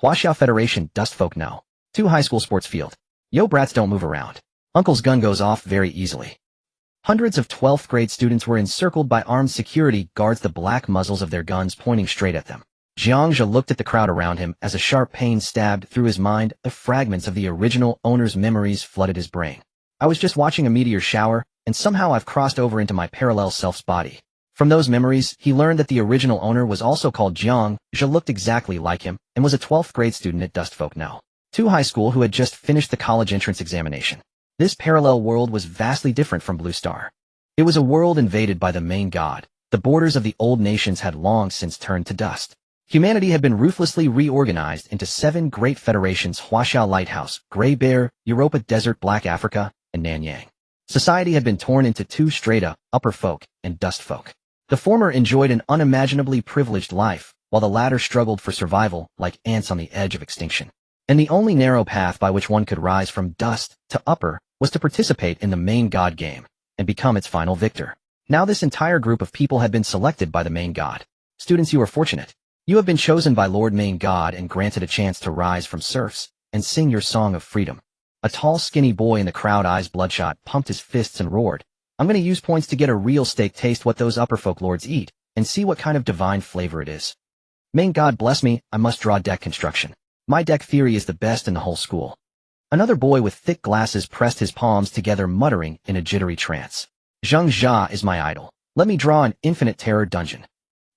Huaxiao Federation Dustfolk No. 2 High School Sports Field. Yo brats don't move around. Uncle's gun goes off very easily. Hundreds of 12th grade students were encircled by armed security guards, the black muzzles of their guns pointing straight at them. Jiang Zhe looked at the crowd around him as a sharp pain stabbed through his mind. The fragments of the original owner's memories flooded his brain. I was just watching a meteor shower, and somehow I've crossed over into my parallel self's body. From those memories, he learned that the original owner was also called Jiang Zhe, looked exactly like him, and was a 12th grade student at Dustfolk No. 2 High School who had just finished the college entrance examination. This parallel world was vastly different from Blue Star. It was a world invaded by the main god. The borders of the old nations had long since turned to dust. Humanity had been ruthlessly reorganized into 7 great federations: Huaxiao Lighthouse, Grey Bear, Europa Desert, Black Africa, and Nanyang. Society had been torn into 2 strata, upper folk and dust folk. The former enjoyed an unimaginably privileged life, while the latter struggled for survival like ants on the edge of extinction. And the only narrow path by which one could rise from dust to upper was to participate in the main god game and become its final victor. Now this entire group of people had been selected by the main god. Students, you are fortunate. You have been chosen by Lord Main God and granted a chance to rise from serfs and sing your song of freedom. A tall, skinny boy in the crowd, eyes bloodshot, pumped his fists and roared, "I'm going to use points to get a real steak, taste what those upper folk lords eat, and see what kind of divine flavor it is. Main God bless me, I must draw deck construction. My deck theory is the best in the whole school." Another boy with thick glasses pressed his palms together, muttering in a jittery trance, "Jiang Zhe is my idol. Let me draw an infinite terror dungeon.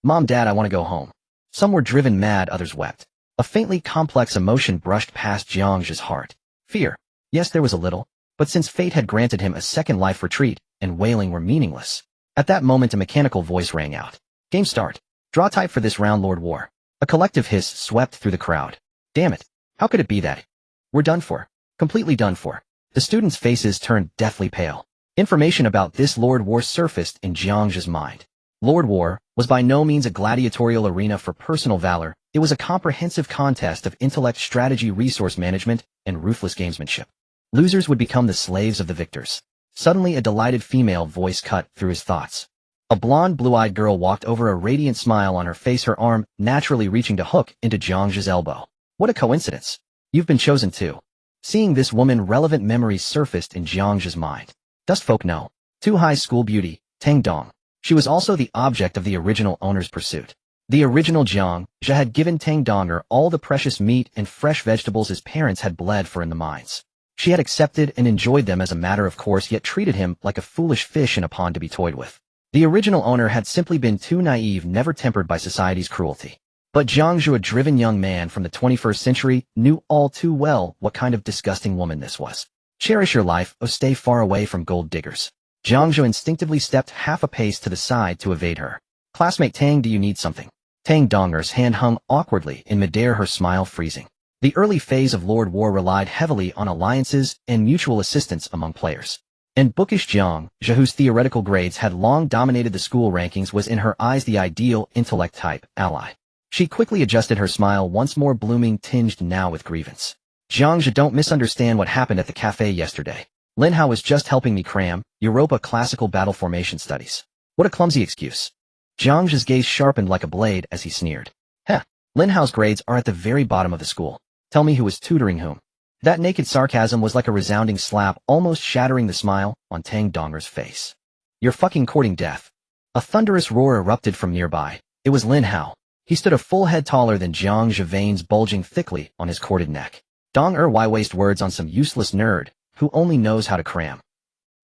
Mom, Dad, I want to go home." Some were driven mad, others wept. A faintly complex emotion brushed past Jiang Zhe's heart. Fear. Yes, there was a little, but since fate had granted him a second life, retreat and wailing were meaningless. At that moment a mechanical voice rang out. "Game start. Draw type for this round, Lord War." A collective hiss swept through the crowd. Damn it. How could it be that? We're done for. Completely done for. The students' faces turned deathly pale. Information about this Lord War surfaced in Jiang Zhe's mind. Lord War was by no means a gladiatorial arena for personal valor. It was a comprehensive contest of intellect, strategy, resource management, and ruthless gamesmanship. Losers would become the slaves of the victors. Suddenly a delighted female voice cut through his thoughts. A blonde, blue-eyed girl walked over, a radiant smile on her face, her arm naturally reaching to hook into Jiang Zhe's elbow. What a coincidence. You've been chosen too. Seeing this woman, relevant memories surfaced in Jiang Zhe's mind. Dustfolk No. 2 High School beauty, Tang Dong. She was also the object of the original owner's pursuit. The original Jiang Zhe had given Tang Donger all the precious meat and fresh vegetables his parents had bled for in the mines. She had accepted and enjoyed them as a matter of course, yet treated him like a foolish fish in a pond to be toyed with. The original owner had simply been too naive, never tempered by society's cruelty. But Jiang Zhe, a driven young man from the 21st century, knew all too well what kind of disgusting woman this was. Cherish your life, oh stay far away from gold diggers. Jiang Zhe instinctively stepped half a pace to the side to evade her. Classmate Tang, do you need something? Tang Donger's hand hung awkwardly in midair, her smile freezing. The early phase of Lord War relied heavily on alliances and mutual assistance among players. And bookish Jiang Zhe, whose theoretical grades had long dominated the school rankings, was in her eyes the ideal intellect type ally. She quickly adjusted her smile, once more blooming, tinged now with grievance. Jiang Zhe, don't misunderstand what happened at the cafe yesterday. Lin Hao was just helping me cram Europa Classical Battle Formation Studies. What a clumsy excuse. Jiang Zhe's gaze sharpened like a blade as he sneered. Heh, Lin Hao's grades are at the very bottom of the school. Tell me who was tutoring whom. That naked sarcasm was like a resounding slap, almost shattering the smile on Tang Donger's face. You're fucking courting death. A thunderous roar erupted from nearby. It was Lin Hao. He stood a full head taller than Jiang Zhe, veins bulging thickly on his corded neck. Dong why waste words on some useless nerd who only knows how to cram?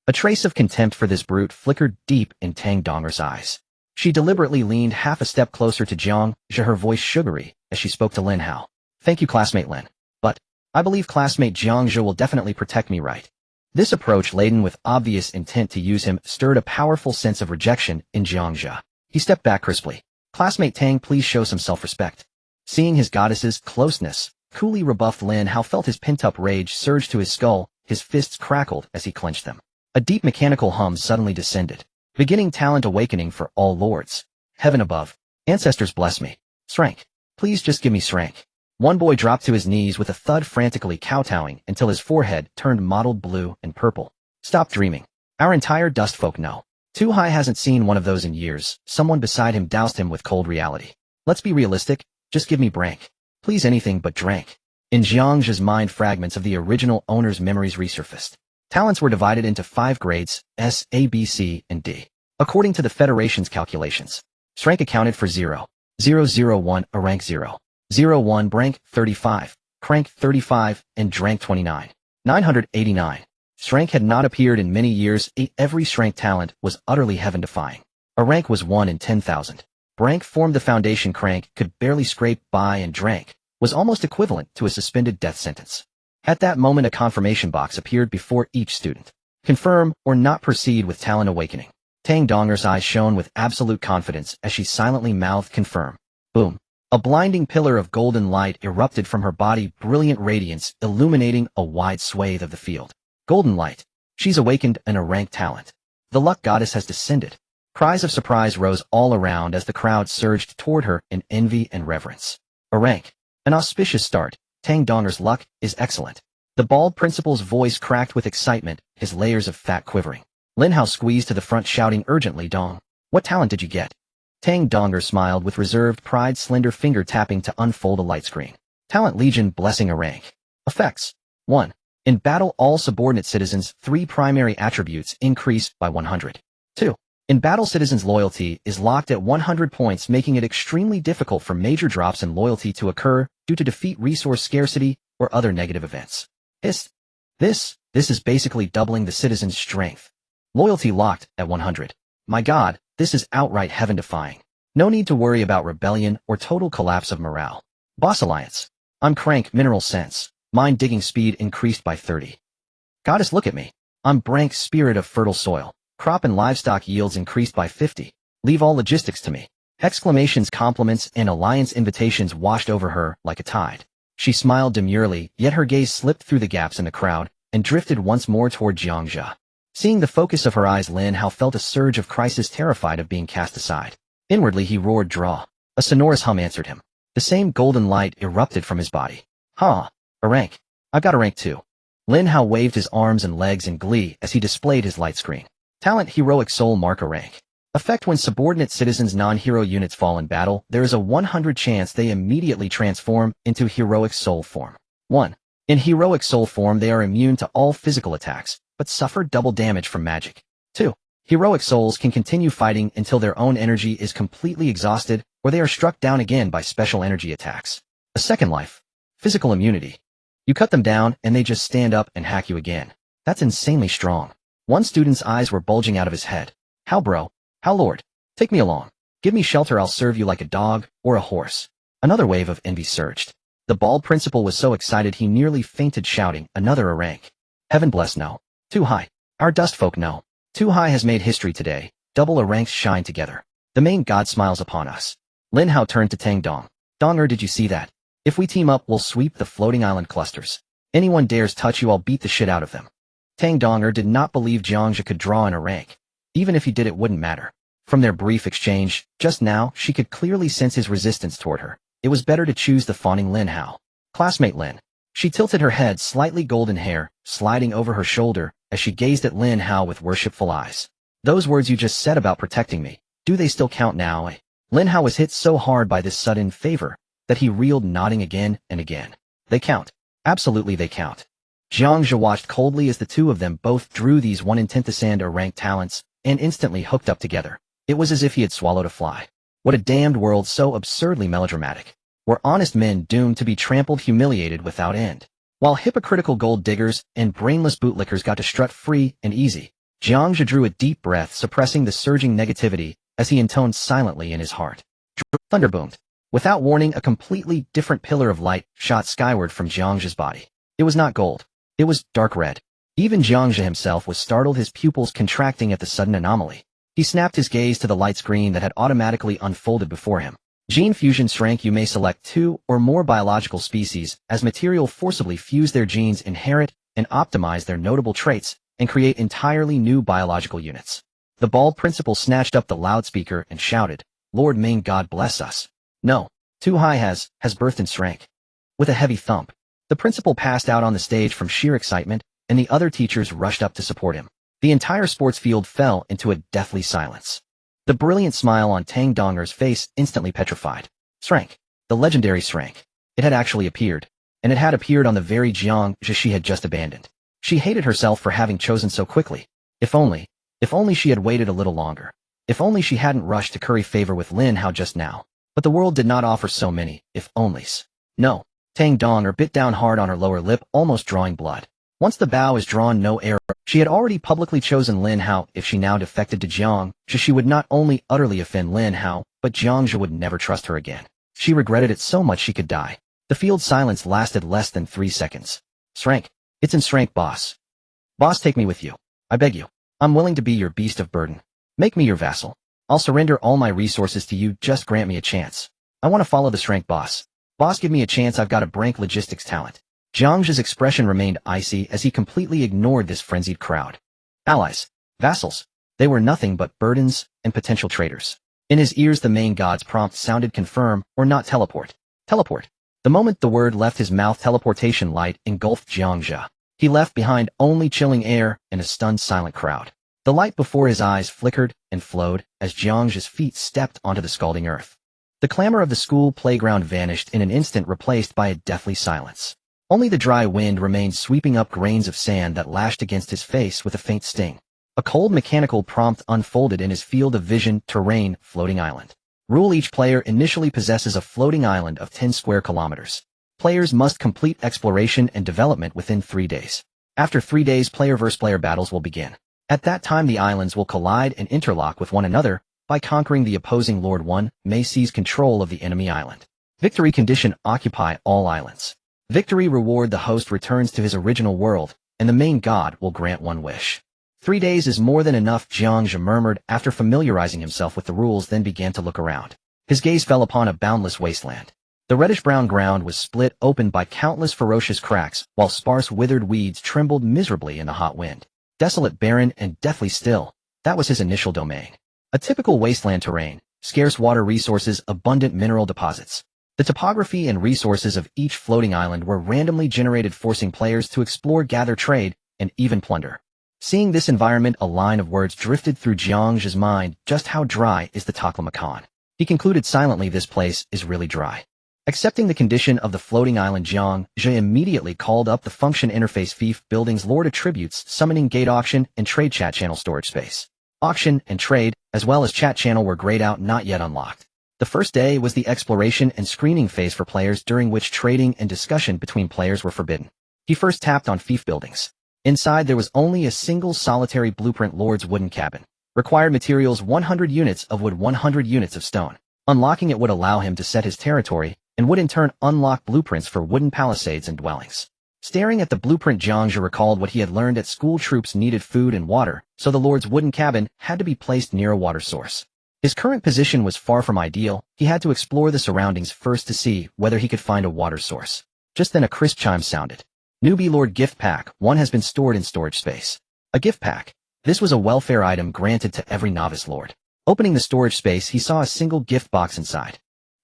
A trace of contempt for this brute flickered deep in Tang Donger's eyes. She deliberately leaned half a step closer to Jiang Zhe, her voice sugary as she spoke to Lin Hao. Thank you, classmate Lin. But I believe classmate Jiang Zhe will definitely protect me, right? This approach, laden with obvious intent to use him, stirred a powerful sense of rejection in Jiang Zhe. He stepped back crisply. Classmate Tang, please show some self-respect. Seeing his goddess's closeness, coolly rebuffed Lin Hao felt his pent-up rage surge to his skull. His fists crackled as he clenched them. A deep mechanical hum suddenly descended. Beginning talent awakening for all lords. Heaven above. Ancestors bless me. Srank. Please just give me Srank. One boy dropped to his knees with a thud, frantically kowtowing until his forehead turned mottled blue and purple. Stop dreaming. Our entire Dustfolk No. 2 High hasn't seen one of those in years. Someone beside him doused him with cold reality. Let's be realistic. Just give me Brank. Please anything but drank. In Jiang Zhe's mind, fragments of the original owner's memories resurfaced. Talents were divided into 5 grades, S, A, B, C, and D. According to the Federation's calculations, strength accounted for 0, 001, a rank 0, 01, rank 35, crank 35, and drank 29. 989. Strength had not appeared in many years. Every strength talent was utterly heaven-defying. A rank was 1 in 10,000. Brank formed the foundation. Crank could barely scrape by, and drank was almost equivalent to a suspended death sentence. At that moment, a confirmation box appeared before each student. Confirm or not proceed with talent awakening. Tang Donger's eyes shone with absolute confidence as she silently mouthed confirm. Boom. A blinding pillar of golden light erupted from her body, brilliant radiance illuminating a wide swathe of the field. Golden light. She's awakened an ranked talent. The luck goddess has descended. Cries of surprise rose all around as the crowd surged toward her in envy and reverence. A rank. An auspicious start. Tang Donger's luck is excellent. The bald principal's voice cracked with excitement, his layers of fat quivering. Lin Hao squeezed to the front, shouting urgently, Dong, what talent did you get? Tang Donger smiled with reserved pride, slender finger tapping to unfold a light screen. Talent Legion, blessing a rank. Effects. 1. In battle, all subordinate citizens' 3 primary attributes increase by 100. 2. In battle, citizens' loyalty is locked at 100 points, making it extremely difficult for major drops in loyalty to occur due to defeat, resource scarcity, or other negative events. This is basically doubling the citizens' strength. Loyalty locked at 100. My god, this is outright heaven-defying. No need to worry about rebellion or total collapse of morale. Boss Alliance. I'm Crank, mineral sense. Mine digging speed increased by 30. Goddess, look at me. I'm Brank, spirit of fertile soil. Crop and livestock yields increased by 50. Leave all logistics to me. Exclamations, compliments, and alliance invitations washed over her like a tide. She smiled demurely, yet her gaze slipped through the gaps in the crowd and drifted once more toward Jiang Zhe. Seeing the focus of her eyes, Lin Hao felt a surge of crisis, terrified of being cast aside. Inwardly he roared, draw. A sonorous hum answered him. The same golden light erupted from his body. A rank. I've got a rank too. Lin Hao waved his arms and legs in glee as he displayed his light screen. Talent Heroic Soul, mark a rank. Effect: when subordinate citizens' non-hero units fall in battle, there is a 100 chance they immediately transform into Heroic Soul form. 1. In Heroic Soul form, they are immune to all physical attacks, but suffer double damage from magic. 2. Heroic souls can continue fighting until their own energy is completely exhausted, or they are struck down again by special energy attacks. A second life. Physical immunity. You cut them down and they just stand up and hack you again. That's insanely strong. One student's eyes were bulging out of his head. How bro? How lord? Take me along. Give me shelter, I'll serve you like a dog or a horse. Another wave of envy surged. The bald principal was so excited he nearly fainted, shouting, another a rank. Heaven bless no. Too high. Our dust folk know. Too high has made history today. Double a ranks shine together. The main god smiles upon us. Lin Hao turned to Tang Dong. Donger, did you see that? If we team up, we'll sweep the floating island clusters. Anyone dares touch you, I'll beat the shit out of them. Tang Donger did not believe Jiang Zhe could draw in a rank. Even if he did, it wouldn't matter. From their brief exchange, just now, she could clearly sense his resistance toward her. It was better to choose the fawning Lin Hao. Classmate Lin. She tilted her head, slightly golden hair sliding over her shoulder, as she gazed at Lin Hao with worshipful eyes. Those words you just said about protecting me, do they still count now? Lin Hao was hit so hard by this sudden favor that he reeled, nodding again and again. They count. Absolutely they count. Jiang Zhe watched coldly as the two of them both drew these 1 in 10,000 ranked talents and instantly hooked up together. It was as if he had swallowed a fly. What a damned world, so absurdly melodramatic. Were honest men doomed to be trampled, humiliated without end, while hypocritical gold diggers and brainless bootlickers got to strut free and easy? Jiang Zhe drew a deep breath, suppressing the surging negativity as he intoned silently in his heart. Thunder boomed. Without warning, a completely different pillar of light shot skyward from Jiang Zhe's body. It was not gold. It was dark red. Even Jiang Zhe himself was startled, his pupils contracting at the sudden anomaly. He snapped his gaze to the light screen that had automatically unfolded before him. Gene fusion strength. You may select 2 or more biological species as material, forcibly fuse their genes, inherit and optimize their notable traits, and create entirely new biological units. The bald principal snatched up the loudspeaker and shouted, Lord Ming, God bless us. No. Too high has birthed in strength. With a heavy thump, the principal passed out on the stage from sheer excitement, and the other teachers rushed up to support him. The entire sports field fell into a deathly silence. The brilliant smile on Tang Donger's face instantly petrified. Strength. The legendary strength. It had actually appeared. And it had appeared on the very Jiang Zhe she had just abandoned. She hated herself for having chosen so quickly. If only she had waited a little longer. If only she hadn't rushed to curry favor with Lin Hao just now. But the world did not offer so many if-onlys. No. Tang Dong bit down hard on her lower lip, almost drawing blood. Once the bow is drawn, no error. She had already publicly chosen Lin Hao. If she now defected to Jiang Zhe, she would not only utterly offend Lin Hao, but Jiang Zhe would never trust her again. She regretted it so much she could die. The field silence lasted less than 3 seconds. Srank. It's in Srank, boss. Boss, take me with you. I beg you. I'm willing to be your beast of burden. Make me your vassal. I'll surrender all my resources to you, just grant me a chance. I want to follow the Srank boss. Boss, give me a chance, I've got a brank logistics talent. Jiang Zhe's expression remained icy as he completely ignored this frenzied crowd. Allies. Vassals. They were nothing but burdens and potential traitors. In his ears the main god's prompt sounded confirm or not teleport. Teleport. The moment the word left his mouth, teleportation light engulfed Jiang Zhe. He left behind only chilling air and a stunned silent crowd. The light before his eyes flickered and flowed as Jiang Zhe's feet stepped onto the scalding earth. The clamor of the school playground vanished in an instant, replaced by a deathly silence. Only the dry wind remained, sweeping up grains of sand that lashed against his face with a faint sting. A cold mechanical prompt unfolded in his field of vision: terrain, floating island. Rule: each player initially possesses a floating island of 10 square kilometers. Players must complete exploration and development within 3 days. After 3 days, player versus player battles will begin. At that time, the islands will collide and interlock with one another. By conquering the opposing Lord, one may seize control of the enemy island. Victory condition: occupy all islands. Victory reward: the host returns to his original world, and the main god will grant one wish. 3 days is more than enough, Jiang Zhe murmured after familiarizing himself with the rules, then began to look around. His gaze fell upon a boundless wasteland. The reddish-brown ground was split open by countless ferocious cracks, while sparse withered weeds trembled miserably in the hot wind. Desolate, barren, and deathly still, that was his initial domain. A typical wasteland terrain, scarce water resources, abundant mineral deposits. The topography and resources of each floating island were randomly generated, forcing players to explore, gather, trade, and even plunder. Seeing this environment, a line of words drifted through Jiang Zhe's mind: just how dry is the Taklamakan? He concluded silently, this place is really dry. Accepting the condition of the floating island, Jiang Zhe immediately called up the function interface: fief, buildings, lord attributes, summoning gate, auction, and trade, chat channel, storage space. Auction and trade, as well as chat channel, were grayed out, not yet unlocked. The first day was the exploration and screening phase for players, during which trading and discussion between players were forbidden. He first tapped on fief buildings. Inside there was only a single solitary blueprint: Lord's wooden cabin. Required materials: 100 units of wood, 100 units of stone. Unlocking it would allow him to set his territory, and would in turn unlock blueprints for wooden palisades and dwellings. Staring at the blueprint, Jiang Zhe recalled what he had learned at school: troops needed food and water, so the Lord's wooden cabin had to be placed near a water source. His current position was far from ideal. He had to explore the surroundings first to see whether he could find a water source. Just then a crisp chime sounded. Newbie Lord gift pack, one has been stored in storage space. A gift pack. This was a welfare item granted to every novice lord. Opening the storage space, he saw a single gift box inside.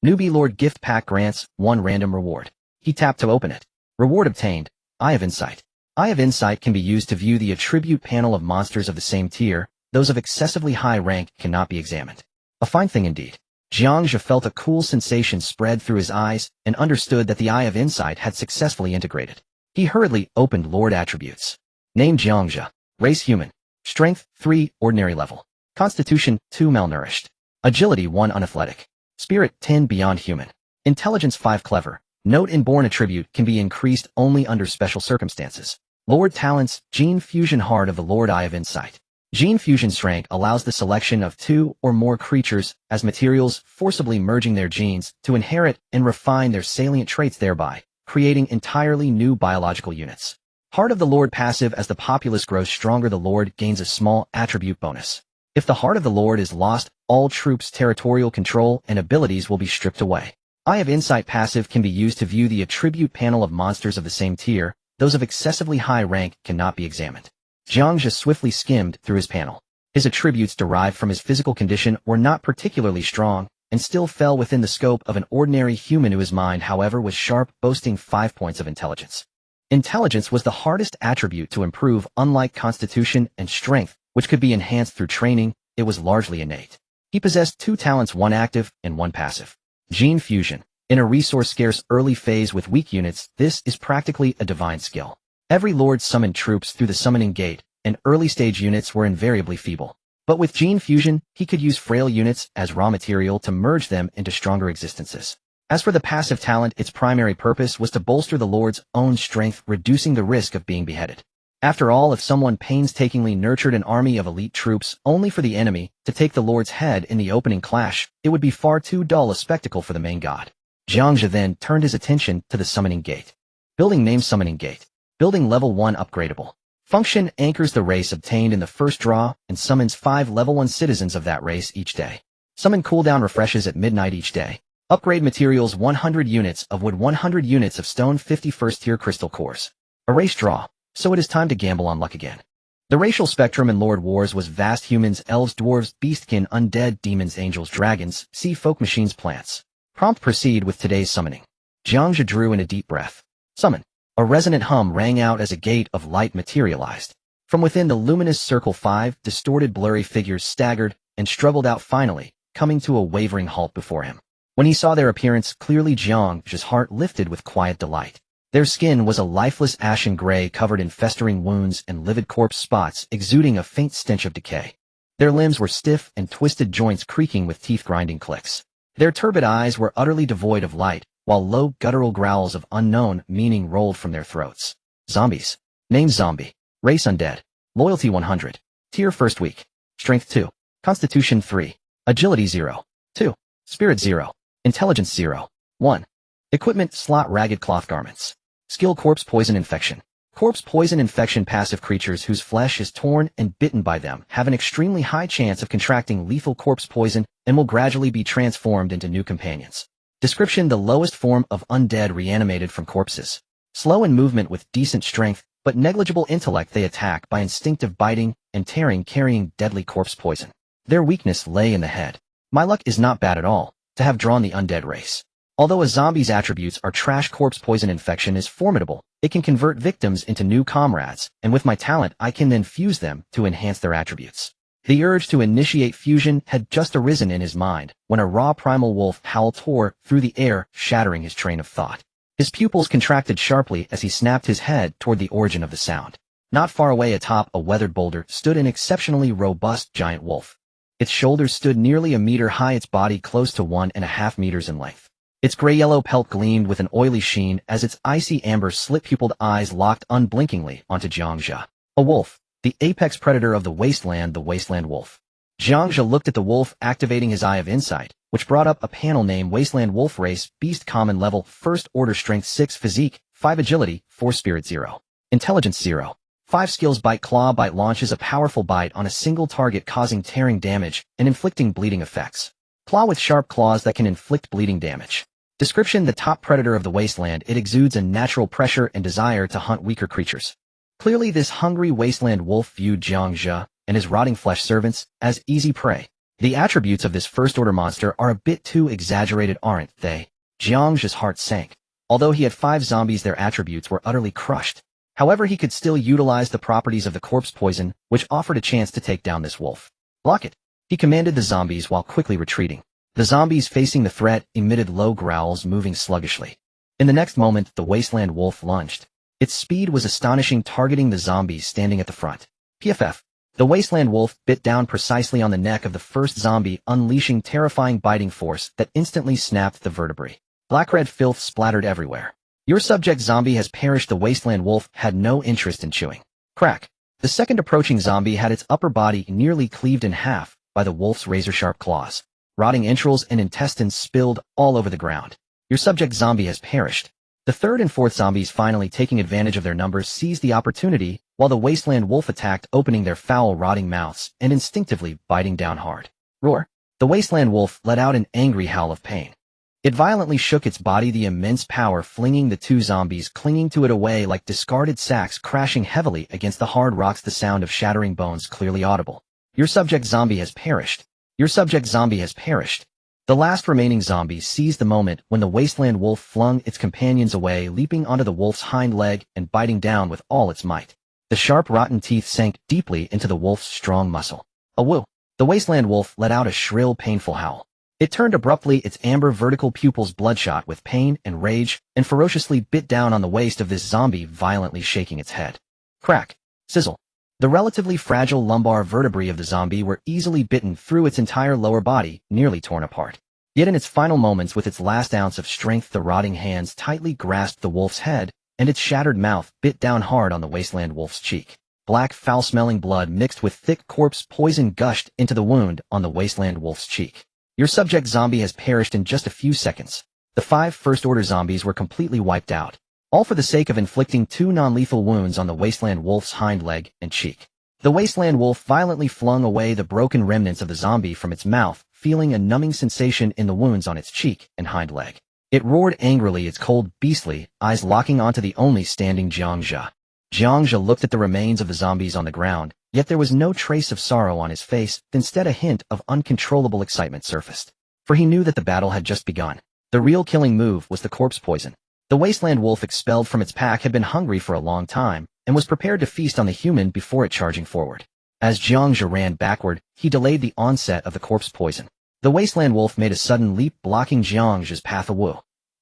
Newbie Lord gift pack grants 1 random reward. He tapped to open it. Reward obtained: Eye of Insight. Eye of Insight can be used to view the attribute panel of monsters of the same tier. Those of excessively high rank cannot be examined. A fine thing indeed. Jiang Zhe felt a cool sensation spread through his eyes and understood that the Eye of Insight had successfully integrated. He hurriedly opened Lord attributes. Name: Jiang Zhe. Race: human. Strength: 3, ordinary level. Constitution: 2, malnourished. Agility: 1, unathletic. Spirit: 10, beyond human. Intelligence: 5, clever. Note: inborn attribute can be increased only under special circumstances. Lord talents: Gene Fusion, Heart of the Lord, Eye of Insight. Gene Fusion strength allows the selection of 2 or more creatures as materials, forcibly merging their genes to inherit and refine their salient traits, thereby creating entirely new biological units. Heart of the Lord passive: as the populace grows stronger, the Lord gains a small attribute bonus. If the Heart of the Lord is lost, all troops' territorial control and abilities will be stripped away. Eye of Insight passive can be used to view the attribute panel of monsters of the same tier. Those of excessively high rank cannot be examined. Jiang Zhe swiftly skimmed through his panel. His attributes derived from his physical condition were not particularly strong, and still fell within the scope of an ordinary human. To his mind, however, was sharp, boasting 5 points of intelligence. Intelligence was the hardest attribute to improve. Unlike constitution and strength, which could be enhanced through training, it was largely innate. He possessed 2 talents, 1 active and 1 passive. Gene Fusion. In a resource-scarce early phase with weak units, this is practically a divine skill. Every lord summoned troops through the summoning gate, and early-stage units were invariably feeble. But with gene fusion, he could use frail units as raw material to merge them into stronger existences. As for the passive talent, its primary purpose was to bolster the lord's own strength, reducing the risk of being beheaded. After all, if someone painstakingly nurtured an army of elite troops only for the enemy to take the lord's head in the opening clash, it would be far too dull a spectacle for the main god. Jiang Zhe then turned his attention to the summoning gate. Building name Summoning Gate. Building level 1 upgradable. Function anchors the race obtained in the first draw and summons 5 level 1 citizens of that race each day. Summon cooldown refreshes at midnight each day. Upgrade materials 100 units of wood, 100 units of stone, 50 first-tier crystal cores. Erase draw. So it is time to gamble on luck again. The racial spectrum in Lord Wars was vast: humans, elves, dwarves, beastkin, undead, demons, angels, dragons, sea folk, machines, plants. Prompt proceed with today's summoning. Jiang Zhe drew in a deep breath. Summon. A resonant hum rang out as a gate of light materialized. From within the luminous circle, 5 distorted blurry figures staggered and struggled out, finally, coming to a wavering halt before him. When he saw their appearance clearly, Jiang Zhe's heart lifted with quiet delight. Their skin was a lifeless ashen gray covered in festering wounds and livid corpse spots exuding a faint stench of decay. Their limbs were stiff and twisted, joints creaking with teeth-grinding clicks. Their turbid eyes were utterly devoid of light, while low guttural growls of unknown meaning rolled from their throats. Zombies. Name Zombie. Race Undead. Loyalty 100. Tier First Week. Strength 2. Constitution 3. Agility 0. 2. Spirit 0. Intelligence 0. 1. Equipment slot ragged cloth garments. Skill Corpse Poison Infection. Corpse Poison Infection passive: creatures whose flesh is torn and bitten by them have an extremely high chance of contracting lethal corpse poison and will gradually be transformed into new companions. Description: the lowest form of undead reanimated from corpses. Slow in movement with decent strength, but negligible intellect, they attack by instinctive biting and tearing, carrying deadly corpse poison. Their weakness lay in the head. My luck is not bad at all to have drawn the undead race. Although a zombie's attributes are trash, corpse poison infection is formidable. It can convert victims into new comrades, and with my talent I can then fuse them to enhance their attributes. The urge to initiate fusion had just arisen in his mind when a raw primal wolf howl tore through the air, shattering his train of thought. His pupils contracted sharply as he snapped his head toward the origin of the sound. Not far away atop a weathered boulder stood an exceptionally robust giant wolf. Its shoulders stood nearly a meter high, its body close to 1.5 meters in length. Its gray-yellow pelt gleamed with an oily sheen as its icy amber slit-pupiled eyes locked unblinkingly onto Jiang Zhe. A wolf, the apex predator of the wasteland wolf. Jiang Zhe looked at the wolf, activating his Eye of Insight, which brought up a panel name: Wasteland Wolf, Race, Beast, Common, Level, First Order, Strength 6, Physique 5, Agility 4, Spirit 0, Intelligence 0. 5 skills: Bite. Claw Bite launches a powerful bite on a single target, causing tearing damage and inflicting bleeding effects. Claw with sharp claws that can inflict bleeding damage. Description: the top predator of the wasteland, it exudes a natural pressure and desire to hunt weaker creatures. Clearly this hungry wasteland wolf viewed Jiang Zhe and his rotting flesh servants as easy prey. The attributes of this first-order monster are a bit too exaggerated, aren't they? Jiang Zhe's heart sank. Although he had 5 zombies, their attributes were utterly crushed. However, he could still utilize the properties of the corpse poison, which offered a chance to take down this wolf. Block it, he commanded the zombies while quickly retreating. The zombies facing the threat emitted low growls, moving sluggishly. In the next moment, the wasteland wolf lunged. Its speed was astonishing, targeting the zombies standing at the front. PFF. The wasteland wolf bit down precisely on the neck of the first zombie, unleashing terrifying biting force that instantly snapped the vertebrae. Black-red filth splattered everywhere. Your subject zombie has perished. The wasteland wolf had no interest in chewing. Crack. The second approaching zombie had its upper body nearly cleaved in half by the wolf's razor-sharp claws. Rotting entrails and intestines spilled all over the ground. Your subject zombie has perished. The third and fourth zombies, finally taking advantage of their numbers, seized the opportunity while the wasteland wolf attacked, opening their foul, rotting mouths and instinctively biting down hard. Roar. The wasteland wolf let out an angry howl of pain. It violently shook its body, the immense power flinging the 2 zombies clinging to it away like discarded sacks, crashing heavily against the hard rocks, the sound of shattering bones clearly audible. Your subject zombie has perished. Your subject zombie has perished. The last remaining zombie seized the moment when the wasteland wolf flung its companions away, leaping onto the wolf's hind leg and biting down with all its might. The sharp, rotten teeth sank deeply into the wolf's strong muscle. A woo! The wasteland wolf let out a shrill, painful howl. It turned abruptly, its amber vertical pupils bloodshot with pain and rage, and ferociously bit down on the waist of this zombie, violently shaking its head. Crack. Sizzle. The relatively fragile lumbar vertebrae of the zombie were easily bitten through its entire lower body, nearly torn apart. Yet in its final moments, with its last ounce of strength, the rotting hands tightly grasped the wolf's head, and its shattered mouth bit down hard on the wasteland wolf's cheek. Black, foul-smelling blood mixed with thick corpse poison gushed into the wound on the wasteland wolf's cheek. Your subject zombie has perished in just a few seconds. The 5 first-order zombies were completely wiped out, all for the sake of inflicting 2 non-lethal wounds on the wasteland wolf's hind leg and cheek. The wasteland wolf violently flung away the broken remnants of the zombie from its mouth, feeling a numbing sensation in the wounds on its cheek and hind leg. It roared angrily, its cold, beastly eyes locking onto the only standing Jiang Zhe. Jiang Zhe looked at the remains of the zombies on the ground, yet there was no trace of sorrow on his face. Instead, a hint of uncontrollable excitement surfaced. For he knew that the battle had just begun. The real killing move was the corpse poison. The wasteland wolf, expelled from its pack, had been hungry for a long time, and was prepared to feast on the human before it charging forward. As Jiang Zhe ran backward, he delayed the onset of the corpse poison. The wasteland wolf made a sudden leap, blocking Jiang Zhe's path away.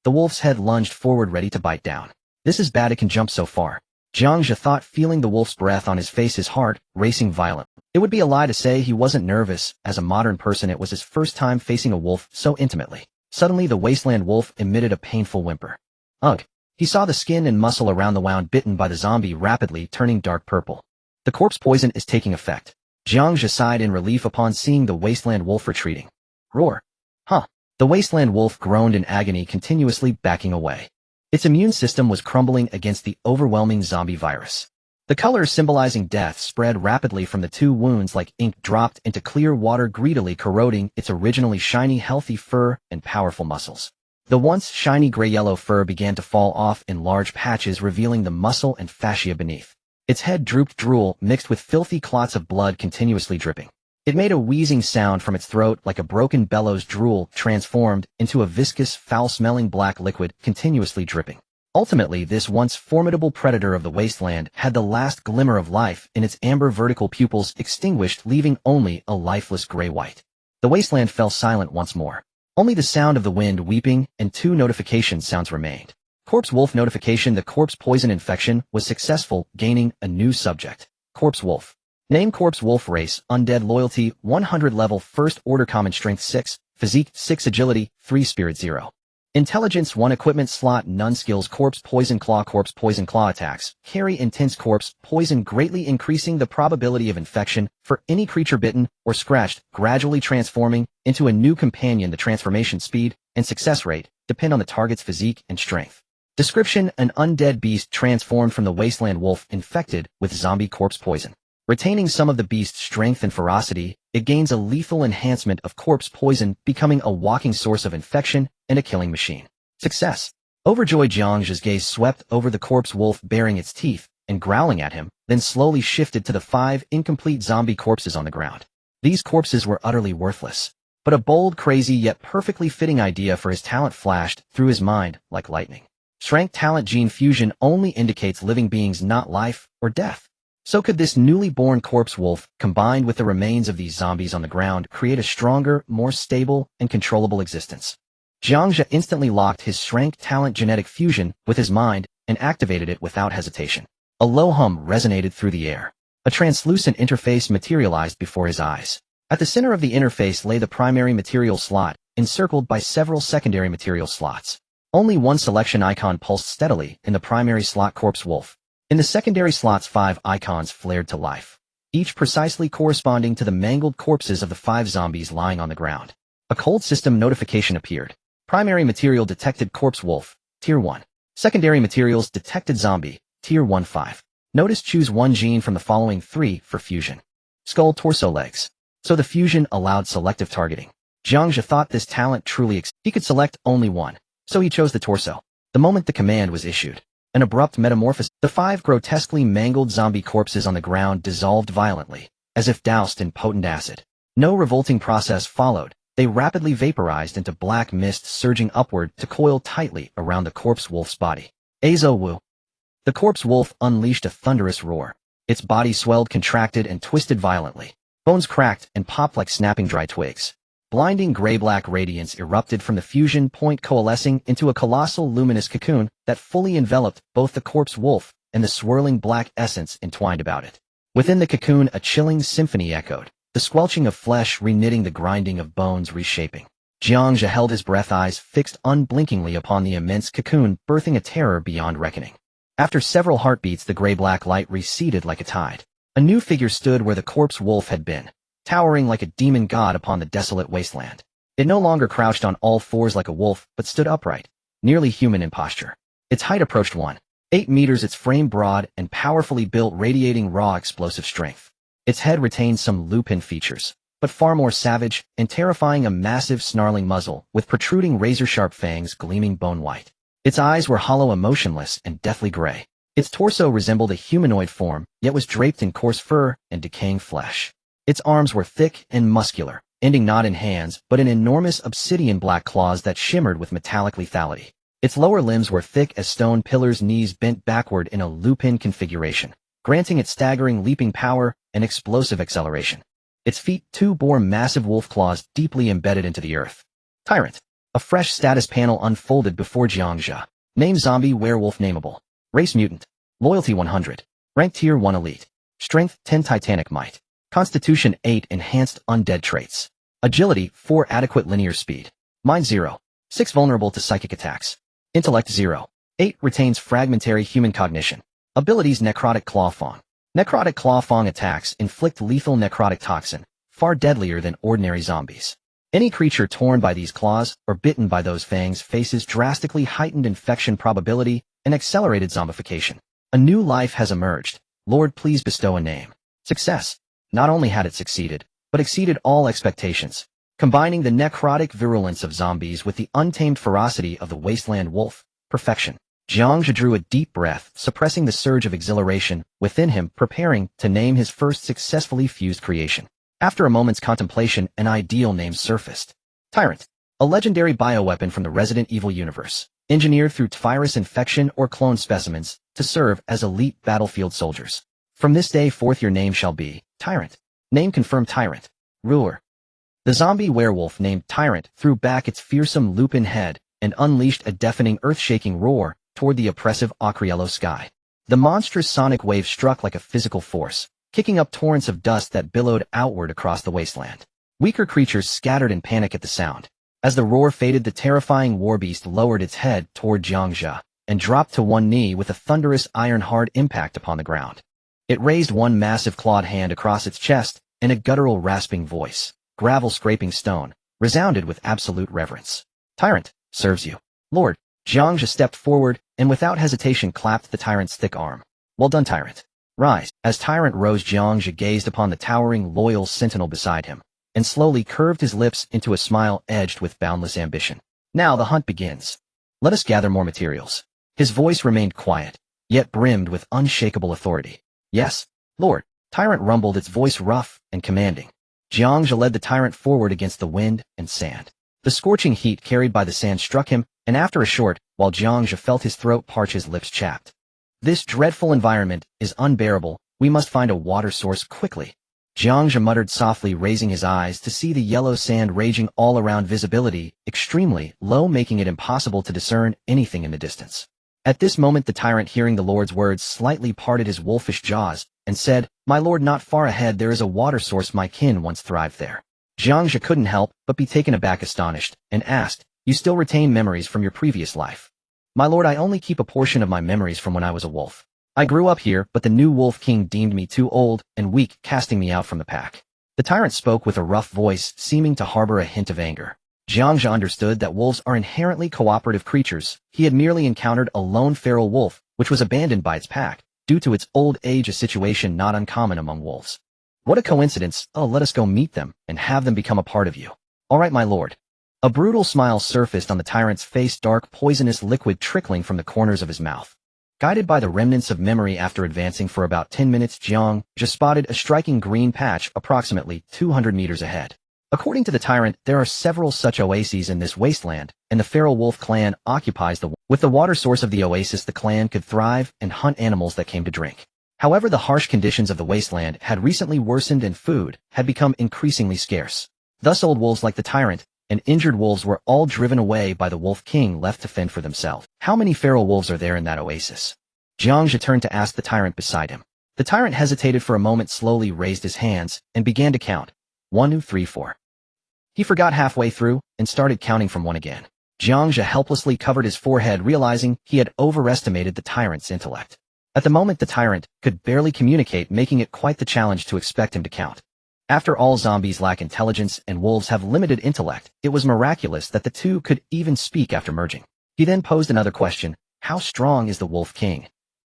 The wolf's head lunged forward, ready to bite down. This is bad, it can jump so far, Jiang Zhe thought, feeling the wolf's breath on his face, his heart racing violently. It would be a lie to say he wasn't nervous. As a modern person, it was his first time facing a wolf so intimately. Suddenly, the wasteland wolf emitted a painful whimper. Ugh! He saw the skin and muscle around the wound bitten by the zombie rapidly turning dark purple. The corpse poison is taking effect. Jiang Zhe sighed in relief upon seeing the wasteland wolf retreating. Roar! Huh! The wasteland wolf groaned in agony, continuously backing away. Its immune system was crumbling against the overwhelming zombie virus. The colors symbolizing death spread rapidly from the 2 wounds like ink dropped into clear water, greedily corroding its originally shiny, healthy fur and powerful muscles. The once shiny gray-yellow fur began to fall off in large patches, revealing the muscle and fascia beneath. Its head drooped, drool mixed with filthy clots of blood continuously dripping. It made a wheezing sound from its throat, like a broken bellows. Drool transformed into a viscous, foul-smelling black liquid, continuously dripping. Ultimately, this once formidable predator of the wasteland had the last glimmer of life in its amber vertical pupils extinguished, leaving only a lifeless gray-white. The wasteland fell silent once more. Only the sound of the wind weeping and 2 notification sounds remained. Corpse wolf notification: the corpse poison infection was successful, gaining a new subject. Corpse wolf. Name: Corpse wolf. Race: Undead. Loyalty: 100. Level: First Order. Common. Strength: 6. Physique: 6. Agility: 3. Spirit: 0. Intelligence: 1. Equipment slot: none. Skills: Corpse poison claw. Corpse poison claw attacks carry intense corpse poison, greatly increasing the probability of infection for any creature bitten or scratched, gradually transforming into a new companion. The transformation speed and success rate depend on the target's physique and strength. Description: an undead beast transformed from the wasteland wolf infected with zombie corpse poison. Retaining some of the beast's strength and ferocity, it gains a lethal enhancement of corpse poison, becoming a walking source of infection and a killing machine. Success. Overjoyed, Jiang Zhe's gaze swept over the corpse wolf, baring its teeth and growling at him, then slowly shifted to the 5 incomplete zombie corpses on the ground. These corpses were utterly worthless, but a bold, crazy, yet perfectly fitting idea for his talent flashed through his mind like lightning. Strength talent gene fusion only indicates living beings, not life or death. So could this newly born corpse wolf, combined with the remains of these zombies on the ground, create a stronger, more stable, and controllable existence? Jiang Zhe instantly locked his strength talent genetic fusion with his mind and activated it without hesitation. A low hum resonated through the air. A translucent interface materialized before his eyes. At the center of the interface lay the primary material slot, encircled by several secondary material slots. Only one selection icon pulsed steadily in the primary slot: Corpse Wolf. In the secondary slots, 5 icons flared to life, each precisely corresponding to the mangled corpses of the 5 zombies lying on the ground. A cold system notification appeared. Primary material detected: Corpse Wolf, Tier 1. Secondary materials detected: Zombie, Tier 1-5. Notice: choose one gene from the following 3 for fusion. Skull, torso, legs. So the fusion allowed selective targeting. Jiang Zhe thought this talent truly he could select only one, so he chose the torso. The moment the command was issued, an abrupt metamorphosis. The 5 grotesquely mangled zombie corpses on the ground dissolved violently, as if doused in potent acid. No revolting process followed. They rapidly vaporized into black mist, surging upward to coil tightly around the corpse wolf's body. Azo Wu. The corpse wolf unleashed a thunderous roar. Its body swelled, contracted, and twisted violently. Bones cracked and popped like snapping dry twigs. Blinding gray-black radiance erupted from the fusion point, coalescing into a colossal luminous cocoon that fully enveloped both the corpse wolf and the swirling black essence entwined about it. Within the cocoon, a chilling symphony echoed, the squelching of flesh reknitting, the grinding of bones reshaping. Jiang Zhe held his breath, eyes fixed unblinkingly upon the immense cocoon, birthing a terror beyond reckoning. After several heartbeats, the gray-black light receded like a tide. A new figure stood where the corpse wolf had been, towering like a demon god upon the desolate wasteland. It no longer crouched on all fours like a wolf, but stood upright, nearly human in posture. Its height approached 1.8 meters, its frame broad and powerfully built, radiating raw explosive strength. Its head retained some lupin features, but far more savage and terrifying, a massive snarling muzzle with protruding razor-sharp fangs gleaming bone-white. Its eyes were hollow, emotionless, and deathly gray. Its torso resembled a humanoid form, yet was draped in coarse fur and decaying flesh. Its arms were thick and muscular, ending not in hands, but in enormous obsidian-black claws that shimmered with metallic lethality. Its lower limbs were thick as stone pillars, knees bent backward in a lupin configuration, granting it staggering leaping power and explosive acceleration. Its feet, too, bore massive wolf claws deeply embedded into the earth. Tyrant. A fresh status panel unfolded before Jiang Zhe. Name: zombie werewolf. Nameable. Race: mutant. Loyalty: 100. Rank: Tier 1 elite. Strength: 10. Titanic might. Constitution: 8. Enhanced undead traits. Agility: 4. Adequate linear speed. Mind: 0. 6. Vulnerable to psychic attacks. Intellect: 0. 8. Retains fragmentary human cognition. Abilities: Necrotic Claw Fang. Necrotic Claw Fang attacks inflict lethal necrotic toxin, far deadlier than ordinary zombies. Any creature torn by these claws or bitten by those fangs faces drastically heightened infection probability and accelerated zombification. A new life has emerged. Lord, please bestow a name. Success. Not only had it succeeded, but exceeded all expectations, combining the necrotic virulence of zombies with the untamed ferocity of the wasteland wolf. Perfection. Jiang Zhe drew a deep breath, suppressing the surge of exhilaration within him, preparing to name his first successfully fused creation. After a moment's contemplation, an ideal name surfaced. Tyrant. A legendary bioweapon from the Resident Evil universe, engineered through virus infection or clone specimens to serve as elite battlefield soldiers. From this day forth your name shall be Tyrant. Name confirmed: Tyrant. Ruler. The zombie werewolf named Tyrant threw back its fearsome lupin head and unleashed a deafening, earth-shaking roar toward the oppressive Acriello sky. The monstrous sonic wave struck like a physical force, kicking up torrents of dust that billowed outward across the wasteland. Weaker creatures scattered in panic at the sound. As the roar faded, the terrifying warbeast lowered its head toward Jiang Zhe and dropped to one knee with a thunderous iron-hard impact upon the ground. It raised one massive clawed hand across its chest, and a guttural rasping voice, gravel scraping stone, resounded with absolute reverence. Tyrant, serves you. Lord. Jiang Zhe stepped forward, and without hesitation clapped the tyrant's thick arm. Well done, Tyrant. Rise. As Tyrant rose, Jiang Zhe gazed upon the towering, loyal sentinel beside him, and slowly curved his lips into a smile edged with boundless ambition. Now the hunt begins. Let us gather more materials. His voice remained quiet, yet brimmed with unshakable authority. Yes, Lord. Tyrant rumbled, its voice rough and commanding. Jiang Zhe led the tyrant forward against the wind and sand. The scorching heat carried by the sand struck him, and after a short while Jiang Zhe felt his throat parch, his lips chapped. This dreadful environment is unbearable. We must find a water source quickly. Jiang Zhe muttered softly, raising his eyes to see the yellow sand raging all around, visibility extremely low, making it impossible to discern anything in the distance. At this moment the tyrant, hearing the Lord's words, slightly parted his wolfish jaws and said, My lord, not far ahead there is a water source. My kin once thrived there. Jiang Zhe couldn't help but be taken aback, astonished, and asked, You still retain memories from your previous life? My lord, I only keep a portion of my memories from when I was a wolf. I grew up here, but the new wolf king deemed me too old and weak, casting me out from the pack. The tyrant spoke with a rough voice, seeming to harbor a hint of anger. Jiang Zhe understood that wolves are inherently cooperative creatures. He had merely encountered a lone feral wolf, which was abandoned by its pack, due to its old age, a situation not uncommon among wolves. What a coincidence. Oh, let us go meet them and have them become a part of you. All right, my lord. A brutal smile surfaced on the tyrant's face, dark, poisonous liquid trickling from the corners of his mouth. Guided by the remnants of memory, after advancing for about 10 minutes, Jiang Zhe spotted a striking green patch approximately 200 meters ahead. According to the tyrant, there are several such oases in this wasteland, and the feral wolf clan occupies the one. With the water source of the oasis, the clan could thrive and hunt animals that came to drink. However, the harsh conditions of the wasteland had recently worsened and food had become increasingly scarce. Thus old wolves like the tyrant and injured wolves were all driven away by the wolf king, left to fend for themselves. How many feral wolves are there in that oasis? Jiang Zhe turned to ask the tyrant beside him. The tyrant hesitated for a moment, slowly raised his hands, and began to count. 1, 2, 3, 4. He forgot halfway through, and started counting from 1 again. Jiang Zhe helplessly covered his forehead, realizing he had overestimated the tyrant's intellect. At the moment, the tyrant could barely communicate, making it quite the challenge to expect him to count. After all, zombies lack intelligence and wolves have limited intellect. It was miraculous that the two could even speak after merging. He then posed another question. How strong is the Wolf King?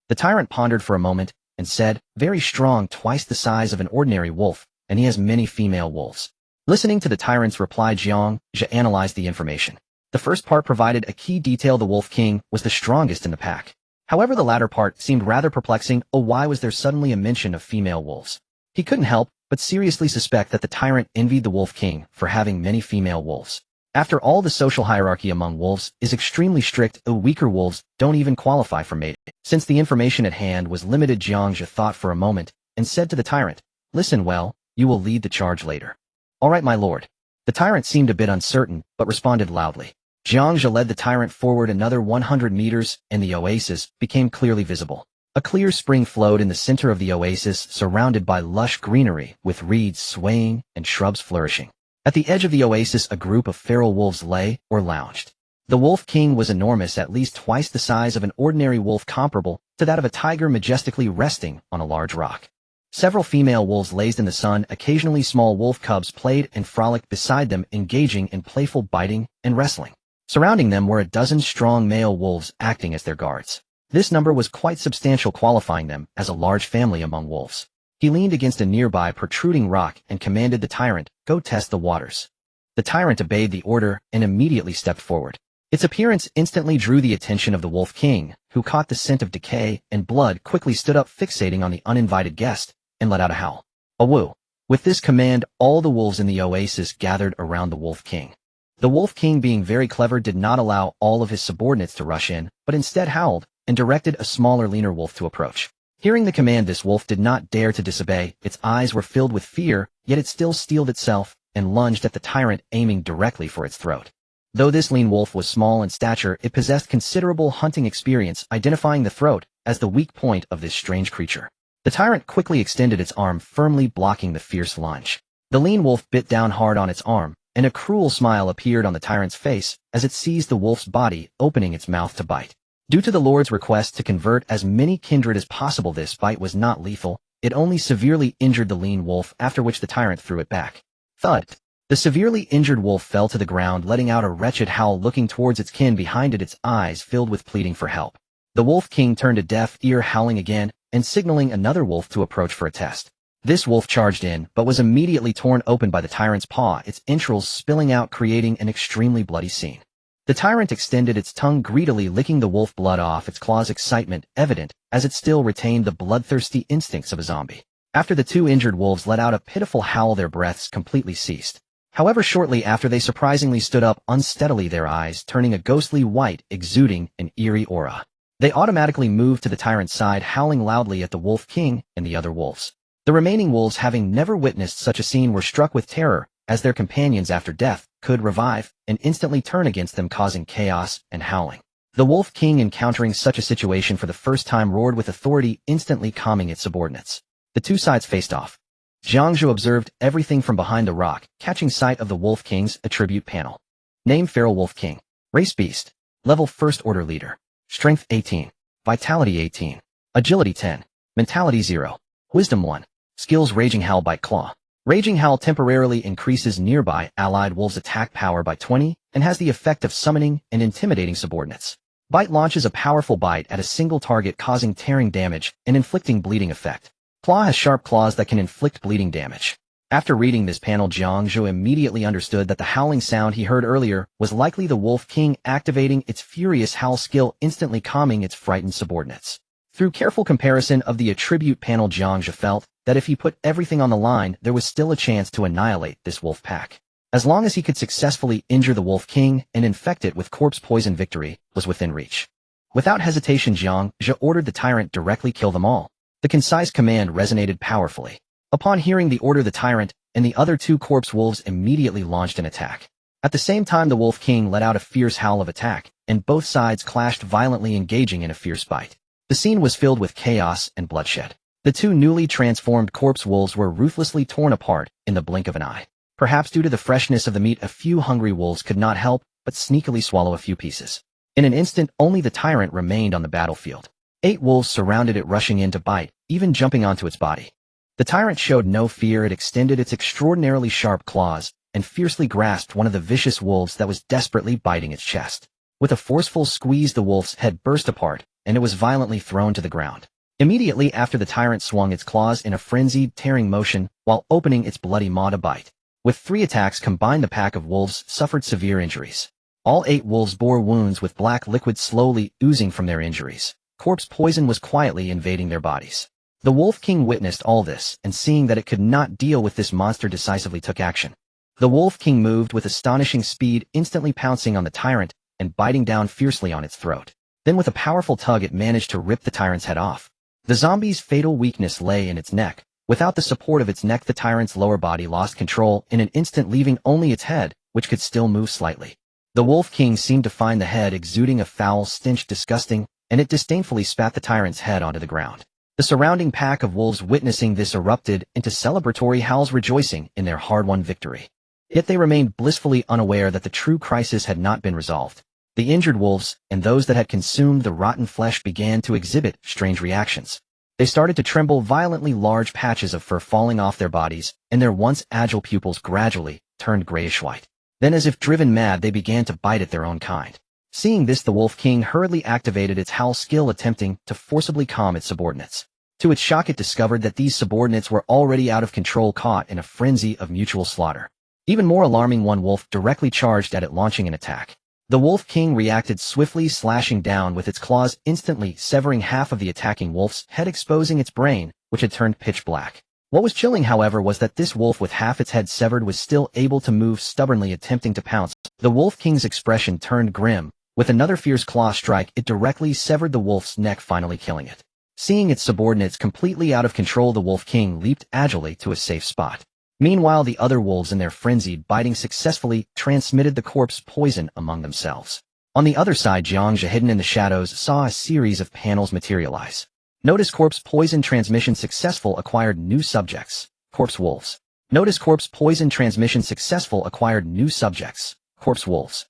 The tyrant pondered for a moment and said, very strong, twice the size of an ordinary wolf, and he has many female wolves. Listening to the tyrant's reply, Jiang Zhe analyzed the information. The first part provided a key detail: the Wolf King was the strongest in the pack. However, the latter part seemed rather perplexing. Oh, why was there suddenly a mention of female wolves? He couldn't help but seriously suspect that the tyrant envied the Wolf King for having many female wolves. After all, the social hierarchy among wolves is extremely strict. Weaker wolves don't even qualify for mating. Since the information at hand was limited, Jiang Zhe thought for a moment and said to the tyrant, listen well, you will lead the charge later. All right, my lord. The tyrant seemed a bit uncertain, but responded loudly. Jiang Zhe led the tyrant forward another 100 meters, and the oasis became clearly visible. A clear spring flowed in the center of the oasis, surrounded by lush greenery, with reeds swaying and shrubs flourishing. At the edge of the oasis, a group of feral wolves lay or lounged. The Wolf King was enormous, at least twice the size of an ordinary wolf, comparable to that of a tiger, majestically resting on a large rock. Several female wolves lazed in the sun. Occasionally small wolf cubs played and frolicked beside them, engaging in playful biting and wrestling. Surrounding them were a dozen strong male wolves acting as their guards. This number was quite substantial, qualifying them as a large family among wolves. He leaned against a nearby protruding rock and commanded the tyrant, go test the waters. The tyrant obeyed the order and immediately stepped forward. Its appearance instantly drew the attention of the Wolf King, who caught the scent of decay and blood, quickly stood up, fixating on the uninvited guest, and let out a howl. A woo. With this command, all the wolves in the oasis gathered around the Wolf King. The Wolf King, being very clever, did not allow all of his subordinates to rush in, but instead howled and directed a smaller, leaner wolf to approach. Hearing the command, this wolf did not dare to disobey. Its eyes were filled with fear, yet it still steeled itself and lunged at the tyrant, aiming directly for its throat. Though this lean wolf was small in stature, it possessed considerable hunting experience, identifying the throat as the weak point of this strange creature. The tyrant quickly extended its arm, firmly blocking the fierce lunge. The lean wolf bit down hard on its arm, and a cruel smile appeared on the tyrant's face as it seized the wolf's body, opening its mouth to bite. Due to the Lord's request to convert as many kindred as possible, this bite was not lethal. It only severely injured the lean wolf, after which the tyrant threw it back. Thud! The severely injured wolf fell to the ground, letting out a wretched howl, looking towards its kin behind it, its eyes filled with pleading for help. The Wolf King turned a deaf ear, howling again and signaling another wolf to approach for a test. This wolf charged in, but was immediately torn open by the tyrant's paw, its entrails spilling out, creating an extremely bloody scene. The tyrant extended its tongue, greedily licking the wolf blood off its claws, excitement evident as it still retained the bloodthirsty instincts of a zombie. After the two injured wolves let out a pitiful howl, their breaths completely ceased. However, shortly after, they surprisingly stood up unsteadily, their eyes turning a ghostly white, exuding an eerie aura. They automatically moved to the tyrant's side, howling loudly at the Wolf King and the other wolves. The remaining wolves, having never witnessed such a scene, were struck with terror, as their companions after death could revive and instantly turn against them, causing chaos and howling. The Wolf King, encountering such a situation for the first time, roared with authority, instantly calming its subordinates. The two sides faced off. Jiang Zhe observed everything from behind the rock, catching sight of the Wolf King's attribute panel. Name: Feral Wolf King. Race: Beast. Level: First Order Leader. Strength: 18. Vitality: 18. Agility: 10. Mentality: 0. Wisdom: 1. Skills: Raging Howl, Bite, Claw. Raging Howl temporarily increases nearby allied wolves' attack power by 20 and has the effect of summoning and intimidating subordinates. Bite launches a powerful bite at a single target, causing tearing damage and inflicting bleeding effect. Claw has sharp claws that can inflict bleeding damage. After reading this panel, Jiang Zhe immediately understood that the howling sound he heard earlier was likely the Wolf King activating its furious howl skill, instantly calming its frightened subordinates. Through careful comparison of the attribute panel, Jiang Zhe felt that if he put everything on the line, there was still a chance to annihilate this wolf pack. As long as he could successfully injure the Wolf King and infect it with corpse poison, victory was within reach. Without hesitation, Jiang Zhe ordered the tyrant directly kill them all. The concise command resonated powerfully. Upon hearing the order, the tyrant and the other two corpse wolves immediately launched an attack. At the same time, the Wolf King let out a fierce howl of attack, and both sides clashed violently, engaging in a fierce fight. The scene was filled with chaos and bloodshed. The two newly transformed corpse wolves were ruthlessly torn apart in the blink of an eye. Perhaps due to the freshness of the meat, a few hungry wolves could not help but sneakily swallow a few pieces. In an instant, only the tyrant remained on the battlefield. 8 wolves surrounded it, rushing in to bite, even jumping onto its body. The tyrant showed no fear. It extended its extraordinarily sharp claws and fiercely grasped one of the vicious wolves that was desperately biting its chest. With a forceful squeeze, the wolf's head burst apart, and it was violently thrown to the ground. Immediately after, the tyrant swung its claws in a frenzied, tearing motion while opening its bloody maw to bite. With 3 attacks combined, the pack of wolves suffered severe injuries. All 8 wolves bore wounds with black liquid slowly oozing from their injuries. Corpse poison was quietly invading their bodies. The Wolf King witnessed all this, and seeing that it could not deal with this monster, decisively took action. The Wolf King moved with astonishing speed, instantly pouncing on the tyrant and biting down fiercely on its throat. Then with a powerful tug, it managed to rip the tyrant's head off. The zombie's fatal weakness lay in its neck. Without the support of its neck, the tyrant's lower body lost control in an instant, leaving only its head, which could still move slightly. The Wolf King seemed to find the head exuding a foul stench disgusting, and it disdainfully spat the tyrant's head onto the ground. The surrounding pack of wolves, witnessing this, erupted into celebratory howls, rejoicing in their hard-won victory. Yet they remained blissfully unaware that the true crisis had not been resolved. The injured wolves, and those that had consumed the rotten flesh, began to exhibit strange reactions. They started to tremble violently, large patches of fur falling off their bodies, and their once agile pupils gradually turned grayish-white. Then, as if driven mad, they began to bite at their own kind. Seeing this, the Wolf King hurriedly activated its howl skill, attempting to forcibly calm its subordinates. To its shock, it discovered that these subordinates were already out of control, caught in a frenzy of mutual slaughter. Even more alarming, one wolf directly charged at it, launching an attack. The Wolf King reacted swiftly, slashing down with its claws, instantly severing half of the attacking wolf's head, exposing its brain, which had turned pitch black. What was chilling, however, was that this wolf with half its head severed was still able to move, stubbornly attempting to pounce. The Wolf King's expression turned grim. With another fierce claw strike, it directly severed the wolf's neck, finally killing it. Seeing its subordinates completely out of control, the Wolf King leaped agilely to a safe spot. Meanwhile, the other wolves, in their frenzied biting, successfully transmitted the corpse poison among themselves. On the other side, Jiang Zhe, hidden in the shadows, saw a series of panels materialize. Notice corpse poison transmission successful, acquired new subjects. Corpse wolves. Notice corpse poison transmission successful, acquired new subjects. Corpse wolves.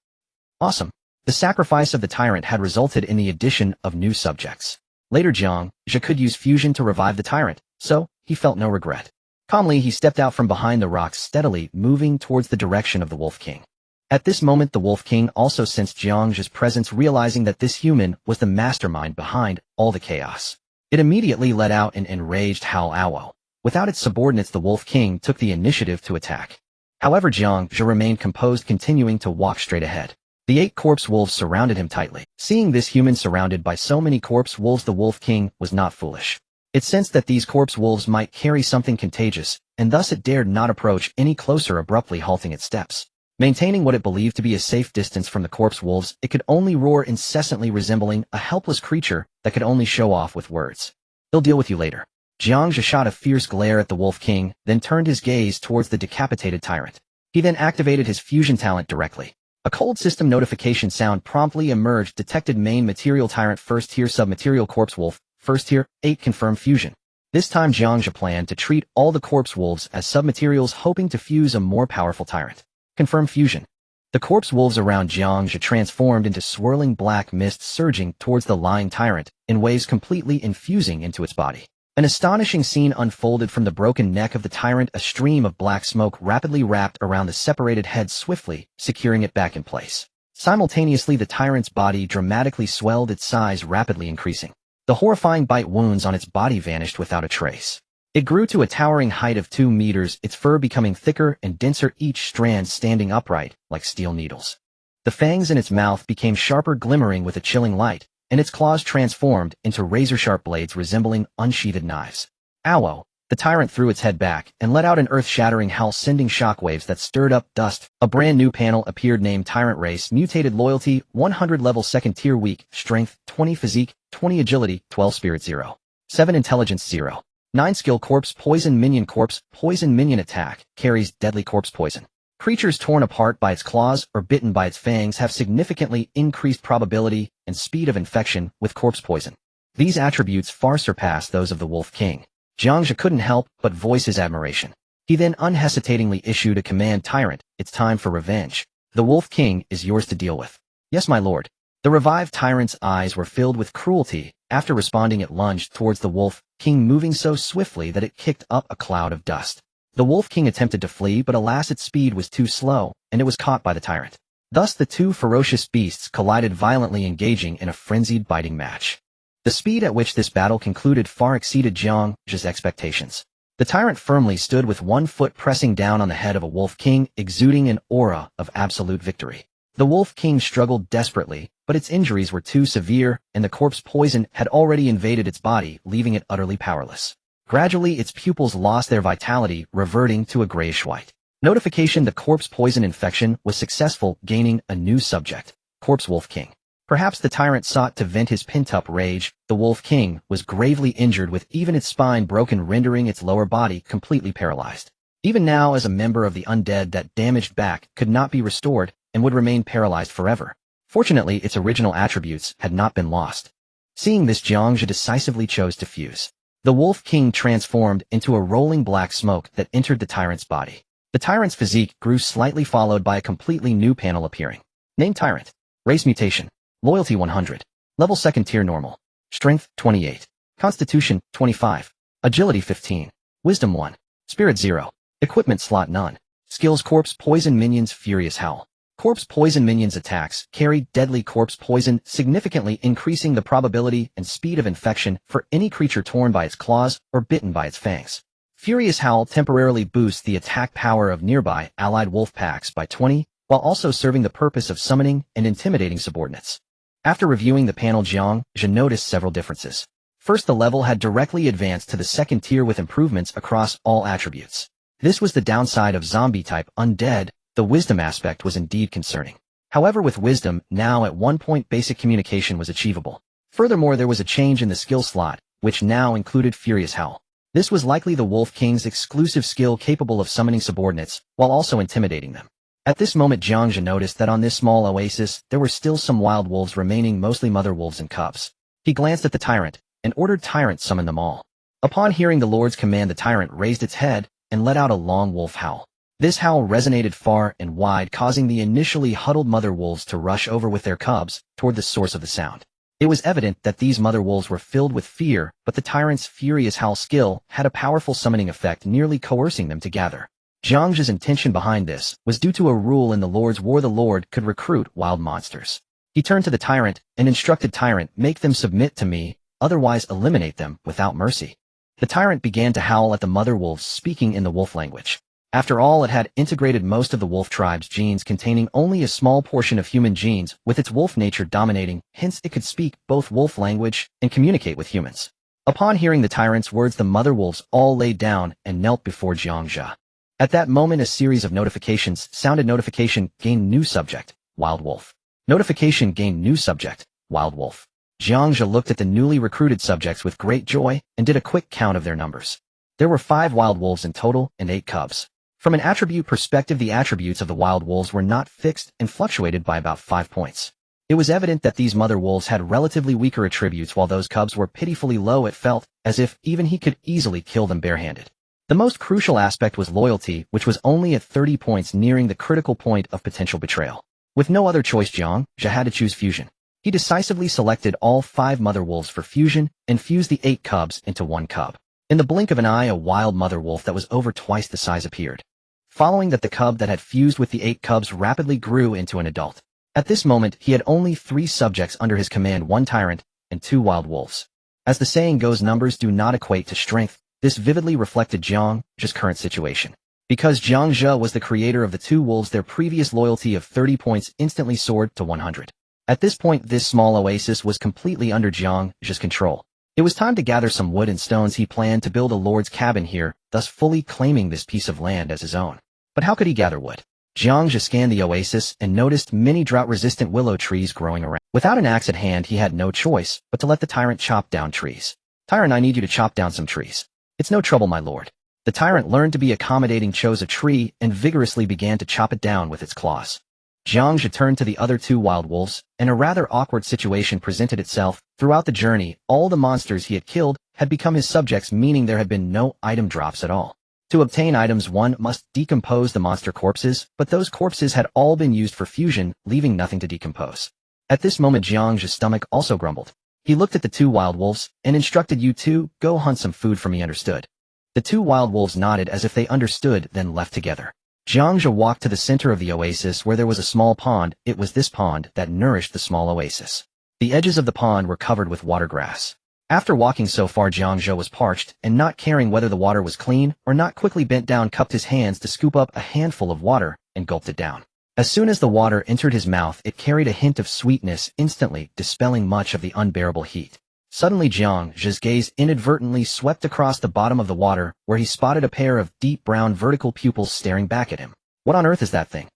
Awesome. The sacrifice of the tyrant had resulted in the addition of new subjects. Later, Jiang Zhe could use fusion to revive the tyrant, so he felt no regret. Calmly, he stepped out from behind the rocks, steadily moving towards the direction of the Wolf King. At this moment, the Wolf King also sensed Jiang Zhe's presence, realizing that this human was the mastermind behind all the chaos. It immediately let out an enraged howl. Ow. Without its subordinates, the Wolf King took the initiative to attack. However, Jiang Zhe remained composed, continuing to walk straight ahead. The 8 corpse wolves surrounded him tightly. Seeing this human surrounded by so many corpse wolves, the Wolf King was not foolish. It sensed that these corpse wolves might carry something contagious, and thus it dared not approach any closer, abruptly halting its steps. Maintaining what it believed to be a safe distance from the corpse wolves, it could only roar incessantly, resembling a helpless creature that could only show off with words. "He'll deal with you later." Jiang Zhe shot a fierce glare at the Wolf King, then turned his gaze towards the decapitated tyrant. He then activated his fusion talent directly. A cold system notification sound promptly emerged. Detected main material tyrant, first tier submaterial corpse wolf, first tier, 8 confirmed fusion. This time Jiang Zhe planned to treat all the corpse wolves as submaterials, hoping to fuse a more powerful tyrant. Confirmed fusion. The corpse wolves around Jiang Zhe transformed into swirling black mist, surging towards the lying tyrant in waves, completely infusing into its body. An astonishing scene unfolded from the broken neck of the tyrant. A stream of black smoke rapidly wrapped around the separated head, swiftly securing it back in place. Simultaneously, the tyrant's body dramatically swelled, its size rapidly increasing. The horrifying bite wounds on its body vanished without a trace. It grew to a towering height of 2 meters, its fur becoming thicker and denser, each strand standing upright like steel needles. The fangs in its mouth became sharper, glimmering with a chilling light, and its claws transformed into razor-sharp blades resembling unsheathed knives. Ow! The tyrant threw its head back and let out an earth-shattering howl, sending shockwaves that stirred up dust. A brand new panel appeared named Tyrant Race. Mutated loyalty, 100 level, 2nd tier, weak, strength, 20 physique, 20 agility, 12 spirit, 0. 7 intelligence, 0. 9 skill corpse poison minion attack, carries deadly corpse poison. Creatures torn apart by its claws or bitten by its fangs have significantly increased probability and speed of infection with corpse poison. These attributes far surpass those of the Wolf King. Jiang Zhe couldn't help but voice his admiration. He then unhesitatingly issued a command, "Tyrant, it's time for revenge. The Wolf King is yours to deal with." "Yes, my lord." The revived tyrant's eyes were filled with cruelty. After responding, it lunged towards the Wolf King, moving so swiftly that it kicked up a cloud of dust. The Wolf King attempted to flee, but alas, its speed was too slow, and it was caught by the tyrant. Thus the two ferocious beasts collided violently, engaging in a frenzied biting match. The speed at which this battle concluded far exceeded Jiang Zhe's expectations. The tyrant firmly stood with one foot pressing down on the head of a Wolf King, exuding an aura of absolute victory. The Wolf King struggled desperately, but its injuries were too severe, and the corpse poison had already invaded its body, leaving it utterly powerless. Gradually, its pupils lost their vitality, reverting to a grayish-white. Notification: the corpse poison infection was successful, gaining a new subject, Corpse Wolf King. Perhaps the tyrant sought to vent his pent-up rage. The Wolf King was gravely injured, with even its spine broken, rendering its lower body completely paralyzed. Even now, as a member of the undead, that damaged back could not be restored and would remain paralyzed forever. Fortunately, its original attributes had not been lost. Seeing this, Jiang Zhe decisively chose to fuse. The Wolf King transformed into a rolling black smoke that entered the tyrant's body. The tyrant's physique grew slightly, followed by a completely new panel appearing. Name: Tyrant. Race mutation. Loyalty 100. Level 2nd tier normal. Strength 28. Constitution 25. Agility 15. Wisdom 1. Spirit 0. Equipment slot none. Skills: Corpse Poison Minions, Furious Howl. Corpse Poison Minions attacks carry deadly corpse poison, significantly increasing the probability and speed of infection for any creature torn by its claws or bitten by its fangs. Furious Howl temporarily boosts the attack power of nearby allied wolf packs by 20, while also serving the purpose of summoning and intimidating subordinates. After reviewing the panel, Jiang Zhe noticed several differences. First, the level had directly advanced to the 2nd tier with improvements across all attributes. This was the downside of zombie-type undead. The wisdom aspect was indeed concerning. However, with wisdom, now at 1 point basic communication was achievable. Furthermore, there was a change in the skill slot, which now included Furious Howl. This was likely the Wolf King's exclusive skill, capable of summoning subordinates, while also intimidating them. At this moment, Jiang Zhe noticed that on this small oasis, there were still some wild wolves remaining, mostly mother wolves and cubs. He glanced at the tyrant, and ordered Tyrant summon them all. Upon hearing the Lord's command, the tyrant raised its head, and let out a long wolf howl. This howl resonated far and wide, causing the initially huddled mother wolves to rush over with their cubs toward the source of the sound. It was evident that these mother wolves were filled with fear, but the tyrant's furious howl skill had a powerful summoning effect, nearly coercing them to gather. Jiang Zhe's intention behind this was due to a rule in the Lord's War: the Lord could recruit wild monsters. He turned to the tyrant and instructed: Tyrant, make them submit to me, otherwise eliminate them without mercy. The tyrant began to howl at the mother wolves, speaking in the wolf language. After all, it had integrated most of the wolf tribe's genes, containing only a small portion of human genes, with its wolf nature dominating, hence it could speak both wolf language and communicate with humans. Upon hearing the tyrant's words, the mother wolves all laid down and knelt before Jiang Zhe. At that moment, a series of notifications sounded. Notification: gain new subject, Wild Wolf. Notification: gain new subject, Wild Wolf. Jiang Zhe looked at the newly recruited subjects with great joy and did a quick count of their numbers. There were 5 wild wolves in total and 8 cubs. From an attribute perspective, the attributes of the wild wolves were not fixed and fluctuated by about 5 points. It was evident that these mother wolves had relatively weaker attributes, while those cubs were pitifully low. It felt as if even he could easily kill them barehanded. The most crucial aspect was loyalty, which was only at 30 points, nearing the critical point of potential betrayal. With no other choice, Jiang Zhe had to choose fusion. He decisively selected all 5 mother wolves for fusion and fused the 8 cubs into 1 cub. In the blink of an eye, a wild mother wolf that was over twice the size appeared. Following that, the cub that had fused with the 8 cubs rapidly grew into an adult. At this moment, he had only 3 subjects under his command: 1 tyrant and 2 wild wolves. As the saying goes, numbers do not equate to strength. This vividly reflected Jiang Zhe's current situation. Because Jiang Zhe was the creator of the 2 wolves, their previous loyalty of 30 points instantly soared to 100. At this point, this small oasis was completely under Jiang Zhe's control. It was time to gather some wood and stones. He planned to build a lord's cabin here, thus fully claiming this piece of land as his own. But how could he gather wood? Jiang Zhe scanned the oasis and noticed many drought-resistant willow trees growing around. Without an axe at hand, he had no choice but to let the tyrant chop down trees. Tyrant, I need you to chop down some trees. It's no trouble, my lord. The tyrant learned to be accommodating, chose a tree, and vigorously began to chop it down with its claws. Jiang Zhe turned to the other two wild wolves, and a rather awkward situation presented itself. Throughout the journey, all the monsters he had killed had become his subjects, meaning there had been no item drops at all. To obtain items, one must decompose the monster corpses, but those corpses had all been used for fusion, leaving nothing to decompose. At this moment, Jiang Zhe's stomach also grumbled. He looked at the two wild wolves and instructed, "You two, go hunt some food for me, understood?" The two wild wolves nodded as if they understood, then left together. Jiang Zhe walked to the center of the oasis where there was a small pond. It was this pond that nourished the small oasis. The edges of the pond were covered with water grass. After walking so far, Jiang Zhe was parched, and not caring whether the water was clean or not, quickly bent down, cupped his hands to scoop up a handful of water, and gulped it down. As soon as the water entered his mouth, it carried a hint of sweetness, instantly dispelling much of the unbearable heat. Suddenly, Jiang Zhe's gaze inadvertently swept across the bottom of the water, where he spotted a pair of deep brown vertical pupils staring back at him. What on earth is that thing?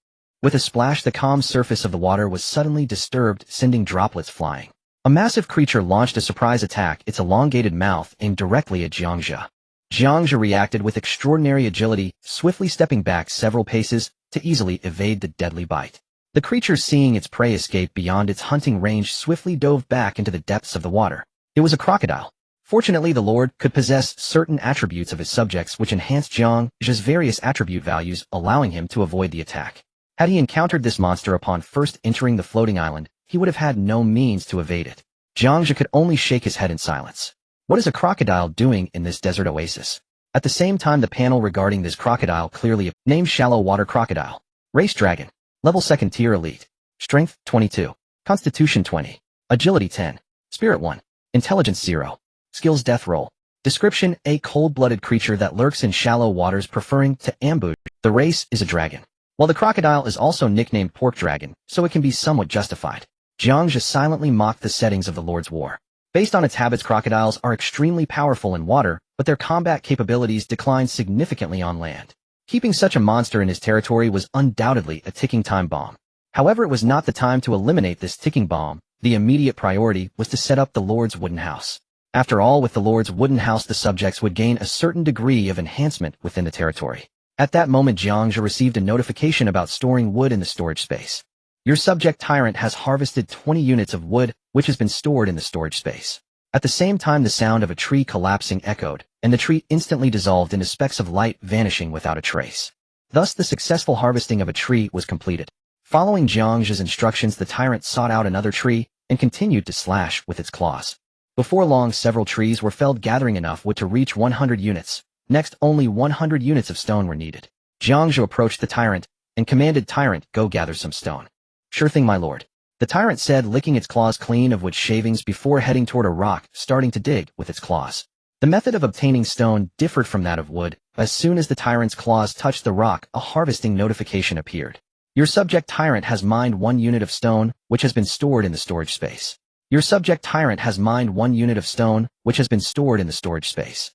With a splash, the calm surface of the water was suddenly disturbed, sending droplets flying. A massive creature launched a surprise attack, its elongated mouth aimed directly at Jiang Zhe. Jiang Zhe reacted with extraordinary agility, swiftly stepping back several paces to easily evade the deadly bite. The creature, seeing its prey escape beyond its hunting range, swiftly dove back into the depths of the water. It was a crocodile. Fortunately, the Lord could possess certain attributes of his subjects which enhanced Jiang Zhe's various attribute values, allowing him to avoid the attack. Had he encountered this monster upon first entering the floating island, he would have had no means to evade it. Jiang Zhe could only shake his head in silence. What is a crocodile doing in this desert oasis? At the same time, the panel regarding this crocodile clearly named Shallow Water Crocodile. Race Dragon. Level 2nd Tier Elite. Strength 22. Constitution 20. Agility 10. Spirit 1. Intelligence 0. Skills Death Roll. Description: a cold-blooded creature that lurks in shallow waters, preferring to ambush. The race is a dragon. While the crocodile is also nicknamed Pork Dragon, so it can be somewhat justified. Jiang Zhe silently mocked the settings of the Lord's War. Based on its habits, crocodiles are extremely powerful in water, but their combat capabilities decline significantly on land. Keeping such a monster in his territory was undoubtedly a ticking time bomb. However, it was not the time to eliminate this ticking bomb. The immediate priority was to set up the Lord's wooden house. After all, with the Lord's wooden house, the subjects would gain a certain degree of enhancement within the territory. At that moment, Jiang Zhe received a notification about storing wood in the storage space. Your subject tyrant has harvested 20 units of wood, which has been stored in the storage space. At the same time, the sound of a tree collapsing echoed, and the tree instantly dissolved into specks of light, vanishing without a trace. Thus, the successful harvesting of a tree was completed. Following Jiang Zhe's instructions, the tyrant sought out another tree and continued to slash with its claws. Before long, several trees were felled, gathering enough wood to reach 100 units. Next, only 100 units of stone were needed. Jiang Zhe approached the tyrant and commanded, "Tyrant, go gather some stone." "Sure thing, my lord," the tyrant said, licking its claws clean of wood shavings before heading toward a rock, starting to dig with its claws. The method of obtaining stone differed from that of wood. As soon as the tyrant's claws touched the rock, a harvesting notification appeared. Your subject tyrant has mined 1 unit of stone, which has been stored in the storage space. Your subject tyrant has mined 1 unit of stone, which has been stored in the storage space.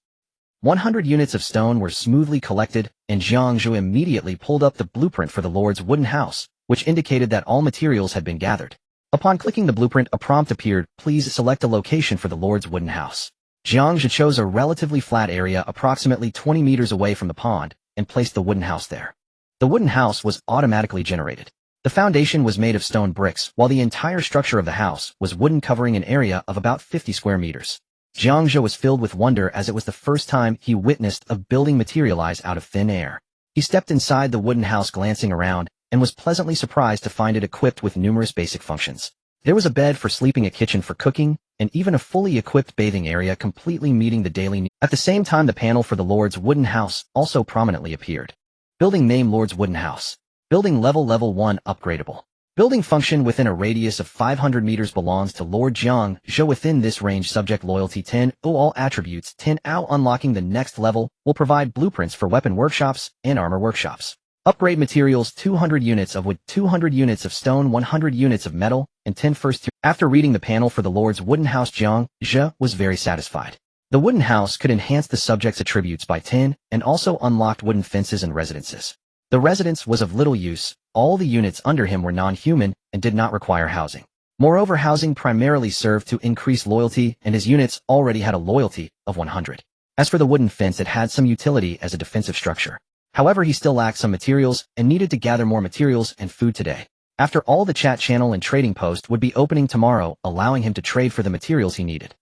100 units of stone were smoothly collected, and Jiang Zhe immediately pulled up the blueprint for the Lord's wooden house, which indicated that all materials had been gathered. Upon clicking the blueprint, a prompt appeared: "Please select a location for the Lord's wooden house." Jiang Zhe chose a relatively flat area approximately 20 meters away from the pond, and placed the wooden house there. The wooden house was automatically generated. The foundation was made of stone bricks, while the entire structure of the house was wooden, covering an area of about 50 square meters. Jiang Zhe was filled with wonder, as it was the first time he witnessed a building materialize out of thin air. He stepped inside the wooden house, glancing around, and was pleasantly surprised to find it equipped with numerous basic functions. There was a bed for sleeping, a kitchen for cooking, and even a fully equipped bathing area, completely meeting the daily needs. At the same time, the panel for the Lord's wooden house also prominently appeared. Building name: Lord's wooden house. Building level 1 upgradable. Building function: within a radius of 500 meters, belongs to Lord Jiang Zhe. Within this range, subject loyalty 10, all attributes 10. Unlocking the next level will provide blueprints for weapon workshops and armor workshops. Upgrade materials: 200 units of wood, 200 units of stone, 100 units of metal, and 10 first tier. After reading the panel for the Lord's wooden house, Jiang Zhe was very satisfied. The wooden house could enhance the subject's attributes by 10, and also unlocked wooden fences and residences. The residence was of little use. All the units under him were non-human and did not require housing. Moreover, housing primarily served to increase loyalty, and his units already had a loyalty of 100. As for the wooden fence, it had some utility as a defensive structure. However, he still lacked some materials and needed to gather more materials and food today. After all, the chat channel and trading post would be opening tomorrow, allowing him to trade for the materials he needed.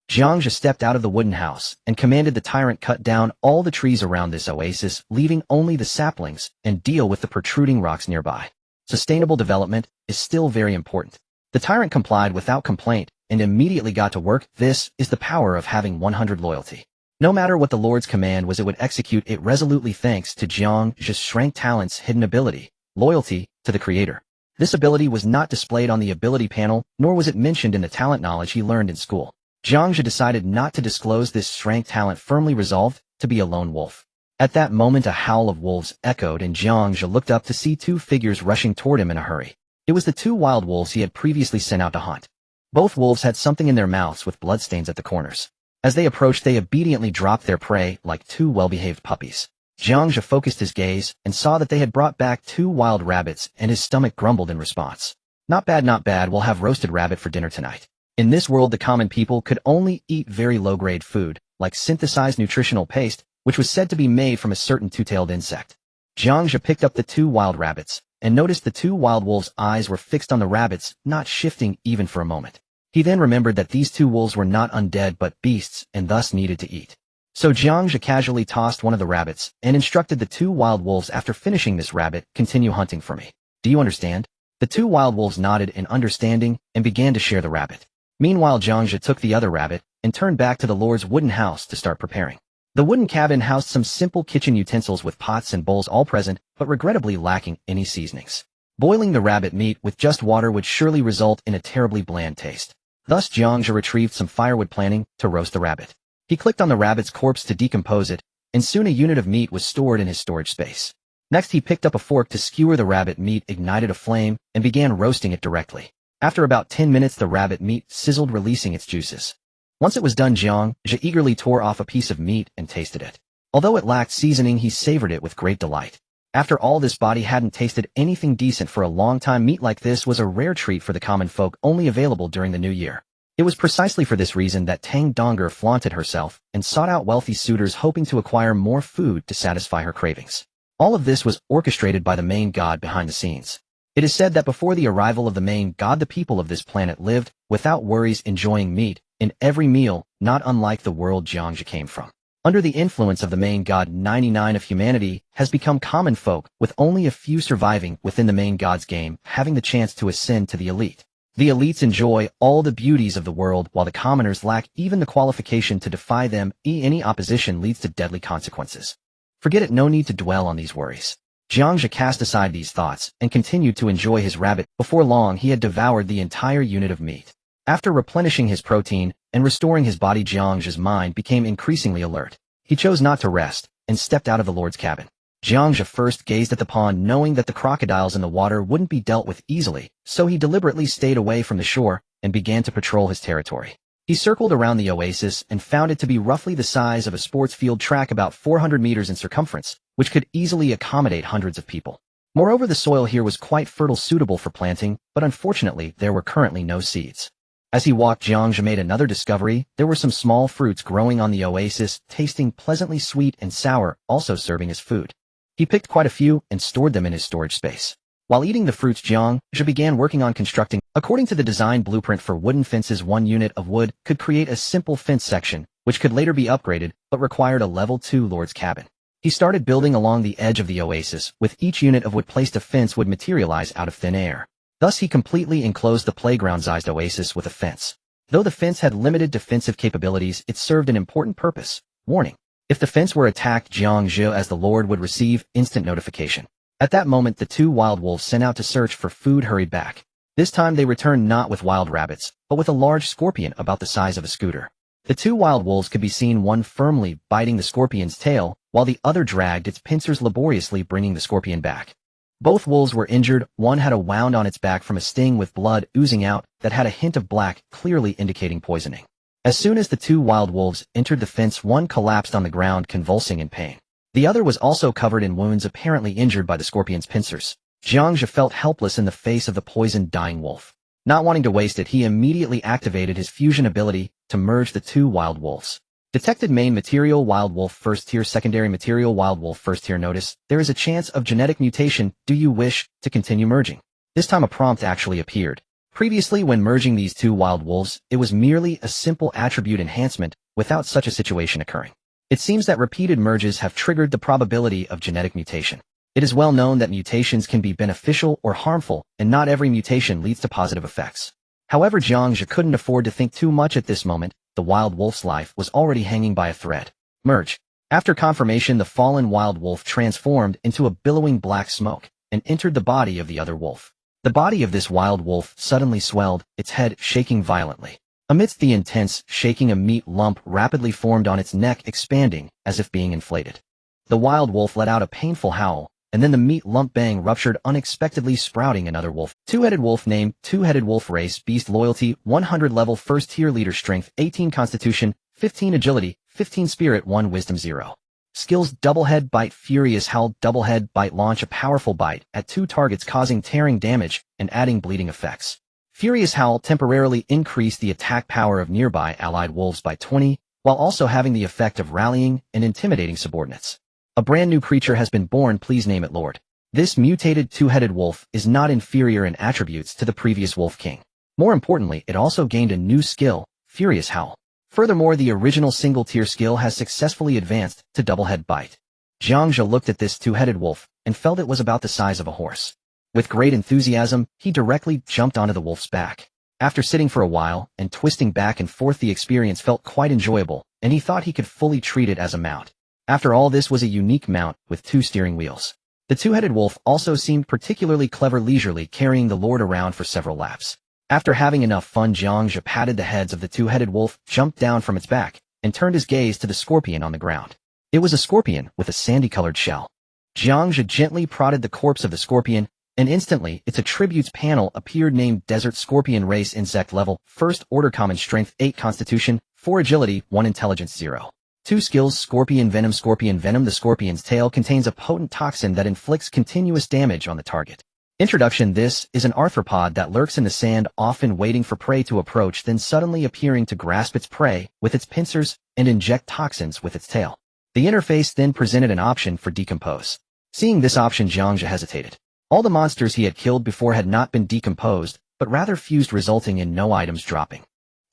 Jiang Zhe stepped out of the wooden house and commanded the tyrant cut down all the trees around this oasis, leaving only the saplings, and deal with the protruding rocks nearby. Sustainable development is still very important. The tyrant complied without complaint and immediately got to work. This is the power of having 100 loyalty. No matter what the Lord's command was, it would execute it resolutely thanks to Jiang Zhe's strength, talents, hidden ability, loyalty to the Creator. This ability was not displayed on the ability panel, nor was it mentioned in the talent knowledge he learned in school. Jiang Zhe decided not to disclose this strength talent, firmly resolved to be a lone wolf. At that moment, a howl of wolves echoed, and Jiang Zhe looked up to see two figures rushing toward him in a hurry. It was the two wild wolves he had previously sent out to hunt. Both wolves had something in their mouths with bloodstains at the corners. As they approached, they obediently dropped their prey like two well-behaved puppies. Jiang Zhe focused his gaze and saw that they had brought back two wild rabbits, and his stomach grumbled in response. Not bad, not bad. We'll have roasted rabbit for dinner tonight. In this world, the common people could only eat very low-grade food, like synthesized nutritional paste, which was said to be made from a certain two-tailed insect. Jiang Zhe picked up the two wild rabbits, and noticed the two wild wolves' eyes were fixed on the rabbits, not shifting even for a moment. He then remembered that these two wolves were not undead but beasts, and thus needed to eat. So Jiang Zhe casually tossed one of the rabbits, and instructed the two wild wolves, after finishing this rabbit, continue hunting for me. Do you understand? The two wild wolves nodded in understanding, and began to share the rabbit. Meanwhile, Jiang Zhe took the other rabbit, and turned back to the Lord's wooden house to start preparing. The wooden cabin housed some simple kitchen utensils with pots and bowls all present, but regrettably lacking any seasonings. Boiling the rabbit meat with just water would surely result in a terribly bland taste. Thus Jiang Zhe retrieved some firewood, planning to roast the rabbit. He clicked on the rabbit's corpse to decompose it, and soon a unit of meat was stored in his storage space. Next, he picked up a fork to skewer the rabbit meat, ignited a flame, and began roasting it directly. After about 10 minutes, the rabbit meat sizzled, releasing its juices. Once it was done, Jiang Zhe eagerly tore off a piece of meat and tasted it. Although it lacked seasoning, he savored it with great delight. After all, this body hadn't tasted anything decent for a long time. Meat like this was a rare treat for the common folk, only available during the new year. It was precisely for this reason that Tang Donger flaunted herself and sought out wealthy suitors, hoping to acquire more food to satisfy her cravings. All of this was orchestrated by the main god behind the scenes. It is said that before the arrival of the main god, the people of this planet lived without worries, enjoying meat in every meal, not unlike the world Jiang Zhe came from. Under the influence of the main god, 99% of humanity has become common folk, with only a few surviving within the main god's game, having the chance to ascend to the elite. The elites enjoy all the beauties of the world, while the commoners lack even the qualification to defy them. Any opposition leads to deadly consequences. Forget it, no need to dwell on these worries. Jiang Zhe cast aside these thoughts and continued to enjoy his rabbit. Before long, he had devoured the entire unit of meat. After replenishing his protein and restoring his body, Jiang Zhe's mind became increasingly alert. He chose not to rest and stepped out of the Lord's cabin. Jiang Zhe first gazed at the pond, knowing that the crocodiles in the water wouldn't be dealt with easily, so he deliberately stayed away from the shore and began to patrol his territory. He circled around the oasis and found it to be roughly the size of a sports field track, about 400 meters in circumference, which could easily accommodate hundreds of people. Moreover, the soil here was quite fertile, suitable for planting, but unfortunately there were currently no seeds. As he walked, Jiang Zhe made another discovery. There were some small fruits growing on the oasis, tasting pleasantly sweet and sour, also serving as food. He picked quite a few and stored them in his storage space. While eating the fruits, Jiang Zhe began working on constructing. According to the design blueprint for wooden fences, one unit of wood could create a simple fence section, which could later be upgraded, but required a level 2 Lord's cabin. He started building along the edge of the oasis. With each unit of wood placed, a fence would materialize out of thin air. Thus he completely enclosed the playground-sized oasis with a fence. Though the fence had limited defensive capabilities, it served an important purpose. Warning: if the fence were attacked, Jiang Zhe as the Lord would receive instant notification. At that moment, the two wild wolves sent out to search for food hurried back. This time they returned not with wild rabbits, but with a large scorpion about the size of a scooter. The two wild wolves could be seen, one firmly biting the scorpion's tail, while the other dragged its pincers laboriously, bringing the scorpion back. Both wolves were injured. One had a wound on its back from a sting with blood oozing out that had a hint of black, clearly indicating poisoning. As soon as the two wild wolves entered the fence, one collapsed on the ground, convulsing in pain. The other was also covered in wounds, apparently injured by the scorpion's pincers. Jiang Zhe felt helpless in the face of the poisoned, dying wolf. Not wanting to waste it, he immediately activated his fusion ability to merge the two wild wolves. Detected main material wild wolf first tier secondary material wild wolf first tier notice. There is a chance of genetic mutation. Do you wish to continue merging? This time a prompt actually appeared. Previously when merging these two wild wolves, it was merely a simple attribute enhancement without such a situation occurring. It seems that repeated merges have triggered the probability of genetic mutation. It is well known that mutations can be beneficial or harmful, and not every mutation leads to positive effects. However, Jiang Zhe couldn't afford to think too much at this moment. The wild wolf's life was already hanging by a thread. Merge. After confirmation, the fallen wild wolf transformed into a billowing black smoke and entered the body of the other wolf. The body of this wild wolf suddenly swelled, its head shaking violently. Amidst the intense shaking, a meat lump rapidly formed on its neck, expanding as if being inflated. The wild wolf let out a painful howl, and then the meat lump bang ruptured unexpectedly, sprouting another wolf. Two-headed wolf name, two-headed wolf race, beast loyalty, 100 level, first tier leader strength, 18 constitution, 15 agility, 15 spirit, 1 wisdom, 0. Skills: double head bite, furious howl, double head bite, launch a powerful bite at 2 targets causing tearing damage and adding bleeding effects. Furious howl temporarily increase the attack power of nearby allied wolves by 20, while also having the effect of rallying and intimidating subordinates. A brand new creature has been born, please name it Lord. This mutated two-headed wolf is not inferior in attributes to the previous Wolf King. More importantly, it also gained a new skill, Furious Howl. Furthermore, the original single-tier skill has successfully advanced to double-head bite. Jiang Zhe looked at this two-headed wolf and felt it was about the size of a horse. With great enthusiasm, he directly jumped onto the wolf's back. After sitting for a while and twisting back and forth, the experience felt quite enjoyable, and he thought he could fully treat it as a mount. After all, this was a unique mount with 2 steering wheels. The two-headed wolf also seemed particularly clever, leisurely carrying the lord around for several laps. After having enough fun, Jiang Zhe patted the heads of the two-headed wolf, jumped down from its back, and turned his gaze to the scorpion on the ground. It was a scorpion with a sandy-colored shell. Jiang Zhe gently prodded the corpse of the scorpion, and instantly its attributes panel appeared, named Desert Scorpion race, insect level, first order, common strength, 8 constitution, 4 agility, 1 intelligence, 0. 2 skills: scorpion venom. Scorpion venom. The scorpion's tail contains a potent toxin that inflicts continuous damage on the target. Introduction: this is an arthropod that lurks in the sand, often waiting for prey to approach, then suddenly appearing to grasp its prey with its pincers and inject toxins with its tail. The interface then presented an option for decompose. Seeing this option, Jiang Zhe hesitated. All the monsters he had killed before had not been decomposed, but rather fused, resulting in no items dropping.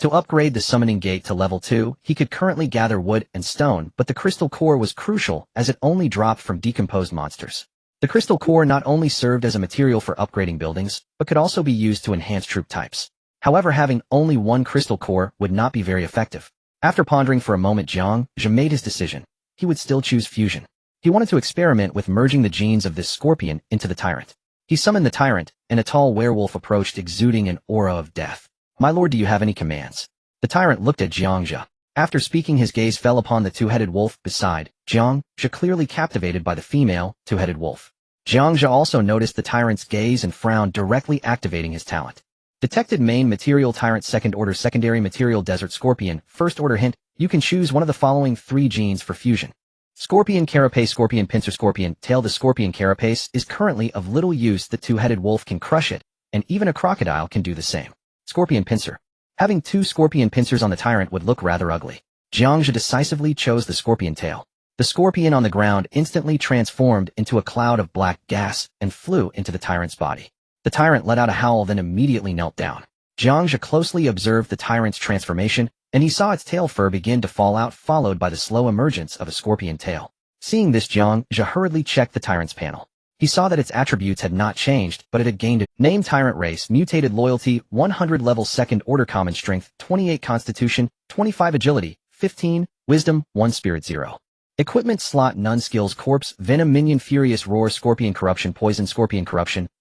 To upgrade the summoning gate to level 2, he could currently gather wood and stone, but the crystal core was crucial as it only dropped from decomposed monsters. The crystal core not only served as a material for upgrading buildings, but could also be used to enhance troop types. However, having only 1 crystal core would not be very effective. After pondering for a moment, Jiang Zhe made his decision. He would still choose fusion. He wanted to experiment with merging the genes of this scorpion into the tyrant. He summoned the tyrant, and a tall werewolf approached, exuding an aura of death. My lord, do you have any commands? The tyrant looked at Jiang Zhe. After speaking, his gaze fell upon the two-headed wolf beside Jiang Zhe, clearly captivated by the female two-headed wolf. Jiang Zhe also noticed the tyrant's gaze and frowned, directly activating his talent. Detected main material tyrant, second order secondary material desert scorpion, first order hint, you can choose one of the following 3 genes for fusion. Scorpion carapace, scorpion pincer, scorpion tail. The scorpion carapace is currently of little use. The two-headed wolf can crush it, and even a crocodile can do the same. Scorpion pincer. Having 2 scorpion pincers on the tyrant would look rather ugly. Jiang Zhe decisively chose the scorpion tail. The scorpion on the ground instantly transformed into a cloud of black gas and flew into the tyrant's body. The tyrant let out a howl, then immediately knelt down. Jiang Zhe closely observed the tyrant's transformation, and he saw its tail fur begin to fall out, followed by the slow emergence of a scorpion tail. Seeing this, Jiang Zhe hurriedly checked the tyrant's panel. He saw that its attributes had not changed, but it had gained a name: tyrant race, mutated loyalty, 100 level, second order, common strength, 28 constitution, 25 agility, 15 wisdom, 1 spirit, 0. Equipment slot: none. Skills: corpse venom, minion, furious roar, scorpion corruption, poison,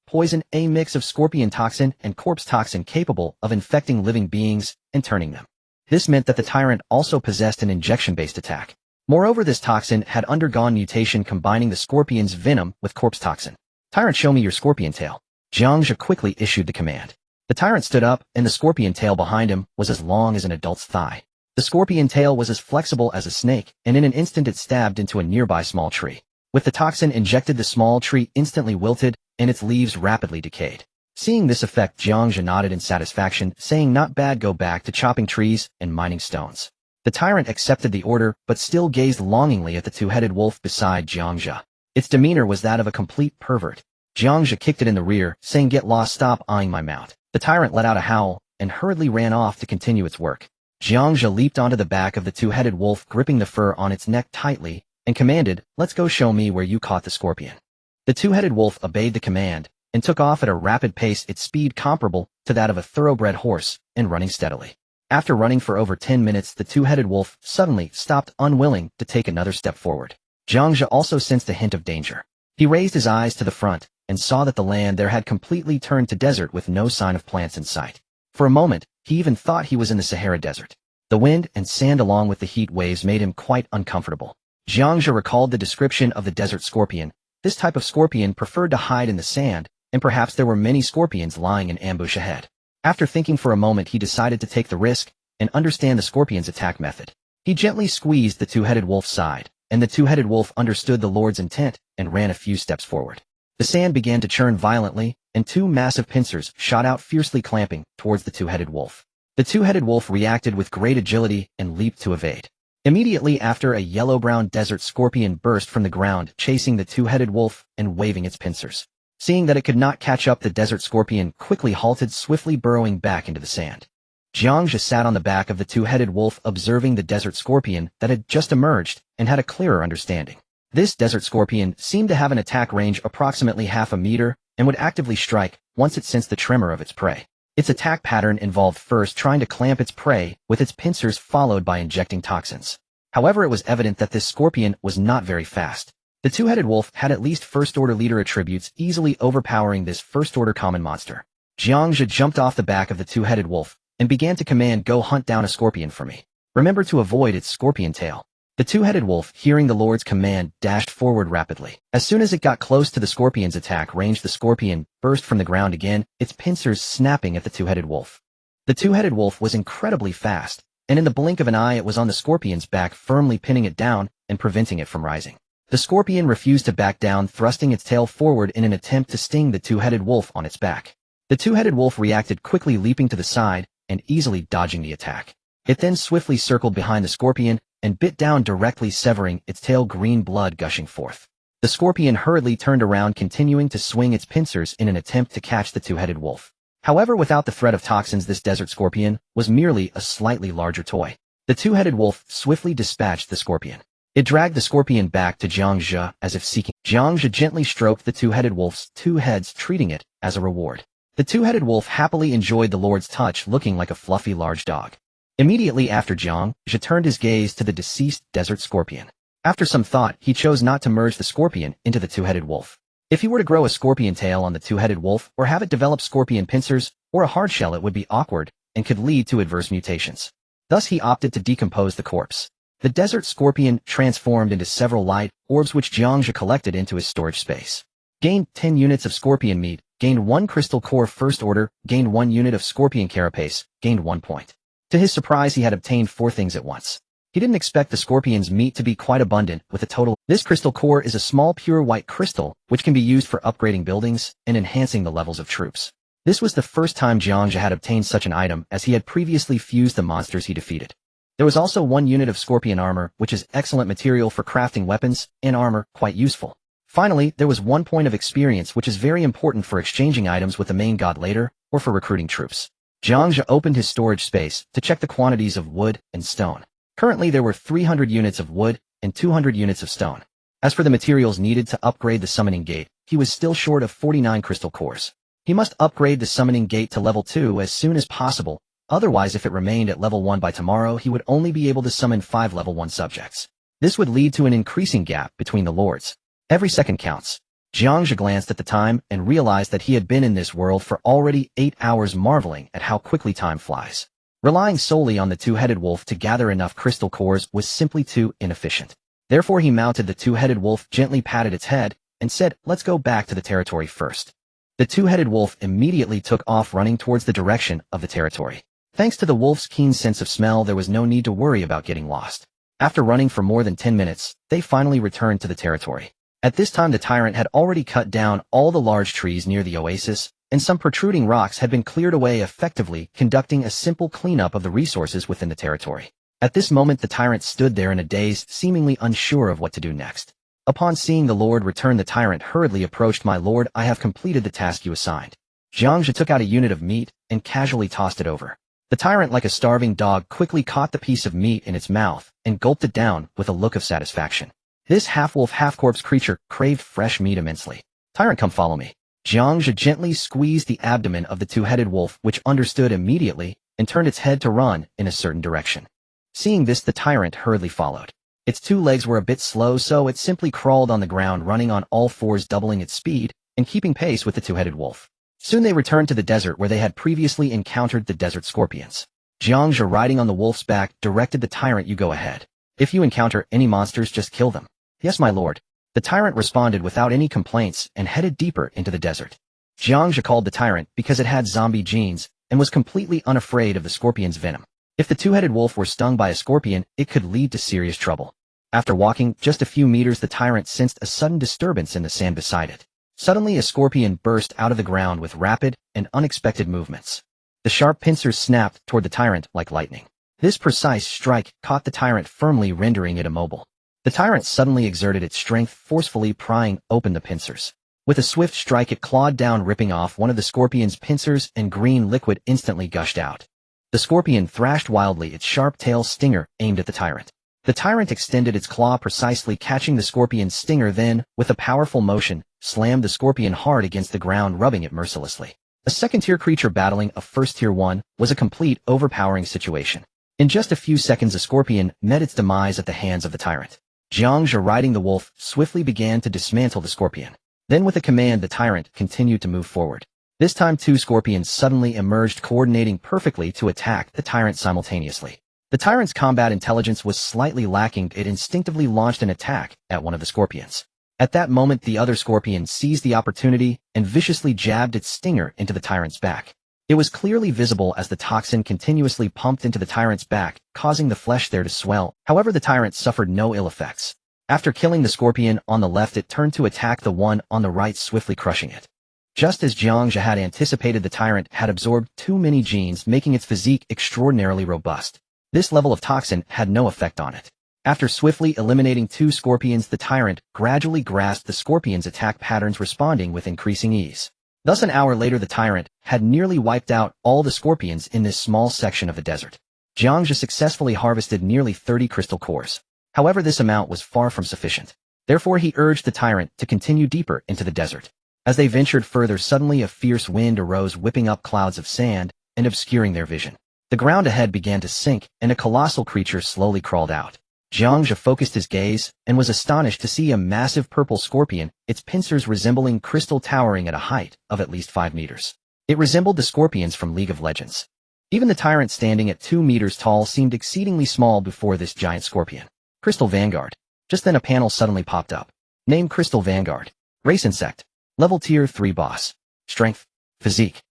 poison, a mix of scorpion toxin and corpse toxin capable of infecting living beings and turning them. This meant that the tyrant also possessed an injection-based attack. Moreover, this toxin had undergone mutation, combining the scorpion's venom with corpse toxin. Tyrant, show me your scorpion tail. Jiang Zhe quickly issued the command. The tyrant stood up, and the scorpion tail behind him was as long as an adult's thigh. The scorpion tail was as flexible as a snake, and in an instant it stabbed into a nearby small tree. With the toxin injected, the small tree instantly wilted, and its leaves rapidly decayed. Seeing this effect, Jiang Zhe nodded in satisfaction, saying, not bad, go back to chopping trees and mining stones. The tyrant accepted the order, but still gazed longingly at the two-headed wolf beside Jiang Zhe. Its demeanor was that of a complete pervert. Jiang Zhe kicked it in the rear, saying, "Get lost, stop eyeing my mount." The tyrant let out a howl, and hurriedly ran off to continue its work. Jiang Zhe leaped onto the back of the two-headed wolf, gripping the fur on its neck tightly, and commanded, "Let's go, show me where you caught the scorpion." The two-headed wolf obeyed the command, and took off at a rapid pace, its speed comparable to that of a thoroughbred horse, and running steadily. After running for over 10 minutes, the two-headed wolf suddenly stopped, unwilling to take another step forward. Jiang Zhe also sensed a hint of danger. He raised his eyes to the front, and saw that the land there had completely turned to desert with no sign of plants in sight. For a moment, he even thought he was in the Sahara Desert. The wind and sand along with the heat waves made him quite uncomfortable. Jiang Zhe recalled the description of the desert scorpion. This type of scorpion preferred to hide in the sand, and perhaps there were many scorpions lying in ambush ahead. After thinking for a moment, he decided to take the risk and understand the scorpion's attack method. He gently squeezed the two-headed wolf's side, and the two-headed wolf understood the Lord's intent and ran a few steps forward. The sand began to churn violently, and two massive pincers shot out, fiercely clamping towards the two-headed wolf. The two-headed wolf reacted with great agility and leaped to evade. Immediately after, a yellow-brown desert scorpion burst from the ground, chasing the two-headed wolf and waving its pincers. Seeing that it could not catch up, the desert scorpion quickly halted, swiftly burrowing back into the sand. Jiang Zhe sat on the back of the two-headed wolf, observing the desert scorpion that had just emerged, and had a clearer understanding. This desert scorpion seemed to have an attack range approximately half a meter, and would actively strike once it sensed the tremor of its prey. Its attack pattern involved first trying to clamp its prey with its pincers, followed by injecting toxins. However, it was evident that this scorpion was not very fast. The two-headed wolf had at least first-order leader attributes, easily overpowering this first-order common monster. Jiang Zhe jumped off the back of the two-headed wolf and began to command, "Go hunt down a scorpion for me. Remember to avoid its scorpion tail." The two-headed wolf, hearing the Lord's command, dashed forward rapidly. As soon as it got close to the scorpion's attack range, the scorpion burst from the ground again, its pincers snapping at the two-headed wolf. The two-headed wolf was incredibly fast, and in the blink of an eye it was on the scorpion's back, firmly pinning it down and preventing it from rising. The scorpion refused to back down, thrusting its tail forward in an attempt to sting the two-headed wolf on its back. The two-headed wolf reacted quickly, leaping to the side and easily dodging the attack. It then swiftly circled behind the scorpion and bit down directly, severing its tail, green blood gushing forth. The scorpion hurriedly turned around, continuing to swing its pincers in an attempt to catch the two-headed wolf. However, without the threat of toxins, this desert scorpion was merely a slightly larger toy. The two-headed wolf swiftly dispatched the scorpion. It dragged the scorpion back to Jiang Zhe as if seeking. Jiang Zhe gently stroked the two-headed wolf's two heads, treating it as a reward. The two-headed wolf happily enjoyed the Lord's touch, looking like a fluffy large dog. Immediately after, Jiang Zhe turned his gaze to the deceased desert scorpion. After some thought, he chose not to merge the scorpion into the two-headed wolf. If he were to grow a scorpion tail on the two-headed wolf, or have it develop scorpion pincers, or a hard shell, it would be awkward and could lead to adverse mutations. Thus he opted to decompose the corpse. The desert scorpion transformed into several light orbs, which Jiang Zhe collected into his storage space. Gained 10 units of scorpion meat, gained 1 crystal core first order, gained 1 unit of scorpion carapace, gained 1 point. To his surprise, he had obtained 4 things at once. He didn't expect the scorpion's meat to be quite abundant, with a total. This crystal core is a small pure white crystal, which can be used for upgrading buildings and enhancing the levels of troops. This was the first time Jiang Zhe had obtained such an item, as he had previously fused the monsters he defeated. There was also 1 unit of scorpion armor, which is excellent material for crafting weapons and armor, quite useful. Finally, there was 1 point of experience, which is very important for exchanging items with the main god later, or for recruiting troops. Jiang Zhe opened his storage space to check the quantities of wood and stone. Currently there were 300 units of wood and 200 units of stone. As for the materials needed to upgrade the summoning gate, he was still short of 49 crystal cores. He must upgrade the summoning gate to level 2 as soon as possible, otherwise if it remained at level 1 by tomorrow, he would only be able to summon 5 level 1 subjects. This would lead to an increasing gap between the lords. Every second counts. Jiang Zhe glanced at the time and realized that he had been in this world for already 8 hours, marveling at how quickly time flies. Relying solely on the two-headed wolf to gather enough crystal cores was simply too inefficient. Therefore he mounted the two-headed wolf, gently patted its head, and said, "Let's go back to the territory first." The two-headed wolf immediately took off, running towards the direction of the territory. Thanks to the wolf's keen sense of smell, there was no need to worry about getting lost. After running for more than 10 minutes, they finally returned to the territory. At this time the tyrant had already cut down all the large trees near the oasis, and some protruding rocks had been cleared away, effectively conducting a simple cleanup of the resources within the territory. At this moment the tyrant stood there in a daze, seemingly unsure of what to do next. Upon seeing the Lord return, the tyrant hurriedly approached. "My lord, I have completed the task you assigned." Jiang Zhe took out a unit of meat and casually tossed it over. The tyrant, like a starving dog, quickly caught the piece of meat in its mouth and gulped it down with a look of satisfaction. This half-wolf, half-corpse creature craved fresh meat immensely. "Tyrant, come follow me." Jiang Zhe gently squeezed the abdomen of the two-headed wolf, which understood immediately and turned its head to run in a certain direction. Seeing this, the tyrant hurriedly followed. Its two legs were a bit slow, so it simply crawled on the ground, running on all fours, doubling its speed and keeping pace with the two-headed wolf. Soon they returned to the desert where they had previously encountered the desert scorpions. Jiang Zhe, riding on the wolf's back, directed the tyrant, "You go ahead. If you encounter any monsters, just kill them." "Yes, my lord." The tyrant responded without any complaints and headed deeper into the desert. Jiang Zhe called the tyrant because it had zombie genes and was completely unafraid of the scorpion's venom. If the two-headed wolf were stung by a scorpion, it could lead to serious trouble. After walking just a few meters, the tyrant sensed a sudden disturbance in the sand beside it. Suddenly, a scorpion burst out of the ground with rapid and unexpected movements. The sharp pincers snapped toward the tyrant like lightning. This precise strike caught the tyrant firmly, rendering it immobile. The tyrant suddenly exerted its strength, forcefully prying open the pincers. With a swift strike, it clawed down, ripping off one of the scorpion's pincers, and green liquid instantly gushed out. The scorpion thrashed wildly, its sharp tail stinger aimed at the tyrant. The tyrant extended its claw, precisely catching the scorpion's stinger, then, with a powerful motion, slammed the scorpion hard against the ground, rubbing it mercilessly. A second-tier creature battling a first-tier one was a complete, overpowering situation. In just a few seconds, the scorpion met its demise at the hands of the tyrant. Jiang Zhe, riding the wolf, swiftly began to dismantle the scorpion. Then with a command, the tyrant continued to move forward. This time, two scorpions suddenly emerged, coordinating perfectly to attack the tyrant simultaneously. The tyrant's combat intelligence was slightly lacking. It instinctively launched an attack at one of the scorpions. At that moment, the other scorpion seized the opportunity and viciously jabbed its stinger into the tyrant's back. It was clearly visible as the toxin continuously pumped into the tyrant's back, causing the flesh there to swell. However, the tyrant suffered no ill effects. After killing the scorpion on the left, it turned to attack the one on the right, swiftly crushing it. Just as Jiang Zhe had anticipated, the tyrant had absorbed too many genes, making its physique extraordinarily robust. This level of toxin had no effect on it. After swiftly eliminating two scorpions, the tyrant gradually grasped the scorpion's attack patterns, responding with increasing ease. Thus, an hour later, the tyrant had nearly wiped out all the scorpions in this small section of the desert. Jiang Zhe successfully harvested nearly 30 crystal cores. However, this amount was far from sufficient. Therefore, he urged the tyrant to continue deeper into the desert. As they ventured further, suddenly a fierce wind arose, whipping up clouds of sand and obscuring their vision. The ground ahead began to sink, and a colossal creature slowly crawled out. Jiang Zhe focused his gaze and was astonished to see a massive purple scorpion, its pincers resembling crystal, towering at a height of at least 5 meters. It resembled the scorpions from League of Legends. Even the tyrant, standing at 2 meters tall, seemed exceedingly small before this giant scorpion. Crystal Vanguard. Just then a panel suddenly popped up. Name: Crystal Vanguard. Race: Insect. Level: Tier 3 boss. Strength: Physique.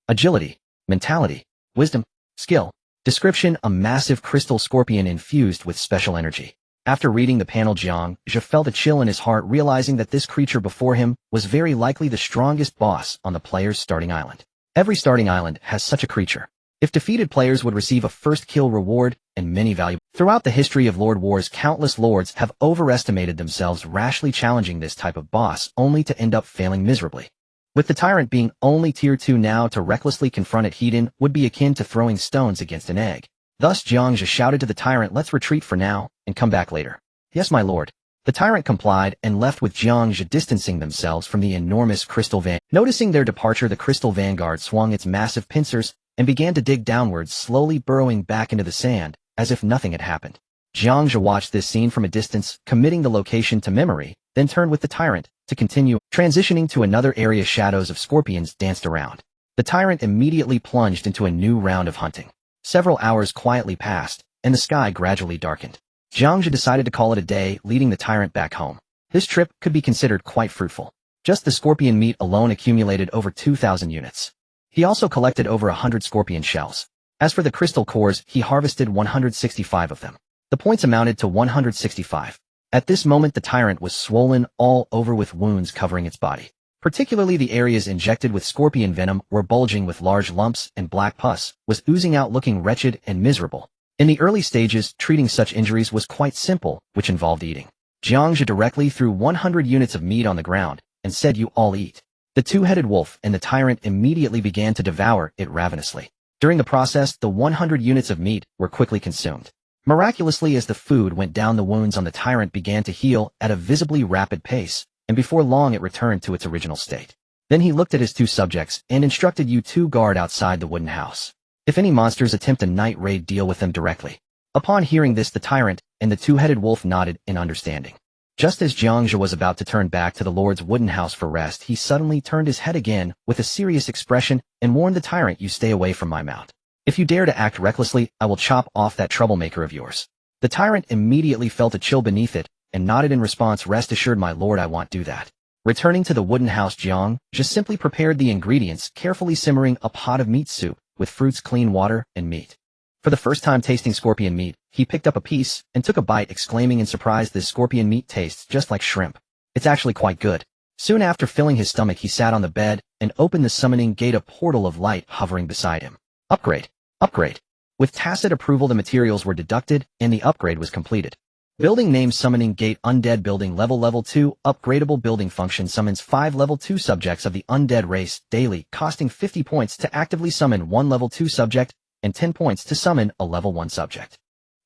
Agility. Mentality. Wisdom. Skill. Description: a massive crystal scorpion infused with special energy. After reading the panel, Jiang Zhe felt a chill in his heart, realizing that this creature before him was very likely the strongest boss on the player's starting island. Every starting island has such a creature. If defeated, players would receive a first kill reward and many valuables. Throughout the history of Lord Wars, countless lords have overestimated themselves, rashly challenging this type of boss only to end up failing miserably. With the tyrant being only tier 2 now, to recklessly confront it heathen would be akin to throwing stones against an egg. Thus Jiang Zhe shouted to the tyrant, "Let's retreat for now and come back later." "Yes, my lord." The tyrant complied and left, with Jiang Zhe distancing themselves from the enormous crystal van. Noticing their departure, the crystal vanguard swung its massive pincers and began to dig downwards, slowly burrowing back into the sand, as if nothing had happened. Jiang Zhe watched this scene from a distance, committing the location to memory, then turned with the tyrant to continue. Transitioning to another area, shadows of scorpions danced around. The tyrant immediately plunged into a new round of hunting. Several hours quietly passed, and the sky gradually darkened. Jiang Zhe decided to call it a day, leading the tyrant back home. This trip could be considered quite fruitful. Just the scorpion meat alone accumulated over 2,000 units. He also collected over 100 scorpion shells. As for the crystal cores, he harvested 165 of them. The points amounted to 165. At this moment, the tyrant was swollen all over with wounds covering its body. Particularly the areas injected with scorpion venom were bulging with large lumps, and black pus was oozing out, looking wretched and miserable. In the early stages, treating such injuries was quite simple, which involved eating. Jiang Zhe directly threw 100 units of meat on the ground and said, "You all eat." The two-headed wolf and the tyrant immediately began to devour it ravenously. During the process, the 100 units of meat were quickly consumed. Miraculously, as the food went down, the wounds on the tyrant began to heal at a visibly rapid pace, and before long it returned to its original state. Then he looked at his two subjects and instructed you to guard outside the wooden house. If any monsters attempt a night raid, deal with them directly. Upon hearing this, the tyrant and the two-headed wolf nodded in understanding. Just as Jiang Zhe was about to turn back to the Lord's wooden house for rest, he suddenly turned his head again with a serious expression and warned the tyrant, "You stay away from my mount. If you dare to act recklessly, I will chop off that troublemaker of yours." The tyrant immediately felt a chill beneath it and nodded in response, "Rest assured, my lord, I won't do that." Returning to the wooden house, Jiang Zhe simply prepared the ingredients, carefully simmering a pot of meat soup with fruits, clean water, and meat. For the first time tasting scorpion meat, he picked up a piece and took a bite, exclaiming in surprise, "This scorpion meat tastes just like shrimp. It's actually quite good." Soon after filling his stomach, he sat on the bed and opened the summoning gate, a portal of light hovering beside him. Upgrade. Upgrade. With tacit approval, the materials were deducted and the upgrade was completed. Building name: Summoning Gate. Undead Building. Level 2. Upgradable building function. Summons 5 level 2 subjects of the undead race daily, costing 50 points to actively summon 1 level 2 subject and 10 points to summon a level 1 subject.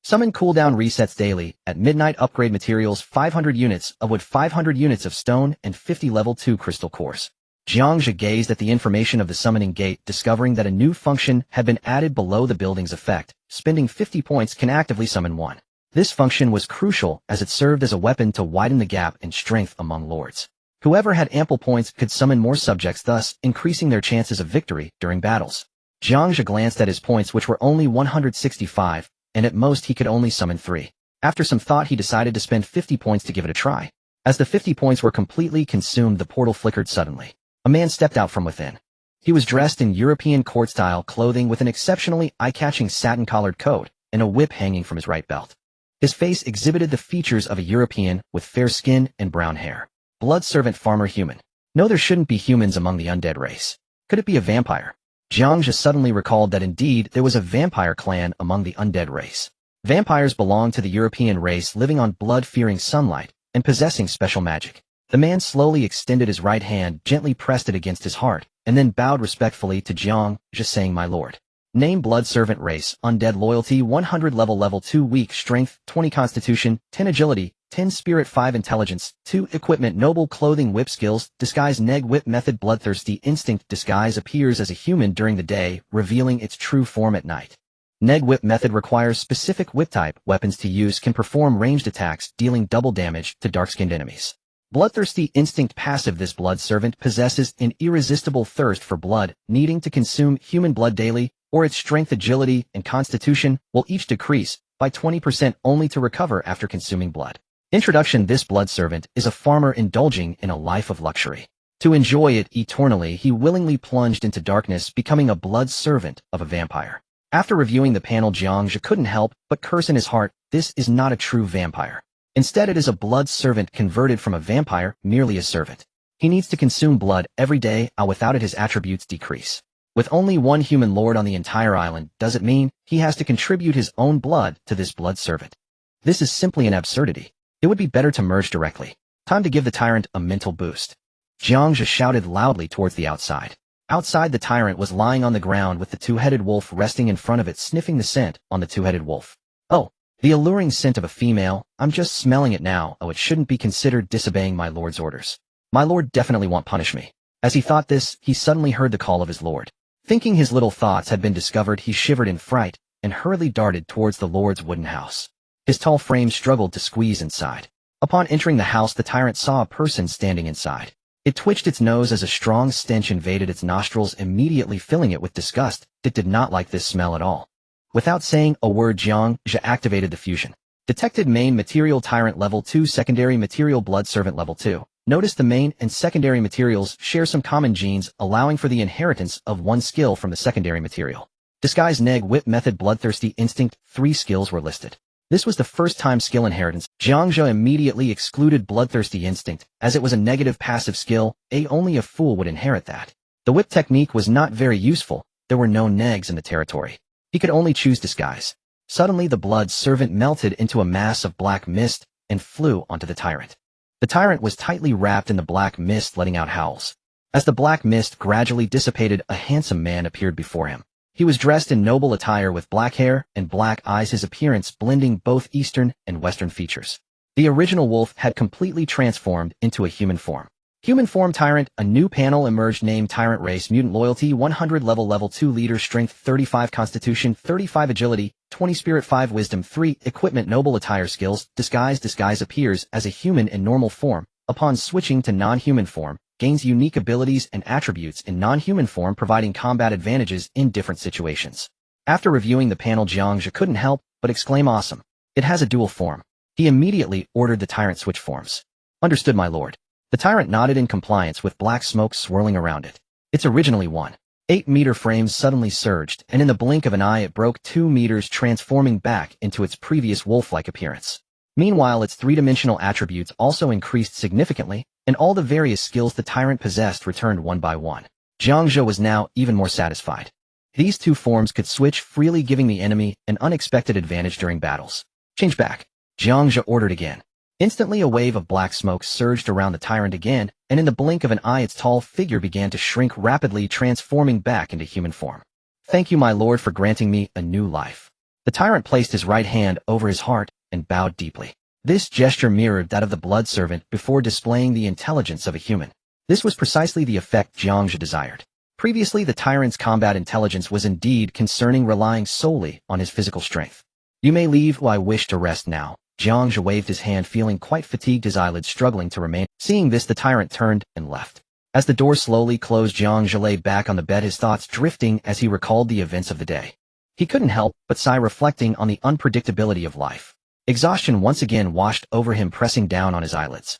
Summon cooldown resets daily. At midnight, upgrade materials: 500 units of wood, 500 units of stone, and 50 level 2 crystal cores. Jiang Zhe gazed at the information of the summoning gate, discovering that a new function had been added below the building's effect. Spending 50 points can actively summon 1. This function was crucial as it served as a weapon to widen the gap in strength among lords. Whoever had ample points could summon more subjects, thus increasing their chances of victory during battles. Jiang Zhe glanced at his points, which were only 165, and at most he could only summon 3. After some thought, he decided to spend 50 points to give it a try. As the 50 points were completely consumed, the portal flickered suddenly. A man stepped out from within. He was dressed in European court-style clothing with an exceptionally eye-catching satin-collared coat and a whip hanging from his right belt. His face exhibited the features of a European with fair skin and brown hair. Blood servant, farmer, human. No, there shouldn't be humans among the undead race. Could it be a vampire? Jiang Zhe suddenly recalled that indeed there was a vampire clan among the undead race. Vampires belong to the European race, living on blood-fearing sunlight and possessing special magic. The man slowly extended his right hand, gently pressed it against his heart, and then bowed respectfully to Jiang Zhe, saying, "My lord." Name: Blood Servant. Race: Undead. Loyalty: 100. Level 2. Weak. Strength: 20. Constitution: 10. Agility: 10. Spirit: 5. Intelligence: 2. Equipment: Noble Clothing. Whip. Skills: Disguise. Neg Whip Method: Bloodthirsty Instinct. Disguise appears as a human during the day, revealing its true form at night. Neg Whip Method requires specific whip type weapons to use, can perform ranged attacks, dealing double damage to dark-skinned enemies. Bloodthirsty Instinct. Passive: This blood servant possesses an irresistible thirst for blood, needing to consume human blood daily, or its strength, agility, and constitution will each decrease by 20% only to recover after consuming blood. Introduction: This blood servant is a farmer indulging in a life of luxury. To enjoy it eternally, he willingly plunged into darkness, becoming a blood servant of a vampire. After reviewing the panel, Jiang Zhe couldn't help but curse in his heart. This is not a true vampire. Instead, it is a blood servant converted from a vampire, merely a servant. He needs to consume blood every day, without it his attributes decrease. With only one human lord on the entire island, does it mean he has to contribute his own blood to this blood servant? This is simply an absurdity. It would be better to merge directly. Time to give the tyrant a mental boost. Jiang Zhe shouted loudly towards the outside. Outside, the tyrant was lying on the ground with the two-headed wolf resting in front of it, sniffing the scent on the two-headed wolf. "Oh, the alluring scent of a female. I'm just smelling it now. Oh, it shouldn't be considered disobeying my lord's orders. My lord definitely won't punish me." As he thought this, he suddenly heard the call of his lord. Thinking his little thoughts had been discovered, he shivered in fright and hurriedly darted towards the lord's wooden house. His tall frame struggled to squeeze inside. Upon entering the house, the tyrant saw a person standing inside. It twitched its nose as a strong stench invaded its nostrils, immediately filling it with disgust. It did not like this smell at all. Without saying a word, Jiang Zhe activated the fusion. Detected main material tyrant level 2, secondary material blood servant level 2. Notice the main and secondary materials share some common genes, allowing for the inheritance of one skill from the secondary material. Disguise Neg Whip Method Bloodthirsty Instinct. 3 skills were listed. This was the first time skill inheritance. Jiang Zhe immediately excluded Bloodthirsty Instinct, as it was a negative passive skill. Only a fool would inherit that. The whip technique was not very useful. There were no negs in the territory. He could only choose disguise. Suddenly the blood servant melted into a mass of black mist and flew onto the tyrant. The tyrant was tightly wrapped in the black mist, letting out howls. As the black mist gradually dissipated, a handsome man appeared before him. He was dressed in noble attire with black hair and black eyes, his appearance blending both Eastern and Western features. The original wolf had completely transformed into a human form. Human form tyrant, a new panel emerged named Tyrant Race, mutant loyalty 100, level 2, leader strength 35, constitution 35, agility 20, spirit 5, wisdom 3, equipment noble attire, skills disguise appears as a human in normal form. Upon switching to non-human form, gains unique abilities and attributes in non-human form, providing combat advantages in different situations. After reviewing the panel, Jiang Zhe couldn't help but exclaim, awesome. It has a dual form. He immediately ordered the tyrant switch forms. Understood, my lord. The tyrant nodded in compliance, with black smoke swirling around it. Its originally 1.8-meter frame suddenly surged, and in the blink of an eye it broke 2 meters, transforming back into its previous wolf-like appearance. Meanwhile, its three-dimensional attributes also increased significantly, and all the various skills the tyrant possessed returned one by one. Jiang Zhe was now even more satisfied. These two forms could switch freely, giving the enemy an unexpected advantage during battles. Change back. Jiang Zhe ordered again. Instantly, a wave of black smoke surged around the tyrant again, and in the blink of an eye its tall figure began to shrink rapidly, transforming back into human form. Thank you, my lord, for granting me a new life. The tyrant placed his right hand over his heart and bowed deeply. This gesture mirrored that of the blood servant before displaying the intelligence of a human. This was precisely the effect Jiang Zhe desired. Previously, the tyrant's combat intelligence was indeed concerning, relying solely on his physical strength. You may leave, I wish to rest now. Jiang Zhe waved his hand, feeling quite fatigued, his eyelids struggling to remain. Seeing this, the tyrant turned and left. As the door slowly closed, Jiang Zhe lay back on the bed, his thoughts drifting as he recalled the events of the day. He couldn't help but sigh, reflecting on the unpredictability of life. Exhaustion once again washed over him, pressing down on his eyelids.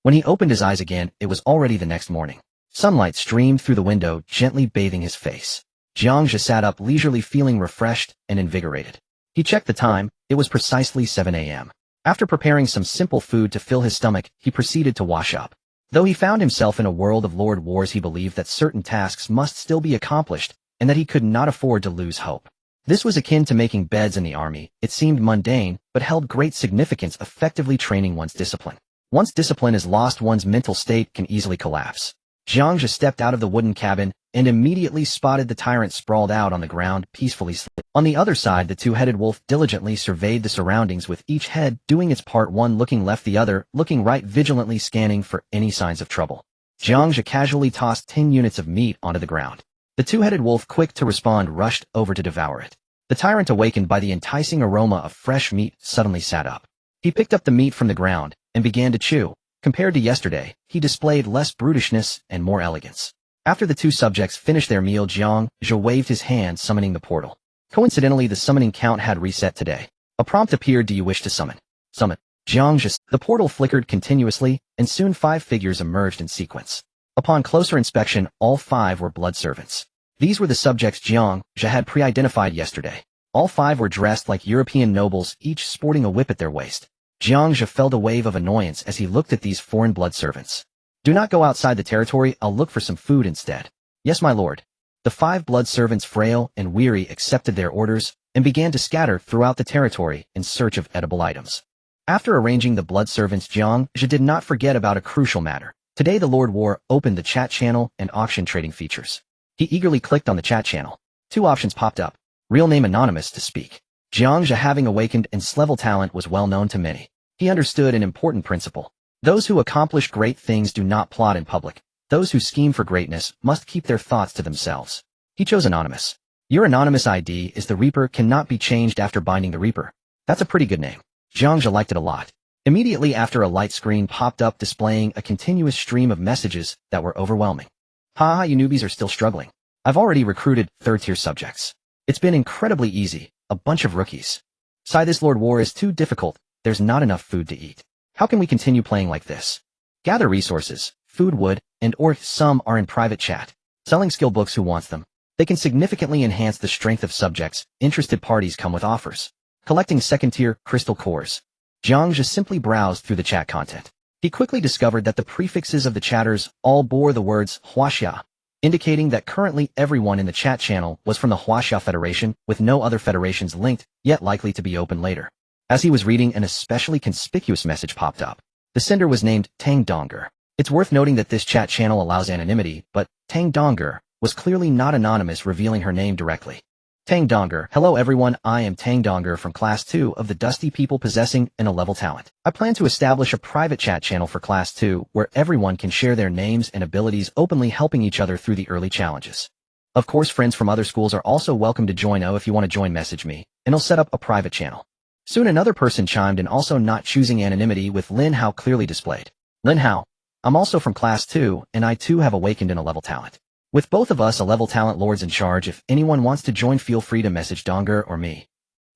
When he opened his eyes again, it was already the next morning. Sunlight streamed through the window, gently bathing his face. Jiang Zhe sat up leisurely, feeling refreshed and invigorated. He checked the time. It was precisely 7 a.m. After preparing some simple food to fill his stomach, he proceeded to wash up. Though he found himself in a world of Lord Wars, he believed that certain tasks must still be accomplished, and that he could not afford to lose hope. This was akin to making beds in the army. It seemed mundane, but held great significance, effectively training one's discipline. Once discipline is lost, one's mental state can easily collapse. Jiang Zhe stepped out of the wooden cabin and immediately spotted the tyrant sprawled out on the ground, peacefully sleeping. On the other side, the two-headed wolf diligently surveyed the surroundings, with each head doing its part, one looking left, the other looking right, vigilantly scanning for any signs of trouble. Jiang Zhe casually tossed 10 units of meat onto the ground. The two-headed wolf, quick to respond, rushed over to devour it. The tyrant, awakened by the enticing aroma of fresh meat, suddenly sat up. He picked up the meat from the ground and began to chew. Compared to yesterday, he displayed less brutishness and more elegance. After the two subjects finished their meal, Jiang Zhe waved his hand, summoning the portal. Coincidentally, the summoning count had reset today. A prompt appeared. Do you wish to summon? Summon. Jiang Zhe. The portal flickered continuously, and soon 5 figures emerged in sequence. Upon closer inspection, all 5 were blood servants. These were the subjects Jiang Zhe had pre-identified yesterday. All 5 were dressed like European nobles, each sporting a whip at their waist. Jiang Zhe felt a wave of annoyance as he looked at these foreign blood servants. Do not go outside the territory. I'll look for some food instead. Yes, my lord. The 5 blood servants, frail and weary, accepted their orders and began to scatter throughout the territory in search of edible items. After arranging the blood servants, Jiang Zhe did not forget about a crucial matter. Today the Lord War opened the chat channel and auction trading features. He eagerly clicked on the chat channel. 2 options popped up. Real name anonymous to speak. Jiang Zhe, having awakened and level talent, was well known to many. He understood an important principle. Those who accomplish great things do not plot in public. Those who scheme for greatness must keep their thoughts to themselves. He chose anonymous. Your anonymous ID is the Reaper, cannot be changed after binding the Reaper. That's a pretty good name. Jiang Zhe liked it a lot. Immediately after, a light screen popped up displaying a continuous stream of messages that were overwhelming. Haha, you newbies are still struggling. I've already recruited 3rd-tier subjects. It's been incredibly easy. A bunch of rookies. Sigh, this Lord War is too difficult. There's not enough food to eat. How can we continue playing like this? Gather resources, food, wood, and or some are in private chat. Selling skill books. Who wants them? They can significantly enhance the strength of subjects. Interested parties come with offers. Collecting 2nd-tier crystal cores. Jiang Zhe simply browsed through the chat content. He quickly discovered that the prefixes of the chatters all bore the words Huaxia, indicating that currently everyone in the chat channel was from the Huaxia Federation, with no other federations linked, yet likely to be open later. As he was reading, an especially conspicuous message popped up. The sender was named Tang Donger. It's worth noting that this chat channel allows anonymity, but Tang Donger was clearly not anonymous, revealing her name directly. Tang Donger. Hello everyone, I am Tang Donger from Class 2 of the Dusty People possessing an A-level talent. I plan to establish a private chat channel for Class 2 where everyone can share their names and abilities, openly helping each other through the early challenges. Of course, friends from other schools are also welcome to join. If you want to join, message me, and I'll set up a private channel. Soon another person chimed in, also not choosing anonymity, with Lin Hao clearly displayed. Lin Hao. I'm also from Class 2, and I too have awakened an A-level talent. With both of us A-level talent lords in charge, if anyone wants to join, feel free to message Donger or me.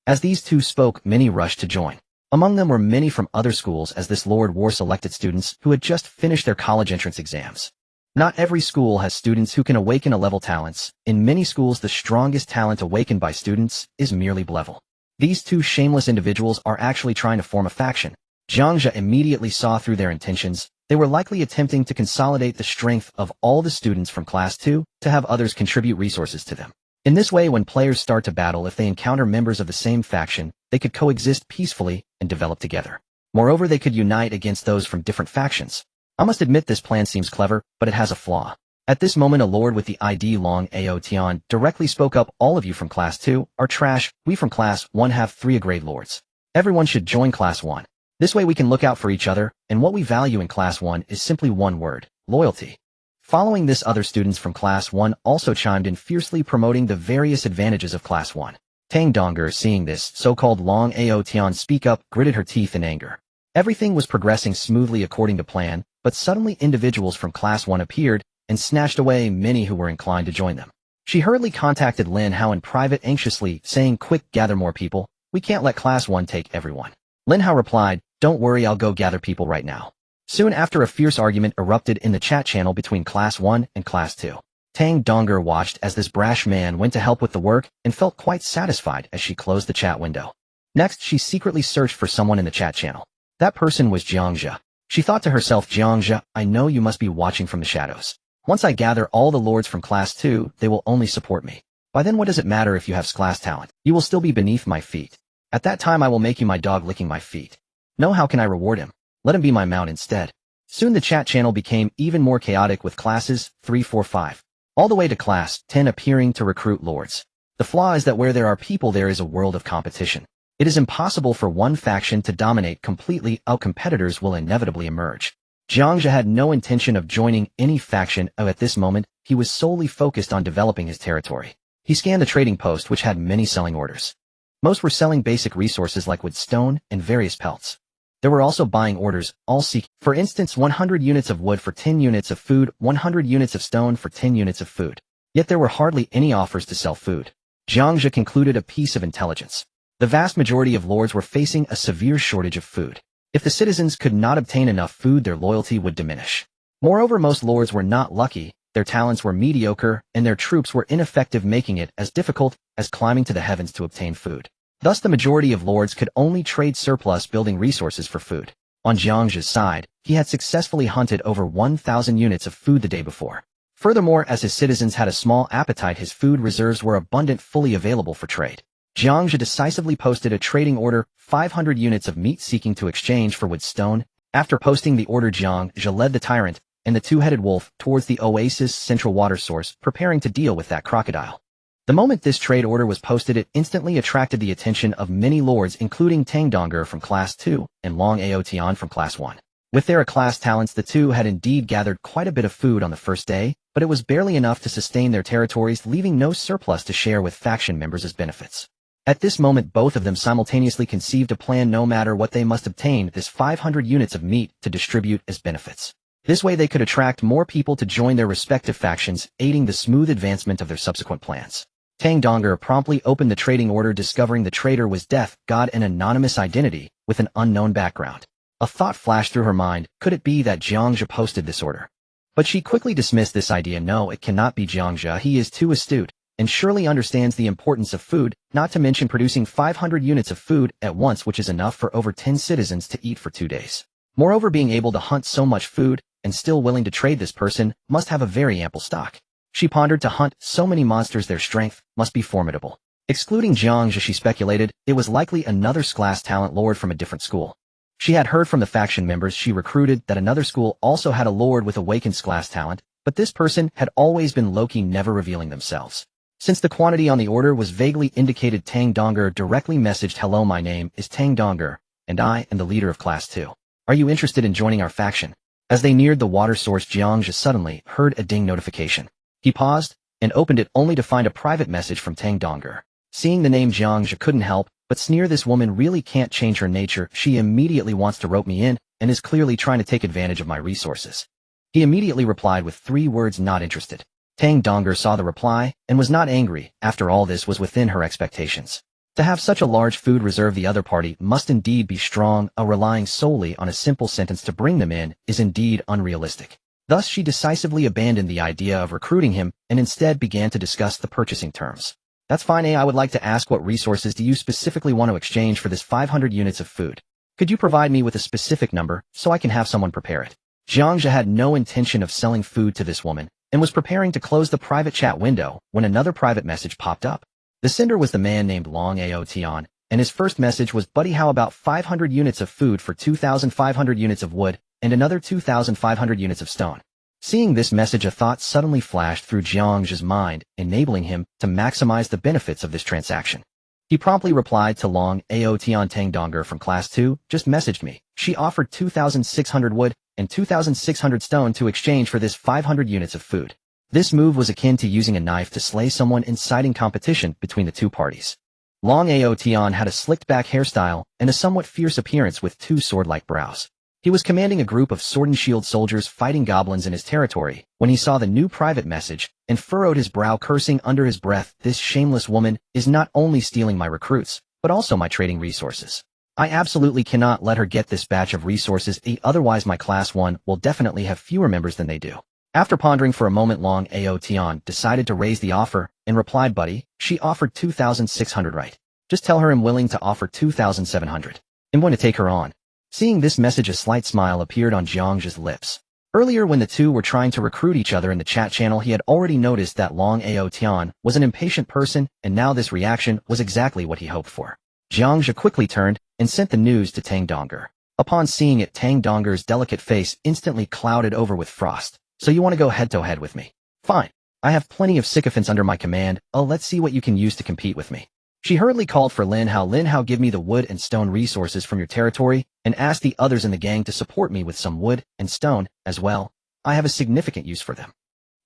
As these two spoke, many rushed to join. Among them were many from other schools, as this lord wore selected students who had just finished their college entrance exams. Not every school has students who can awaken A-level talents. In many schools, the strongest talent awakened by students is merely B-level. These two shameless individuals are actually trying to form a faction. Jiang Zhe immediately saw through their intentions. They were likely attempting to consolidate the strength of all the students from Class 2 to have others contribute resources to them. In this way, when players start to battle, if they encounter members of the same faction, they could coexist peacefully and develop together. Moreover, they could unite against those from different factions. I must admit this plan seems clever, but it has a flaw. At this moment, a lord with the ID Long Ao Tian directly spoke up. All of you from Class 2 are trash. We from Class 1 have 3 grade lords. Everyone should join Class 1. This way we can look out for each other, and what we value in Class 1 is simply one word: loyalty. Following this, other students from Class 1 also chimed in, fiercely promoting the various advantages of Class 1. Tang Donger, seeing this so-called Long Ao Tian speak up, gritted her teeth in anger. Everything was progressing smoothly according to plan, but suddenly individuals from Class 1 appeared and snatched away many who were inclined to join them. She hurriedly contacted Lin Hao in private, anxiously saying, "Quick, gather more people. We can't let Class 1 take everyone." Lin Hao replied, "Don't worry, I'll go gather people right now." Soon after, a fierce argument erupted in the chat channel between Class 1 and Class 2. Tang Donger watched as this brash man went to help with the work and felt quite satisfied as she closed the chat window. Next, she secretly searched for someone in the chat channel. That person was Jiang Zhe. She thought to herself, "Jiang Zhe, I know you must be watching from the shadows. Once I gather all the lords from Class 2, they will only support me. By then, what does it matter if you have class talent? You will still be beneath my feet. At that time, I will make you my dog licking my feet. No, how can I reward him? Let him be my mount instead." Soon the chat channel became even more chaotic, with classes 3, 4, 5, all the way to Class 10 appearing to recruit lords. The flaw is that where there are people, there is a world of competition. It is impossible for one faction to dominate completely. Our competitors will inevitably emerge. Jiang Zhe had no intention of joining any faction. At this moment, he was solely focused on developing his territory. He scanned the trading post, which had many selling orders. Most were selling basic resources like wood, stone, and various pelts. There were also buying orders, all seek, for instance, 100 units of wood for 10 units of food, 100 units of stone for 10 units of food. Yet there were hardly any offers to sell food. Jiang Zhe concluded a piece of intelligence. The vast majority of lords were facing a severe shortage of food. If the citizens could not obtain enough food, their loyalty would diminish. Moreover, most lords were not lucky, their talents were mediocre, and their troops were ineffective, making it as difficult as climbing to the heavens to obtain food. Thus, the majority of lords could only trade surplus, building resources for food. On Jiang Zhe's side, he had successfully hunted over 1,000 units of food the day before. Furthermore, as his citizens had a small appetite, his food reserves were abundant, fully available for trade. Jiang Zhe decisively posted a trading order, 500 units of meat, seeking to exchange for wood, stone. After posting the order, Jiang Zhe led the tyrant and the two-headed wolf towards the oasis central water source, preparing to deal with that crocodile. The moment this trade order was posted, it instantly attracted the attention of many lords, including Tang Donger from Class 2 and Long Ao Tian from Class 1. With their class talents, the two had indeed gathered quite a bit of food on the first day, but it was barely enough to sustain their territories, leaving no surplus to share with faction members as benefits. At this moment, both of them simultaneously conceived a plan. No matter what, they must obtain this 500 units of meat to distribute as benefits. This way they could attract more people to join their respective factions, aiding the smooth advancement of their subsequent plans. Tang Donger promptly opened the trading order, discovering the trader was Death God, an anonymous identity with an unknown background. A thought flashed through her mind: could it be that Jiang Zhe posted this order? But she quickly dismissed this idea. No, it cannot be Jiang Zhe. He is too astute and surely understands the importance of food, not to mention producing 500 units of food at once, which is enough for over 10 citizens to eat for 2 days. Moreover, being able to hunt so much food and still willing to trade, this person must have a very ample stock. She pondered to hunt so many monsters their strength must be formidable. Excluding Jiang Zhe, she speculated it was likely another class talent lord from a different school. She had heard from the faction members she recruited that another school also had a lord with awakened class talent, but this person had always been low-key, never revealing themselves. Since the quantity on the order was vaguely indicated, Tang Donger directly messaged, "Hello, my name is Tang Donger, and I am the leader of Class 2. Are you interested in joining our faction?" As they neared the water source, Jiang Zhe suddenly heard a ding notification. He paused and opened it only to find a private message from Tang Donger. Seeing the name, Jiang Zhe couldn't help but sneer. This woman really can't change her nature. She immediately wants to rope me in and is clearly trying to take advantage of my resources. He immediately replied with 3 words, "Not interested." Tang Donger saw the reply and was not angry. After all, this was within her expectations. To have such a large food reserve, the other party must indeed be strong. Relying solely on a simple sentence to bring them in is indeed unrealistic. Thus, she decisively abandoned the idea of recruiting him and instead began to discuss the purchasing terms. "That's fine. I would like to ask, what resources do you specifically want to exchange for this 500 units of food? Could you provide me with a specific number so I can have someone prepare it?" Jiang Zhe had no intention of selling food to this woman and was preparing to close the private chat window when another private message popped up. The sender was the man named Long Aotian, and his first message was, "Buddy, how about 500 units of food for 2,500 units of wood and another 2,500 units of stone?" Seeing this message, a thought suddenly flashed through Jiang Zhe's mind, enabling him to maximize the benefits of this transaction. He promptly replied to Long Aotian, "Tang Donger from Class 2 just messaged me. She offered 2,600 wood and 2,600 stone to exchange for this 500 units of food." This move was akin to using a knife to slay someone, inciting competition between the two parties. Long Aotian had a slicked-back hairstyle and a somewhat fierce appearance with 2 sword-like brows. He was commanding a group of sword and shield soldiers fighting goblins in his territory when he saw the new private message and furrowed his brow, cursing under his breath, "This shameless woman is not only stealing my recruits, but also my trading resources. I absolutely cannot let her get this batch of resources, otherwise my Class 1 will definitely have fewer members than they do." After pondering for a moment, Long Aotian decided to raise the offer and replied, "Buddy, she offered 2,600, right? Just tell her I'm willing to offer 2,700. I'm going to take her on." Seeing this message, a slight smile appeared on Jiang Zhe's lips. Earlier, when the two were trying to recruit each other in the chat channel, he had already noticed that Long Aotian was an impatient person, and now this reaction was exactly what he hoped for. Jiang Zhe quickly turned and sent the news to Tang Donger. Upon seeing it, Tang Donger's delicate face instantly clouded over with frost. "So you want to go head-to-head with me? Fine. I have plenty of sycophants under my command. Let's see what you can use to compete with me." She hurriedly called for Lin Hao. "Lin Hao, give me the wood and stone resources from your territory, and ask the others in the gang to support me with some wood and stone as well. I have a significant use for them."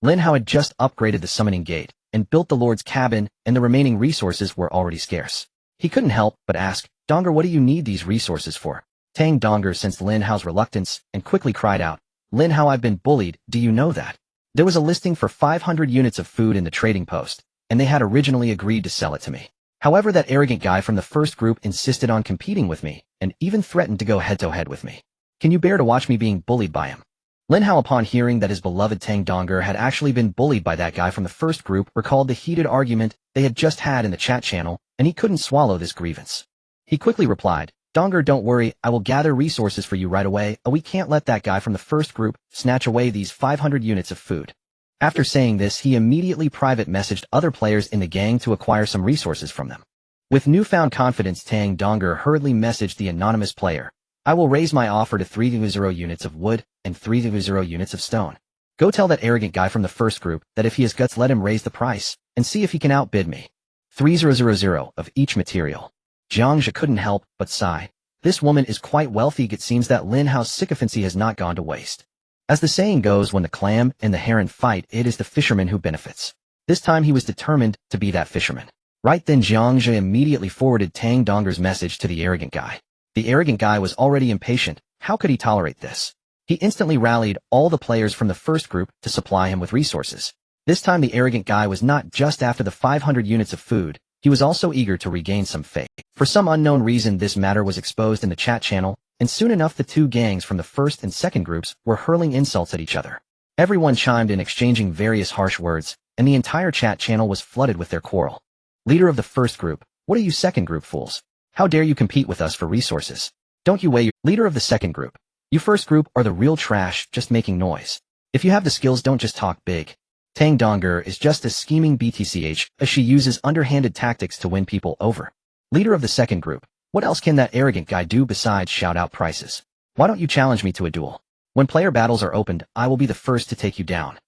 Lin Hao had just upgraded the summoning gate and built the Lord's cabin, and the remaining resources were already scarce. He couldn't help but ask, "Donger, what do you need these resources for?" Tang Donger sensed Lin Hao's reluctance and quickly cried out, "Lin Hao, I've been bullied. Do you know that? There was a listing for 500 units of food in the trading post, and they had originally agreed to sell it to me. However, that arrogant guy from the first group insisted on competing with me and even threatened to go head-to-head with me. Can you bear to watch me being bullied by him?" Lin Hao, upon hearing that his beloved Tang Donger had actually been bullied by that guy from the first group, recalled the heated argument they had just had in the chat channel, and he couldn't swallow this grievance. He quickly replied, "Donger, don't worry, I will gather resources for you right away. We can't let that guy from the first group snatch away these 500 units of food." After saying this, he immediately private messaged other players in the gang to acquire some resources from them. With newfound confidence, Tang Donger hurriedly messaged the anonymous player, "I will raise my offer to 300 units of wood and 300 units of stone. Go tell that arrogant guy from the first group that if he has guts, let him raise the price and see if he can outbid me. 300 of each material." Jiang Zhe couldn't help but sigh. This woman is quite wealthy. It seems that Lin Hao's sycophancy has not gone to waste. As the saying goes, when the clam and the heron fight, it is the fisherman who benefits. This time he was determined to be that fisherman. Right then, Jiang Zhe immediately forwarded Tang Donger's message to the arrogant guy. The arrogant guy was already impatient. How could he tolerate this? He instantly rallied all the players from the first group to supply him with resources. This time the arrogant guy was not just after the 500 units of food, he was also eager to regain some faith. For some unknown reason, this matter was exposed in the chat channel, and soon enough the two gangs from the first and second groups were hurling insults at each other. Everyone chimed in, exchanging various harsh words, and the entire chat channel was flooded with their quarrel. "Leader of the first group, what are you second group fools? How dare you compete with us for resources? Don't you weigh your—" "Leader of the second group, you first group are the real trash, just making noise. If you have the skills, don't just talk big. Tang Donger is just as scheming BTCH as she uses underhanded tactics to win people over. Leader of the second group, what else can that arrogant guy do besides shout out prices? Why don't you challenge me to a duel? When player battles are opened, I will be the first to take you down.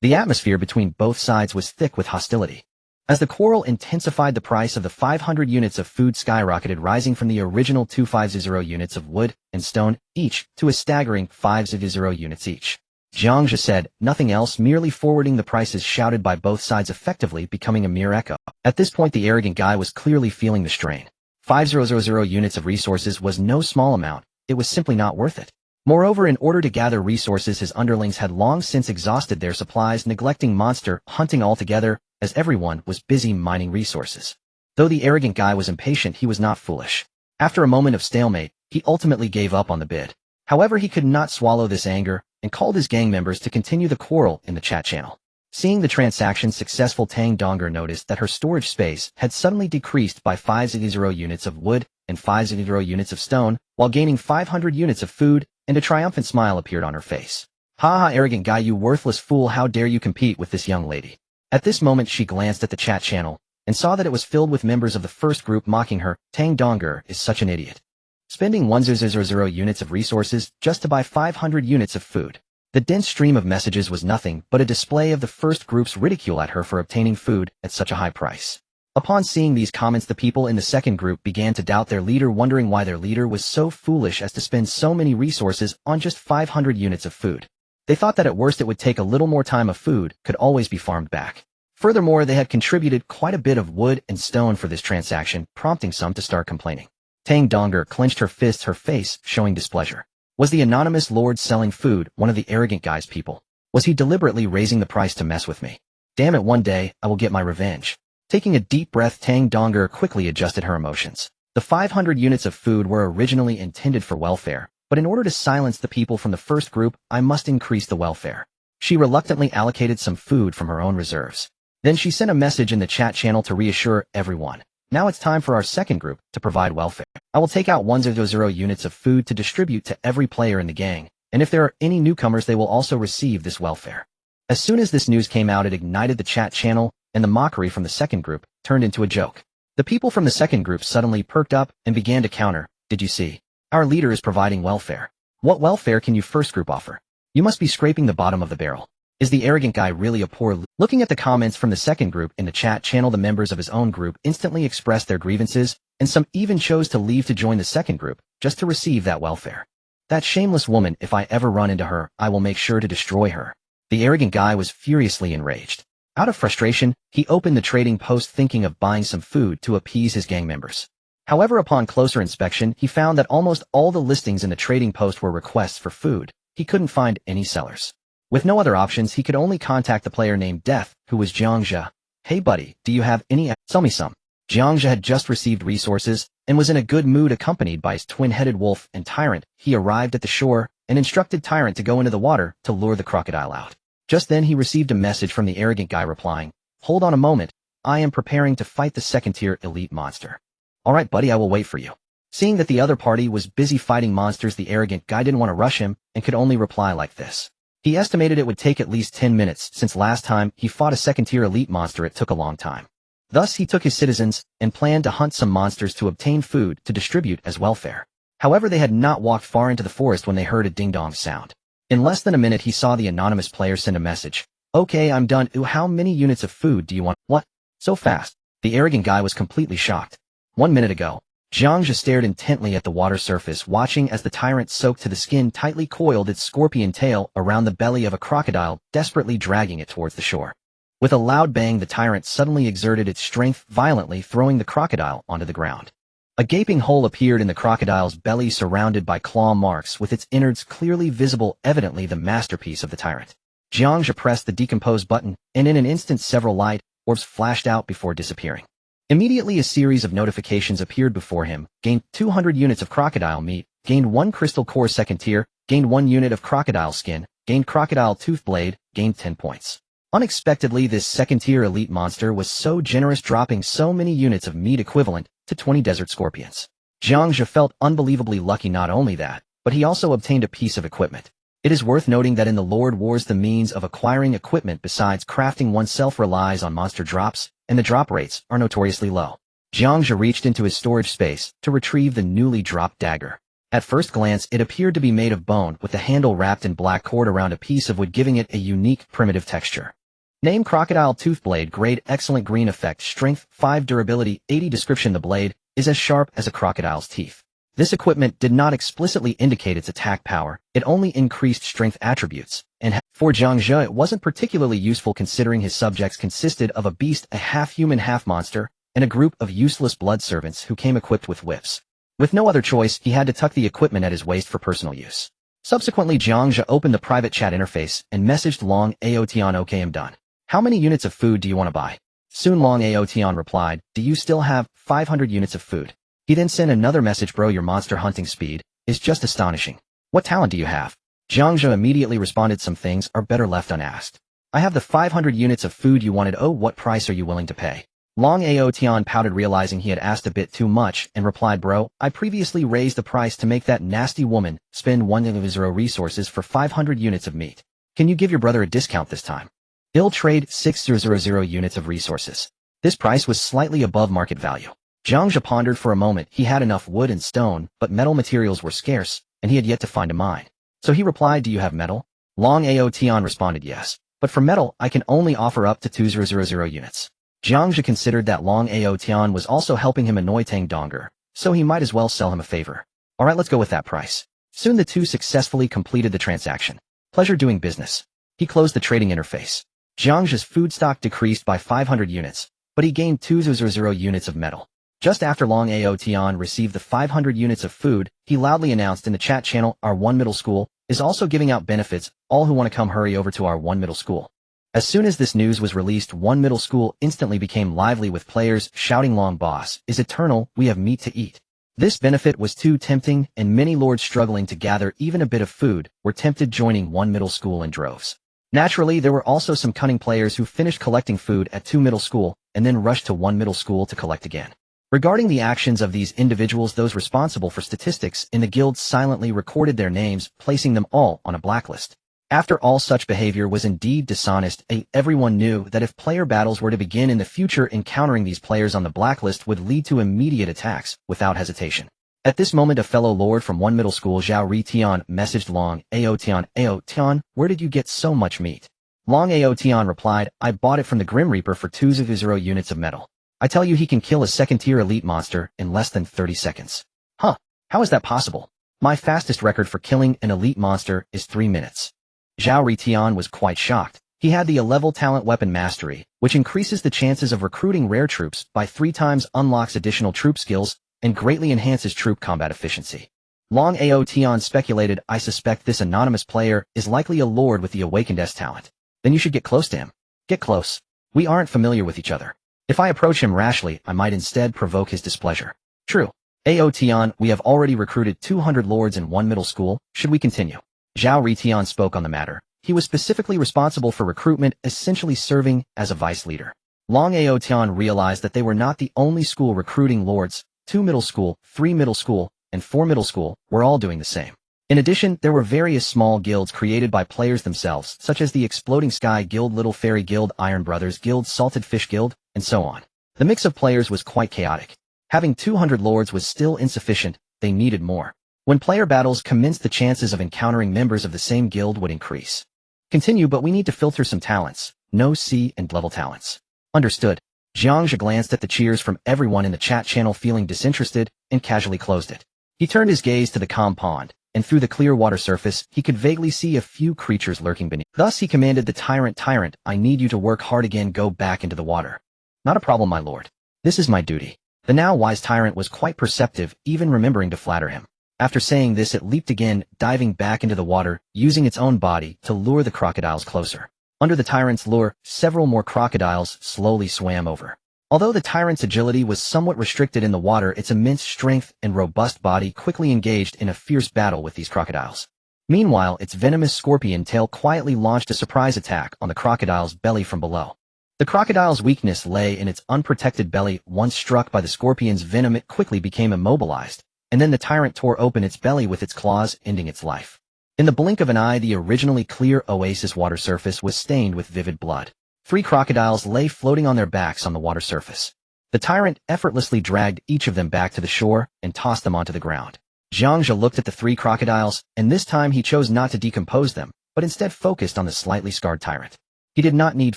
The atmosphere between both sides was thick with hostility. As the quarrel intensified, the price of the 500 units of food skyrocketed, rising from the original 250 units of wood and stone each to a staggering 500 units each. Jiang Zhe said nothing else, merely forwarding the prices shouted by both sides, effectively becoming a mere echo. At this point, the arrogant guy was clearly feeling the strain. 500 units of resources was no small amount. It was simply not worth it. Moreover, in order to gather resources, his underlings had long since exhausted their supplies, neglecting monster hunting altogether, as everyone was busy mining resources. Though the arrogant guy was impatient, he was not foolish. After a moment of stalemate, he ultimately gave up on the bid. However, he could not swallow this anger, and called his gang members to continue the quarrel in the chat channel. Seeing the transaction successful, Tang Donger noticed that her storage space had suddenly decreased by 500 units of wood and 500 units of stone, while gaining 500 units of food, and a triumphant smile appeared on her face. "Ha ha, arrogant guy, you worthless fool, how dare you compete with this young lady?" At this moment, she glanced at the chat channel and saw that it was filled with members of the first group mocking her. Tang Donger is such an idiot. Spending 100 units of resources just to buy 500 units of food. The dense stream of messages was nothing but a display of the first group's ridicule at her for obtaining food at such a high price. Upon seeing these comments, the people in the second group began to doubt their leader, wondering why their leader was so foolish as to spend so many resources on just 500 units of food. They thought that at worst it would take a little more time, of food could always be farmed back. Furthermore, they had contributed quite a bit of wood and stone for this transaction, prompting some to start complaining. Tang Donger clenched her fists, her face showing displeasure. Was the anonymous lord selling food one of the arrogant guy's people? Was he deliberately raising the price to mess with me? Damn it, one day I will get my revenge. Taking a deep breath, Tang Donger quickly adjusted her emotions. The 500 units of food were originally intended for welfare, but in order to silence the people from the first group, I must increase the welfare. She reluctantly allocated some food from her own reserves. Then she sent a message in the chat channel to reassure everyone. Now it's time for our second group to provide welfare. I will take out 100 units of food to distribute to every player in the gang, and if there are any newcomers, they will also receive this welfare. As soon as this news came out, it ignited the chat channel, and the mockery from the second group turned into a joke. The people from the second group suddenly perked up and began to counter. Did you see? Our leader is providing welfare. What welfare can you first group offer? You must be scraping the bottom of the barrel. Is the arrogant guy really a poor Looking at the comments from the second group in the chat channel, the members of his own group instantly expressed their grievances, and some even chose to leave to join the second group, just to receive that welfare. That shameless woman, if I ever run into her, I will make sure to destroy her. The arrogant guy was furiously enraged. Out of frustration, he opened the trading post, thinking of buying some food to appease his gang members. However, upon closer inspection, he found that almost all the listings in the trading post were requests for food. He couldn't find any sellers. With no other options, he could only contact the player named Death, who was Jiang Zhe. Hey buddy, do you have any? Sell me some. Jiang Zhe had just received resources and was in a good mood, accompanied by his twin-headed wolf and Tyrant. He arrived at the shore and instructed Tyrant to go into the water to lure the crocodile out. Just then he received a message from the arrogant guy replying, "Hold on a moment, I am preparing to fight the second-tier elite monster." "Alright buddy, I will wait for you." Seeing that the other party was busy fighting monsters, the arrogant guy didn't want to rush him and could only reply like this. He estimated it would take at least 10 minutes, since last time he fought a second-tier elite monster it took a long time. Thus he took his citizens and planned to hunt some monsters to obtain food to distribute as welfare. However, they had not walked far into the forest when they heard a ding-dong sound. In less than a minute, he saw the anonymous player send a message. "Okay, I'm done. Ooh, how many units of food do you want?" "What? So fast?" The arrogant guy was completely shocked. 1 minute ago, Jiang Zhe stared intently at the water surface, watching as the Tyrant, soaked to the skin, tightly coiled its scorpion tail around the belly of a crocodile, desperately dragging it towards the shore. With a loud bang, the Tyrant suddenly exerted its strength, violently throwing the crocodile onto the ground. A gaping hole appeared in the crocodile's belly, surrounded by claw marks, with its innards clearly visible, evidently the masterpiece of the Tyrant. Jiang Zhe pressed the decompose button, and in an instant several light orbs flashed out before disappearing. Immediately a series of notifications appeared before him. Gained 200 units of crocodile meat, gained 1 crystal core second tier, gained 1 unit of crocodile skin, gained crocodile tooth blade, gained 10 points. Unexpectedly, this second-tier elite monster was so generous, dropping so many units of meat equivalent to 20 desert scorpions. Jiang Zhe felt unbelievably lucky. Not only that, but he also obtained a piece of equipment. It is worth noting that in the Lord Wars the means of acquiring equipment besides crafting oneself relies on monster drops, and the drop rates are notoriously low. Jiang Zhe reached into his storage space to retrieve the newly dropped dagger. At first glance it appeared to be made of bone with the handle wrapped in black cord around a piece of wood giving it a unique primitive texture. Name Crocodile Tooth Blade Grade Excellent Green Effect Strength 5 Durability 80 Description The blade is as sharp as a crocodile's teeth. This equipment did not explicitly indicate its attack power, it only increased strength attributes, and for Jiang Zhe it wasn't particularly useful considering his subjects consisted of a beast, a half-human half-monster, and a group of useless blood servants who came equipped with whips. With no other choice, he had to tuck the equipment at his waist for personal use. Subsequently Jiang Zhe opened the private chat interface and messaged Long Aotian. Okay, I'm done. How many units of food do you want to buy? Soon Long Aotian replied, do you still have 500 units of food? He then sent another message, bro, your monster hunting speed is just astonishing. What talent do you have? Jiang Zhe immediately responded, some things are better left unasked. I have the 500 units of food you wanted. Oh, what price are you willing to pay? Long Aotian pouted, realizing he had asked a bit too much, and replied, bro, I previously raised the price to make that nasty woman spend 1 of his resources for 500 units of meat. Can you give your brother a discount this time? He'll trade 6,000 units of resources. This price was slightly above market value. Jiang Zhe pondered for a moment. He had enough wood and stone, but metal materials were scarce, and he had yet to find a mine. So he replied, do you have metal? Long Aotian responded, yes, but for metal I can only offer up to 2,000 units. Jiang Zhe considered that Long Aotian was also helping him annoy Tang Donger, so he might as well sell him a favor. Alright, let's go with that price. Soon the two successfully completed the transaction. Pleasure doing business. He closed the trading interface. Jiang Zhe's food stock decreased by 500 units, but he gained 2,000 units of metal. Just after Long Aotian received the 500 units of food, he loudly announced in the chat channel, our One Middle School is also giving out benefits. All who want to come hurry over to our One Middle School. As soon as this news was released, One Middle School instantly became lively with players shouting, Long Boss is eternal, we have meat to eat. This benefit was too tempting, and many lords struggling to gather even a bit of food were tempted joining One Middle School in droves. Naturally, there were also some cunning players who finished collecting food at Two Middle School and then rushed to One Middle School to collect again. Regarding the actions of these individuals, those responsible for statistics in the guild silently recorded their names, placing them all on a blacklist. After all, such behavior was indeed dishonest. Everyone knew that if player battles were to begin in the future, encountering these players on the blacklist would lead to immediate attacks without hesitation. At this moment, a fellow lord from One Middle School, Zhao Ritian, messaged Long Aotian, Aotian, where did you get so much meat? Long Aotian replied, I bought it from the Grim Reaper for 2,000 units of metal. I tell you, he can kill a second-tier elite monster in less than 30 seconds. Huh, how is that possible? My fastest record for killing an elite monster is 3 minutes. Zhao Ritian was quite shocked. He had the A-level talent weapon mastery, which increases the chances of recruiting rare troops by 3 times, unlocks additional troop skills, and greatly enhances troop combat efficiency. Long Aotian speculated, I suspect this anonymous player is likely a lord with the Awakened S talent. Then you should get close to him. Get close. We aren't familiar with each other. If I approach him rashly, I might instead provoke his displeasure. True. Aotian, we have already recruited 200 lords in One Middle School. Should we continue? Zhao Ritian spoke on the matter. He was specifically responsible for recruitment, essentially serving as a vice leader. Long Aotian realized that they were not the only school recruiting lords. 2 Middle School, 3 Middle School, and 4 Middle School were all doing the same. In addition, there were various small guilds created by players themselves, such as the Exploding Sky Guild, Little Fairy Guild, Iron Brothers Guild, Salted Fish Guild, and so on. The mix of players was quite chaotic. Having 200 lords was still insufficient, they needed more. When player battles commenced, the chances of encountering members of the same guild would increase. Continue, but we need to filter some talents. No C and level talents. Understood. Jiang Zhe glanced at the cheers from everyone in the chat channel, feeling disinterested, and casually closed it. He turned his gaze to the calm pond, and through the clear water surface, he could vaguely see a few creatures lurking beneath. Thus he commanded the tyrant, I need you to work hard again, go back into the water. Not a problem, my lord. This is my duty. The now wise tyrant was quite perceptive, even remembering to flatter him. After saying this, it leaped again, diving back into the water, using its own body to lure the crocodiles closer. Under the tyrant's lure, several more crocodiles slowly swam over. Although the tyrant's agility was somewhat restricted in the water, its immense strength and robust body quickly engaged in a fierce battle with these crocodiles. Meanwhile, its venomous scorpion tail quietly launched a surprise attack on the crocodile's belly from below. The crocodile's weakness lay in its unprotected belly. Once struck by the scorpion's venom, it quickly became immobilized, and then the tyrant tore open its belly with its claws, ending its life. In the blink of an eye, the originally clear oasis water surface was stained with vivid blood. 3 crocodiles lay floating on their backs on the water surface. The tyrant effortlessly dragged each of them back to the shore and tossed them onto the ground. Jiang Zhe looked at the 3 crocodiles, and this time he chose not to decompose them, but instead focused on the slightly scarred tyrant. He did not need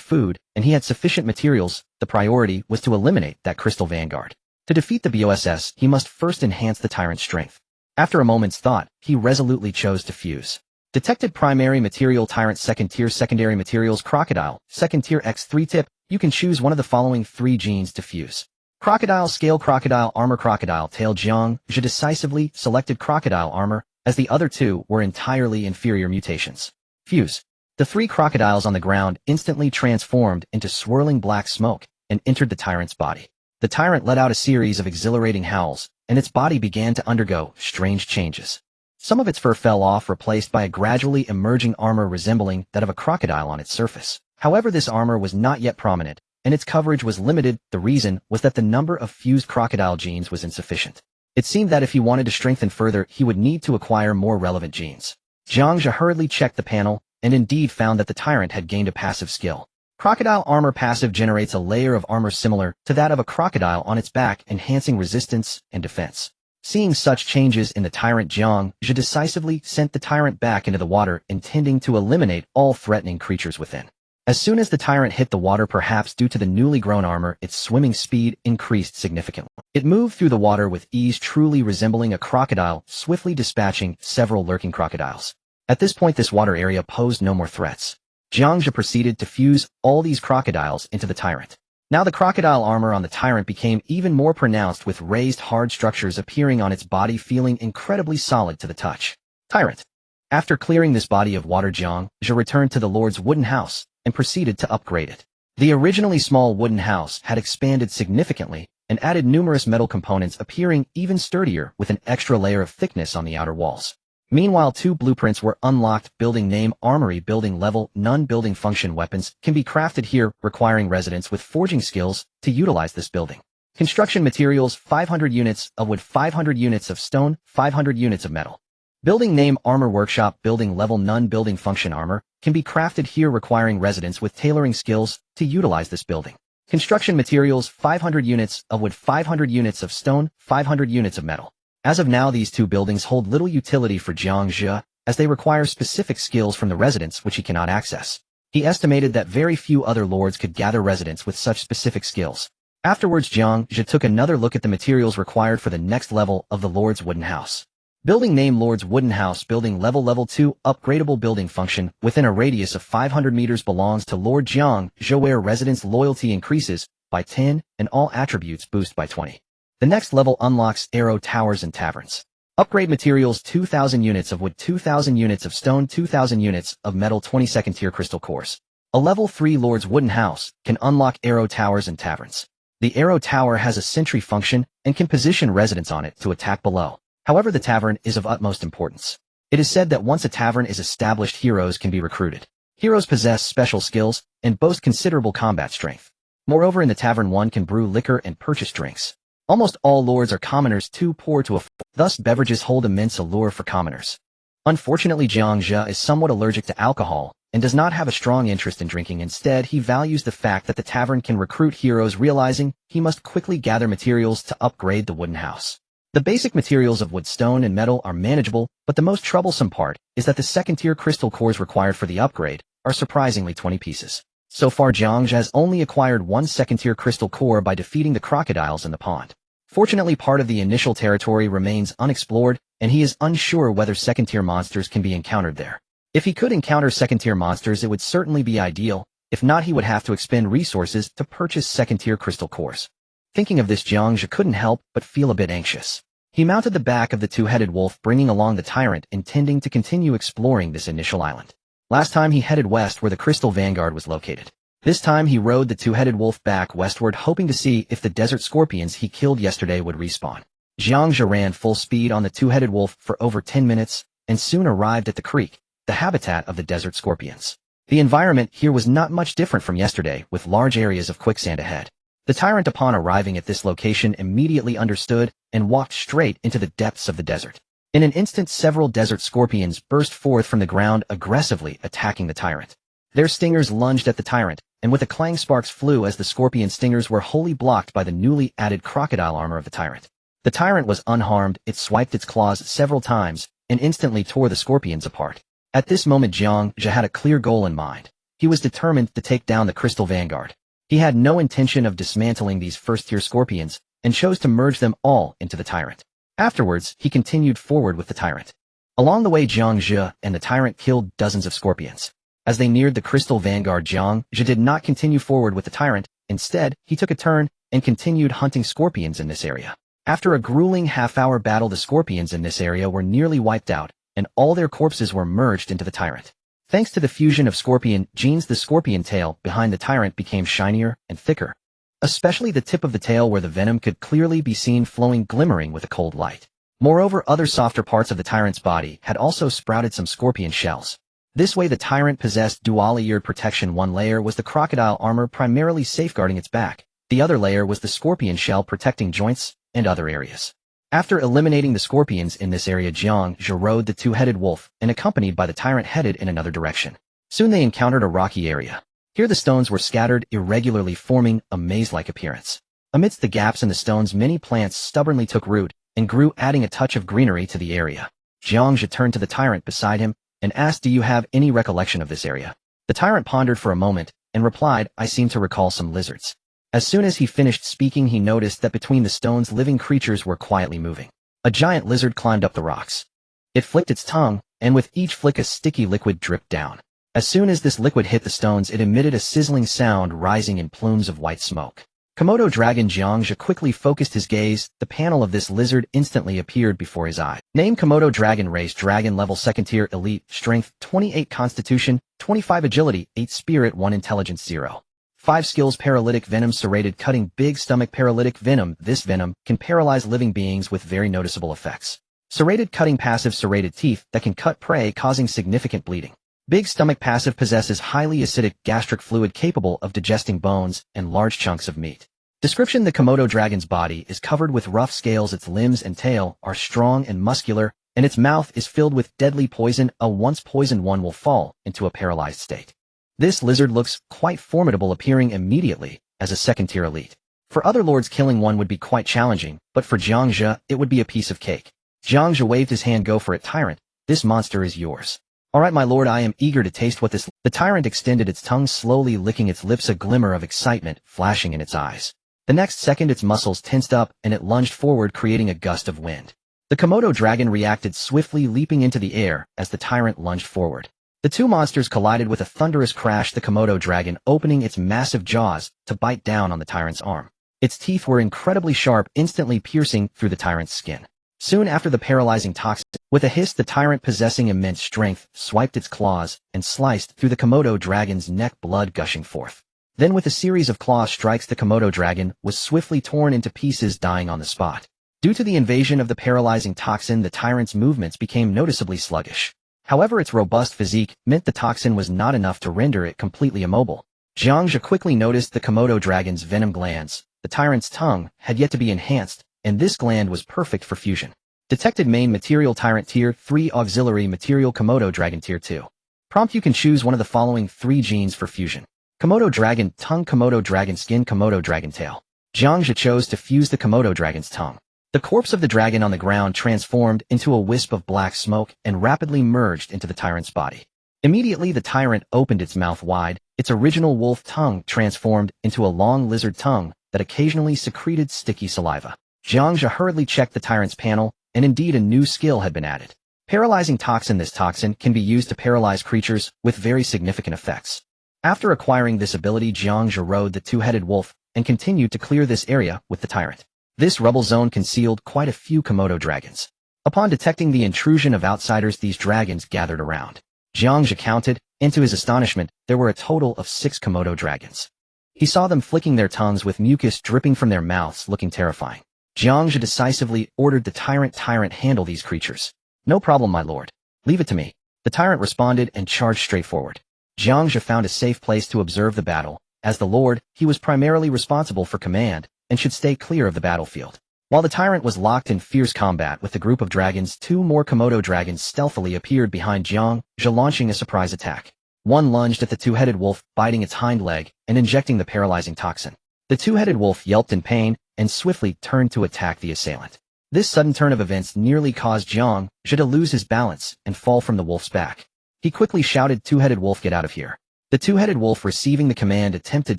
food, and he had sufficient materials. The priority was to eliminate that crystal vanguard. To defeat the BOSS, he must first enhance the tyrant's strength. After a moment's thought, he resolutely chose to fuse. Detected primary material tyrant, second tier secondary materials crocodile, second tier X3 tip. You can choose one of the following 3 genes to fuse. Crocodile scale, crocodile armor, crocodile tail. Jiang Zhe decisively selected crocodile armor, as the other 2 were entirely inferior mutations. Fuse. The 3 crocodiles on the ground instantly transformed into swirling black smoke and entered the tyrant's body. The tyrant let out a series of exhilarating howls, and its body began to undergo strange changes. Some of its fur fell off, replaced by a gradually emerging armor resembling that of a crocodile on its surface. However, this armor was not yet prominent, and its coverage was limited. The reason was that the number of fused crocodile genes was insufficient. It seemed that if he wanted to strengthen further, he would need to acquire more relevant genes. Jiang Zhe hurriedly checked the panel, and indeed found that the tyrant had gained a passive skill. Crocodile armor passive generates a layer of armor similar to that of a crocodile on its back, enhancing resistance and defense. Seeing such changes in the tyrant, Jiang Zhe decisively sent the tyrant back into the water, intending to eliminate all threatening creatures within. As soon as the tyrant hit the water, perhaps due to the newly grown armor, its swimming speed increased significantly. It moved through the water with ease, truly resembling a crocodile, swiftly dispatching several lurking crocodiles. At this point, this water area posed no more threats. Jiang Zhe proceeded to fuse all these crocodiles into the tyrant. Now the crocodile armor on the tyrant became even more pronounced, with raised hard structures appearing on its body, feeling incredibly solid to the touch. Tyrant. After clearing this body of water, Jiang Zhe returned to the Lord's wooden house and proceeded to upgrade it. The originally small wooden house had expanded significantly and added numerous metal components, appearing even sturdier with an extra layer of thickness on the outer walls. Meanwhile, 2 blueprints were unlocked. Building name, armory, building level, none. Building function, weapons can be crafted here, requiring residents with forging skills to utilize this building. Construction materials, 500 units of wood, 500 units of stone, 500 units of metal. Building name, armor workshop, building level, none. Building function, armor can be crafted here, requiring residents with tailoring skills to utilize this building. Construction materials, 500 units of wood, 500 units of stone, 500 units of metal. As of now, these 2 buildings hold little utility for Jiang Zhe, as they require specific skills from the residents which he cannot access. He estimated that very few other lords could gather residents with such specific skills. Afterwards, Jiang Zhe took another look at the materials required for the next level of the Lord's wooden house. Building name, Lord's wooden house, building level 2, upgradable building function within a radius of 500 meters belongs to Lord Jiang Zhe, where residents' loyalty increases by 10 and all attributes boost by 20. The next level unlocks arrow towers and taverns. Upgrade materials, 2,000 units of wood, 2,000 units of stone, 2,000 units of metal, 22nd tier crystal cores. A level 3 Lord's wooden house can unlock arrow towers and taverns. The arrow tower has a sentry function and can position residents on it to attack below. However, the tavern is of utmost importance. It is said that once a tavern is established, heroes can be recruited. Heroes possess special skills and boast considerable combat strength. Moreover, in the tavern, one can brew liquor and purchase drinks. Almost all lords are commoners, too poor to afford, thus beverages hold immense allure for commoners. Unfortunately, Jiang Zhe is somewhat allergic to alcohol and does not have a strong interest in drinking. Instead, he values the fact that the tavern can recruit heroes, realizing he must quickly gather materials to upgrade the wooden house. The basic materials of wood, stone, and metal are manageable, but the most troublesome part is that the second-tier crystal cores required for the upgrade are surprisingly 20 pieces. So far, Jiang Zhe has only acquired 1 second-tier crystal core by defeating the crocodiles in the pond. Fortunately, part of the initial territory remains unexplored, and he is unsure whether second-tier monsters can be encountered there. If he could encounter second-tier monsters, it would certainly be ideal. If not, he would have to expend resources to purchase second-tier crystal cores. Thinking of this, Jiang Zhe couldn't help but feel a bit anxious. He mounted the back of the 2-headed wolf, bringing along the tyrant, intending to continue exploring this initial island. Last time he headed west, where the crystal vanguard was located. This time he rode the 2-headed wolf back westward, hoping to see if the desert scorpions he killed yesterday would respawn. Jiang Zhe ran full speed on the 2-headed wolf for over 10 minutes, and soon arrived at the creek, the habitat of the desert scorpions. The environment here was not much different from yesterday, with large areas of quicksand ahead. The tyrant, upon arriving at this location, immediately understood and walked straight into the depths of the desert. In an instant, several desert scorpions burst forth from the ground, aggressively attacking the tyrant. Their stingers lunged at the tyrant, and with a clang, sparks flew as the scorpion stingers were wholly blocked by the newly added crocodile armor of the tyrant. The tyrant was unharmed. It swiped its claws several times and instantly tore the scorpions apart. At this moment, Jiang Zhe had a clear goal in mind. He was determined to take down the Crystal Vanguard. He had no intention of dismantling these first-tier scorpions and chose to merge them all into the tyrant. Afterwards, he continued forward with the tyrant. Along the way, Jiang Zhe and the tyrant killed dozens of scorpions. As they neared the Crystal Vanguard, Jiang Zhe did not continue forward with the tyrant. Instead, he took a turn and continued hunting scorpions in this area. After a grueling half-hour battle, the scorpions in this area were nearly wiped out, and all their corpses were merged into the tyrant. Thanks to the fusion of scorpion genes, the scorpion tail behind the tyrant became shinier and thicker, especially the tip of the tail where the venom could clearly be seen flowing, glimmering with a cold light. Moreover, other softer parts of the tyrant's body had also sprouted some scorpion shells. This way, the tyrant possessed dual-layered protection. One layer was the crocodile armor, primarily safeguarding its back. The other layer was the scorpion shell, protecting joints and other areas. After eliminating the scorpions in this area, Jiang Zhe rode the two-headed wolf and, accompanied by the tyrant, headed in another direction. Soon they encountered a rocky area. Here the stones were scattered irregularly, forming a maze-like appearance. Amidst the gaps in the stones, many plants stubbornly took root and grew, adding a touch of greenery to the area. Jiang Zhe turned to the tyrant beside him and asked, "Do you have any recollection of this area?" The tyrant pondered for a moment and replied, "I seem to recall some lizards." As soon as he finished speaking, he noticed that between the stones, living creatures were quietly moving. A giant lizard climbed up the rocks. It flicked its tongue, and with each flick a sticky liquid dripped down. As soon as this liquid hit the stones, it emitted a sizzling sound, rising in plumes of white smoke. Komodo dragon. Jiang Zhe quickly focused his gaze. The panel of this lizard instantly appeared before his eye. Name: Komodo dragon. Race: dragon. Level: second tier. Elite. Strength: 28, Constitution 25, Agility 8, Spirit 1, Intelligence 0. 5 skills: Paralytic Venom. Serrated Cutting. Big Stomach. Paralytic Venom. This venom can paralyze living beings with very noticeable effects. Serrated Cutting. Passive: serrated teeth that can cut prey, causing significant bleeding. Big Stomach. Passive: possesses highly acidic gastric fluid capable of digesting bones and large chunks of meat. Description: the Komodo dragon's body is covered with rough scales. Its limbs and tail are strong and muscular, and its mouth is filled with deadly poison. A once poisoned one will fall into a paralyzed state. This lizard looks quite formidable, appearing immediately as a second-tier elite. For other lords, killing one would be quite challenging, but for Jiang Zhe, it would be a piece of cake. Jiang Zhe waved his hand. "Go for it, tyrant. This monster is yours." "All right, my lord, I am eager to taste what this—" The tyrant extended its tongue, slowly licking its lips, a glimmer of excitement flashing in its eyes. The next second, its muscles tensed up, and it lunged forward, creating a gust of wind. The Komodo dragon reacted swiftly, leaping into the air as the tyrant lunged forward. The two monsters collided with a thunderous crash, the Komodo dragon opening its massive jaws to bite down on the tyrant's arm. Its teeth were incredibly sharp, instantly piercing through the tyrant's skin. Soon after, the paralyzing toxin, with a hiss, the tyrant, possessing immense strength, swiped its claws and sliced through the Komodo dragon's neck, blood gushing forth. Then, with a series of claw strikes, the Komodo dragon was swiftly torn into pieces, dying on the spot. Due to the invasion of the paralyzing toxin, the tyrant's movements became noticeably sluggish. However, its robust physique meant the toxin was not enough to render it completely immobile. Jiang Zhe quickly noticed the Komodo dragon's venom glands. The tyrant's tongue had yet to be enhanced, and this gland was perfect for fusion. Detected: main material tyrant tier 3, auxiliary material Komodo dragon tier 2. Prompt: you can choose one of the following 3 genes for fusion. Komodo dragon tongue, Komodo dragon skin, Komodo dragon tail. Jiang Zhe chose to fuse the Komodo dragon's tongue. The corpse of the dragon on the ground transformed into a wisp of black smoke and rapidly merged into the tyrant's body. Immediately, the tyrant opened its mouth wide. Its original wolf tongue transformed into a long lizard tongue that occasionally secreted sticky saliva. Jiang Zhe hurriedly checked the tyrant's panel, and indeed a new skill had been added. Paralyzing toxin. This toxin can be used to paralyze creatures with very significant effects. After acquiring this ability, Jiang Zhe rode the two-headed wolf and continued to clear this area with the tyrant. This rubble zone concealed quite a few Komodo dragons. Upon detecting the intrusion of outsiders, these dragons gathered around. Jiang Zhe counted, and to his astonishment, there were a total of 6 Komodo dragons. He saw them flicking their tongues with mucus dripping from their mouths, looking terrifying. Jiang Zhe decisively ordered the tyrant, "Handle these creatures." "No problem, my lord. Leave it to me." The tyrant responded and charged straight forward. Jiang Zhe found a safe place to observe the battle. As the lord, he was primarily responsible for command and should stay clear of the battlefield. While the tyrant was locked in fierce combat with the group of dragons, two more Komodo dragons stealthily appeared behind Jiang Zhe, launching a surprise attack. One lunged at the two-headed wolf, biting its hind leg and injecting the paralyzing toxin. The two-headed wolf yelped in pain and swiftly turned to attack the assailant. This sudden turn of events nearly caused Jiang Zhe to lose his balance and fall from the wolf's back. He quickly shouted, "Two-headed wolf, get out of here." The two-headed wolf, receiving the command, attempted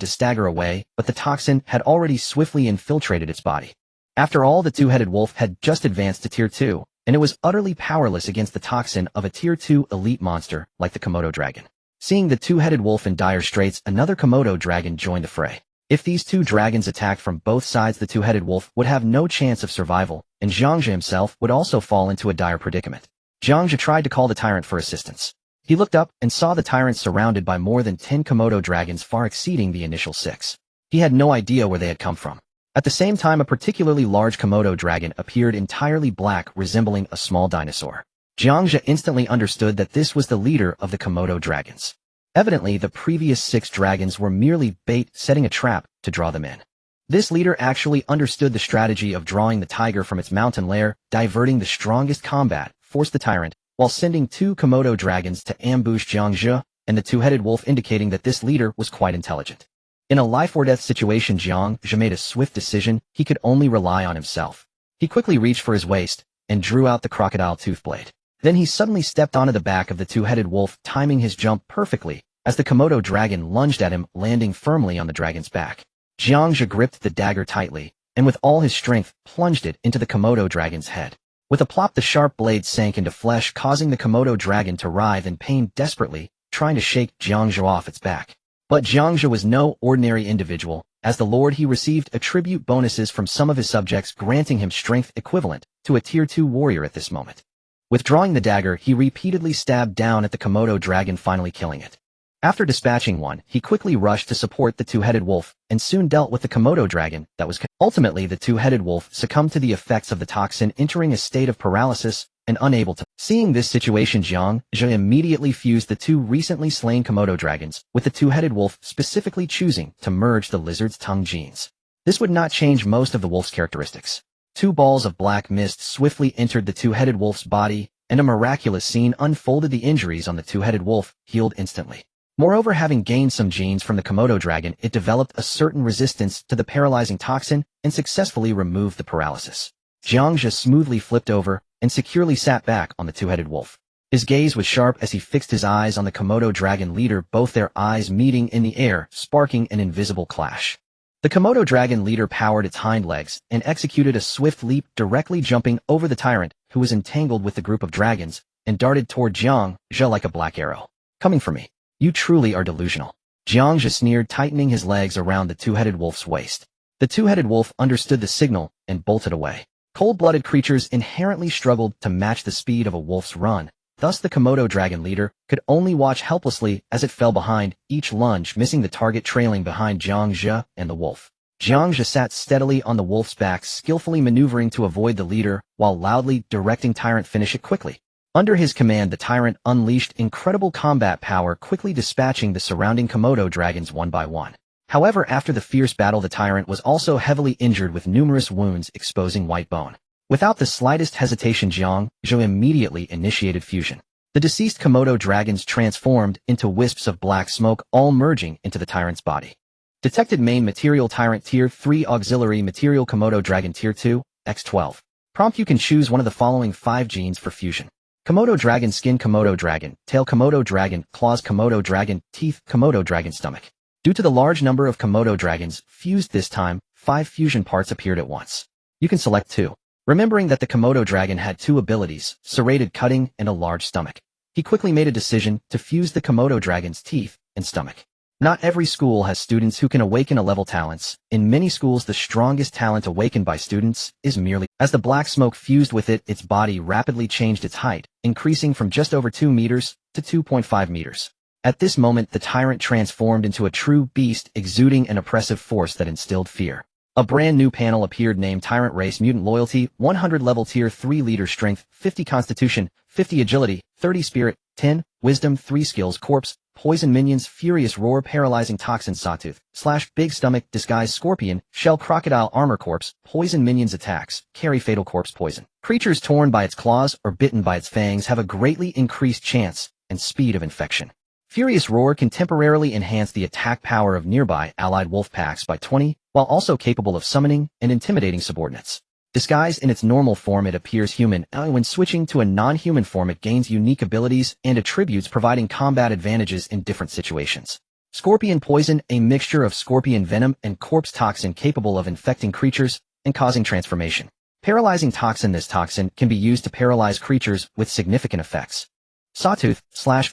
to stagger away, but the toxin had already swiftly infiltrated its body. After all, the two-headed wolf had just advanced to Tier 2, and it was utterly powerless against the toxin of a Tier 2 elite monster like the Komodo dragon. Seeing the two-headed wolf in dire straits, another Komodo dragon joined the fray. If these two dragons attacked from both sides, the two-headed wolf would have no chance of survival, and Jiang Zhe himself would also fall into a dire predicament. Jiang Zhe tried to call the tyrant for assistance. He looked up and saw the tyrant surrounded by more than 10 Komodo dragons, far exceeding the initial 6. He had no idea where they had come from. At the same time, a particularly large Komodo dragon appeared, entirely black, resembling a small dinosaur. Jiang Zhe instantly understood that this was the leader of the Komodo dragons. Evidently, the previous 6 dragons were merely bait, setting a trap to draw them in. This leader actually understood the strategy of drawing the tiger from its mountain lair, diverting the strongest combat, forced the tyrant, while sending 2 Komodo dragons to ambush Jiang Zhe and the two-headed wolf, indicating that this leader was quite intelligent. In a life-or-death situation, Jiang Zhe made a swift decision. He could only rely on himself. He quickly reached for his waist and drew out the crocodile tooth blade. Then he suddenly stepped onto the back of the two-headed wolf, timing his jump perfectly as the Komodo dragon lunged at him, landing firmly on the dragon's back. Jiang Zhe gripped the dagger tightly, and with all his strength plunged it into the Komodo dragon's head. With a plop, the sharp blade sank into flesh, causing the Komodo dragon to writhe in pain, desperately trying to shake Jiang Zhe off its back. But Jiang Zhe was no ordinary individual. As the Lord, he received attribute bonuses from some of his subjects, granting him strength equivalent to a Tier 2 warrior at this moment. Withdrawing the dagger, he repeatedly stabbed down at the Komodo dragon, finally killing it. After dispatching one, he quickly rushed to support the two-headed wolf, and soon dealt with the Komodo dragon that was ultimately, the two-headed wolf succumbed to the effects of the toxin, entering a state of paralysis and unable to. Seeing this situation, Jiang Zhe immediately fused the 2 recently slain Komodo dragons, with the two-headed wolf specifically choosing to merge the lizard's tongue genes. This would not change most of the wolf's characteristics. 2 balls of black mist swiftly entered the two-headed wolf's body, and a miraculous scene unfolded. The injuries on the two-headed wolf healed instantly. Moreover, having gained some genes from the Komodo dragon, it developed a certain resistance to the paralyzing toxin and successfully removed the paralysis. Jiang Zhe smoothly flipped over and securely sat back on the two-headed wolf. His gaze was sharp as he fixed his eyes on the Komodo dragon leader, both their eyes meeting in the air, sparking an invisible clash. The Komodo dragon leader powered its hind legs and executed a swift leap, directly jumping over the tyrant, who was entangled with the group of dragons, and darted toward Jiang Zhe like a black arrow. "Coming for me. You truly are delusional," Jiang Zhe sneered, tightening his legs around the two-headed wolf's waist. The two-headed wolf understood the signal and bolted away. Cold-blooded creatures inherently struggled to match the speed of a wolf's run. Thus, the Komodo dragon leader could only watch helplessly as it fell behind, each lunge missing the target, trailing behind Jiang Zhe and the wolf. Jiang Zhe sat steadily on the wolf's back, skillfully maneuvering to avoid the leader, while loudly directing tyrant, "Finish it quickly." Under his command, the tyrant unleashed incredible combat power, quickly dispatching the surrounding Komodo dragons one by one. However, after the fierce battle, the tyrant was also heavily injured with numerous wounds exposing white bone. Without the slightest hesitation, Jiang Zhe immediately initiated fusion. The deceased Komodo dragons transformed into wisps of black smoke, all merging into the tyrant's body. Detected main material: Tyrant Tier 3, auxiliary material Komodo dragon Tier 2, X12. Prompt: you can choose one of the following 5 genes for fusion. Komodo dragon skin, Komodo dragon tail, Komodo dragon claws, Komodo dragon teeth, Komodo dragon stomach. Due to the large number of Komodo dragons fused this time, 5 fusion parts appeared at once. You can select 2. Remembering that the Komodo dragon had 2 abilities, serrated cutting and a large stomach, he quickly made a decision to fuse the Komodo dragon's teeth and stomach. Not every school has students who can awaken a level talents. In many schools, the strongest talent awakened by students is merely. As the black smoke fused with it, its body rapidly changed its height, increasing from just over 2 meters to 2.5 meters. At this moment, the tyrant transformed into a true beast, exuding an oppressive force that instilled fear. A brand new panel appeared named Tyrant Race Mutant Loyalty, 100 level Tier 3 leader strength, 50 constitution, 50 agility, 30 spirit, 10 wisdom, 3 skills corpse, poison minions, furious roar, paralyzing toxin, sawtooth, / big stomach, disguise, scorpion, shell, crocodile, armor, corpse, poison minions attacks, carry fatal corpse poison. Creatures torn by its claws or bitten by its fangs have a greatly increased chance and speed of infection. Furious roar can temporarily enhance the attack power of nearby allied wolf packs by 20, while also capable of summoning and intimidating subordinates. Disguised in its normal form, it appears human, and when switching to a non-human form it gains unique abilities and attributes, providing combat advantages in different situations. Scorpion poison, a mixture of scorpion venom and corpse toxin capable of infecting creatures and causing transformation. Paralyzing toxin, this toxin can be used to paralyze creatures with significant effects. Sawtooth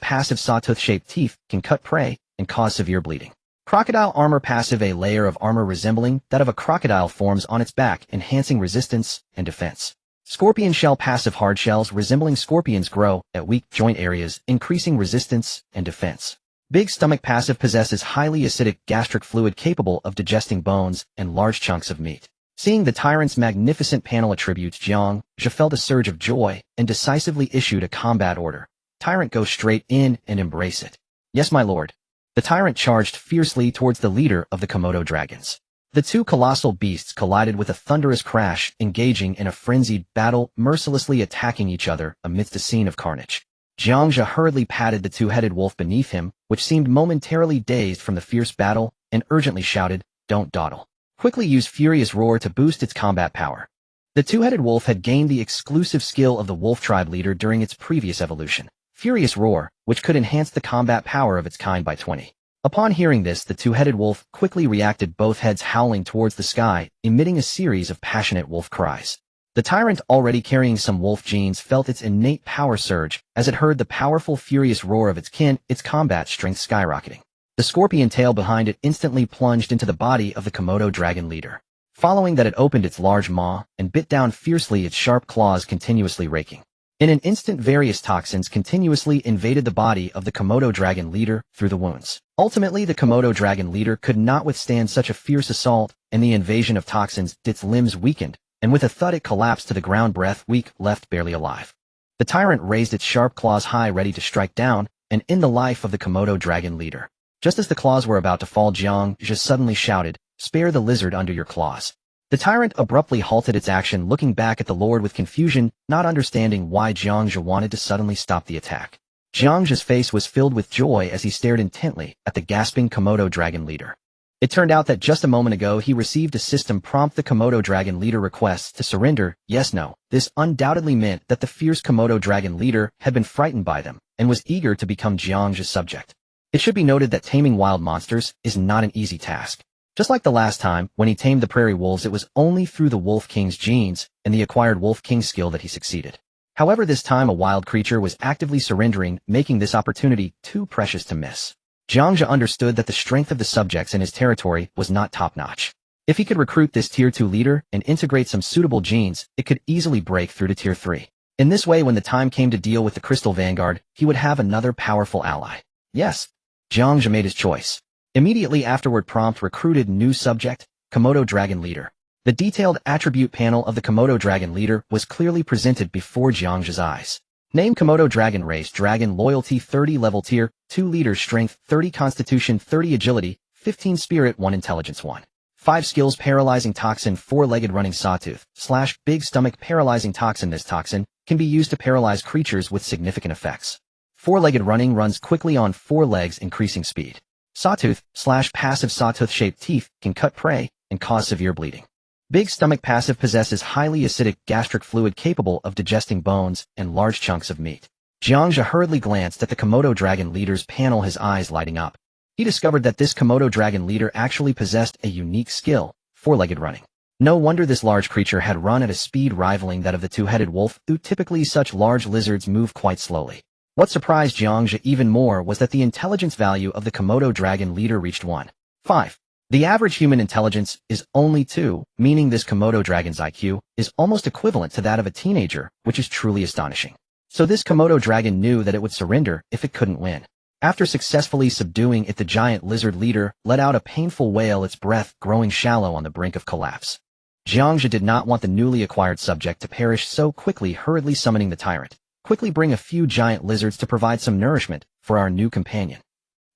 / passive, sawtooth-shaped teeth can cut prey and cause severe bleeding. Crocodile armor, passive, a layer of armor resembling that of a crocodile forms on its back, enhancing resistance and defense. Scorpion shell, passive, hard shells resembling scorpions grow at weak joint areas, increasing resistance and defense. Big stomach, passive, possesses highly acidic gastric fluid capable of digesting bones and large chunks of meat. Seeing the tyrant's magnificent panel attributes, Jiang Zhe felt a surge of joy and decisively issued a combat order. Tyrant, go straight in and embrace it. Yes, my lord. The tyrant charged fiercely towards the leader of the Komodo dragons. The two colossal beasts collided with a thunderous crash, engaging in a frenzied battle, mercilessly attacking each other amidst a scene of carnage. Jiang Zhe hurriedly patted the two-headed wolf beneath him, which seemed momentarily dazed from the fierce battle, and urgently shouted, "Don't dawdle. Quickly use Furious Roar to boost its combat power." The two-headed wolf had gained the exclusive skill of the wolf tribe leader during its previous evolution, Furious Roar, which could enhance the combat power of its kind by 20. Upon hearing this, the two-headed wolf quickly reacted, both heads howling towards the sky, emitting a series of passionate wolf cries. The tyrant, already carrying some wolf genes, felt its innate power surge as it heard the powerful furious roar of its kin, its combat strength skyrocketing. The scorpion tail behind it instantly plunged into the body of the Komodo dragon leader. Following that, it opened its large maw and bit down fiercely, its sharp claws continuously raking. In an instant, various toxins continuously invaded the body of the Komodo dragon leader through the wounds. Ultimately, the Komodo dragon leader could not withstand such a fierce assault, and the invasion of toxins, its limbs weakened, and with a thud it collapsed to the ground, breath weak, left barely alive. The tyrant raised its sharp claws high, ready to strike down and end the life of the Komodo dragon leader. Just as the claws were about to fall, Jiang Zhe suddenly shouted, "Spare the lizard under your claws." The tyrant abruptly halted its action, looking back at the lord with confusion, not understanding why Jiang Zhe wanted to suddenly stop the attack. Jiang Zhe's face was filled with joy as he stared intently at the gasping Komodo dragon leader. It turned out that just a moment ago he received a system prompt. The Komodo dragon leader requests to surrender, yes, no. This undoubtedly meant that the fierce Komodo dragon leader had been frightened by them and was eager to become Jiang Zhe's subject. It should be noted that taming wild monsters is not an easy task. Just like the last time, when he tamed the prairie wolves, it was only through the Wolf King's genes and the acquired Wolf King skill that he succeeded. However, this time a wild creature was actively surrendering, making this opportunity too precious to miss. Jiang Zhe understood that the strength of the subjects in his territory was not top-notch. If he could recruit this Tier 2 leader and integrate some suitable genes, it could easily break through to Tier 3. In this way, when the time came to deal with the Crystal Vanguard, he would have another powerful ally. Yes, Jiang Zhe made his choice. Immediately afterward, prompt recruited new subject, Komodo Dragon Leader. The detailed attribute panel of the Komodo Dragon Leader was clearly presented before Jiang Zhe's eyes. Name: Komodo Dragon, race Dragon, loyalty 30, level Tier 2 leader, strength 30, constitution 30, agility 15, spirit 1, intelligence 1. 5 skills: paralyzing toxin, 4-legged running, sawtooth / big stomach, paralyzing toxin. This toxin can be used to paralyze creatures with significant effects. 4-legged running, runs quickly on 4 legs, increasing speed. Sawtooth / passive, sawtooth-shaped teeth can cut prey and cause severe bleeding. Big stomach, passive, possesses highly acidic gastric fluid capable of digesting bones and large chunks of meat. Jiang Zhe hurriedly glanced at the Komodo dragon leader's panel, his eyes lighting up. He discovered that this Komodo dragon leader actually possessed a unique skill, 4-legged running. No wonder this large creature had run at a speed rivaling that of the two-headed wolf, though typically such large lizards move quite slowly. What surprised Jiang Zhe even more was that the intelligence value of the Komodo dragon leader reached 1.5. The average human intelligence is only 2, meaning this Komodo dragon's IQ is almost equivalent to that of a teenager, which is truly astonishing. So this Komodo dragon knew that it would surrender if it couldn't win. After successfully subduing it, the giant lizard leader let out a painful wail, its breath growing shallow on the brink of collapse. Jiang Zhe did not want the newly acquired subject to perish so quickly, hurriedly summoning the tyrant. Quickly bring a few giant lizards to provide some nourishment for our new companion.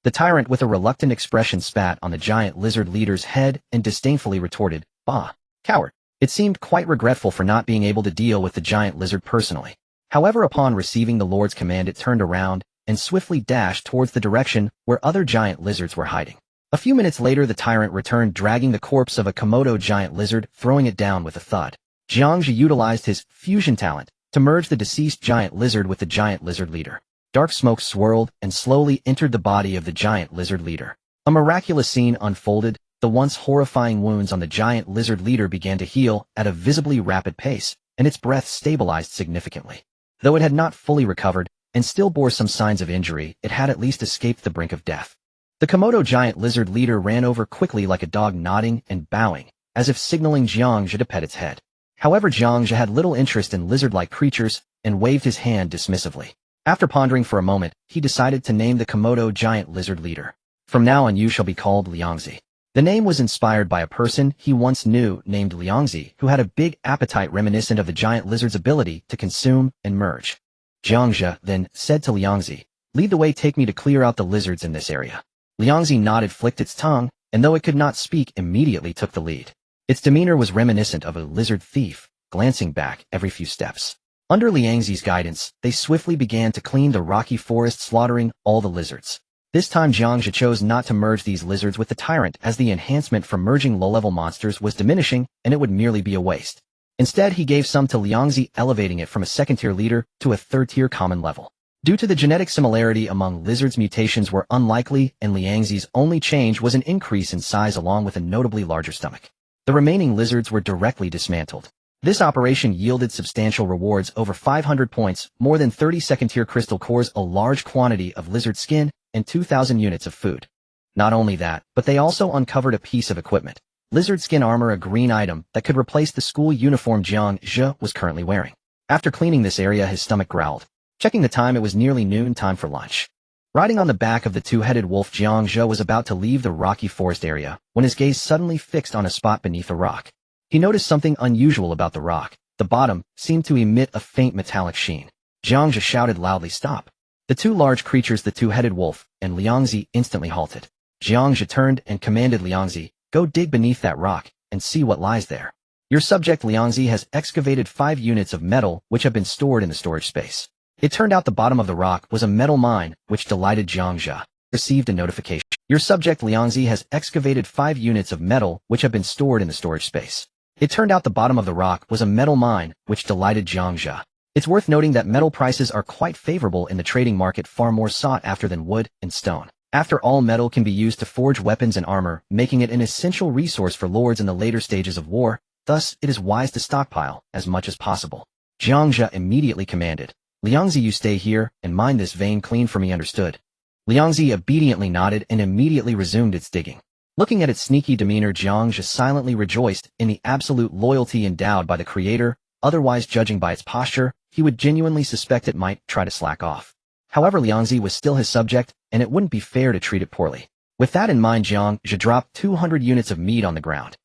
The tyrant with a reluctant expression spat on the giant lizard leader's head and disdainfully retorted, "Bah, coward." It seemed quite regretful for not being able to deal with the giant lizard personally. However, upon receiving the Lord's command, it turned around and swiftly dashed towards the direction where other giant lizards were hiding. A few minutes later, the tyrant returned dragging the corpse of a Komodo giant lizard, throwing it down with a thud. Jiang Zhe utilized his fusion talent to merge the deceased giant lizard with the giant lizard leader. Dark smoke swirled and slowly entered the body of the giant lizard leader. A miraculous scene unfolded. The once horrifying wounds on the giant lizard leader began to heal at a visibly rapid pace, and its breath stabilized significantly. Though it had not fully recovered and still bore some signs of injury, it had at least escaped the brink of death. The Komodo giant lizard leader ran over quickly like a dog, nodding and bowing, as if signaling Jiang Zhe to pet its head. However, Jiang Zhe had little interest in lizard-like creatures and waved his hand dismissively. After pondering for a moment, he decided to name the Komodo giant lizard leader. "From now on, you shall be called Jiang Zhe." The name was inspired by a person he once knew named Jiang Zhe, who had a big appetite reminiscent of the giant lizard's ability to consume and merge. Jiang Zhe then said to Jiang Zhe, "Lead the way, take me to clear out the lizards in this area." Jiang Zhe nodded, flicked its tongue, and though it could not speak, immediately took the lead. Its demeanor was reminiscent of a lizard thief, glancing back every few steps. Under Jiang Zhe's guidance, they swiftly began to clean the rocky forest, slaughtering all the lizards. This time Jiang Zhe chose not to merge these lizards with the tyrant, as the enhancement from merging low-level monsters was diminishing and it would merely be a waste. Instead, he gave some to Jiang Zhe, elevating it from a second-tier leader to a third-tier common level. Due to the genetic similarity among lizards, mutations were unlikely, and Jiang Zhe's only change was an increase in size along with a notably larger stomach. The remaining lizards were directly dismantled. This operation yielded substantial rewards: over 500 points, more than 30 second-tier crystal cores, a large quantity of lizard skin, and 2,000 units of food. Not only that, but they also uncovered a piece of equipment. Lizard skin armor, a green item that could replace the school uniform Jiang Zhe was currently wearing. After cleaning this area, his stomach growled. Checking the time, it was nearly noon, time for lunch. Riding on the back of the two-headed wolf, Jiang Zhe was about to leave the rocky forest area when his gaze suddenly fixed on a spot beneath a rock. He noticed something unusual about the rock. The bottom seemed to emit a faint metallic sheen. Jiang Zhe shouted loudly, "Stop!" The two large creatures, the two-headed wolf and Jiang Zhe, instantly halted. Jiang Zhe turned and commanded Jiang Zhe, "Go dig beneath that rock and see what lies there. Your subject Jiang Zhe has excavated 5 units of metal which have been stored in the storage space." It turned out the bottom of the rock was a metal mine, which delighted Jiang Zhe. Received a notification. Your subject Jiang Zhe has excavated 5 units of metal which have been stored in the storage space. It turned out the bottom of the rock was a metal mine, which delighted Jiang Zhe. It's worth noting that metal prices are quite favorable in the trading market, far more sought after than wood and stone. After all, metal can be used to forge weapons and armor, making it an essential resource for lords in the later stages of war. Thus, it is wise to stockpile as much as possible. Jiang Zhe immediately commanded, "Jiang Zhe, you stay here and mine this vein clean for me, understood?" Jiang Zhe obediently nodded and immediately resumed its digging. Looking at its sneaky demeanor, Jiang Zhe silently rejoiced in the absolute loyalty endowed by the creator. Otherwise, judging by its posture, he would genuinely suspect it might try to slack off. However, Jiang Zhe was still his subject, and it wouldn't be fair to treat it poorly. With that in mind, Jiang Zhe dropped 200 units of meat on the ground.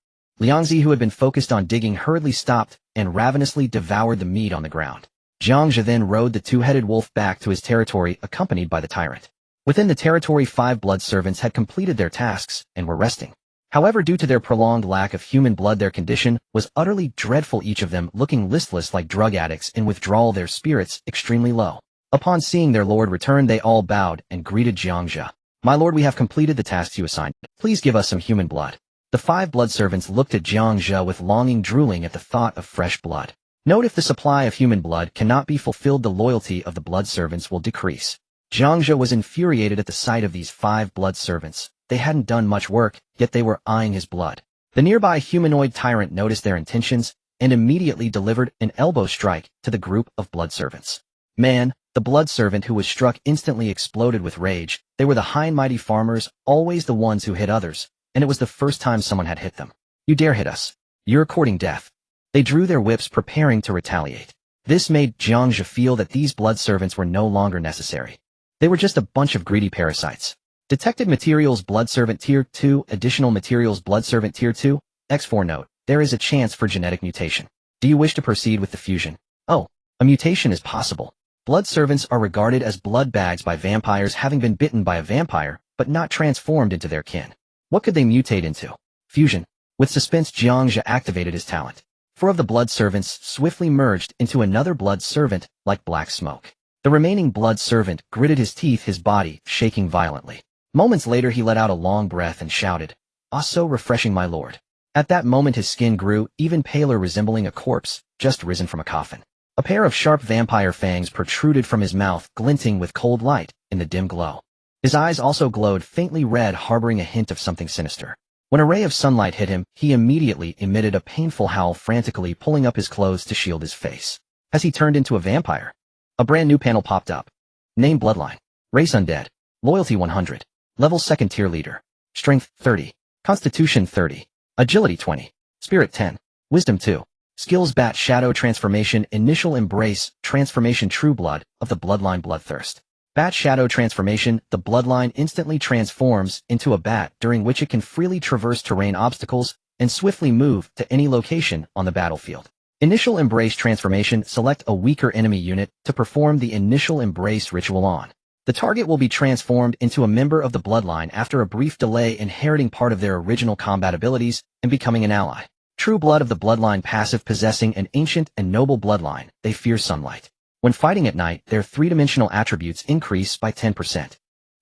Jiang Zhe, who had been focused on digging, hurriedly stopped and ravenously devoured the meat on the ground. Jiang Zhe then rode the two-headed wolf back to his territory, accompanied by the tyrant. Within the territory, 5 blood servants had completed their tasks and were resting. However, due to their prolonged lack of human blood, their condition was utterly dreadful, each of them looking listless like drug addicts in withdrawal, their spirits extremely low. Upon seeing their lord return, they all bowed and greeted Jiang Zhe. "My lord, we have completed the tasks you assigned. Please give us some human blood." The 5 blood servants looked at Jiang Zhe with longing, drooling at the thought of fresh blood. Note: if the supply of human blood cannot be fulfilled, the loyalty of the blood servants will decrease. Jiang Zhe was infuriated at the sight of these 5 blood servants. They hadn't done much work, yet they were eyeing his blood. The nearby humanoid tyrant noticed their intentions and immediately delivered an elbow strike to the group of blood servants. Man, the blood servant who was struck instantly exploded with rage. They were the high and mighty farmers, always the ones who hit others, and it was the first time someone had hit them. "You dare hit us. You're courting death." They drew their whips, preparing to retaliate. This made Jiang Zhe feel that these blood servants were no longer necessary. They were just a bunch of greedy parasites. Detected materials blood servant tier 2, additional materials blood servant tier 2, X4 note. There is a chance for genetic mutation. Do you wish to proceed with the fusion? Oh, a mutation is possible. Blood servants are regarded as blood bags by vampires. Having been bitten by a vampire, but not transformed into their kin. What could they mutate into? Fusion. With suspense, Jiang Zhe activated his talent. 4 of the blood servants swiftly merged into another blood servant like black smoke. The remaining blood servant gritted his teeth, his body shaking violently. Moments later he let out a long breath and shouted, "Ah, so refreshing, my lord." At that moment his skin grew even paler, resembling a corpse just risen from a coffin. A pair of sharp vampire fangs protruded from his mouth, glinting with cold light in the dim glow. His eyes also glowed faintly red, harboring a hint of something sinister. When a ray of sunlight hit him, he immediately emitted a painful howl, frantically pulling up his clothes to shield his face. Has he turned into a vampire? A brand new panel popped up. Name: Bloodline. Race: Undead. Loyalty: 100. Level: 2nd tier leader. Strength: 30. Constitution: 30. Agility: 20. Spirit: 10. Wisdom: 2. Skills: Bat Shadow Transformation, Initial Embrace, Transformation, True Blood of the Bloodline, Bloodthirst. Bat Shadow Transformation, the Bloodline instantly transforms into a bat, during which it can freely traverse terrain obstacles and swiftly move to any location on the battlefield. Initial Embrace Transformation, select a weaker enemy unit to perform the Initial Embrace ritual on. The target will be transformed into a member of the Bloodline after a brief delay, inheriting part of their original combat abilities and becoming an ally. True Blood of the Bloodline passive, possessing an ancient and noble bloodline, they fear sunlight. When fighting at night, their 3-dimensional attributes increase by 10%.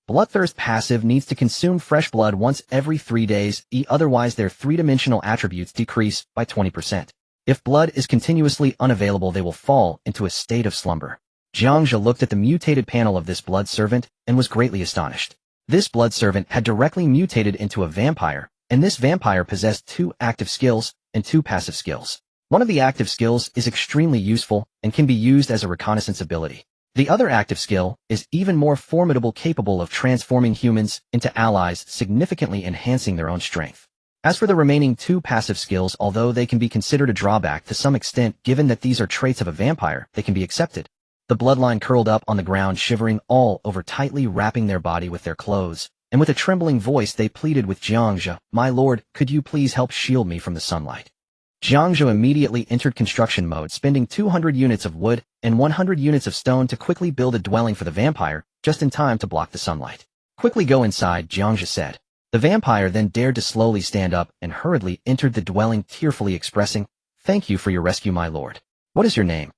Bloodthirst passive needs to consume fresh blood once every 3 days, otherwise their 3-dimensional attributes decrease by 20%. If blood is continuously unavailable, they will fall into a state of slumber. Jiang Zhe looked at the mutated panel of this blood servant and was greatly astonished. This blood servant had directly mutated into a vampire, and this vampire possessed 2 active skills and 2 passive skills. One of the active skills is extremely useful and can be used as a reconnaissance ability. The other active skill is even more formidable, capable of transforming humans into allies, significantly enhancing their own strength. As for the remaining 2 passive skills, although they can be considered a drawback to some extent given that these are traits of a vampire, they can be accepted. The Bloodline curled up on the ground, shivering all over, tightly wrapping their body with their clothes, and with a trembling voice they pleaded with Jiang Zhe, "My lord, could you please help shield me from the sunlight?" Jiang Zhe immediately entered construction mode, spending 200 units of wood and 100 units of stone to quickly build a dwelling for the vampire, just in time to block the sunlight. "Quickly go inside," Jiang Zhe said. The vampire then dared to slowly stand up and hurriedly entered the dwelling, tearfully expressing, "Thank you for your rescue, my lord. What is your name?"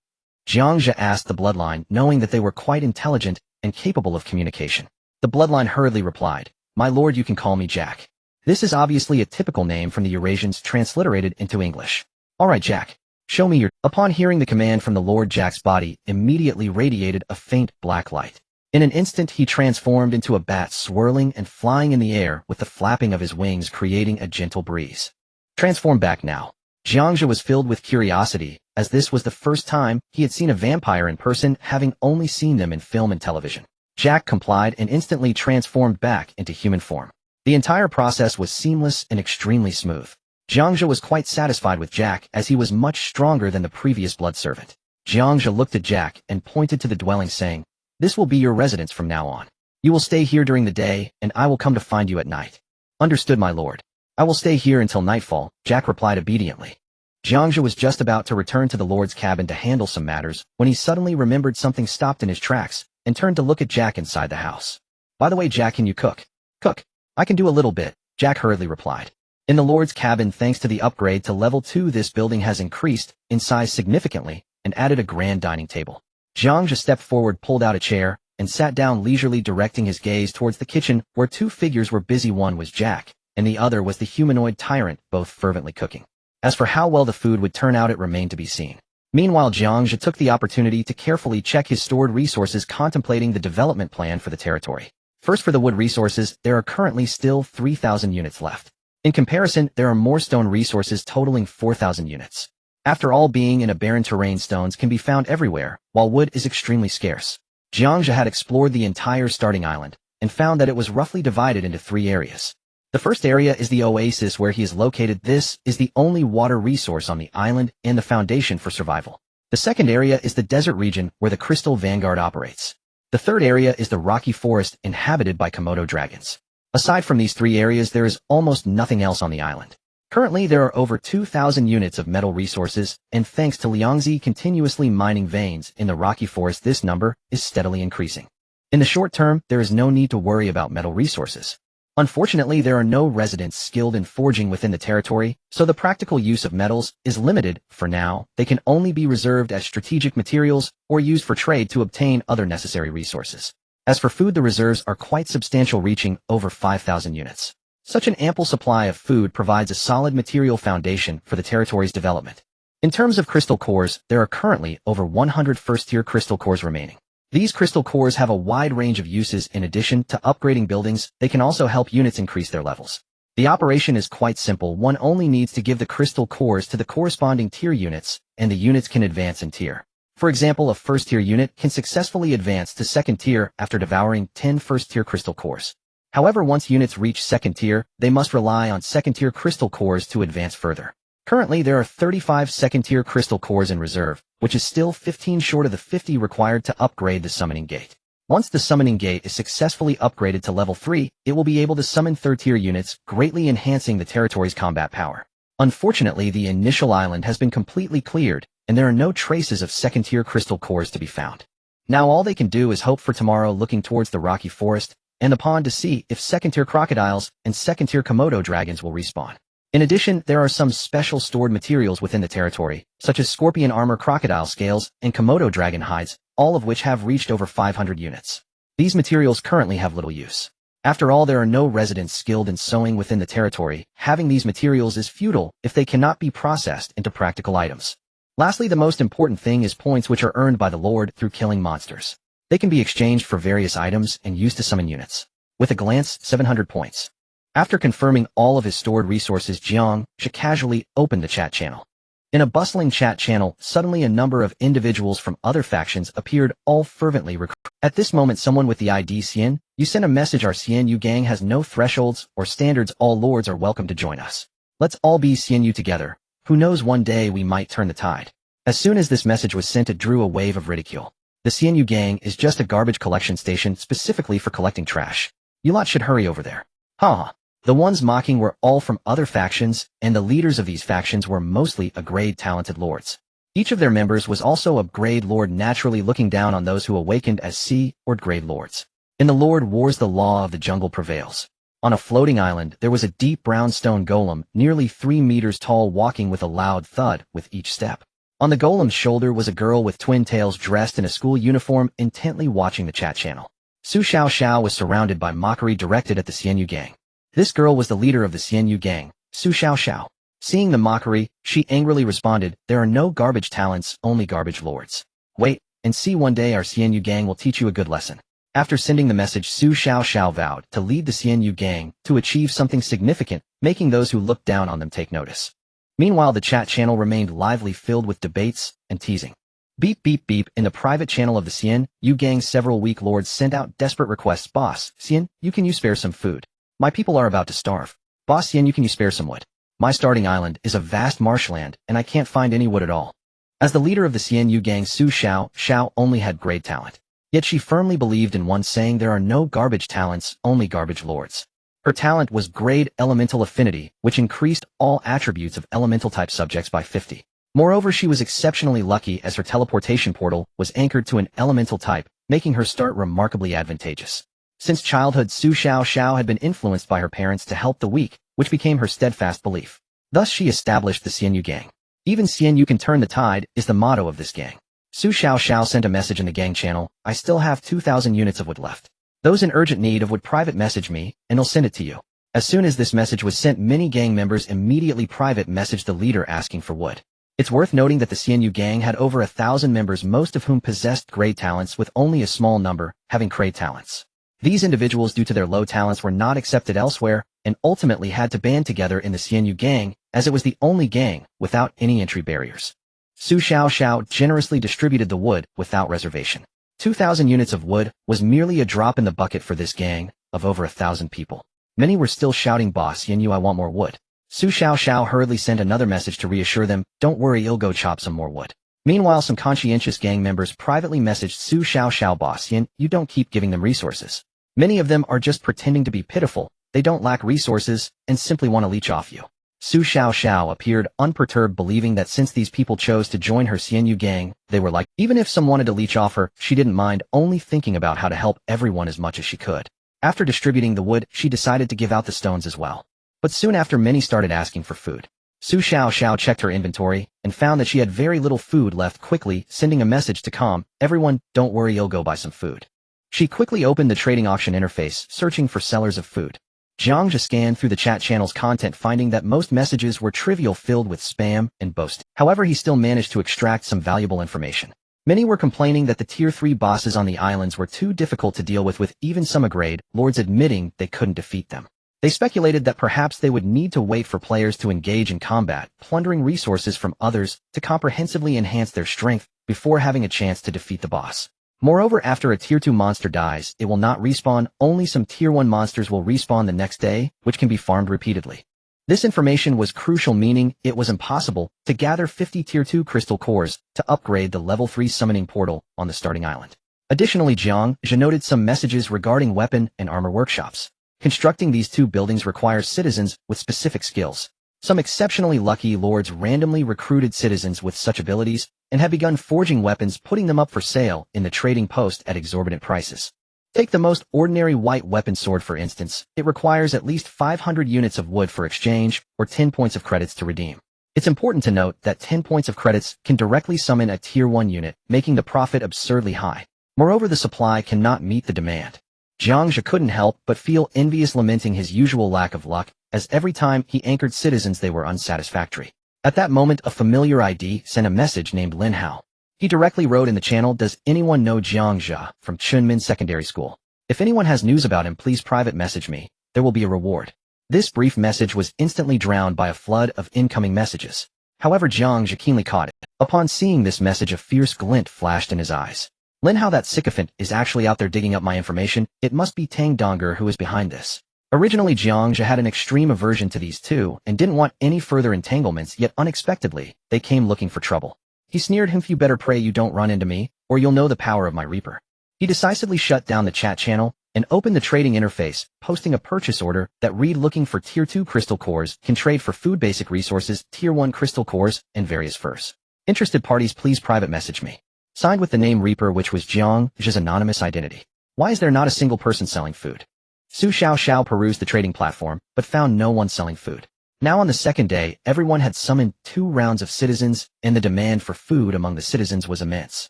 Jiang Zhe asked the Bloodline, knowing that they were quite intelligent and capable of communication. The Bloodline hurriedly replied, "My lord, you can call me Jack." This is obviously a typical name from the Eurasians transliterated into English. "All right, Jack. Show me your—" Upon hearing the command from the Lord, Jack's body immediately radiated a faint black light. In an instant he transformed into a bat, swirling and flying in the air with the flapping of his wings creating a gentle breeze. "Transform back now." Jiang Zhe was filled with curiosity, as this was the first time he had seen a vampire in person, having only seen them in film and television. Jack complied and instantly transformed back into human form. The entire process was seamless and extremely smooth. Jiang Zhe was quite satisfied with Jack, as he was much stronger than the previous blood servant. Jiang Zhe looked at Jack and pointed to the dwelling, saying, "This will be your residence from now on. You will stay here during the day, and I will come to find you at night." "Understood, my lord. I will stay here until nightfall," Jack replied obediently. Jiang Zhe was just about to return to the lord's cabin to handle some matters, when he suddenly remembered something, stopped in his tracks, and turned to look at Jack inside the house. "By the way, Jack, can you cook?" "Cook? I can do a little bit," Jack hurriedly replied. In the lord's cabin, thanks to the upgrade to level 2, this building has increased in size significantly and added a grand dining table. Jiang Zhe stepped forward, pulled out a chair, and sat down leisurely, directing his gaze towards the kitchen, where 2 figures were busy. One was Jack, and the other was the humanoid tyrant, both fervently cooking. As for how well the food would turn out, it remained to be seen. Meanwhile, Jiang Zhe took the opportunity to carefully check his stored resources, contemplating the development plan for the territory. First, for the wood resources, there are currently still 3,000 units left. In comparison, there are more stone resources totaling 4,000 units. After all, being in a barren terrain, stones can be found everywhere, while wood is extremely scarce. Jiang Zhe had explored the entire starting island and found that it was roughly divided into 3 areas. The first area is the oasis where he is located. This is the only water resource on the island and the foundation for survival. The second area is the desert region where the Crystal Vanguard operates. The third area is the rocky forest inhabited by Komodo dragons. Aside from these 3 areas, there is almost nothing else on the island. Currently, there are over 2,000 units of metal resources, and thanks to Liangzi continuously mining veins in the rocky forest, this number is steadily increasing. In the short term, there is no need to worry about metal resources. Unfortunately, there are no residents skilled in forging within the territory, so the practical use of metals is limited. For now, they can only be reserved as strategic materials or used for trade to obtain other necessary resources. As for food, the reserves are quite substantial, reaching over 5,000 units. Such an ample supply of food provides a solid material foundation for the territory's development. In terms of crystal cores, there are currently over 100 first-tier crystal cores remaining. These crystal cores have a wide range of uses. In addition to upgrading buildings, they can also help units increase their levels. The operation is quite simple. One only needs to give the crystal cores to the corresponding tier units, and the units can advance in tier. For example, a first-tier unit can successfully advance to second tier after devouring 10 first-tier crystal cores. However, once units reach second tier, they must rely on second-tier crystal cores to advance further. Currently, there are 35 second-tier crystal cores in reserve, which is still 15 short of the 50 required to upgrade the summoning gate. Once the summoning gate is successfully upgraded to level 3, it will be able to summon third-tier units, greatly enhancing the territory's combat power. Unfortunately, the initial island has been completely cleared, and there are no traces of second-tier crystal cores to be found. Now all they can do is hope for tomorrow, looking towards the rocky forest and the pond to see if second-tier crocodiles and second-tier Komodo dragons will respawn. In addition, there are some special stored materials within the territory, such as scorpion armor, crocodile scales, and Komodo dragon hides, all of which have reached over 500 units. These materials currently have little use. After all, there are no residents skilled in sewing within the territory. Having these materials is futile if they cannot be processed into practical items. Lastly, the most important thing is points, which are earned by the Lord through killing monsters. They can be exchanged for various items and used to summon units. With a glance, 700 points. After confirming all of his stored resources, Jiang Zhe casually opened the chat channel. In a bustling chat channel, suddenly a number of individuals from other factions appeared, all fervently recruiting. At this moment, someone with the ID Xian, you sent a message. Our Xian Yu gang has no thresholds or standards. All lords are welcome to join us. Let's all be Xian Yu together. Who knows, one day we might turn the tide. As soon as this message was sent, it drew a wave of ridicule. The Xian Yu gang is just a garbage collection station specifically for collecting trash. You lot should hurry over there. Ha! The ones mocking were all from other factions, and the leaders of these factions were mostly grade talented lords. Each of their members was also a grade lord, naturally looking down on those who awakened as C or grade lords. In the Lord Wars, the law of the jungle prevails. On a floating island, there was a deep brown stone golem, nearly 3 meters tall, walking with a loud thud with each step. On the golem's shoulder was a girl with twin tails, dressed in a school uniform, intently watching the chat channel. Su Xiao Xiao was surrounded by mockery directed at the Xian Yu gang. This girl was the leader of the Xian Yu gang, Su Xiao Xiao. Seeing the mockery, she angrily responded, "There are no garbage talents, only garbage lords. Wait and see, one day our Xian Yu gang will teach you a good lesson." After sending the message, Su Xiao Xiao vowed to lead the Xian Yu gang to achieve something significant, making those who looked down on them take notice. Meanwhile, the chat channel remained lively, filled with debates and teasing. Beep beep beep. In the private channel of the Xian Yu gang, several weak lords sent out desperate requests. "Boss Xian Yu, can you spare some food? My people are about to starve. Boss Xian Yu, can you spare some wood? My starting island is a vast marshland, and I can't find any wood at all." As the leader of the Xian Yu gang, Su Xiao Xiao only had grade talent. Yet she firmly believed in one saying, "There are no garbage talents, only garbage lords." Her talent was grade elemental affinity, which increased all attributes of elemental type subjects by 50. Moreover, she was exceptionally lucky as her teleportation portal was anchored to an elemental type, making her start remarkably advantageous. Since childhood, Su Xiao Xiao had been influenced by her parents to help the weak, which became her steadfast belief. Thus she established the Xian Yu gang. "Even Xian Yu can turn the tide" is the motto of this gang. Su Xiao Xiao sent a message in the gang channel, "I still have 2,000 units of wood left. Those in urgent need of wood, private message me, and I'll send it to you." As soon as this message was sent, many gang members immediately private messaged the leader asking for wood. It's worth noting that the Xian Yu gang had over 1,000 members, most of whom possessed grade talents, with only a small number having grade talents. These individuals, due to their low talents, were not accepted elsewhere, and ultimately had to band together in the Xian Yu gang, as it was the only gang without any entry barriers. Su Xiao Xiao generously distributed the wood without reservation. 2,000 units of wood was merely a drop in the bucket for this gang of over 1,000 people. Many were still shouting, "Boss Xian Yu, I want more wood." Su Xiao Xiao hurriedly sent another message to reassure them, "Don't worry, I'll go chop some more wood." Meanwhile, some conscientious gang members privately messaged Su Xiao Xiao, "Boss Xian, you don't keep giving them resources. Many of them are just pretending to be pitiful, they don't lack resources, and simply want to leech off you." Su Xiao appeared unperturbed, believing that since these people chose to join her Xianyu gang, they were like, even if some wanted to leech off her, she didn't mind, only thinking about how to help everyone as much as she could. After distributing the wood, she decided to give out the stones as well. But soon after, many started asking for food. Su Xiao checked her inventory and found that she had very little food left, quickly sending a message to calm everyone, don't worry, you'll go buy some food. She quickly opened the trading auction interface, searching for sellers of food. Jiang Zhe scanned through the chat channel's content, finding that most messages were trivial, filled with spam and boasting. However, he still managed to extract some valuable information. Many were complaining that the Tier 3 bosses on the islands were too difficult to deal with even some grade lords admitting they couldn't defeat them. They speculated that perhaps they would need to wait for players to engage in combat, plundering resources from others to comprehensively enhance their strength before having a chance to defeat the boss. Moreover, after a Tier 2 monster dies, it will not respawn, only some Tier 1 monsters will respawn the next day, which can be farmed repeatedly. This information was crucial, meaning it was impossible to gather 50 Tier 2 crystal cores to upgrade the level 3 summoning portal on the starting island. Additionally, Jiang Zhe noted some messages regarding weapon and armor workshops. Constructing these two buildings requires citizens with specific skills. Some exceptionally lucky lords randomly recruited citizens with such abilities and have begun forging weapons, putting them up for sale in the trading post at exorbitant prices. Take the most ordinary white weapon sword for instance. It requires at least 500 units of wood for exchange or 10 points of credits to redeem. It's important to note that 10 points of credits can directly summon a Tier 1 unit, making the profit absurdly high. Moreover, the supply cannot meet the demand. Jiang Zhe couldn't help but feel envious, lamenting his usual lack of luck, as every time he anchored citizens they were unsatisfactory. At that moment, a familiar ID sent a message named Lin Hao. He directly wrote in the channel, does anyone know Jiang Zhe from Chunmin Secondary School? If anyone has news about him, please private message me. There will be a reward. This brief message was instantly drowned by a flood of incoming messages. However, Jiang Zhe keenly caught it. Upon seeing this message, a fierce glint flashed in his eyes. Lin Hao, that sycophant, is actually out there digging up my information. It must be Tang Donger who is behind this. Originally, Jiang Zhe had an extreme aversion to these two and didn't want any further entanglements, yet unexpectedly, they came looking for trouble. He sneered him, you better pray you don't run into me, or you'll know the power of my Reaper. He decisively shut down the chat channel and opened the trading interface, posting a purchase order that read, looking for Tier 2 crystal cores, can trade for food, basic resources, Tier 1 crystal cores, and various furs. Interested parties please private message me. Signed with the name Reaper, which was Jiang Zhe's anonymous identity. Why is there not a single person selling food? Su Xiao perused the trading platform, but found no one selling food. Now on the second day, everyone had summoned 2 rounds of citizens, and the demand for food among the citizens was immense.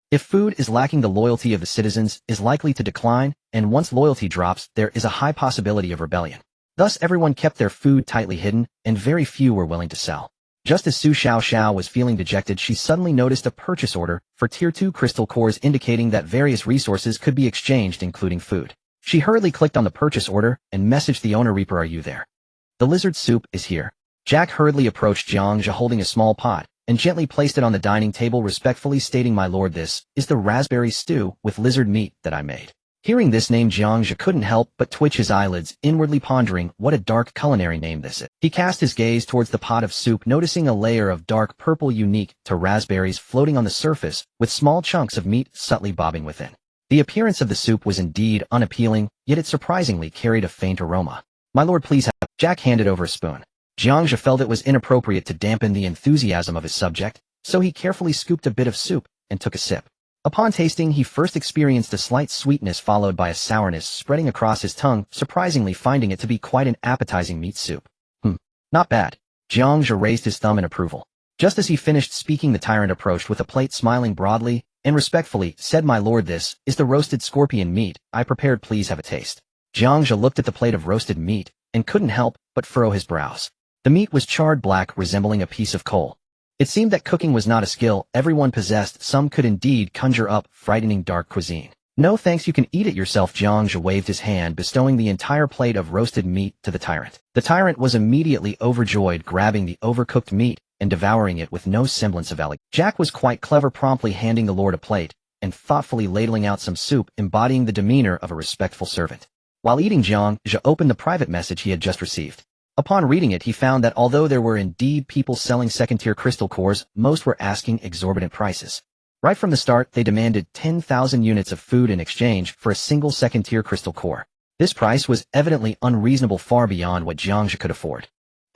If food is lacking, the loyalty of the citizens is likely to decline, and once loyalty drops, there is a high possibility of rebellion. Thus everyone kept their food tightly hidden, and very few were willing to sell. Just as Su Xiao was feeling dejected, she suddenly noticed a purchase order for Tier 2 crystal cores, indicating that various resources could be exchanged, including food. She hurriedly clicked on the purchase order and messaged the owner, Reaper, are you there? The lizard soup is here. Jack hurriedly approached Jiang Zhe holding a small pot and gently placed it on the dining table, respectfully stating, my lord, this is the raspberry stew with lizard meat that I made. Hearing this name, Jiang Zhe couldn't help but twitch his eyelids, inwardly pondering what a dark culinary name this is. He cast his gaze towards the pot of soup, noticing a layer of dark purple unique to raspberries floating on the surface, with small chunks of meat subtly bobbing within. The appearance of the soup was indeed unappealing, yet it surprisingly carried a faint aroma. My lord, please have. Jack handed over a spoon. Jiang Zhe felt it was inappropriate to dampen the enthusiasm of his subject, so he carefully scooped a bit of soup and took a sip. Upon tasting, he first experienced a slight sweetness followed by a sourness spreading across his tongue, surprisingly finding it to be quite an appetizing meat soup. Not bad. Jiang Zhe raised his thumb in approval. Just as he finished speaking, the tyrant approached with a plate, smiling broadly and respectfully, said, my lord, this is the roasted scorpion meat I prepared, please have a taste. Jiang Zhe looked at the plate of roasted meat and couldn't help but furrow his brows. The meat was charred black, resembling a piece of coal. It seemed that cooking was not a skill everyone possessed. Some could indeed conjure up frightening dark cuisine. No thanks, you can eat it yourself. Jiang Zhe waved his hand, bestowing the entire plate of roasted meat to the tyrant. The tyrant was immediately overjoyed, grabbing the overcooked meat and devouring it with no semblance of elegance. Jack was quite clever, promptly handing the lord a plate and thoughtfully ladling out some soup, embodying the demeanor of a respectful servant. While eating, Jiang Zhe opened the private message he had just received. Upon reading it, he found that although there were indeed people selling second-tier crystal cores, most were asking exorbitant prices. Right from the start, they demanded 10,000 units of food in exchange for a single second-tier crystal core. This price was evidently unreasonable, far beyond what Jiang Zhe could afford.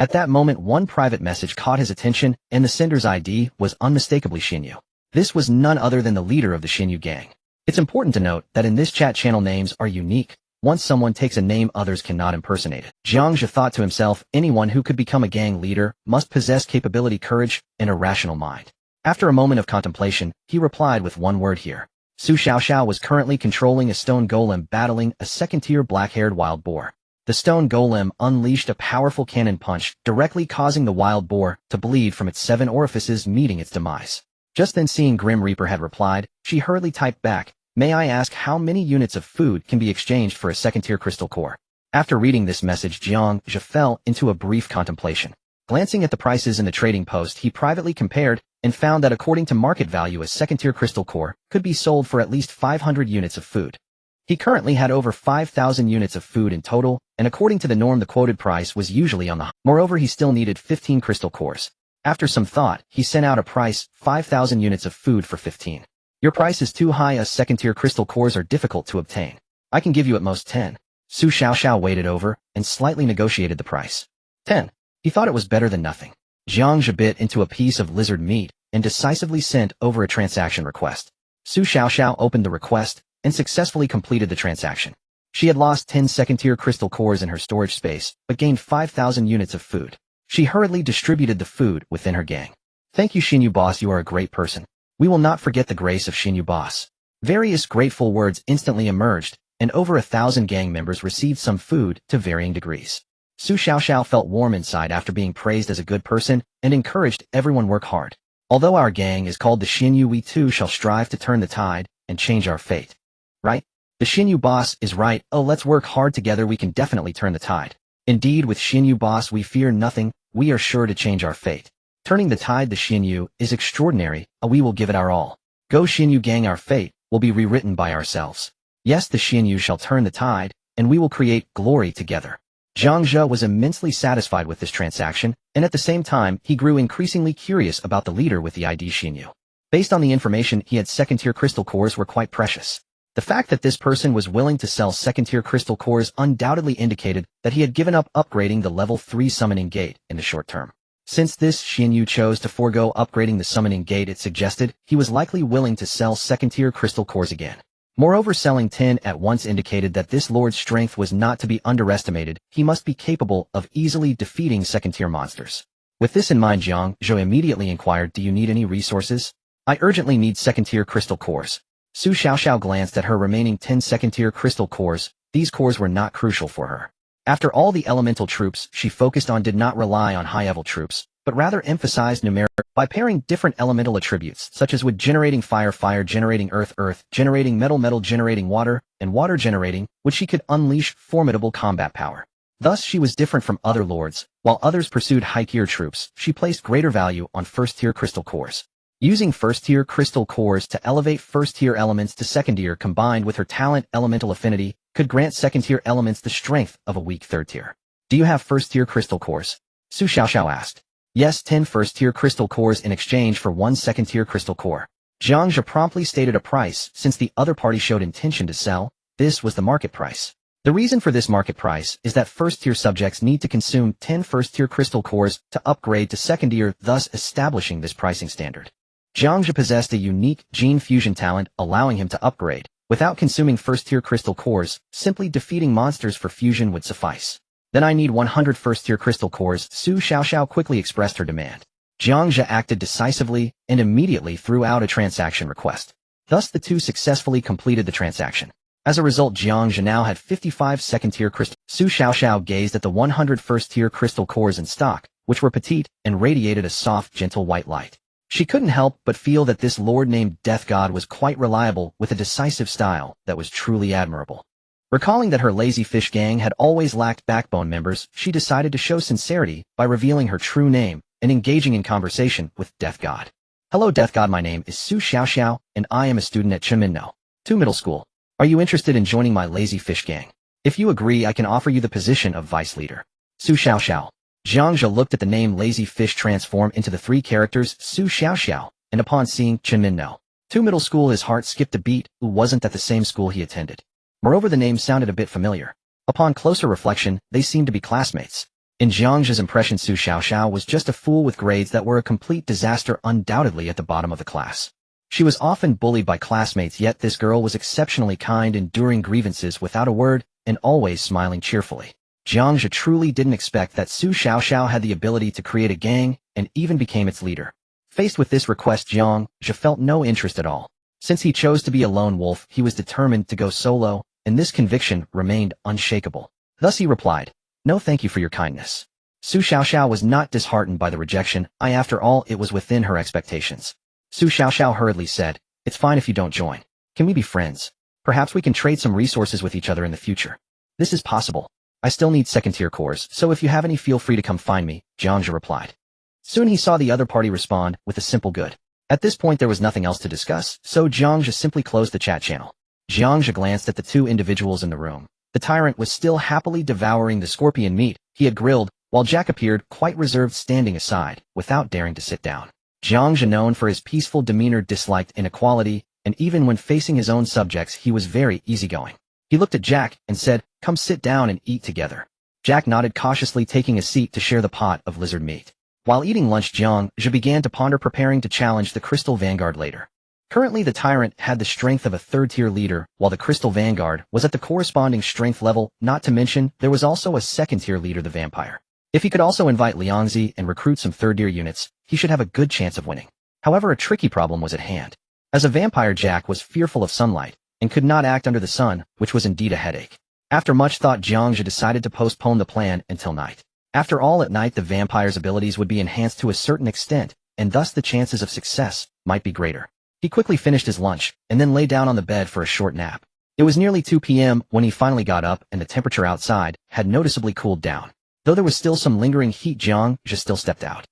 At that moment, one private message caught his attention, and the sender's ID was unmistakably Xinyu. This was none other than the leader of the Xinyu gang. It's important to note that in this chat channel names are unique. Once someone takes a name, others cannot impersonate it. Jiang Zhe thought to himself, anyone who could become a gang leader must possess capability, courage, and a rational mind. After a moment of contemplation, he replied with one word here. Su Xiaoxiao was currently controlling a stone golem battling a second-tier black-haired wild boar. The stone golem unleashed a powerful cannon punch, directly causing the wild boar to bleed from its 7 orifices, meeting its demise. Just then, seeing Grim Reaper had replied, she hurriedly typed back, "May I ask how many units of food can be exchanged for a second-tier crystal core?" After reading this message, Jiang Zhe fell into a brief contemplation. Glancing at the prices in the trading post, he privately compared and found that according to market value, a second-tier crystal core could be sold for at least 500 units of food. He currently had over 5,000 units of food in total, and according to the norm, the quoted price was usually on the high. Moreover, he still needed 15 crystal cores. After some thought, he sent out a price, 5,000 units of food for 15. Your price is too high, as second-tier crystal cores are difficult to obtain. I can give you at most 10. Su Xiaoxiao waited over and slightly negotiated the price. 10. He thought it was better than nothing. Jiang Zhe bit into a piece of lizard meat and decisively sent over a transaction request. Su Xiaoxiao opened the request and successfully completed the transaction. She had lost 10 second-tier crystal cores in her storage space, but gained 5,000 units of food. She hurriedly distributed the food within her gang. "Thank you, Xinyu boss, you are a great person. We will not forget the grace of Xinyu boss." Various grateful words instantly emerged, and over 1,000 gang members received some food to varying degrees. Su Xiaoxiao felt warm inside after being praised as a good person and encouraged everyone work hard. "Although our gang is called the Xinyu, we too shall strive to turn the tide and change our fate." Right? The Xinyu boss is right. Oh, let's work hard together, we can definitely turn the tide. Indeed, with Xinyu boss we fear nothing, we are sure to change our fate. Turning the tide, the Xinyu, is extraordinary, we will give it our all. Go Xinyu gang, our fate will be rewritten by ourselves. Yes, the Xinyu shall turn the tide, and we will create glory together. Jiang Zhe was immensely satisfied with this transaction, and at the same time, he grew increasingly curious about the leader with the ID Xinyu. Based on the information he had, second-tier crystal cores were quite precious. The fact that this person was willing to sell second-tier crystal cores undoubtedly indicated that he had given up upgrading the level 3 summoning gate in the short term. Since this Xinyu chose to forego upgrading the summoning gate, it suggested he was likely willing to sell second-tier crystal cores again. Moreover, selling 10 at once indicated that this lord's strength was not to be underestimated. He must be capable of easily defeating second-tier monsters. With this in mind, Jiang Zhe immediately inquired, "Do you need any resources?" "I urgently need second-tier crystal cores." Su Xiaoxiao glanced at her remaining 10 second-tier crystal cores. These cores were not crucial for her. After all, the elemental troops she focused on did not rely on high-level troops, but rather emphasized numeric by pairing different elemental attributes, such as wood generating fire, fire generating earth, earth generating metal, metal generating water, and water generating, which she could unleash formidable combat power. Thus, she was different from other lords. While others pursued high-tier troops, she placed greater value on first-tier crystal cores. Using first-tier crystal cores to elevate first-tier elements to second-tier, combined with her talent elemental affinity, could grant second-tier elements the strength of a weak third-tier. "Do you have first-tier crystal cores?" Su Xiaoxiao asked. "Yes, 10 first-tier crystal cores in exchange for 1 second-tier crystal core." Jiang Zhe promptly stated a price. Since the other party showed intention to sell, this was the market price. The reason for this market price is that first-tier subjects need to consume 10 first-tier crystal cores to upgrade to second-tier, thus establishing this pricing standard. Jiang Zhe possessed a unique gene fusion talent, allowing him to upgrade without consuming first-tier crystal cores. Simply defeating monsters for fusion would suffice. "Then I need 100 first-tier crystal cores." Su Xiaoxiao quickly expressed her demand. Jiang Zhe acted decisively and immediately threw out a transaction request. Thus, the two successfully completed the transaction. As a result, Jiang Zhe now had 55 second-tier crystal. Su Xiaoxiao gazed at the 100 first-tier crystal cores in stock, which were petite and radiated a soft, gentle white light. She couldn't help but feel that this lord named Death God was quite reliable, with a decisive style that was truly admirable. Recalling that her lazy fish gang had always lacked backbone members, she decided to show sincerity by revealing her true name and engaging in conversation with Death God. "Hello Death God, my name is Su Xiaoxiao, and I am a student at Chenminno 2 Middle School. Are you interested in joining my lazy fish gang? If you agree, I can offer you the position of vice leader." Su Xiaoxiao. Jiang Zhe looked at the name Lazy Fish transform into the 3 characters Su Xiaoxiao, and upon seeing Chenminno 2 Middle School, his heart skipped a beat. Wasn't that the same school he attended? Moreover, the name sounded a bit familiar. Upon closer reflection, they seemed to be classmates. In Jiang Zhe's impression, Su Xiaoxiao was just a fool with grades that were a complete disaster, undoubtedly at the bottom of the class. She was often bullied by classmates, yet this girl was exceptionally kind, enduring grievances without a word, and always smiling cheerfully. Jiang Zhe truly didn't expect that Su Xiaoxiao had the ability to create a gang, and even became its leader. Faced with this request, Jiang Zhe felt no interest at all. Since he chose to be a lone wolf, he was determined to go solo, and this conviction remained unshakable. Thus he replied, "No, thank you for your kindness." Su Xiaoxiao was not disheartened by the rejection. After all, it was within her expectations. Su Xiaoxiao hurriedly said, "It's fine if you don't join. Can we be friends? Perhaps we can trade some resources with each other in the future." "This is possible. I still need second-tier cores, so if you have any, feel free to come find me," Jiang Zhe replied. Soon he saw the other party respond with a simple good. At this point there was nothing else to discuss, so Jiang Zhe simply closed the chat channel. Jiang Zhe glanced at the two individuals in the room. The tyrant was still happily devouring the scorpion meat he had grilled, while Jack appeared quite reserved, standing aside, without daring to sit down. Jiang Zhe, known for his peaceful demeanor, disliked inequality, and even when facing his own subjects he was very easygoing. He looked at Jack and said, "Come sit down and eat together." Jack nodded, cautiously taking a seat to share the pot of lizard meat. While eating lunch, Jiang Zhe began to ponder, preparing to challenge the Crystal Vanguard later. Currently the tyrant had the strength of a third-tier leader, while the Crystal Vanguard was at the corresponding strength level, not to mention there was also a second-tier leader, the vampire. If he could also invite Liangzi and recruit some third-tier units, he should have a good chance of winning. However, a tricky problem was at hand. As a vampire, Jack was fearful of sunlight, and could not act under the sun, which was indeed a headache. After much thought, Jiang Zhe decided to postpone the plan until night. After all, at night the vampire's abilities would be enhanced to a certain extent, and thus the chances of success might be greater. He quickly finished his lunch, and then lay down on the bed for a short nap. It was nearly 2 p.m. when he finally got up, and the temperature outside had noticeably cooled down. Though there was still some lingering heat, Jiang Zhe still stepped out.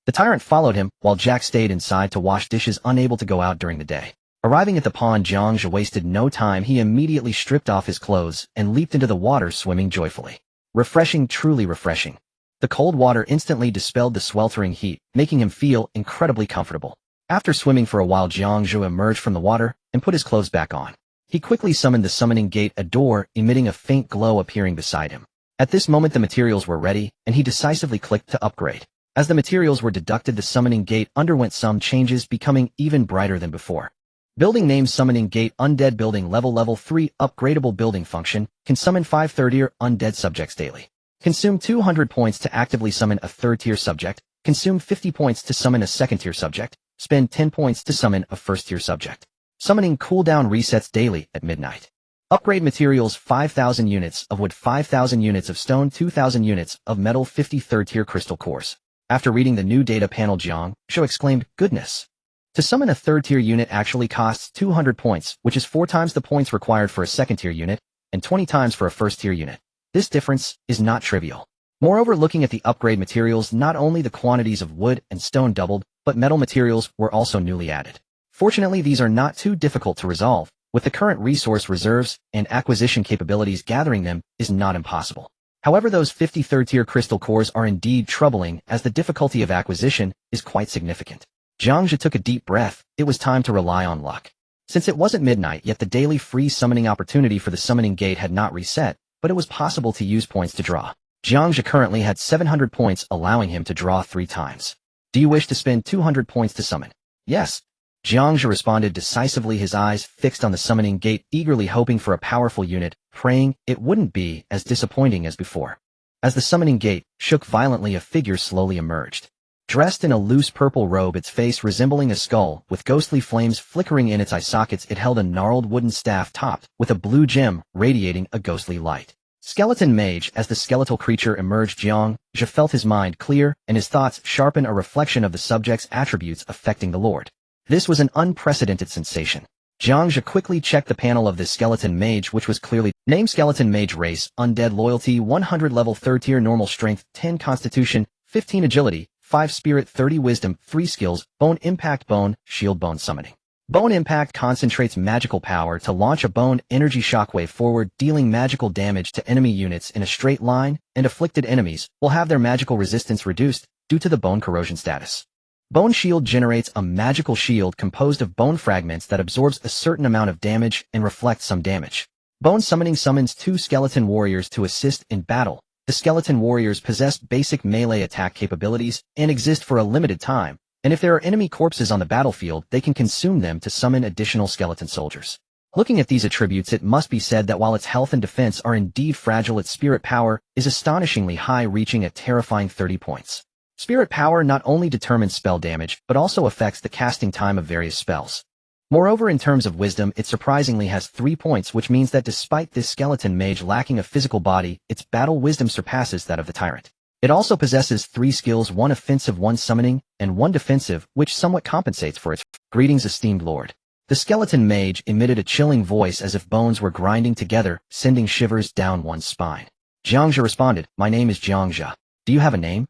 The tyrant followed him, while Jack stayed inside to wash dishes, unable to go out during the day. Arriving at the pond, Jiang Zhe wasted no time. He immediately stripped off his clothes and leaped into the water, swimming joyfully. Refreshing, truly refreshing. The cold water instantly dispelled the sweltering heat, making him feel incredibly comfortable. After swimming for a while, Jiang Zhe emerged from the water and put his clothes back on. He quickly summoned the summoning gate, a door emitting a faint glow appearing beside him. At this moment the materials were ready, and he decisively clicked to upgrade. As the materials were deducted, the summoning gate underwent some changes, becoming even brighter than before. Building name: Summoning Gate. Undead Building. Level 3. Upgradable building function. Can summon 5 third-tier undead subjects daily. Consume 200 points to actively summon a third-tier subject. Consume 50 points to summon a second-tier subject. Spend 10 points to summon a first-tier subject. Summoning cooldown resets daily at midnight. Upgrade materials: 5,000 units of wood, 5,000 units of stone, 2,000 units of metal, 50 third-tier crystal cores. After reading the new data panel, Jiang Zhe exclaimed, "Goodness! To summon a third-tier unit actually costs 200 points, which is 4 times the points required for a second-tier unit, and 20 times for a first-tier unit. This difference is not trivial." Moreover, looking at the upgrade materials, not only the quantities of wood and stone doubled, but metal materials were also newly added. Fortunately, these are not too difficult to resolve. With the current resource reserves and acquisition capabilities, gathering them is not impossible. However, those 50 third-tier crystal cores are indeed troubling, as the difficulty of acquisition is quite significant. Jiang Zhe took a deep breath. It was time to rely on luck. Since it wasn't midnight yet, the daily free summoning opportunity for the summoning gate had not reset, but it was possible to use points to draw. Jiang Zhe currently had 700 points, allowing him to draw 3 times. "Do you wish to spend 200 points to summon?" "Yes." Jiang Zhe responded decisively, his eyes fixed on the summoning gate, eagerly hoping for a powerful unit, praying it wouldn't be as disappointing as before. As the summoning gate shook violently, a figure slowly emerged. Dressed in a loose purple robe, its face resembling a skull, with ghostly flames flickering in its eye sockets, it held a gnarled wooden staff topped with a blue gem radiating a ghostly light. Skeleton Mage. As the skeletal creature emerged, Jiang Zhe felt his mind clear and his thoughts sharpen, a reflection of the subject's attributes affecting the Lord. This was an unprecedented sensation. Jiang Zhe quickly checked the panel of this Skeleton Mage, which was clearly named Skeleton Mage. Race: Undead. Loyalty: 100. Level: 3rd-tier. Normal strength: 10. Constitution: 15. Agility: 5. Spirit: 30. Wisdom: 3. Skills: Bone Impact, Bone Shield, Bone Summoning. Bone Impact concentrates magical power to launch a bone energy shockwave forward, dealing magical damage to enemy units in a straight line, and afflicted enemies will have their magical resistance reduced due to the bone corrosion status. Bone Shield generates a magical shield composed of bone fragments that absorbs a certain amount of damage and reflects some damage. Bone Summoning summons 2 skeleton warriors to assist in battle, The skeleton warriors possess basic melee attack capabilities and exist for a limited time, and if there are enemy corpses on the battlefield, they can consume them to summon additional skeleton soldiers. Looking at these attributes, it must be said that while its health and defense are indeed fragile, its spirit power is astonishingly high, reaching a terrifying 30 points. Spirit power not only determines spell damage, but also affects the casting time of various spells. Moreover, in terms of wisdom, it surprisingly has 3 points, which means that despite this skeleton mage lacking a physical body, its battle wisdom surpasses that of the tyrant. It also possesses 3 skills, 1 offensive, 1 summoning, and 1 defensive, which somewhat compensates for its greetings, esteemed lord. The skeleton mage emitted a chilling voice as if bones were grinding together, sending shivers down one's spine. Jiang Zhe responded, "My name is Jiang Zhe. Do you have a name?"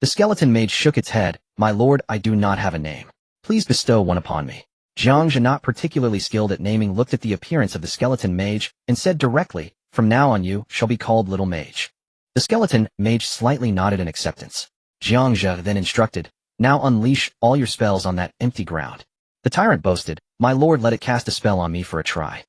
The skeleton mage shook its head. "My lord, I do not have a name. Please bestow one upon me." Jiang Zhe, not particularly skilled at naming, looked at the appearance of the skeleton mage and said directly, "From now on you shall be called Little Mage." The skeleton mage slightly nodded in acceptance. Jiang Zhe then instructed, "Now unleash all your spells on that empty ground." The tyrant boasted, "My lord, let it cast a spell on me for a try."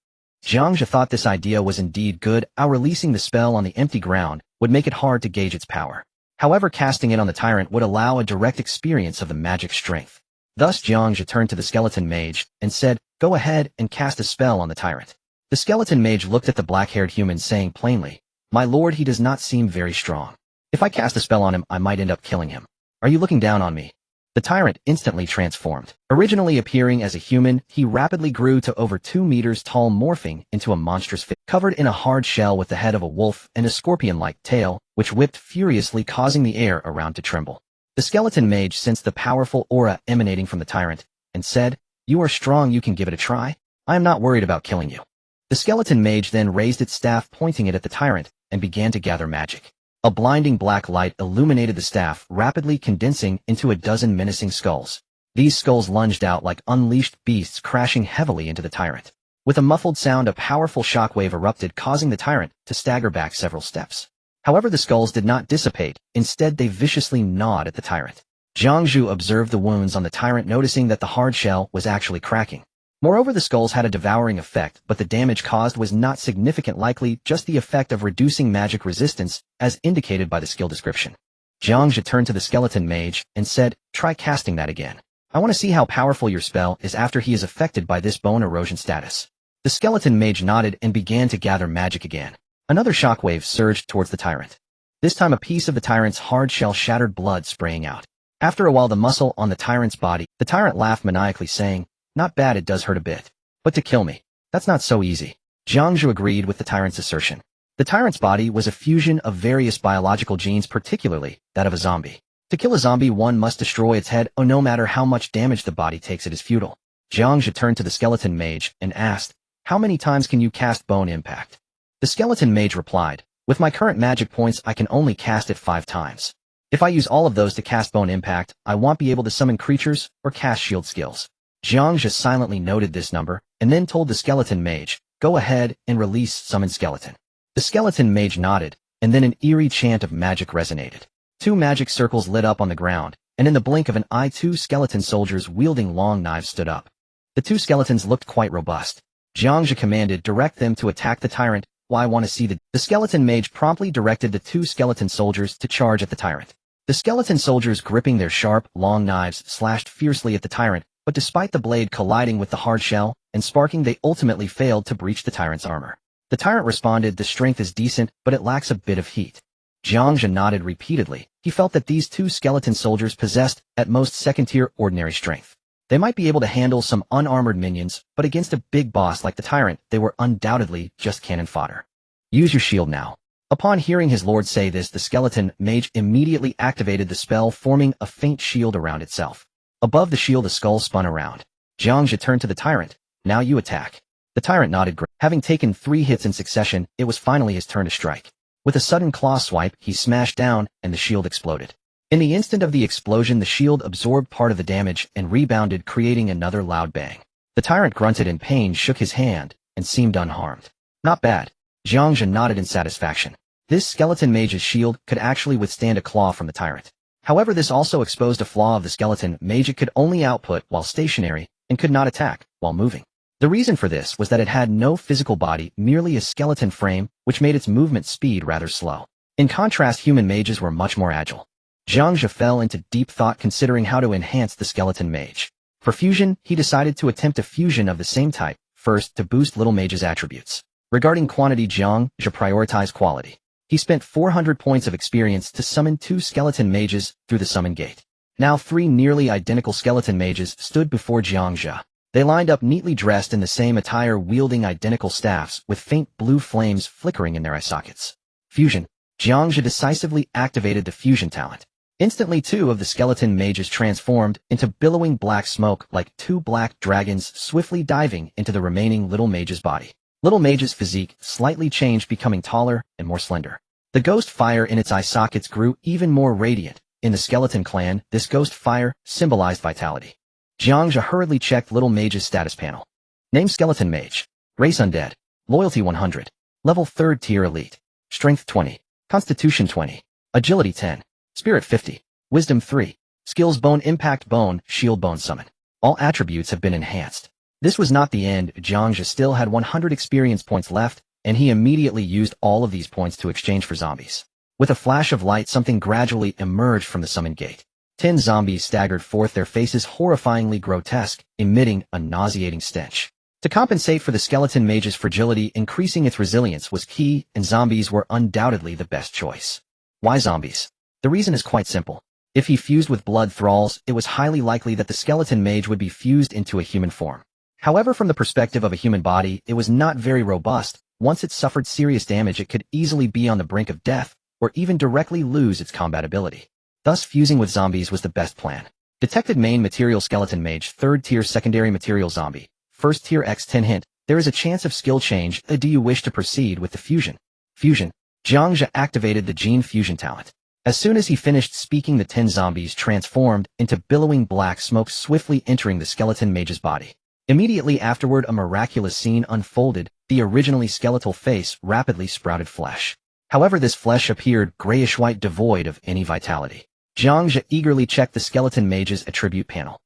Jiang Zhe thought this idea was indeed good. Releasing the spell on the empty ground would make it hard to gauge its power. However, casting it on the tyrant would allow a direct experience of the magic strength. Thus Jiang Zhe turned to the skeleton mage and said, "Go ahead and cast a spell on the tyrant." The skeleton mage looked at the black-haired human, saying plainly, "My lord, he does not seem very strong. If I cast a spell on him, I might end up killing him. Are you looking down on me?" The tyrant instantly transformed. Originally appearing as a human, he rapidly grew to over 2 meters tall, morphing into a monstrous fish, covered in a hard shell with the head of a wolf and a scorpion-like tail, which whipped furiously, causing the air around to tremble. The skeleton mage sensed the powerful aura emanating from the tyrant, and said, "You are strong, you can give it a try. I am not worried about killing you." The skeleton mage then raised its staff, pointing it at the tyrant, and began to gather magic. A blinding black light illuminated the staff, rapidly condensing into a dozen menacing skulls. These skulls lunged out like unleashed beasts, crashing heavily into the tyrant. With a muffled sound, a powerful shockwave erupted, causing the tyrant to stagger back several steps. However, the skulls did not dissipate. Instead, they viciously gnawed at the tyrant. Jiang Zhe observed the wounds on the tyrant, noticing that the hard shell was actually cracking. Moreover, the skulls had a devouring effect, but the damage caused was not significant, likely just the effect of reducing magic resistance, as indicated by the skill description. Jiang Zhe turned to the skeleton mage and said, "Try casting that again. I want to see how powerful your spell is after he is affected by this bone erosion status." The skeleton mage nodded and began to gather magic again. Another shockwave surged towards the tyrant. This time a piece of the tyrant's hard shell shattered, blood spraying out. After a while, the muscle on the tyrant's body, the tyrant laughed maniacally, saying, "Not bad, it does hurt a bit. But to kill me, that's not so easy." Jiang Zhe agreed with the tyrant's assertion. The tyrant's body was a fusion of various biological genes, particularly that of a zombie. To kill a zombie, one must destroy its head. No matter how much damage the body takes, it is futile. Jiang Zhe turned to the skeleton mage and asked, "How many times can you cast Bone Impact?" The skeleton mage replied, "With my current magic points, I can only cast it 5 times. If I use all of those to cast Bone Impact, I won't be able to summon creatures or cast shield skills." Jiang Zhe silently noted this number, and then told the skeleton mage, "Go ahead and release Summon Skeleton." The skeleton mage nodded, and then an eerie chant of magic resonated. 2 magic circles lit up on the ground, and in the blink of an eye 2 skeleton soldiers wielding long knives stood up. The 2 skeletons looked quite robust. Jiang Zhe commanded, "Direct them to attack the tyrant." "Why, I want to see the..." The skeleton mage promptly directed the 2 skeleton soldiers to charge at the tyrant. The skeleton soldiers, gripping their sharp, long knives, slashed fiercely at the tyrant, but despite the blade colliding with the hard shell and sparking, they ultimately failed to breach the tyrant's armor. The tyrant responded, "The strength is decent, but it lacks a bit of heat." Jiang Zhe nodded repeatedly. He felt that these 2 skeleton soldiers possessed, at most, second-tier ordinary strength. They might be able to handle some unarmored minions, but against a big boss like the tyrant, they were undoubtedly just cannon fodder. "Use your shield now." Upon hearing his lord say this, the skeleton mage immediately activated the spell, forming a faint shield around itself. Above the shield, a skull spun around. Jiang Zhe turned to the tyrant. "Now you attack." The tyrant nodded. Having taken 3 hits in succession, it was finally his turn to strike. With a sudden claw swipe, he smashed down, and the shield exploded. In the instant of the explosion, the shield absorbed part of the damage and rebounded, creating another loud bang. The tyrant grunted in pain, shook his hand, and seemed unharmed. "Not bad." Jiang Zhe nodded in satisfaction. This skeleton mage's shield could actually withstand a claw from the tyrant. However, this also exposed a flaw of the skeleton mage: it could only output while stationary, and could not attack while moving. The reason for this was that it had no physical body, merely a skeleton frame, which made its movement speed rather slow. In contrast, human mages were much more agile. Jiang Zhe fell into deep thought considering how to enhance the skeleton mage. For fusion, he decided to attempt a fusion of the same type, first to boost little mage's attributes. Regarding quantity, Jiang Zhe prioritized quality. He spent 400 points of experience to summon 2 skeleton mages through the summon gate. Now 3 nearly identical skeleton mages stood before Jiang Zhe. They lined up neatly dressed in the same attire, wielding identical staffs with faint blue flames flickering in their eye sockets. Fusion. Jiang Zhe decisively activated the fusion talent. Instantly 2 of the skeleton mages transformed into billowing black smoke like 2 black dragons swiftly diving into the remaining little mage's body. Little mage's physique slightly changed, becoming taller and more slender. The ghost fire in its eye sockets grew even more radiant. In the skeleton clan, this ghost fire symbolized vitality. Jiang Zhe hurriedly checked little mage's status panel. Name: skeleton mage. Race: undead. Loyalty: 100. Level 3rd tier elite. Strength: 20. Constitution: 20. Agility: 10. Spirit: 50. Wisdom: 3. Skills: bone impact, bone, shield, bone summon. All attributes have been enhanced. This was not the end. Jiang Zhe still had 100 experience points left, and he immediately used all of these points to exchange for zombies. With a flash of light, something gradually emerged from the summon gate. 10 zombies staggered forth, their faces horrifyingly grotesque, emitting a nauseating stench. To compensate for the skeleton mage's fragility, increasing its resilience was key, and zombies were undoubtedly the best choice. Why zombies? The reason is quite simple. If he fused with blood thralls, it was highly likely that the skeleton mage would be fused into a human form. However, from the perspective of a human body, it was not very robust. Once it suffered serious damage, it could easily be on the brink of death, or even directly lose its combat ability. Thus, fusing with zombies was the best plan. Detected: main material skeleton mage, 3rd tier secondary material zombie, 1st tier X10. Hint: there is a chance of skill change. Do you wish to proceed with the fusion? Fusion. Jiang Zhe activated the gene fusion talent. As soon as he finished speaking, the 10 zombies transformed into billowing black smoke, swiftly entering the skeleton mage's body. Immediately afterward, a miraculous scene unfolded. The originally skeletal face rapidly sprouted flesh. However, this flesh appeared grayish-white, devoid of any vitality. Jiang Zhe eagerly checked the skeleton mage's attribute panel.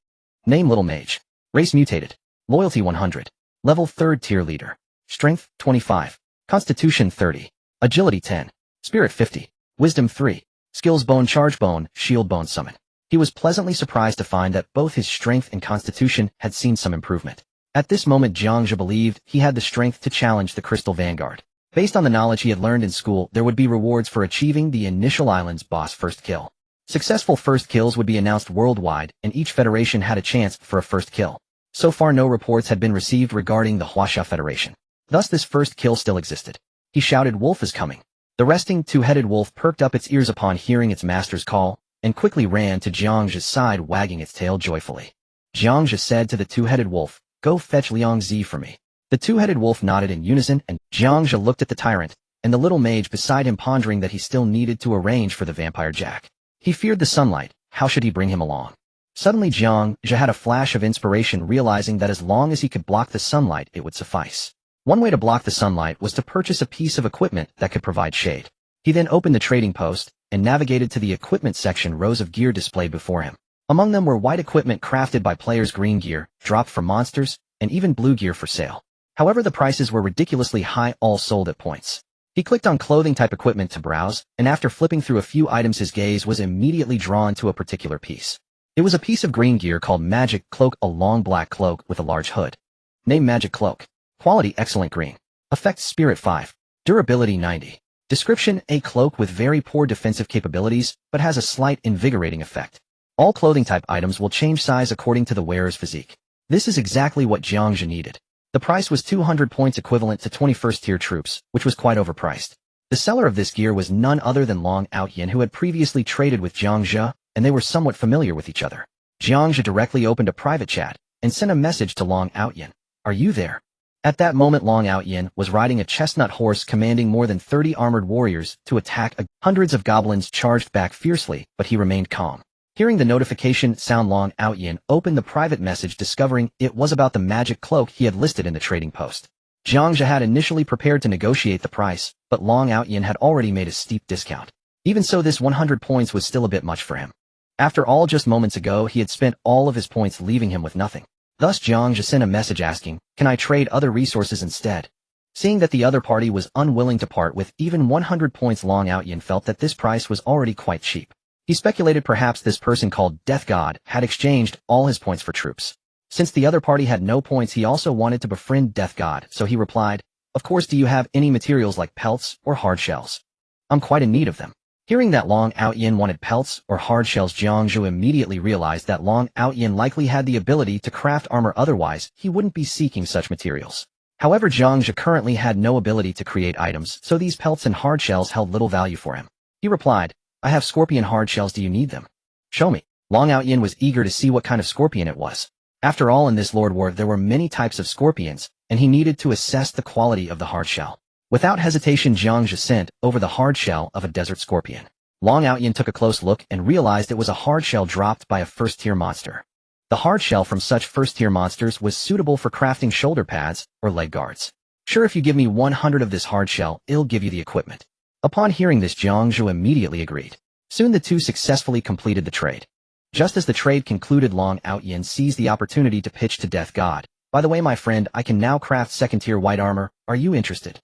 Name: little mage. Race: mutated. Loyalty: 100. Level 3rd tier leader. Strength: 25. Constitution: 30. Agility: 10. Spirit: 50. Wisdom: 3. Skills: bone charge, bone, shield, bone summon. He was pleasantly surprised to find that both his strength and constitution had seen some improvement. At this moment, Jiang Zhe believed he had the strength to challenge the Crystal Vanguard. Based on the knowledge he had learned in school, there would be rewards for achieving the initial island's boss first kill. Successful first kills would be announced worldwide, and each federation had a chance for a first kill. So far, no reports had been received regarding the Huaxia Federation. Thus, this first kill still existed. He shouted, "Wolf is coming." The resting 2-headed wolf perked up its ears upon hearing its master's call, and quickly ran to Jiang Zhe's side, wagging its tail joyfully. Jiang Zhe said to the 2-headed wolf, "Go fetch Liang Zi for me." The 2-headed wolf nodded in unison, and Jiang Zhe looked at the tyrant, and the little mage beside him, pondering that he still needed to arrange for the vampire Jack. He feared the sunlight. How should he bring him along? Suddenly Jiang Zhe had a flash of inspiration, realizing that as long as he could block the sunlight, it would suffice. One way to block the sunlight was to purchase a piece of equipment that could provide shade. He then opened the trading post and navigated to the equipment section. Rows of gear displayed before him. Among them were white equipment crafted by players, green gear, dropped for monsters, and even blue gear for sale. However, the prices were ridiculously high, all sold at points. He clicked on clothing type equipment to browse, and after flipping through a few items, his gaze was immediately drawn to a particular piece. It was a piece of green gear called Magic Cloak, a long black cloak with a large hood. Name: Magic Cloak. Quality: excellent green. Effect: Spirit 5. Durability: 90. Description: a cloak with very poor defensive capabilities, but has a slight invigorating effect. All clothing type items will change size according to the wearer's physique. This is exactly what Jiang Zhe needed. The price was 200 points, equivalent to 21st tier troops, which was quite overpriced. The seller of this gear was none other than Long Outyin, who had previously traded with Jiang Zhe, and they were somewhat familiar with each other. Jiang Zhe directly opened a private chat and sent a message to Long Outyin. "Are you there?" At that moment, Long Outyin was riding a chestnut horse, commanding more than 30 armored warriors to attack. Hundreds of goblins charged back fiercely, but he remained calm. Hearing the notification sound, Long Outyin opened the private message, discovering it was about the magic cloak he had listed in the trading post. Jiang Zhe had initially prepared to negotiate the price, but Long Outyin had already made a steep discount. Even so, this 100 points was still a bit much for him. After all, just moments ago he had spent all of his points, leaving him with nothing. Thus Jiang Zhe sent a message asking, "Can I trade other resources instead?" Seeing that the other party was unwilling to part with even 100 points, Long Outyin felt that this price was already quite cheap. He speculated perhaps this person called Death God had exchanged all his points for troops. Since the other party had no points, he also wanted to befriend Death God, so he replied, "Of course, do you have any materials like pelts or hard shells? I'm quite in need of them." Hearing that Long Outyin wanted pelts or hard shells, Jiang Zhe immediately realized that Long Outyin likely had the ability to craft armor, otherwise he wouldn't be seeking such materials. However, Jiang Zhe currently had no ability to create items, so these pelts and hard shells held little value for him. He replied, "I have scorpion hard shells, do you need them? Show me." Long Outyin was eager to see what kind of scorpion it was. After all, in this Lord War there were many types of scorpions, and he needed to assess the quality of the hard shell. Without hesitation, Jiang Zhe sent over the hard shell of a desert scorpion. Long Outyin took a close look and realized it was a hard shell dropped by a first-tier monster. The hard shell from such first-tier monsters was suitable for crafting shoulder pads or leg guards. "Sure, if you give me 100 of this hard shell, it'll give you the equipment." Upon hearing this, Jiang Zhe immediately agreed. Soon the two successfully completed the trade. Just as the trade concluded, Long Outyin seized the opportunity to pitch to Death God, "By the way, my friend, I can now craft second-tier white armor. Are you interested?"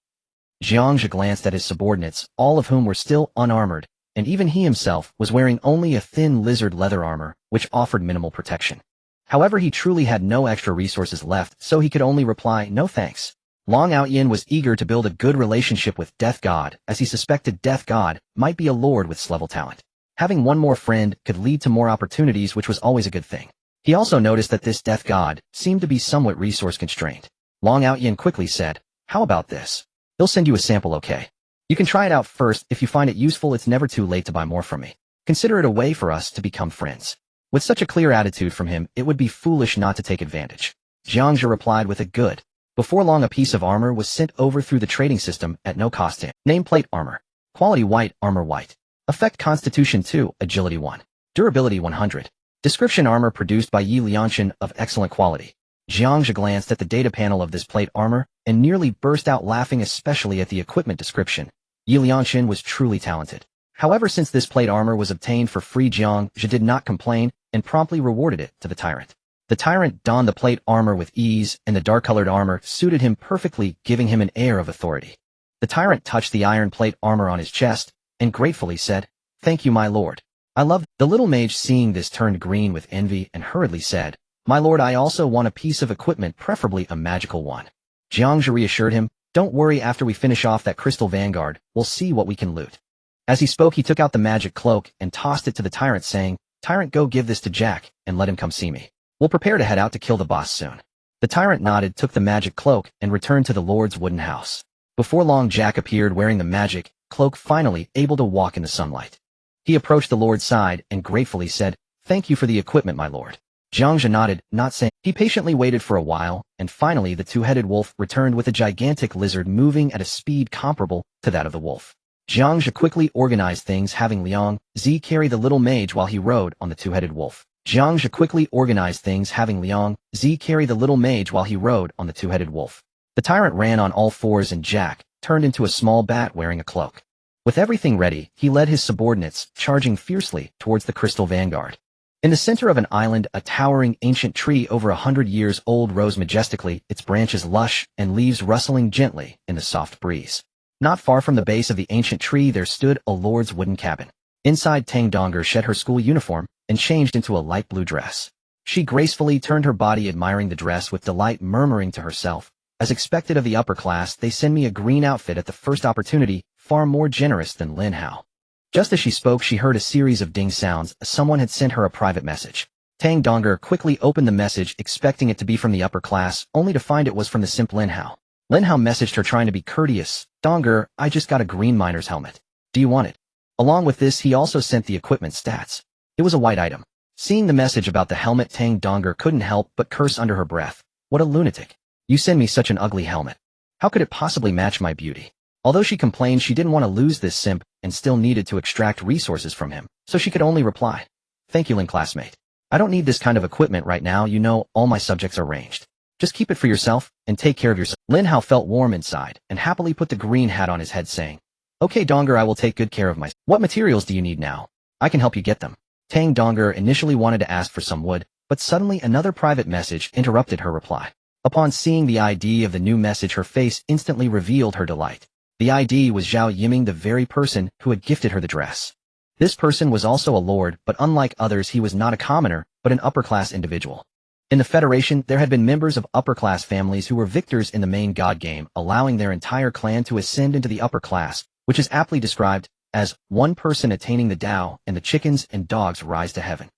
Jiang Zhe glanced at his subordinates, all of whom were still unarmored, and even he himself was wearing only a thin lizard leather armor, which offered minimal protection. However, he truly had no extra resources left, so he could only reply, "No thanks." Long Outyin was eager to build a good relationship with Death God, as he suspected Death God might be a lord with level talent. Having one more friend could lead to more opportunities, which was always a good thing. He also noticed that this Death God seemed to be somewhat resource constrained. Long Outyin quickly said, "How about this? He'll send you a sample, okay? You can try it out first. If you find it useful, it's never too late to buy more from me. Consider it a way for us to become friends." With such a clear attitude from him, it would be foolish not to take advantage. Jiang Zhe replied with a good. Before long, a piece of armor was sent over through the trading system at no cost to him. Nameplate armor. Quality white, armor white. Effect Constitution 2, Agility 1. Durability 100. Description: armor produced by Yi Lianshan of excellent quality. Jiang Zhe glanced at the data panel of this plate armor and nearly burst out laughing, especially at the equipment description. Yi Lianshan was truly talented. However, since this plate armor was obtained for free, Jiang Zhe did not complain and promptly rewarded it to the tyrant. The tyrant donned the plate armor with ease, and the dark-colored armor suited him perfectly, giving him an air of authority. The tyrant touched the iron plate armor on his chest and gratefully said, "Thank you, my lord. I love." The little mage, seeing this, turned green with envy and hurriedly said, "My lord, I also want a piece of equipment, preferably a magical one." Jiang Zhe reassured him, "Don't worry, after we finish off that crystal vanguard, we'll see what we can loot." As he spoke, he took out the magic cloak and tossed it to the tyrant, saying, "Tyrant, go give this to Jack and let him come see me. We'll prepare to head out to kill the boss soon." The tyrant nodded, took the magic cloak, and returned to the lord's wooden house. Before long, Jack appeared wearing the magic cloak, finally able to walk in the sunlight. He approached the lord's side and gratefully said, "Thank you for the equipment, my lord." Jiang Zhe nodded, not saying. He patiently waited for a while, and finally the two-headed wolf returned with a gigantic lizard moving at a speed comparable to that of the wolf. Jiang Zhe quickly organized things, having Liang Zi carry the little mage while he rode on the two-headed wolf. Jiang Zhe quickly organized things, having Liang Zi carry the little mage while he rode on the two-headed wolf. The tyrant ran on all fours, and Jack turned into a small bat wearing a cloak. With everything ready, he led his subordinates, charging fiercely towards the crystal vanguard. In the center of an island, a towering ancient tree over 100 years old rose majestically, its branches lush and leaves rustling gently in the soft breeze. Not far from the base of the ancient tree there stood a lord's wooden cabin. Inside, Tang Donger shed her school uniform and changed into a light blue dress. She gracefully turned her body, admiring the dress with delight, murmuring to herself, "As expected of the upper class, they send me a green outfit at the first opportunity, far more generous than Lin Hao." Just as she spoke, she heard a series of ding sounds. Someone had sent her a private message. Tang Donger quickly opened the message, expecting it to be from the upper class, only to find it was from the simp Lin Hao. Lin Hao messaged her, trying to be courteous, "Donger, I just got a green miner's helmet. Do you want it?" Along with this, he also sent the equipment stats. It was a white item. Seeing the message about the helmet, Tang Donger couldn't help but curse under her breath. What a lunatic. You send me such an ugly helmet. How could it possibly match my beauty? Although she complained, she didn't want to lose this simp and still needed to extract resources from him, so she could only reply, "Thank you, Lin classmate. I don't need this kind of equipment right now, you know, all my subjects are ranged. Just keep it for yourself and take care of yourself." Lin Hao felt warm inside and happily put the green hat on his head, saying, "Okay, Donger, I will take good care of myself. What materials do you need now? I can help you get them." Tang Donger initially wanted to ask for some wood, but suddenly another private message interrupted her reply. Upon seeing the ID of the new message, her face instantly revealed her delight. The ID was Zhao Yiming, the very person who had gifted her the dress. This person was also a lord, but unlike others, he was not a commoner, but an upper-class individual. In the Federation, there had been members of upper-class families who were victors in the main god game, allowing their entire clan to ascend into the upper class, which is aptly described as one person attaining the Tao and the chickens and dogs rise to heaven.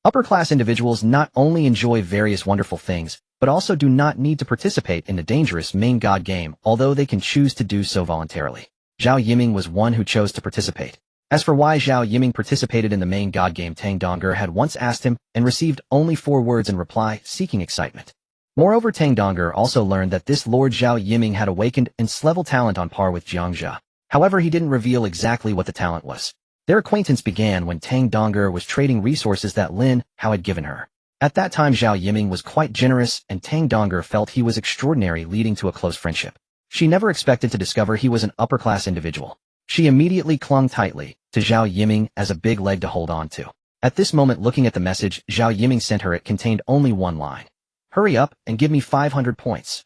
Upper-class individuals not only enjoy various wonderful things, but also do not need to participate in the dangerous main god game, although they can choose to do so voluntarily. Zhao Yiming was one who chose to participate. As for why Zhao Yiming participated in the main god game, Tang Donger had once asked him and received only 4 words in reply, seeking excitement. Moreover, Tang Donger also learned that this Lord Zhao Yiming had awakened an S-level talent on par with Jiang Zhe. However, he didn't reveal exactly what the talent was. Their acquaintance began when Tang Donger was trading resources that Lin Hao had given her. At that time, Zhao Yiming was quite generous, and Tang Donger felt he was extraordinary, leading to a close friendship. She never expected to discover he was an upper-class individual. She immediately clung tightly to Zhao Yiming as a big leg to hold on to. At this moment, looking at the message Zhao Yiming sent her, it contained only one line. "Hurry up and give me 500 points."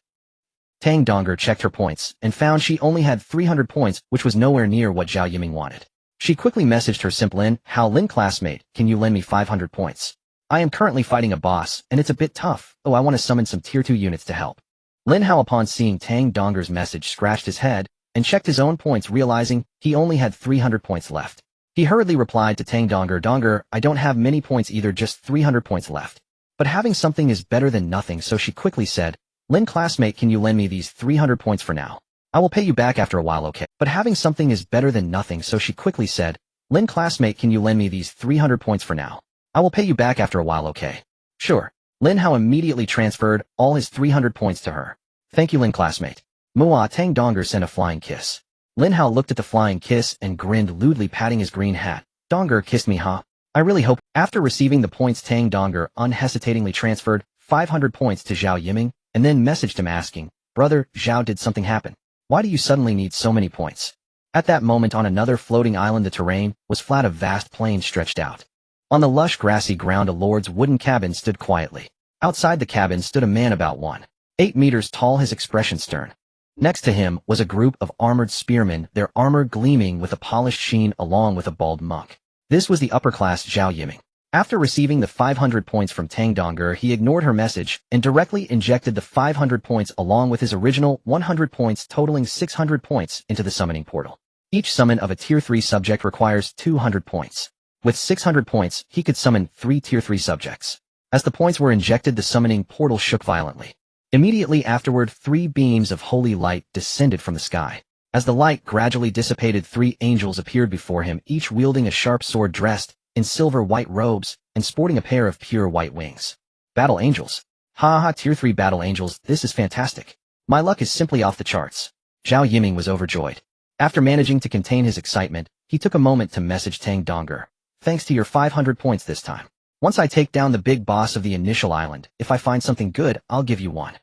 Tang Donger checked her points and found she only had 300 points, which was nowhere near what Zhao Yiming wanted. She quickly messaged her simp Lin Hao, "Lin classmate, can you lend me 500 points? I am currently fighting a boss, and it's a bit tough. Oh, I want to summon some tier 2 units to help." Lin Hao, upon seeing Tang Donger's message, scratched his head and checked his own points, realizing he only had 300 points left. He hurriedly replied to Tang Donger, "Donger, I don't have many points either, just 300 points left. But having something is better than nothing," so she quickly said, "Lin classmate, can you lend me these 300 points for now? I will pay you back after a while, okay?" But having something is better than nothing, so she quickly said, "Lin classmate, can you lend me these 300 points for now? I will pay you back after a while, okay?" "Sure." Lin Hao immediately transferred all his 300 points to her. "Thank you, Lin classmate." Mua. Tang Donger sent a flying kiss. Lin Hao looked at the flying kiss and grinned, lewdly patting his green hat. "Donger kissed me, huh? I really hope." After receiving the points, Tang Donger unhesitatingly transferred 500 points to Zhao Yiming and then messaged him asking, "Brother, Zhao, did something happen? Why do you suddenly need so many points?" At that moment, on another floating island, the terrain was flat, a vast plain stretched out. On the lush grassy ground, a lord's wooden cabin stood quietly. Outside the cabin stood a man about 1.8 meters tall, his expression stern. Next to him was a group of armored spearmen, their armor gleaming with a polished sheen, along with a bald monk. This was the upper-class Zhao Yiming. After receiving the 500 points from Tang Donger, he ignored her message and directly injected the 500 points along with his original 100 points, totaling 600 points, into the summoning portal. Each summon of a Tier 3 subject requires 200 points. With 600 points, he could summon 3 Tier 3 subjects. As the points were injected, the summoning portal shook violently. Immediately afterward, 3 beams of holy light descended from the sky. As the light gradually dissipated, 3 angels appeared before him, each wielding a sharp sword, dressed in silver-white robes and sporting a pair of pure white wings. Battle angels. Ha ha, Tier 3 battle angels, this is fantastic. My luck is simply off the charts. Zhao Yiming was overjoyed. After managing to contain his excitement, he took a moment to message Tang Donger. "Thanks to your 500 points this time. Once I take down the big boss of the initial island, if I find something good, I'll give you one."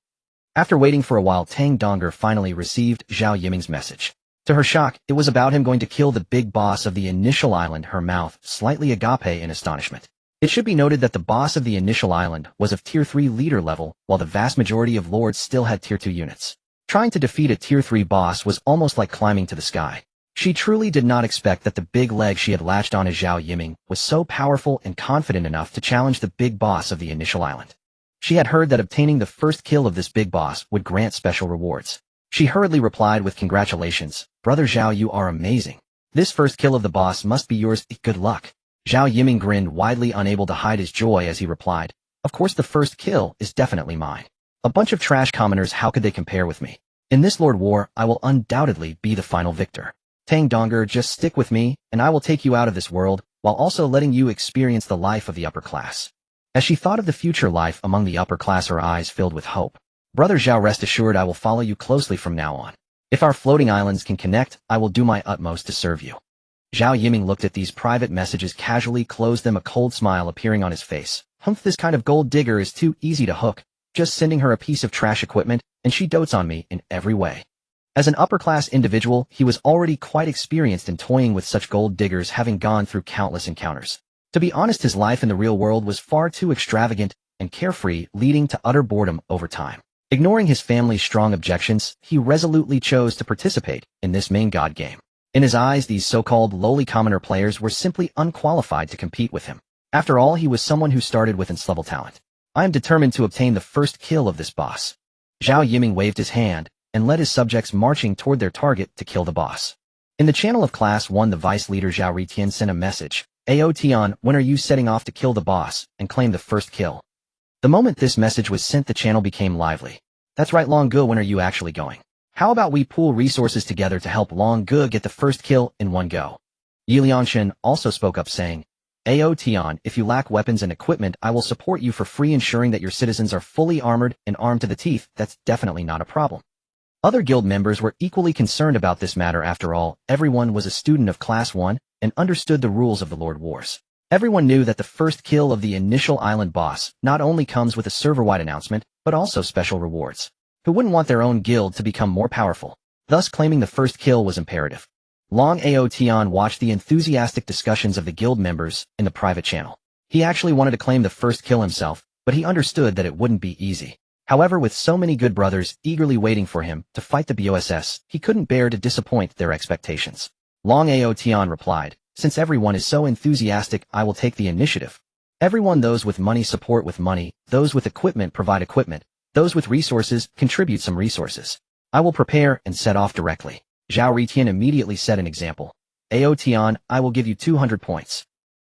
After waiting for a while, Tang Donger finally received Zhao Yiming's message. To her shock, it was about him going to kill the big boss of the initial island, her mouth slightly agape in astonishment. It should be noted that the boss of the initial island was of Tier 3 leader level, while the vast majority of lords still had Tier 2 units. Trying to defeat a Tier 3 boss was almost like climbing to the sky. She truly did not expect that the big leg she had latched on as Zhao Yiming was so powerful and confident enough to challenge the big boss of the initial island. She had heard that obtaining the first kill of this big boss would grant special rewards. She hurriedly replied with "Congratulations, Brother Zhao, you are amazing. This first kill of the boss must be yours. Good luck." Zhao Yiming grinned widely, unable to hide his joy as he replied, "Of course the first kill is definitely mine. A bunch of trash commoners, how could they compare with me? In this Lord War, I will undoubtedly be the final victor. Tang Donger, just stick with me, and I will take you out of this world, while also letting you experience the life of the upper class." As she thought of the future life among the upper class, her eyes filled with hope. "Brother Zhao, rest assured I will follow you closely from now on. If our floating islands can connect, I will do my utmost to serve you." Zhao Yiming looked at these private messages, casually closed them, a cold smile appearing on his face. "Humph, this kind of gold digger is too easy to hook. Just sending her a piece of trash equipment, and she dotes on me in every way." As an upper-class individual, he was already quite experienced in toying with such gold diggers, having gone through countless encounters. To be honest, his life in the real world was far too extravagant and carefree, leading to utter boredom over time. Ignoring his family's strong objections, he resolutely chose to participate in this main god game. In his eyes, these so-called lowly commoner players were simply unqualified to compete with him. After all, he was someone who started with ins-level talent. I am determined to obtain the first kill of this boss. Zhao Yiming waved his hand and led his subjects marching toward their target to kill the boss. In the channel of Class 1, the vice leader Zhao Ritian sent a message. Ao Tian, when are you setting off to kill the boss and claim the first kill? The moment this message was sent, the channel became lively. That's right, Long Gu, when are you actually going? How about we pool resources together to help Long Gu get the first kill in one go? Yi Liangshan also spoke up saying, Ao Tian, if you lack weapons and equipment, I will support you for free, ensuring that your citizens are fully armored and armed to the teeth. That's definitely not a problem. Other guild members were equally concerned about this matter. After all, everyone was a student of Class 1 and understood the rules of the Lord Wars. Everyone knew that the first kill of the initial island boss not only comes with a server-wide announcement, but also special rewards. Who wouldn't want their own guild to become more powerful? Thus, claiming the first kill was imperative. Long Ao Tian watched the enthusiastic discussions of the guild members in the private channel. He actually wanted to claim the first kill himself, but he understood that it wouldn't be easy. However, with so many good brothers eagerly waiting for him to fight the BOSS, he couldn't bear to disappoint their expectations. Long Ao Tian replied, since everyone is so enthusiastic, I will take the initiative. Everyone, those with money support with money, those with equipment provide equipment, those with resources contribute some resources. I will prepare and set off directly. Zhao Ritian immediately set an example. Ao Tian, I will give you 200 points.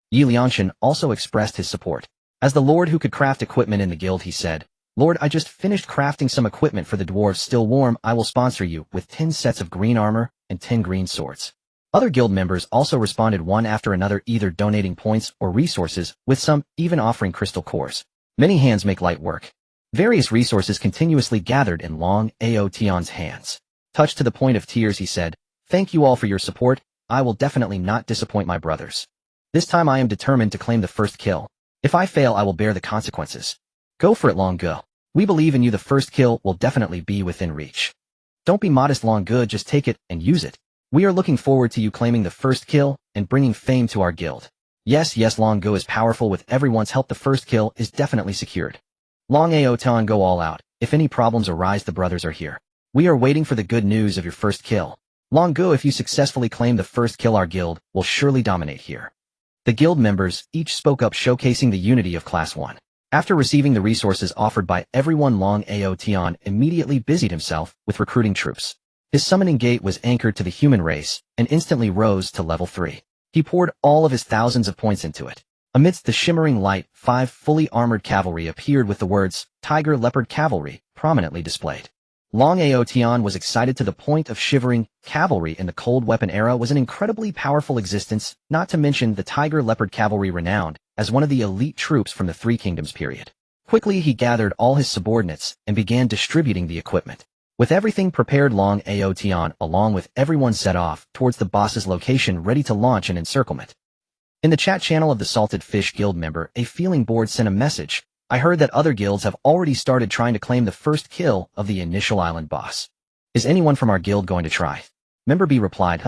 Yi Liangshan also expressed his support. As the lord who could craft equipment in the guild, he said, Lord, I just finished crafting some equipment for the dwarves still warm. I will sponsor you with 10 sets of green armor and 10 green swords. Other guild members also responded one after another, either donating points or resources, with some even offering crystal cores. Many hands make light work. Various resources continuously gathered in Long Ao Tian's hands. Touched to the point of tears, he said, thank you all for your support. I will definitely not disappoint my brothers. This time I am determined to claim the first kill. If I fail, I will bear the consequences. Go for it, Long Gu. We believe in you. The first kill will definitely be within reach. Don't be modest, Long Gu, just take it and use it. We are looking forward to you claiming the first kill and bringing fame to our guild. Yes, Long Gu is powerful. With everyone's help, the first kill is definitely secured. Long Ao Tian, go all out. If any problems arise, the brothers are here. We are waiting for the good news of your first kill. Long Gu, if you successfully claim the first kill, our guild will surely dominate here. The guild members each spoke up, showcasing the unity of Class 1. After receiving the resources offered by everyone, Long Ao Tian immediately busied himself with recruiting troops. His summoning gate was anchored to the human race and instantly rose to level 3. He poured all of his thousands of points into it. Amidst the shimmering light, 5 fully armored cavalry appeared with the words, Tiger Leopard Cavalry, prominently displayed. Long Ao Tian was excited to the point of shivering. Cavalry in the cold weapon era was an incredibly powerful existence, not to mention the Tiger Leopard Cavalry, renowned as one of the elite troops from the Three Kingdoms period. Quickly, he gathered all his subordinates and began distributing the equipment. With everything prepared, Long Ao Tian, along with everyone, set off towards the boss's location, ready to launch an encirclement. In the chat channel of the Salted Fish Guild member, a feeling board sent a message. I heard that other guilds have already started trying to claim the first kill of the initial island boss. Is anyone from our guild going to try? Member B replied,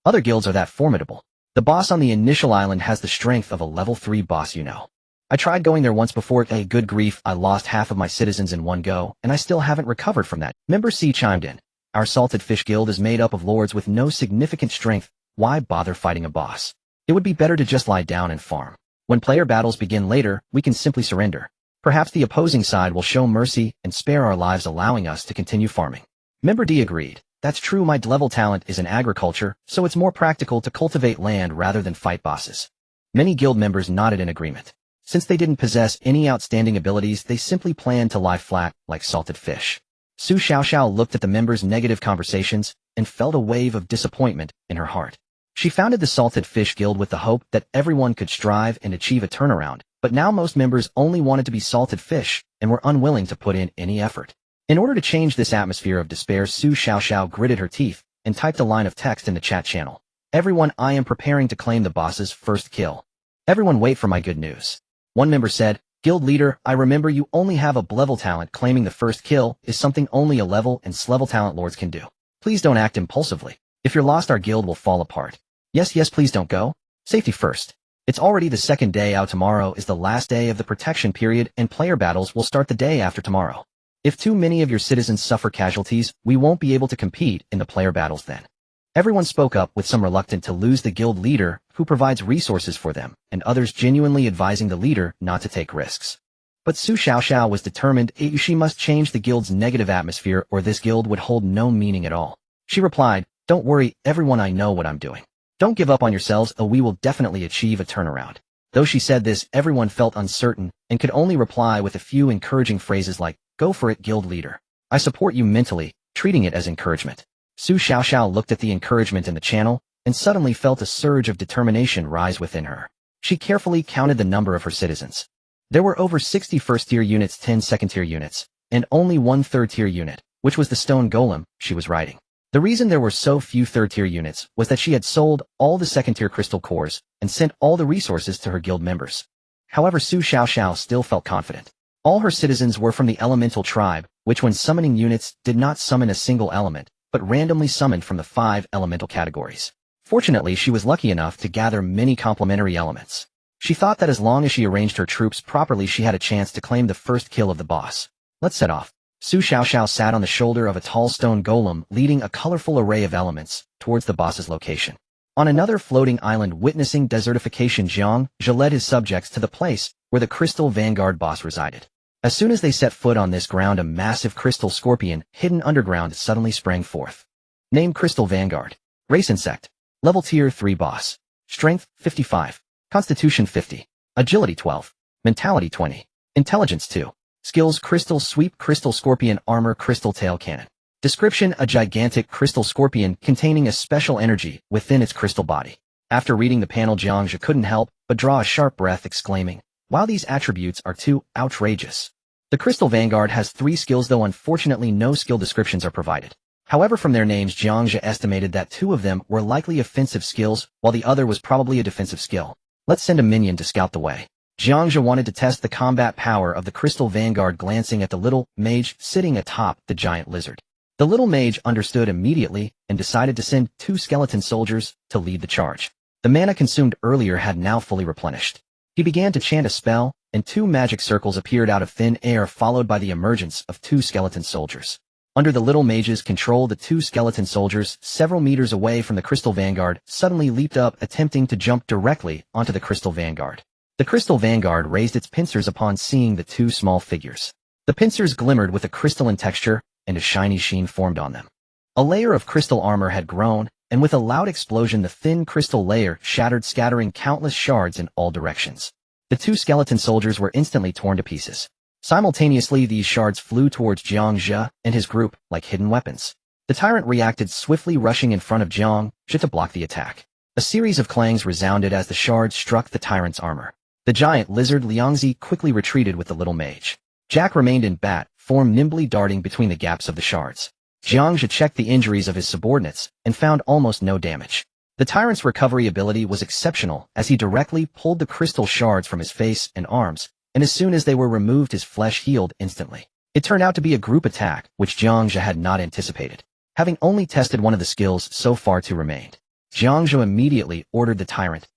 Other guilds are that formidable. The boss on the initial island has the strength of a level 3 boss, you know. I tried going there once before. Good grief, I lost half of my citizens in one go, and I still haven't recovered from that. Member C chimed in. Our Salted Fish Guild is made up of lords with no significant strength. Why bother fighting a boss? It would be better to just lie down and farm. When player battles begin later, we can simply surrender. Perhaps the opposing side will show mercy and spare our lives, allowing us to continue farming. Member D agreed. That's true, my level talent is in agriculture, so it's more practical to cultivate land rather than fight bosses. Many guild members nodded in agreement. Since they didn't possess any outstanding abilities, they simply planned to lie flat like salted fish. Su Xiaoxiao looked at the members' negative conversations and felt a wave of disappointment in her heart. She founded the Salted Fish Guild with the hope that everyone could strive and achieve a turnaround, but now most members only wanted to be salted fish and were unwilling to put in any effort. In order to change this atmosphere of despair, Su Xiaoxiao gritted her teeth and typed a line of text in the chat channel. Everyone, I am preparing to claim the boss's first kill. Everyone wait for my good news. One member said, Guild leader, I remember you only have a level talent. Claiming the first kill is something only a level and level talent lords can do. Please don't act impulsively. If you're lost, our guild will fall apart. Yes, please don't go. Safety first. It's already the second day out. Tomorrow is the last day of the protection period, and player battles will start the day after tomorrow. If too many of your citizens suffer casualties, we won't be able to compete in the player battles then. Everyone spoke up, with some reluctant to lose the guild leader who provides resources for them, and others genuinely advising the leader not to take risks. But Su Xiaoxiao was determined she must change the guild's negative atmosphere or this guild would hold no meaning at all. She replied, "Don't worry, everyone, I know what I'm doing. Don't give up on yourselves, we will definitely achieve a turnaround." Though she said this, everyone felt uncertain and could only reply with a few encouraging phrases like, "Go for it, guild leader. I support you mentally," treating it as encouragement. Su Xiaoxiao looked at the encouragement in the channel and suddenly felt a surge of determination rise within her. She carefully counted the number of her citizens. There were over 60 first-tier units, 10 second-tier units, and only one third-tier unit, which was the stone golem she was riding. The reason there were so few third-tier units was that she had sold all the second-tier crystal cores and sent all the resources to her guild members. However, Su Xiaoxiao still felt confident. All her citizens were from the elemental tribe, which when summoning units did not summon a single element, but randomly summoned from the 5 elemental categories. Fortunately, she was lucky enough to gather many complementary elements. She thought that as long as she arranged her troops properly, she had a chance to claim the first kill of the boss. Let's set off. Su Xiaoxiao sat on the shoulder of a tall stone golem, leading a colorful array of elements towards the boss's location. On another floating island witnessing desertification, Jiang Zhe led his subjects to the place where the crystal vanguard boss resided. As soon as they set foot on this ground, a massive crystal scorpion hidden underground suddenly sprang forth. Name: Crystal Vanguard. Race: Insect. Level Tier 3 boss. Strength: 55. Constitution: 50. Agility: 12. Mentality: 20. Intelligence: 2. Skills: Crystal Sweep, Crystal Scorpion Armor, Crystal Tail Cannon. Description: a gigantic crystal scorpion containing a special energy within its crystal body. After reading the panel, Jiang Zhe couldn't help but draw a sharp breath, exclaiming, "Wow, these attributes are too outrageous." The Crystal Vanguard has 3 skills, though unfortunately no skill descriptions are provided. However, from their names, Jiang Zhe estimated that 2 of them were likely offensive skills, while the other was probably a defensive skill. Let's send a minion to scout the way. Jiang Zhe wanted to test the combat power of the Crystal Vanguard, glancing at the little mage sitting atop the giant lizard. The little mage understood immediately and decided to send 2 skeleton soldiers to lead the charge. The mana consumed earlier had now fully replenished. He began to chant a spell, and 2 magic circles appeared out of thin air, followed by the emergence of 2 skeleton soldiers. Under the little mage's control, the 2 skeleton soldiers, several meters away from the Crystal Vanguard, suddenly leaped up, attempting to jump directly onto the Crystal Vanguard. The Crystal Vanguard raised its pincers upon seeing the 2 small figures. The pincers glimmered with a crystalline texture, and a shiny sheen formed on them. A layer of crystal armor had grown, and with a loud explosion the thin crystal layer shattered, scattering countless shards in all directions. The 2 skeleton soldiers were instantly torn to pieces. Simultaneously, these shards flew towards Jiang Zhe and his group like hidden weapons. The tyrant reacted swiftly, rushing in front of Jiang Zhe to block the attack. A series of clangs resounded as the shards struck the tyrant's armor. The giant lizard Liangzi quickly retreated with the little mage. Jack remained in bat form, nimbly darting between the gaps of the shards. Jiang Zhe checked the injuries of his subordinates and found almost no damage. The tyrant's recovery ability was exceptional, as he directly pulled the crystal shards from his face and arms, and as soon as they were removed, his flesh healed instantly. It turned out to be a group attack, which Jiang Zhe had not anticipated. Having only tested one of the skills, so far 2 remained. Jiang Zhe immediately ordered the tyrant,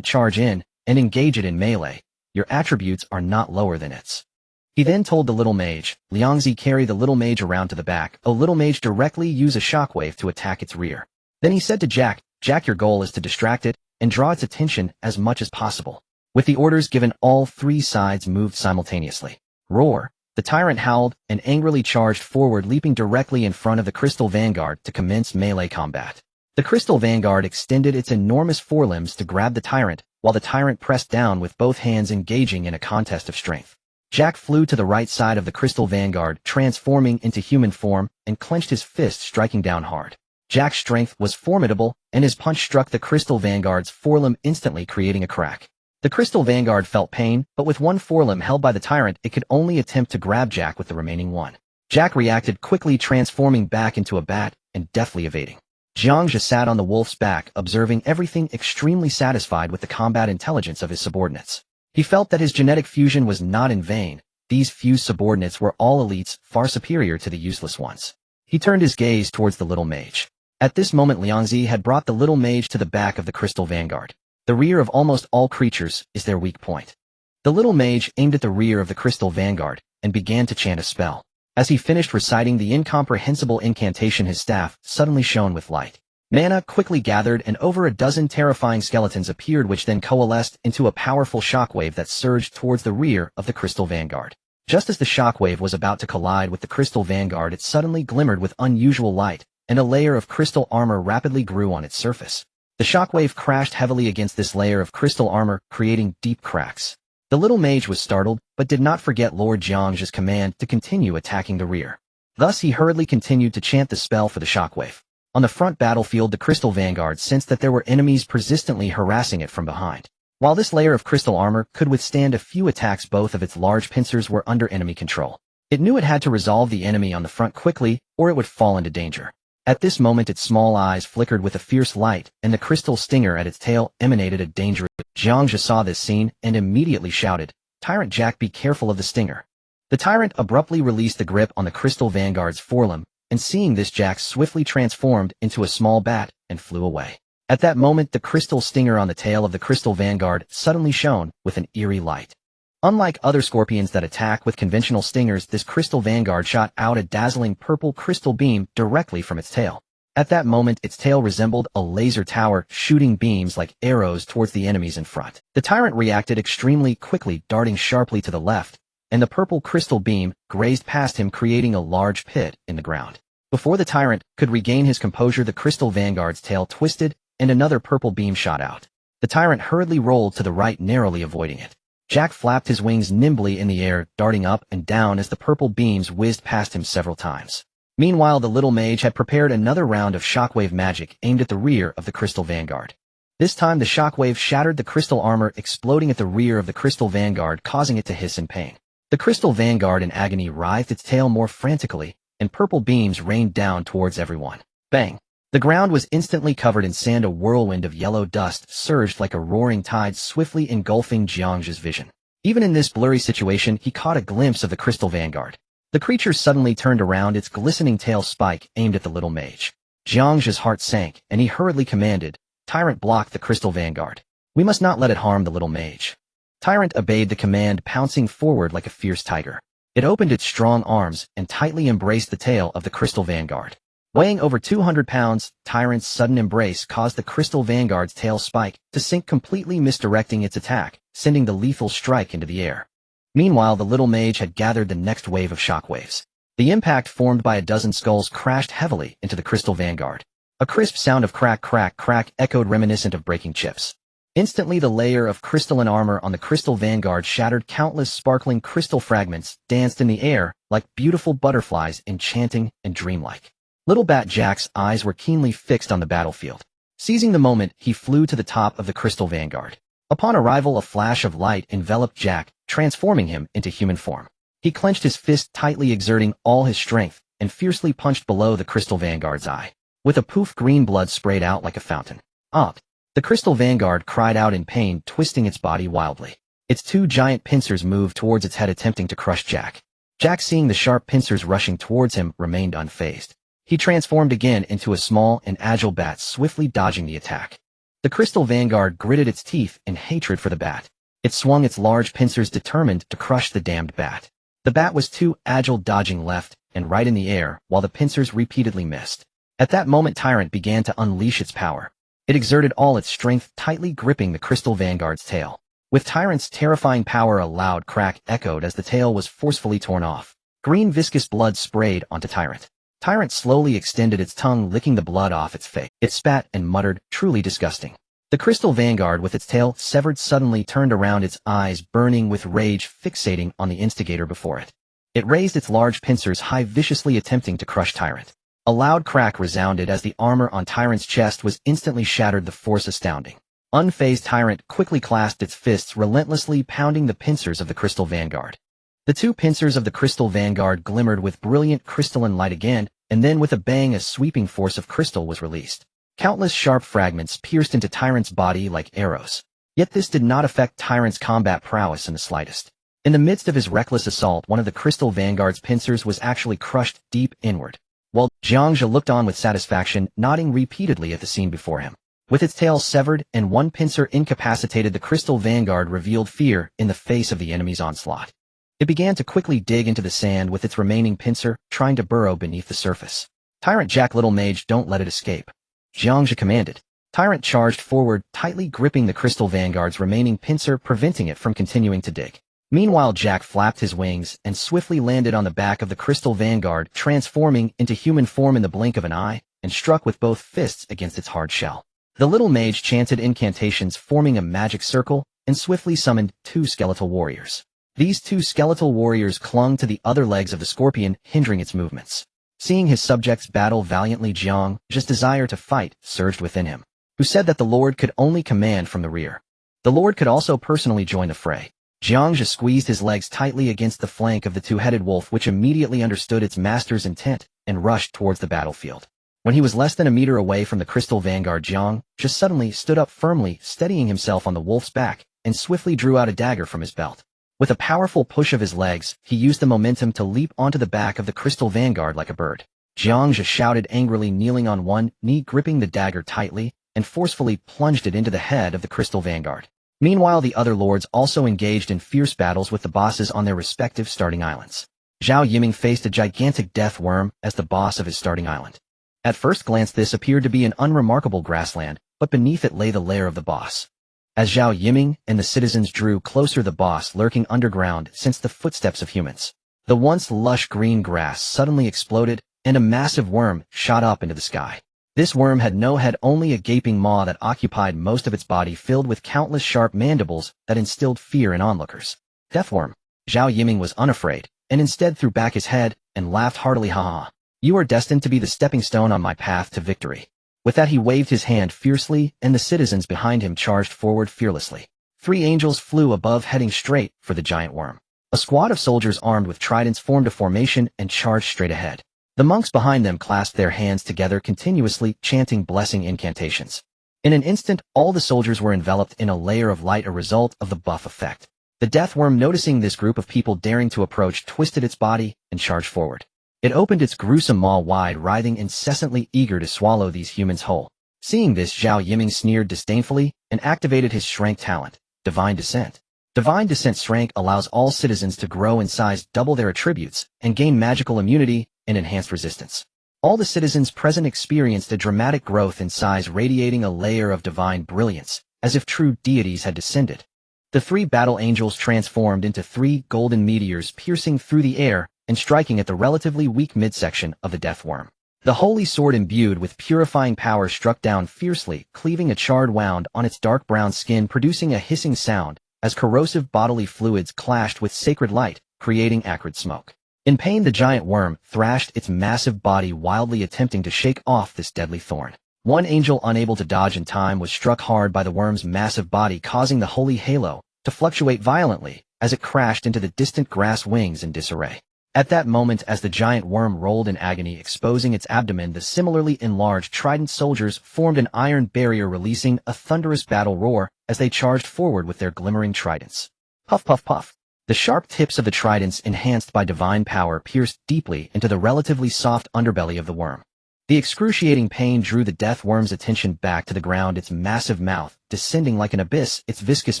charge in, and engage it in melee. Your attributes are not lower than its. He then told the little mage, Liangzi, carry the little mage around to the back. Little mage, directly use a shockwave to attack its rear. Then he said to Jack, your goal is to distract it and draw its attention as much as possible. With the orders given, all 3 sides moved simultaneously. Roar! The tyrant howled and angrily charged forward, leaping directly in front of the Crystal Vanguard to commence melee combat. The Crystal Vanguard extended its enormous forelimbs to grab the tyrant, while the tyrant pressed down with both hands, engaging in a contest of strength. Jack flew to the right side of the Crystal Vanguard, transforming into human form, and clenched his fist, striking down hard. Jack's strength was formidable, and his punch struck the Crystal Vanguard's forelimb, instantly creating a crack. The Crystal Vanguard felt pain, but with one forelimb held by the tyrant, it could only attempt to grab Jack with the remaining one. Jack reacted quickly, transforming back into a bat and deftly evading. Jiang Zhe sat on the wolf's back, observing everything, extremely satisfied with the combat intelligence of his subordinates. He felt that his genetic fusion was not in vain. These few subordinates were all elites, far superior to the useless ones. He turned his gaze towards the little mage. At this moment, Liangzi had brought the little mage to the back of the Crystal Vanguard. The rear of almost all creatures is their weak point. The little mage aimed at the rear of the Crystal Vanguard and began to chant a spell. As he finished reciting the incomprehensible incantation, his staff suddenly shone with light. Mana quickly gathered and over a dozen terrifying skeletons appeared, which then coalesced into a powerful shockwave that surged towards the rear of the Crystal Vanguard. Just as the shockwave was about to collide with the Crystal Vanguard, it suddenly glimmered with unusual light, and a layer of crystal armor rapidly grew on its surface. The shockwave crashed heavily against this layer of crystal armor, creating deep cracks. The little mage was startled, but did not forget Lord Jiang Zhe's command to continue attacking the rear. Thus he hurriedly continued to chant the spell for the shockwave. On the front battlefield, the Crystal Vanguard sensed that there were enemies persistently harassing it from behind. While this layer of crystal armor could withstand a few attacks, both of its large pincers were under enemy control. It knew it had to resolve the enemy on the front quickly, or it would fall into danger. At this moment, its small eyes flickered with a fierce light, and the crystal stinger at its tail emanated a dangerous. Jiang Zhe saw this scene and immediately shouted, "Tyrant Jack, be careful of the stinger." The tyrant abruptly released the grip on the Crystal Vanguard's forelimb, and seeing this, Jack swiftly transformed into a small bat and flew away. At that moment, the crystal stinger on the tail of the Crystal Vanguard suddenly shone with an eerie light. Unlike other scorpions that attack with conventional stingers, this Crystal Vanguard shot out a dazzling purple crystal beam directly from its tail. At that moment, its tail resembled a laser tower, shooting beams like arrows towards the enemies in front. The tyrant reacted extremely quickly, darting sharply to the left, and the purple crystal beam grazed past him, creating a large pit in the ground. Before the tyrant could regain his composure, the Crystal Vanguard's tail twisted, and another purple beam shot out. The tyrant hurriedly rolled to the right, narrowly avoiding it. Jack flapped his wings nimbly in the air, darting up and down as the purple beams whizzed past him several times. Meanwhile, the little mage had prepared another round of shockwave magic aimed at the rear of the Crystal Vanguard. This time, the shockwave shattered the crystal armor, exploding at the rear of the Crystal Vanguard, causing it to hiss in pain. The Crystal Vanguard in agony writhed its tail more frantically, and purple beams rained down towards everyone. Bang! The ground was instantly covered in sand. A whirlwind of yellow dust surged like a roaring tide, swiftly engulfing Jiang Zhe's vision. Even in this blurry situation, he caught a glimpse of the Crystal Vanguard. The creature suddenly turned around, its glistening tail spike aimed at the little mage. Jiang Zhe's heart sank, and he hurriedly commanded, "Tyrant, block the Crystal Vanguard. We must not let it harm the little mage." Tyrant obeyed the command, pouncing forward like a fierce tiger. It opened its strong arms and tightly embraced the tail of the Crystal Vanguard. Weighing over 200 pounds, Tyrant's sudden embrace caused the Crystal Vanguard's tail spike to sink, completely misdirecting its attack, sending the lethal strike into the air. Meanwhile, the little mage had gathered the next wave of shockwaves. The impact, formed by a dozen skulls, crashed heavily into the Crystal Vanguard. A crisp sound of crack, crack, crack echoed, reminiscent of breaking chips. Instantly, the layer of crystalline armor on the Crystal Vanguard shattered. Countless sparkling crystal fragments danced in the air like beautiful butterflies, enchanting and dreamlike. Little Bat Jack's eyes were keenly fixed on the battlefield. Seizing the moment, he flew to the top of the Crystal Vanguard. Upon arrival, a flash of light enveloped Jack, transforming him into human form. He clenched his fist tightly, exerting all his strength, and fiercely punched below the Crystal Vanguard's eye. With a poof, green blood sprayed out like a fountain. "Up!" The Crystal Vanguard cried out in pain, twisting its body wildly. Its two giant pincers moved towards its head, attempting to crush Jack. Jack, seeing the sharp pincers rushing towards him, remained unfazed. He transformed again into a small and agile bat, swiftly dodging the attack. The Crystal Vanguard gritted its teeth in hatred for the bat. It swung its large pincers, determined to crush the damned bat. The bat was too agile, dodging left and right in the air, while the pincers repeatedly missed. At that moment, Tyrant began to unleash its power. It exerted all its strength, tightly gripping the Crystal Vanguard's tail. With Tyrant's terrifying power, a loud crack echoed as the tail was forcefully torn off. Green viscous blood sprayed onto Tyrant. Tyrant slowly extended its tongue, licking the blood off its face. It spat and muttered, "Truly disgusting." The Crystal Vanguard, with its tail severed, suddenly turned around, its eyes burning with rage, fixating on the instigator before it. It raised its large pincers high, viciously attempting to crush Tyrant. A loud crack resounded as the armor on Tyrant's chest was instantly shattered, the force astounding. Unfazed, Tyrant quickly clasped its fists, relentlessly pounding the pincers of the Crystal Vanguard. The two pincers of the Crystal Vanguard glimmered with brilliant crystalline light again, and then with a bang, a sweeping force of crystal was released. Countless sharp fragments pierced into Tyrant's body like arrows. Yet this did not affect Tyrant's combat prowess in the slightest. In the midst of his reckless assault, one of the Crystal Vanguard's pincers was actually crushed deep inward. While Jiang Zhe looked on with satisfaction, nodding repeatedly at the scene before him. With its tail severed and one pincer incapacitated, the Crystal Vanguard revealed fear in the face of the enemy's onslaught. It began to quickly dig into the sand with its remaining pincer, trying to burrow beneath the surface. Tyrant Jack, little mage, don't let it escape. Jiang Zhe commanded. Tyrant charged forward, tightly gripping the crystal vanguard's remaining pincer, preventing it from continuing to dig. Meanwhile, Jack flapped his wings and swiftly landed on the back of the crystal vanguard, transforming into human form in the blink of an eye, and struck with both fists against its hard shell. The little mage chanted incantations, forming a magic circle, and swiftly summoned 2 skeletal warriors. These 2 skeletal warriors clung to the other legs of the scorpion, hindering its movements. Seeing his subjects battle valiantly, Jiang Zhe's desire to fight surged within him, who said that the Lord could only command from the rear. The Lord could also personally join the fray. Jiang Zhe squeezed his legs tightly against the flank of the 2-headed wolf, which immediately understood its master's intent and rushed towards the battlefield. When he was less than a meter away from the crystal vanguard, Jiang Zhe suddenly stood up firmly, steadying himself on the wolf's back, and swiftly drew out a dagger from his belt. With a powerful push of his legs, he used the momentum to leap onto the back of the crystal vanguard like a bird. Jiang Zhe shouted angrily, kneeling on one knee, gripping the dagger tightly, and forcefully plunged it into the head of the crystal vanguard. Meanwhile, the other lords also engaged in fierce battles with the bosses on their respective starting islands. Zhao Yiming faced a gigantic death worm as the boss of his starting island. At first glance, this appeared to be an unremarkable grassland, but beneath it lay the lair of the boss. As Zhao Yiming and the citizens drew closer, the boss lurking underground sensed the footsteps of humans. The once lush green grass suddenly exploded, and a massive worm shot up into the sky. This worm had no head, only a gaping maw that occupied most of its body, filled with countless sharp mandibles that instilled fear in onlookers. Deathworm. Zhao Yiming was unafraid, and instead threw back his head and laughed heartily. Ha ha. You are destined to be the stepping stone on my path to victory. With that, he waved his hand fiercely, and the citizens behind him charged forward fearlessly. 3 angels flew above, heading straight for the giant worm. A squad of soldiers armed with tridents formed a formation and charged straight ahead. The monks behind them clasped their hands together, continuously chanting blessing incantations. In an instant, all the soldiers were enveloped in a layer of light, a result of the buff effect. The deathworm, noticing this group of people daring to approach, twisted its body and charged forward. It opened its gruesome maw wide, writhing incessantly, eager to swallow these humans whole. Seeing this, Zhao Yiming sneered disdainfully and activated his strength talent, Divine Descent. Divine Descent strength allows all citizens to grow in size, double their attributes, and gain magical immunity and enhanced resistance. All the citizens present experienced a dramatic growth in size, radiating a layer of divine brilliance, as if true deities had descended. The 3 battle angels transformed into 3 golden meteors, piercing through the air and striking at the relatively weak midsection of the deathworm. The holy sword, imbued with purifying power, struck down fiercely, cleaving a charred wound on its dark brown skin, producing a hissing sound as corrosive bodily fluids clashed with sacred light, creating acrid smoke. In pain, the giant worm thrashed its massive body wildly, attempting to shake off this deadly thorn. One angel, unable to dodge in time, was struck hard by the worm's massive body, causing the holy halo to fluctuate violently as it crashed into the distant grass wings in disarray. At that moment, as the giant worm rolled in agony, exposing its abdomen, the similarly enlarged trident soldiers formed an iron barrier, releasing a thunderous battle roar as they charged forward with their glimmering tridents. Puff, puff, puff. The sharp tips of the tridents, enhanced by divine power, pierced deeply into the relatively soft underbelly of the worm. The excruciating pain drew the death worm's attention back to the ground, its massive mouth descending like an abyss, its viscous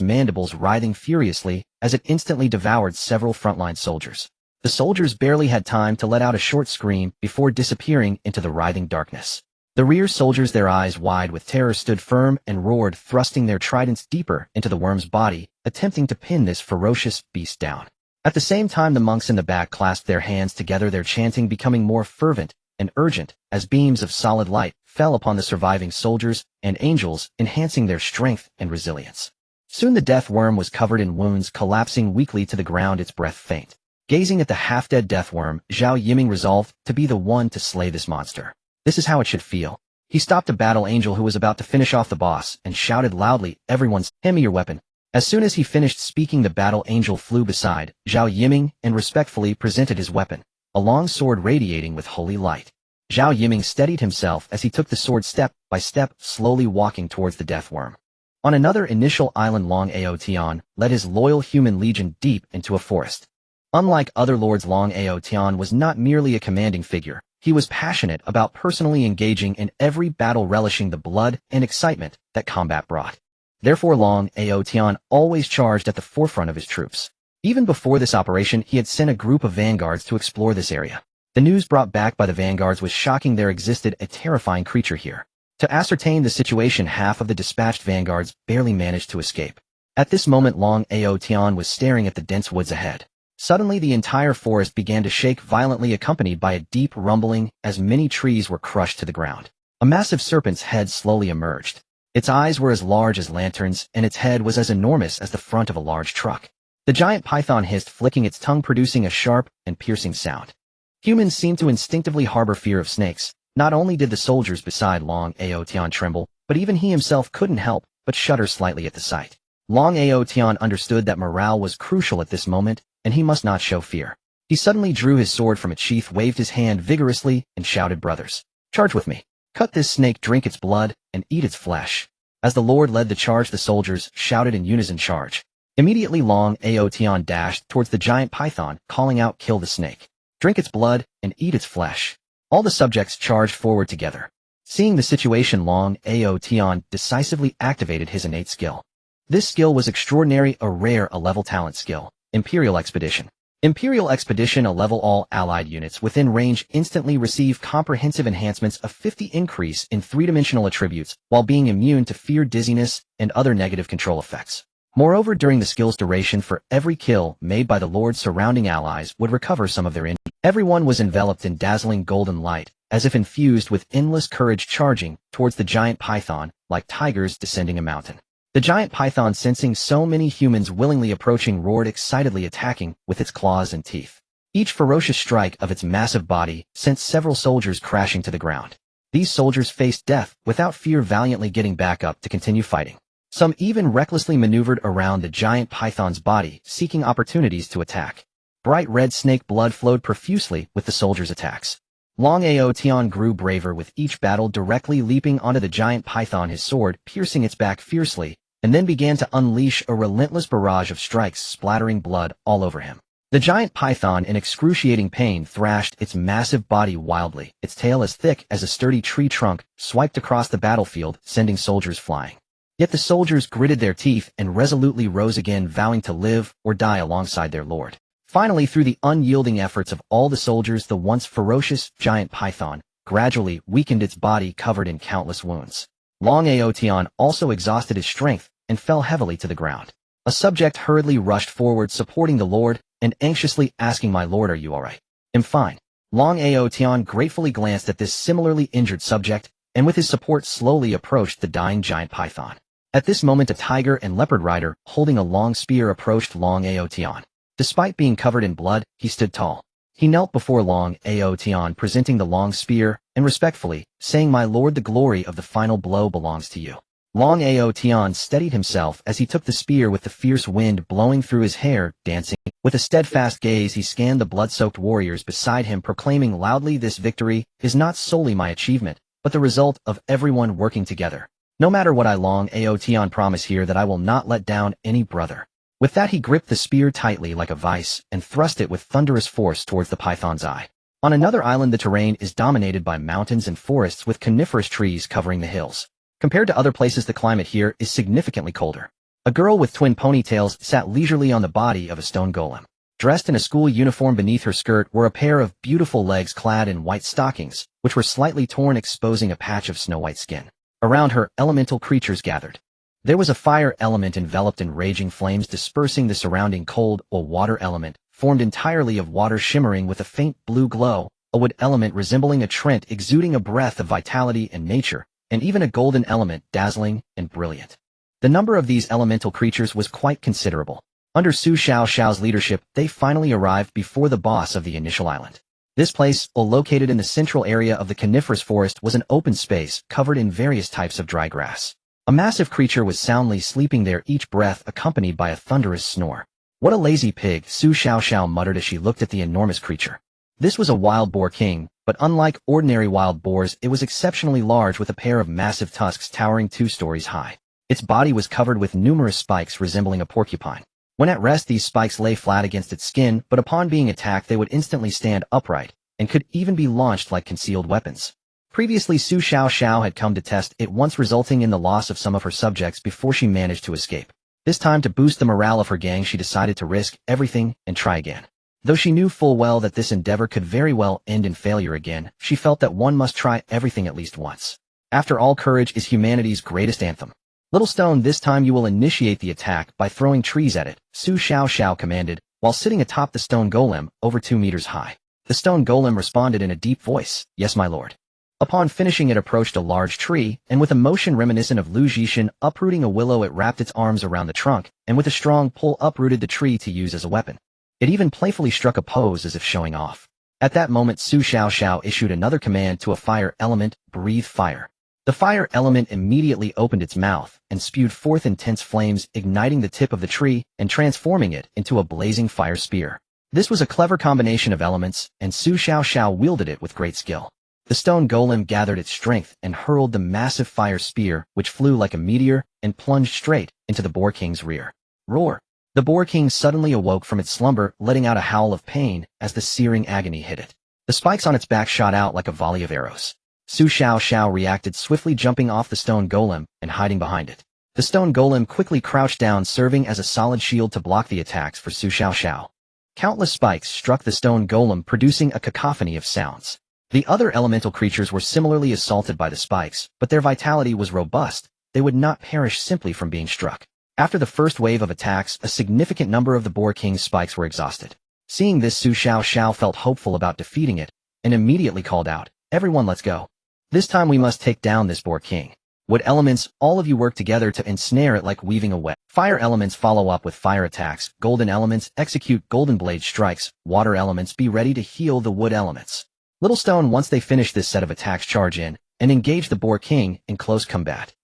mandibles writhing furiously as it instantly devoured several frontline soldiers. The soldiers barely had time to let out a short scream before disappearing into the writhing darkness. The rear soldiers, their eyes wide with terror, stood firm and roared, thrusting their tridents deeper into the worm's body, attempting to pin this ferocious beast down. At the same time, the monks in the back clasped their hands together, their chanting becoming more fervent and urgent as beams of solid light fell upon the surviving soldiers and angels, enhancing their strength and resilience. Soon the death worm was covered in wounds, collapsing weakly to the ground, its breath faint. Gazing at the half-dead death worm, Zhao Yiming resolved to be the one to slay this monster. This is how it should feel. He stopped a battle angel who was about to finish off the boss and shouted loudly, "Everyone, hand me your weapon." As soon as he finished speaking, the battle angel flew beside Zhao Yiming and respectfully presented his weapon, a long sword radiating with holy light. Zhao Yiming steadied himself as he took the sword step by step, slowly walking towards the death worm. On another initial island, Long Aotian led his loyal human legion deep into a forest. Unlike other lords, Long Aotian was not merely a commanding figure. He was passionate about personally engaging in every battle, relishing the blood and excitement that combat brought. Therefore, Long Aotian always charged at the forefront of his troops. Even before this operation, he had sent a group of vanguards to explore this area. The news brought back by the vanguards was shocking. There existed a terrifying creature here. To ascertain the situation, half of the dispatched vanguards barely managed to escape. At this moment, Long Ao Tian was staring at the dense woods ahead. Suddenly, the entire forest began to shake violently, accompanied by a deep rumbling as many trees were crushed to the ground. A massive serpent's head slowly emerged. Its eyes were as large as lanterns, and its head was as enormous as the front of a large truck. The giant python hissed, flicking its tongue, producing a sharp and piercing sound. Humans seemed to instinctively harbor fear of snakes. Not only did the soldiers beside Long Ao Tian tremble, but even he himself couldn't help but shudder slightly at the sight. Long Ao Tian understood that morale was crucial at this moment, and he must not show fear. He suddenly drew his sword from its sheath, waved his hand vigorously, and shouted, "Brothers, charge with me. Cut this snake, drink its blood, and eat its flesh." As the Lord led the charge, the soldiers shouted in unison, "Charge." Immediately, Long Ao Tian dashed towards the giant python, calling out, "Kill the snake. Drink its blood, and eat its flesh." All the subjects charged forward together. Seeing the situation, Long Ao Tian decisively activated his innate skill. This skill was extraordinary, a rare A-level talent skill. Imperial Expedition. Imperial Expedition, a level. All allied units within range instantly receive comprehensive enhancements of 50 increase in three-dimensional attributes while being immune to fear, dizziness, and other negative control effects. Moreover, during the skill's duration, for every kill made by the Lord, surrounding allies would recover some of their energy. Everyone was enveloped in dazzling golden light, as if infused with endless courage, charging towards the giant python like tigers descending a mountain. The giant python, sensing so many humans willingly approaching, roared excitedly, attacking with its claws and teeth. Each ferocious strike of its massive body sent several soldiers crashing to the ground. These soldiers faced death without fear, valiantly getting back up to continue fighting. Some even recklessly maneuvered around the giant python's body, seeking opportunities to attack. Bright red snake blood flowed profusely with the soldiers' attacks. Long Ao Tian grew braver with each battle, directly leaping onto the giant python, his sword piercing its back fiercely, and then began to unleash a relentless barrage of strikes, splattering blood all over him. The giant python, in excruciating pain, thrashed its massive body wildly. Its tail, as thick as a sturdy tree trunk, swiped across the battlefield, sending soldiers flying. Yet the soldiers gritted their teeth and resolutely rose again, vowing to live or die alongside their lord. Finally, through the unyielding efforts of all the soldiers, the once ferocious giant python gradually weakened, its body covered in countless wounds. Long Ao Tian also exhausted his strength and fell heavily to the ground. A subject hurriedly rushed forward, supporting the Lord and anxiously asking, "My lord, are you all right?" "I'm fine." Long Ao Tian gratefully glanced at this similarly injured subject, and with his support slowly approached the dying giant python. At this moment, a tiger and leopard rider holding a long spear approached Long Ao Tian. Despite being covered in blood, he stood tall. He knelt before Long Ao Tian, presenting the long spear, and respectfully saying, "My lord, the glory of the final blow belongs to you." Long Ao Tian steadied himself as he took the spear, with the fierce wind blowing through his hair, dancing. With a steadfast gaze, he scanned the blood-soaked warriors beside him, proclaiming loudly, "This victory is not solely my achievement, but the result of everyone working together. No matter what, I, Long Ao Tian, promise here that I will not let down any brother." With that, he gripped the spear tightly like a vice and thrust it with thunderous force towards the python's eye. On another island, the terrain is dominated by mountains and forests with coniferous trees covering the hills. Compared to other places, the climate here is significantly colder. A girl with twin ponytails sat leisurely on the body of a stone golem. Dressed in a school uniform, beneath her skirt were a pair of beautiful legs clad in white stockings, which were slightly torn, exposing a patch of snow-white skin. Around her, elemental creatures gathered. There was a fire element enveloped in raging flames, dispersing the surrounding cold. A water element, formed entirely of water, shimmering with a faint blue glow. A wood element resembling a trent, exuding a breath of vitality and nature. And even a golden element, dazzling and brilliant. The number of these elemental creatures was quite considerable. Under Su Xiao's leadership, they finally arrived before the boss of the initial island. This place, located in the central area of the coniferous forest, was an open space covered in various types of dry grass. A massive creature was soundly sleeping there, each breath accompanied by a thunderous snore. "What a lazy pig," Su Xiao muttered as she looked at the enormous creature. This was a wild boar king, but unlike ordinary wild boars, it was exceptionally large, with a pair of massive tusks towering 2 stories high. Its body was covered with numerous spikes resembling a porcupine. When at rest, these spikes lay flat against its skin, but upon being attacked they would instantly stand upright, and could even be launched like concealed weapons. Previously, Su Xiao had come to test it once, resulting in the loss of some of her subjects before she managed to escape. This time, to boost the morale of her gang, she decided to risk everything and try again. Though she knew full well that this endeavor could very well end in failure again, she felt that one must try everything at least once. After all, courage is humanity's greatest anthem. Little Stone, this time you will initiate the attack by throwing trees at it, Su Xiao commanded, while sitting atop the stone golem, over 2 meters high. The stone golem responded in a deep voice, "Yes, my lord." Upon finishing, it approached a large tree, and with a motion reminiscent of Lu Jishan uprooting a willow, it wrapped its arms around the trunk, and with a strong pull uprooted the tree to use as a weapon. It even playfully struck a pose as if showing off. At that moment, Su Xiao issued another command to a fire element, "Breathe fire." The fire element immediately opened its mouth and spewed forth intense flames, igniting the tip of the tree and transforming it into a blazing fire spear. This was a clever combination of elements, and Su Xiao wielded it with great skill. The stone golem gathered its strength and hurled the massive fire spear, which flew like a meteor and plunged straight into the Boar King's rear. Roar! The Boar King suddenly awoke from its slumber, letting out a howl of pain as the searing agony hit it. The spikes on its back shot out like a volley of arrows. Su Xiao reacted swiftly, jumping off the stone golem and hiding behind it. The stone golem quickly crouched down, serving as a solid shield to block the attacks for Su Xiao. Countless spikes struck the stone golem, producing a cacophony of sounds. The other elemental creatures were similarly assaulted by the spikes, but their vitality was robust. They would not perish simply from being struck. After the first wave of attacks, a significant number of the Boar King's spikes were exhausted. Seeing this, Su Xiao felt hopeful about defeating it, and immediately called out, "Everyone, let's go. This time we must take down this Boar King. Wood elements, all of you work together to ensnare it like weaving a web. Fire elements follow up with fire attacks. Golden elements execute golden blade strikes. Water elements be ready to heal the wood elements." Little Stone, once they finish this set of attacks, charge in and engage the Boar King in close combat.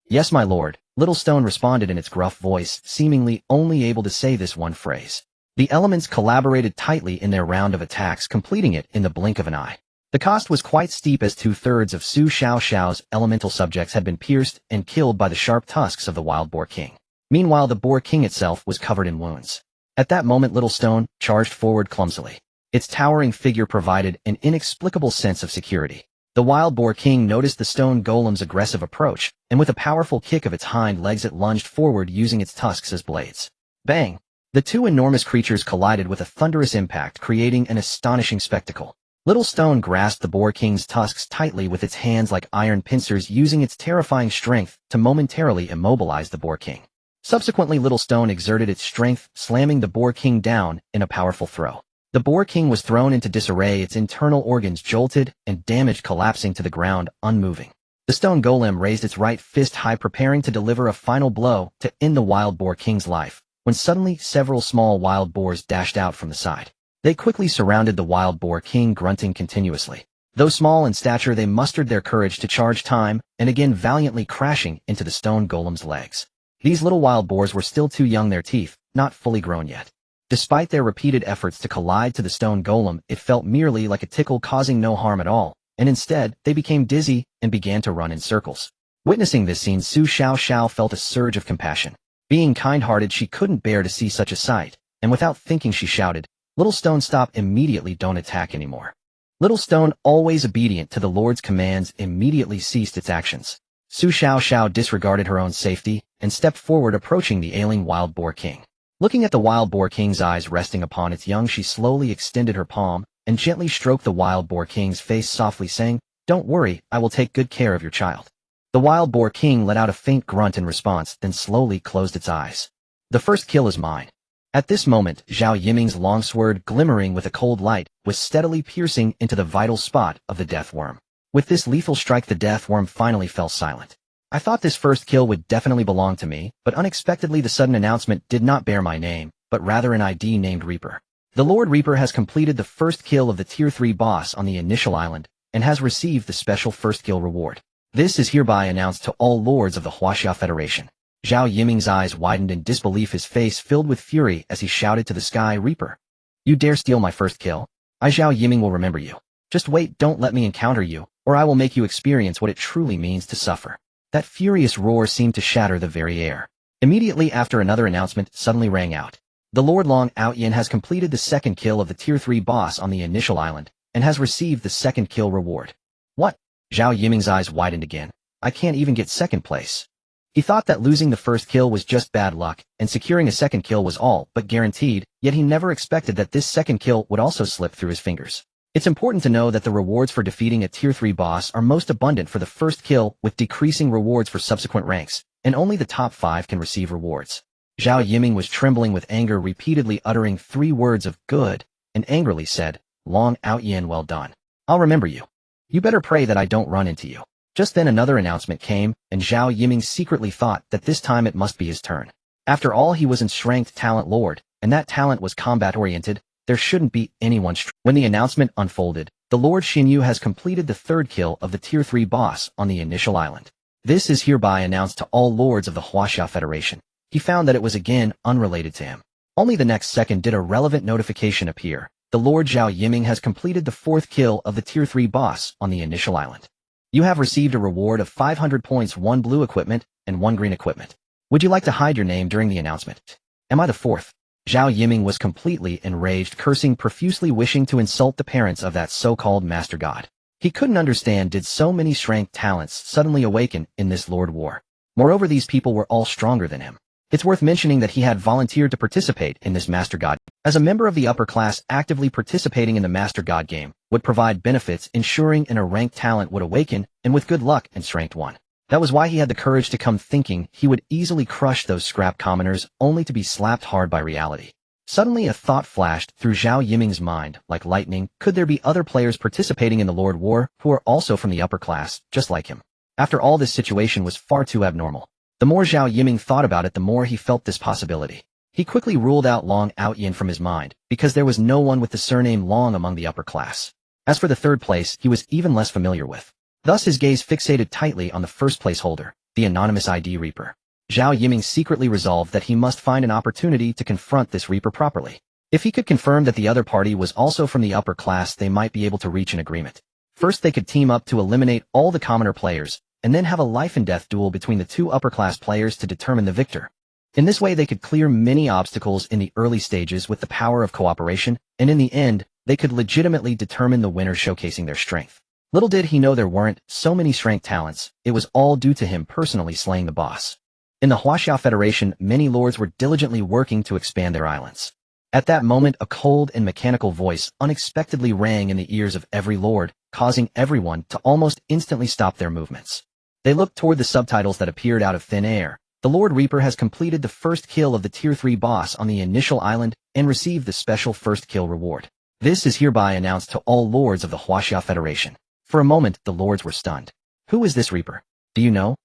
"Yes, my lord," Little Stone responded in its gruff voice, seemingly only able to say this one phrase. The elements collaborated tightly in their round of attacks, completing it in the blink of an eye. The cost was quite steep, as 2/3 of Su Xiao's elemental subjects had been pierced and killed by the sharp tusks of the wild Boar King. Meanwhile, the Boar King itself was covered in wounds. At that moment, Little Stone charged forward clumsily. Its towering figure provided an inexplicable sense of security. The wild Boar King noticed the stone golem's aggressive approach, and with a powerful kick of its hind legs it lunged forward, using its tusks as blades. Bang! The two enormous creatures collided with a thunderous impact, creating an astonishing spectacle. Little Stone grasped the Boar King's tusks tightly with its hands like iron pincers, using its terrifying strength to momentarily immobilize the Boar King. Subsequently, Little Stone exerted its strength, slamming the Boar King down in a powerful throw. The Boar King was thrown into disarray, its internal organs jolted and damaged, collapsing to the ground, unmoving. The stone golem raised its right fist high, preparing to deliver a final blow to end the wild Boar King's life, when suddenly several small wild boars dashed out from the side. They quickly surrounded the wild Boar King, grunting continuously. Though small in stature, they mustered their courage to charge time, and again valiantly crashing into the stone golem's legs. These little wild boars were still too young, their teeth not fully grown yet. Despite their repeated efforts to collide to the stone golem, it felt merely like a tickle, causing no harm at all, and instead, they became dizzy and began to run in circles. Witnessing this scene, Su Xiao felt a surge of compassion. Being kind-hearted, she couldn't bear to see such a sight, and without thinking she shouted, "Little Stone, stop immediately, don't attack anymore." Little Stone, always obedient to the Lord's commands, immediately ceased its actions. Su Xiao disregarded her own safety and stepped forward, approaching the ailing wild Boar King. Looking at the wild Boar King's eyes resting upon its young, she slowly extended her palm and gently stroked the wild Boar King's face, softly saying, "Don't worry, I will take good care of your child." The wild Boar King let out a faint grunt in response, then slowly closed its eyes. "The first kill is mine." At this moment, Zhao Yiming's longsword, glimmering with a cold light, was steadily piercing into the vital spot of the death worm. With this lethal strike, the death worm finally fell silent. I thought this first kill would definitely belong to me, but unexpectedly the sudden announcement did not bear my name, but rather an ID named Reaper. The Lord Reaper has completed the first kill of the Tier 3 boss on the initial island, and has received the special first kill reward. This is hereby announced to all lords of the Huaxia Federation. Zhao Yiming's eyes widened in disbelief, his face filled with fury as he shouted to the sky, "Reaper! You dare steal my first kill? I, Zhao Yiming, will remember you. Just wait, don't let me encounter you, or I will make you experience what it truly means to suffer." That furious roar seemed to shatter the very air. Immediately after, another announcement suddenly rang out. The Lord Long Outyin has completed the second kill of the Tier 3 boss on the initial island, and has received the second kill reward. What? Zhao Yiming's eyes widened again. I can't even get second place. He thought that losing the first kill was just bad luck, and securing a second kill was all but guaranteed, yet he never expected that this second kill would also slip through his fingers. It's important to know that the rewards for defeating a Tier 3 boss are most abundant for the first kill, with decreasing rewards for subsequent ranks, and only the top 5 can receive rewards. Zhao Yiming was trembling with anger, repeatedly uttering 3 words of good, and angrily said, "Long Out Yin, well done. I'll remember you. You better pray that I don't run into you." Just then another announcement came, and Zhao Yiming secretly thought that this time it must be his turn. After all, he was in Strength Talent Lord, and that talent was combat-oriented. There shouldn't be anyone. When the announcement unfolded, the Lord Xinyu has completed the 3rd kill of the Tier 3 boss on the initial island. This is hereby announced to all lords of the Huaxia Federation. He found that it was again unrelated to him. Only the next second did a relevant notification appear. The Lord Zhao Yiming has completed the 4th kill of the Tier 3 boss on the initial island. You have received a reward of 500 points, 1 blue equipment, and 1 green equipment. Would you like to hide your name during the announcement? Am I the 4th? Zhao Yiming was completely enraged, cursing profusely, wishing to insult the parents of that so-called master god. He couldn't understand did so many strength talents suddenly awaken in this Lord War. Moreover, these people were all stronger than him. It's worth mentioning that he had volunteered to participate in this Master God. As a member of the upper class, actively participating in the Master God game would provide benefits, ensuring a ranked talent would awaken, and with good luck and strength 1. That was why he had the courage to come, thinking he would easily crush those scrap commoners, only to be slapped hard by reality. Suddenly a thought flashed through Zhao Yiming's mind like lightning. Could there be other players participating in the Lord War who are also from the upper class, just like him? After all, this situation was far too abnormal. The more Zhao Yiming thought about it, the more he felt this possibility. He quickly ruled out Long Out Yin from his mind, because there was no one with the surname Long among the upper class. As for the 3rd place, he was even less familiar with. Thus his gaze fixated tightly on the 1st place holder, the anonymous ID Reaper. Zhao Yiming secretly resolved that he must find an opportunity to confront this Reaper properly. If he could confirm that the other party was also from the upper class, they might be able to reach an agreement. First, they could team up to eliminate all the commoner players, and then have a life-and-death duel between the 2 upper-class players to determine the victor. In this way, they could clear many obstacles in the early stages with the power of cooperation, and in the end, they could legitimately determine the winner, showcasing their strength. Little did he know there weren't so many strength talents. It was all due to him personally slaying the boss. In the Huaxia Federation, many lords were diligently working to expand their islands. At that moment, a cold and mechanical voice unexpectedly rang in the ears of every lord, causing everyone to almost instantly stop their movements. They looked toward the subtitles that appeared out of thin air. The Lord Reaper has completed the 1st kill of the Tier 3 boss on the initial island and received the special 1st kill reward. This is hereby announced to all lords of the Huaxia Federation. For a moment, the lords were stunned. Who is this Reaper? Do you know?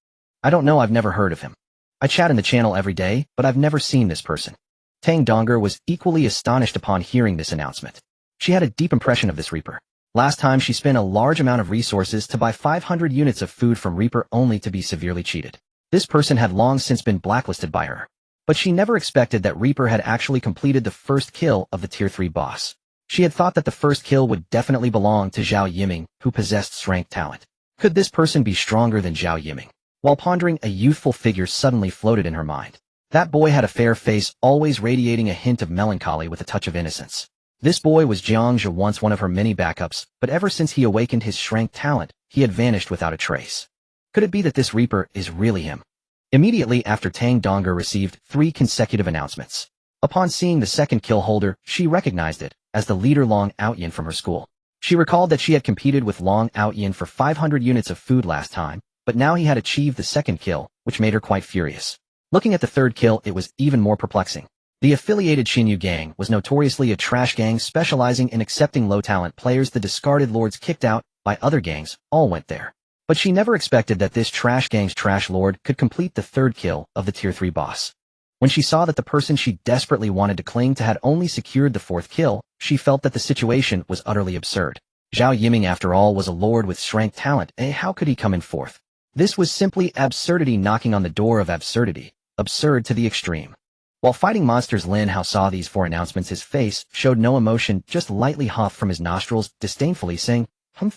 I don't know, I've never heard of him. I chat in the channel every day, but I've never seen this person. Tang Donger was equally astonished upon hearing this announcement. She had a deep impression of this Reaper. Last time she spent a large amount of resources to buy 500 units of food from Reaper, only to be severely cheated. This person had long since been blacklisted by her. But she never expected that Reaper had actually completed the 1st kill of the Tier 3 boss. She had thought that the 1st kill would definitely belong to Zhao Yiming, who possessed strength talent. Could this person be stronger than Zhao Yiming? While pondering, a youthful figure suddenly floated in her mind. That boy had a fair face, always radiating a hint of melancholy with a touch of innocence. This boy was Jiang Zhe, once one of her many backups, but ever since he awakened his strength talent, he had vanished without a trace. Could it be that this Reaper is really him? Immediately after, Tang Donger received 3 consecutive announcements. Upon seeing the 2nd kill holder, she recognized it as the leader Long Out Yin from her school. She recalled that she had competed with Long Out Yin for 500 units of food last time, but now he had achieved the 2nd kill, which made her quite furious. Looking at the 3rd kill, it was even more perplexing. The affiliated Xinyu gang was notoriously a trash gang specializing in accepting low-talent players. The discarded lords kicked out by other gangs all went there. But she never expected that this trash gang's trash lord could complete the 3rd kill of the Tier 3 boss. When she saw that the person she desperately wanted to cling to had only secured the 4th kill, she felt that the situation was utterly absurd. Zhao Yiming, after all, was a lord with strength talent, and how could he come in 4th? This was simply absurdity knocking on the door of absurdity. Absurd to the extreme. While fighting monsters, Lin Hao saw these 4 announcements. His face showed no emotion, just lightly huffed from his nostrils, disdainfully saying,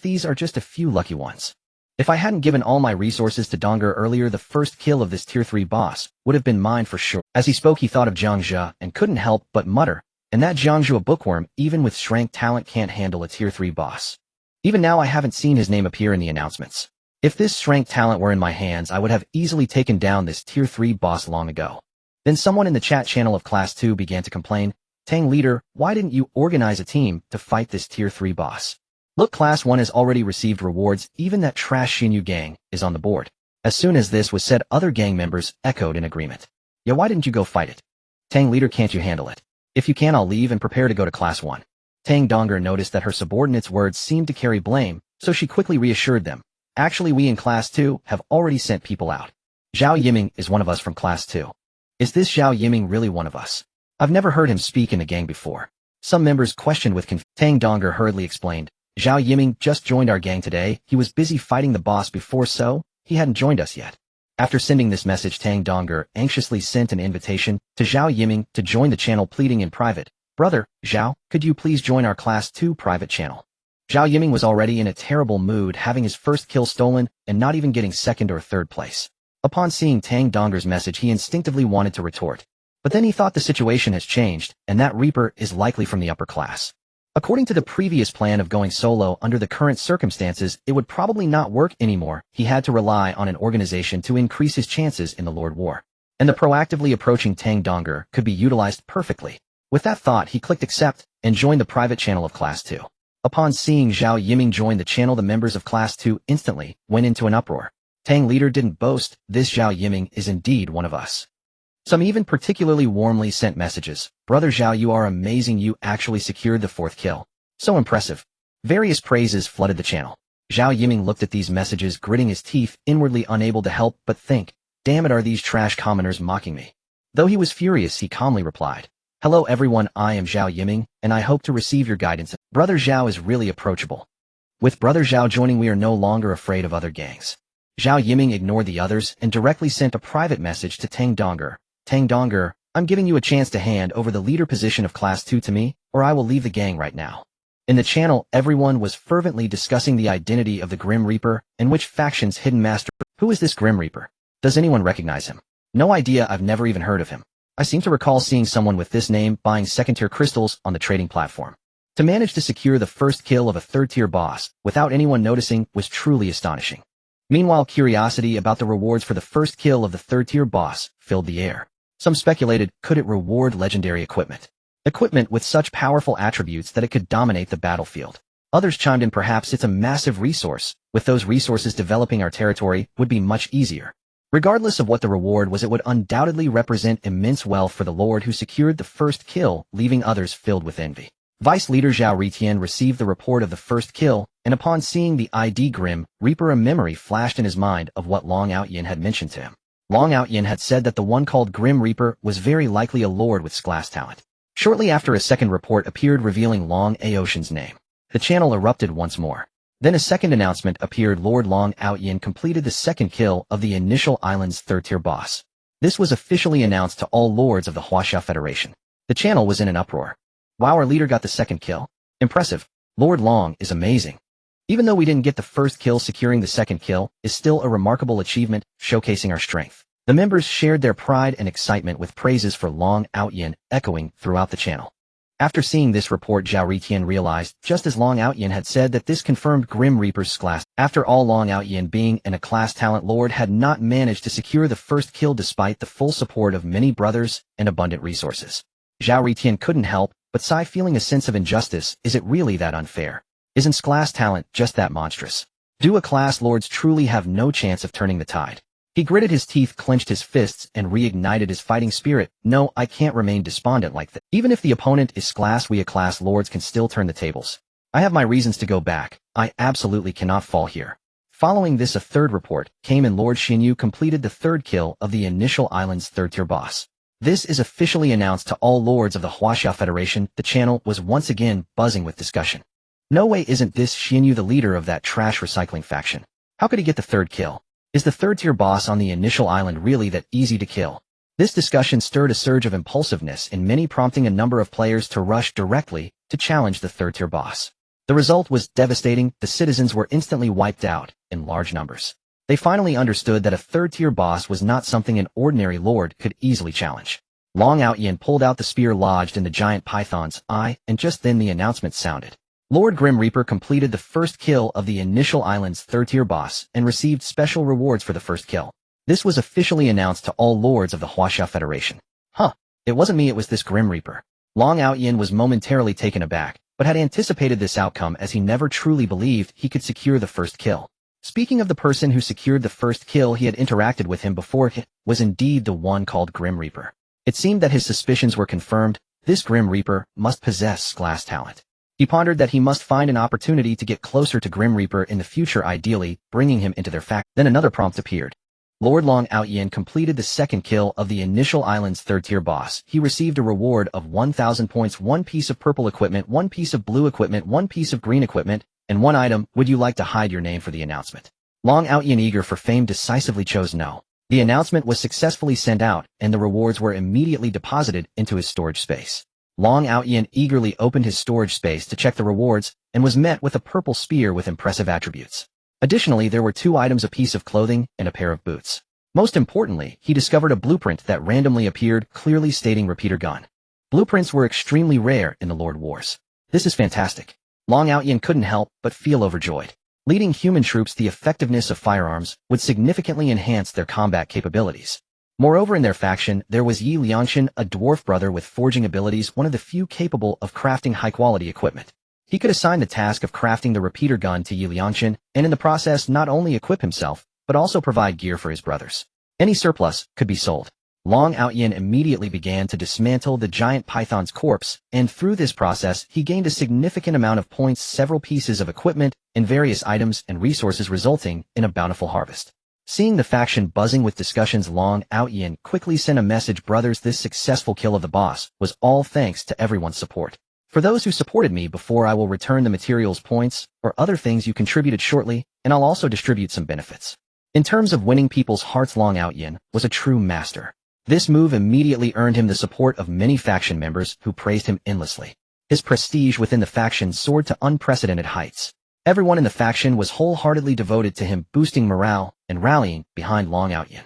These are just a few lucky ones. If I hadn't given all my resources to Donger earlier, the 1st kill of this Tier 3 boss would have been mine for sure." As he spoke, he thought of Jiang Zhe and couldn't help but mutter, "And that Jiang Zhe, a bookworm, even with strength talent can't handle a Tier 3 boss. Even now I haven't seen his name appear in the announcements. If this strength talent were in my hands, I would have easily taken down this tier 3 boss long ago. Then someone in the chat channel of Class 2 began to complain, Tang leader, why didn't you organize a team to fight this tier 3 boss? Look, Class 1 has already received rewards, even that trash Xinyu gang is on the board. As soon as this was said, other gang members echoed in agreement. Yeah, why didn't you go fight it? Tang leader, can't you handle it? If you can, I'll leave and prepare to go to Class 1. Tang Donger noticed that her subordinates' words seemed to carry blame, so she quickly reassured them. Actually, we in Class 2 have already sent people out. Zhao Yiming is one of us from Class 2. Is this Zhao Yiming really one of us? I've never heard him speak in a gang before. Some members questioned with confusion. Tang Donger hurriedly explained, Zhao Yiming just joined our gang today. He was busy fighting the boss before, so he hadn't joined us yet. After sending this message, Tang Donger anxiously sent an invitation to Zhao Yiming to join the channel, pleading in private, Brother, Zhao, could you please join our Class 2 private channel? Zhao Yiming was already in a terrible mood, having his first kill stolen and not even getting second or third place. Upon seeing Tang Donger's message, he instinctively wanted to retort. But then he thought the situation has changed, and that Reaper is likely from the upper class. According to the previous plan of going solo under the current circumstances, it would probably not work anymore. He had to rely on an organization to increase his chances in the Lord War. And the proactively approaching Tang Donger could be utilized perfectly. With that thought, he clicked accept and joined the private channel of Class 2. Upon seeing Zhao Yiming join the channel, the members of Class 2 instantly went into an uproar. Tang leader didn't boast, this Zhao Yiming is indeed one of us. Some even particularly warmly sent messages. Brother Zhao, you are amazing, you actually secured the 4th kill. So impressive. Various praises flooded the channel. Zhao Yiming looked at these messages, gritting his teeth, inwardly unable to help but think, damn it, are these trash commoners mocking me? Though he was furious, he calmly replied, Hello everyone, I am Zhao Yiming, and I hope to receive your guidance. Brother Zhao is really approachable. With Brother Zhao joining, we are no longer afraid of other gangs. Zhao Yiming ignored the others and directly sent a private message to Tang Donger. Tang Donger, I'm giving you a chance to hand over the leader position of Class 2 to me, or I will leave the gang right now. In the channel, everyone was fervently discussing the identity of the Grim Reaper and which faction's hidden master. Who is this Grim Reaper? Does anyone recognize him? No idea, I've never even heard of him. I seem to recall seeing someone with this name buying second-tier crystals on the trading platform. To manage to secure the first kill of a third-tier boss without anyone noticing was truly astonishing. Meanwhile, curiosity about the rewards for the first kill of the third-tier boss filled the air. Some speculated, could it reward legendary equipment? Equipment with such powerful attributes that it could dominate the battlefield. Others chimed in, perhaps it's a massive resource. With those resources, developing our territory would be much easier. Regardless of what the reward was, it would undoubtedly represent immense wealth for the lord who secured the first kill, leaving others filled with envy. Vice leader Zhao Ritian received the report of the first kill, and upon seeing the ID Grim Reaper, a memory flashed in his mind of what Long Outyin had mentioned to him. Long Outyin had said that the one called Grim Reaper was very likely a lord with class talent. Shortly after, a second report appeared revealing Long Aoshan's name. The channel erupted once more. Then a second announcement appeared. Lord Long Outyin completed the second kill of the initial island's third-tier boss. This was officially announced to all lords of the Huaxia Federation. The channel was in an uproar. Wow, our leader got the second kill. Impressive. Lord Long is amazing. Even though we didn't get the first kill, securing the second kill is still a remarkable achievement, showcasing our strength. The members shared their pride and excitement with praises for Long Outyin echoing throughout the channel. After seeing this report, Zhao Ritian realized, just as Long Outyin had said, that this confirmed Grim Reaper's class. After all, Long Outyin, being an A-class talent lord, had not managed to secure the first kill despite the full support of many brothers and abundant resources. Zhao Ritian couldn't help but sigh, feeling a sense of injustice. Is it really that unfair? Isn't class talent just that monstrous? Do A-class lords truly have no chance of turning the tide? He gritted his teeth, clenched his fists, and reignited his fighting spirit. No, I can't remain despondent like that. Even if the opponent is class, we A-class lords can still turn the tables. I have my reasons to go back. I absolutely cannot fall here. Following this, a third report came in. Lord Xinyu completed the third kill of the initial island's third-tier boss. This is officially announced to all lords of the Huaxia Federation. The channel was once again buzzing with discussion. No way, isn't this Xinyu the leader of that trash recycling faction? How could he get the third kill? Is the third-tier boss on the initial island really that easy to kill? This discussion stirred a surge of impulsiveness in many, prompting a number of players to rush directly to challenge the third-tier boss. The result was devastating. The citizens were instantly wiped out in large numbers. They finally understood that a third-tier boss was not something an ordinary lord could easily challenge. Long Outyin pulled out the spear lodged in the giant python's eye, and just then the announcement sounded. Lord Grim Reaper completed the first kill of the initial island's third-tier boss and received special rewards for the first kill. This was officially announced to all lords of the Huaxia Federation. Huh, it wasn't me, it was this Grim Reaper. Long Outyin was momentarily taken aback, but had anticipated this outcome as he never truly believed he could secure the first kill. Speaking of the person who secured the first kill, he had interacted with him before. He was indeed the one called Grim Reaper. It seemed that his suspicions were confirmed. This Grim Reaper must possess glass talent. He pondered that he must find an opportunity to get closer to Grim Reaper in the future, ideally bringing him into their faction. Then another prompt appeared. Lord Long Outyin completed the second kill of the initial island's third-tier boss. He received a reward of 1,000 points, 1 piece of purple equipment, 1 piece of blue equipment, 1 piece of green equipment, and 1 item. Would you like to hide your name for the announcement? Long Outyin, eager for fame, decisively chose no. The announcement was successfully sent out, and the rewards were immediately deposited into his storage space. Long Outyin eagerly opened his storage space to check the rewards and was met with a purple spear with impressive attributes. Additionally, there were 2 items, a piece of clothing and a pair of boots. Most importantly, he discovered a blueprint that randomly appeared, clearly stating repeater gun. Blueprints were extremely rare in the Lord Wars. This is fantastic. Long Outyin couldn't help but feel overjoyed. Leading human troops, the effectiveness of firearms would significantly enhance their combat capabilities. Moreover, in their faction, there was Yi Liangshan, a dwarf brother with forging abilities, one of the few capable of crafting high-quality equipment. He could assign the task of crafting the repeater gun to Yi Liangshan, and in the process not only equip himself, but also provide gear for his brothers. Any surplus could be sold. Long Outyin immediately began to dismantle the giant python's corpse, and through this process he gained a significant amount of points, several pieces of equipment, and various items and resources, resulting in a bountiful harvest. Seeing the faction buzzing with discussions, Long Outyin quickly sent a message. Brothers, this successful kill of the boss was all thanks to everyone's support. For those who supported me before, I will return the materials, points, or other things you contributed shortly, and I'll also distribute some benefits. In terms of winning people's hearts, Long Outyin was a true master. This move immediately earned him the support of many faction members who praised him endlessly. His prestige within the faction soared to unprecedented heights. Everyone in the faction was wholeheartedly devoted to him, boosting morale and rallying behind Long Outyin.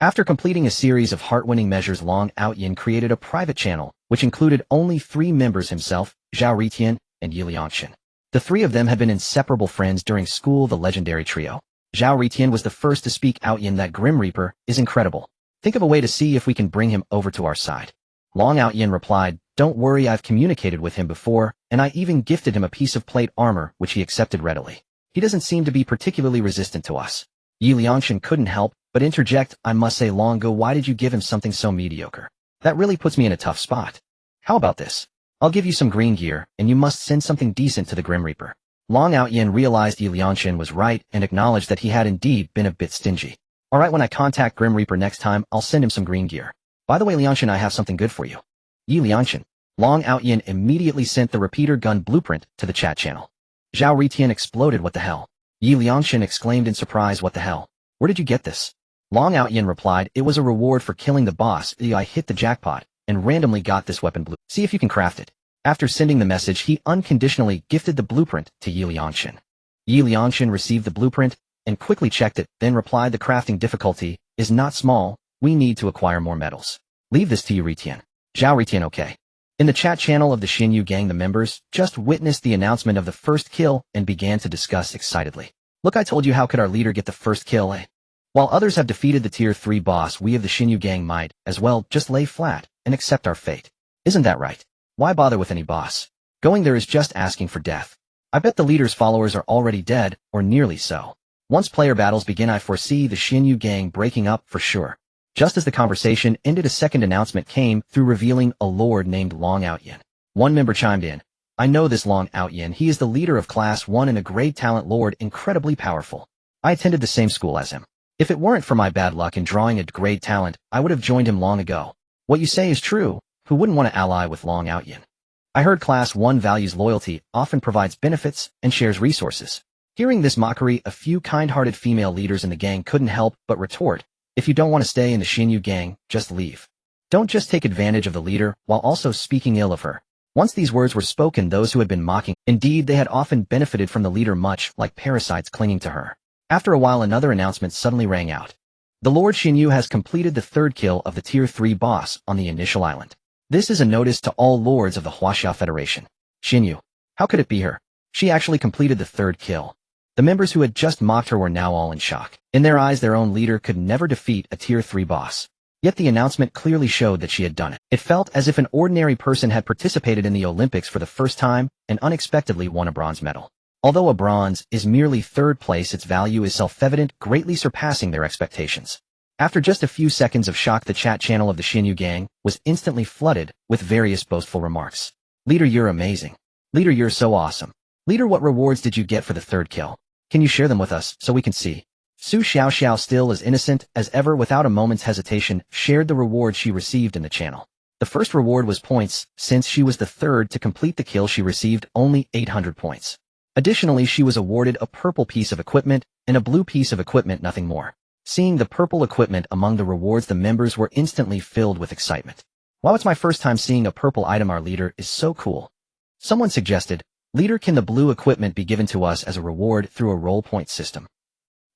After completing a series of heart-winning measures, Long Outyin created a private channel, which included only 3 members: himself, Zhao Ritian, and Yi Liangshan. The 3 of them had been inseparable friends during school, the legendary trio. Zhao Ritian was the first to speak. Outyin, that Grim Reaper is incredible. Think of a way to see if we can bring him over to our side. Long Outyin replied, don't worry, I've communicated with him before, and I even gifted him a piece of plate armor, which he accepted readily. He doesn't seem to be particularly resistant to us. Yi Liangshan couldn't help but interject, I must say, Long Go, why did you give him something so mediocre? That really puts me in a tough spot. How about this? I'll give you some green gear, and you must send something decent to the Grim Reaper. Long Outyin realized Yi Liangshan was right and acknowledged that he had indeed been a bit stingy. Alright, when I contact Grim Reaper next time, I'll send him some green gear. By the way, Liangshan, I have something good for you. Yi Liangshan. Long Outyin immediately sent the repeater gun blueprint to the chat channel. Zhao Ritian exploded, what the hell? Yi Liangshan exclaimed in surprise, what the hell? Where did you get this? Long Outyin replied, it was a reward for killing the boss. I hit the jackpot and randomly got this weapon blue. See if you can craft it. After sending the message, he unconditionally gifted the blueprint to Yi Liangshan. Yi Liangshan received the blueprint and quickly checked it, then replied, the crafting difficulty is not small. We need to acquire more metals. Leave this to you, Ritian. Zhao Ritian, okay. In the chat channel of the Xinyu gang, the members just witnessed the announcement of the first kill and began to discuss excitedly. Look, I told you, how could our leader get the first kill, eh? While others have defeated the tier 3 boss, we of the Xinyu gang might, as well, just lay flat and accept our fate. Isn't that right? Why bother with any boss? Going there is just asking for death. I bet the leader's followers are already dead, or nearly so. Once player battles begin, I foresee the Xinyu gang breaking up for sure. Just as the conversation ended, a second announcement came through, revealing a lord named Long Outyin. One member chimed in. I know this Long Outyin. He is the leader of Class 1 and a great talent lord, incredibly powerful. I attended the same school as him. If it weren't for my bad luck in drawing a great talent, I would have joined him long ago. What you say is true. Who wouldn't want to ally with Long Outyin? I heard Class 1 values loyalty, often provides benefits, and shares resources. Hearing this mockery, a few kind-hearted female leaders in the gang couldn't help but retort, if you don't want to stay in the Xinyu gang, just leave. Don't just take advantage of the leader while also speaking ill of her. Once these words were spoken, those who had been mocking, indeed they had often benefited from the leader, much like parasites clinging to her. After a while, another announcement suddenly rang out. The Lord Xinyu has completed the 3rd kill of the tier 3 boss on the initial island. This is a notice to all lords of the Huaxia Federation. Xinyu. How could it be her? She actually completed the third kill. The members who had just mocked her were now all in shock. In their eyes, their own leader could never defeat a Tier 3 boss. Yet the announcement clearly showed that she had done it. It felt as if an ordinary person had participated in the Olympics for the first time and unexpectedly won a bronze medal. Although a bronze is merely third place, its value is self-evident, greatly surpassing their expectations. After just a few seconds of shock, the chat channel of the Xinyu gang was instantly flooded with various boastful remarks. Leader, you're amazing. Leader, you're so awesome. Leader, what rewards did you get for the third kill? Can you share them with us so we can see? Su Xiaoxiao, still as innocent as ever, without a moment's hesitation, shared the reward she received in the channel. The first reward was points. Since she was the third to complete the kill, she received only 800 points. Additionally, she was awarded a purple piece of equipment and a blue piece of equipment, nothing more. Seeing the purple equipment among the rewards, the members were instantly filled with excitement. Wow, it's my first time seeing a purple item. Our leader is so cool. Someone suggested, Leader, can the blue equipment be given to us as a reward through a roll point system?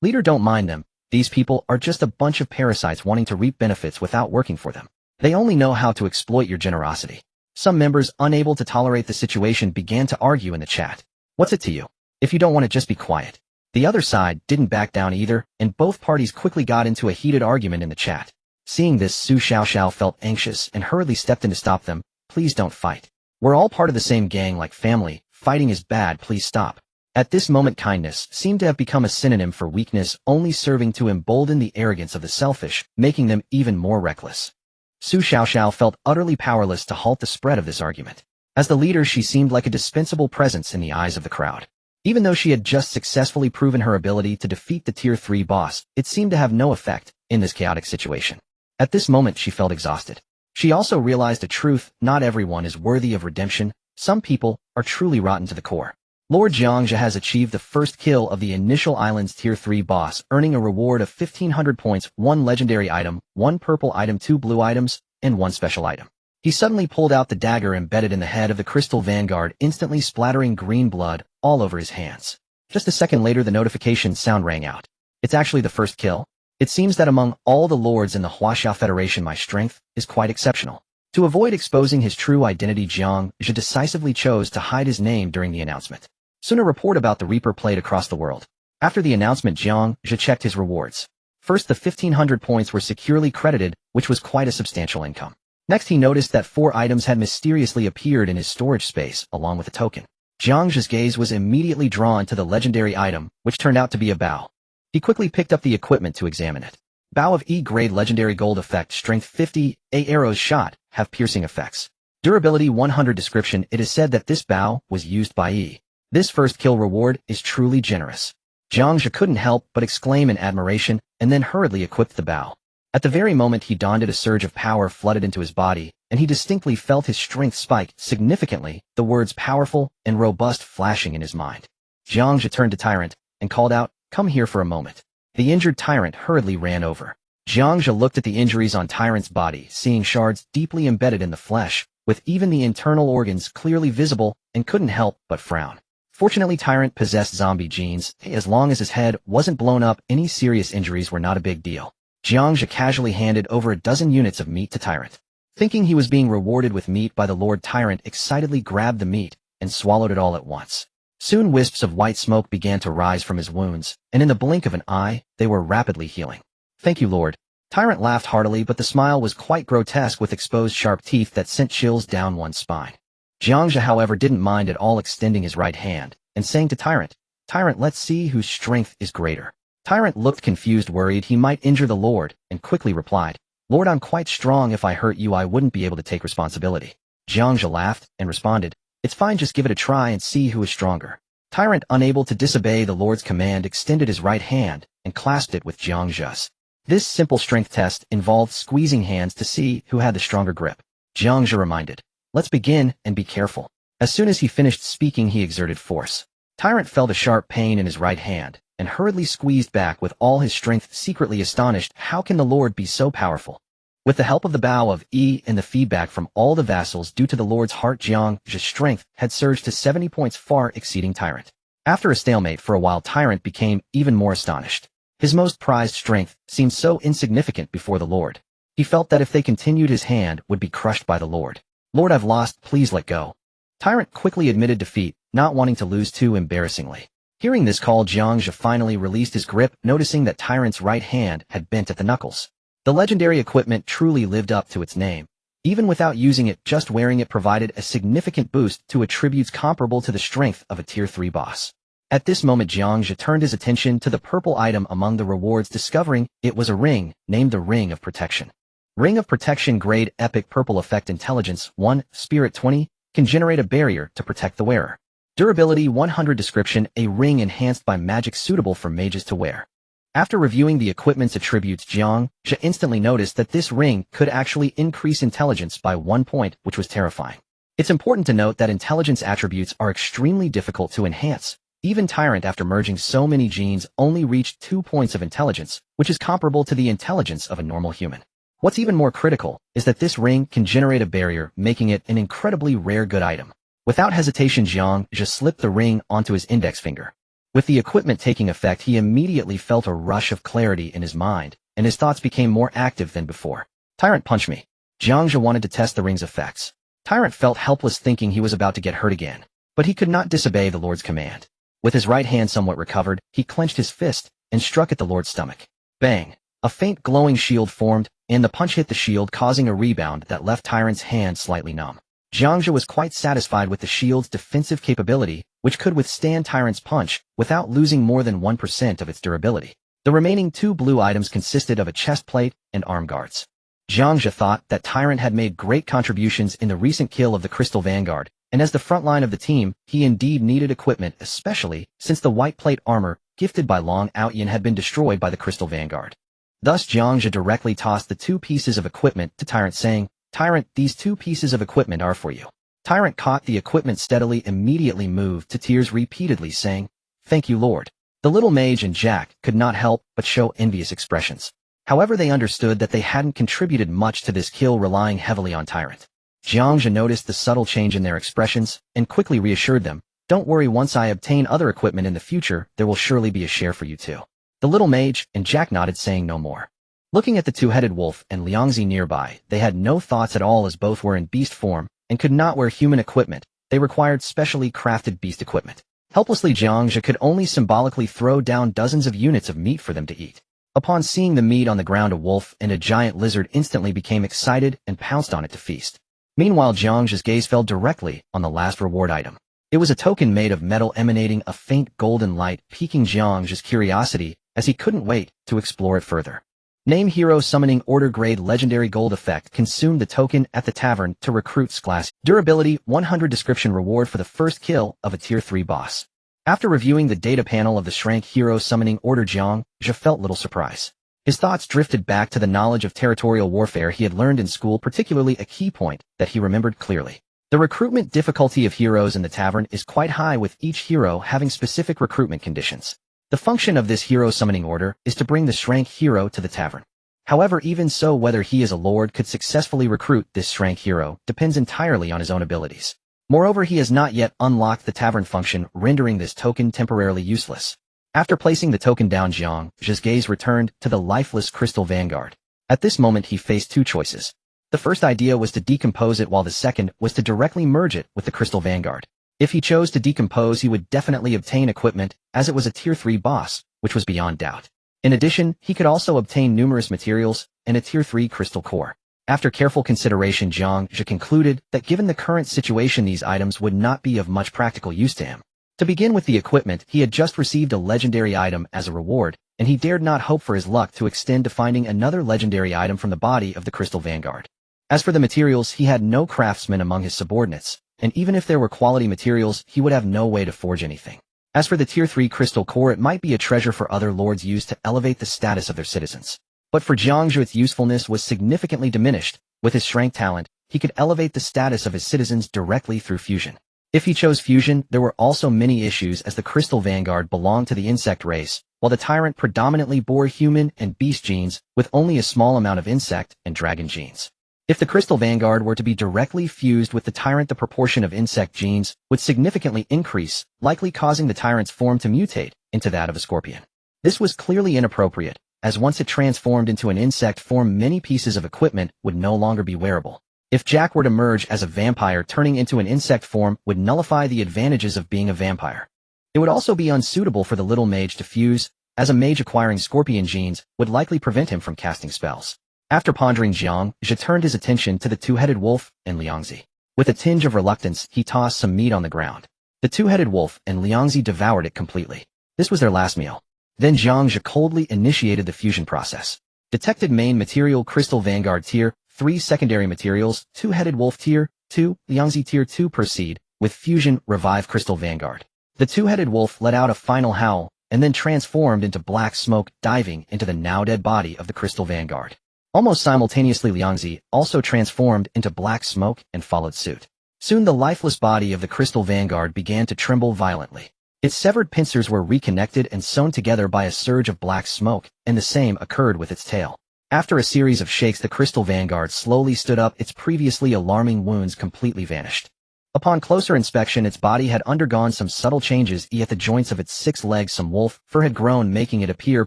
Leader, don't mind them. These people are just a bunch of parasites wanting to reap benefits without working for them. They only know how to exploit your generosity. Some members, unable to tolerate the situation, began to argue in the chat. What's it to you? If you don't want to, just be quiet. The other side didn't back down either, and both parties quickly got into a heated argument in the chat. Seeing this, Su Xiaoxiao felt anxious and hurriedly stepped in to stop them. Please don't fight. We're all part of the same gang, like family. Fighting is bad, please stop. At this moment, kindness seemed to have become a synonym for weakness, only serving to embolden the arrogance of the selfish, making them even more reckless. Su Xiaoxiao felt utterly powerless to halt the spread of this argument. As the leader, she seemed like a dispensable presence in the eyes of the crowd. Even though she had just successfully proven her ability to defeat the Tier 3 boss, it seemed to have no effect in this chaotic situation. At this moment, she felt exhausted. She also realized a truth: not everyone is worthy of redemption. Some people are truly rotten to the core. Lord Jiang Zhe has achieved the first kill of the initial island's Tier 3 boss, earning a reward of 1,500 points, 1 legendary item, 1 purple item, 2 blue items, and 1 special item. He suddenly pulled out the dagger embedded in the head of the crystal vanguard, instantly splattering green blood all over his hands. Just a second later, the notification sound rang out. It's actually the first kill. It seems that among all the lords in the Huaxia Federation, my strength is quite exceptional. To avoid exposing his true identity, Jiang Zhe decisively chose to hide his name during the announcement. Soon a report about the Reaper played across the world. After the announcement, Jiang Zhe checked his rewards. First, the 1,500 points were securely credited, which was quite a substantial income. Next, he noticed that 4 items had mysteriously appeared in his storage space, along with a token. Jiang Zhe's gaze was immediately drawn to the legendary item, which turned out to be a bow. He quickly picked up the equipment to examine it. Bow of E-grade, legendary gold effect, strength 50, A arrows shot, have piercing effects. Durability 100. Description: it is said that this bow was used by E. This first kill reward is truly generous. Jiang Zhe couldn't help but exclaim in admiration, and then hurriedly equipped the bow. At the very moment he donned it, a surge of power flooded into his body, and he distinctly felt his strength spike significantly, the words powerful and robust flashing in his mind. Jiang Zhe turned to Tyrant and called out, "Come here for a moment." The injured Tyrant hurriedly ran over. Jiang Zhe looked at the injuries on Tyrant's body, seeing shards deeply embedded in the flesh, with even the internal organs clearly visible, and couldn't help but frown. Fortunately, Tyrant possessed zombie genes. As long as his head wasn't blown up, any serious injuries were not a big deal. Jiang Zhe casually handed over a dozen units of meat to Tyrant. Thinking he was being rewarded with meat by the Lord, Tyrant excitedly grabbed the meat and swallowed it all at once. Soon wisps of white smoke began to rise from his wounds, and in the blink of an eye, they were rapidly healing. "Thank you, Lord." Tyrant laughed heartily, but the smile was quite grotesque, with exposed sharp teeth that sent chills down one's spine. Jiang Zhe, however, didn't mind at all, extending his right hand and saying to Tyrant, "Tyrant, let's see whose strength is greater." Tyrant looked confused, worried he might injure the Lord, and quickly replied, "Lord, I'm quite strong. If I hurt you, I wouldn't be able to take responsibility." Jiang Zhe laughed and responded, "It's fine, just give it a try and see who is stronger." Tyrant, unable to disobey the Lord's command, extended his right hand and clasped it with Jiang Zhe's. This simple strength test involved squeezing hands to see who had the stronger grip. Jiang Zhe reminded, "Let's begin, and be careful." As soon as he finished speaking, he exerted force. Tyrant felt a sharp pain in his right hand and hurriedly squeezed back with all his strength, secretly astonished. How can the Lord be so powerful? With the help of the bow of E and the feedback from all the vassals due to the Lord's heart, Jiang Zhe's strength had surged to 70 points, far exceeding Tyrant. After a stalemate for a while, Tyrant became even more astonished. His most prized strength seemed so insignificant before the Lord. He felt that if they continued, his hand would be crushed by the Lord. "Lord, I've lost, please let go." Tyrant quickly admitted defeat, not wanting to lose too embarrassingly. Hearing this call, Jiang Zhe finally released his grip, noticing that Tyrant's right hand had bent at the knuckles. The legendary equipment truly lived up to its name. Even without using it, just wearing it provided a significant boost to attributes comparable to the strength of a Tier 3 boss. At this moment, Jiang Zhe turned his attention to the purple item among the rewards, discovering it was a ring, named the Ring of Protection. Ring of Protection grade epic purple effect, intelligence 1, spirit 20, can generate a barrier to protect the wearer. Durability 100, description, a ring enhanced by magic suitable for mages to wear. After reviewing the equipment's attributes, Jiang Zhe instantly noticed that this ring could actually increase intelligence by 1 point, which was terrifying. It's important to note that intelligence attributes are extremely difficult to enhance. Even Tyrant, after merging so many genes, only reached 2 points of intelligence, which is comparable to the intelligence of a normal human. What's even more critical is that this ring can generate a barrier, making it an incredibly rare good item. Without hesitation, Jiang Zhe slipped the ring onto his index finger. With the equipment taking effect, he immediately felt a rush of clarity in his mind, and his thoughts became more active than before. Tyrant, punch me. Jiang Zhe wanted to test the ring's effects. Tyrant felt helpless, thinking he was about to get hurt again. But he could not disobey the Lord's command. With his right hand somewhat recovered, he clenched his fist and struck at the Lord's stomach. Bang! A faint glowing shield formed, and the punch hit the shield, causing a rebound that left Tyrant's hand slightly numb. Jiang Zhe was quite satisfied with the shield's defensive capability, which could withstand Tyrant's punch without losing more than 1% of its durability. The remaining 2 blue items consisted of a chest plate and arm guards. Jiang Zhe thought that Tyrant had made great contributions in the recent kill of the Crystal Vanguard, and as the front line of the team, he indeed needed equipment, especially since the white plate armor gifted by Long Outyin had been destroyed by the Crystal Vanguard. Thus, Jiang Zhe directly tossed the 2 pieces of equipment to Tyrant, saying, "Tyrant, these 2 pieces of equipment are for you." Tyrant caught the equipment steadily, immediately moved to tears, repeatedly saying, "Thank you, Lord." The little mage and Jack could not help but show envious expressions. However, they understood that they hadn't contributed much to this kill, relying heavily on Tyrant. Jiang Zhe noticed the subtle change in their expressions and quickly reassured them, "Don't worry, once I obtain other equipment in the future, there will surely be a share for you too." The little mage and Jack nodded, saying no more. Looking at the 2-headed wolf and Liangzi nearby, they had no thoughts at all, as both were in beast form and could not wear human equipment. They required specially crafted beast equipment. Helplessly, Jiang Zhe could only symbolically throw down dozens of units of meat for them to eat. Upon seeing the meat on the ground, a wolf and a giant lizard instantly became excited and pounced on it to feast. Meanwhile, Jiang Zhe's gaze fell directly on the last reward item. It was a token made of metal emanating a faint golden light, piquing Jiang Zhe's curiosity as he couldn't wait to explore it further. Name: Hero Summoning Order grade legendary gold effect. Consume the token at the tavern to recruit class. Durability 100, description, reward for the first kill of a Tier 3 boss. After reviewing the data panel of the Shrank Hero Summoning Order, Jiang Zhe felt little surprise. His thoughts drifted back to the knowledge of territorial warfare he had learned in school, particularly a key point that he remembered clearly. The recruitment difficulty of heroes in the tavern is quite high, with each hero having specific recruitment conditions. The function of this hero summoning order is to bring the Shrank hero to the tavern. However, even so, whether he as a lord could successfully recruit this Shrank hero depends entirely on his own abilities. Moreover, he has not yet unlocked the tavern function, rendering this token temporarily useless. After placing the token down, Jiang Zhe's gaze returned to the lifeless Crystal Vanguard. At this moment, he faced 2 choices. The first idea was to decompose it, while the second was to directly merge it with the Crystal Vanguard. If he chose to decompose, he would definitely obtain equipment, as it was a Tier 3 boss, which was beyond doubt. In addition, he could also obtain numerous materials and a Tier 3 crystal core. After careful consideration, Jiang Zhe concluded that given the current situation, these items would not be of much practical use to him. To begin with the equipment, he had just received a legendary item as a reward, and he dared not hope for his luck to extend to finding another legendary item from the body of the Crystal Vanguard. As for the materials, he had no craftsmen among his subordinates, and even if there were quality materials, he would have no way to forge anything. As for the Tier 3 crystal core, it might be a treasure for other lords use to elevate the status of their citizens. But for Jiang Zhe, its usefulness was significantly diminished. With his Shrank talent, he could elevate the status of his citizens directly through fusion. If he chose fusion, there were also many issues, as the Crystal Vanguard belonged to the insect race, while the Tyrant predominantly bore human and beast genes, with only a small amount of insect and dragon genes. If the Crystal Vanguard were to be directly fused with the Tyrant, the proportion of insect genes would significantly increase, likely causing the Tyrant's form to mutate into that of a scorpion. This was clearly inappropriate, as once it transformed into an insect form, many pieces of equipment would no longer be wearable. If Jack were to merge as a vampire, turning into an insect form would nullify the advantages of being a vampire. It would also be unsuitable for the little mage to fuse, as a mage acquiring scorpion genes would likely prevent him from casting spells. After pondering, Jiang Zhe turned his attention to the two-headed wolf and Liangzi. With a tinge of reluctance, he tossed some meat on the ground. The two-headed wolf and Liangzi devoured it completely. This was their last meal. Then Jiang Zhe coldly initiated the fusion process. Detected main material Crystal Vanguard Tier 3, secondary materials Two-headed wolf Tier 2, Liangzi Tier 2. Proceed with fusion, revive Crystal Vanguard. The two-headed wolf let out a final howl and then transformed into black smoke, diving into the now-dead body of the Crystal Vanguard. Almost simultaneously, Liangzi also transformed into black smoke and followed suit. Soon the lifeless body of the Crystal Vanguard began to tremble violently. Its severed pincers were reconnected and sewn together by a surge of black smoke, and the same occurred with its tail. After a series of shakes, the Crystal Vanguard slowly stood up. Its previously alarming wounds completely vanished. Upon closer inspection, its body had undergone some subtle changes. At the joints of its 6 legs some wolf fur had grown, making it appear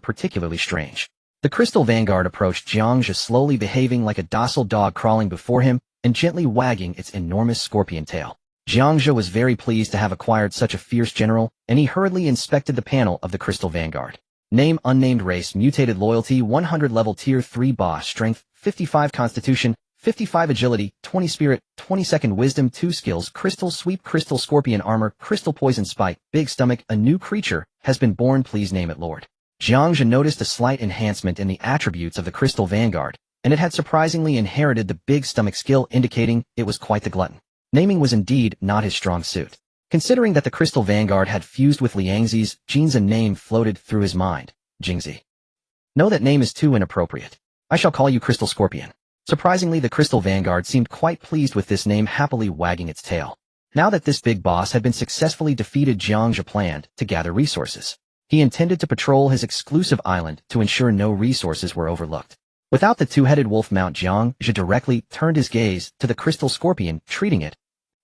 particularly strange. The Crystal Vanguard approached Jiang Zhe, slowly behaving like a docile dog, crawling before him and gently wagging its enormous scorpion tail. Jiang Zhe was very pleased to have acquired such a fierce general, and he hurriedly inspected the panel of the Crystal Vanguard. Name unnamed, race mutated, loyalty 100, level tier 3 boss, strength 55, constitution 55, agility 20, spirit 22nd, wisdom 2, skills crystal sweep, crystal scorpion armor, crystal poison spike, big stomach. A new creature has been born, please name it. Lord. Jiang Zhe noticed a slight enhancement in the attributes of the Crystal Vanguard, and it had surprisingly inherited the big stomach skill, indicating it was quite the glutton. Naming was indeed not his strong suit. Considering that the Crystal Vanguard had fused with Liangzi's genes, a name floated through his mind: Jiang Zhe. No, that name is too inappropriate. I shall call you Crystal Scorpion. Surprisingly, the Crystal Vanguard seemed quite pleased with this name, happily wagging its tail. Now that this big boss had been successfully defeated, Jiang Zhe planned to gather resources. He intended to patrol his exclusive island to ensure no resources were overlooked. Without the two-headed wolf mount, Jiang Zhe directly turned his gaze to the Crystal Scorpion, treating it.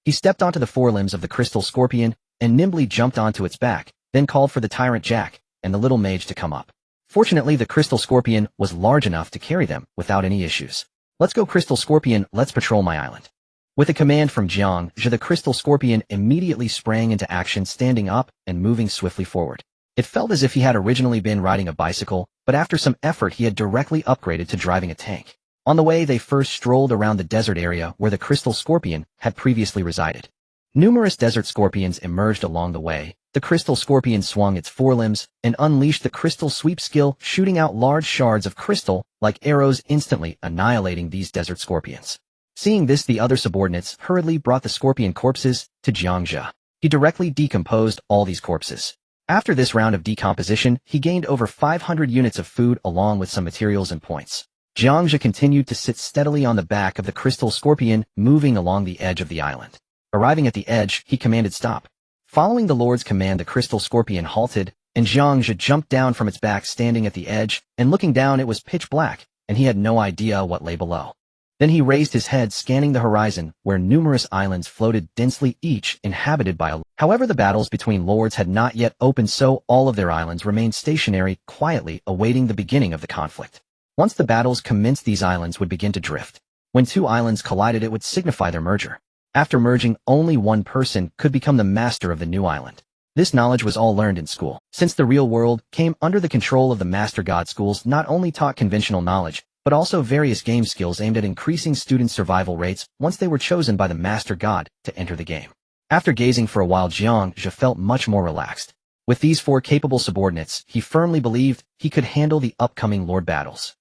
He stepped onto the forelimbs of the Crystal Scorpion and nimbly jumped onto its back, then called for the Tyrant Jack and the little mage to come up. Fortunately, the Crystal Scorpion was large enough to carry them without any issues. Let's go, Crystal Scorpion, let's patrol my island. With a command from Jiang Zhe, the Crystal Scorpion immediately sprang into action, standing up and moving swiftly forward. It felt as if he had originally been riding a bicycle, but after some effort he had directly upgraded to driving a tank. On the way, they first strolled around the desert area where the Crystal Scorpion had previously resided. Numerous desert scorpions emerged along the way. The Crystal Scorpion swung its forelimbs and unleashed the Crystal Sweep skill, shooting out large shards of crystal like arrows, instantly annihilating these desert scorpions. Seeing this, the other subordinates hurriedly brought the scorpion corpses to Jiang Zhe. He directly decomposed all these corpses. After this round of decomposition, he gained over 500 units of food along with some materials and points. Jiang Zhe continued to sit steadily on the back of the Crystal Scorpion, moving along the edge of the island. Arriving at the edge, he commanded stop. Following the Lord's command, the Crystal Scorpion halted, and Jiang Zhe jumped down from its back. Standing at the edge and looking down, it was pitch black, and he had no idea what lay below. Then he raised his head, scanning the horizon, where numerous islands floated densely, each inhabited by a... However, the battles between lords had not yet opened, so all of their islands remained stationary, quietly awaiting the beginning of the conflict. Once the battles commenced, these islands would begin to drift. When two islands collided, it would signify their merger. After merging, only one person could become the master of the new island. This knowledge was all learned in school. Since the real world came under the control of the Master God, schools not only taught conventional knowledge, but also various game skills aimed at increasing students' survival rates once they were chosen by the Master God to enter the game. After gazing for a while, Jiang Zhe felt much more relaxed. With these 4 capable subordinates, he firmly believed he could handle the upcoming Lord battles.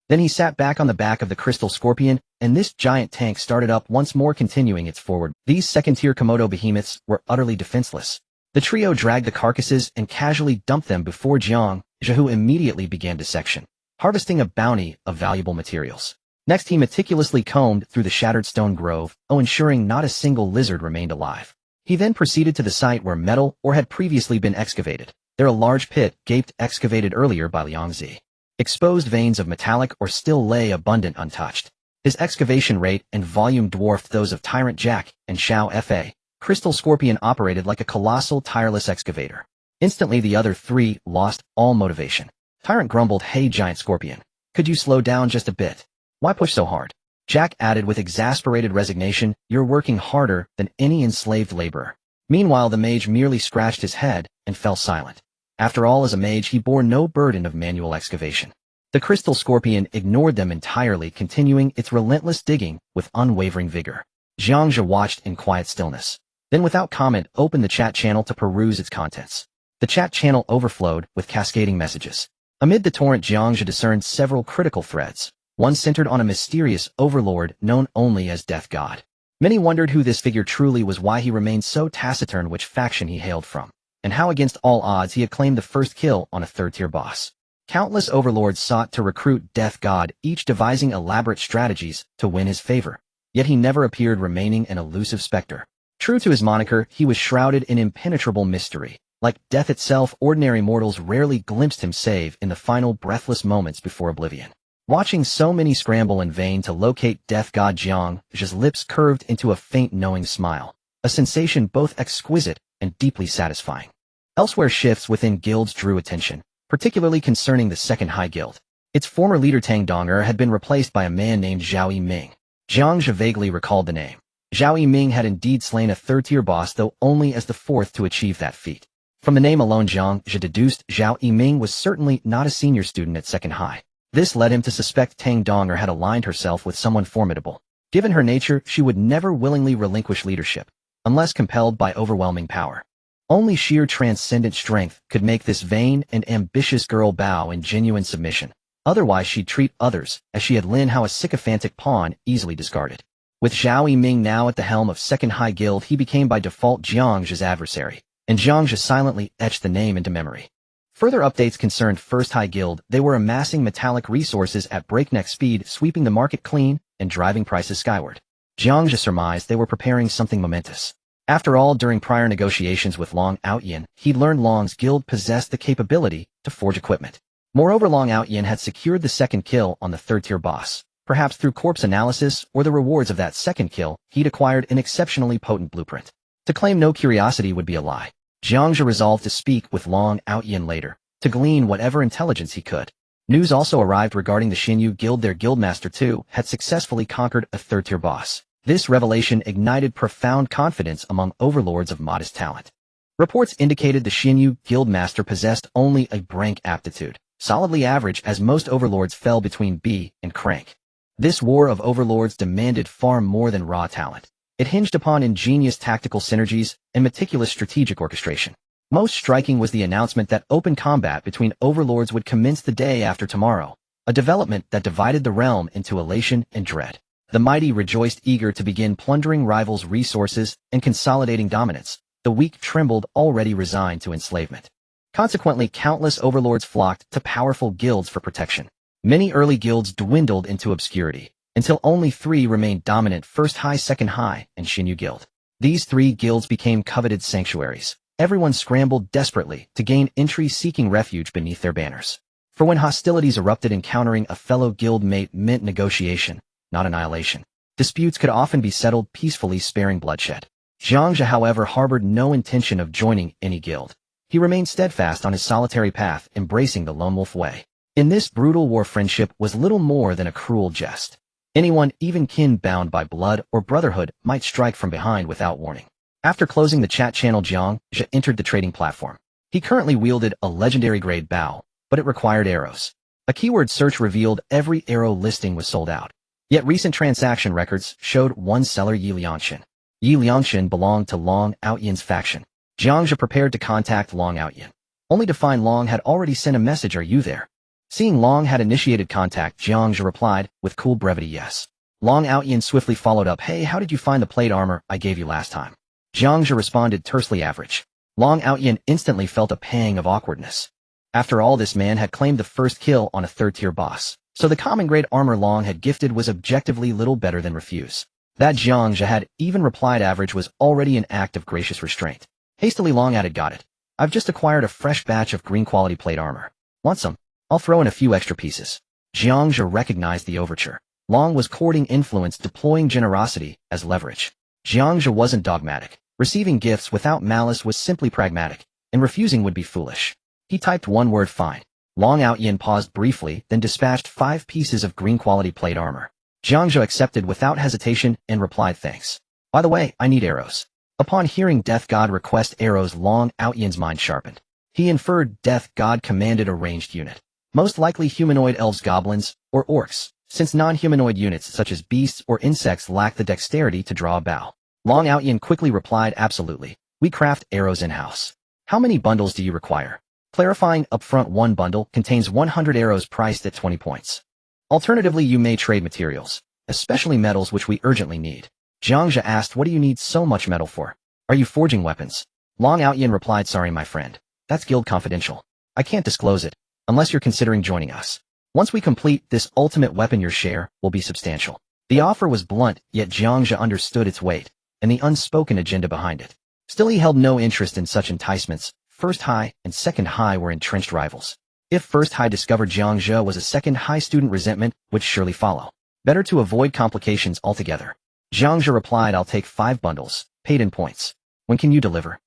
Then he sat back on the back of the Crystal Scorpion, and this giant tank started up once more, continuing its forward. These second-tier Komodo behemoths were utterly defenseless. The trio dragged the carcasses and casually dumped them before Jiang Zhe, who immediately began dissection, harvesting a bounty of valuable materials. Next, he meticulously combed through the shattered stone grove, ensuring not a single lizard remained alive. He then proceeded to the site where metal ore had previously been excavated. There, a large pit gaped, excavated earlier by Liangzi. Exposed veins of metallic ore still lay abundant, untouched. His excavation rate and volume dwarfed those of Tyrant Jack and Xiao Fa. Crystal Scorpion operated like a colossal, tireless excavator. Instantly, the other 3 lost all motivation. Tyrant grumbled, "Hey, Giant Scorpion, could you slow down just a bit? Why push so hard?" Jack added with exasperated resignation, "You're working harder than any enslaved laborer." Meanwhile, the mage merely scratched his head and fell silent. After all, as a mage, he bore no burden of manual excavation. The crystal scorpion ignored them entirely, continuing its relentless digging with unwavering vigor. Jiang Zhe watched in quiet stillness. Then without comment, opened the chat channel to peruse its contents. The chat channel overflowed with cascading messages. Amid the torrent, Jiang Zhe discerned several critical threads. One centered on a mysterious overlord known only as Death God. Many wondered who this figure truly was, why he remained so taciturn, which faction he hailed from, and how against all odds he had claimed the first kill on a third-tier boss. Countless overlords sought to recruit Death God, each devising elaborate strategies to win his favor. Yet he never appeared, remaining an elusive specter. True to his moniker, he was shrouded in impenetrable mystery. Like death itself, ordinary mortals rarely glimpsed him save in the final breathless moments before oblivion. Watching so many scramble in vain to locate Death God, Jiang Zhe's lips curved into a faint knowing smile, a sensation both exquisite and deeply satisfying. Elsewhere, shifts within guilds drew attention, particularly concerning the Second High Guild. Its former leader Tang Donger had been replaced by a man named Zhao Yiming. Jiang Zhe vaguely recalled the name. Zhao Yiming had indeed slain a third-tier boss, though only as the fourth to achieve that feat. From the name alone, Jiang Zhe deduced Zhao Yiming was certainly not a senior student at Second High. This led him to suspect Tang Donger had aligned herself with someone formidable. Given her nature, she would never willingly relinquish leadership, unless compelled by overwhelming power. Only sheer transcendent strength could make this vain and ambitious girl bow in genuine submission. Otherwise, she'd treat others as she had Lin Hao, a sycophantic pawn easily discarded. With Zhao Yiming now at the helm of Second High Guild, he became by default Jiang Zhe's adversary, and Jiang Zhe silently etched the name into memory. Further updates concerned First High Guild. They were amassing metallic resources at breakneck speed, sweeping the market clean and driving prices skyward. Jiang Zhe surmised they were preparing something momentous. After all, during prior negotiations with Long Outyin, he'd learned Long's guild possessed the capability to forge equipment. Moreover, Long Outyin had secured the second kill on the third-tier boss. Perhaps through corpse analysis or the rewards of that second kill, he'd acquired an exceptionally potent blueprint. To claim no curiosity would be a lie. Jiang Zhe resolved to speak with Long Outyin later, to glean whatever intelligence he could. News also arrived regarding the Xinyu Guild. Their guildmaster, too, had successfully conquered a third-tier boss. This revelation ignited profound confidence among overlords of modest talent. Reports indicated the Xinyu Guildmaster possessed only a rank aptitude, solidly average, as most overlords fell between B and crank. This war of overlords demanded far more than raw talent. It hinged upon ingenious tactical synergies and meticulous strategic orchestration. Most striking was the announcement that open combat between overlords would commence the day after tomorrow, a development that divided the realm into elation and dread. The mighty rejoiced, eager to begin plundering rivals' resources and consolidating dominance. The weak trembled, already resigned to enslavement. Consequently, countless overlords flocked to powerful guilds for protection. Many early guilds dwindled into obscurity, until only 3 remained dominant: First High, Second High, and Xinyu Guild. These 3 guilds became coveted sanctuaries. Everyone scrambled desperately to gain entry, seeking refuge beneath their banners. For when hostilities erupted, encountering a fellow guild mate meant negotiation, not annihilation. Disputes could often be settled peacefully, sparing bloodshed. Jiang Zhe, however, harbored no intention of joining any guild. He remained steadfast on his solitary path, embracing the lone wolf way. In this brutal war, friendship was little more than a cruel jest. Anyone, even kin bound by blood or brotherhood, might strike from behind without warning. After closing the chat channel, Jiang Zhe entered the trading platform. He currently wielded a legendary grade bow, but it required arrows. A keyword search revealed every arrow listing was sold out. Yet recent transaction records showed one seller, Yi Liangshan. Yi Liangshan belonged to Long Outyin's faction. Jiang Zhe prepared to contact Long Outyin, only to find Long had already sent a message, "Are you there?" Seeing Long had initiated contact, Jiang Zhe replied with cool brevity, "Yes." Long Outyin swiftly followed up, "Hey, how did you find the plate armor I gave you last time?" Jiang Zhe responded, "Tersely average." Long Outyin instantly felt a pang of awkwardness. After all, this man had claimed the first kill on a third-tier boss, so the common grade armor Long had gifted was objectively little better than refuse. That Jiang Zhe had even replied average was already an act of gracious restraint. Hastily, Long added, "Got it. I've just acquired a fresh batch of green quality plate armor. Want some? I'll throw in a few extra pieces." Jiang Zhe recognized the overture. Long was courting influence, deploying generosity as leverage. Jiang Zhe wasn't dogmatic. Receiving gifts without malice was simply pragmatic, and refusing would be foolish. He typed one word, "Fine." Long Outyin paused briefly, then dispatched 5 pieces of green quality plate armor. Jiang Zhe accepted without hesitation and replied thanks. By the way, I need arrows. Upon hearing Death God request arrows, Long Outyan's mind sharpened. He inferred Death God commanded a ranged unit. Most likely humanoid elves, goblins, or orcs, since non-humanoid units such as beasts or insects lack the dexterity to draw a bow. Long Outyan quickly replied, absolutely. We craft arrows in-house. How many bundles do you require? Clarifying upfront, one bundle contains 100 arrows priced at 20 points. Alternatively, you may trade materials, especially metals which we urgently need. Jiang Zhe asked, what do you need so much metal for? Are you forging weapons? Long Outyan replied, sorry my friend. That's guild confidential. I can't disclose it, unless you're considering joining us. Once we complete this ultimate weapon, your share will be substantial. The offer was blunt, yet Jiang Zhe understood its weight, and the unspoken agenda behind it. Still, he held no interest in such enticements. First High and Second High were entrenched rivals. If First High discovered Jiang Zhe was a Second High student, resentment would surely follow. Better to avoid complications altogether. Jiang Zhe replied, I'll take 5 bundles, paid in points. When can you deliver?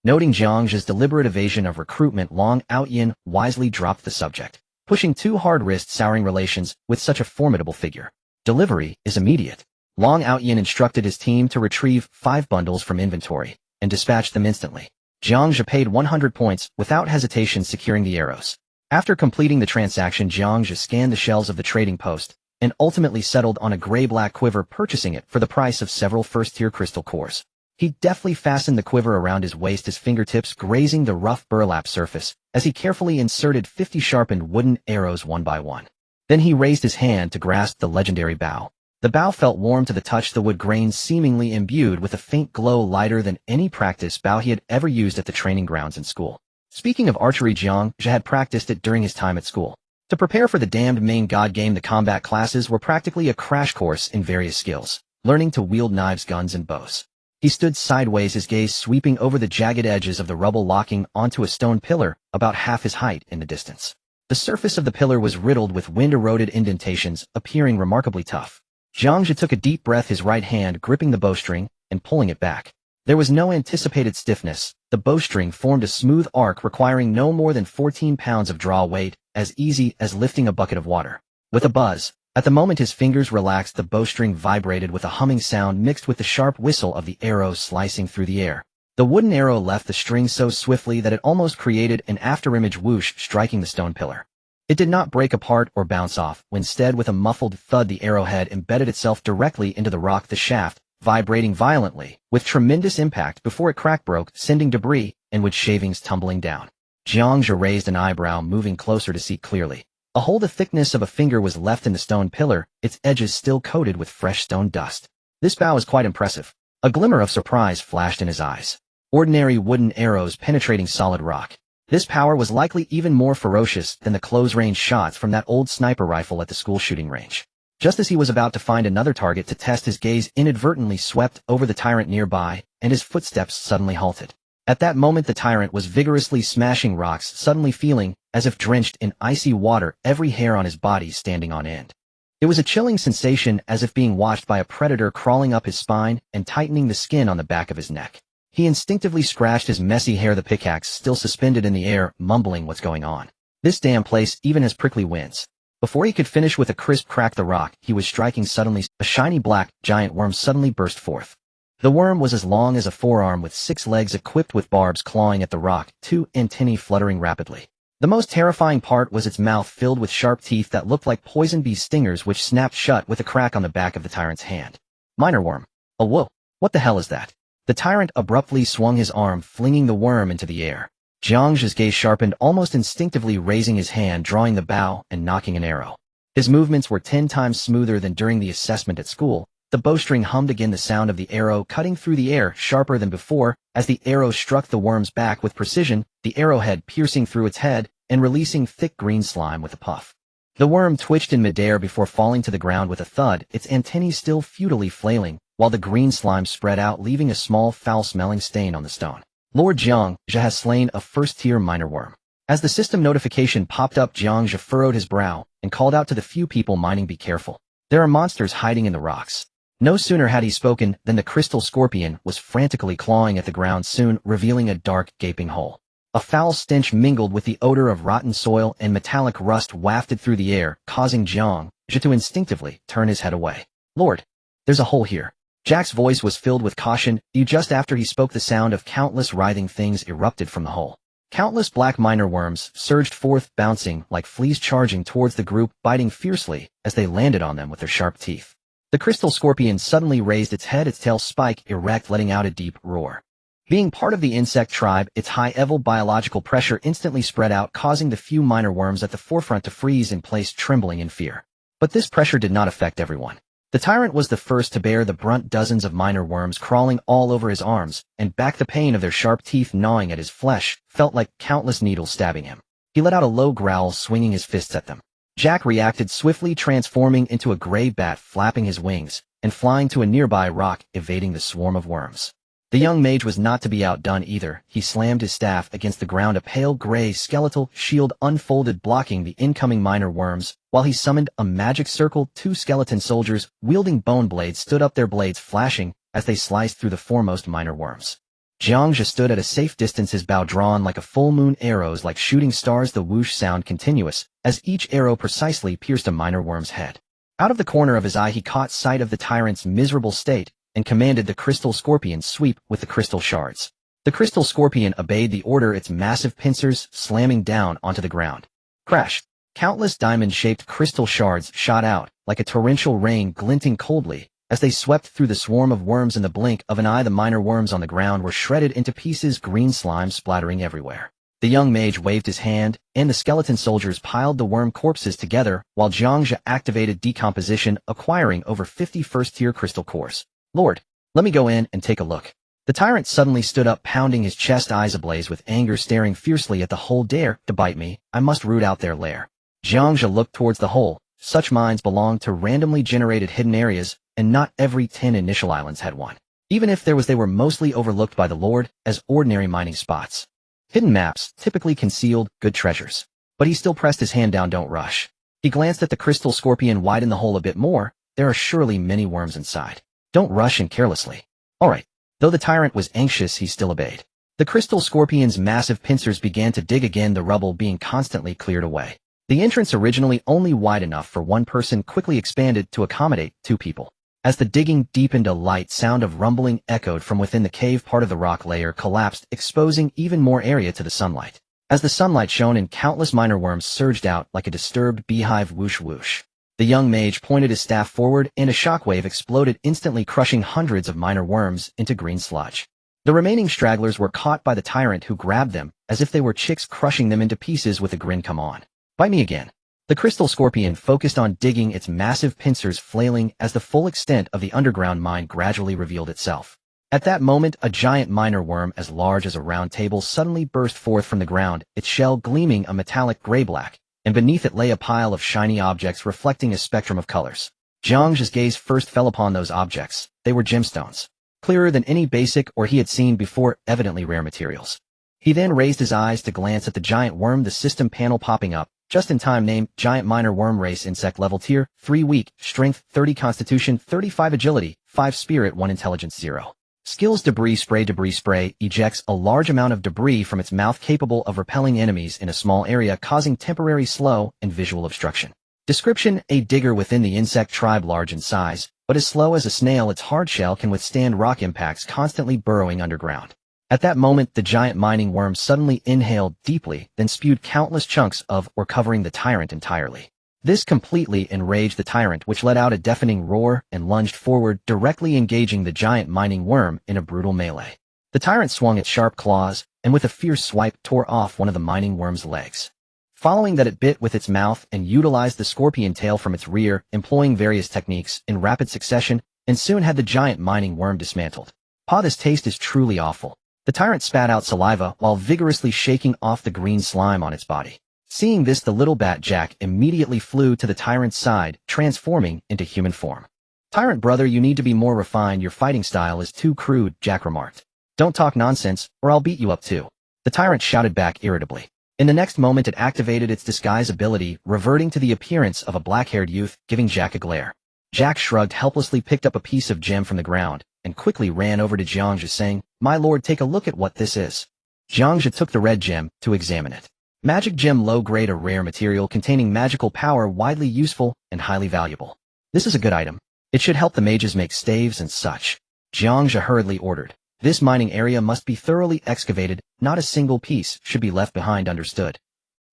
Noting Jiang Zhe's deliberate evasion of recruitment, Long Outyan wisely dropped the subject, pushing too hard risked souring relations with such a formidable figure. Delivery is immediate. Long Outyan instructed his team to retrieve 5 bundles from inventory and dispatch them instantly. Jiang Zhe paid 100 points without hesitation, securing the arrows. After completing the transaction, Jiang Zhe scanned the shelves of the trading post and ultimately settled on a gray-black quiver, purchasing it for the price of several first-tier crystal cores. He deftly fastened the quiver around his waist, his fingertips grazing the rough burlap surface as he carefully inserted 50 sharpened wooden arrows one by one. Then he raised his hand to grasp the legendary bow. The bow felt warm to the touch, the wood grains seemingly imbued with a faint glow lighter than any practice bow he had ever used at the training grounds in school. Speaking of archery, Jiang Zhe had practiced it during his time at school. To prepare for the damned main god game, the combat classes were practically a crash course in various skills, learning to wield knives, guns, and bows. He stood sideways, his gaze sweeping over the jagged edges of the rubble, locking onto a stone pillar about half his height in the distance. The surface of the pillar was riddled with wind-eroded indentations, appearing remarkably tough. Jiang Zhe took a deep breath, his right hand gripping the bowstring and pulling it back. There was no anticipated stiffness. The bowstring formed a smooth arc requiring no more than 14 pounds of draw weight, as easy as lifting a bucket of water. With a buzz, at the moment his fingers relaxed, the bowstring vibrated with a humming sound mixed with the sharp whistle of the arrow slicing through the air. The wooden arrow left the string so swiftly that it almost created an afterimage whoosh, striking the stone pillar. It did not break apart or bounce off. Instead, with a muffled thud, the arrowhead embedded itself directly into the rock, the shaft vibrating violently with tremendous impact before it cracked, broke, sending debris and wood shavings tumbling down. Jiang Zhe raised an eyebrow, moving closer to see clearly. A hole the thickness of a finger was left in the stone pillar, its edges still coated with fresh stone dust. This bow is quite impressive. A glimmer of surprise flashed in his eyes. Ordinary wooden arrows penetrating solid rock. This power was likely even more ferocious than the close-range shots from that old sniper rifle at the school shooting range. Just as he was about to find another target to test, his gaze inadvertently swept over the tyrant nearby, and his footsteps suddenly halted. At that moment, the tyrant was vigorously smashing rocks, suddenly feeling as if drenched in icy water, every hair on his body standing on end. It was a chilling sensation, as if being watched by a predator, crawling up his spine and tightening the skin on the back of his neck. He instinctively scratched his messy hair, the pickaxe still suspended in the air, mumbling, what's going on? This damn place even has prickly winds. Before he could finish with a crisp crack the rock he was striking, suddenly a shiny black giant worm suddenly burst forth. The worm was as long as a forearm, with 6 legs equipped with barbs clawing at the rock, 2 antennae fluttering rapidly. The most terrifying part was its mouth, filled with sharp teeth that looked like poison bee stingers, which snapped shut with a crack on the back of the tyrant's hand. Minor worm. Oh whoa, what the hell is that? The tyrant abruptly swung his arm, flinging the worm into the air. Jiang Zhe's gaze sharpened, almost instinctively raising his hand, drawing the bow and nocking an arrow. His movements were 10 times smoother than during the assessment at school. The bowstring hummed again, the sound of the arrow cutting through the air sharper than before as the arrow struck the worm's back with precision, the arrowhead piercing through its head and releasing thick green slime with a puff. The worm twitched in midair before falling to the ground with a thud, its antennae still futilely flailing, while the green slime spread out, leaving a small foul-smelling stain on the stone. Lord Jiang Zhe has slain a first-tier minor worm. As the system notification popped up, Jiang Zhe furrowed his brow and called out to the few people mining, be careful. There are monsters hiding in the rocks. No sooner had he spoken than the crystal scorpion was frantically clawing at the ground, soon revealing a dark, gaping hole. A foul stench mingled with the odor of rotten soil and metallic rust wafted through the air, causing Jiang Zhe to instinctively turn his head away. Lord, there's a hole here. Jack's voice was filled with caution. Just after he spoke, the sound of countless writhing things erupted from the hole. Countless black minor worms surged forth, bouncing like fleas, charging towards the group, biting fiercely as they landed on them with their sharp teeth. The crystal scorpion suddenly raised its head, its tail spike erect, letting out a deep roar. Being part of the insect tribe, its high-level biological pressure instantly spread out, causing the few minor worms at the forefront to freeze in place, trembling in fear. But this pressure did not affect everyone. The tyrant was the first to bear the brunt, dozens of minor worms crawling all over his arms and back. The pain of their sharp teeth gnawing at his flesh felt like countless needles stabbing him. He let out a low growl, swinging his fists at them. Jack reacted swiftly, transforming into a gray bat, flapping his wings and flying to a nearby rock, evading the swarm of worms. The young mage was not to be outdone either. He slammed his staff against the ground, a pale gray skeletal shield unfolded, blocking the incoming minor worms, while he summoned a magic circle. Two skeleton soldiers, wielding bone blades, stood up, their blades flashing as they sliced through the foremost minor worms. Jiang Zhe stood at a safe distance, his bow drawn like a full moon, arrows like shooting stars, the whoosh sound continuous, as each arrow precisely pierced a minor worm's head. Out of the corner of his eye he caught sight of the tyrant's miserable state, and commanded the crystal scorpion sweep with the crystal shards. The crystal scorpion obeyed the order, its massive pincers slamming down onto the ground. Crash! Countless diamond-shaped crystal shards shot out, like a torrential rain, glinting coldly, as they swept through the swarm of worms. In the blink of an eye, the minor worms on the ground were shredded into pieces, green slime splattering everywhere. The young mage waved his hand, and the skeleton soldiers piled the worm corpses together, while Jiang Zhe activated decomposition, acquiring over 50 first-tier crystal cores. Lord, let me go in and take a look. The tyrant suddenly stood up, pounding his chest, eyes ablaze with anger, staring fiercely at the hole. Dare to bite me, I must root out their lair. Jiang Zhe looked towards the hole. Such mines belonged to randomly generated hidden areas, and not every 10 initial islands had one. Even if there was, they were mostly overlooked by the Lord as ordinary mining spots. Hidden maps typically concealed good treasures. But he still pressed his hand down. Don't rush. He glanced at the crystal scorpion, widen the hole a bit more. There are surely many worms inside. Don't rush in carelessly. All right. Though the tyrant was anxious, he still obeyed. The crystal scorpion's massive pincers began to dig again, the rubble being constantly cleared away. The entrance, originally only wide enough for one person, quickly expanded to accommodate 2 people. As the digging deepened, a light sound of rumbling echoed from within the cave. Part of the rock layer collapsed, exposing even more area to the sunlight. As the sunlight shone in, countless minor worms surged out like a disturbed beehive. Whoosh whoosh. The young mage pointed his staff forward, and a shockwave exploded, instantly crushing hundreds of minor worms into green sludge. The remaining stragglers were caught by the tyrant, who grabbed them as if they were chicks, crushing them into pieces with a grin. Come on. Bite me again. The crystal scorpion focused on digging, its massive pincers flailing as the full extent of the underground mine gradually revealed itself. At that moment, a giant minor worm as large as a round table suddenly burst forth from the ground, its shell gleaming a metallic gray-black, and beneath it lay a pile of shiny objects reflecting a spectrum of colors. Jiang Zhe's gaze first fell upon those objects. They were gemstones, clearer than any basic or he had seen before, evidently rare materials. He then raised his eyes to glance at the giant worm, the system panel popping up just in time. Name: giant minor worm, race insect, level tier 3, weak, strength 30, constitution 35, agility 5, spirit 1, intelligence 0. Skills: debris spray. Debris spray ejects a large amount of debris from its mouth, capable of repelling enemies in a small area, causing temporary slow and visual obstruction. Description: a digger within the insect tribe, large in size, but as slow as a snail. Its hard shell can withstand rock impacts, constantly burrowing underground. At that moment, the giant mining worm suddenly inhaled deeply, then spewed countless chunks of or covering the tyrant entirely. This completely enraged the tyrant, which let out a deafening roar and lunged forward, directly engaging the giant mining worm in a brutal melee. The tyrant swung its sharp claws, and with a fierce swipe tore off one of the mining worm's legs. Following that, it bit with its mouth and utilized the scorpion tail from its rear, employing various techniques in rapid succession, and soon had the giant mining worm dismantled. "Pa, this taste is truly awful." The tyrant spat out saliva while vigorously shaking off the green slime on its body. Seeing this, the little bat Jack immediately flew to the tyrant's side, transforming into human form. "Tyrant brother, you need to be more refined. Your fighting style is too crude," Jack remarked. "Don't talk nonsense, or I'll beat you up too." The tyrant shouted back irritably. In the next moment, it activated its disguise ability, reverting to the appearance of a black-haired youth, giving Jack a glare. Jack shrugged helplessly, picked up a piece of gem from the ground, and quickly ran over to Jiang Zhe, saying, "My lord, take a look at what this is." Jiang Zhe took the red gem to examine it. Magic gem low-grade, a rare material containing magical power, widely useful and highly valuable. This is a good item. It should help the mages make staves and such. Jiang Zhe hurriedly ordered. This mining area must be thoroughly excavated, not a single piece should be left behind. Understood.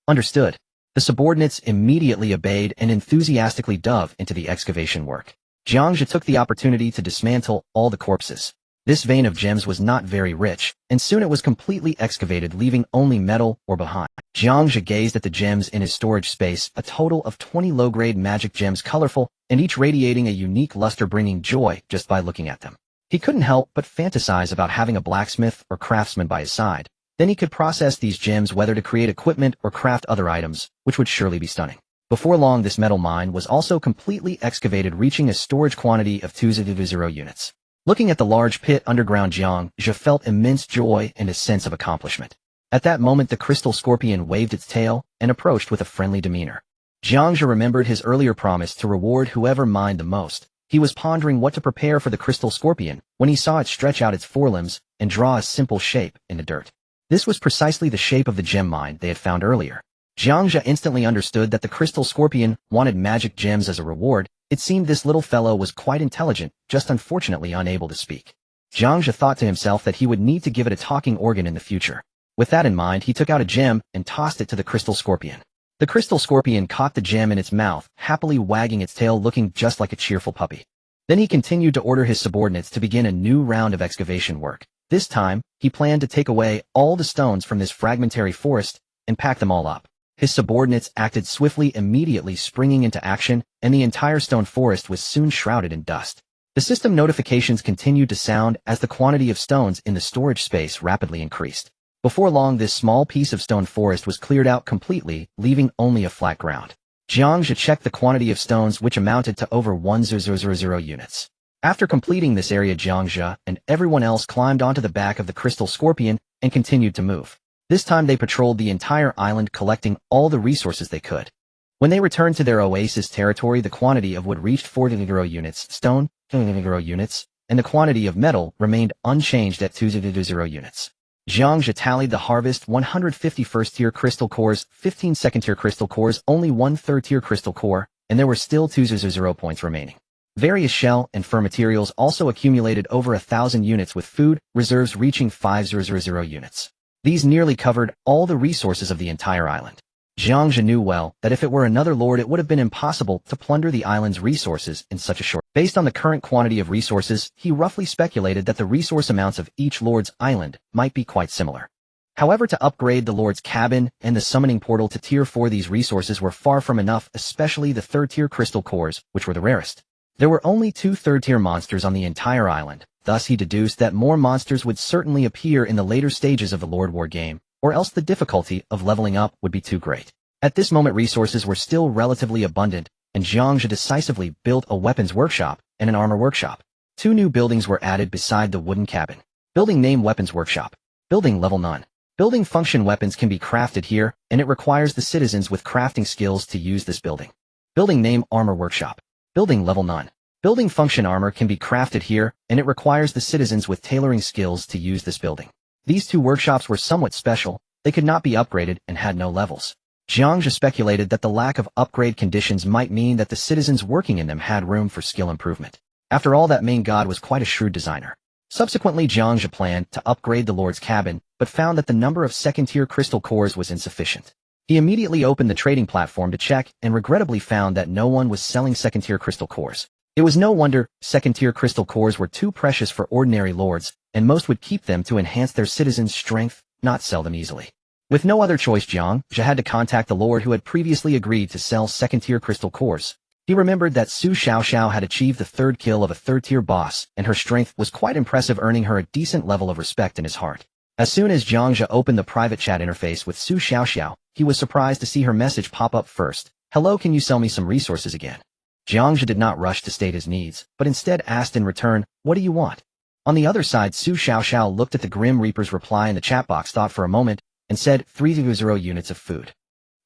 Understood. The subordinates immediately obeyed and enthusiastically dove into the excavation work. Jiang Zhe took the opportunity to dismantle all the corpses. This vein of gems was not very rich, and soon it was completely excavated, leaving only metal or behind. Jiang Zhe gazed at the gems in his storage space, a total of 20 low-grade magic gems, colorful, and each radiating a unique luster, bringing joy just by looking at them. He couldn't help but fantasize about having a blacksmith or craftsman by his side. Then he could process these gems, whether to create equipment or craft other items, which would surely be stunning. Before long, this metal mine was also completely excavated, reaching a storage quantity of 200 units. Looking at the large pit underground, Jiang Zhe felt immense joy and a sense of accomplishment. At that moment, the crystal scorpion waved its tail and approached with a friendly demeanor. Jiang Zhe remembered his earlier promise to reward whoever mined the most. He was pondering what to prepare for the crystal scorpion when he saw it stretch out its forelimbs and draw a simple shape in the dirt. This was precisely the shape of the gem mine they had found earlier. Jiang Zhe instantly understood that the crystal scorpion wanted magic gems as a reward. It seemed this little fellow was quite intelligent, just unfortunately unable to speak. Jiang Zhe thought to himself that he would need to give it a talking organ in the future. With that in mind, he took out a gem and tossed it to the crystal scorpion. The crystal scorpion caught the gem in its mouth, happily wagging its tail, looking just like a cheerful puppy. Then he continued to order his subordinates to begin a new round of excavation work. This time, he planned to take away all the stones from this fragmentary forest and pack them all up. His subordinates acted swiftly, immediately springing into action, and the entire stone forest was soon shrouded in dust. The system notifications continued to sound as the quantity of stones in the storage space rapidly increased. Before long, this small piece of stone forest was cleared out completely, leaving only a flat ground. Jiang Zhe checked the quantity of stones, which amounted to over 1000 units. After completing this area, Jiang Zhe and everyone else climbed onto the back of the crystal scorpion and continued to move. This time they patrolled the entire island, collecting all the resources they could. When they returned to their oasis territory, the quantity of wood reached 40 units, stone 20 units, and the quantity of metal remained unchanged at 20 units. Jiang Zhe tallied the harvest: 150 first-tier crystal cores, 15 second-tier crystal cores, only 1 third-tier crystal core, and there were still 200 points remaining. Various shell and fur materials also accumulated over 1,000 units, with food reserves reaching 500 units. These nearly covered all the resources of the entire island. Jiang Zhe knew well that if it were another lord, it would have been impossible to plunder the island's resources in such a short. Based on the current quantity of resources, he roughly speculated that the resource amounts of each lord's island might be quite similar. However, to upgrade the lord's cabin and the summoning portal to tier 4, these resources were far from enough, especially the third-tier crystal cores, which were the rarest. There were only 2 third-tier monsters on the entire island. Thus he deduced that more monsters would certainly appear in the later stages of the Lord War game, or else the difficulty of leveling up would be too great. At this moment, resources were still relatively abundant, and Jiang Zhe decisively built a weapons workshop and an armor workshop. 2 new buildings were added beside the wooden cabin. Building name: Weapons Workshop. Building level: none. Building function: weapons can be crafted here, and it requires the citizens with crafting skills to use this building. Building name: Armor Workshop. Building level: none. Building function: armor can be crafted here, and it requires the citizens with tailoring skills to use this building. These 2 workshops were somewhat special. They could not be upgraded and had no levels. Jiang Zhe speculated that the lack of upgrade conditions might mean that the citizens working in them had room for skill improvement. After all, that main god was quite a shrewd designer. Subsequently, Jiang Zhe planned to upgrade the lord's cabin, but found that the number of second-tier crystal cores was insufficient. He immediately opened the trading platform to check and regrettably found that no one was selling second-tier crystal cores. It was no wonder. Second-tier crystal cores were too precious for ordinary lords, and most would keep them to enhance their citizens' strength, not sell them easily. With no other choice, Jiang Zhe had to contact the lord who had previously agreed to sell second-tier crystal cores. He remembered that Su Xiaoxiao had achieved the 3rd kill of a 3rd-tier boss, and her strength was quite impressive, earning her a decent level of respect in his heart. As soon as Jiang Zhe opened the private chat interface with Su Xiaoxiao, he was surprised to see her message pop up first. "Hello, can you sell me some resources again?" Jiang Zhe did not rush to state his needs, but instead asked in return, "What do you want?" On the other side, Su Xiaoxiao looked at the Grim Reaper's reply in the chat box, thought for a moment, and said 300 units of food.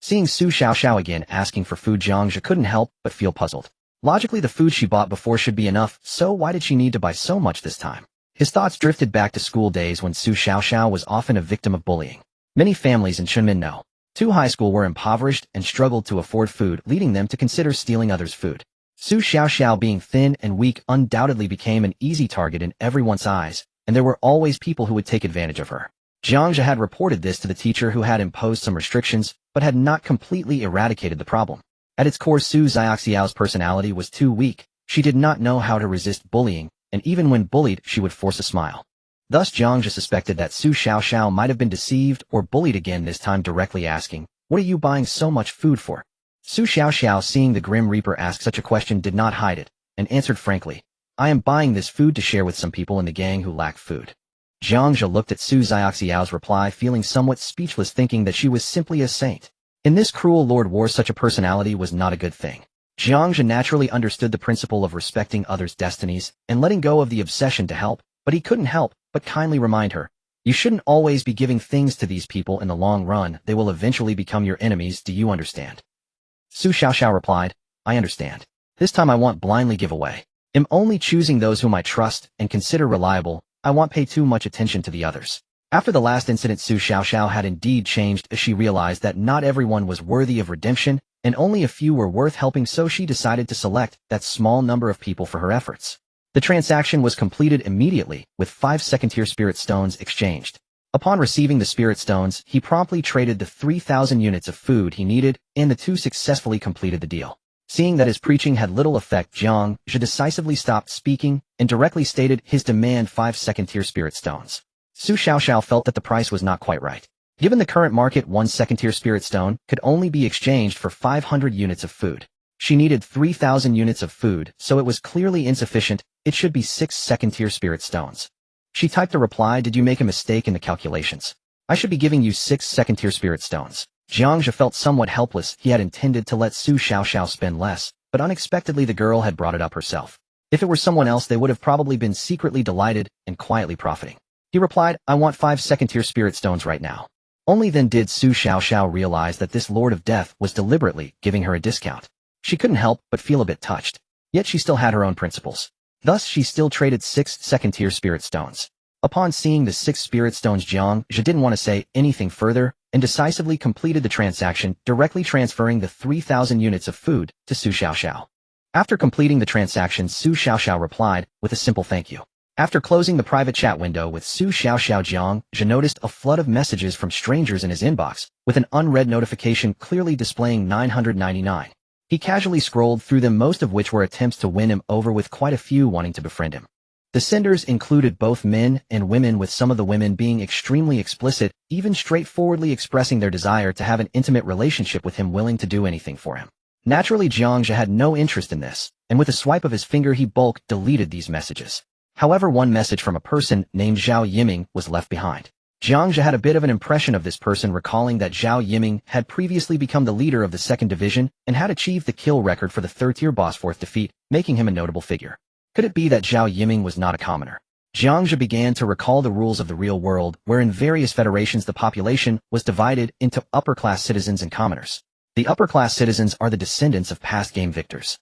Seeing Su Xiaoxiao again asking for food, Jiang Zhe couldn't help but feel puzzled. Logically, the food she bought before should be enough, so why did she need to buy so much this time? His thoughts drifted back to school days when Su Xiaoxiao was often a victim of bullying. Many families in Chunmin know. Two high school were impoverished and struggled to afford food, leading them to consider stealing others' food. Su Xiaoxiao, being thin and weak, undoubtedly became an easy target in everyone's eyes, and there were always people who would take advantage of her. Jiang Zhe had reported this to the teacher, who had imposed some restrictions, but had not completely eradicated the problem. At its core, Su Xiaoxiao's personality was too weak. She did not know how to resist bullying, and even when bullied, she would force a smile. Thus, Jiang Zhe suspected that Su Xiaoxiao might have been deceived or bullied again, this time directly asking, "What are you buying so much food for?" Su Xiaoxiao, seeing the Grim Reaper ask such a question, did not hide it, and answered frankly, "I am buying this food to share with some people in the gang who lack food." Jiang Zhe looked at Su Xiaoxiao's reply, feeling somewhat speechless, thinking that she was simply a saint. In this cruel Lord War, such a personality was not a good thing. Jiang Zhe naturally understood the principle of respecting others' destinies and letting go of the obsession to help, but he couldn't help but kindly remind her, "You shouldn't always be giving things to these people. In the long run, they will eventually become your enemies. Do you understand?" Su Xiaoxiao replied, "I understand. This time I won't blindly give away. I'm only choosing those whom I trust and consider reliable. I won't pay too much attention to the others." After the last incident, Su Xiaoxiao had indeed changed, as she realized that not everyone was worthy of redemption, and only a few were worth helping, so she decided to select that small number of people for her efforts. The transaction was completed immediately, with 5 second-tier spirit stones exchanged. Upon receiving the spirit stones, he promptly traded the 3,000 units of food he needed, and the two successfully completed the deal. Seeing that his preaching had little effect, Jiang Zhe decisively stopped speaking and directly stated his demand: 5 second-tier spirit stones. Su Xiaoxiao felt that the price was not quite right. Given the current market, 1 second-tier spirit stone could only be exchanged for 500 units of food. She needed 3,000 units of food, so it was clearly insufficient. It should be 6 second-tier spirit stones. She typed a reply, "Did you make a mistake in the calculations? I should be giving you 6 second-tier spirit stones." Jiang Zhe felt somewhat helpless. He had intended to let Su Xiaoxiao spend less, but unexpectedly the girl had brought it up herself. If it were someone else, they would have probably been secretly delighted and quietly profiting. He replied, "I want 5 second-tier spirit stones right now." Only then did Su Xiaoxiao realize that this Lord of Death was deliberately giving her a discount. She couldn't help but feel a bit touched. Yet she still had her own principles. Thus, she still traded 6 second-tier spirit stones. Upon seeing the 6 spirit stones, Jiang Zhe didn't want to say anything further and decisively completed the transaction, directly transferring the 3,000 units of food to Su Xiaoxiao. After completing the transaction, Su Xiaoxiao replied with a simple thank you. After closing the private chat window with Su Xiaoxiao, Jiang Zhe noticed a flood of messages from strangers in his inbox, with an unread notification clearly displaying 999. He casually scrolled through them, most of which were attempts to win him over, with quite a few wanting to befriend him. The senders included both men and women, with some of the women being extremely explicit, even straightforwardly expressing their desire to have an intimate relationship with him, willing to do anything for him. Naturally, Jiang Zhe had no interest in this, and with a swipe of his finger he bulk deleted these messages. However, one message from a person named Zhao Yiming was left behind. Jiang Zhe had a bit of an impression of this person, recalling that Zhao Yiming had previously become the leader of the 2nd Division and had achieved the kill record for the 3rd-tier boss 4th defeat, making him a notable figure. Could it be that Zhao Yiming was not a commoner? Jiang Zhe began to recall the rules of the real world, where in various federations the population was divided into upper-class citizens and commoners. The upper-class citizens are the descendants of past game victors.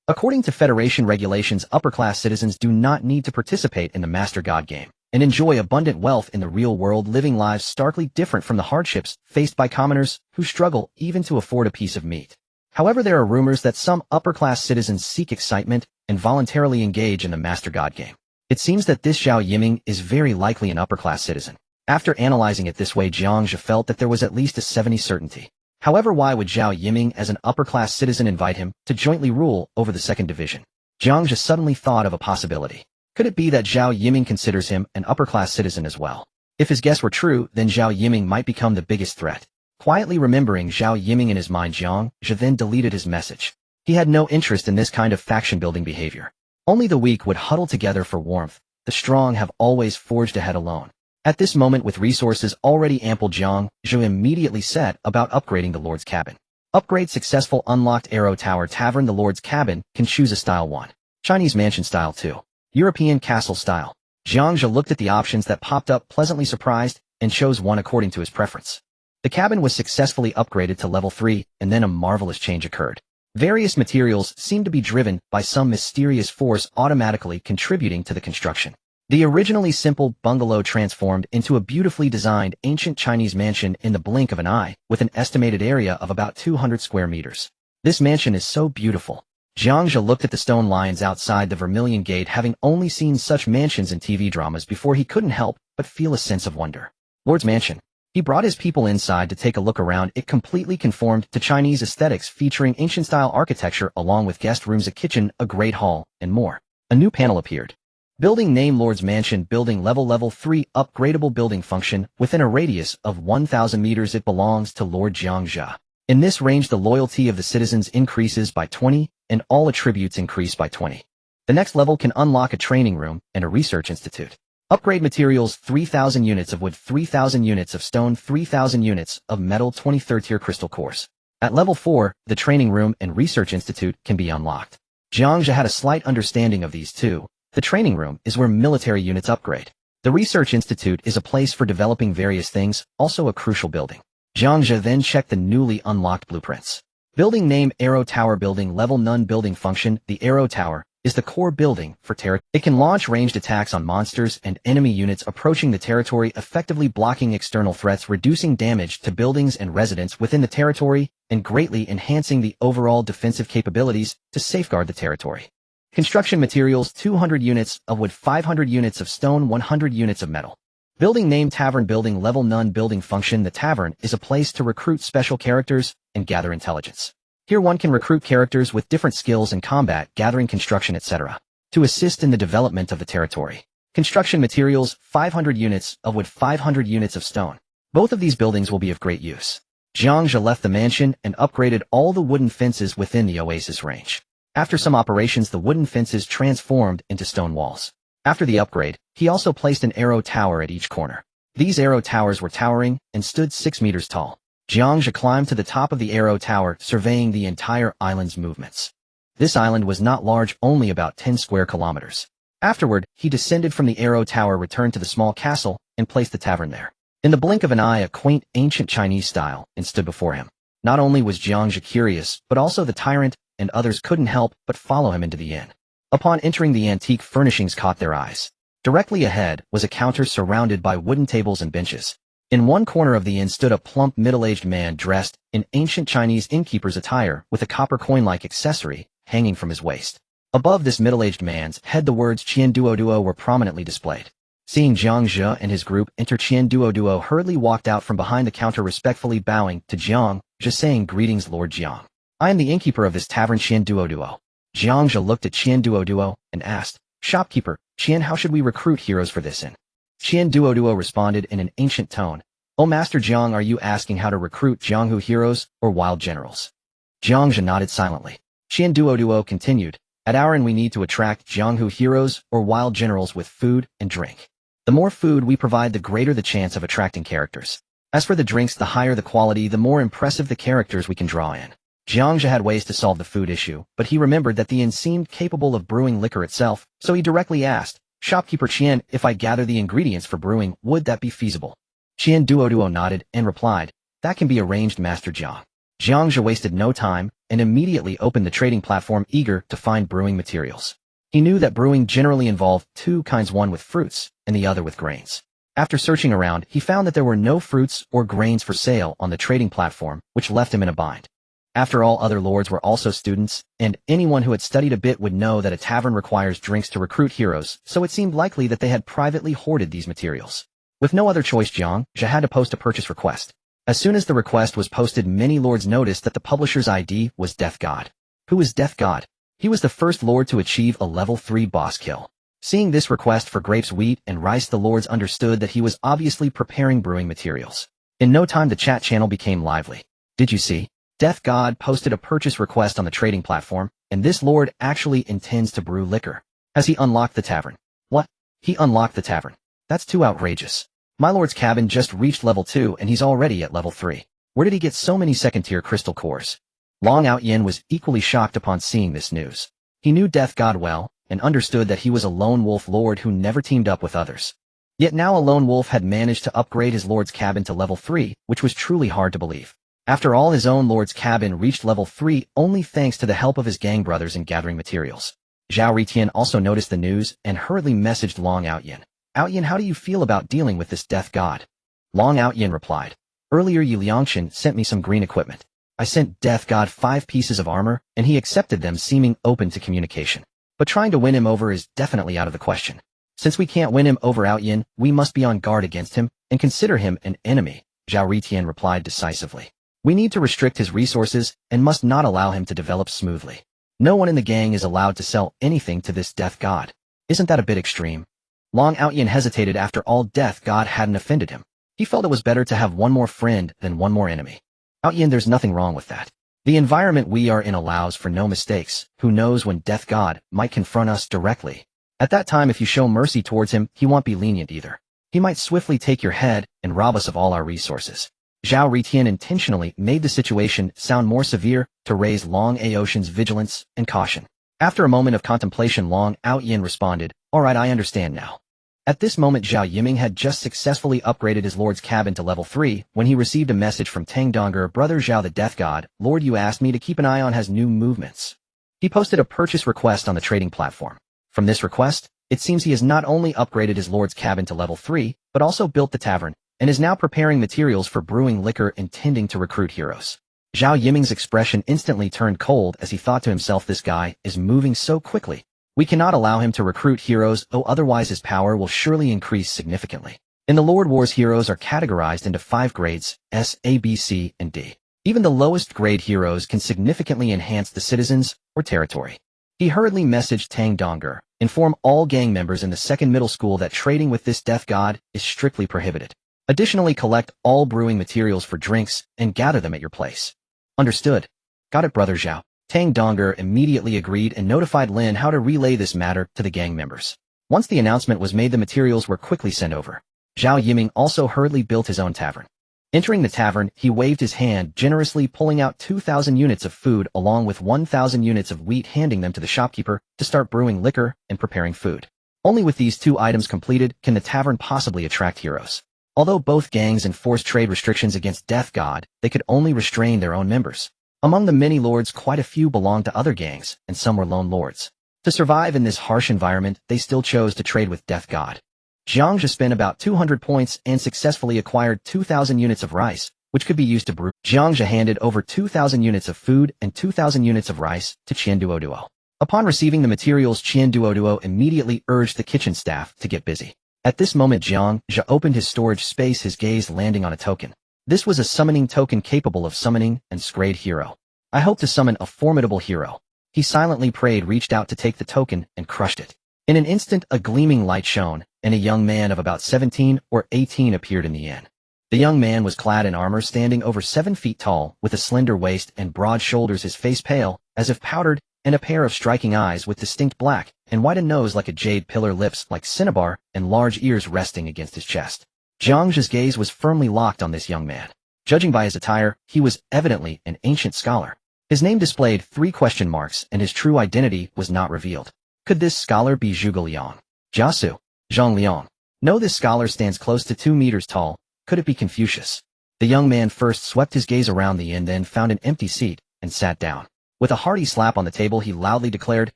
According to Federation regulations, upper-class citizens do not need to participate in the Master God game and enjoy abundant wealth in the real world, living lives starkly different from the hardships faced by commoners who struggle even to afford a piece of meat. However, there are rumors that some upper-class citizens seek excitement and voluntarily engage in the Master God game. It seems that this Zhao Yiming is very likely an upper-class citizen. After analyzing it this way, Jiang Zhe felt that there was at least a 70% certainty. However, why would Zhao Yiming as an upper-class citizen invite him to jointly rule over the 2nd Division? Jiang Zhe suddenly thought of a possibility. Could it be that Zhao Yiming considers him an upper-class citizen as well? If his guess were true, then Zhao Yiming might become the biggest threat. Quietly remembering Zhao Yiming in his mind, Jiang Zhe then deleted his message. He had no interest in this kind of faction-building behavior. Only the weak would huddle together for warmth. The strong have always forged ahead alone. At this moment, with resources already ample, Jiang Zhe immediately set about upgrading the Lord's Cabin. Upgrade successful. Unlocked Arrow Tower Tavern. The Lord's Cabin can choose a style 1. Chinese Mansion Style 2. European Castle Style. Jiang Zhe looked at the options that popped up, pleasantly surprised, and chose one according to his preference. The cabin was successfully upgraded to level 3, and then a marvelous change occurred. Various materials seemed to be driven by some mysterious force, automatically contributing to the construction. The originally simple bungalow transformed into a beautifully designed ancient Chinese mansion in the blink of an eye, with an estimated area of about 200 square meters. This mansion is so beautiful. Jiang Zhe looked at the stone lions outside the Vermilion Gate, having only seen such mansions in TV dramas before. He couldn't help but feel a sense of wonder. Lord's mansion. He brought his people inside to take a look around. It completely conformed to Chinese aesthetics, featuring ancient-style architecture along with guest rooms, a kitchen, a great hall, and more. A new panel appeared. Building name: Lord's Mansion. Building level 3, upgradable building function. Within a radius of 1,000 meters it belongs to Lord Jiang Zhe. In this range the loyalty of the citizens increases by 20, and all attributes increase by 20. The next level can unlock a training room and a research institute. Upgrade materials: 3,000 units of wood, 3,000 units of stone, 3,000 units of metal, 23rd tier crystal cores. At level 4, the training room and research institute can be unlocked. Jiang Zhe had a slight understanding of these two. The training room is where military units upgrade. The research institute is a place for developing various things, also a crucial building. Jiang Zhe then checked the newly unlocked blueprints. Building name: Arrow Tower. Building level none. Building function: the Arrow Tower is the core building for territory. It can launch ranged attacks on monsters and enemy units approaching the territory, effectively blocking external threats, reducing damage to buildings and residents within the territory, and greatly enhancing the overall defensive capabilities to safeguard the territory. Construction materials: 200 units of wood, 500 units of stone, 100 units of metal. Building name: Tavern. Building level none. Building function: the tavern is a place to recruit special characters and gather intelligence. Here one can recruit characters with different skills in combat, gathering, construction, etc. to assist in the development of the territory. Construction materials: 500 units of wood, 500 units of stone. Both of these buildings will be of great use. Jiang Zhe left the mansion and upgraded all the wooden fences within the oasis range. After some operations the wooden fences transformed into stone walls. After the upgrade, he also placed an arrow tower at each corner. These arrow towers were towering and stood 6 meters tall. Jiang Zhe climbed to the top of the arrow tower, surveying the entire island's movements. This island was not large, only about 10 square kilometers. Afterward, he descended from the arrow tower, returned to the small castle, and placed the tavern there. In the blink of an eye, a quaint, ancient Chinese style and stood before him. Not only was Jiang Zhe curious, but also the tyrant and others couldn't help but follow him into the inn. Upon entering, the antique furnishings caught their eyes. Directly ahead was a counter surrounded by wooden tables and benches. In one corner of the inn stood a plump, middle-aged man dressed in ancient Chinese innkeeper's attire with a copper coin-like accessory hanging from his waist. Above this middle-aged man's head the words Qian Duo Duo were prominently displayed. Seeing Jiang Zhe and his group enter, Qian Duo Duo hurriedly walked out from behind the counter, respectfully bowing to Jiang Zhe, saying, "Greetings, Lord Jiang. I am the innkeeper of this tavern, Qian Duo Duo." Jiang Zhe looked at Qian Duo Duo and asked, "Shopkeeper, Qian, how should we recruit heroes for this inn?" Qian Duo Duo responded in an ancient tone, "Oh Master Jiang, are you asking how to recruit Jianghu heroes or wild generals?" Jiang Zhe nodded silently. Qian Duo Duo continued, "At our inn we need to attract Jianghu heroes or wild generals with food and drink. The more food we provide, the greater the chance of attracting characters. As for the drinks, the higher the quality, the more impressive the characters we can draw in." Jiang Zhe had ways to solve the food issue, but he remembered that the inn seemed capable of brewing liquor itself, so he directly asked, "Shopkeeper Qian, if I gather the ingredients for brewing, would that be feasible?" Qian Duo Duo nodded and replied, "That can be arranged, Master Jiang." Jiang Zhe wasted no time and immediately opened the trading platform, eager to find brewing materials. He knew that brewing generally involved two kinds, one with fruits and the other with grains. After searching around, he found that there were no fruits or grains for sale on the trading platform, which left him in a bind. After all, other lords were also students, and anyone who had studied a bit would know that a tavern requires drinks to recruit heroes, so it seemed likely that they had privately hoarded these materials. With no other choice, Jiang Zhe had to post a purchase request. As soon as the request was posted, many lords noticed that the publisher's ID was Death God. Who is Death God? He was the first lord to achieve a level 3 boss kill. Seeing this request for grapes, wheat, and rice, the lords understood that he was obviously preparing brewing materials. In no time the chat channel became lively. "Did you see? Death God posted a purchase request on the trading platform, and this lord actually intends to brew liquor. Has he unlocked the tavern?" "What? He unlocked the tavern? That's too outrageous. My lord's cabin just reached level 2 and he's already at level 3. Where did he get so many second-tier crystal cores?" Long Out Yin was equally shocked upon seeing this news. He knew Death God well, and understood that he was a lone wolf lord who never teamed up with others. Yet now a lone wolf had managed to upgrade his lord's cabin to level 3, which was truly hard to believe. After all, his own lord's cabin reached level 3 only thanks to the help of his gang brothers in gathering materials. Zhao Ritian also noticed the news and hurriedly messaged Long Outyin. Outyin, how do you feel about dealing with this death god? Long Outyin replied, earlier Yu Liangshan sent me some green equipment. I sent death god 5 pieces of armor, and he accepted them, seeming open to communication. But trying to win him over is definitely out of the question. Since we can't win him over Outyin, we must be on guard against him and consider him an enemy, Zhao Ritian replied decisively. We need to restrict his resources and must not allow him to develop smoothly. No one in the gang is allowed to sell anything to this death god. Isn't that a bit extreme? Long Outyin hesitated. After all, death god hadn't offended him. He felt it was better to have one more friend than one more enemy. Outyin, there's nothing wrong with that. The environment we are in allows for no mistakes. Who knows when death god might confront us directly. At that time, if you show mercy towards him, he won't be lenient either. He might swiftly take your head and rob us of all our resources. Zhao Ritian intentionally made the situation sound more severe to raise Long Aoshan's vigilance and caution. After a moment of contemplation, Long Outyin responded, all right, I understand now. At this moment, Zhao Yiming had just successfully upgraded his lord's cabin to level 3 when he received a message from Tang Donger, brother Zhao the death god. Lord, you asked me to keep an eye on his new movements. He posted a purchase request on the trading platform. From this request, it seems he has not only upgraded his lord's cabin to level 3, but also built the tavern, and is now preparing materials for brewing liquor intending to recruit heroes. Zhao Yiming's expression instantly turned cold as he thought to himself, this guy is moving so quickly. We cannot allow him to recruit heroes, otherwise his power will surely increase significantly. In the Lord Wars, heroes are categorized into 5 grades, S, A, B, C, and D. Even the lowest grade heroes can significantly enhance the citizens or territory. He hurriedly messaged Tang Donger, inform all gang members in the 2nd middle school that trading with this death god is strictly prohibited. Additionally, collect all brewing materials for drinks and gather them at your place. Understood. Got it, brother Zhao. Tang Donger immediately agreed and notified Lin how to relay this matter to the gang members. Once the announcement was made, the materials were quickly sent over. Zhao Yiming also hurriedly built his own tavern. Entering the tavern, he waved his hand generously, pulling out 2,000 units of food along with 1,000 units of wheat, handing them to the shopkeeper to start brewing liquor and preparing food. Only with these 2 items completed can the tavern possibly attract heroes. Although both gangs enforced trade restrictions against Death God, they could only restrain their own members. Among the many lords, quite a few belonged to other gangs, and some were lone lords. To survive in this harsh environment, they still chose to trade with Death God. Jiang Zhe spent about 200 points and successfully acquired 2,000 units of rice, which could be used to brew. Jiang Zhe handed over 2,000 units of food and 2,000 units of rice to Qian Duoduo. Upon receiving the materials, Qian Duoduo immediately urged the kitchen staff to get busy. At this moment, Jiang Zhe opened his storage space, his gaze landing on a token. This was a summoning token capable of summoning an Scrade hero. I hope to summon a formidable hero. He silently prayed, reached out to take the token, and crushed it. In an instant, a gleaming light shone, and a young man of about 17 or 18 appeared in the inn. The young man was clad in armor, standing over 7 feet tall, with a slender waist and broad shoulders, his face pale, as if powdered, and a pair of striking eyes with distinct black and whitened nose like a jade pillar, lips like cinnabar, and large ears resting against his chest. Jiang Zhe's gaze was firmly locked on this young man. Judging by his attire, he was evidently an ancient scholar. His name displayed 3 question marks, and his true identity was not revealed. Could this scholar be Zhuge Liang? Jiasu? Zhang Liang? No, this scholar stands close to 2 meters tall. Could it be Confucius? The young man first swept his gaze around the inn, then found an empty seat and sat down. With a hearty slap on the table, he loudly declared,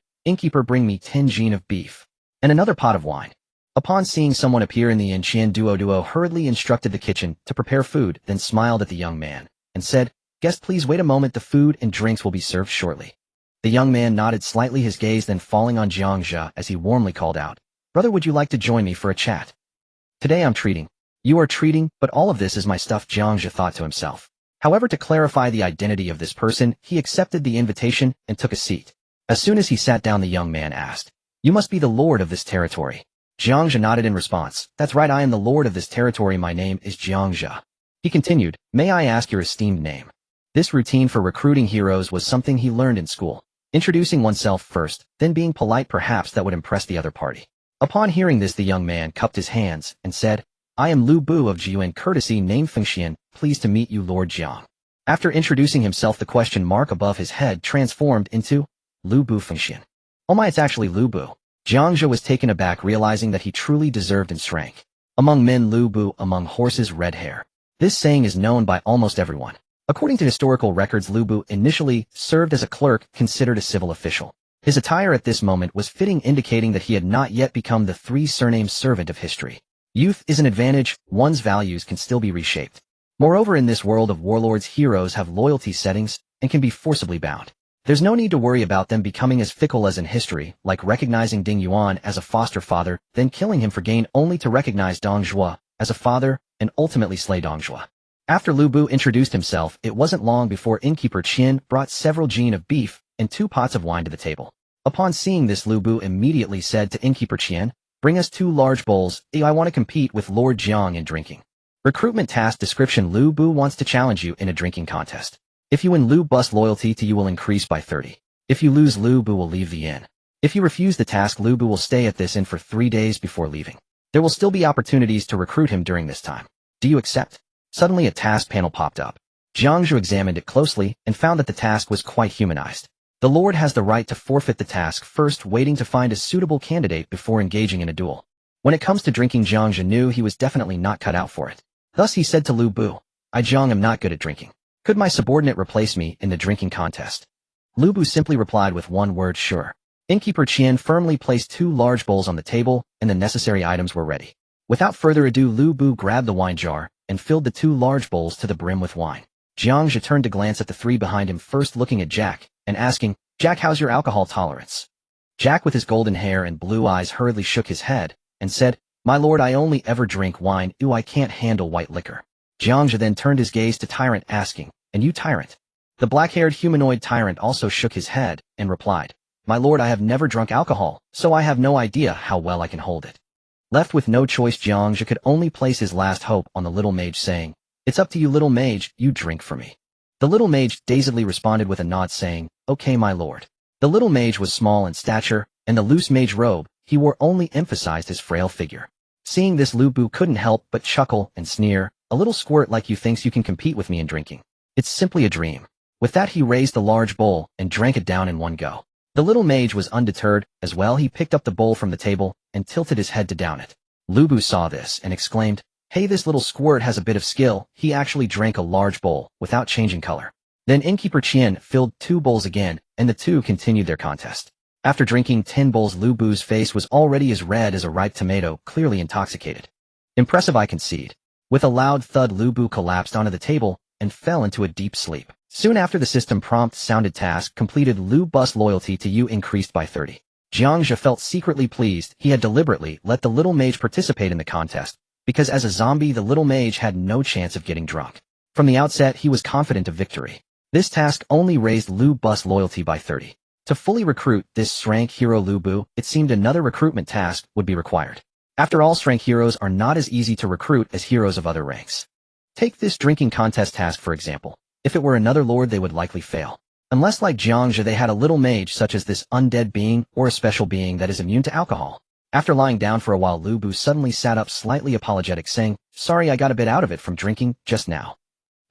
"Innkeeper, bring me 10 jin of beef and another pot of wine." Upon seeing someone appear in the inn, Qian Duoduo hurriedly instructed the kitchen to prepare food, then smiled at the young man and said, "Guest, please wait a moment. The food and drinks will be served shortly." The young man nodded slightly, his gaze then falling on Jiang Zhe as he warmly called out, "Brother, would you like to join me for a chat? Today I'm treating. You are treating, but all of this is my stuff," Jiang Zhe thought to himself. However, to clarify the identity of this person, he accepted the invitation and took a seat. As soon as he sat down, the young man asked, "You must be the lord of this territory." Jiang Zhe nodded in response. "That's right, I am the lord of this territory. My name is Jiang Zhe." He continued, "May I ask your esteemed name?" This routine for recruiting heroes was something he learned in school. Introducing oneself first, then being polite, perhaps that would impress the other party. Upon hearing this, the young man cupped his hands and said, "I am Lu Bu of Jiuan, courtesy name Fengxian, pleased to meet you, Lord Jiang." After introducing himself, the question mark above his head transformed into Lu Bu Fengxian. "Oh my, it's actually Lu Bu." Jiang Zhe was taken aback, realizing that he truly deserved its rank. Among men, Lu Bu, among horses, red hair. This saying is known by almost everyone. According to historical records, Lu Bu initially served as a clerk, considered a civil official. His attire at this moment was fitting, indicating that he had not yet become the three surnames servant of history. Youth is an advantage, one's values can still be reshaped. Moreover, in this world of warlords, heroes have loyalty settings and can be forcibly bound. There's no need to worry about them becoming as fickle as in history, like recognizing Ding Yuan as a foster father, then killing him for gain only to recognize Dong Zhuo as a father and ultimately slay Dong Zhuo. After Lu Bu introduced himself, it wasn't long before innkeeper Qian brought several jin of beef and 2 pots of wine to the table. Upon seeing this, Lu Bu immediately said to innkeeper Qian, "Bring us 2 large bowls, I want to compete with Lord Jiang in drinking." Recruitment task description: Lu Bu wants to challenge you in a drinking contest. If you win, Lu Bu's loyalty to you will increase by 30. If you lose, Lu Bu will leave the inn. If you refuse the task, Lu Bu will stay at this inn for 3 days before leaving. There will still be opportunities to recruit him during this time. Do you accept? Suddenly a task panel popped up. Jiang Zhe examined it closely and found that the task was quite humanized. The Lord has the right to forfeit the task, first waiting to find a suitable candidate before engaging in a duel. When it comes to drinking, Jiang Zhe knew he was definitely not cut out for it. Thus he said to Lu Bu, "I Jiang am not good at drinking. Could my subordinate replace me in the drinking contest?" Lu Bu simply replied with one word, "Sure." Innkeeper Qian firmly placed 2 large bowls on the table, and the necessary items were ready. Without further ado, Lu Bu grabbed the wine jar and filled the 2 large bowls to the brim with wine. Jiang Zhe turned to glance at the 3 behind him, first looking at Jack and asking, "Jack, how's your alcohol tolerance?" Jack, with his golden hair and blue eyes, hurriedly shook his head and said, "My lord, I only ever drink wine. I can't handle white liquor." Jiang Zhe then turned his gaze to Tyrant, asking, "And you, Tyrant?" The black-haired humanoid Tyrant also shook his head and replied, "My lord, I have never drunk alcohol, so I have no idea how well I can hold it." Left with no choice, Jiang Zhe could only place his last hope on the little mage, saying, "It's up to you, little mage, you drink for me." The little mage dazedly responded with a nod, saying, "Okay, my lord." The little mage was small in stature, and the loose mage robe he wore only emphasized his frail figure. Seeing this, Lu Bu couldn't help but chuckle and sneer, "A little squirt like you thinks you can compete with me in drinking. It's simply a dream." With that, he raised the large bowl and drank it down in one go. The little mage was undeterred as well. He picked up the bowl from the table and tilted his head to down it. Lu Bu saw this and exclaimed, "Hey, this little squirt has a bit of skill." He actually drank a large bowl without changing color. Then innkeeper Qian filled 2 bowls again, and the 2 continued their contest. After drinking 10 bowls, Lu Bu's face was already as red as a ripe tomato, clearly intoxicated. Impressive, I concede. With a loud thud, Lu Bu collapsed onto the table and fell into a deep sleep. Soon after, the system prompt sounded: "Task completed. Lu Bu's loyalty to you increased by 30. Jiang Zhe felt secretly pleased. He had deliberately let the little mage participate in the contest, because as a zombie, the little mage had no chance of getting drunk. From the outset, he was confident of victory. This task only raised Lu Bu's loyalty by 30. To fully recruit this rank hero Lu Bu, it seemed another recruitment task would be required. After all, rank heroes are not as easy to recruit as heroes of other ranks. Take this drinking contest task for example. If it were another lord, they would likely fail. Unless, like Jiang Zhe, they had a little mage such as this undead being or a special being that is immune to alcohol. After lying down for a while, Lu Bu suddenly sat up, slightly apologetic, saying, "Sorry, I got a bit out of it from drinking just now."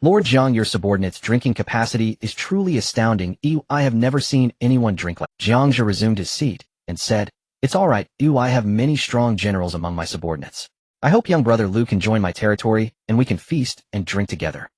"Lord Jiang, your subordinate's drinking capacity is truly astounding. I have never seen anyone drink like." Jiang Zhe resumed his seat and said, "It's all right. I have many strong generals among my subordinates. I hope young brother Lu can join my territory and we can feast and drink together."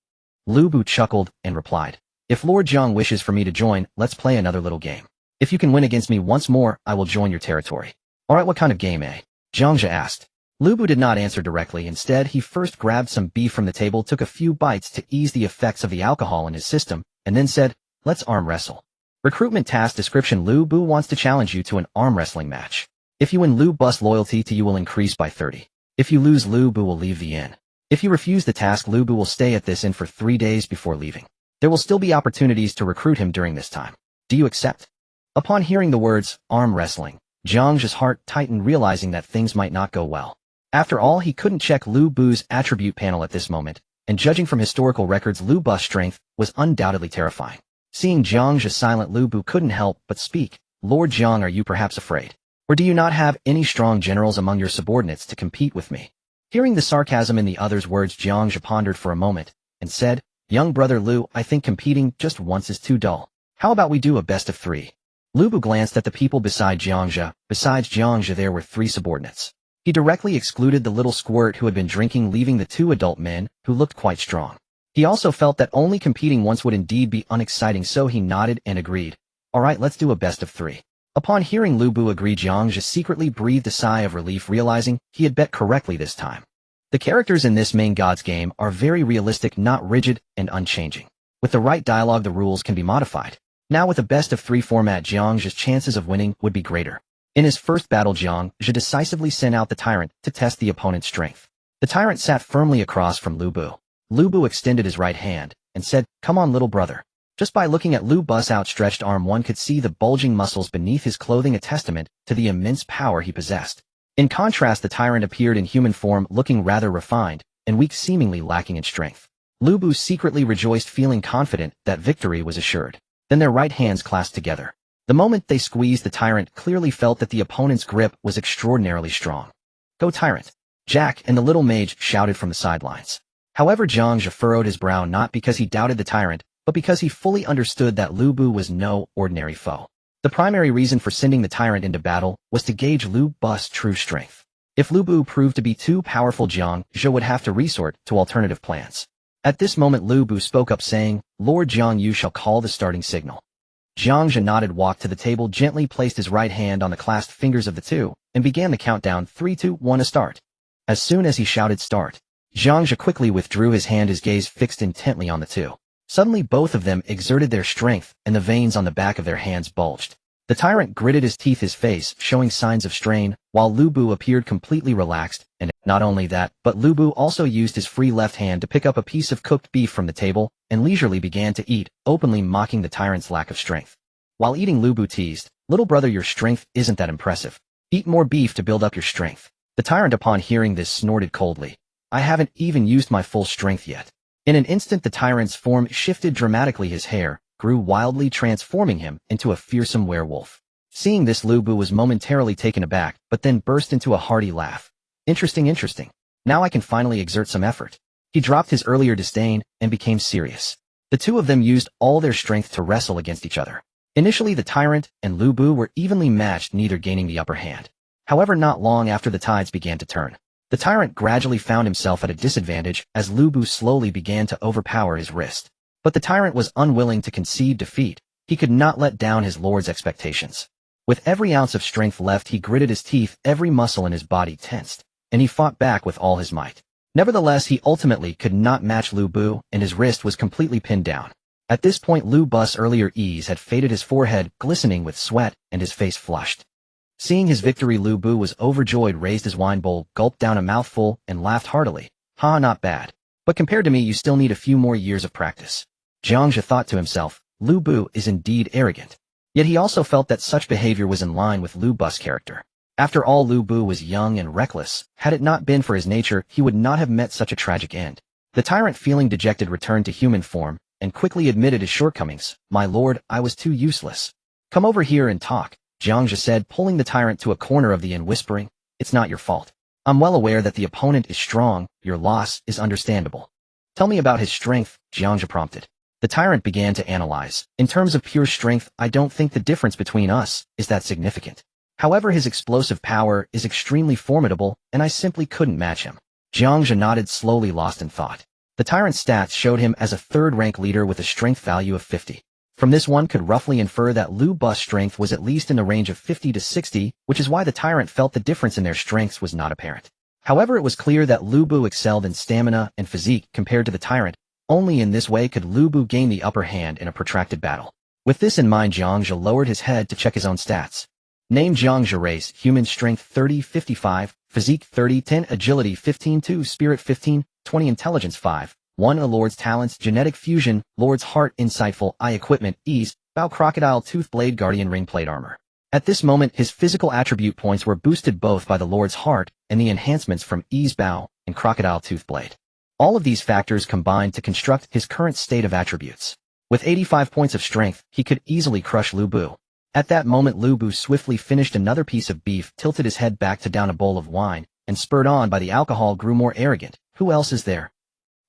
Lu Bu chuckled and replied, "If Lord Jiang wishes for me to join, let's play another little game. If you can win against me once more, I will join your territory." "All right, what kind of game, eh?" Jiang Zhe asked. Lu Bu did not answer directly. Instead, he first grabbed some beef from the table, took a few bites to ease the effects of the alcohol in his system, and then said, "Let's arm wrestle." Recruitment task description: Lu Bu wants to challenge you to an arm wrestling match. If you win, Lu Bu's loyalty to you will increase by 30. If you lose, Lu Bu will leave the inn. If you refuse the task, Lu Bu will stay at this inn for 3 days before leaving. There will still be opportunities to recruit him during this time. Do you accept? Upon hearing the words, arm wrestling, Jiang Zhe's heart tightened, realizing that things might not go well. After all, he couldn't check Lu Bu's attribute panel at this moment, and judging from historical records, Lu Bu's strength was undoubtedly terrifying. Seeing Jiang Zhe silent, Lu Bu couldn't help but speak. "Lord Jiang, are you perhaps afraid? Or do you not have any strong generals among your subordinates to compete with me?" Hearing the sarcasm in the other's words, Jiang Zhe pondered for a moment and said, "Young brother Lu, I think competing just once is too dull. How about we do a best of 3? Lu Bu glanced at the people beside Jiang Zhe. Besides Jiang Zhe, there were 3 subordinates. He directly excluded the little squirt who had been drinking, leaving the 2 adult men, who looked quite strong. He also felt that only competing once would indeed be unexciting, so he nodded and agreed. "All right, let's do a best of 3. Upon hearing Lu Bu agree, Jiang Zhe secretly breathed a sigh of relief, realizing he had bet correctly this time. The characters in this main God's game are very realistic, not rigid and unchanging. With the right dialogue, the rules can be modified. Now with a best-of-3 format, Jiang Zhe's chances of winning would be greater. In his first battle, Jiang Zhe decisively sent out the tyrant to test the opponent's strength. The tyrant sat firmly across from Lu Bu. Lu Bu extended his right hand and said, "Come on, little brother." Just by looking at Lu Bu's outstretched arm, one could see the bulging muscles beneath his clothing, a testament to the immense power he possessed. In contrast, the tyrant appeared in human form, looking rather refined and weak, seemingly lacking in strength. Lu Bu secretly rejoiced, feeling confident that victory was assured. Then their right hands clasped together. The moment they squeezed, the tyrant clearly felt that the opponent's grip was extraordinarily strong. "Go, tyrant!" Jack and the little mage shouted from the sidelines. However, Jiang Zhe furrowed his brow, not because he doubted the tyrant, but because he fully understood that Lu Bu was no ordinary foe. The primary reason for sending the tyrant into battle was to gauge Lu Bu's true strength. If Lu Bu proved to be too powerful, Jiang Zhe would have to resort to alternative plans. At this moment, Lu Bu spoke up, saying, "Lord Jiang, you shall call the starting signal." Jiang Zhe nodded, walked to the table, gently placed his right hand on the clasped fingers of the two, and began the countdown. 3, 2, 1, a start. As soon as he shouted start, Jiang Zhe quickly withdrew his hand, his gaze fixed intently on the two. Suddenly both of them exerted their strength, and the veins on the back of their hands bulged. The tyrant gritted his teeth, his face showing signs of strain, while Lu Bu appeared completely relaxed, and not only that, but Lu Bu also used his free left hand to pick up a piece of cooked beef from the table, and leisurely began to eat, openly mocking the tyrant's lack of strength. While eating, Lu Bu teased, "Little brother, your strength isn't that impressive. Eat more beef to build up your strength." The tyrant, upon hearing this, snorted coldly, "I haven't even used my full strength yet." In an instant, the tyrant's form shifted dramatically. His hair grew wildly, transforming him into a fearsome werewolf. Seeing this, Lu Bu was momentarily taken aback, but then burst into a hearty laugh. Interesting. Now I can finally exert some effort." He dropped his earlier disdain and became serious. The two of them used all their strength to wrestle against each other. Initially, the tyrant and Lu Bu were evenly matched, neither gaining the upper hand. However, not long after, the tides began to turn. The tyrant gradually found himself at a disadvantage as Lu Bu slowly began to overpower his wrist. But the tyrant was unwilling to concede defeat. He could not let down his lord's expectations. With every ounce of strength left, he gritted his teeth, every muscle in his body tensed, and he fought back with all his might. Nevertheless, he ultimately could not match Lu Bu, and his wrist was completely pinned down. At this point, Lu Bu's earlier ease had faded, his forehead glistening with sweat and his face flushed. Seeing his victory, Lu Bu was overjoyed, raised his wine bowl, gulped down a mouthful, and laughed heartily. "Ha, not bad. But compared to me, you still need a few more years of practice." Jiang Zhe thought to himself, Lu Bu is indeed arrogant. Yet he also felt that such behavior was in line with Lu Bu's character. After all, Lu Bu was young and reckless. Had it not been for his nature, he would not have met such a tragic end. The tyrant, feeling dejected, returned to human form and quickly admitted his shortcomings. "My lord, I was too useless." "Come over here and talk," Jiang Zhe said, pulling the tyrant to a corner of the inn, whispering, "It's not your fault. I'm well aware that the opponent is strong. Your loss is understandable." "Tell me about his strength," Jiang Zhe prompted. The tyrant began to analyze. "In terms of pure strength, I don't think the difference between us is that significant. However, his explosive power is extremely formidable, and I simply couldn't match him." Jiang Zhe nodded, slowly, lost in thought. The tyrant's stats showed him as a third-rank leader with a strength value of 50. From this, one could roughly infer that Lu Bu's strength was at least in the range of 50 to 60, which is why the tyrant felt the difference in their strengths was not apparent. However, it was clear that Lu Bu excelled in stamina and physique compared to the tyrant. Only in this way could Lu Bu gain the upper hand in a protracted battle. With this in mind, Jiang Zhe lowered his head to check his own stats. Name: Jiang Zhe. Race: human. Strength 30, 55, physique 30, 10, agility 15, 2, spirit 15, 20, intelligence 5, 1. A Lord's talents: genetic fusion, Lord's heart, insightful, eye equipment, ease, bow, crocodile tooth blade, guardian ring, plate armor. At this moment, his physical attribute points were boosted both by the Lord's heart and the enhancements from ease, bow, and crocodile tooth blade. All of these factors combined to construct his current state of attributes. With 85 points of strength, he could easily crush Lu Bu. At that moment, Lu Bu swiftly finished another piece of beef, tilted his head back to down a bowl of wine, and spurred on by the alcohol, grew more arrogant. "Who else is there?"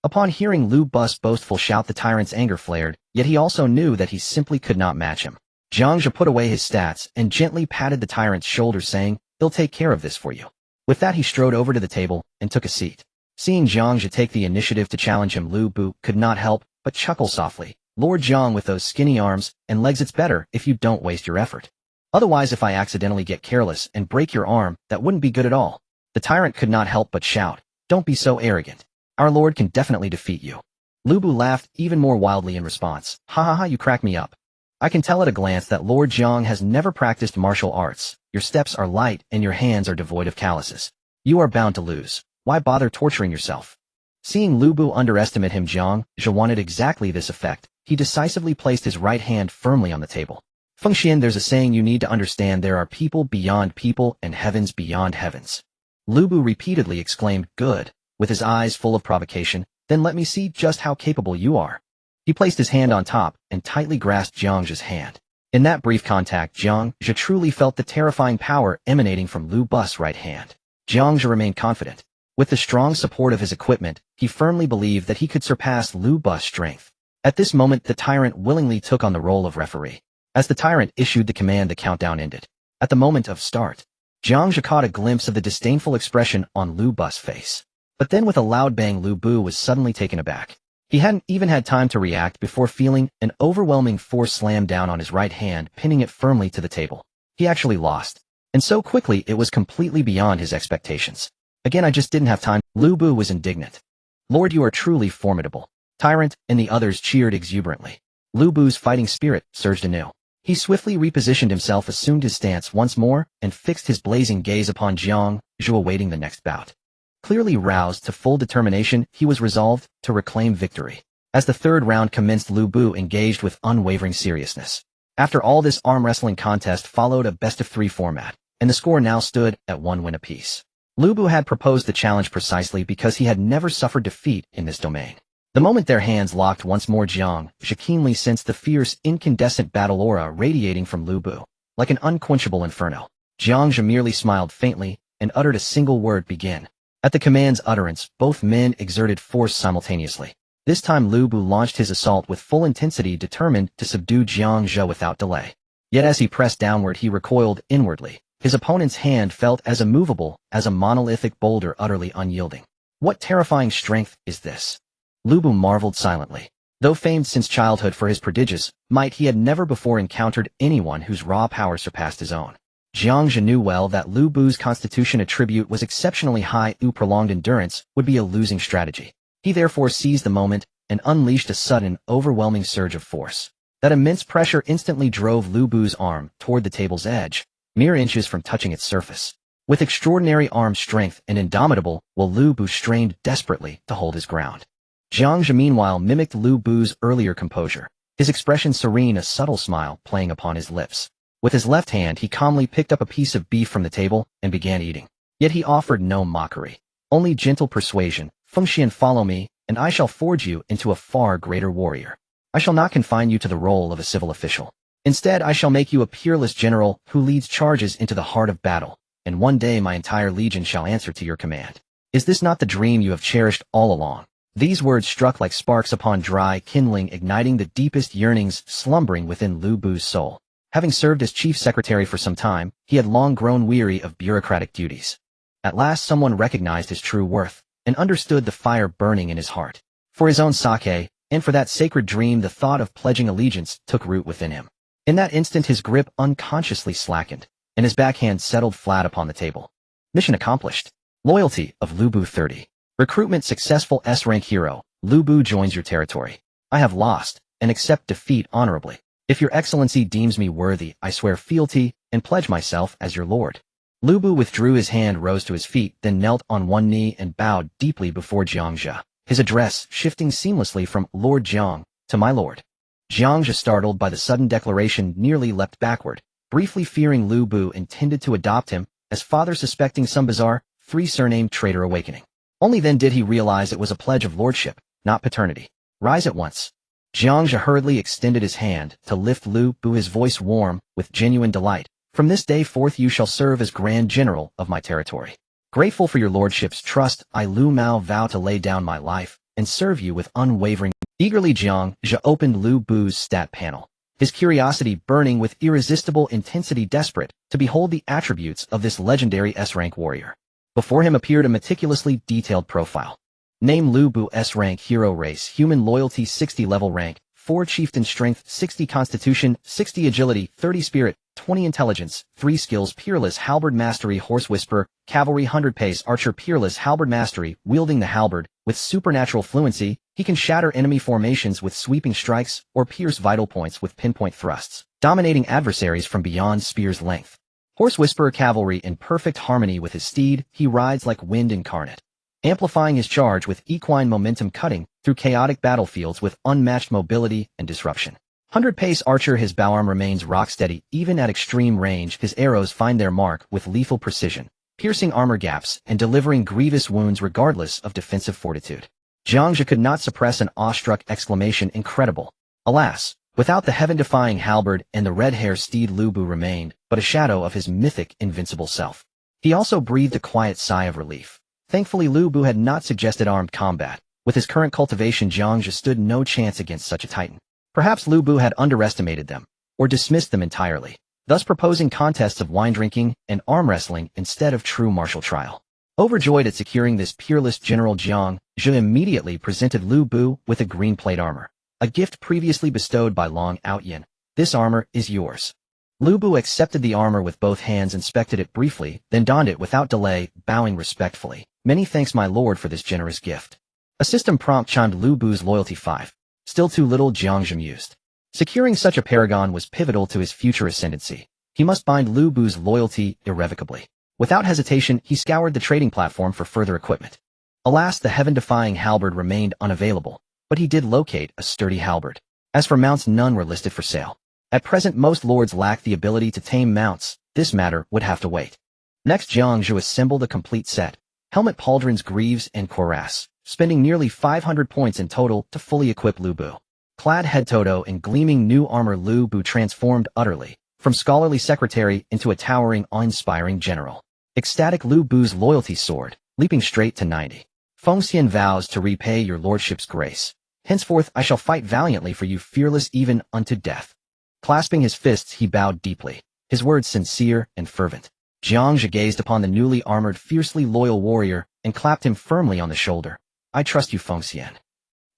Upon hearing Lu Bu's boastful shout, the tyrant's anger flared, yet he also knew that he simply could not match him. Jiang Zhe put away his stats and gently patted the tyrant's shoulder, saying, "He'll take care of this for you." With that, he strode over to the table and took a seat. Seeing Jiang Zhe take the initiative to challenge him, Lu Bu could not help but chuckle softly. "Lord Jiang, with those skinny arms and legs, it's better if you don't waste your effort." Otherwise, if I accidentally get careless and break your arm, that wouldn't be good at all. The tyrant could not help but shout, "Don't be so arrogant. Our lord can definitely defeat you." Lu Bu laughed even more wildly in response. "Ha ha ha, you crack me up. I can tell at a glance that Lord Jiang has never practiced martial arts. Your steps are light and your hands are devoid of calluses. You are bound to lose. Why bother torturing yourself?" Seeing Lu Bu underestimate him, Jiang Zhe wanted exactly this effect. He decisively placed his right hand firmly on the table. "Fengxian, there's a saying you need to understand: there are people beyond people and heavens beyond heavens." Lu Bu repeatedly exclaimed, "Good," with his eyes full of provocation. "Then let me see just how capable you are." He placed his hand on top and tightly grasped Jiang Zhe's hand. In that brief contact, Jiang Zhe truly felt the terrifying power emanating from Lu Bu's right hand. Jiang Zhe remained confident. With the strong support of his equipment, he firmly believed that he could surpass Lu Bu's strength. At this moment, the tyrant willingly took on the role of referee. As the tyrant issued the command, the countdown ended. At the moment of start, Jiang Zhe caught a glimpse of the disdainful expression on Lu Bu's face. But then with a loud bang, Lu Bu was suddenly taken aback. He hadn't even had time to react before feeling an overwhelming force slam down on his right hand, pinning it firmly to the table. He actually lost. And so quickly it was completely beyond his expectations. "Again, I just didn't have time." Lu Bu was indignant. "Lord, you are truly formidable." Tyrant and the others cheered exuberantly. Lu Bu's fighting spirit surged anew. He swiftly repositioned himself, assumed his stance once more, and fixed his blazing gaze upon Jiang Zhe, awaiting the next bout. Clearly roused to full determination, he was resolved to reclaim victory. As the third round commenced, Lu Bu engaged with unwavering seriousness. After all, this arm wrestling contest followed a best-of-3 format, and the score now stood at 1 win apiece. Lu Bu had proposed the challenge precisely because he had never suffered defeat in this domain. The moment their hands locked once more, Jiang Zhe keenly sensed the fierce, incandescent battle aura radiating from Lu Bu, like an unquenchable inferno. Jiang Zhe merely smiled faintly and uttered a single word: "Begin." At the command's utterance, both men exerted force simultaneously. This time Lu Bu launched his assault with full intensity, determined to subdue Jiang Zhe without delay. Yet as he pressed downward, he recoiled inwardly. His opponent's hand felt as immovable as a monolithic boulder, utterly unyielding. What terrifying strength is this? Lu Bu marveled silently. Though famed since childhood for his prodigious might, he had never before encountered anyone whose raw power surpassed his own. Jiang Zhe knew well that Lu Bu's constitution attribute was exceptionally high. Prolonged endurance would be a losing strategy. He therefore seized the moment and unleashed a sudden, overwhelming surge of force. That immense pressure instantly drove Lu Bu's arm toward the table's edge, mere inches from touching its surface. With extraordinary arm strength and indomitable will, Lu Bu strained desperately to hold his ground. Jiang Zhe meanwhile mimicked Lu Bu's earlier composure, his expression serene, a subtle smile playing upon his lips. With his left hand he calmly picked up a piece of beef from the table and began eating. Yet he offered no mockery, only gentle persuasion. "Fengxian, follow me, and I shall forge you into a far greater warrior. I shall not confine you to the role of a civil official. Instead, I shall make you a peerless general who leads charges into the heart of battle, and one day my entire legion shall answer to your command. Is this not the dream you have cherished all along?" These words struck like sparks upon dry kindling, igniting the deepest yearnings slumbering within Lu Bu's soul. Having served as chief secretary for some time, he had long grown weary of bureaucratic duties. At last someone recognized his true worth, and understood the fire burning in his heart. For his own sake, and for that sacred dream, the thought of pledging allegiance took root within him. In that instant his grip unconsciously slackened, and his backhand settled flat upon the table. Mission accomplished. Loyalty of Lu Bu 30. Recruitment successful. S-rank hero. Lu Bu joins your territory. I have lost, and accept defeat honorably. If your excellency deems me worthy, I swear fealty, and pledge myself as your lord. Lu Bu withdrew his hand, rose to his feet, then knelt on one knee and bowed deeply before Jiang Zhe, his address shifting seamlessly from "Lord Jiang" to "My lord." Jiang Zhe, startled by the sudden declaration, nearly leapt backward, briefly fearing Lu Bu intended to adopt him as father, suspecting some bizarre, three-surname traitor awakening. Only then did he realize it was a pledge of lordship, not paternity. "Rise at once." Jiang Zhe hurriedly extended his hand to lift Lu Bu, his voice warm with genuine delight. "From this day forth you shall serve as Grand General of my territory. Grateful for your lordship's trust, I Lu Mao vow to lay down my life and serve you with unwavering." Eagerly Jiang Zhe opened Lu Bu's stat panel, his curiosity burning with irresistible intensity, desperate to behold the attributes of this legendary S-rank warrior. Before him appeared a meticulously detailed profile. Name: Lu Bu, S-rank hero, race human, loyalty 60, level rank 4, chieftain, strength 60, constitution 60, agility 30, spirit 20 intelligence, 3 skills, peerless halberd mastery, horse whisper, cavalry 100 pace, archer, peerless halberd mastery, wielding the halberd. With supernatural fluency, he can shatter enemy formations with sweeping strikes or pierce vital points with pinpoint thrusts, dominating adversaries from beyond spear's length. Horse whisperer cavalry in perfect harmony with his steed, he rides like wind incarnate, amplifying his charge with equine momentum, cutting through chaotic battlefields with unmatched mobility and disruption. 100 pace archer, his bowarm remains rock-steady even at extreme range. His arrows find their mark with lethal precision, piercing armor gaps and delivering grievous wounds regardless of defensive fortitude. Jiang Zhe could not suppress an awestruck exclamation, incredible. Alas, without the heaven-defying halberd and the red-hair steed, Lu Bu remained but a shadow of his mythic, invincible self. He also breathed a quiet sigh of relief. Thankfully, Lu Bu had not suggested armed combat. With his current cultivation, Jiang Zhe stood no chance against such a titan. Perhaps Lu Bu had underestimated them, or dismissed them entirely, thus proposing contests of wine drinking and arm wrestling instead of true martial trial. Overjoyed at securing this peerless general, Jiang Zhe immediately presented Lu Bu with a green plate armor, a gift previously bestowed by Long Out Yin. This armor is yours. Lu Bu accepted the armor with both hands, inspected it briefly, then donned it without delay, bowing respectfully. Many thanks, my lord, for this generous gift. A system prompt chimed Lu Bu's loyalty 5. Still too little, Jiang Zhe mused. Securing such a paragon was pivotal to his future ascendancy. He must bind Lu Bu's loyalty irrevocably. Without hesitation, he scoured the trading platform for further equipment. Alas, the heaven-defying halberd remained unavailable, but he did locate a sturdy halberd. As for mounts, none were listed for sale. At present, most lords lacked the ability to tame mounts. This matter would have to wait. Next, Jiang Zhe assembled a complete set: helmet, pauldrons, greaves, and cuirass, spending nearly 500 points in total to fully equip Lu Bu. Clad head-to-toe in gleaming new armor, Lu Bu transformed utterly, from scholarly secretary into a towering, awe-inspiring general. Ecstatic, Lu Bu's loyalty soared, leaping straight to 90. Fengxian vows to repay your lordship's grace. Henceforth I shall fight valiantly for you, fearless even unto death. Clasping his fists, he bowed deeply, his words sincere and fervent. Jiang Zhe gazed upon the newly armored, fiercely loyal warrior and clapped him firmly on the shoulder. I trust you, Fengxian.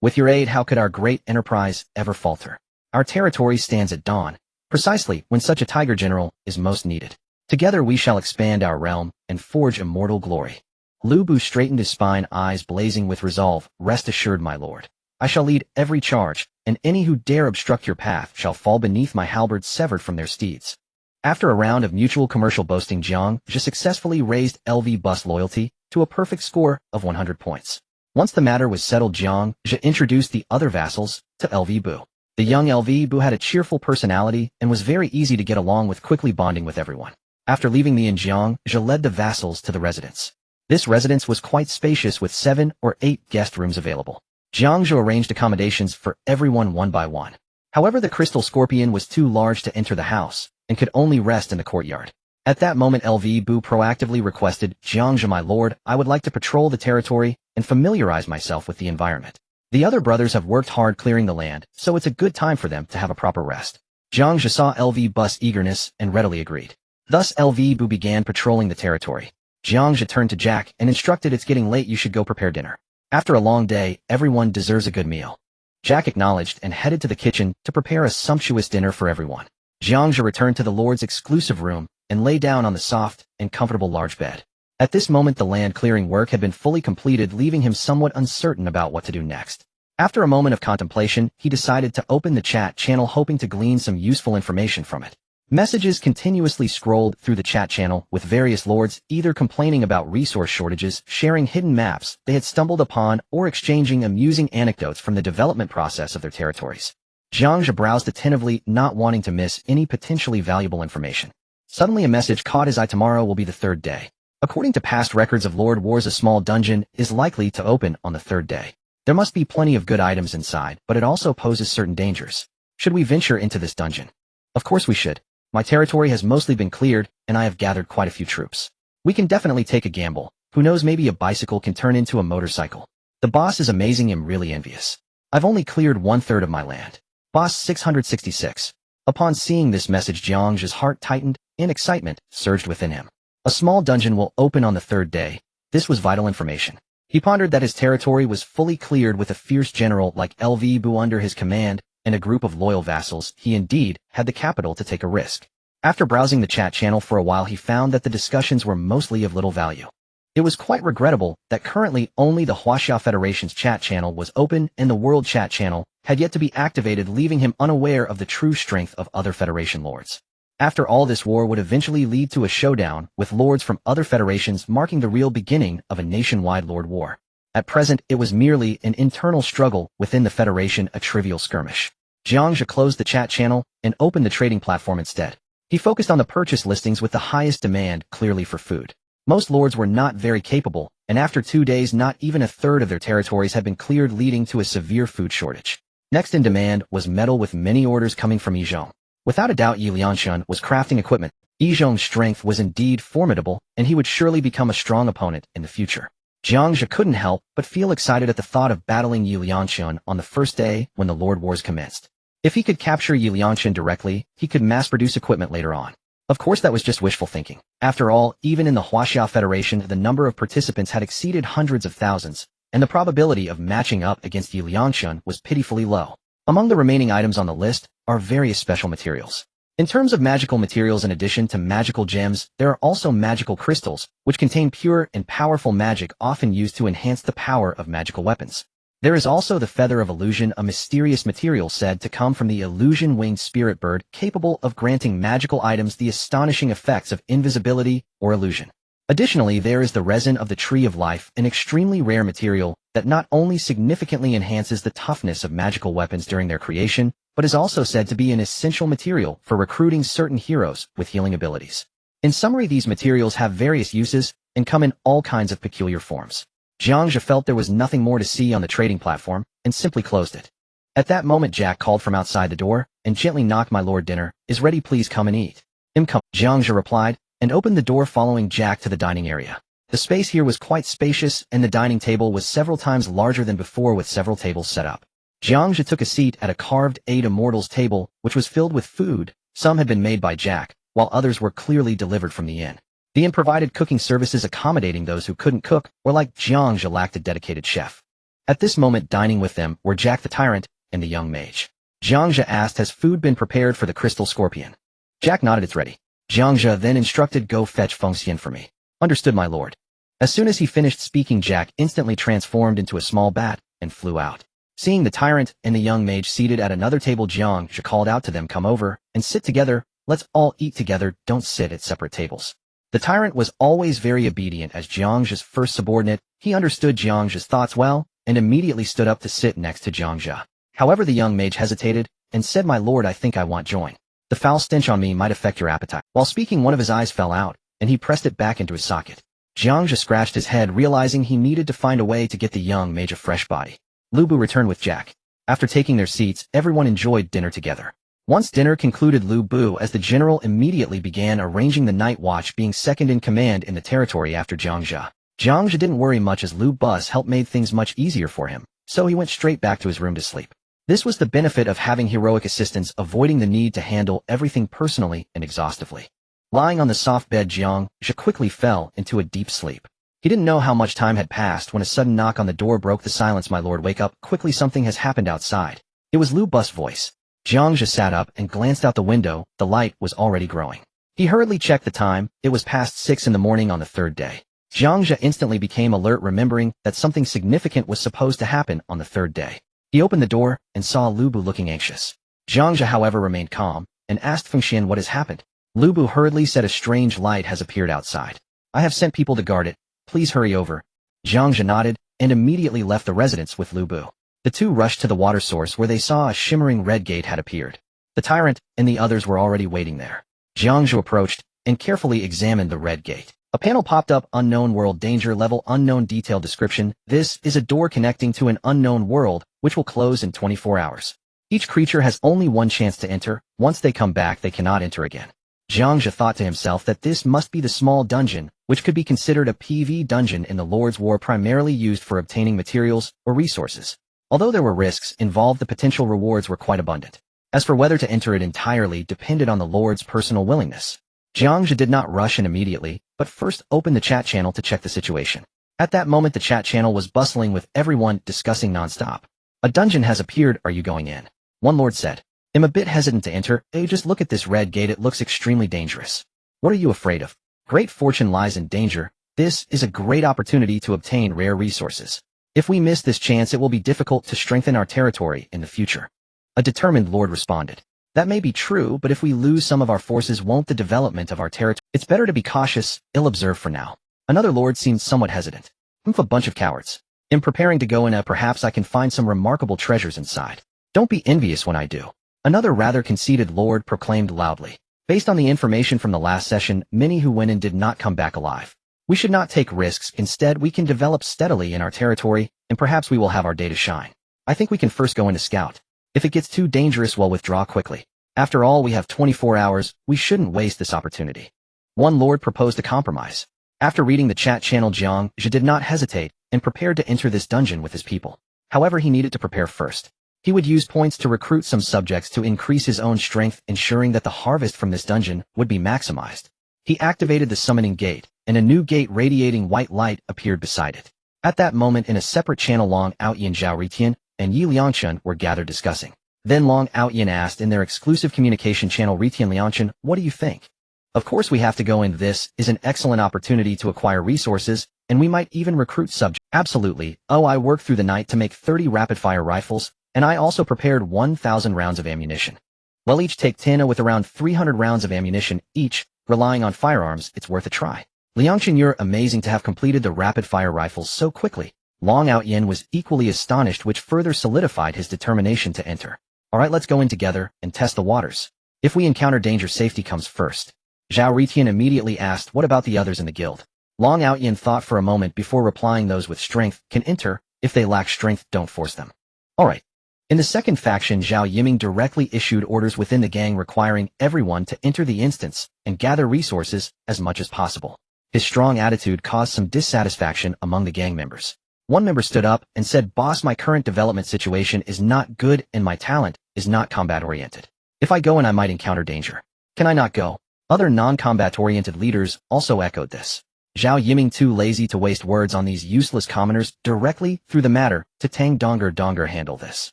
With your aid, how could our great enterprise ever falter? Our territory stands at dawn, precisely when such a tiger general is most needed. Together we shall expand our realm and forge immortal glory. Lu Bu straightened his spine, eyes blazing with resolve. Rest assured, my lord. I shall lead every charge, and any who dare obstruct your path shall fall beneath my halberd, severed from their steeds. After a round of mutual commercial boasting, Jiang Zhe successfully raised LV Bus loyalty to a perfect score of 100 points. Once the matter was settled, Jiang Zhe introduced the other vassals to LV Bu. The young LV Bu had a cheerful personality and was very easy to get along with, quickly bonding with everyone. After leaving the inn, Jiang Zhe led the vassals to the residence. This residence was quite spacious, with 7 or 8 guest rooms available. Jiang Zhe arranged accommodations for everyone one by one. However, the crystal scorpion was too large to enter the house and could only rest in the courtyard. At that moment, LV Bu proactively requested, Jiang Zhe, my lord, I would like to patrol the territory and familiarize myself with the environment. The other brothers have worked hard clearing the land, so it's a good time for them to have a proper rest. Jiang Zhe saw LV Bu's eagerness and readily agreed. Thus, LV Bu began patrolling the territory. Jiang Zhe turned to Jack and instructed, it's getting late, you should go prepare dinner. After a long day, everyone deserves a good meal. Jack acknowledged and headed to the kitchen to prepare a sumptuous dinner for everyone. Jiang Zhe returned to the lord's exclusive room and lay down on the soft and comfortable large bed. At this moment, the land clearing work had been fully completed, leaving him somewhat uncertain about what to do next. After a moment of contemplation, he decided to open the chat channel, hoping to glean some useful information from it. Messages continuously scrolled through the chat channel, with various lords either complaining about resource shortages, sharing hidden maps they had stumbled upon, or exchanging amusing anecdotes from the development process of their territories. Jiang Zhe browsed attentively, not wanting to miss any potentially valuable information. Suddenly a message caught his eye. Tomorrow will be the 3rd day. According to past records of Lord Wars, a small dungeon is likely to open on the 3rd day. There must be plenty of good items inside, but it also poses certain dangers. Should we venture into this dungeon? Of course we should. My territory has mostly been cleared, and I have gathered quite a few troops. We can definitely take a gamble. Who knows, maybe a bicycle can turn into a motorcycle. The boss is amazing, I'm really envious. I've only cleared 1/3 of my land. Boss 666. Upon seeing this message, Jiang Zhe's heart tightened, and excitement surged within him. A small dungeon will open on the 3rd day. This was vital information. He pondered that his territory was fully cleared with a fierce general like LV Bu under his command and a group of loyal vassals. He indeed had the capital to take a risk. After browsing the chat channel for a while, he found that the discussions were mostly of little value. It was quite regrettable that currently only the Huaxia Federation's chat channel was open and the World Chat channel had yet to be activated, leaving him unaware of the true strength of other Federation lords. After all, this war would eventually lead to a showdown, with lords from other federations marking the real beginning of a nationwide lord war. At present, it was merely an internal struggle within the Federation, a trivial skirmish. Jiang Zhe closed the chat channel and opened the trading platform instead. He focused on the purchase listings with the highest demand, clearly for food. Most lords were not very capable, and after 2 days not even a third of their territories had been cleared, leading to a severe food shortage. Next in demand was metal, with many orders coming from Yizhong. Without a doubt, Yi Lianshan was crafting equipment. Yizhong's strength was indeed formidable, and he would surely become a strong opponent in the future. Jiang Zhe couldn't help but feel excited at the thought of battling Yi Lianshan on the first day when the Lord Wars commenced. If he could capture Yi Lianshan directly, he could mass-produce equipment later on. Of course, that was just wishful thinking. After all, even in the Huaxia Federation, the number of participants had exceeded hundreds of thousands, and the probability of matching up against Yi Lianshan was pitifully low. Among the remaining items on the list are various special materials. In terms of magical materials, in addition to magical gems, there are also magical crystals, which contain pure and powerful magic often used to enhance the power of magical weapons. There is also the Feather of Illusion, a mysterious material said to come from the illusion-winged spirit bird, capable of granting magical items the astonishing effects of invisibility or illusion. Additionally, there is the resin of the Tree of Life, an extremely rare material that not only significantly enhances the toughness of magical weapons during their creation, but is also said to be an essential material for recruiting certain heroes with healing abilities. In summary, these materials have various uses and come in all kinds of peculiar forms. Jiang Zhe felt there was nothing more to see on the trading platform and simply closed it. At that moment, Jack called from outside the door and gently knocked. "My lord, dinner is ready, please come and eat." "Come," Jiang Zhe replied, and opened the door, following Jack to the dining area. The space here was quite spacious, and the dining table was several times larger than before, with several tables set up. Jiang Zhe took a seat at a carved 8 immortals table, which was filled with food. Some had been made by Jack, while others were clearly delivered from the inn. The inn provided cooking services accommodating those who couldn't cook, or like Jiang Zhe lacked a dedicated chef. At this moment, dining with them were Jack the Tyrant and the young mage. Jiang Zhe asked, "Has food been prepared for the crystal scorpion?" Jack nodded, "It's ready." Jiang Zhe then instructed, "Go fetch Feng Xian for me." "Understood, my lord." As soon as he finished speaking, Jack instantly transformed into a small bat and flew out. Seeing the tyrant and the young mage seated at another table, Jiang Zhe called out to them, "Come over and sit together. Let's all eat together. Don't sit at separate tables." The tyrant was always very obedient as Jiang Zhe's first subordinate. He understood Jiang Zhe's thoughts well and immediately stood up to sit next to Jiang Zhe. However, the young mage hesitated and said, "My lord, I think I want join. The foul stench on me might affect your appetite." While speaking, one of his eyes fell out, and he pressed it back into his socket. Jiang Zhe scratched his head, realizing he needed to find a way to get the young mage a fresh body. Lu Bu returned with Jack. After taking their seats, everyone enjoyed dinner together. Once dinner concluded, Lu Bu, as the general, immediately began arranging the night watch, being second in command in the territory after Jiang Zhe. Jiang Zhe didn't worry much as Lu Bu's help made things much easier for him, so he went straight back to his room to sleep. This was the benefit of having heroic assistants, avoiding the need to handle everything personally and exhaustively. Lying on the soft bed, Jiang Zhe quickly fell into a deep sleep. He didn't know how much time had passed when a sudden knock on the door broke the silence. "My lord, wake up quickly, something has happened outside." It was Lu Bu's voice. Jiang Zhe sat up and glanced out the window. The light was already growing. He hurriedly checked the time. It was past 6 in the morning on the third day. Jiang Zhe instantly became alert, remembering that something significant was supposed to happen on the third day. He opened the door and saw Lu Bu looking anxious. Jiang Zhe, however, remained calm and asked Feng Xian what has happened. Lu Bu hurriedly said, "A strange light has appeared outside. I have sent people to guard it. Please hurry over." Jiang Zhe nodded and immediately left the residence with Lu Bu. The two rushed to the water source, where they saw a shimmering red gate had appeared. The tyrant and the others were already waiting there. Jiang Zhe approached and carefully examined the red gate. A panel popped up: Unknown World, Danger Level Unknown, Detailed Description. This is a door connecting to an unknown world, which will close in 24 hours. Each creature has only one chance to enter. Once they come back, they cannot enter again. Jiang Zhe thought to himself that this must be the small dungeon, which could be considered a PvE dungeon in the Lord's War, primarily used for obtaining materials or resources. Although there were risks involved, the potential rewards were quite abundant. As for whether to enter it, entirely depended on the Lord's personal willingness. Jiang Zhe did not rush in immediately, but first opened the chat channel to check the situation. At that moment, the chat channel was bustling with everyone discussing non-stop. "A dungeon has appeared, are you going in?" one lord said. I'm a bit hesitant to enter. Hey, just look at this red gate, it looks extremely dangerous. What are you afraid of? Great fortune lies in danger. This is a great opportunity to obtain rare resources. If we miss this chance, it will be difficult to strengthen our territory in the future. A determined lord responded. That may be true, but if we lose some of our forces, won't the development of our territory? It's better to be cautious, ill-observed for now. Another lord seemed somewhat hesitant. A bunch of cowards. In preparing to go in, perhaps I can find some remarkable treasures inside. Don't be envious when I do. Another rather conceited lord proclaimed loudly. Based on the information from the last session, many who went in did not come back alive. We should not take risks. Instead, we can develop steadily in our territory, and perhaps we will have our day to shine. I think we can first go in to scout. If it gets too dangerous, we'll withdraw quickly. After all, we have 24 hours. We shouldn't waste this opportunity. One lord proposed a compromise. After reading the chat channel, Jiang Zhe did not hesitate and prepared to enter this dungeon with his people. However, he needed to prepare first. He would use points to recruit some subjects to increase his own strength, ensuring that the harvest from this dungeon would be maximized. He activated the summoning gate, and a new gate radiating white light appeared beside it. At that moment, in a separate channel, Long Outyin, Zhao Ritian, and Yi Liangchen were gathered discussing. Then Long Outyin asked in their exclusive communication channel, Ritian Liangchen, what do you think? Of course we have to go in. This is an excellent opportunity to acquire resources, and we might even recruit subjects. Absolutely. Oh, I worked through the night to make 30 rapid-fire rifles, and I also prepared 1,000 rounds of ammunition. Well, each take 10 with around 300 rounds of ammunition each, relying on firearms, it's worth a try. Liangchen, you're amazing to have completed the rapid-fire rifles so quickly. Long Outyin was equally astonished, which further solidified his determination to enter. Alright, let's go in together and test the waters. If we encounter danger, safety comes first. Zhao Ritian immediately asked, what about the others in the guild? Long Outyin thought for a moment before replying, those with strength can enter. If they lack strength, don't force them. Alright. In the second faction, Zhao Yiming directly issued orders within the gang requiring everyone to enter the instance and gather resources as much as possible. His strong attitude caused some dissatisfaction among the gang members. One member stood up and said, boss, my current development situation is not good and my talent is not combat-oriented. If I go in, I might encounter danger. Can I not go? Other non-combat-oriented leaders also echoed this. Zhao Yiming, too lazy to waste words on these useless commoners, directly threw the matter to Tang Donger. Handle this.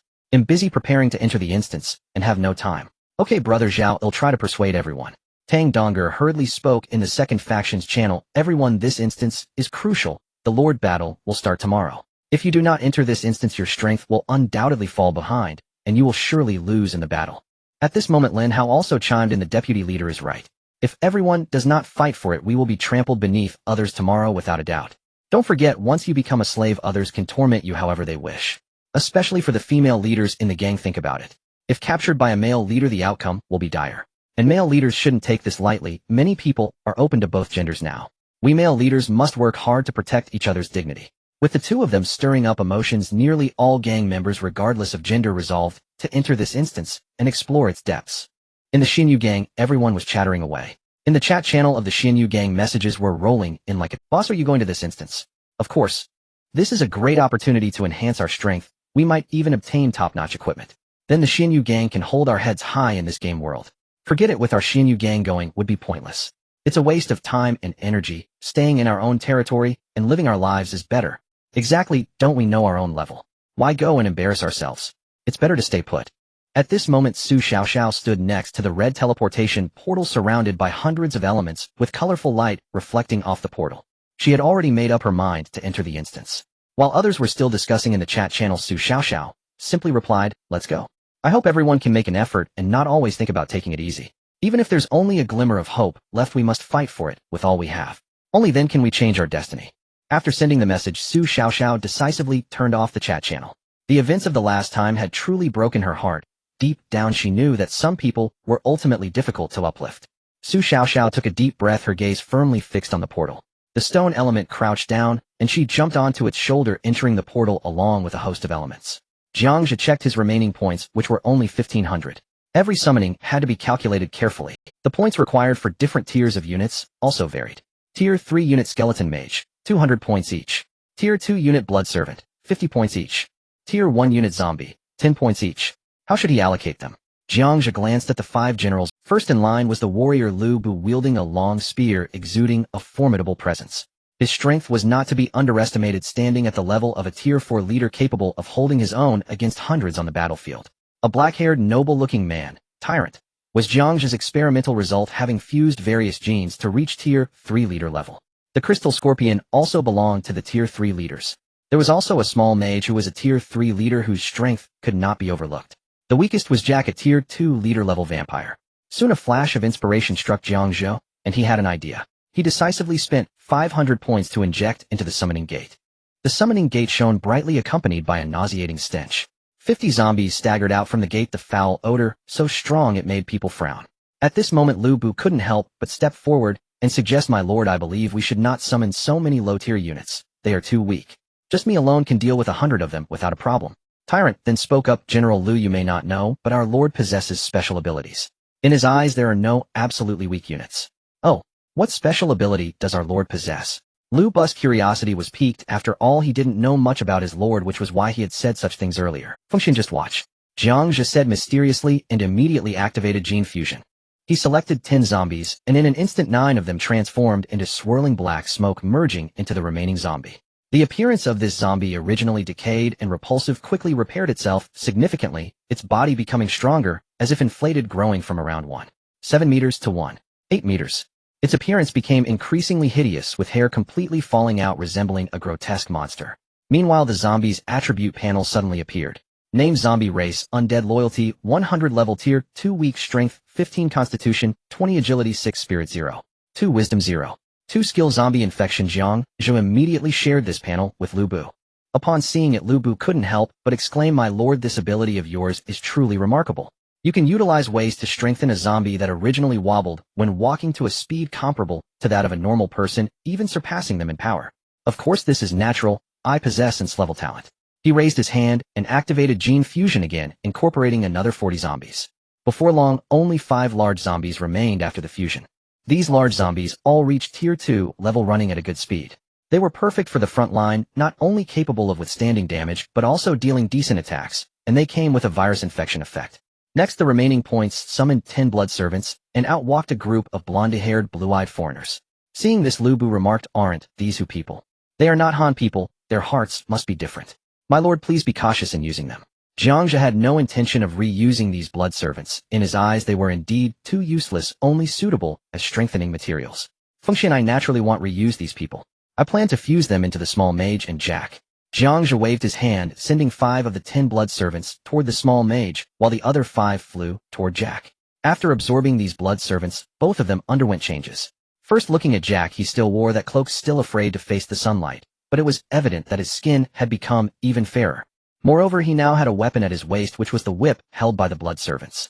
I'm busy preparing to enter the instance and have no time. Okay, brother Zhao, I'll try to persuade everyone. Tang Donger hurriedly spoke in the second faction's channel. Everyone, this instance is crucial. The Lord battle will start tomorrow. If you do not enter this instance, your strength will undoubtedly fall behind, and you will surely lose in the battle. At this moment, Lin Hao also chimed in, the deputy leader is right. If everyone does not fight for it, we will be trampled beneath others tomorrow without a doubt. Don't forget, once you become a slave, others can torment you however they wish. Especially for the female leaders in the gang, think about it. If captured by a male leader, the outcome will be dire. And male leaders shouldn't take this lightly. Many people are open to both genders now. We male leaders must work hard to protect each other's dignity. With the two of them stirring up emotions, nearly all gang members, regardless of gender, resolved to enter this instance and explore its depths. In the Xinyu gang, everyone was chattering away. In the chat channel of the Xinyu gang, messages were rolling in like a boss. Are you going to this instance? Of course. This is a great opportunity to enhance our strength. We might even obtain top-notch equipment. Then the Xinyu gang can hold our heads high in this game world. Forget it, with our Xinyu gang going would be pointless. It's a waste of time and energy. Staying in our own territory and living our lives is better. Exactly, don't we know our own level? Why go and embarrass ourselves? It's better to stay put. At this moment, Su Xiaoxiao stood next to the red teleportation portal, surrounded by hundreds of elements with colorful light reflecting off the portal. She had already made up her mind to enter the instance. While others were still discussing in the chat channel, Su Xiaoxiao simply replied, let's go. I hope everyone can make an effort and not always think about taking it easy. Even if there's only a glimmer of hope left, we must fight for it with all we have. Only then can we change our destiny. After sending the message, Su Xiaoxiao decisively turned off the chat channel. The events of the last time had truly broken her heart. Deep down, she knew that some people were ultimately difficult to uplift. Su Xiaoxiao took a deep breath, her gaze firmly fixed on the portal. The stone element crouched down, and she jumped onto its shoulder, entering the portal along with a host of elements. Jiang Zhe checked his remaining points, which were only 1,500. Every summoning had to be calculated carefully. The points required for different tiers of units also varied. Tier 3 unit skeleton mage, 200 points each. Tier 2 unit blood servant, 50 points each. Tier 1 unit zombie, 10 points each. How should he allocate them? Jiang Zhe glanced at the 5 generals. First in line was the warrior Lu Bu, wielding a long spear, exuding a formidable presence. His strength was not to be underestimated, standing at the level of a tier 4 leader capable of holding his own against hundreds on the battlefield. A black-haired, noble-looking man, tyrant, was Jiang Zhe's experimental result, having fused various genes to reach Tier 3 leader level. The crystal scorpion also belonged to the Tier 3 leaders. There was also a small mage who was a Tier 3 leader whose strength could not be overlooked. The weakest was Jack, a Tier 2 leader level vampire. Soon a flash of inspiration struck Jiang Zhe, and he had an idea. He decisively spent 500 points to inject into the summoning gate. The summoning gate shone brightly, accompanied by a nauseating stench. 50 zombies staggered out from the gate, the foul odor so strong it made people frown. At this moment Lu Bu couldn't help but step forward and suggest, "My lord, I believe we should not summon so many low-tier units. They are too weak. Just me alone can deal with 100 of them without a problem." Tyrant then spoke up, "General Lu, you may not know, but our lord possesses special abilities. In his eyes there are no absolutely weak units." "Oh, what special ability does our lord possess?" Lu Bu's curiosity was piqued. After all, he didn't know much about his lord, which was why he had said such things earlier. "Function, just watch," Jiang Zhe said mysteriously, and immediately activated gene fusion. He selected 10 zombies, and in an instant 9 of them transformed into swirling black smoke, merging into the remaining zombie. The appearance of this zombie, originally decayed and repulsive, quickly repaired itself significantly, its body becoming stronger, as if inflated, growing from around 1.7 meters to 1.8 meters. Its appearance became increasingly hideous, with hair completely falling out, resembling a grotesque monster. Meanwhile, the zombie's attribute panel suddenly appeared. Name: zombie race, undead, loyalty 100, level Tier 2, weak, strength 15, constitution 20, agility 6, spirit 0, 2, wisdom 0, 2, skill, zombie infection. Jiang Zhe immediately shared this panel with Lu Bu. Upon seeing it, Lu Bu couldn't help but exclaim, "My lord, this ability of yours is truly remarkable. You can utilize ways to strengthen a zombie that originally wobbled when walking to a speed comparable to that of a normal person, even surpassing them in power. Of course this is natural, I possess this level talent." He raised his hand and activated gene fusion again, incorporating another 40 zombies. Before long, only 5 large zombies remained after the fusion. These large zombies all reached Tier 2 level, running at a good speed. They were perfect for the front line, not only capable of withstanding damage, but also dealing decent attacks, and they came with a virus infection effect. Next, the remaining points summoned 10 blood servants, and out walked a group of blonde-haired, blue-eyed foreigners. Seeing this, Lu Bu remarked, "Aren't these who people? They are not Han people, their hearts must be different. My lord, please be cautious in using them." Jiang Zhe had no intention of reusing these blood servants. In his eyes they were indeed too useless, only suitable as strengthening materials. "Function, I naturally want reuse these people. I plan to fuse them into the small mage and Jack." Jiang Zhe waved his hand, sending 5 of the 10 blood servants toward the small mage, while the other 5 flew toward Jack. After absorbing these blood servants, both of them underwent changes. First, looking at Jack, he still wore that cloak, still afraid to face the sunlight, but it was evident that his skin had become even fairer. Moreover, he now had a weapon at his waist, which was the whip held by the blood servants.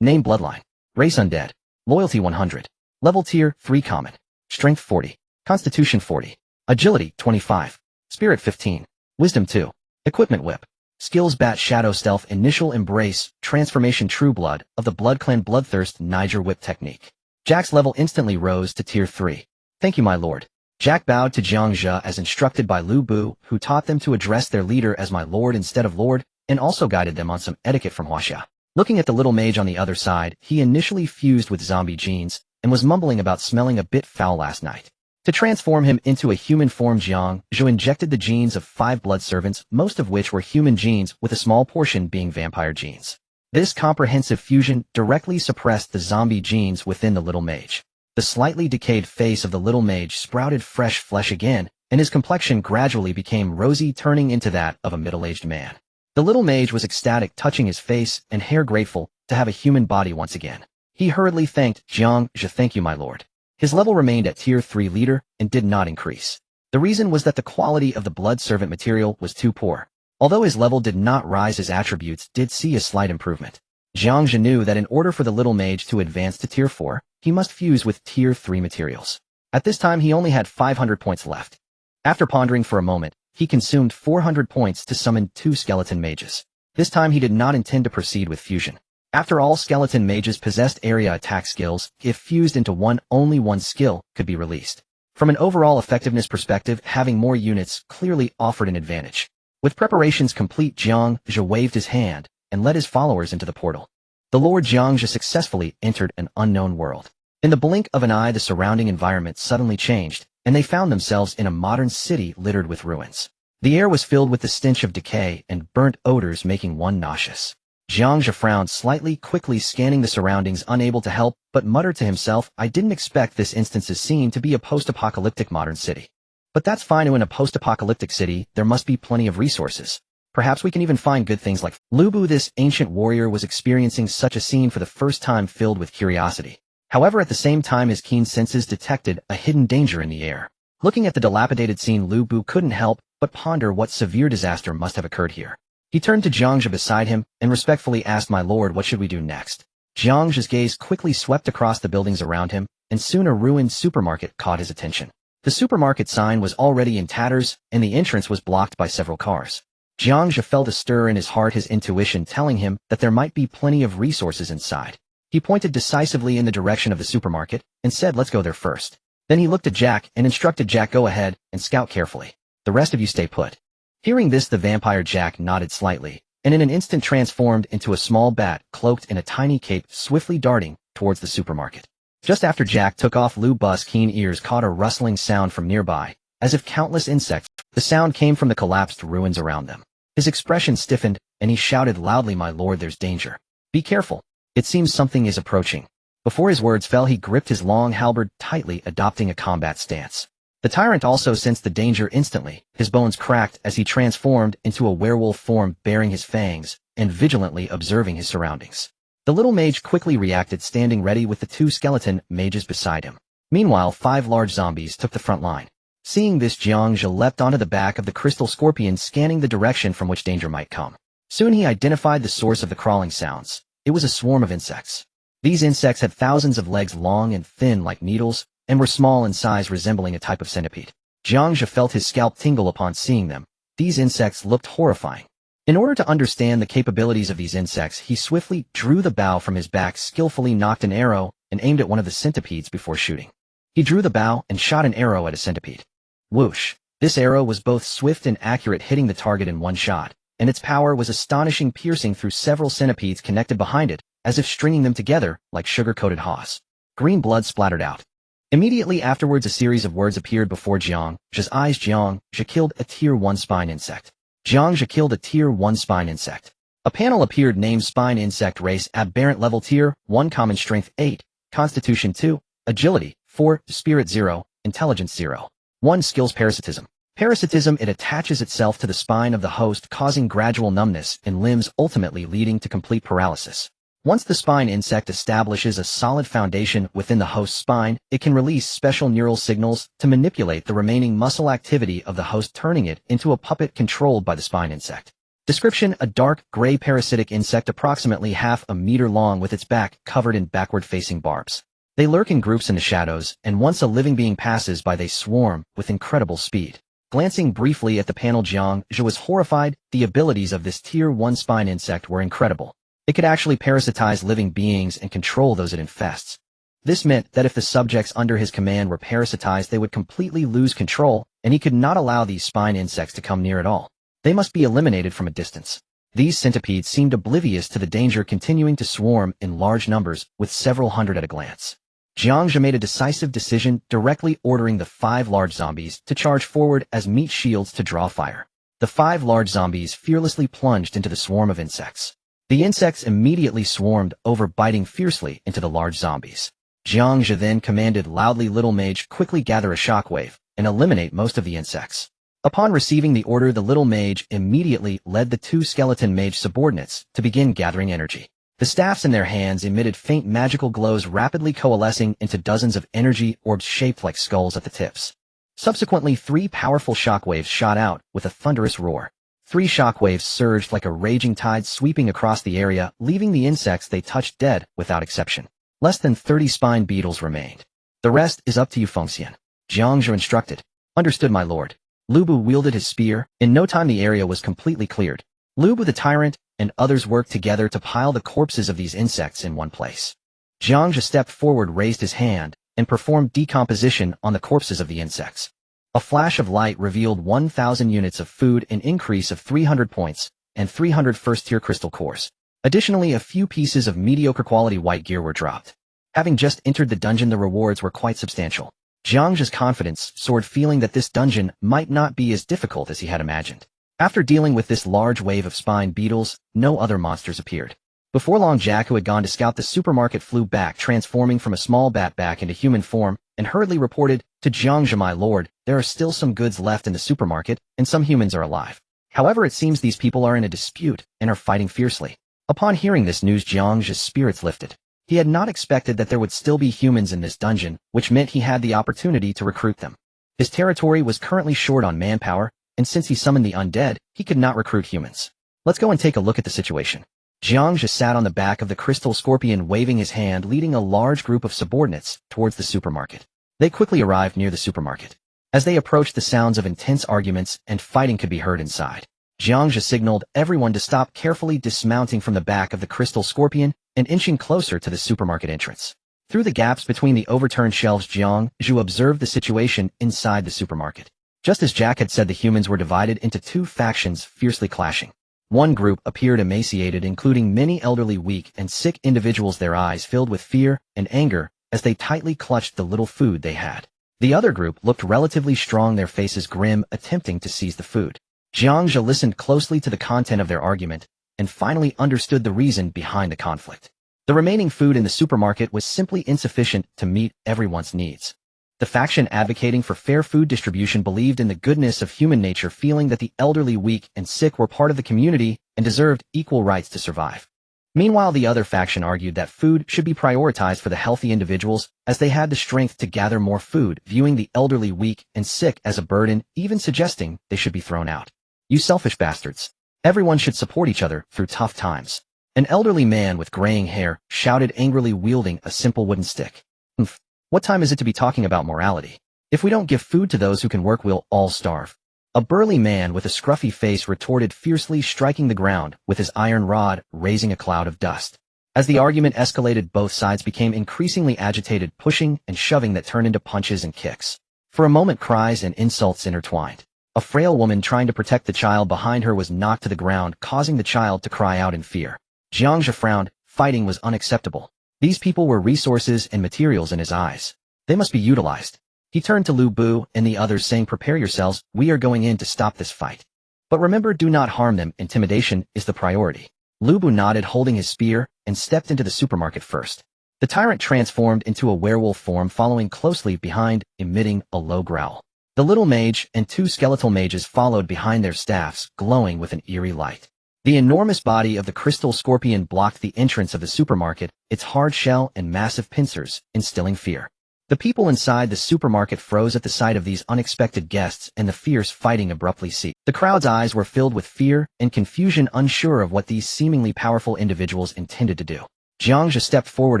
Name: bloodline. Race: undead. Loyalty 100. Level Tier 3, common. Strength 40. Constitution 40. Agility 25. Spirit 15. Wisdom 2. Equipment: whip. Skills: bat, shadow, stealth, initial, embrace, transformation, true blood of the blood clan, bloodthirst, Niger whip technique. Jack's level instantly rose to Tier 3. "Thank you, my lord." Jack bowed to Jiang Zhe as instructed by Lu Bu, who taught them to address their leader as my lord instead of lord, and also guided them on some etiquette from Huaxia. Looking at the little mage on the other side, he initially fused with zombie genes and was mumbling about smelling a bit foul last night. To transform him into a human form, Jiang Zhe injected the genes of 5 blood servants, most of which were human genes, with a small portion being vampire genes. This comprehensive fusion directly suppressed the zombie genes within the little mage. The slightly decayed face of the little mage sprouted fresh flesh again, and his complexion gradually became rosy, turning into that of a middle-aged man. The little mage was ecstatic, touching his face and hair, grateful to have a human body once again. He hurriedly thanked Jiang Zhe. "Thank you, my lord." His level remained at Tier 3 leader and did not increase. The reason was that the quality of the blood servant material was too poor. Although his level did not rise, his attributes did see a slight improvement. Jiang Zhe knew that in order for the little mage to advance to Tier 4, he must fuse with Tier 3 materials. At this time he only had 500 points left. After pondering for a moment, he consumed 400 points to summon 2 skeleton mages. This time he did not intend to proceed with fusion. After all, skeleton mages possessed area attack skills. If fused into one, only one skill could be released. From an overall effectiveness perspective, having more units clearly offered an advantage. With preparations complete, Jiang Zhe waved his hand and led his followers into the portal. The Lord Jiang Zhe successfully entered an unknown world. In the blink of an eye, the surrounding environment suddenly changed, and they found themselves in a modern city littered with ruins. The air was filled with the stench of decay and burnt odors, making one nauseous. Jiang Zhe frowned slightly, quickly scanning the surroundings, unable to help, but muttered to himself, I didn't expect this instance's scene to be a post-apocalyptic modern city. But that's fine. In a post-apocalyptic city, there must be plenty of resources. Perhaps we can even find good things like Lubu. This ancient warrior was experiencing such a scene for the first time, filled with curiosity. However, at the same time, his keen senses detected a hidden danger in the air. Looking at the dilapidated scene, Lubu couldn't help but ponder what severe disaster must have occurred here. He turned to Jiang Zhe beside him and respectfully asked, My lord, what should we do next? Jiang Zhe's gaze quickly swept across the buildings around him, and soon a ruined supermarket caught his attention. The supermarket sign was already in tatters, and the entrance was blocked by several cars. Jiang Zhe felt a stir in his heart, his intuition telling him that there might be plenty of resources inside. He pointed decisively in the direction of the supermarket and said, Let's go there first. Then he looked at Jack and instructed Jack, Go ahead and scout carefully. The rest of you stay put. Hearing this, the vampire Jack nodded slightly, and in an instant transformed into a small bat cloaked in a tiny cape, swiftly darting towards the supermarket. Just after Jack took off, Lu Bu's keen ears caught a rustling sound from nearby, as if countless insects. The sound came from the collapsed ruins around them. His expression stiffened, and he shouted loudly, My lord, there's danger. Be careful. It seems something is approaching. Before his words fell, he gripped his long halberd tightly, adopting a combat stance. The tyrant also sensed the danger instantly. His bones cracked as he transformed into a werewolf form, baring his fangs and vigilantly observing his surroundings. The little mage quickly reacted, standing ready with the two skeleton mages beside him. Meanwhile, 5 large zombies took the front line. Seeing this, Jiang Zhe leapt onto the back of the crystal scorpion, scanning the direction from which danger might come. Soon he identified the source of the crawling sounds. It was a swarm of insects. These insects had thousands of legs, long and thin like needles, and were small in size, resembling a type of centipede. Jiang Zhe felt his scalp tingle upon seeing them. These insects looked horrifying. In order to understand the capabilities of these insects, he swiftly drew the bow from his back, skillfully nocked an arrow, and aimed at one of the centipedes before shooting. He drew the bow and shot an arrow at a centipede. Whoosh! This arrow was both swift and accurate, hitting the target in one shot, and its power was astonishing, piercing through several centipedes connected behind it, as if stringing them together like sugar-coated haws. Green blood splattered out. Immediately afterwards, a series of words appeared before Jiang Zhe's eyes. Jiang Zhe killed a Tier 1 spine insect. Jiang Zhe killed a Tier 1 spine insect. A panel appeared named Spine Insect Race, Aberrant Level Tier 1, Common Strength 8, Constitution 2, Agility 4, Spirit 0, Intelligence 0. 1 Skills Parasitism. Parasitism, it attaches itself to the spine of the host, causing gradual numbness in limbs, ultimately leading to complete paralysis. Once the spine insect establishes a solid foundation within the host's spine, it can release special neural signals to manipulate the remaining muscle activity of the host, turning it into a puppet controlled by the spine insect. Description: a dark, gray parasitic insect approximately half a meter long with its back covered in backward-facing barbs. They lurk in groups in the shadows, and once a living being passes by, they swarm with incredible speed. Glancing briefly at the panel, Jiang Zhe was horrified. The abilities of this Tier 1 spine insect were incredible. It could actually parasitize living beings and control those it infests. This meant that if the subjects under his command were parasitized, they would completely lose control, and he could not allow these spine insects to come near at all. They must be eliminated from a distance. These centipedes seemed oblivious to the danger, continuing to swarm in large numbers, with several hundred at a glance. Jiang Zhe made a decisive decision, directly ordering the 5 large zombies to charge forward as meat shields to draw fire. The 5 large zombies fearlessly plunged into the swarm of insects. The insects immediately swarmed over, biting fiercely into the large zombies. Jiang Zhe then commanded loudly, Little Mage, quickly gather a shockwave and eliminate most of the insects. Upon receiving the order, the Little Mage immediately led the 2 skeleton mage subordinates to begin gathering energy. The staffs in their hands emitted faint magical glows, rapidly coalescing into dozens of energy orbs shaped like skulls at the tips. Subsequently, 3 powerful shockwaves shot out with a thunderous roar. 3 shockwaves surged like a raging tide, sweeping across the area, leaving the insects they touched dead without exception. Less than 30 spine beetles remained. The rest is up to you, Fengxian. Jiang Zhe instructed. Understood, my lord. Lubu wielded his spear. In no time the area was completely cleared. Lubu the tyrant and others worked together to pile the corpses of these insects in one place. Jiang Zhe stepped forward, raised his hand, and performed decomposition on the corpses of the insects. A flash of light revealed 1,000 units of food, an increase of 300 points, and 300 first-tier crystal cores. Additionally, a few pieces of mediocre quality white gear were dropped. Having just entered the dungeon, the rewards were quite substantial. Jiang Zhe's confidence soared, feeling that this dungeon might not be as difficult as he had imagined. After dealing with this large wave of spine beetles, no other monsters appeared. Before long, Jack, who had gone to scout the supermarket, flew back, transforming from a small bat back into human form, and hurriedly reported to Jiang Zhe, "My lord, there are still some goods left in the supermarket, and some humans are alive. However, it seems these people are in a dispute and are fighting fiercely." Upon hearing this news, Jiang Zhe's spirits lifted. He had not expected that there would still be humans in this dungeon, which meant he had the opportunity to recruit them. His territory was currently short on manpower, and since he summoned the undead, he could not recruit humans. Let's go and take a look at the situation. Jiang Zhe sat on the back of the crystal scorpion, waving his hand, leading a large group of subordinates towards the supermarket. They quickly arrived near the supermarket. As they approached, the sounds of intense arguments and fighting could be heard inside. Jiang Zhe signaled everyone to stop, carefully dismounting from the back of the crystal scorpion and inching closer to the supermarket entrance. Through the gaps between the overturned shelves, Jiang Zhe observed the situation inside the supermarket. Just as Jack had said, the humans were divided into two factions, fiercely clashing. One group appeared emaciated, including many elderly, weak, and sick individuals, their eyes filled with fear and anger as they tightly clutched the little food they had. The other group looked relatively strong, their faces grim, attempting to seize the food. Jiang Zhe listened closely to the content of their argument and finally understood the reason behind the conflict. The remaining food in the supermarket was simply insufficient to meet everyone's needs. The faction advocating for fair food distribution believed in the goodness of human nature, feeling that the elderly, weak, and sick were part of the community and deserved equal rights to survive. Meanwhile, the other faction argued that food should be prioritized for the healthy individuals, as they had the strength to gather more food, viewing the elderly, weak, and sick as a burden, even suggesting they should be thrown out. "You selfish bastards. Everyone should support each other through tough times." An elderly man with graying hair shouted angrily, wielding a simple wooden stick. "Humph. What time is it to be talking about morality? If we don't give food to those who can work, we'll all starve." A burly man with a scruffy face retorted fiercely, striking the ground with his iron rod, raising a cloud of dust. As the argument escalated, both sides became increasingly agitated, pushing and shoving that turned into punches and kicks. For a moment, cries and insults intertwined. A frail woman trying to protect the child behind her was knocked to the ground, causing the child to cry out in fear. Jiang Zhe frowned. Fighting was unacceptable. These people were resources and materials in his eyes. They must be utilized. He turned to Lu Bu and the others, saying, "Prepare yourselves, we are going in to stop this fight. But remember, do not harm them. Intimidation is the priority." Lu Bu nodded, holding his spear, and stepped into the supermarket first. The tyrant transformed into a werewolf form, following closely behind, emitting a low growl. The little mage and two skeletal mages followed behind, their staffs glowing with an eerie light. The enormous body of the crystal scorpion blocked the entrance of the supermarket, its hard shell and massive pincers instilling fear. The people inside the supermarket froze at the sight of these unexpected guests, and the fierce fighting abruptly ceased. The crowd's eyes were filled with fear and confusion, unsure of what these seemingly powerful individuals intended to do. Jiang Zhe stepped forward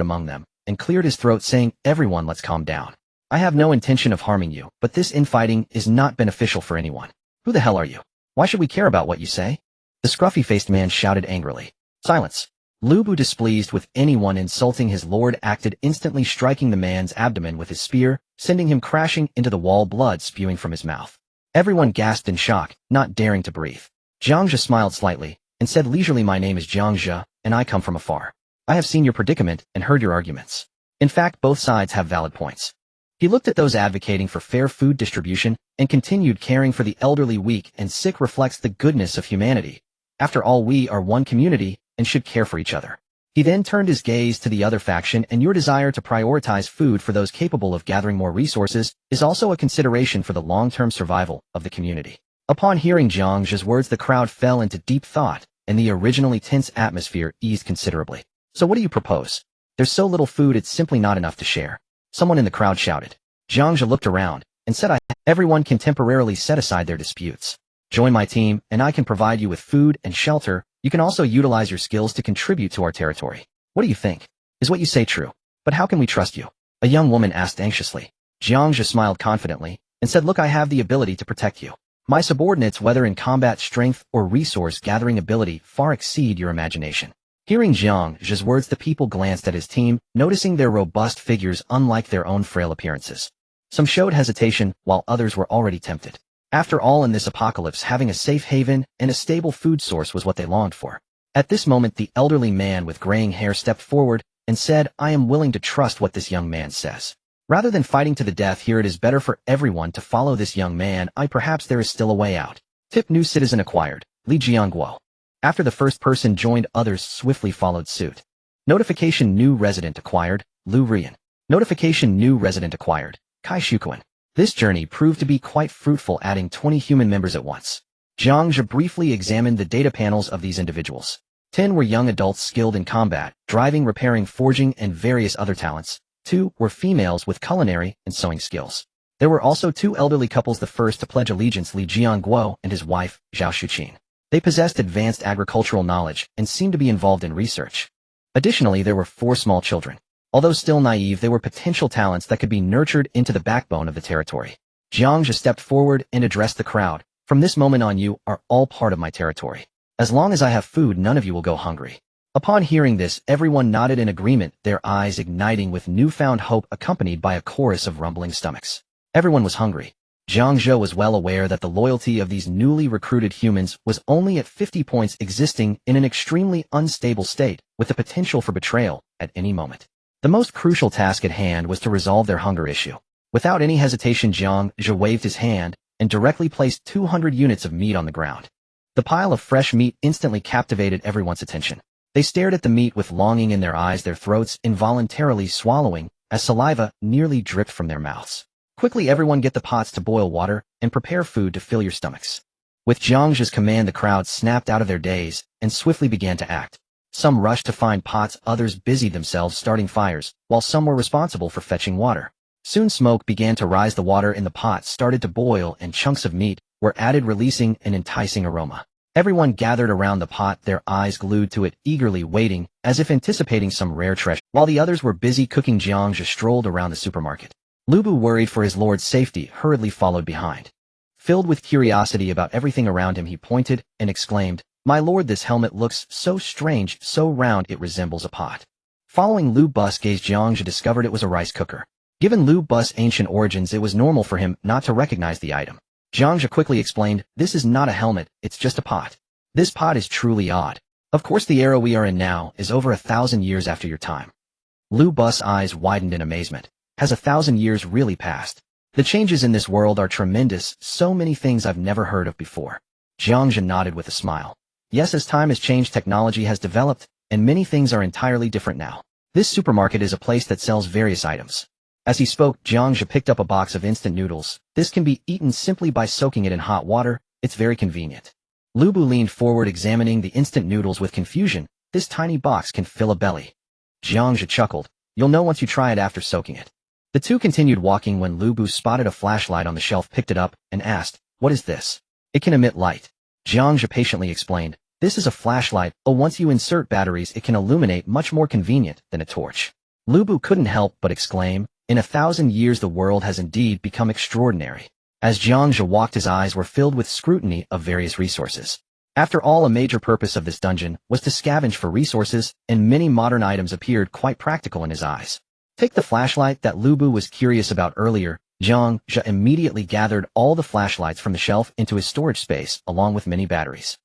among them and cleared his throat, saying, "Everyone, let's calm down. I have no intention of harming you, but this infighting is not beneficial for anyone. Who the hell are you? Why should we care about what you say?" The scruffy-faced man shouted angrily. "Silence." Lu Bu, displeased with anyone insulting his lord, acted instantly, striking the man's abdomen with his spear, sending him crashing into the wall, blood spewing from his mouth. Everyone gasped in shock, not daring to breathe. Jiang Zhe smiled slightly and said leisurely, "My name is Jiang Zhe, and I come from afar. I have seen your predicament and heard your arguments. In fact, both sides have valid points." He looked at those advocating for fair food distribution and continued, "Caring for the elderly, weak, and sick reflects the goodness of humanity. After all, we are one community and should care for each other." He then turned his gaze to the other faction, "And your desire to prioritize food for those capable of gathering more resources is also a consideration for the long-term survival of the community." Upon hearing Jiang Zhe's words, the crowd fell into deep thought, and the originally tense atmosphere eased considerably. "So what do you propose? There's so little food, it's simply not enough to share," someone in the crowd shouted. Jiang Zhe looked around and said, "Everyone can temporarily set aside their disputes. Join my team, and I can provide you with food and shelter. You can also utilize your skills to contribute to our territory. What do you think? Is what you say true? But how can we trust you?" a young woman asked anxiously. Jiang Zhe smiled confidently and said, "Look, I have the ability to protect you. My subordinates, whether in combat strength or resource-gathering ability, far exceed your imagination." Hearing Jiang Zhe's words, the people glanced at his team, noticing their robust figures unlike their own frail appearances. Some showed hesitation, while others were already tempted. After all, in this apocalypse, having a safe haven and a stable food source was what they longed for. At this moment, the elderly man with graying hair stepped forward and said, "I am willing to trust what this young man says. Rather than fighting to the death here, it is better for everyone to follow this young man. Perhaps there is still a way out." Tip: new citizen acquired, Li Jiangguo. After the first person joined, others swiftly followed suit. Notification: new resident acquired, Lu Rian. Notification: new resident acquired, Kai Shukuan. This journey proved to be quite fruitful, adding 20 human members at once. Jiang Zhe briefly examined the data panels of these individuals. 10 were young adults skilled in combat, driving, repairing, forging, and various other talents. 2 were females with culinary and sewing skills. There were also 2 elderly couples, the first to pledge allegiance, Li Jiangguo and his wife, Zhao Shuqin. They possessed advanced agricultural knowledge and seemed to be involved in research. Additionally, there were 4 small children. Although still naive, they were potential talents that could be nurtured into the backbone of the territory. Jiang Zhe stepped forward and addressed the crowd. From this moment on, you are all part of my territory. As long as I have food, none of you will go hungry. Upon hearing this, everyone nodded in agreement, their eyes igniting with newfound hope, accompanied by a chorus of rumbling stomachs. Everyone was hungry. Jiang Zhe was well aware that the loyalty of these newly recruited humans was only at 50 points, existing in an extremely unstable state, with the potential for betrayal at any moment. The most crucial task at hand was to resolve their hunger issue. Without any hesitation, Jiang Zhe waved his hand and directly placed 200 units of meat on the ground. The pile of fresh meat instantly captivated everyone's attention. They stared at the meat with longing in their eyes, their throats involuntarily swallowing as saliva nearly dripped from their mouths. Quickly, everyone, get the pots to boil water and prepare food to fill your stomachs. With Jiang Zhe's command, the crowd snapped out of their daze and swiftly began to act. Some rushed to find pots, others busied themselves starting fires, while some were responsible for fetching water. Soon smoke began to rise, the water in the pots started to boil, and chunks of meat were added, releasing an enticing aroma. Everyone gathered around the pot, their eyes glued to it, eagerly waiting, as if anticipating some rare treasure. While the others were busy cooking, Jiang Zhe strolled around the supermarket. Lu Bu, worried for his lord's safety, hurriedly followed behind. Filled with curiosity about everything around him, he pointed and exclaimed, "My lord, this helmet looks so strange, so round, it resembles a pot." Following Lu Bu's gaze, Jiang Zhe discovered it was a rice cooker. Given Lu Bu's ancient origins, it was normal for him not to recognize the item. Jiang Zhe quickly explained, "This is not a helmet, it's just a pot. This pot is truly odd. Of course, the era we are in now is over 1,000 years after your time." Lu Bu's eyes widened in amazement. Has 1,000 years really passed? The changes in this world are tremendous, so many things I've never heard of before. Jiang Zhe nodded with a smile. Yes, as time has changed, technology has developed, and many things are entirely different now. This supermarket is a place that sells various items. As he spoke, Jiang Zhe picked up a box of instant noodles. This can be eaten simply by soaking it in hot water. It's very convenient. Lu Bu leaned forward, examining the instant noodles with confusion. This tiny box can fill a belly. Jiang Zhe chuckled. You'll know once you try it after soaking it. The two continued walking when Lu Bu spotted a flashlight on the shelf, picked it up, and asked, "What is this?" "It can emit light." Jiang Zhe patiently explained, "This is a flashlight. Once you insert batteries, it can illuminate, much more convenient than a torch." Lu Bu couldn't help but exclaim, "In 1,000 years the world has indeed become extraordinary." As Jiang Zhe walked, his eyes were filled with scrutiny of various resources. After all, a major purpose of this dungeon was to scavenge for resources, and many modern items appeared quite practical in his eyes. Take the flashlight that Lu Bu was curious about earlier. Jiang Zhe immediately gathered all the flashlights from the shelf into his storage space, along with many batteries.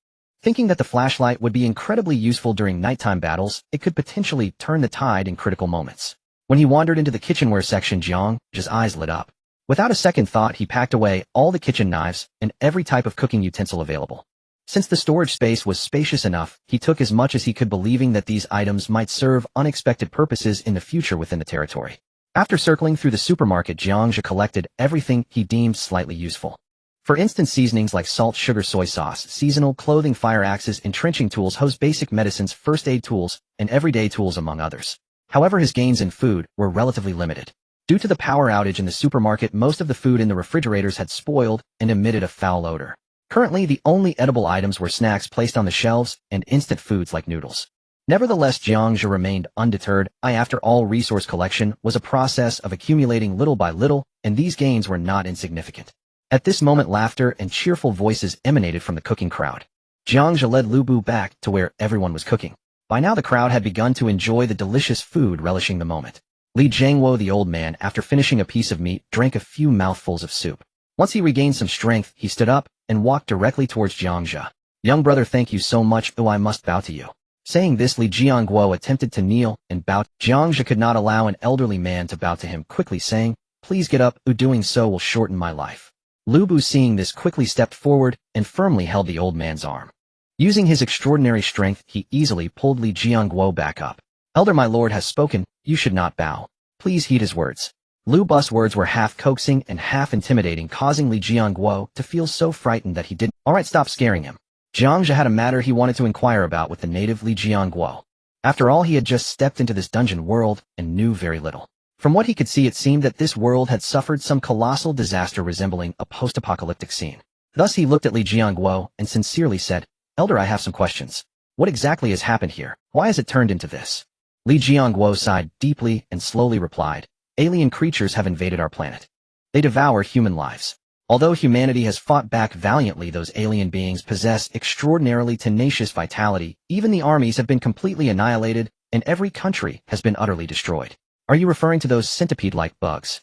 Thinking that the flashlight would be incredibly useful during nighttime battles, it could potentially turn the tide in critical moments. When he wandered into the kitchenware section, Jiang Zhe's eyes lit up. Without a second thought, he packed away all the kitchen knives and every type of cooking utensil available. Since the storage space was spacious enough, he took as much as he could, believing that these items might serve unexpected purposes in the future within the territory. After circling through the supermarket, Jiang Zhe collected everything he deemed slightly useful. For instance, seasonings like salt, sugar, soy sauce, seasonal clothing, fire axes, entrenching tools, hose, basic medicines, first aid tools, and everyday tools, among others. However, his gains in food were relatively limited. Due to the power outage in the supermarket, most of the food in the refrigerators had spoiled and emitted a foul odor. Currently, the only edible items were snacks placed on the shelves and instant foods like noodles. Nevertheless, Jiang Zhe remained undeterred. After all, resource collection was a process of accumulating little by little, and these gains were not insignificant. At this moment, laughter and cheerful voices emanated from the cooking crowd. Jiang Zhe led Lu Bu back to where everyone was cooking. By now, the crowd had begun to enjoy the delicious food, relishing the moment. Li Jiangwo, the old man, after finishing a piece of meat, drank a few mouthfuls of soup. Once he regained some strength, he stood up and walked directly towards Jiang Zhe. "Young brother, thank you so much. I must bow to you." Saying this, Li Jiangguo attempted to kneel and bow. Jiang Zhe could not allow an elderly man to bow to him, quickly saying, "Please get up. Doing so will shorten my life." Lu Bu, seeing this, quickly stepped forward and firmly held the old man's arm. Using his extraordinary strength, he easily pulled Li Jiangguo back up. "Elder, my lord has spoken, you should not bow. Please heed his words." Lu Bu's words were half coaxing and half intimidating, causing Li Jiangguo to feel so frightened that he didn't. "Alright, stop scaring him." Jiang Zhe had a matter he wanted to inquire about with the native Li Jiangguo. After all, he had just stepped into this dungeon world and knew very little. From what he could see, it seemed that this world had suffered some colossal disaster resembling a post-apocalyptic scene. Thus he looked at Li Jiangguo and sincerely said, "Elder, I have some questions. What exactly has happened here? Why has it turned into this?" Li Jiangguo sighed deeply and slowly replied, "Alien creatures have invaded our planet. They devour human lives. Although humanity has fought back valiantly, those alien beings possess extraordinarily tenacious vitality. Even the armies have been completely annihilated, and every country has been utterly destroyed." "Are you referring to those centipede-like bugs?"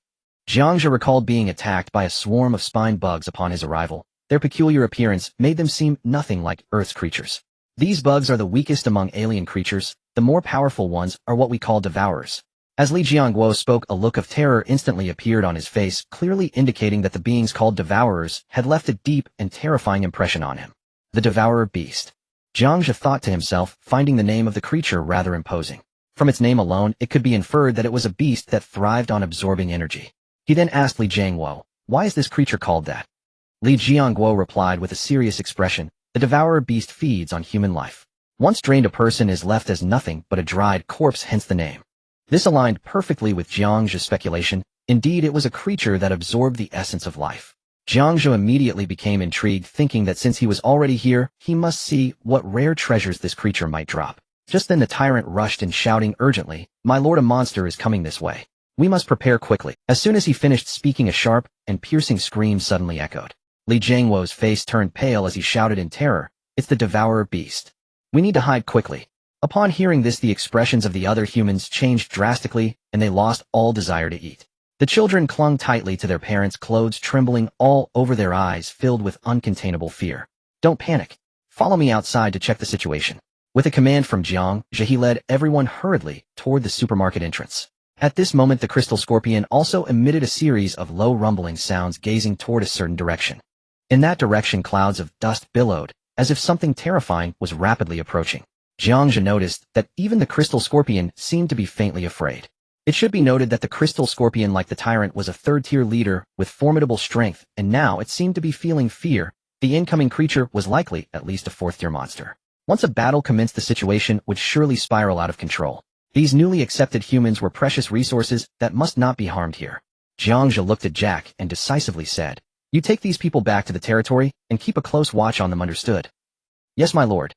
Jiang Zhe recalled being attacked by a swarm of spine bugs upon his arrival. Their peculiar appearance made them seem nothing like Earth's creatures. These bugs are the weakest among alien creatures. The more powerful ones are what we call devourers. As Li Jiangguo spoke, a look of terror instantly appeared on his face, clearly indicating that the beings called devourers had left a deep and terrifying impression on him. The devourer beast. Jiang Zhe thought to himself, finding the name of the creature rather imposing. From its name alone, it could be inferred that it was a beast that thrived on absorbing energy. He then asked Li Jiangguo, "Why is this creature called that?" Li Jiangguo replied with a serious expression, "The devourer beast feeds on human life. Once drained, a person is left as nothing but a dried corpse, hence the name." This aligned perfectly with Jiang Zhe's speculation. Indeed, it was a creature that absorbed the essence of life. Jiang Zhe immediately became intrigued, thinking that since he was already here, he must see what rare treasures this creature might drop. Just then the tyrant rushed in, shouting urgently, "My lord, a monster is coming this way. We must prepare quickly." As soon as he finished speaking, a sharp and piercing scream suddenly echoed. Li Jiangguo's face turned pale as he shouted in terror, "It's the devourer beast. We need to hide quickly." Upon hearing this, the expressions of the other humans changed drastically, and they lost all desire to eat. The children clung tightly to their parents' clothes, trembling all over, their eyes filled with uncontainable fear. "Don't panic. Follow me outside to check the situation." With a command from Jiang Zhe, he led everyone hurriedly toward the supermarket entrance. At this moment, the crystal scorpion also emitted a series of low rumbling sounds, gazing toward a certain direction. In that direction, clouds of dust billowed, as if something terrifying was rapidly approaching. Jiang Zhe noticed that even the crystal scorpion seemed to be faintly afraid. It should be noted that the crystal scorpion, like the tyrant, was a third-tier leader with formidable strength, and now it seemed to be feeling fear. The incoming creature was likely at least a fourth-tier monster. Once a battle commenced, the situation would surely spiral out of control. These newly accepted humans were precious resources that must not be harmed here. Jiang Zhe looked at Jack and decisively said, "You take these people back to the territory and keep a close watch on them, understood?" "Yes, my lord."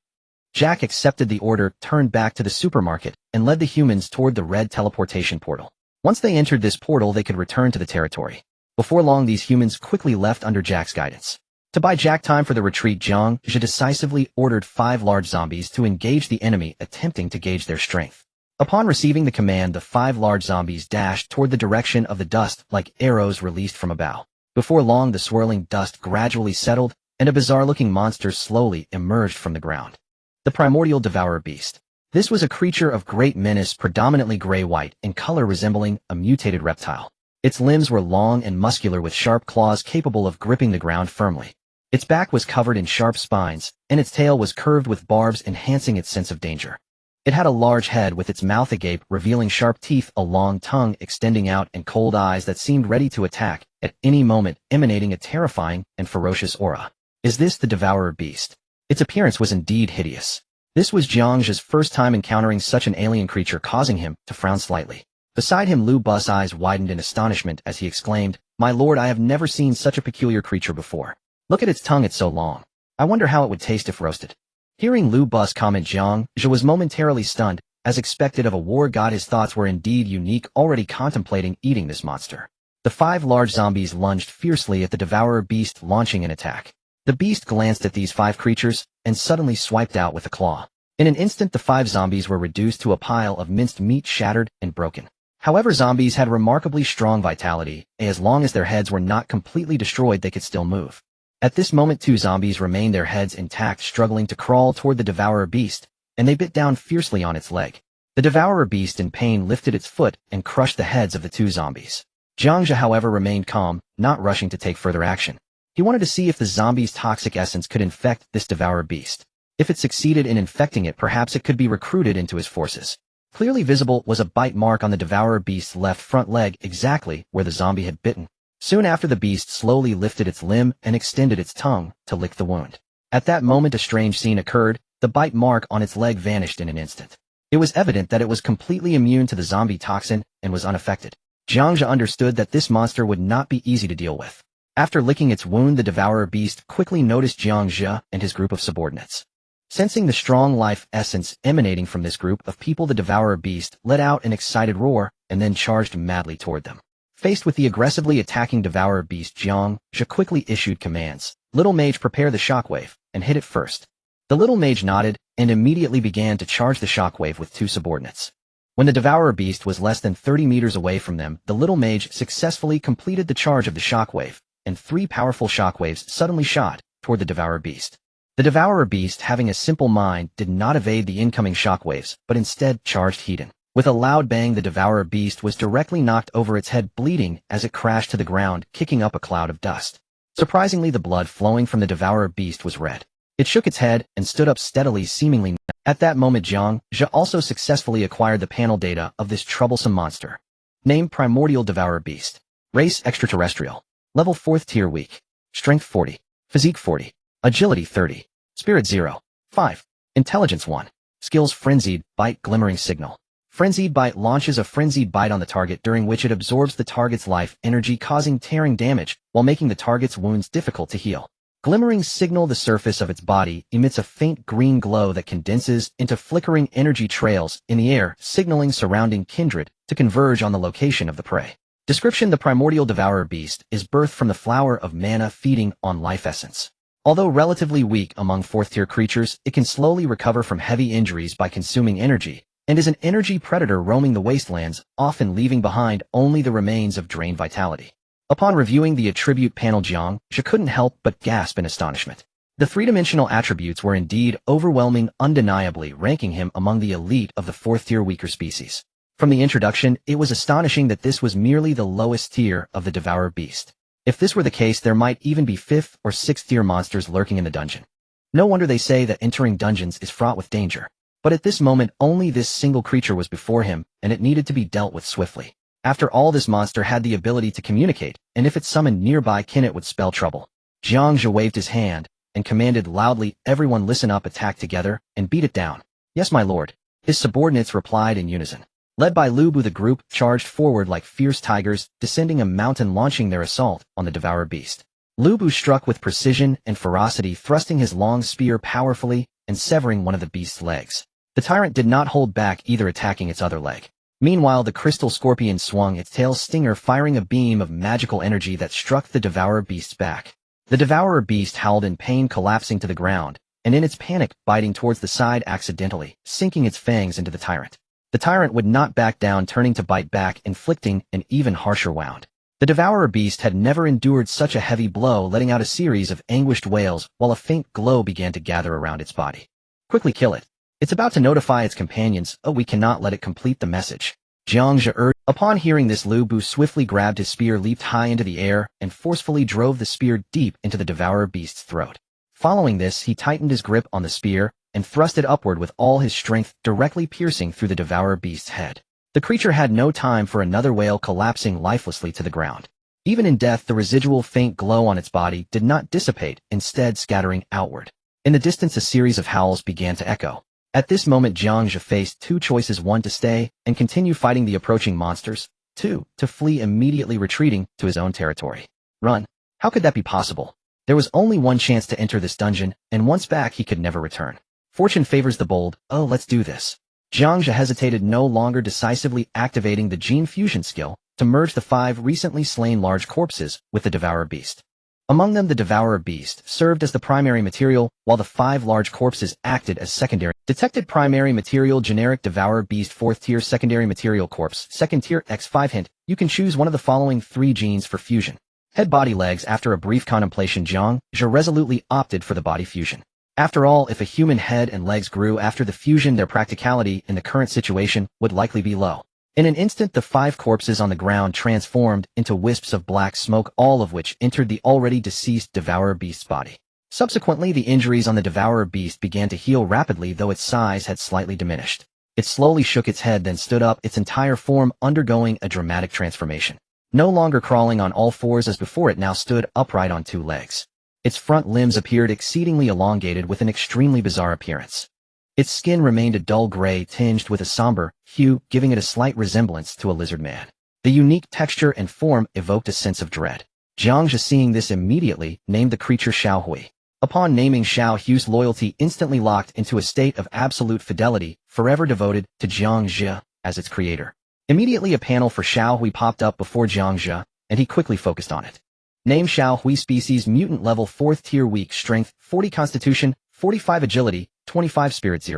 Jack accepted the order, turned back to the supermarket, and led the humans toward the red teleportation portal. Once they entered this portal, they could return to the territory. Before long, these humans quickly left under Jack's guidance. To buy Jack time for the retreat, Jiang Zhe decisively ordered 5 large zombies to engage the enemy, attempting to gauge their strength. Upon receiving the command, the 5 large zombies dashed toward the direction of the dust like arrows released from a bow. Before long, the swirling dust gradually settled, and a bizarre-looking monster slowly emerged from the ground. The primordial devourer beast. This was a creature of great menace, predominantly gray-white, in color resembling a mutated reptile. Its limbs were long and muscular, with sharp claws capable of gripping the ground firmly. Its back was covered in sharp spines, and its tail was curved with barbs, enhancing its sense of danger. It had a large head with its mouth agape, revealing sharp teeth, a long tongue extending out, and cold eyes that seemed ready to attack at any moment, emanating a terrifying and ferocious aura. Is this the devourer beast? Its appearance was indeed hideous. This was Jiang Zhe's first time encountering such an alien creature, causing him to frown slightly. Beside him, Lu Bu's eyes widened in astonishment as he exclaimed, "My lord, I have never seen such a peculiar creature before. Look at its tongue, it's so long. I wonder how it would taste if roasted." Hearing Lu Bu's comment, Jiang Zhe was momentarily stunned. As expected of a war god, his thoughts were indeed unique, already contemplating eating this monster. The 5 large zombies lunged fiercely at the devourer beast, launching an attack. The beast glanced at these 5 creatures and suddenly swiped out with a claw. In an instant, the 5 zombies were reduced to a pile of minced meat, shattered and broken. However, zombies had remarkably strong vitality. As long as their heads were not completely destroyed, they could still move. At this moment, 2 zombies remained, their heads intact, struggling to crawl toward the devourer beast, and they bit down fiercely on its leg. The devourer beast, in pain, lifted its foot and crushed the heads of the 2 zombies. Jiang Zhe, however, remained calm, not rushing to take further action. He wanted to see if the zombie's toxic essence could infect this devourer beast. If it succeeded in infecting it, perhaps it could be recruited into his forces. Clearly visible was a bite mark on the devourer beast's left front leg, exactly where the zombie had bitten. Soon after, the beast slowly lifted its limb and extended its tongue to lick the wound. At that moment, a strange scene occurred. The bite mark on its leg vanished in an instant. It was evident that it was completely immune to the zombie toxin and was unaffected. Jiang Zhe understood that this monster would not be easy to deal with. After licking its wound, the devourer beast quickly noticed Jiang Zhe and his group of subordinates. Sensing the strong life essence emanating from this group of people, the devourer beast let out an excited roar and then charged madly toward them. Faced with the aggressively attacking devourer beast, Jiang Zhe quickly issued commands. Little mage, prepare the shockwave, and hit it first. The little mage nodded and immediately began to charge the shockwave with two subordinates. When the devourer beast was less than 30 meters away from them, the little mage successfully completed the charge of the shockwave, and three powerful shockwaves suddenly shot toward the devourer beast. The devourer beast, having a simple mind, did not evade the incoming shockwaves, but instead charged head-on. With a loud bang, the devourer beast was directly knocked over its head, bleeding as it crashed to the ground, kicking up a cloud of dust. Surprisingly, the blood flowing from the devourer beast was red. It shook its head and stood up steadily, seemingly. At that moment, Jiang Zhe also successfully acquired the panel data of this troublesome monster. Name: Primordial Devourer Beast. Race: Extraterrestrial. Level 4th tier, weak. Strength 40. Physique 40. Agility 30. Spirit 0. 5. Intelligence 1. Skills: Frenzied Bite, Glimmering Signal. Frenzied Bite launches a frenzied bite on the target, during which it absorbs the target's life energy, causing tearing damage while making the target's wounds difficult to heal. Glimmering Signal: the surface of its body emits a faint green glow that condenses into flickering energy trails in the air, signaling surrounding kindred to converge on the location of the prey. Description: the primordial devourer beast is birthed from the flower of mana, feeding on life essence. Although relatively weak among 4th-tier creatures, it can slowly recover from heavy injuries by consuming energy, and is an energy predator roaming the wastelands, often leaving behind only the remains of drained vitality. Upon reviewing the attribute panel, Jiang Zhe couldn't help but gasp in astonishment. The three-dimensional attributes were indeed overwhelming, undeniably ranking him among the elite of the 4th-tier weaker species. From the introduction, it was astonishing that this was merely the lowest tier of the devourer beast. If this were the case, there might even be 5th or 6th tier monsters lurking in the dungeon. No wonder they say that entering dungeons is fraught with danger. But at this moment, only this single creature was before him, and it needed to be dealt with swiftly. After all, this monster had the ability to communicate, and if it summoned nearby kin, it would spell trouble. Jiang Zhe waved his hand and commanded loudly, "Everyone listen up, attack together, and beat it down." "Yes, my lord." His subordinates replied in unison. Led by Lu Bu, the group charged forward like fierce tigers, descending a mountain, launching their assault on the devourer beast. Lu Bu struck with precision and ferocity, thrusting his long spear powerfully and severing one of the beast's legs. The tyrant did not hold back, either attacking its other leg. Meanwhile, the crystal scorpion swung its tail stinger, firing a beam of magical energy that struck the devourer beast's back. The devourer beast howled in pain, collapsing to the ground, and in its panic, biting towards the side, accidentally sinking its fangs into the tyrant. The tyrant would not back down, turning to bite back, inflicting an even harsher wound. The devourer beast had never endured such a heavy blow, letting out a series of anguished wails while a faint glow began to gather around its body. "Quickly kill it. It's about to notify its companions. Oh, we cannot let it complete the message," Jiang Zhe urged. Upon hearing this, Lu Bu swiftly grabbed his spear, leaped high into the air, and forcefully drove the spear deep into the devourer beast's throat. Following this, he tightened his grip on the spear and thrust it upward with all his strength, directly piercing through the devourer beast's head. The creature had no time for another wail, collapsing lifelessly to the ground. Even in death, the residual faint glow on its body did not dissipate, instead scattering outward. In the distance, a series of howls began to echo. At this moment, Jiang Zhe faced two choices: 1, to stay and continue fighting the approaching monsters; 2, to flee, immediately retreating to his own territory. Run? How could that be possible? There was only one chance to enter this dungeon, and once back he could never return. Fortune favors the bold. Oh, let's do this. Jiang Zhe hesitated, no longer, decisively activating the gene fusion skill to merge the 5 recently slain large corpses with the devourer beast. Among them, the devourer beast served as the primary material, while the 5 large corpses acted as secondary. Detected primary material: generic devourer beast 4th tier, secondary material corpse 2nd tier, X5. Hint: you can choose one of the following 3 genes for fusion. Head, body, legs. After a brief contemplation, Jiang Zhe resolutely opted for the body fusion. After all, if a human head and legs grew after the fusion, their practicality in the current situation would likely be low. In an instant, the 5 corpses on the ground transformed into wisps of black smoke, all of which entered the already deceased devourer beast's body. Subsequently, the injuries on the devourer beast began to heal rapidly, though its size had slightly diminished. It slowly shook its head, then stood up, its entire form undergoing a dramatic transformation. No longer crawling on all fours as before, it now stood upright on 2 legs. Its front limbs appeared exceedingly elongated with an extremely bizarre appearance. Its skin remained a dull gray tinged with a somber hue, giving it a slight resemblance to a lizard man. The unique texture and form evoked a sense of dread. Jiang Zhe, seeing this, immediately named the creature Xiao Hui. Upon naming Xiao Hui's loyalty instantly locked into a state of absolute fidelity, forever devoted to Jiang Zhe as its creator. Immediately a panel for Xiao Hui popped up before Jiang Zhe, and he quickly focused on it. Name Xiao Hui, species mutant, level 4th tier, weak strength, 40 constitution, 45 agility, 25 spirit,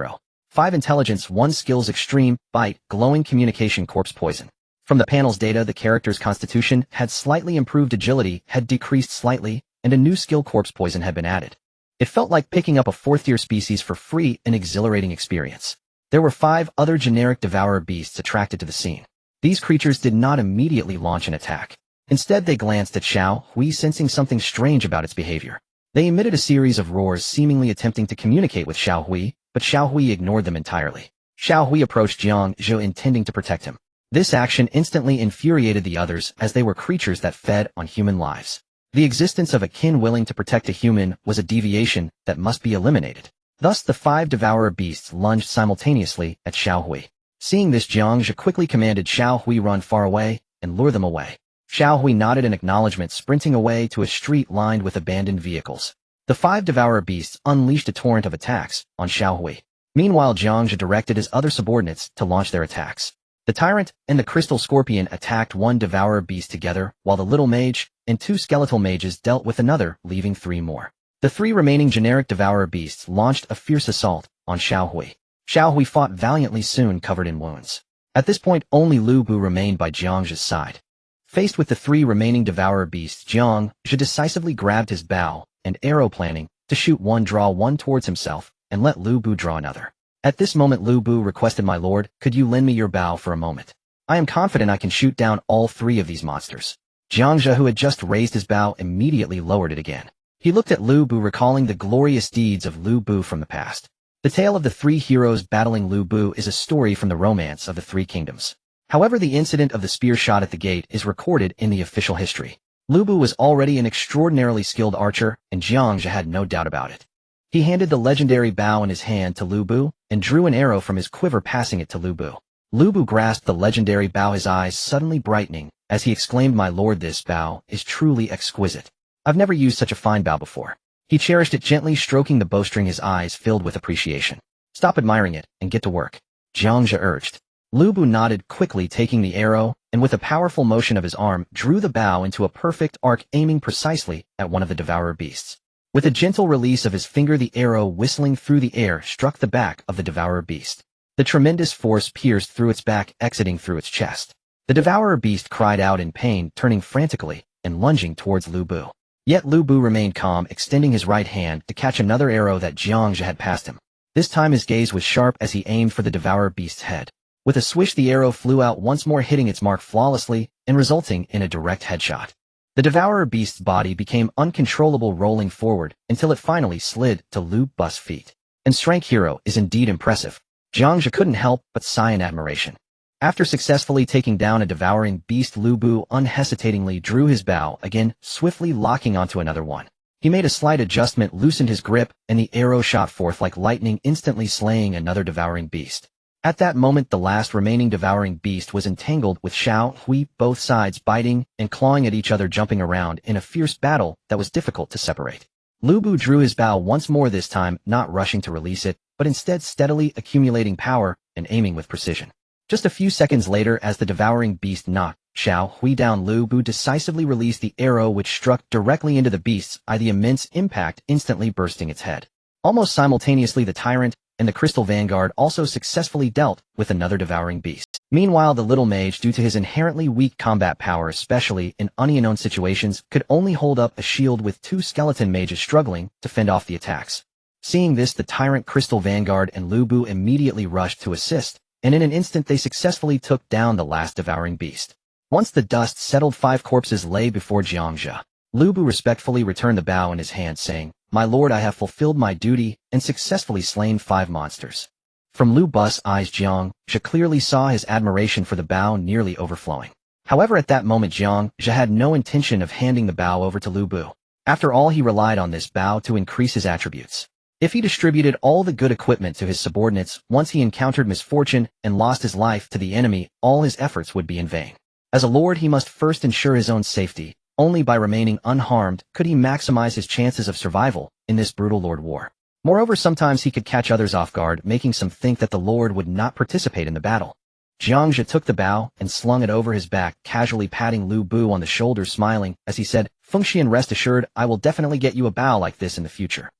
5 intelligence, 1 skills, extreme, bite, glowing communication, corpse poison. From the panel's data, the character's constitution had slightly improved, agility had decreased slightly, and a new skill, corpse poison, had been added. It felt like picking up a 4th-tier species for free, an exhilarating experience. There were 5 other generic devourer beasts attracted to the scene. These creatures did not immediately launch an attack. Instead, they glanced at Xiao Hui, sensing something strange about its behavior. They emitted a series of roars, seemingly attempting to communicate with Xiao Hui, but Xiao Hui ignored them entirely. Xiao Hui approached Jiang Zhe, intending to protect him. This action instantly infuriated the others, as they were creatures that fed on human lives. The existence of a kin willing to protect a human was a deviation that must be eliminated. Thus, the 5 devourer beasts lunged simultaneously at Xiao Hui. Seeing this, Jiang Zhe quickly commanded Xiao Hui run far away and lure them away. Xiao Hui nodded in acknowledgement, sprinting away to a street lined with abandoned vehicles. The 5 devourer beasts unleashed a torrent of attacks on Xiao Hui. Meanwhile, Jiang Zhe directed his other subordinates to launch their attacks. The Tyrant and the Crystal Scorpion attacked 1 devourer beast together, while the Little Mage and 2 skeletal mages dealt with another, leaving 3 more. The 3 remaining generic devourer beasts launched a fierce assault on Xiao Hui. Xiao Hui fought valiantly, soon covered in wounds. At this point, only Lu Bu remained by Jiang Zhe's side. Faced with the 3 remaining devourer beasts, Jiang Zhe decisively grabbed his bow and arrow, planning to shoot one, draw one towards himself, and let Lu Bu draw another. At this moment, Lu Bu requested, "My lord, could you lend me your bow for a moment? I am confident I can shoot down all 3 of these monsters." Jiang Zhe, who had just raised his bow, immediately lowered it again. He looked at Lu Bu, recalling the glorious deeds of Lu Bu from the past. The tale of the 3 heroes battling Lu Bu is a story from the romance of the 3 kingdoms. However, the incident of the spear shot at the gate is recorded in the official history. Lu Bu was already an extraordinarily skilled archer, and Jiang Zhe had no doubt about it. He handed the legendary bow in his hand to Lu Bu and drew an arrow from his quiver, passing it to Lu Bu. Lu Bu grasped the legendary bow, his eyes suddenly brightening as he exclaimed, "My lord, this bow is truly exquisite. I've never used such a fine bow before." He cherished it, gently stroking the bowstring, his eyes filled with appreciation. "Stop admiring it and get to work," Jiang Zhe urged. Lu Bu nodded, quickly taking the arrow, and with a powerful motion of his arm, drew the bow into a perfect arc, aiming precisely at one of the devourer beasts. With a gentle release of his finger, the arrow, whistling through the air, struck the back of the devourer beast. The tremendous force pierced through its back, exiting through its chest. The devourer beast cried out in pain, turning frantically and lunging towards Lu Bu. Yet Lu Bu remained calm, extending his right hand to catch another arrow that Jiang Zhe had passed him. This time his gaze was sharp as he aimed for the devourer beast's head. With a swish, the arrow flew out once more, hitting its mark flawlessly and resulting in a direct headshot. The devourer beast's body became uncontrollable, rolling forward until it finally slid to Lu Bu's feet. And strength hero is indeed impressive. Jiang Zhe couldn't help but sigh in admiration. After successfully taking down a devouring beast, Lu Bu unhesitatingly drew his bow, again swiftly locking onto another one. He made a slight adjustment, loosened his grip, and the arrow shot forth like lightning, instantly slaying another devouring beast. At that moment, the last remaining devouring beast was entangled with Xiao Hui, both sides biting and clawing at each other, jumping around in a fierce battle that was difficult to separate. Lu Bu drew his bow once more, this time not rushing to release it, but instead steadily accumulating power and aiming with precision. Just a few seconds later, as the devouring beast knocked Xiao Hui down, Lu Bu decisively released the arrow, which struck directly into the beast's eye, the immense impact instantly bursting its head. Almost simultaneously, the Tyrant and the Crystal Vanguard also successfully dealt with another devouring beast. Meanwhile, the Little Mage, due to his inherently weak combat power, especially in unknown situations, could only hold up a shield, with 2 skeleton mages struggling to fend off the attacks. Seeing this, the Tyrant, Crystal Vanguard, and Lu Bu immediately rushed to assist and in an instant they successfully took down the last devouring beast. Once the dust settled, 5 corpses lay before Jiang Zhe. Lu Bu respectfully returned the bow in his hand, saying, "My lord, I have fulfilled my duty and successfully slain 5 monsters." From Lu Bu's eyes, Jiang Zhe clearly saw his admiration for the bow nearly overflowing. However, at that moment Jiang Zhe had no intention of handing the bow over to Lu Bu. After all, he relied on this bow to increase his attributes. If he distributed all the good equipment to his subordinates once he encountered misfortune and lost his life to the enemy, all his efforts would be in vain. As a lord, he must first ensure his own safety. Only by remaining unharmed could he maximize his chances of survival in this brutal lord war. Moreover, sometimes he could catch others off guard, making some think that the lord would not participate in the battle. Jiang Zhe took the bow and slung it over his back, casually patting Lu Bu on the shoulder, smiling as he said, "Fengxian, rest assured, I will definitely get you a bow like this in the future."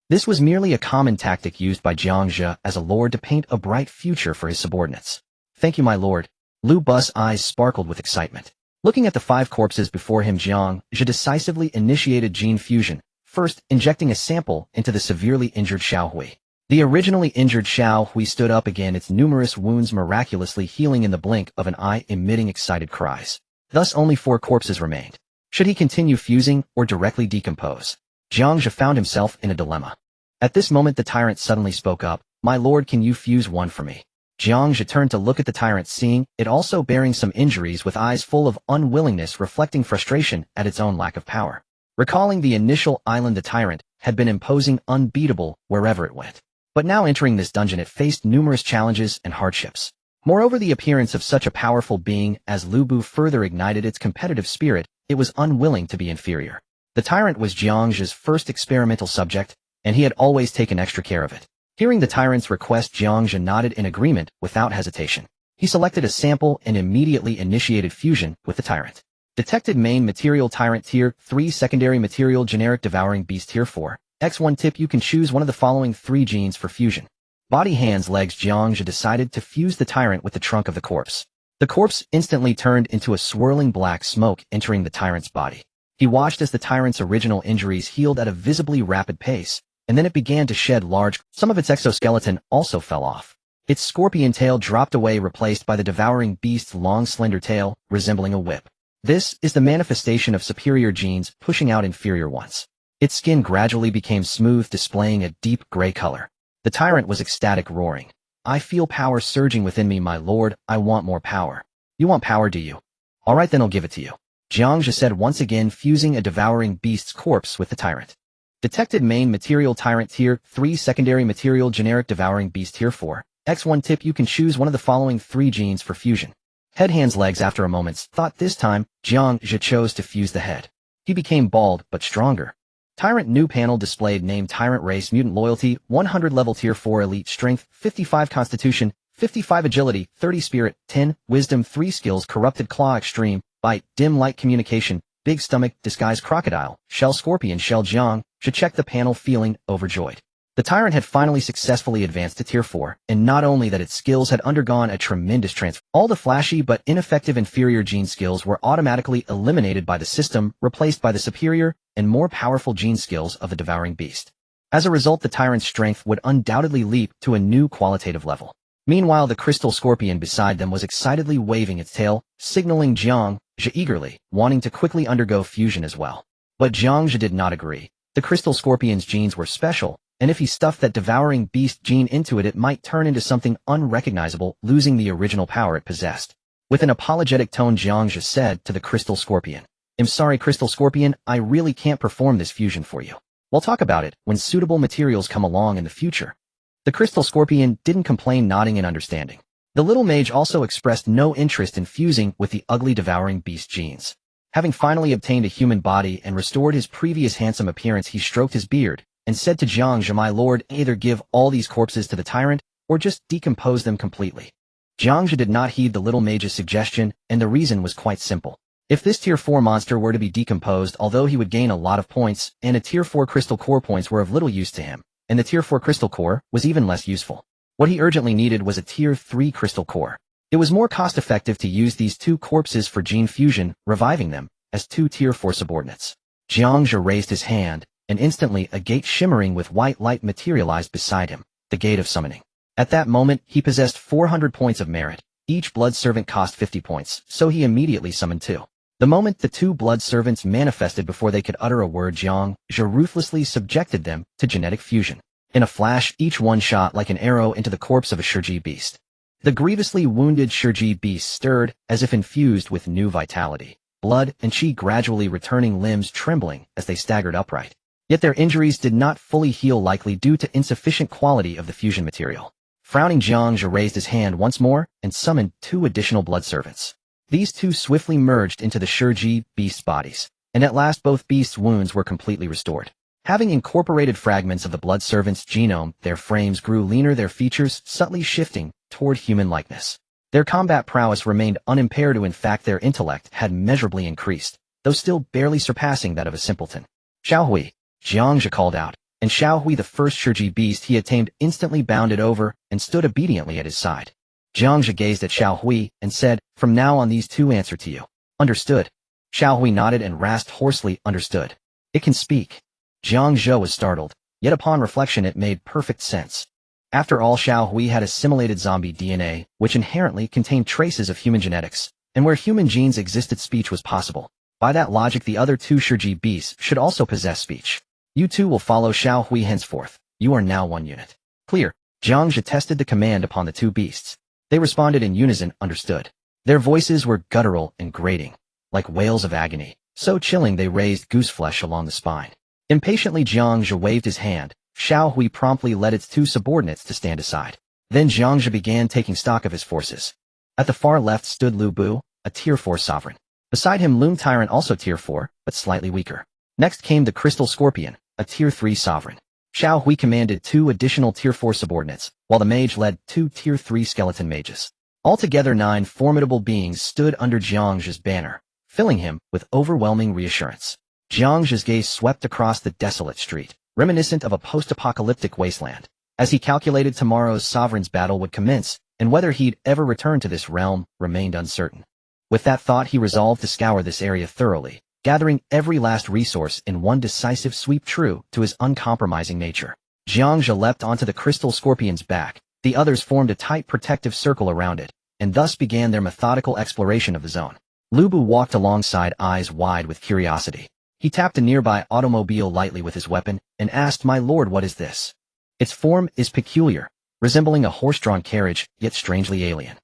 This was merely a common tactic used by Jiang Zhe as a lord to paint a bright future for his subordinates. "Thank you, my lord." Lu Bu's eyes sparkled with excitement. Looking at the 5 corpses before him, Jiang Zhe decisively initiated gene fusion, first injecting a sample into the severely injured Xiao Hui. The originally injured Xiao Hui stood up again, its numerous wounds miraculously healing in the blink of an eye, emitting excited cries. Thus only 4 corpses remained. Should he continue fusing or directly decompose? Jiang Zhe found himself in a dilemma. At this moment the tyrant suddenly spoke up, "My lord, can you fuse one for me?" Jiang Zhe turned to look at the tyrant, seeing it also bearing some injuries, with eyes full of unwillingness reflecting frustration at its own lack of power. Recalling the initial island, the tyrant had been imposing, unbeatable wherever it went. But now entering this dungeon it faced numerous challenges and hardships. Moreover, the appearance of such a powerful being as Lu Bu further ignited its competitive spirit. It was unwilling to be inferior. The tyrant was Jiang Zhe's first experimental subject, and he had always taken extra care of it. Hearing the tyrant's request, Jiang Zhe nodded in agreement without hesitation. He selected a sample and immediately initiated fusion with the tyrant. Detected main material tyrant tier 3, secondary material generic devouring beast tier 4. X1 tip: you can choose one of the following 3 genes for fusion. Body, hands, legs. Jiang Zhe decided to fuse the tyrant with the trunk of the corpse. The corpse instantly turned into a swirling black smoke entering the tyrant's body. He watched as the tyrant's original injuries healed at a visibly rapid pace, and then it began to shed large. Some of its exoskeleton also fell off. Its scorpion tail dropped away, replaced by the devouring beast's long slender tail, resembling a whip. This is the manifestation of superior genes pushing out inferior ones. Its skin gradually became smooth, displaying a deep gray color. The tyrant was ecstatic, roaring, "I feel power surging within me, my lord. I want more power." "You want power, do you? All right, then I'll give it to you," Jiang Zhe said, once again fusing a devouring beast's corpse with the tyrant. Detected main material tyrant tier 3, secondary material generic devouring beast tier 4. X1 tip: you can choose one of the following 3 genes for fusion. Head, hands, legs. After a moment's thought, this time, Jiang Zhe chose to fuse the head. He became bald, but stronger. Tyrant new panel displayed: name, tyrant race, mutant, loyalty, 100 level tier 4, elite strength, 55 constitution, 55 agility, 30 spirit, 10 wisdom, 3 skills, corrupted claw, extreme, bite, dim light communication, big stomach, disguise, crocodile, shell, scorpion, shell. Jiang Zhe checked the panel, feeling overjoyed. The tyrant had finally successfully advanced to tier 4, and not only that, its skills had undergone a tremendous transfer. All the flashy but ineffective inferior gene skills were automatically eliminated by the system, replaced by the superior and more powerful gene skills of the devouring beast. As a result, the tyrant's strength would undoubtedly leap to a new qualitative level. Meanwhile, the crystal scorpion beside them was excitedly waving its tail, signaling Jiang Zhe eagerly, wanting to quickly undergo fusion as well. But Jiang Zhe did not agree. The crystal scorpion's genes were special, and if he stuffed that devouring beast gene into it, it might turn into something unrecognizable, losing the original power it possessed. With an apologetic tone, Jiang Zhe said to the crystal scorpion, "I'm sorry, crystal scorpion, I really can't perform this fusion for you. We'll talk about it when suitable materials come along in the future." The crystal scorpion didn't complain, nodding in understanding. The little mage also expressed no interest in fusing with the ugly devouring beast genes. Having finally obtained a human body and restored his previous handsome appearance, he stroked his beard and said to Jiang Zhe, "My lord, either give all these corpses to the tyrant or just decompose them completely." Jiang Zhe did not heed the little mage's suggestion, and the reason was quite simple. If this tier 4 monster were to be decomposed, although he would gain a lot of points, and a tier 4 crystal core points were of little use to him, and the tier 4 crystal core was even less useful. What he urgently needed was a tier 3 crystal core. It was more cost-effective to use these 2 corpses for gene fusion, reviving them as 2 tier 4 subordinates. Jiang Zhe raised his hand, and instantly a gate shimmering with white light materialized beside him, the gate of summoning. At that moment, he possessed 400 points of merit. Each blood servant cost 50 points, so he immediately summoned two. The moment the two blood servants manifested before they could utter a word, Jiang Zhe ruthlessly subjected them to genetic fusion. In a flash, each one shot like an arrow into the corpse of a Shiji beast. The grievously wounded Shiji beast stirred as if infused with new vitality, blood and chi gradually returning, limbs trembling as they staggered upright. Yet their injuries did not fully heal, likely due to insufficient quality of the fusion material. Frowning, Jiang Zhe raised his hand once more and summoned two additional blood servants. These two swiftly merged into the Shiji beast's bodies, and at last both beasts' wounds were completely restored. Having incorporated fragments of the blood servant's genome, their frames grew leaner, their features subtly shifting toward human likeness. Their combat prowess remained unimpaired, in fact their intellect had measurably increased, though still barely surpassing that of a simpleton. Xiaohui, Jiang Zhe called out, and Xiaohui, the first Shiji beast he had tamed, instantly bounded over and stood obediently at his side. Jiang Zhe gazed at Xiaohui and said, "From now on these two answer to you." "Understood." Xiaohui nodded and rasped hoarsely, "Understood. It can speak." Jiang Zhe was startled, yet upon reflection it made perfect sense. After all, Xiaohui had assimilated zombie DNA, which inherently contained traces of human genetics, and where human genes existed, speech was possible. By that logic, the other two Shiji beasts should also possess speech. "You two will follow Xiaohui henceforth. You are now one unit." "Clear." Jiang Zhe tested the command upon the two beasts. They responded in unison, "Understood." Their voices were guttural and grating, like wails of agony, so chilling they raised gooseflesh along the spine. Impatiently, Jiang Zhe waved his hand. Xiaohui promptly led its two subordinates to stand aside. Then Jiang Zhe began taking stock of his forces. At the far left stood Lu Bu, a Tier 4 sovereign. Beside him loomed Tyrant, also Tier 4, but slightly weaker. Next came the Crystal Scorpion, a Tier 3 sovereign. Xiaohui commanded two additional Tier 4 subordinates, while the mage led two Tier 3 skeleton mages. Altogether 9 formidable beings stood under Jiang Zhe's banner, filling him with overwhelming reassurance. Jiang Zhe's gaze swept across the desolate street, reminiscent of a post-apocalyptic wasteland, as he calculated tomorrow's sovereign's battle would commence, and whether he'd ever return to this realm remained uncertain. With that thought, he resolved to scour this area thoroughly, gathering every last resource in one decisive sweep true to his uncompromising nature. Jiang Zhe leapt onto the Crystal Scorpion's back, the others formed a tight protective circle around it, and thus began their methodical exploration of the zone. Lu Bu walked alongside, eyes wide with curiosity. He tapped a nearby automobile lightly with his weapon, and asked, "My lord, what is this?" "Its form is peculiar, resembling a horse-drawn carriage, yet strangely alien."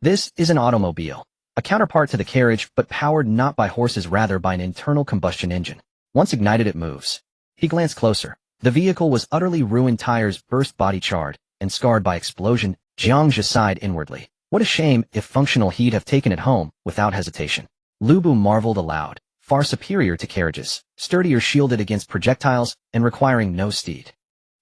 "This is an automobile, a counterpart to the carriage, but powered not by horses, rather by an internal combustion engine. Once ignited, it moves." He glanced closer. The vehicle was utterly ruined, tires burst, body charred and scarred by explosion. Jiang Zhe sighed inwardly. What a shame. If functional, he'd have taken it home without hesitation. Lu Bu marveled aloud. Far superior to carriages, sturdier, shielded against projectiles, and requiring no steed.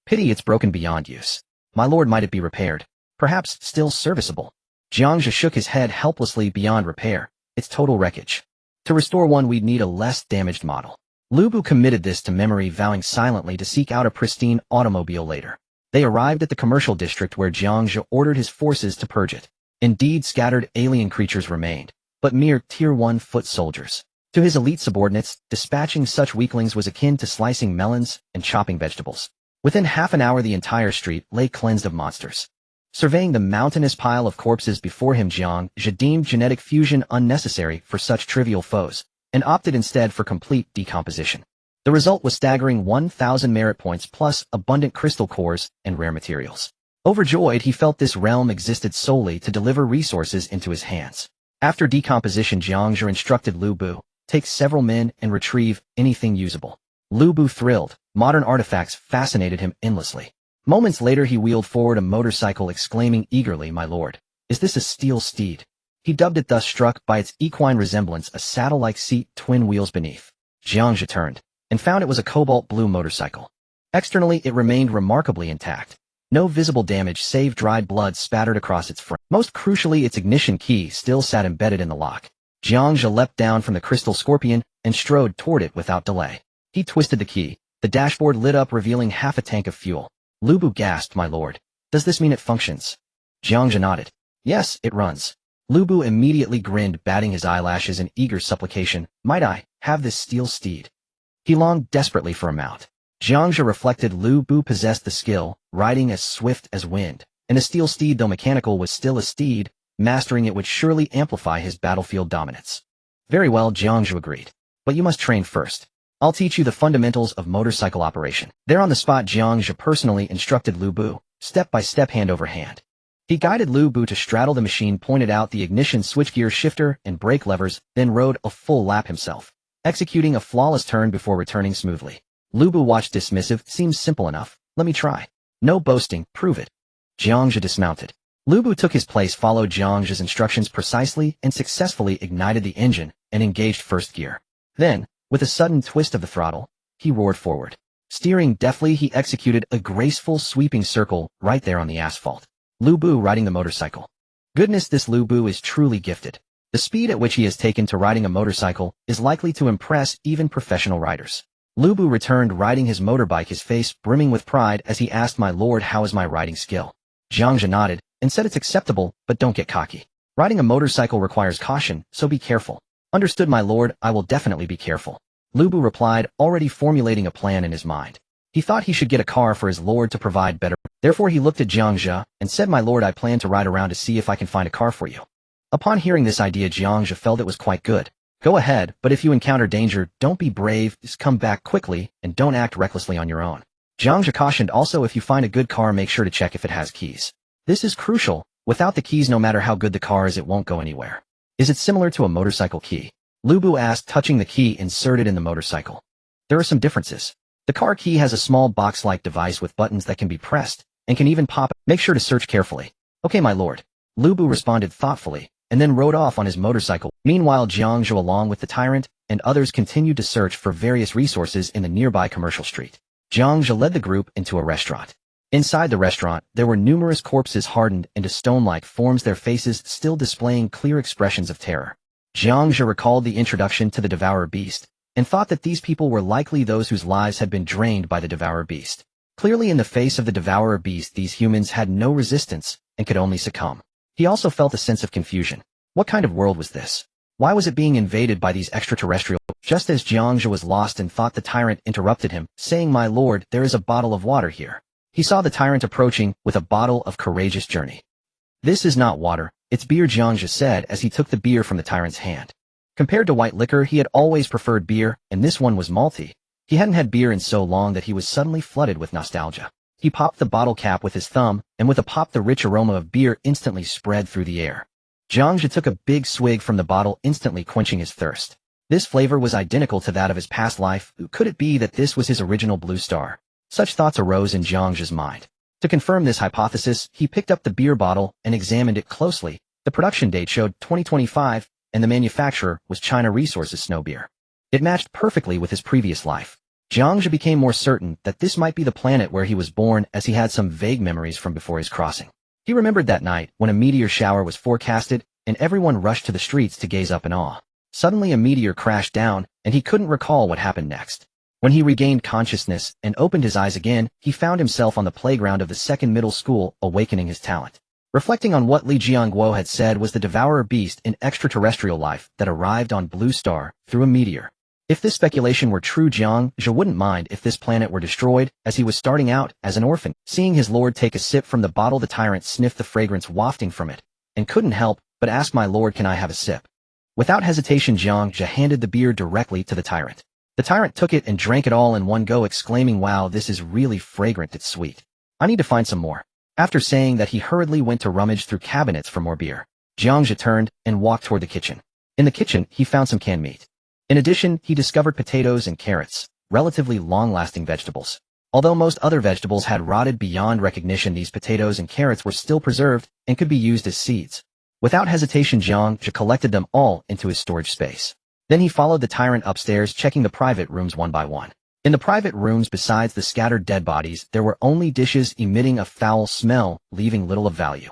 Pity it's broken beyond use. My lord, might it be repaired? Perhaps still serviceable. Jiang Zhe shook his head helplessly. Beyond repair. It's total wreckage. To restore one, we'd need a less damaged model. Lu Bu committed this to memory, vowing silently to seek out a pristine automobile later. They arrived at the commercial district, where Jiang Zhe ordered his forces to purge it. Indeed, scattered alien creatures remained, but mere Tier 1 foot soldiers. To his elite subordinates, dispatching such weaklings was akin to slicing melons and chopping vegetables. Within half an hour, the entire street lay cleansed of monsters. Surveying the mountainous pile of corpses before him, Jiang Zhe deemed genetic fusion unnecessary for such trivial foes, and opted instead for complete decomposition. The result was staggering 1,000 merit points plus abundant crystal cores and rare materials. Overjoyed, he felt this realm existed solely to deliver resources into his hands. After decomposition, Jiang Zhe instructed Lu Bu, "Take several men and retrieve anything usable." Lu Bu thrilled. Modern artifacts fascinated him endlessly. Moments later, he wheeled forward a motorcycle, exclaiming eagerly, "My lord, is this a steel steed?" He dubbed it thus, struck by its equine resemblance, a saddle-like seat, twin wheels beneath. Jiang Zhe turned, and found it was a cobalt blue motorcycle. Externally, it remained remarkably intact. No visible damage save dried blood spattered across its frame. Most crucially, its ignition key still sat embedded in the lock. Jiang Zhe leapt down from the Crystal Scorpion and strode toward it without delay. He twisted the key. The dashboard lit up, revealing half a tank of fuel. Lu Bu gasped, "My lord, does this mean it functions?" Jiang Zhe nodded. "Yes, it runs." Lu Bu immediately grinned, batting his eyelashes in eager supplication. "Might I have this steel steed?" He longed desperately for a mount. Jiang Zhe reflected Lu Bu possessed the skill, riding as swift as wind, and the steel steed, though mechanical, was still a steed. Mastering it would surely amplify his battlefield dominance. Very well, Jiang Zhe agreed. But you must train first. I'll teach you the fundamentals of motorcycle operation. There on the spot, Jiang Zhe personally instructed Lu Bu, step by step, hand over hand. He guided Lu Bu to straddle the machine, pointed out the ignition switchgear, shifter, and brake levers, then rode a full lap himself, executing a flawless turn before returning smoothly. Lu Bu watched dismissive. Seems simple enough. Let me try. No boasting, prove it. Jiang Zhe dismounted. Lu Bu took his place, followed Jiang Zhe's instructions precisely, and successfully ignited the engine and engaged first gear. Then, with a sudden twist of the throttle, he roared forward. Steering deftly, he executed a graceful sweeping circle right there on the asphalt. Lu Bu riding the motorcycle. Goodness, this Lu Bu is truly gifted. The speed at which he has taken to riding a motorcycle is likely to impress even professional riders. Lu Bu returned riding his motorbike, his face brimming with pride as he asked, "My lord, how is my riding skill?" Jiang Zhe nodded and said, "It's acceptable, but don't get cocky. Riding a motorcycle requires caution, so be careful." "Understood, my lord, I will definitely be careful," Lu Bu replied, already formulating a plan in his mind. He thought he should get a car for his lord to provide better. Therefore he looked at Jiang Zhe and said, "My lord, I plan to ride around to see if I can find a car for you." Upon hearing this idea, Jiang Zhe felt it was quite good. "Go ahead, but if you encounter danger, don't be brave, just come back quickly, and don't act recklessly on your own." Jiang Zhe cautioned, "Also, if you find a good car, make sure to check if it has keys. This is crucial. Without the keys, no matter how good the car is, it won't go anywhere." "Is it similar to a motorcycle key?" Lu Bu asked, touching the key inserted in the motorcycle. "There are some differences. The car key has a small box-like device with buttons that can be pressed, and can even pop. Make sure to search carefully." "Okay, my lord," Lu Bu responded thoughtfully, and then rode off on his motorcycle. Meanwhile, Jiang Zhe, along with the tyrant and others, continued to search for various resources in the nearby commercial street. Jiang Zhe led the group into a restaurant. Inside the restaurant, there were numerous corpses hardened into stone-like forms, their faces still displaying clear expressions of terror. Jiang Zhe recalled the introduction to the devourer beast, and thought that these people were likely those whose lives had been drained by the devourer beast. Clearly, in the face of the devourer beast, these humans had no resistance and could only succumb. He also felt a sense of confusion. What kind of world was this? Why was it being invaded by these extraterrestrial? Just as Jiang Zhe was lost and thought, the tyrant interrupted him, saying, "My lord, there is a bottle of water here." He saw the tyrant approaching with a bottle of courageous journey. "This is not water, it's beer," Jiang Zhe said as he took the beer from the tyrant's hand. Compared to white liquor, he had always preferred beer, and this one was malty. He hadn't had beer in so long that he was suddenly flooded with nostalgia. He popped the bottle cap with his thumb, and with a pop, the rich aroma of beer instantly spread through the air. Jiang Zhe took a big swig from the bottle, instantly quenching his thirst. This flavor was identical to that of his past life. Could it be that this was his original Blue Star? Such thoughts arose in Jiang Zhe's mind. To confirm this hypothesis, he picked up the beer bottle and examined it closely. The production date showed 2025, and the manufacturer was China Resources Snow Beer. It matched perfectly with his previous life. Jiang Zhe became more certain that this might be the planet where he was born, as he had some vague memories from before his crossing. He remembered that night when a meteor shower was forecasted, and everyone rushed to the streets to gaze up in awe. Suddenly a meteor crashed down, and he couldn't recall what happened next. When he regained consciousness and opened his eyes again, he found himself on the playground of the second middle school, awakening his talent. Reflecting on what Li Jiangguo had said was the devourer beast, an extraterrestrial life that arrived on Blue Star through a meteor. If this speculation were true, Jiang Zhe wouldn't mind if this planet were destroyed, as he was starting out as an orphan. Seeing his lord take a sip from the bottle, the tyrant sniffed the fragrance wafting from it, and couldn't help but ask, "My lord, can I have a sip?" Without hesitation, Jiang Zhe handed the beer directly to the tyrant. The tyrant took it and drank it all in one go, exclaiming, "Wow, this is really fragrant, it's sweet. I need to find some more." After saying that, he hurriedly went to rummage through cabinets for more beer. Jiang Zhe turned and walked toward the kitchen. In the kitchen, he found some canned meat. In addition, he discovered potatoes and carrots, relatively long-lasting vegetables. Although most other vegetables had rotted beyond recognition, these potatoes and carrots were still preserved and could be used as seeds. Without hesitation, Jiang Zhe collected them all into his storage space. Then he followed the tyrant upstairs, checking the private rooms one by one. In the private rooms, besides the scattered dead bodies, there were only dishes emitting a foul smell, leaving little of value.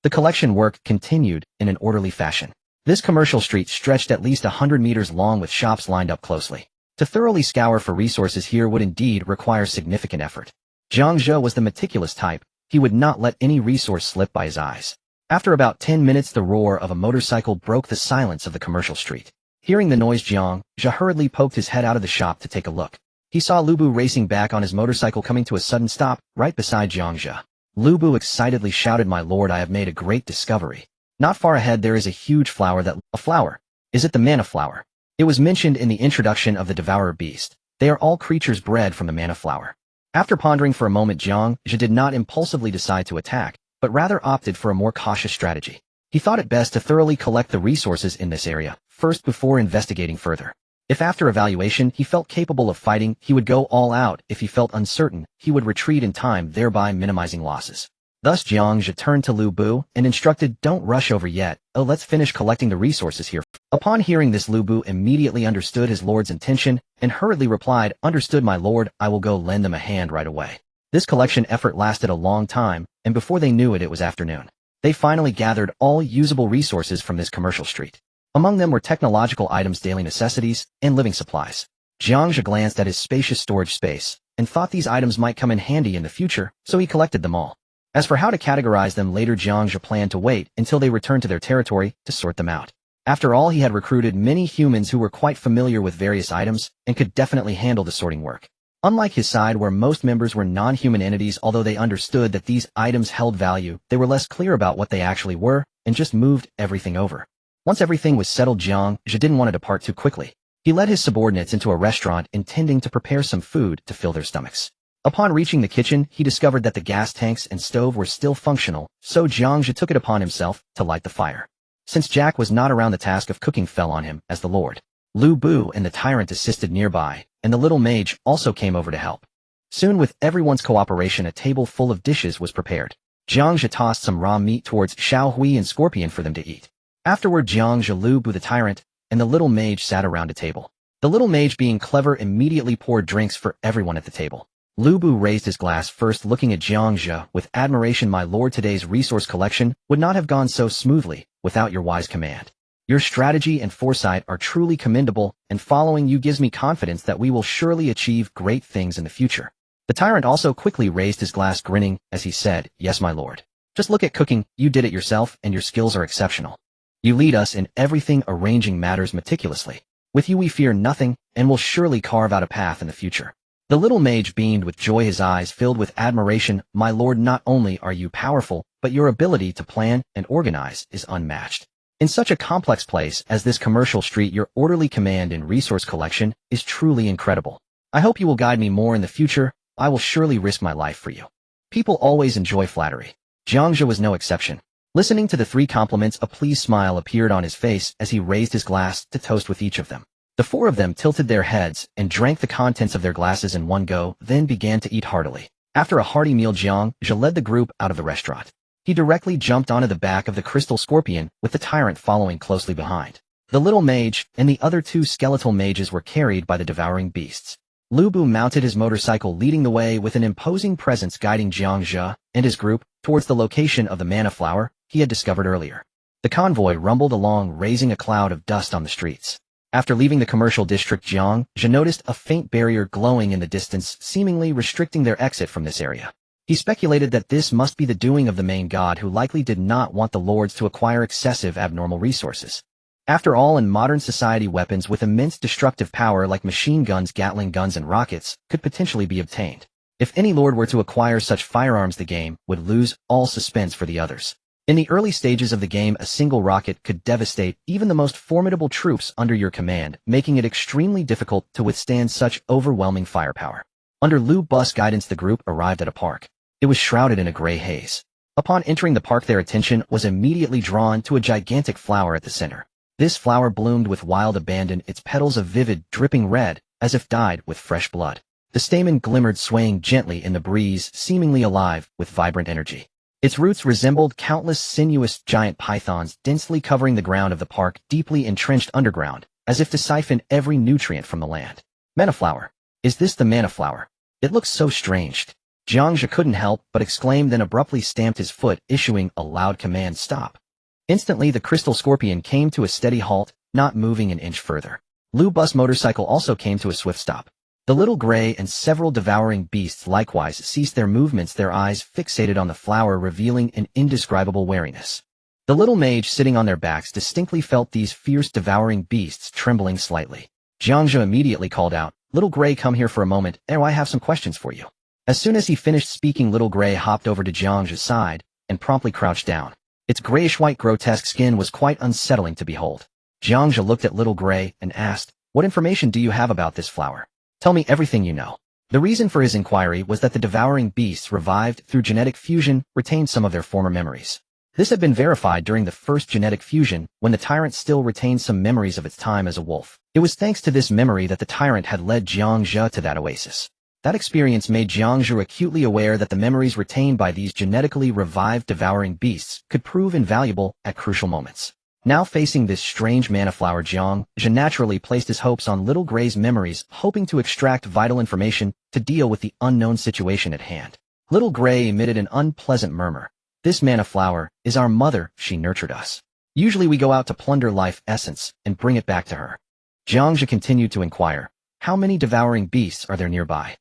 The collection work continued in an orderly fashion. This commercial street stretched at least 100 meters long, with shops lined up closely. To thoroughly scour for resources here would indeed require significant effort. Jiang Zhe was the meticulous type. He would not let any resource slip by his eyes. After about 10 minutes, the roar of a motorcycle broke the silence of the commercial street. Hearing the noise, Jiang Zhe hurriedly poked his head out of the shop to take a look. He saw Lu Bu racing back on his motorcycle, coming to a sudden stop right beside Jiang Zhe. Lu Bu excitedly shouted, "My lord, I have made a great discovery. Not far ahead there is a huge flower a flower. Is it the mana flower? It was mentioned in the introduction of the devourer beast. They are all creatures bred from the mana flower." After pondering for a moment, Jiang Zhe did not impulsively decide to attack, but rather opted for a more cautious strategy. He thought it best to thoroughly collect the resources in this area first before investigating further. If after evaluation he felt capable of fighting, he would go all out. If he felt uncertain, he would retreat in time, thereby minimizing losses. Thus Jiang Zhe turned to Lu Bu and instructed, "Don't rush over yet. Let's finish collecting the resources here." Upon hearing this, Lu Bu immediately understood his lord's intention and hurriedly replied, "Understood, my lord. I will go lend them a hand right away." This collection effort lasted a long time, and before they knew it, it was afternoon. They finally gathered all usable resources from this commercial street. Among them were technological items, daily necessities, and living supplies. Jiang Zhe glanced at his spacious storage space and thought these items might come in handy in the future, so he collected them all. As for how to categorize them later, Jiang Zhe planned to wait until they returned to their territory to sort them out. After all, he had recruited many humans who were quite familiar with various items and could definitely handle the sorting work. Unlike his side, where most members were non-human entities, although they understood that these items held value, they were less clear about what they actually were and just moved everything over. Once everything was settled, Jiang Zhe didn't want to depart too quickly. He led his subordinates into a restaurant intending to prepare some food to fill their stomachs. Upon reaching the kitchen, he discovered that the gas tanks and stove were still functional, so Jiang Zhe took it upon himself to light the fire. Since Jack was not around, the task of cooking fell on him as the lord. Lu Bu and the tyrant assisted nearby, and the little mage also came over to help. Soon, with everyone's cooperation, a table full of dishes was prepared. Jiang Zhe tossed some raw meat towards Xiao Hui and Scorpion for them to eat. Afterward, Jiang Zhe, Lu Bu the tyrant, and the little mage sat around a table. The little mage, being clever, immediately poured drinks for everyone at the table. Lu Bu raised his glass first, looking at Jiang Zhe with admiration. "My lord, today's resource collection would not have gone so smoothly without your wise command. Your strategy and foresight are truly commendable, and following you gives me confidence that we will surely achieve great things in the future." The tyrant also quickly raised his glass, grinning as he said, "Yes, my lord. Just look at cooking. You did it yourself, and your skills are exceptional. You lead us in everything, arranging matters meticulously. With you we fear nothing, and will surely carve out a path in the future." The little mage beamed with joy, his eyes filled with admiration. "My lord, not only are you powerful, but your ability to plan and organize is unmatched. In such a complex place as this commercial street, your orderly command and resource collection is truly incredible. I hope you will guide me more in the future. I will surely risk my life for you." People always enjoy flattery. Jiang Zhe was no exception. Listening to the three compliments, a pleased smile appeared on his face as he raised his glass to toast with each of them. The four of them tilted their heads and drank the contents of their glasses in one go, then began to eat heartily. After a hearty meal, Jiang Zhe led the group out of the restaurant. He directly jumped onto the back of the crystal scorpion, with the tyrant following closely behind. The little mage and the other two skeletal mages were carried by the devouring beasts. Lu Bu mounted his motorcycle, leading the way with an imposing presence, guiding Jiang Zhe and his group towards the location of the mana flower he had discovered earlier. The convoy rumbled along, raising a cloud of dust on the streets. After leaving the commercial district, Jiang Zhe noticed a faint barrier glowing in the distance, seemingly restricting their exit from this area. He speculated that this must be the doing of the main god, who likely did not want the lords to acquire excessive abnormal resources. After all, in modern society, weapons with immense destructive power like machine guns, Gatling guns, and rockets could potentially be obtained. If any lord were to acquire such firearms, the game would lose all suspense for the others. In the early stages of the game, a single rocket could devastate even the most formidable troops under your command, making it extremely difficult to withstand such overwhelming firepower. Under Lu Bu's guidance, the group arrived at a park. It was shrouded in a gray haze. Upon entering the park, their attention was immediately drawn to a gigantic flower at the center. This flower bloomed with wild abandon, its petals a vivid, dripping red, as if dyed with fresh blood. The stamen glimmered, swaying gently in the breeze, seemingly alive with vibrant energy. Its roots resembled countless sinuous giant pythons, densely covering the ground of the park, deeply entrenched underground, as if to siphon every nutrient from the land. Mana flower. Is this the mana flower? It looks so strange. Jiang Zhe couldn't help but exclaim, then abruptly stamped his foot, issuing a loud command, "Stop." Instantly, the crystal scorpion came to a steady halt, not moving an inch further. Lu Bu's motorcycle also came to a swift stop. The little gray and several devouring beasts likewise ceased their movements, their eyes fixated on the flower, revealing an indescribable wariness. The little mage sitting on their backs distinctly felt these fierce devouring beasts trembling slightly. Jiang Zhe immediately called out, "Little Gray, come here for a moment, or I have some questions for you." As soon as he finished speaking, Little Gray hopped over to Jiang Zhe's side and promptly crouched down. Its grayish-white grotesque skin was quite unsettling to behold. Jiang Zhe looked at Little Gray and asked, "What information do you have about this flower? Tell me everything you know." The reason for his inquiry was that the devouring beasts revived through genetic fusion retained some of their former memories. This had been verified during the first genetic fusion, when the tyrant still retained some memories of its time as a wolf. It was thanks to this memory that the tyrant had led Jiang Zhe to that oasis. That experience made Jiang Zhe acutely aware that the memories retained by these genetically revived devouring beasts could prove invaluable at crucial moments. Now facing this strange mana flower, Jiang Zhe naturally placed his hopes on Little Gray's memories, hoping to extract vital information to deal with the unknown situation at hand. Little Gray emitted an unpleasant murmur. "This mana flower is our mother, she nurtured us. Usually we go out to plunder life essence and bring it back to her." Jiang Zhe continued to inquire, "How many devouring beasts are there nearby?"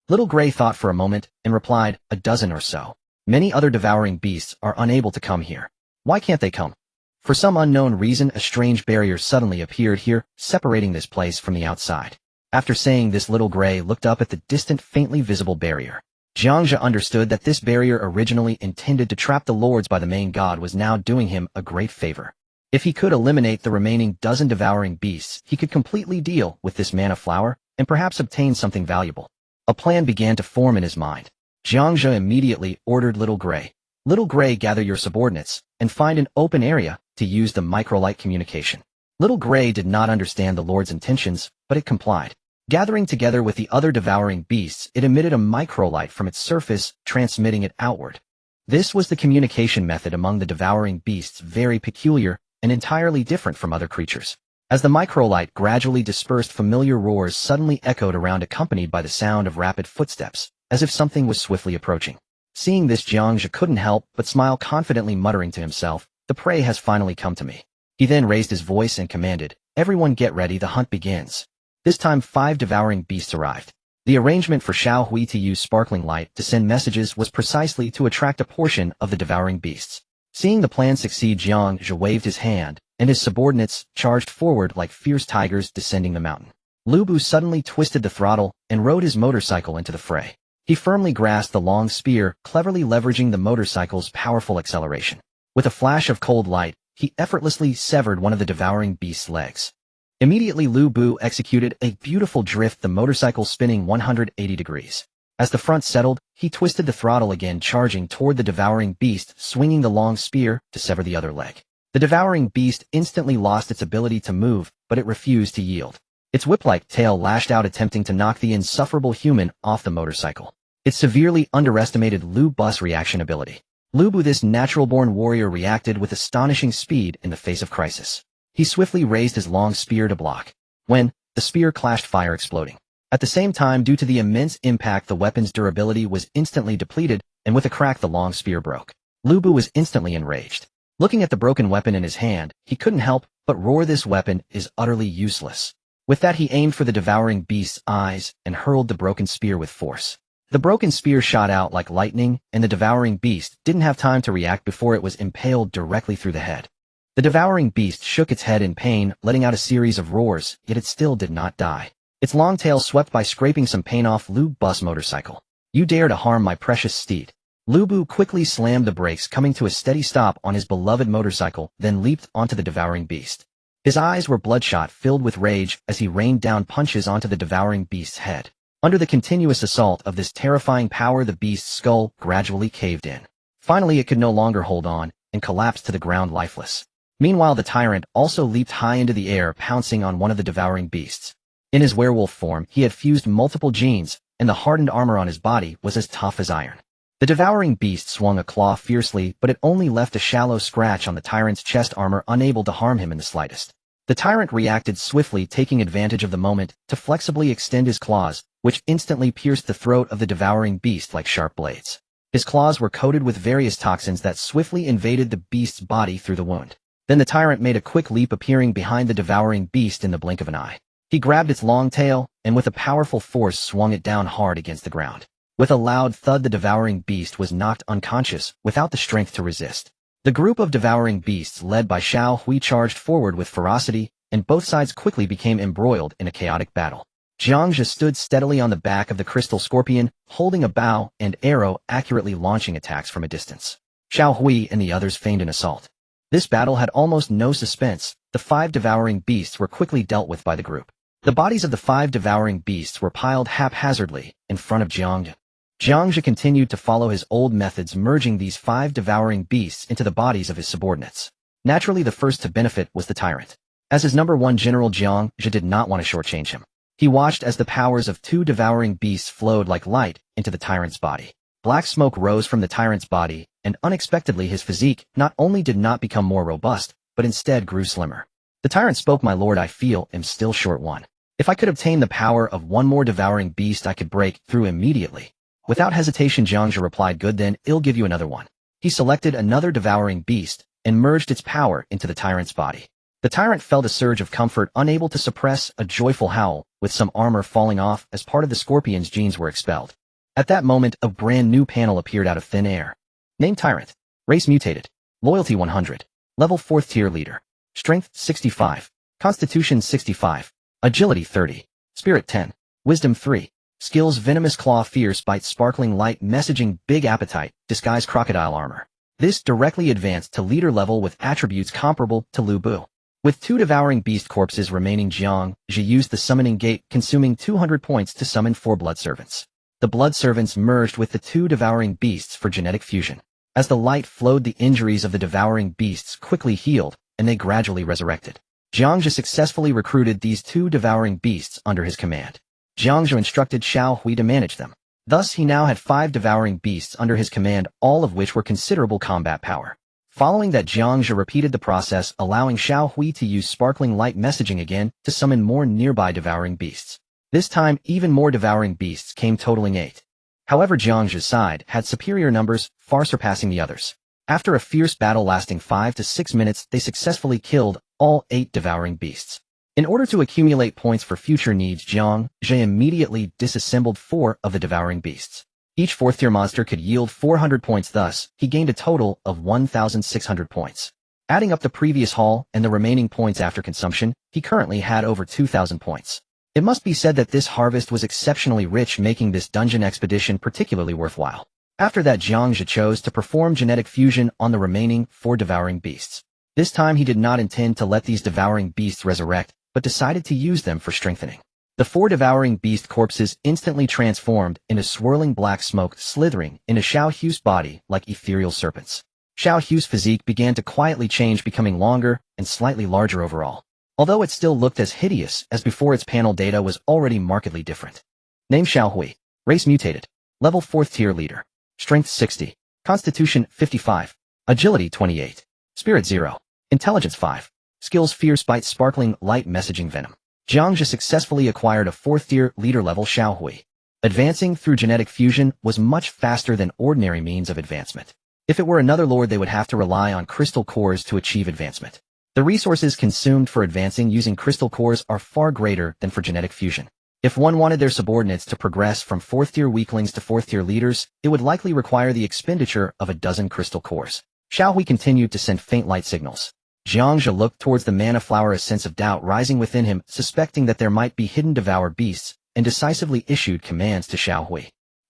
Little Gray thought for a moment and replied, "A dozen or so. Many other devouring beasts are unable to come here." "Why can't they come?" For some unknown reason, a strange barrier suddenly appeared here, separating this place from the outside. After saying this, Little Gray looked up at the distant, faintly visible barrier. Jiang Zhe understood that this barrier, originally intended to trap the lords by the main god, was now doing him a great favor. If he could eliminate the remaining dozen devouring beasts, he could completely deal with this mana flower and perhaps obtain something valuable. A plan began to form in his mind. Jiang Zhe immediately ordered Little Gray, "Little Gray, gather your subordinates and find an open area to use the microlight communication." Little Gray did not understand the Lord's intentions, but it complied. Gathering together with the other devouring beasts, it emitted a microlight from its surface, transmitting it outward. This was the communication method among the devouring beasts, very peculiar and entirely different from other creatures. As the microlight gradually dispersed, familiar roars suddenly echoed around, accompanied by the sound of rapid footsteps, as if something was swiftly approaching. Seeing this, Jiang Zhe couldn't help but smile confidently, muttering to himself, "The prey has finally come to me." He then raised his voice and commanded, "Everyone get ready, the hunt begins." This time 5 devouring beasts arrived. The arrangement for Xiao Hui to use sparkling light to send messages was precisely to attract a portion of the devouring beasts. Seeing the plan succeed, Jiang Zhe waved his hand, and his subordinates charged forward like fierce tigers descending the mountain. Lu Bu suddenly twisted the throttle and rode his motorcycle into the fray. He firmly grasped the long spear, cleverly leveraging the motorcycle's powerful acceleration. With a flash of cold light, he effortlessly severed one of the devouring beast's legs. Immediately, Lu Bu executed a beautiful drift, the motorcycle spinning 180 degrees. As the front settled, he twisted the throttle again, charging toward the devouring beast, swinging the long spear to sever the other leg. The devouring beast instantly lost its ability to move, but it refused to yield. Its whip-like tail lashed out, attempting to knock the insufferable human off the motorcycle. It severely underestimated Lu Bu's reaction ability. Lu Bu, this natural-born warrior, reacted with astonishing speed in the face of crisis. He swiftly raised his long spear to block. When the spear clashed, fire exploding. At the same time, due to the immense impact, the weapon's durability was instantly depleted, and with a crack, the long spear broke. Lu Bu was instantly enraged. Looking at the broken weapon in his hand, he couldn't help but roar, "This weapon is utterly useless." With that, he aimed for the devouring beast's eyes and hurled the broken spear with force. The broken spear shot out like lightning, and the devouring beast didn't have time to react before it was impaled directly through the head. The devouring beast shook its head in pain, letting out a series of roars, yet it still did not die. Its long tail swept by, scraping some paint off Lu Bu's motorcycle. "You dare to harm my precious steed." Lu Bu quickly slammed the brakes, coming to a steady stop on his beloved motorcycle, then leaped onto the devouring beast. His eyes were bloodshot, filled with rage, as he rained down punches onto the devouring beast's head. Under the continuous assault of this terrifying power, the beast's skull gradually caved in. Finally, it could no longer hold on, and collapsed to the ground lifeless. Meanwhile, the tyrant also leaped high into the air, pouncing on one of the devouring beasts. In his werewolf form, he had fused multiple genes, and the hardened armor on his body was as tough as iron. The devouring beast swung a claw fiercely, but it only left a shallow scratch on the tyrant's chest armor, unable to harm him in the slightest. The tyrant reacted swiftly, taking advantage of the moment to flexibly extend his claws, which instantly pierced the throat of the devouring beast like sharp blades. His claws were coated with various toxins that swiftly invaded the beast's body through the wound. Then the tyrant made a quick leap, appearing behind the devouring beast in the blink of an eye. He grabbed its long tail, and with a powerful force swung it down hard against the ground. With a loud thud, the devouring beast was knocked unconscious, without the strength to resist. The group of devouring beasts led by Xiao Hui charged forward with ferocity, and both sides quickly became embroiled in a chaotic battle. Jiang Zhe stood steadily on the back of the crystal scorpion, holding a bow and arrow, accurately launching attacks from a distance. Xiao Hui and the others feigned an assault. This battle had almost no suspense. The 5 devouring beasts were quickly dealt with by the group. The bodies of the 5 devouring beasts were piled haphazardly in front of Jiang Zhe. Jiang Zhe continued to follow his old methods, merging these 5 devouring beasts into the bodies of his subordinates. Naturally, the first to benefit was the tyrant. As his number 1 general, Jiang Zhe did not want to shortchange him. He watched as the powers of 2 devouring beasts flowed like light into the tyrant's body. Black smoke rose from the tyrant's body, and unexpectedly his physique not only did not become more robust, but instead grew slimmer. The tyrant spoke, "My lord, I feel am still short one. If I could obtain the power of 1 more devouring beast, I could break through immediately." Without hesitation, Jiang Zhe replied, "Good then, I'll give you another one." He selected another devouring beast and merged its power into the tyrant's body. The tyrant felt a surge of comfort, unable to suppress a joyful howl, with some armor falling off as part of the scorpion's genes were expelled. At that moment, a brand new panel appeared out of thin air. Name Tyrant. Race mutated. Loyalty 100. Level 4th tier leader. Strength 65. Constitution 65. Agility 30. Spirit 10. Wisdom 3. Skills: Venomous Claw, Fierce Bite, Sparkling Light, Messaging, Big Appetite, Disguise, Crocodile Armor. This directly advanced to leader level with attributes comparable to Lu Bu. With 2 devouring beast corpses remaining, Jiang Zhe used the summoning gate, consuming 200 points to summon 4 blood servants. The blood servants merged with the 2 devouring beasts for genetic fusion. As the light flowed, the injuries of the devouring beasts quickly healed, and they gradually resurrected. Jiang Zhe successfully recruited these 2 devouring beasts under his command. Jiang Zhe instructed Xiao Hui to manage them. Thus, he now had 5 devouring beasts under his command, all of which were considerable combat power. Following that, Jiang Zhe repeated the process, allowing Xiao Hui to use sparkling light messaging again to summon more nearby devouring beasts. This time, even more devouring beasts came, totaling 8. However, Jiang Zhe's side had superior numbers, far surpassing the others. After a fierce battle lasting 5 to 6 minutes, they successfully killed all 8 devouring beasts. In order to accumulate points for future needs, Jiang Zhe immediately disassembled 4 of the devouring beasts. Each 4th tier monster could yield 400 points, thus, he gained a total of 1,600 points. Adding up the previous haul and the remaining points after consumption, he currently had over 2,000 points. It must be said that this harvest was exceptionally rich, making this dungeon expedition particularly worthwhile. After that, Jiang Zhe chose to perform genetic fusion on the remaining 4 devouring beasts. This time he did not intend to let these devouring beasts resurrect, but decided to use them for strengthening. The 4 devouring beast corpses instantly transformed into swirling black smoke, slithering into Xiao Hu's body like ethereal serpents. Xiao Hu's physique began to quietly change, becoming longer and slightly larger overall. Although it still looked as hideous as before, its panel data was already markedly different. Name: Xiao Hui. Race mutated. Level 4th tier leader. Strength 60. Constitution 55. Agility 28. Spirit 0. Intelligence 5. Skills: Fierce Bite, Sparkling Light, Messaging, Venom. Jiang Zhe successfully acquired a 4th tier leader level Xiao Hui. Advancing through genetic fusion was much faster than ordinary means of advancement. If it were another lord, they would have to rely on crystal cores to achieve advancement. The resources consumed for advancing using crystal cores are far greater than for genetic fusion. If one wanted their subordinates to progress from 4th tier weaklings to 4th tier leaders, it would likely require the expenditure of a dozen crystal cores. Xiao Hui continued to send faint light signals. Jiang Zhe looked towards the mana flower, a sense of doubt rising within him, suspecting that there might be hidden devoured beasts, and decisively issued commands to Xiao Hui.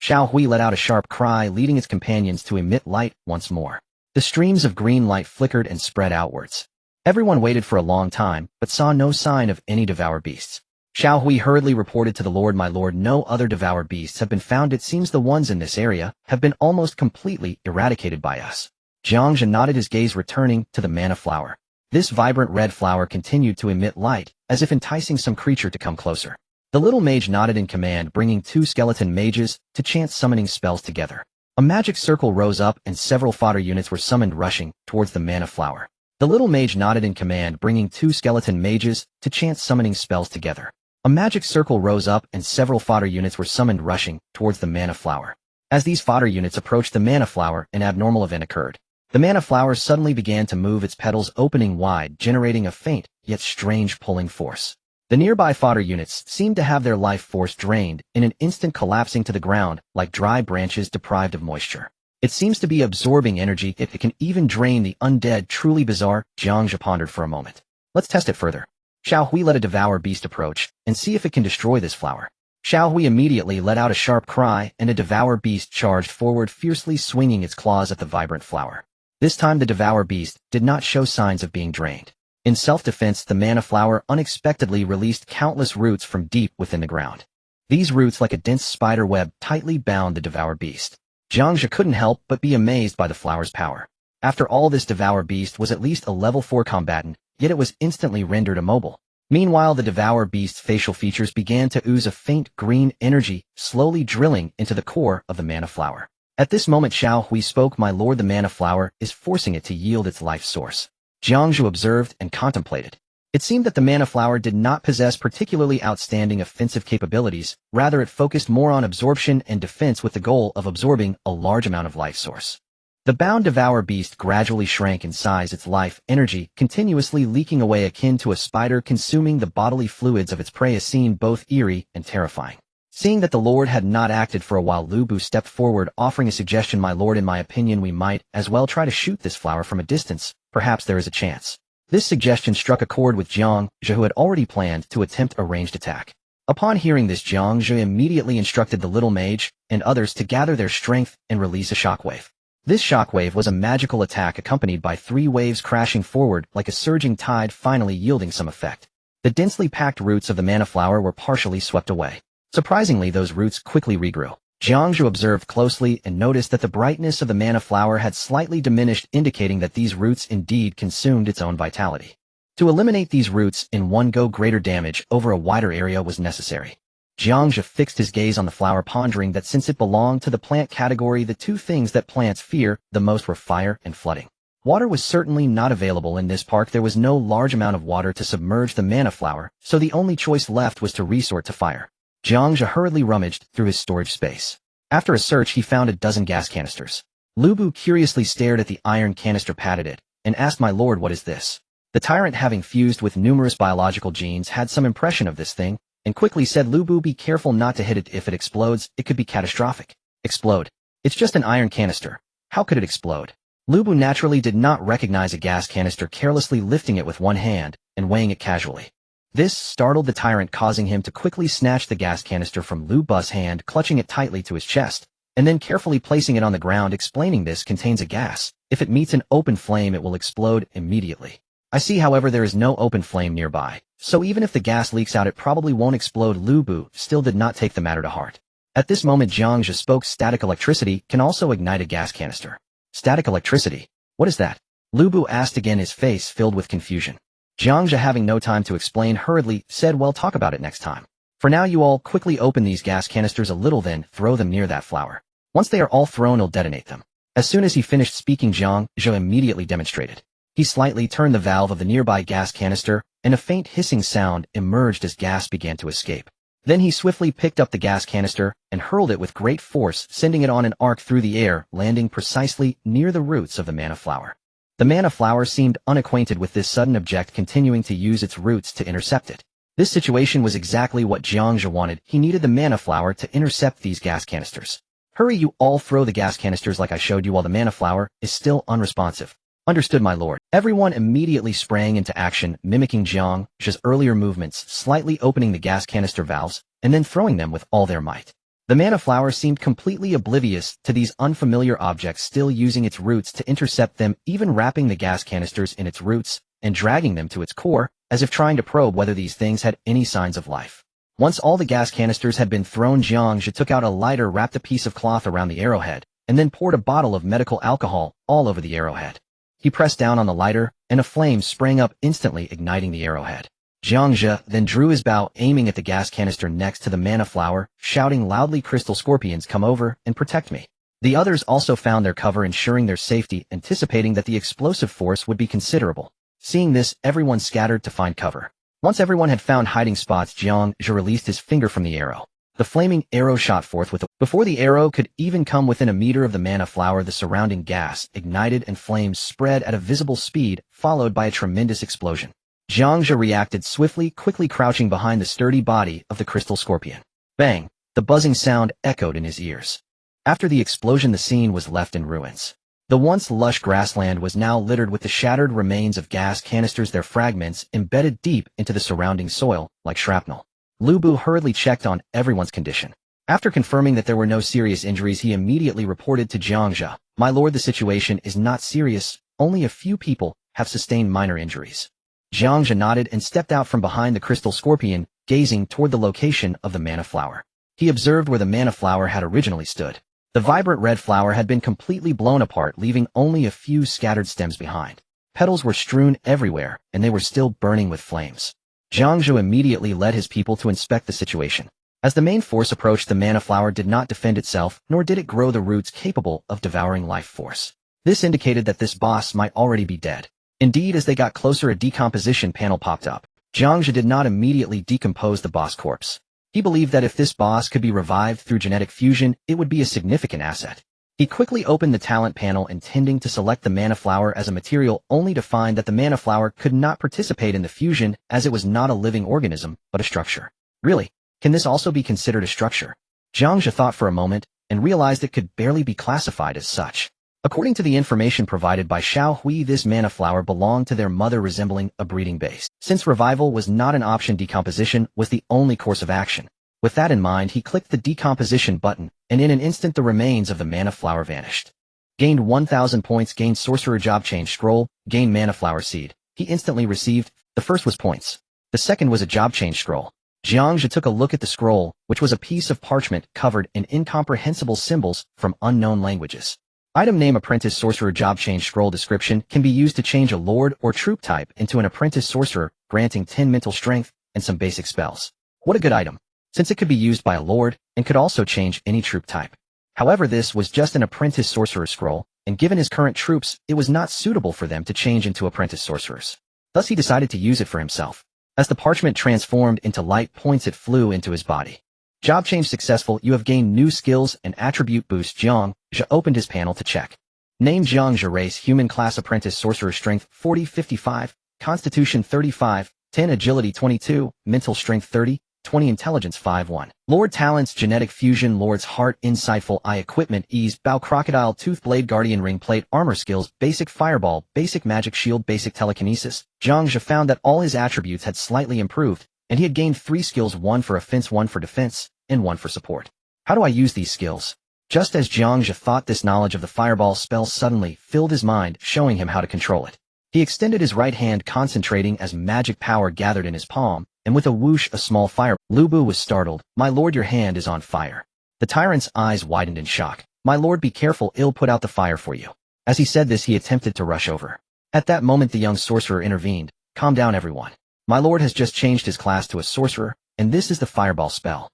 Xiao Hui let out a sharp cry, leading its companions to emit light once more. The streams of green light flickered and spread outwards. Everyone waited for a long time, but saw no sign of any devoured beasts. Xiao Hui hurriedly reported to the Lord, "My lord, no other devoured beasts have been found. It seems the ones in this area have been almost completely eradicated by us." Jiang Zhe nodded, his gaze returning to the mana flower. This vibrant red flower continued to emit light, as if enticing some creature to come closer. The little mage nodded in command, bringing 2 skeleton mages to chant summoning spells together. A magic circle rose up and several fodder units were summoned, rushing towards the mana flower. The little mage nodded in command, bringing 2 skeleton mages to chant summoning spells together. A magic circle rose up and several fodder units were summoned, rushing towards the mana flower. As these fodder units approached the mana flower, an abnormal event occurred. The mana flower suddenly began to move, its petals opening wide, generating a faint, yet strange pulling force. The nearby fodder units seemed to have their life force drained, in an instant collapsing to the ground, like dry branches deprived of moisture. It seems to be absorbing energy, if it can even drain the undead. Truly bizarre, Jiang Zhe pondered for a moment. Let's test it further. Xiao Hui let a devour beast approach and see if it can destroy this flower. Xiao Hui immediately let out a sharp cry and a devour beast charged forward, fiercely swinging its claws at the vibrant flower. This time the devour beast did not show signs of being drained. In self-defense, the mana flower unexpectedly released countless roots from deep within the ground. These roots, like a dense spider web, tightly bound the devour beast. Jiang Zhe couldn't help but be amazed by the flower's power. After all, this devour beast was at least a level 4 combatant, yet it was instantly rendered immobile. Meanwhile, the devour beast's facial features began to ooze a faint green energy, slowly drilling into the core of the mana flower. At this moment Xiao Hui spoke, "My lord, the mana flower is forcing it to yield its life source." Jiang Zhe observed and contemplated. It seemed that the mana flower did not possess particularly outstanding offensive capabilities, rather it focused more on absorption and defense with the goal of absorbing a large amount of life source. The bound devour beast gradually shrank in size, its life energy continuously leaking away, akin to a spider consuming the bodily fluids of its prey, a scene both eerie and terrifying. Seeing that the lord had not acted for a while, Lu Bu stepped forward, offering a suggestion. "My lord, in my opinion we might as well try to shoot this flower from a distance. Perhaps there is a chance." This suggestion struck a chord with Jiang Zhe, who had already planned to attempt a ranged attack. Upon hearing this, Jiang Zhe immediately instructed the little mage and others to gather their strength and release a shockwave. This shockwave was a magical attack accompanied by 3 waves crashing forward like a surging tide, finally yielding some effect. The densely packed roots of the mana flower were partially swept away. Surprisingly, those roots quickly regrew. Jiang Zhe observed closely and noticed that the brightness of the mana flower had slightly diminished, indicating that these roots indeed consumed its own vitality. To eliminate these roots in one go, greater damage over a wider area was necessary. Jiang Zhe fixed his gaze on the flower, pondering that since it belonged to the plant category, the 2 things that plants fear the most were fire and flooding. Water was certainly not available in this park. There was no large amount of water to submerge the mana flower, so the only choice left was to resort to fire. Jiang Zhe hurriedly rummaged through his storage space. After a search, he found a dozen gas canisters. Lu Bu curiously stared at the iron canister, patted it, and asked, "My lord, what is this?" The tyrant, having fused with numerous biological genes, had some impression of this thing, and quickly said, "Lu Bu, be careful not to hit it. If it explodes, it could be catastrophic." "Explode? It's just an iron canister. How could it explode?" Lu Bu naturally did not recognize a gas canister, carelessly lifting it with one hand and weighing it casually. This startled the tyrant, causing him to quickly snatch the gas canister from Lu Bu's hand, clutching it tightly to his chest, and then carefully placing it on the ground, explaining, "This contains a gas. If it meets an open flame, it will explode immediately. I see, however, there is no open flame nearby, so even if the gas leaks out, it probably won't explode." Lu Bu still did not take the matter to heart. At this moment Jiang Zhe spoke, "Static electricity can also ignite a gas canister." "Static electricity? What is that?" Lu Bu asked again, his face filled with confusion. Jiang Zhe, having no time to explain, hurriedly said, "Well, talk about it next time. For now, you all quickly open these gas canisters a little, then throw them near that flower. Once they are all thrown, I'll detonate them." As soon as he finished speaking, Jiang Zhe immediately demonstrated. He slightly turned the valve of the nearby gas canister, and a faint hissing sound emerged as gas began to escape. Then he swiftly picked up the gas canister and hurled it with great force, sending it on an arc through the air, landing precisely near the roots of the mana flower. The mana flower seemed unacquainted with this sudden object, continuing to use its roots to intercept it. This situation was exactly what Jiang Zhe wanted. He needed the mana flower to intercept these gas canisters. "Hurry, you all, throw the gas canisters like I showed you while the mana flower is still unresponsive." "Understood, my lord." Everyone immediately sprang into action, mimicking Jiang Zhe's earlier movements, slightly opening the gas canister valves, and then throwing them with all their might. The mana flower seemed completely oblivious to these unfamiliar objects, still using its roots to intercept them, even wrapping the gas canisters in its roots and dragging them to its core, as if trying to probe whether these things had any signs of life. Once all the gas canisters had been thrown, Jiang Zhe took out a lighter, wrapped a piece of cloth around the arrowhead, and then poured a bottle of medical alcohol all over the arrowhead. He pressed down on the lighter, and a flame sprang up, instantly igniting the arrowhead. Jiang Zhe then drew his bow, aiming at the gas canister next to the mana flower, shouting loudly, "Crystal scorpions, come over and protect me." The others also found their cover, ensuring their safety, anticipating that the explosive force would be considerable. Seeing this, everyone scattered to find cover. Once everyone had found hiding spots, Jiang Zhe released his finger from the arrow. The flaming arrow shot forth before the arrow could even come within a meter of the mana flower, the surrounding gas ignited and flames spread at a visible speed, followed by a tremendous explosion. Jiang Zhe reacted swiftly, quickly crouching behind the sturdy body of the crystal scorpion. Bang! The buzzing sound echoed in his ears. After the explosion, the scene was left in ruins. The once lush grassland was now littered with the shattered remains of gas canisters, their fragments embedded deep into the surrounding soil, like shrapnel. Lu Bu hurriedly checked on everyone's condition. After confirming that there were no serious injuries, he immediately reported to Jiang Zhe, "My lord, the situation is not serious. Only a few people have sustained minor injuries." Jiang Zhe nodded and stepped out from behind the crystal scorpion, gazing toward the location of the mana flower. He observed where the mana flower had originally stood. The vibrant red flower had been completely blown apart, leaving only a few scattered stems behind. Petals were strewn everywhere, and they were still burning with flames. Jiang Zhe immediately led his people to inspect the situation. As the main force approached, the mana flower did not defend itself, nor did it grow the roots capable of devouring life force. This indicated that this boss might already be dead. Indeed, as they got closer, a decomposition panel popped up. Jiang Zhe did not immediately decompose the boss corpse. He believed that if this boss could be revived through genetic fusion, it would be a significant asset. He quickly opened the talent panel, intending to select the mana flower as a material, only to find that the mana flower could not participate in the fusion, as it was not a living organism, but a structure. Really? Can this also be considered a structure? Jiang Zhe thought for a moment, and realized it could barely be classified as such. According to the information provided by Xiao Hui, this mana flower belonged to their mother, resembling a breeding base. Since revival was not an option, decomposition was the only course of action. With that in mind, he clicked the decomposition button, and in an instant the remains of the mana flower vanished. Gained 1,000 points, gained sorcerer job change scroll, gained mana flower seed. He instantly received. The first was points. The second was a job change scroll. Jiang Zhe took a look at the scroll, which was a piece of parchment covered in incomprehensible symbols from unknown languages. Item name: Apprentice Sorcerer. Job change scroll description: can be used to change a lord or troop type into an apprentice sorcerer, granting 10 mental strength and some basic spells. What a good item, since it could be used by a lord and could also change any troop type. However, this was just an apprentice sorcerer scroll, and given his current troops, it was not suitable for them to change into apprentice sorcerers. Thus he decided to use it for himself. As the parchment transformed into light points, it flew into his body. Job change successful. You have gained new skills and attribute boost. Jiang Zhe opened his panel to check. Name: Jiang Zhe. Race: human. Class: apprentice sorcerer. Strength 40-55, constitution 35, 10 agility 22, mental strength 30, 20 intelligence 5-1. Lord talents: genetic fusion, lord's heart, insightful eye, equipment, ease, bow, crocodile tooth, blade, guardian ring, plate, armor. Skills: basic fireball, basic magic shield, basic telekinesis. Jiang Zhe found that all his attributes had slightly improved, and he had gained 3 skills, 1 for offense, 1 for defense, and 1 for support. How do I use these skills? Just as Jiang Zhe thought, this knowledge of the fireball spell suddenly filled his mind, showing him how to control it. He extended his right hand, concentrating as magic power gathered in his palm, and with a whoosh, a small fire. Lu Bu was startled. "My lord, your hand is on fire." The tyrant's eyes widened in shock. "My lord, be careful, I'll put out the fire for you." As he said this, he attempted to rush over. At that moment, the young sorcerer intervened. "Calm down, everyone. My lord has just changed his class to a sorcerer, and this is the fireball spell."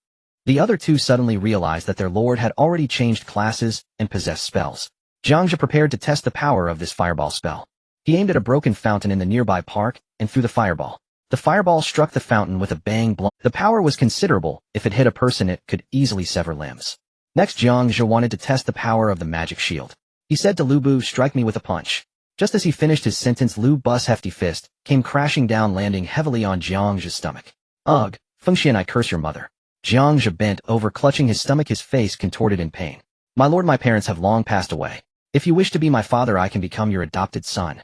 The other two suddenly realized that their lord had already changed classes and possessed spells. Jiang Zhe prepared to test the power of this fireball spell. He aimed at a broken fountain in the nearby park and threw the fireball. The fireball struck the fountain with a bang. The power was considerable. If it hit a person, it could easily sever limbs. Next, Jiang Zhe wanted to test the power of the magic shield. He said to Lu Bu, "Strike me with a punch." Just as he finished his sentence, Lu Bu's hefty fist came crashing down, landing heavily on Jiang Zhe's stomach. "Ugh, Fengxian, I curse your mother." Jiang Zhe bent over, clutching his stomach, his face contorted in pain. "My lord, my parents have long passed away. If you wish to be my father, I can become your adopted son."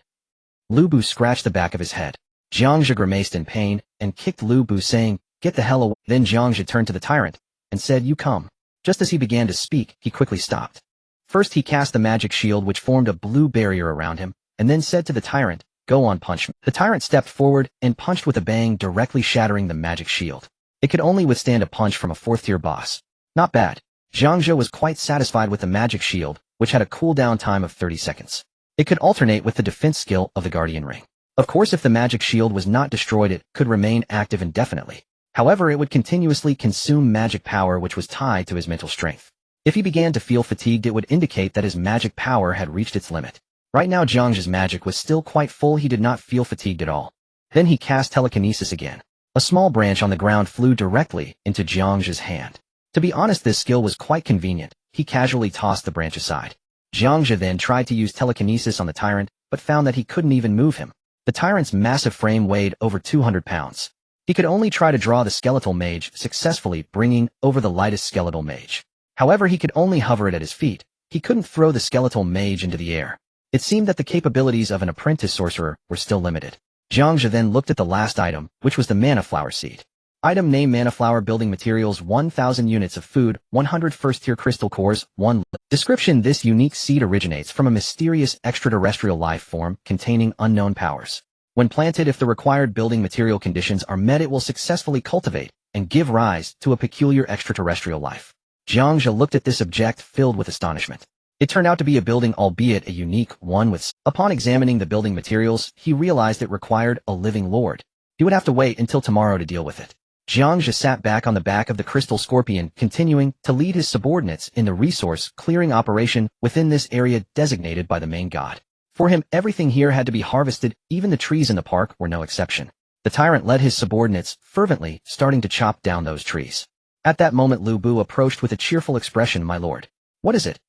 Lu Bu scratched the back of his head. Jiang Zhe grimaced in pain and kicked Lu Bu, saying, "Get the hell away." Then Jiang Zhe turned to the tyrant and said, "You come." Just as he began to speak, he quickly stopped. First, he cast the magic shield, which formed a blue barrier around him, and then said to the tyrant, "Go on, punch me." The tyrant stepped forward and punched with a bang, directly shattering the magic shield. It could only withstand a punch from a 4th-tier boss. Not bad. Jiang Zhe was quite satisfied with the magic shield, which had a cooldown time of 30 seconds. It could alternate with the defense skill of the guardian ring. Of course, if the magic shield was not destroyed, it could remain active indefinitely. However, it would continuously consume magic power, which was tied to his mental strength. If he began to feel fatigued, it would indicate that his magic power had reached its limit. Right now, Jiang Zhe's magic was still quite full. He did not feel fatigued at all. Then he cast telekinesis again. A small branch on the ground flew directly into Jiang Zhe's hand. To be honest, this skill was quite convenient. He casually tossed the branch aside. Jiang Zhe then tried to use telekinesis on the tyrant, but found that he couldn't even move him. The tyrant's massive frame weighed over 200 pounds. He could only try to draw the skeletal mage, successfully bringing over the lightest skeletal mage. However, he could only hover it at his feet. He couldn't throw the skeletal mage into the air. It seemed that the capabilities of an apprentice sorcerer were still limited. Jiang Zhe then looked at the last item, which was the mana flower seed. Item name: mana flower, building materials 1000 units of food, 100 first-tier crystal cores, 1 Description: this unique seed originates from a mysterious extraterrestrial life form containing unknown powers. When planted, if the required building material conditions are met, it will successfully cultivate and give rise to a peculiar extraterrestrial life. Jiang Zhe looked at this object filled with astonishment. It turned out to be a building, albeit a unique one with. Upon examining the building materials, he realized it required a living lord. He would have to wait until tomorrow to deal with it. Jiang Zhe sat back on the back of the crystal scorpion, continuing to lead his subordinates in the resource-clearing operation within this area designated by the main god. For him, everything here had to be harvested, even the trees in the park were no exception. The tyrant led his subordinates, fervently starting to chop down those trees. At that moment, Lu Bu approached with a cheerful expression. "My lord." "What is it?"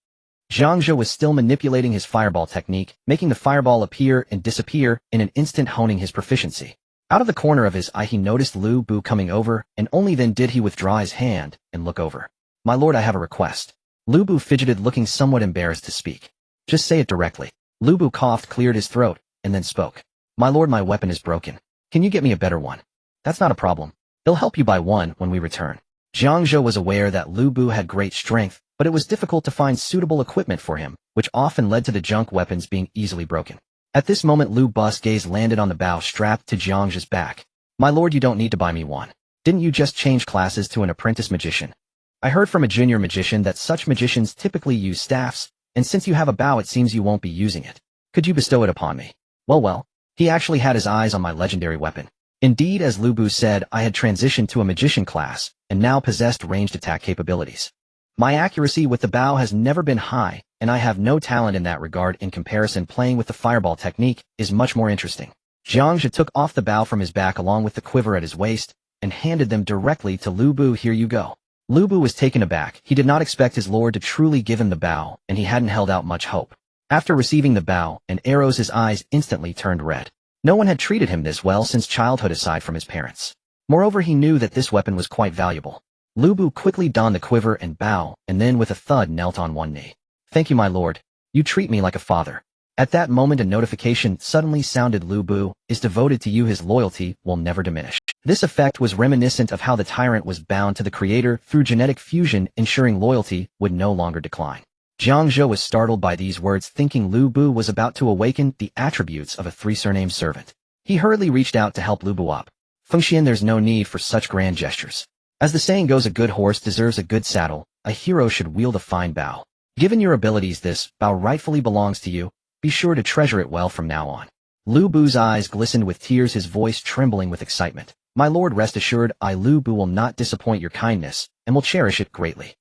Jiang Zhe was still manipulating his fireball technique, making the fireball appear and disappear in an instant, honing his proficiency. Out of the corner of his eye, he noticed Lu Bu coming over, and only then did he withdraw his hand and look over. "My lord, I have a request." Lu Bu fidgeted, looking somewhat embarrassed to speak. "Just say it directly." Lu Bu coughed, cleared his throat, and then spoke. "My lord, my weapon is broken. Can you get me a better one?" "That's not a problem. He'll help you buy one when we return." Jiang Zhe was aware that Lu Bu had great strength, but it was difficult to find suitable equipment for him, which often led to the junk weapons being easily broken. At this moment, Lu Bu's gaze landed on the bow strapped to Jiang Zhe's back. "My lord, you don't need to buy me one. Didn't you just change classes to an apprentice magician? I heard from a junior magician that such magicians typically use staffs, and since you have a bow, it seems you won't be using it. Could you bestow it upon me?" Well, he actually had his eyes on my legendary weapon. Indeed, as Lu Bu said, I had transitioned to a magician class, and now possessed ranged attack capabilities. My accuracy with the bow has never been high, and I have no talent in that regard. In comparison, playing with the fireball technique is much more interesting. Jiang Zhe took off the bow from his back along with the quiver at his waist, and handed them directly to Lu Bu. "Here you go." Lu Bu was taken aback. He did not expect his lord to truly give him the bow, and he hadn't held out much hope. After receiving the bow and arrows, his eyes instantly turned red. No one had treated him this well since childhood aside from his parents. Moreover, he knew that this weapon was quite valuable. Lu Bu quickly donned the quiver and bow, and then with a thud knelt on one knee. "Thank you, my lord. You treat me like a father." At that moment, a notification suddenly sounded. "Lu Bu is devoted to you. His loyalty will never diminish." This effect was reminiscent of how the tyrant was bound to the creator through genetic fusion, ensuring loyalty would no longer decline. Jiang Zhe was startled by these words, thinking Lu Bu was about to awaken the attributes of a three-surnamed servant. He hurriedly reached out to help Lu Bu up. "Fengxian, there's no need for such grand gestures. As the saying goes, a good horse deserves a good saddle. A hero should wield a fine bow. Given your abilities, this bow rightfully belongs to you. Be sure to treasure it well from now on." Lu Bu's eyes glistened with tears, his voice trembling with excitement. "My lord, rest assured, I, Lu Bu, will not disappoint your kindness, and will cherish it greatly.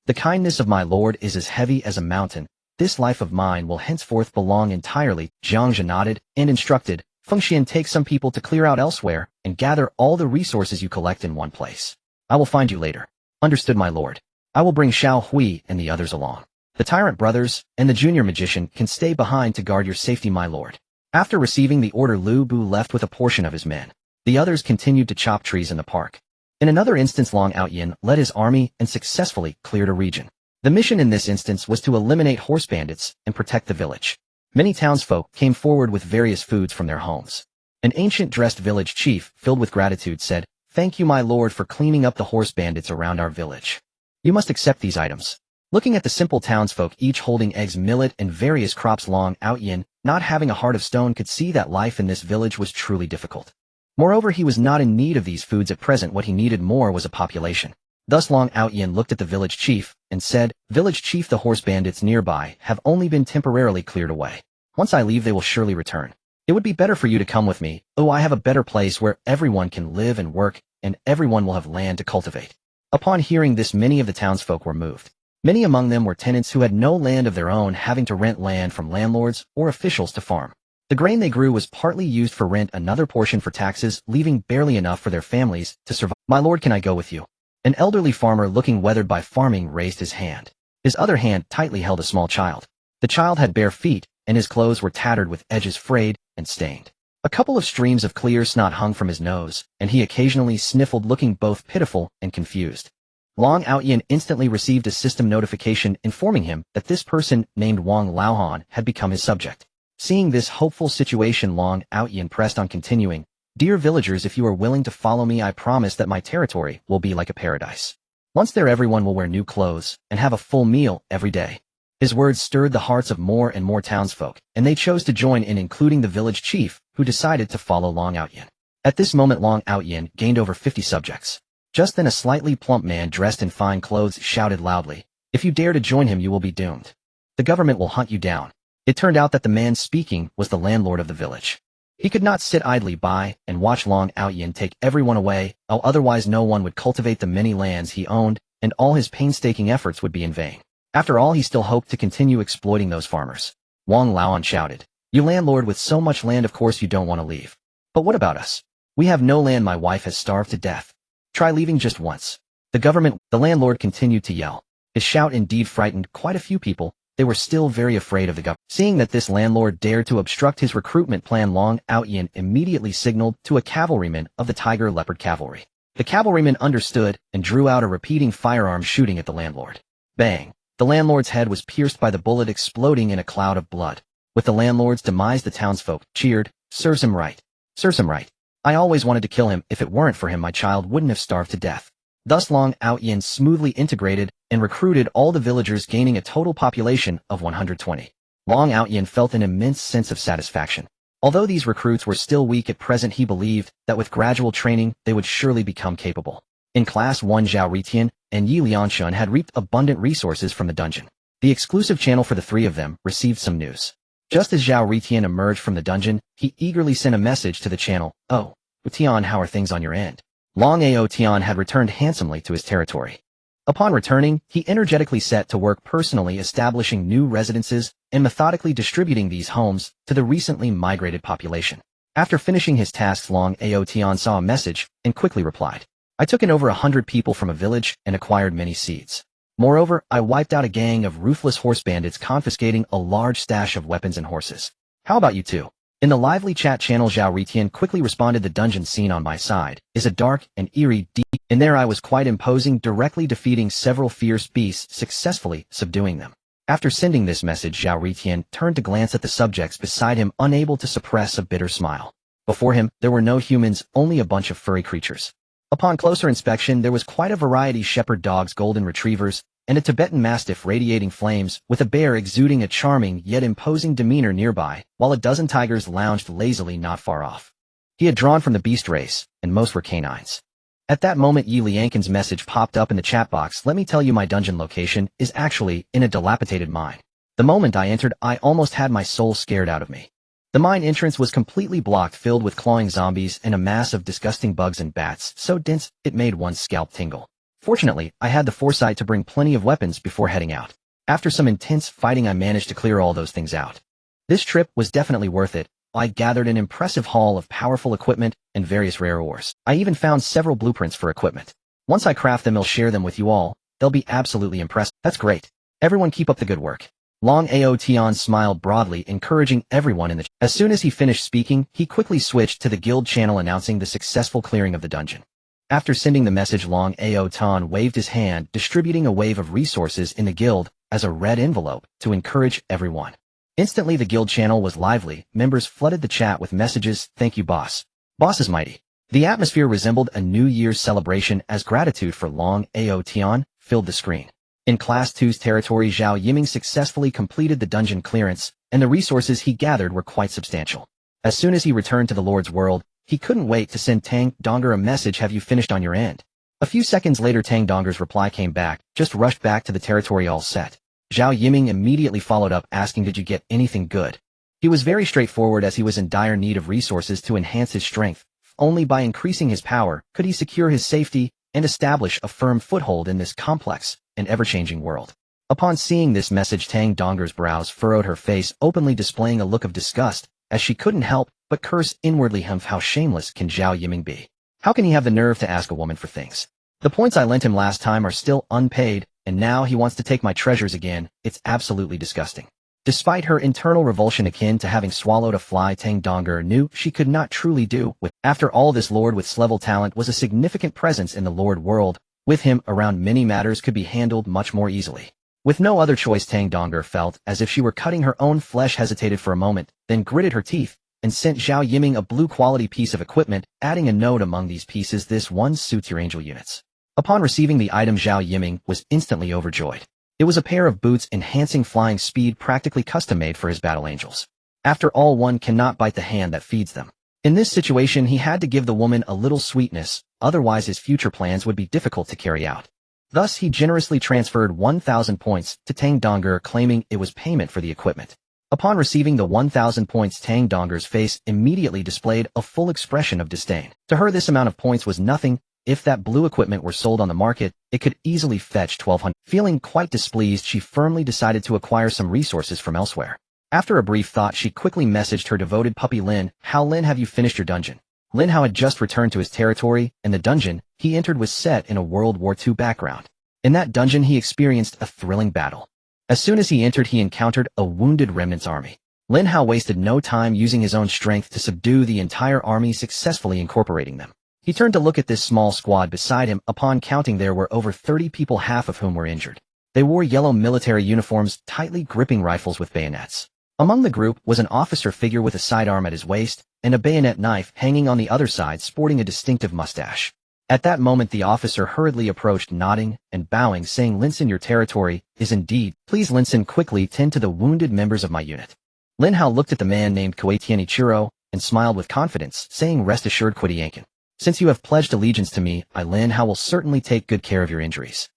The kindness of my lord is as heavy as a mountain. This life of mine will henceforth belong entirely." Jiang Zhe nodded and instructed, "Fengxian, take some people to clear out elsewhere, and gather all the resources you collect in one place. I will find you later." "Understood, my lord. I will bring Xiao Hui and the others along. The tyrant brothers and the junior magician can stay behind to guard your safety, my lord." After receiving the order, Lu Bu left with a portion of his men. The others continued to chop trees in the park. In another instance, Long Outyin led his army and successfully cleared a region. The mission in this instance was to eliminate horse bandits and protect the village. Many townsfolk came forward with various foods from their homes. An ancient dressed village chief, filled with gratitude, said, "Thank you, my lord, for cleaning up the horse bandits around our village. You must accept these items." Looking at the simple townsfolk, each holding eggs, millet, and various crops, Long Outyin, not having a heart of stone, could see that life in this village was truly difficult. Moreover, he was not in need of these foods at present. What he needed more was a population. Thus Long Outyin looked at the village chief and said, "Village chief, the horse bandits nearby have only been temporarily cleared away. Once I leave, they will surely return. It would be better for you to come with me. Oh, I have a better place where everyone can live and work, and everyone will have land to cultivate." Upon hearing this, many of the townsfolk were moved. Many among them were tenants who had no land of their own, having to rent land from landlords or officials to farm. The grain they grew was partly used for rent, another portion for taxes, leaving barely enough for their families to survive. "My lord, can I go with you?" An elderly farmer, looking weathered by farming, raised his hand. His other hand tightly held a small child. The child had bare feet, and his clothes were tattered with edges frayed and stained. A couple of streams of clear snot hung from his nose, and he occasionally sniffled, looking both pitiful and confused. Long Outyin instantly received a system notification informing him that this person, named Wang Laohan, had become his subject. Seeing this hopeful situation, Long Outyin pressed on, continuing, "Dear villagers, if you are willing to follow me, I promise that my territory will be like a paradise. Once there, everyone will wear new clothes and have a full meal every day." His words stirred the hearts of more and more townsfolk, and they chose to join in, including the village chief, who decided to follow Long Outyin. At this moment, Long Outyin gained over 50 subjects. Just then a slightly plump man dressed in fine clothes shouted loudly, "If you dare to join him, you will be doomed. The government will hunt you down." It turned out that the man speaking was the landlord of the village. He could not sit idly by and watch Long Outyin take everyone away, otherwise no one would cultivate the many lands he owned, and all his painstaking efforts would be in vain. After all, he still hoped to continue exploiting those farmers. Wang Laoan shouted, "You landlord with so much land, of course you don't want to leave. But what about us? We have no land. My wife has starved to death. Try leaving just once." The landlord continued to yell. His shout indeed frightened quite a few people. They were still very afraid of the government. Seeing that this landlord dared to obstruct his recruitment plan, Long Outyin immediately signaled to a cavalryman of the Tiger Leopard Cavalry. The cavalryman understood and drew out a repeating firearm, shooting at the landlord. Bang! The landlord's head was pierced by the bullet, exploding in a cloud of blood. With the landlord's demise, the townsfolk cheered, "Serves him right. Serves him right. I always wanted to kill him. If it weren't for him, my child wouldn't have starved to death." Thus Long Outyin smoothly integrated and recruited all the villagers, gaining a total population of 120. Long Outyin felt an immense sense of satisfaction. Although these recruits were still weak at present, he believed that with gradual training they would surely become capable. In Class 1, Zhao Ritian and Yi Lianshan had reaped abundant resources from the dungeon. The exclusive channel for the three of them received some news. Just as Zhao Ritian emerged from the dungeon, he eagerly sent a message to the channel. "Oh, Tian, how are things on your end?" Long Ao Tian had returned handsomely to his territory. Upon returning, he energetically set to work personally establishing new residences and methodically distributing these homes to the recently migrated population. After finishing his tasks, Long Ao Tian saw a message and quickly replied, "I took in over 100 people from a village and acquired many seeds. Moreover, I wiped out a gang of ruthless horse bandits, confiscating a large stash of weapons and horses. How about you two?" In the lively chat channel, Zhao Ritian quickly responded, "The dungeon scene on my side is a dark and eerie deep. In there I was quite imposing, directly defeating several fierce beasts, successfully subduing them." After sending this message, Zhao Ritian turned to glance at the subjects beside him, unable to suppress a bitter smile. Before him, there were no humans, only a bunch of furry creatures. Upon closer inspection, there was quite a variety: shepherd dogs, golden retrievers, and a Tibetan mastiff radiating flames, with a bear exuding a charming yet imposing demeanor nearby, while a dozen tigers lounged lazily not far off. He had drawn from the beast race, and most were canines. At that moment, Yi Liankin's message popped up in the chat box. "Let me tell you, my dungeon location is actually in a dilapidated mine. The moment I entered, I almost had my soul scared out of me. The mine entrance was completely blocked, filled with clawing zombies and a mass of disgusting bugs and bats, so dense it made one's scalp tingle. Fortunately, I had the foresight to bring plenty of weapons before heading out. After some intense fighting, I managed to clear all those things out. This trip was definitely worth it. I gathered an impressive haul of powerful equipment and various rare ores. I even found several blueprints for equipment. Once I craft them, I'll share them with you all. They'll be absolutely impressed." "That's great. Everyone keep up the good work." Long Ao Tian smiled broadly, encouraging everyone in the chat. As soon as he finished speaking, he quickly switched to the guild channel, announcing the successful clearing of the dungeon. After sending the message, Long Ao Tian waved his hand, distributing a wave of resources in the guild as a red envelope to encourage everyone. Instantly, the guild channel was lively. Members flooded the chat with messages. "Thank you, boss. Boss is mighty." The atmosphere resembled a New Year's celebration as gratitude for Long Ao Tian filled the screen. In Class 2's territory, Zhao Yiming successfully completed the dungeon clearance, and the resources he gathered were quite substantial. As soon as he returned to the Lord's world, he couldn't wait to send Tang Donger a message. "Have you finished on your end?" A few seconds later, Tang Donger's reply came back. "Just rushed back to the territory, all set." Zhao Yiming immediately followed up, asking, "Did you get anything good?" He was very straightforward, as he was in dire need of resources to enhance his strength. Only by increasing his power could he secure his safety and establish a firm foothold in this complex and ever-changing world. Upon seeing this message, Tang Donger's brows furrowed, her face openly displaying a look of disgust, as she couldn't help but curse inwardly. How shameless can Zhao Yiming be? How can he have the nerve to ask a woman for things? The points I lent him last time are still unpaid, and now he wants to take my treasures again. It's absolutely disgusting. Despite her internal revulsion akin to having swallowed a fly, Tang Donger knew she could not truly do with. After all, this lord with level talent was a significant presence in the Lord world. With him around, many matters could be handled much more easily. With no other choice, Tang Donger felt as if she were cutting her own flesh, hesitated for a moment, then gritted her teeth, and sent Zhao Yiming a blue-quality piece of equipment, adding a note among these pieces: "This one suits your angel units." Upon receiving the item, Zhao Yiming was instantly overjoyed. It was a pair of boots enhancing flying speed, practically custom-made for his battle angels. After all, one cannot bite the hand that feeds them. In this situation, he had to give the woman a little sweetness, otherwise his future plans would be difficult to carry out. Thus, he generously transferred 1,000 points to Tang Donger, claiming it was payment for the equipment. Upon receiving the 1,000 points, Tang Donger's face immediately displayed a full expression of disdain. To her, this amount of points was nothing. If that blue equipment were sold on the market, it could easily fetch 1,200. Feeling quite displeased, she firmly decided to acquire some resources from elsewhere. After a brief thought, she quickly messaged her devoted puppy Lin. "How, Lin, have you finished your dungeon?" Lin Hao had just returned to his territory, and the dungeon he entered was set in a World War II background. In that dungeon, he experienced a thrilling battle. As soon as he entered, he encountered a wounded remnants army. Lin Hao wasted no time using his own strength to subdue the entire army, successfully incorporating them. He turned to look at this small squad beside him. Upon counting, there were over 30 people, half of whom were injured. They wore yellow military uniforms, tightly gripping rifles with bayonets. Among the group was an officer figure with a sidearm at his waist, and a bayonet knife hanging on the other side, sporting a distinctive mustache. At that moment, the officer hurriedly approached, nodding and bowing, saying, "Linson, your territory is indeed. Please, Linson, quickly tend to the wounded members of my unit." Lin Hao looked at the man named Kuei Ichiro and smiled with confidence, saying, "Rest assured, Yankin. Since you have pledged allegiance to me, Lin Hao will certainly take good care of your injuries."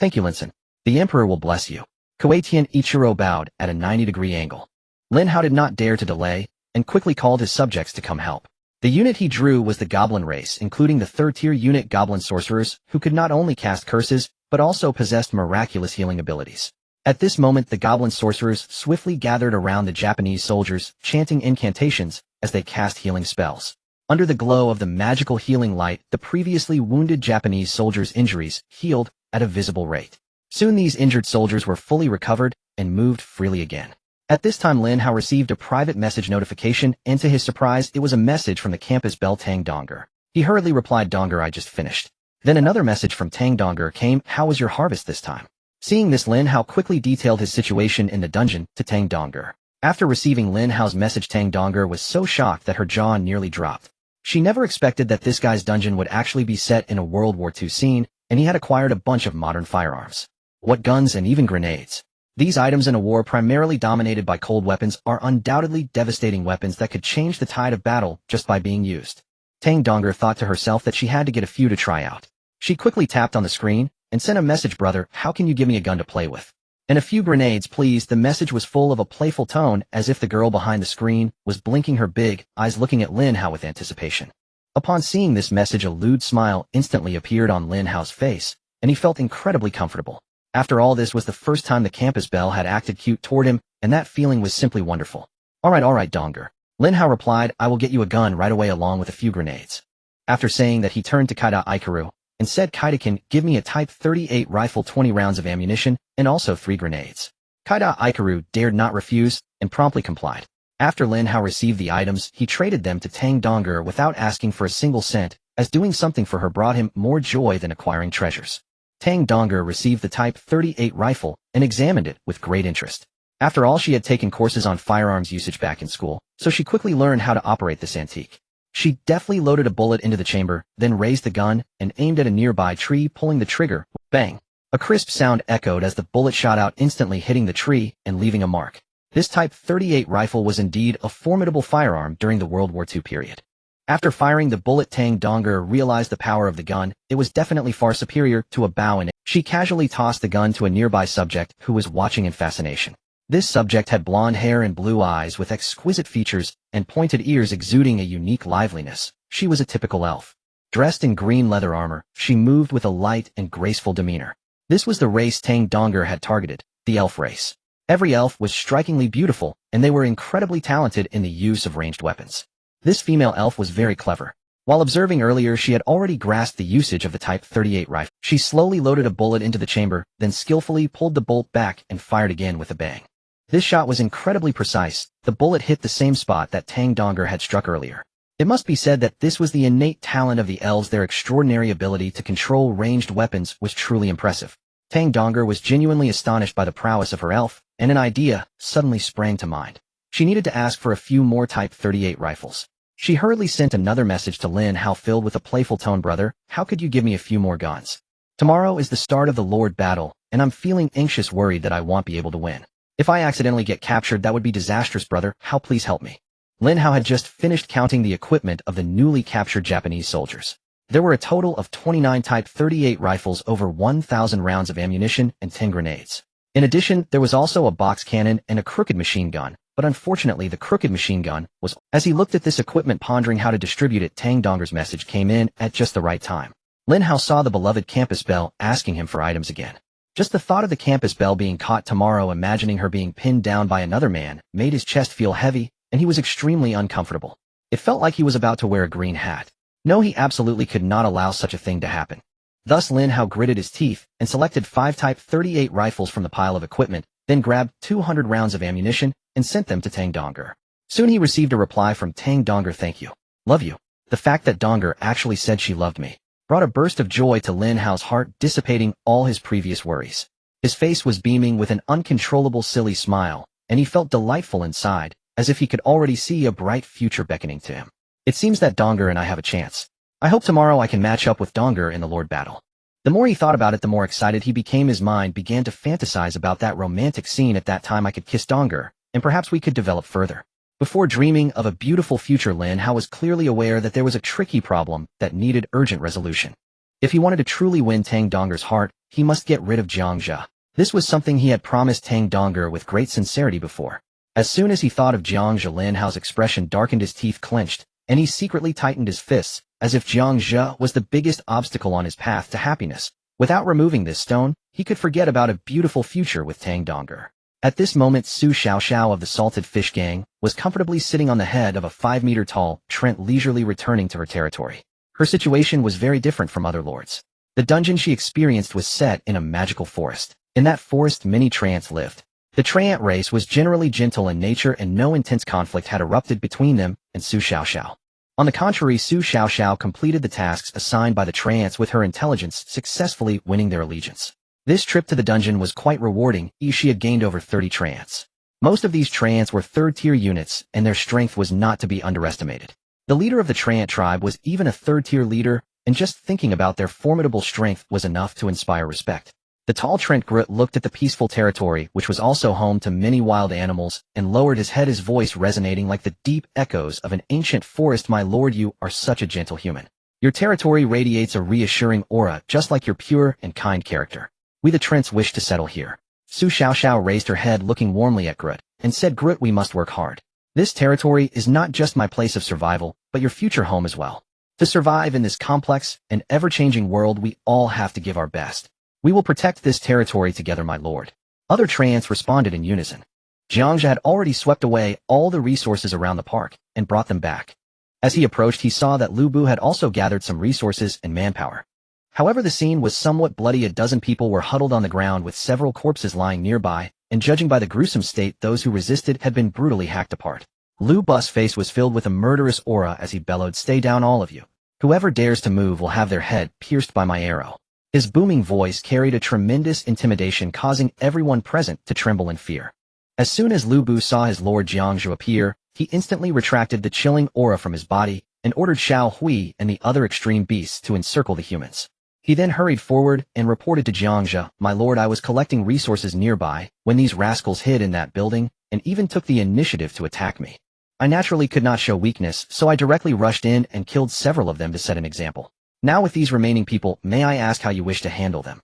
"Thank you, Linson. The Emperor will bless you." Kuei Ichiro bowed at a 90-degree angle. Lin Hao did not dare to delay, and quickly called his subjects to come help. The unit he drew was the Goblin race, including the third-tier unit Goblin sorcerers, who could not only cast curses, but also possessed miraculous healing abilities. At this moment, the Goblin sorcerers swiftly gathered around the Japanese soldiers, chanting incantations as they cast healing spells. Under the glow of the magical healing light, the previously wounded Japanese soldiers' injuries healed at a visible rate. Soon these injured soldiers were fully recovered and moved freely again. At this time, Lin Hao received a private message notification, and to his surprise, it was a message from the campus belle Tang Donger. He hurriedly replied, "Donger, I just finished." Then another message from Tang Donger came, "How was your harvest this time?" Seeing this, Lin Hao quickly detailed his situation in the dungeon to Tang Donger. After receiving Lin Hao's message, Tang Donger was so shocked that her jaw nearly dropped. She never expected that this guy's dungeon would actually be set in a World War II scene, and he had acquired a bunch of modern firearms. What guns and even grenades. These items in a war primarily dominated by cold weapons are undoubtedly devastating weapons that could change the tide of battle just by being used. Tang Donger thought to herself that she had to get a few to try out. She quickly tapped on the screen and sent a message, "Brother, how can you give me a gun to play with? And a few grenades, please." The message was full of a playful tone, as if the girl behind the screen was blinking her big eyes, looking at Lin Hao with anticipation. Upon seeing this message, a lewd smile instantly appeared on Lin Hao's face, and he felt incredibly comfortable. After all, this was the first time the campus belle had acted cute toward him, and that feeling was simply wonderful. All right, Donger." Lin Hao replied, "I will get you a gun right away along with a few grenades." After saying that, he turned to Kaida Ikaru and said, "Kaida-kun, give me a Type 38 rifle, 20 rounds of ammunition, and also 3 grenades." Kaida Ikaru dared not refuse and promptly complied. After Lin Hao received the items, he traded them to Tang Donger without asking for a single cent, as doing something for her brought him more joy than acquiring treasures. Tang Donger received the Type 38 rifle and examined it with great interest. After all, she had taken courses on firearms usage back in school, so she quickly learned how to operate this antique. She deftly loaded a bullet into the chamber, then raised the gun and aimed at a nearby tree, pulling the trigger. Bang! A crisp sound echoed as the bullet shot out, instantly hitting the tree and leaving a mark. This Type 38 rifle was indeed a formidable firearm during the World War II period. After firing the bullet, Tang Donger realized the power of the gun. It was definitely far superior to a bow and she casually tossed the gun to a nearby subject who was watching in fascination. This subject had blonde hair and blue eyes with exquisite features and pointed ears exuding a unique liveliness. She was a typical elf. Dressed in green leather armor, she moved with a light and graceful demeanor. This was the race Tang Donger had targeted, the elf race. Every elf was strikingly beautiful, and they were incredibly talented in the use of ranged weapons. This female elf was very clever. While observing earlier, she had already grasped the usage of the Type 38 rifle. She slowly loaded a bullet into the chamber, then skillfully pulled the bolt back and fired again with a bang. This shot was incredibly precise. The bullet hit the same spot that Tang Donger had struck earlier. It must be said that this was the innate talent of the elves. Their extraordinary ability to control ranged weapons was truly impressive. Tang Donger was genuinely astonished by the prowess of her elf, and an idea suddenly sprang to mind. She needed to ask for a few more Type 38 rifles. She hurriedly sent another message to Lin Hao filled with a playful tone. Brother, how could you give me a few more guns? Tomorrow is the start of the Lord battle, and I'm feeling anxious worried that I won't be able to win. If I accidentally get captured, that would be disastrous. Brother, how please help me. Lin Hao had just finished counting the equipment of the newly captured Japanese soldiers. There were a total of 29 Type 38 rifles, over 1,000 rounds of ammunition, and 10 grenades. In addition, there was also a box cannon and a crooked machine gun, but unfortunately the crooked machine gun was... As he looked at this equipment pondering how to distribute it, Tang Donger's message came in at just the right time. Lin Hao saw the beloved campus bell asking him for items again. Just the thought of the campus bell being caught tomorrow, imagining her being pinned down by another man, made his chest feel heavy, and he was extremely uncomfortable. It felt like he was about to wear a green hat. No, he absolutely could not allow such a thing to happen. Thus Lin Hao gritted his teeth and selected 5 Type 38 rifles from the pile of equipment, then grabbed 200 rounds of ammunition and sent them to Tang Donger. Soon he received a reply from Tang Donger. Thank you. Love you. The fact that Donger actually said she loved me brought a burst of joy to Lin Hao's heart, dissipating all his previous worries. His face was beaming with an uncontrollable silly smile, and he felt delightful inside, as if he could already see a bright future beckoning to him. It seems that Donger and I have a chance. I hope tomorrow I can match up with Donger in the Lord battle. The more he thought about it, the more excited he became. His mind began to fantasize about that romantic scene. At that time I could kiss Donger, and perhaps we could develop further. Before dreaming of a beautiful future, Lin Hao was clearly aware that there was a tricky problem that needed urgent resolution. If he wanted to truly win Tang Donger's heart, he must get rid of Jiang Zhe. This was something he had promised Tang Donger with great sincerity before. As soon as he thought of Jiang Zhe, Lin Hao's expression darkened, his teeth clenched, and he secretly tightened his fists, as if Jiang Zhe was the biggest obstacle on his path to happiness. Without removing this stone, he could forget about a beautiful future with Tang Donger. At this moment, Su Xiaoxiao of the Salted Fish Gang was comfortably sitting on the head of a 5-meter-tall Trent, leisurely returning to her territory. Her situation was very different from other lords. The dungeon she experienced was set in a magical forest. In that forest, many Treants lived. The Treant race was generally gentle in nature, and no intense conflict had erupted between them and Su Xiaoxiao. On the contrary, Su Xiaoxiao completed the tasks assigned by the Treants with her intelligence, successfully winning their allegiance. This trip to the dungeon was quite rewarding, as she had gained over 30 Treants. Most of these Treants were third-tier units, and their strength was not to be underestimated. The leader of the Treant tribe was even a third-tier leader, and just thinking about their formidable strength was enough to inspire respect. The tall Trent Grut looked at the peaceful territory, which was also home to many wild animals, and lowered his head, his voice resonating like the deep echoes of an ancient forest. My lord, you are such a gentle human. Your territory radiates a reassuring aura, just like your pure and kind character. We the Trents wish to settle here. Su Xiaoxiao raised her head, looking warmly at Grut, and said, Grut, we must work hard. This territory is not just my place of survival, but your future home as well. To survive in this complex and ever-changing world, we all have to give our best. We will protect this territory together, my lord. Other Treants responded in unison. Jiang Zhe had already swept away all the resources around the park and brought them back. As he approached, he saw that Lu Bu had also gathered some resources and manpower. However, the scene was somewhat bloody. A dozen people were huddled on the ground with several corpses lying nearby, and judging by the gruesome state, those who resisted had been brutally hacked apart. Lu Bu's face was filled with a murderous aura as he bellowed, Stay down, all of you. Whoever dares to move will have their head pierced by my arrow. His booming voice carried a tremendous intimidation, causing everyone present to tremble in fear. As soon as Lu Bu saw his lord Jiang Zhe appear, he instantly retracted the chilling aura from his body and ordered Xiao Hui and the other extreme beasts to encircle the humans. He then hurried forward and reported to Jiang Zhe, My lord, I was collecting resources nearby when these rascals hid in that building and even took the initiative to attack me. I naturally could not show weakness, so I directly rushed in and killed several of them to set an example. Now with these remaining people, may I ask how you wish to handle them?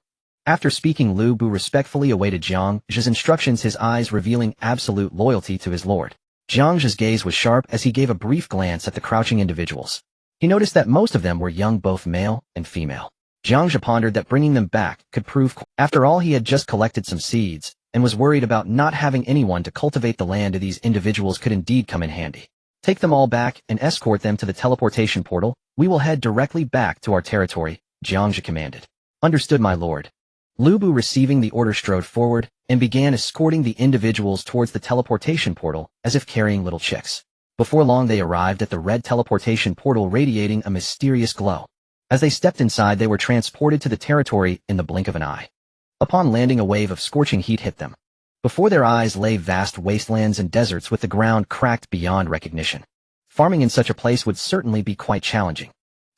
After speaking, Lu Bu respectfully awaited Jiang Zhe's instructions, his eyes revealing absolute loyalty to his lord. Jiang Zhe's gaze was sharp as he gave a brief glance at the crouching individuals. He noticed that most of them were young, both male and female. Jiang Zhe pondered that bringing them back could prove. After all, he had just collected some seeds and was worried about not having anyone to cultivate the land. These individuals could indeed come in handy. Take them all back and escort them to the teleportation portal. We will head directly back to our territory, Jiang Zhe commanded. Understood, my lord. Lu Bu, receiving the order, strode forward and began escorting the individuals towards the teleportation portal as if carrying little chicks. Before long, they arrived at the red teleportation portal, radiating a mysterious glow. As they stepped inside, they were transported to the territory in the blink of an eye. Upon landing, a wave of scorching heat hit them. Before their eyes lay vast wastelands and deserts with the ground cracked beyond recognition. Farming in such a place would certainly be quite challenging.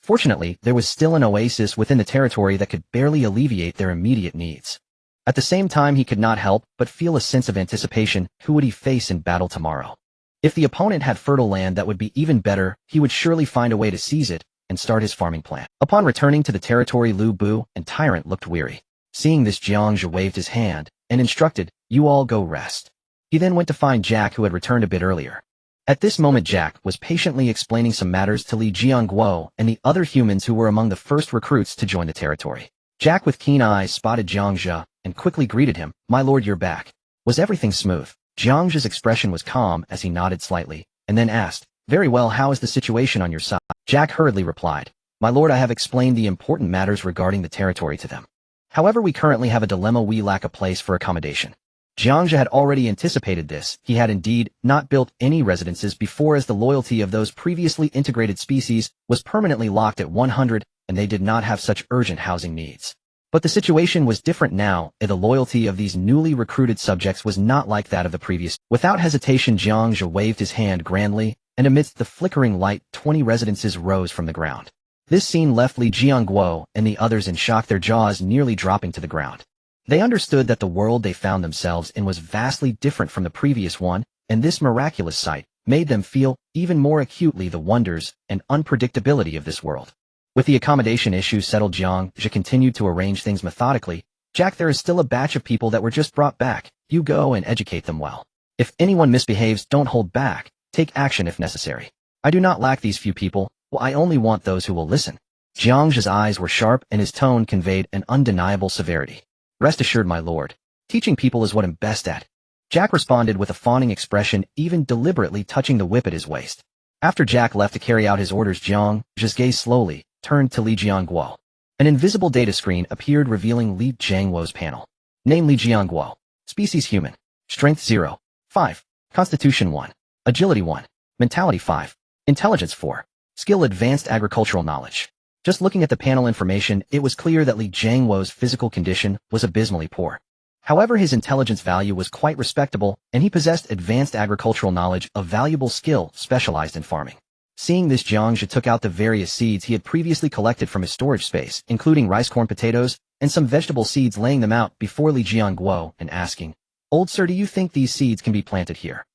Fortunately, there was still an oasis within the territory that could barely alleviate their immediate needs. At the same time, he could not help but feel a sense of anticipation. Who would he face in battle tomorrow? If the opponent had fertile land, that would be even better. He would surely find a way to seize it and start his farming plan. Upon returning to the territory, Lu Bu and Tyrant looked weary. Seeing this, Jiang Zhe waved his hand and instructed, "You all go rest." He then went to find Jack, who had returned a bit earlier. At this moment, Jack was patiently explaining some matters to Li Jiangguo and the other humans who were among the first recruits to join the territory. Jack, with keen eyes, spotted Jiang Zhe and quickly greeted him. "My lord, you're back. Was everything smooth?" Jiang Zhe's expression was calm as he nodded slightly, and then asked, "Very well, how is the situation on your side?" Jack hurriedly replied, "My lord, I have explained the important matters regarding the territory to them. However, we currently have a dilemma. We lack a place for accommodation." Jiang Zhe had already anticipated this. He had indeed not built any residences before, as the loyalty of those previously integrated species was permanently locked at 100, and they did not have such urgent housing needs. But the situation was different now, and the loyalty of these newly recruited subjects was not like that of the previous. Without hesitation, Jiang Zhe waved his hand grandly, and amidst the flickering light, 20 residences rose from the ground. This scene left Li Jiangguo and the others in shock, their jaws nearly dropping to the ground. They understood that the world they found themselves in was vastly different from the previous one, and this miraculous sight made them feel even more acutely the wonders and unpredictability of this world. With the accommodation issue settled, Jiang Zhe continued to arrange things methodically. "Jack, there is still a batch of people that were just brought back. You go and educate them well. If anyone misbehaves, don't hold back. Take action if necessary. I do not lack these few people. Well, I only want those who will listen." Jiang Zhe's eyes were sharp and his tone conveyed an undeniable severity. "Rest assured, my lord. Teaching people is what I'm best at." Jack responded with a fawning expression, even deliberately touching the whip at his waist. After Jack left to carry out his orders, Jiang Zhe's gaze slowly turned to Li Jiangguo. An invisible data screen appeared revealing Li Jiangguo's panel. Name: Li Jiangguo. Species: human. Strength 0. 5. Constitution 1. Agility 1. Mentality 5. Intelligence 4. Skill: advanced agricultural knowledge. Just looking at the panel information, it was clear that Li Jiangguo's physical condition was abysmally poor. However, his intelligence value was quite respectable, and he possessed advanced agricultural knowledge, a valuable skill specialized in farming. Seeing this, Jiang Zhe took out the various seeds he had previously collected from his storage space, including rice, corn, potatoes, and some vegetable seeds, laying them out before Li Jiangguo and asking, "Old sir, do you think these seeds can be planted here?"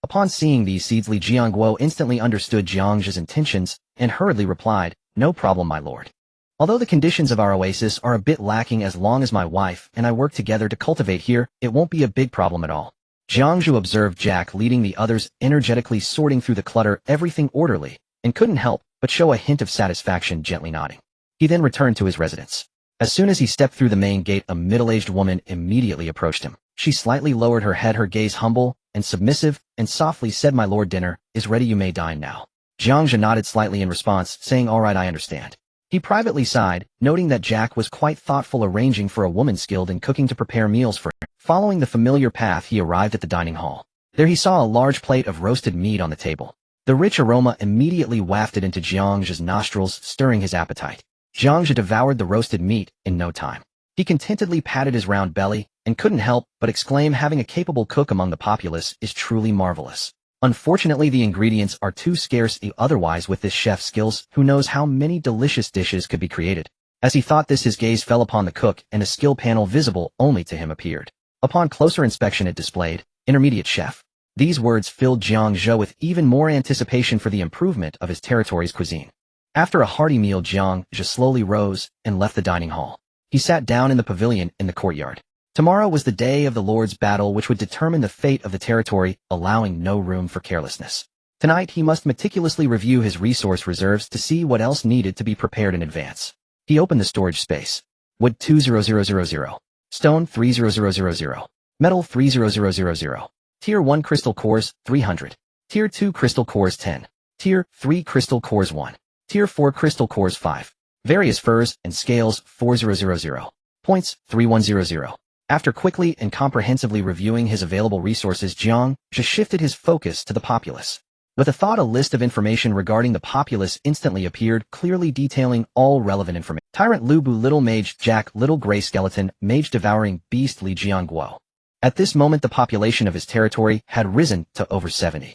Upon seeing these seeds, Li Jiangguo instantly understood Jiang Zhe's intentions and hurriedly replied, "No problem, my lord. Although the conditions of our oasis are a bit lacking, as long as my wife and I work together to cultivate here, it won't be a big problem at all." Jiang Zhe observed Jack leading the others, energetically sorting through the clutter, everything orderly, and couldn't help but show a hint of satisfaction, gently nodding. He then returned to his residence. As soon as he stepped through the main gate, a middle-aged woman immediately approached him. She slightly lowered her head, her gaze humble and submissive, and softly said, "My lord, dinner is ready. You may dine now." Jiang Zhe nodded slightly in response, saying, "All right, I understand." He privately sighed, noting that Jack was quite thoughtful, arranging for a woman skilled in cooking to prepare meals for him. Following the familiar path, he arrived at the dining hall. There he saw a large plate of roasted meat on the table. The rich aroma immediately wafted into Jiang Zhe's nostrils, stirring his appetite. Jiang Zhe devoured the roasted meat in no time. He contentedly patted his round belly and couldn't help but exclaim, having a capable cook among the populace is truly marvelous. Unfortunately, the ingredients are too scarce, otherwise with this chef's skills, who knows how many delicious dishes could be created. As he thought this, his gaze fell upon the cook, and a skill panel visible only to him appeared. Upon closer inspection, it displayed, "Intermediate Chef." These words filled Jiang Zhe with even more anticipation for the improvement of his territory's cuisine. After a hearty meal, Jiang Zhe slowly rose and left the dining hall. He sat down in the pavilion in the courtyard. Tomorrow was the day of the Lord's battle, which would determine the fate of the territory, allowing no room for carelessness. Tonight, he must meticulously review his resource reserves to see what else needed to be prepared in advance. He opened the storage space. Wood 20000. Stone 30000. Metal 30000. Tier 1 crystal cores 300. Tier 2 crystal cores 10. Tier 3 crystal cores 1. Tier 4 crystal cores 5. Various furs and scales 4000. Points 3100. After quickly and comprehensively reviewing his available resources, Jiang Zhe shifted his focus to the populace. With a thought, a list of information regarding the populace instantly appeared, clearly detailing all relevant information. Tyrant Lubu, Little Mage Jack, Little Gray Skeleton, Mage Devouring Beast Li Jiang. At this moment the population of his territory had risen to over 70.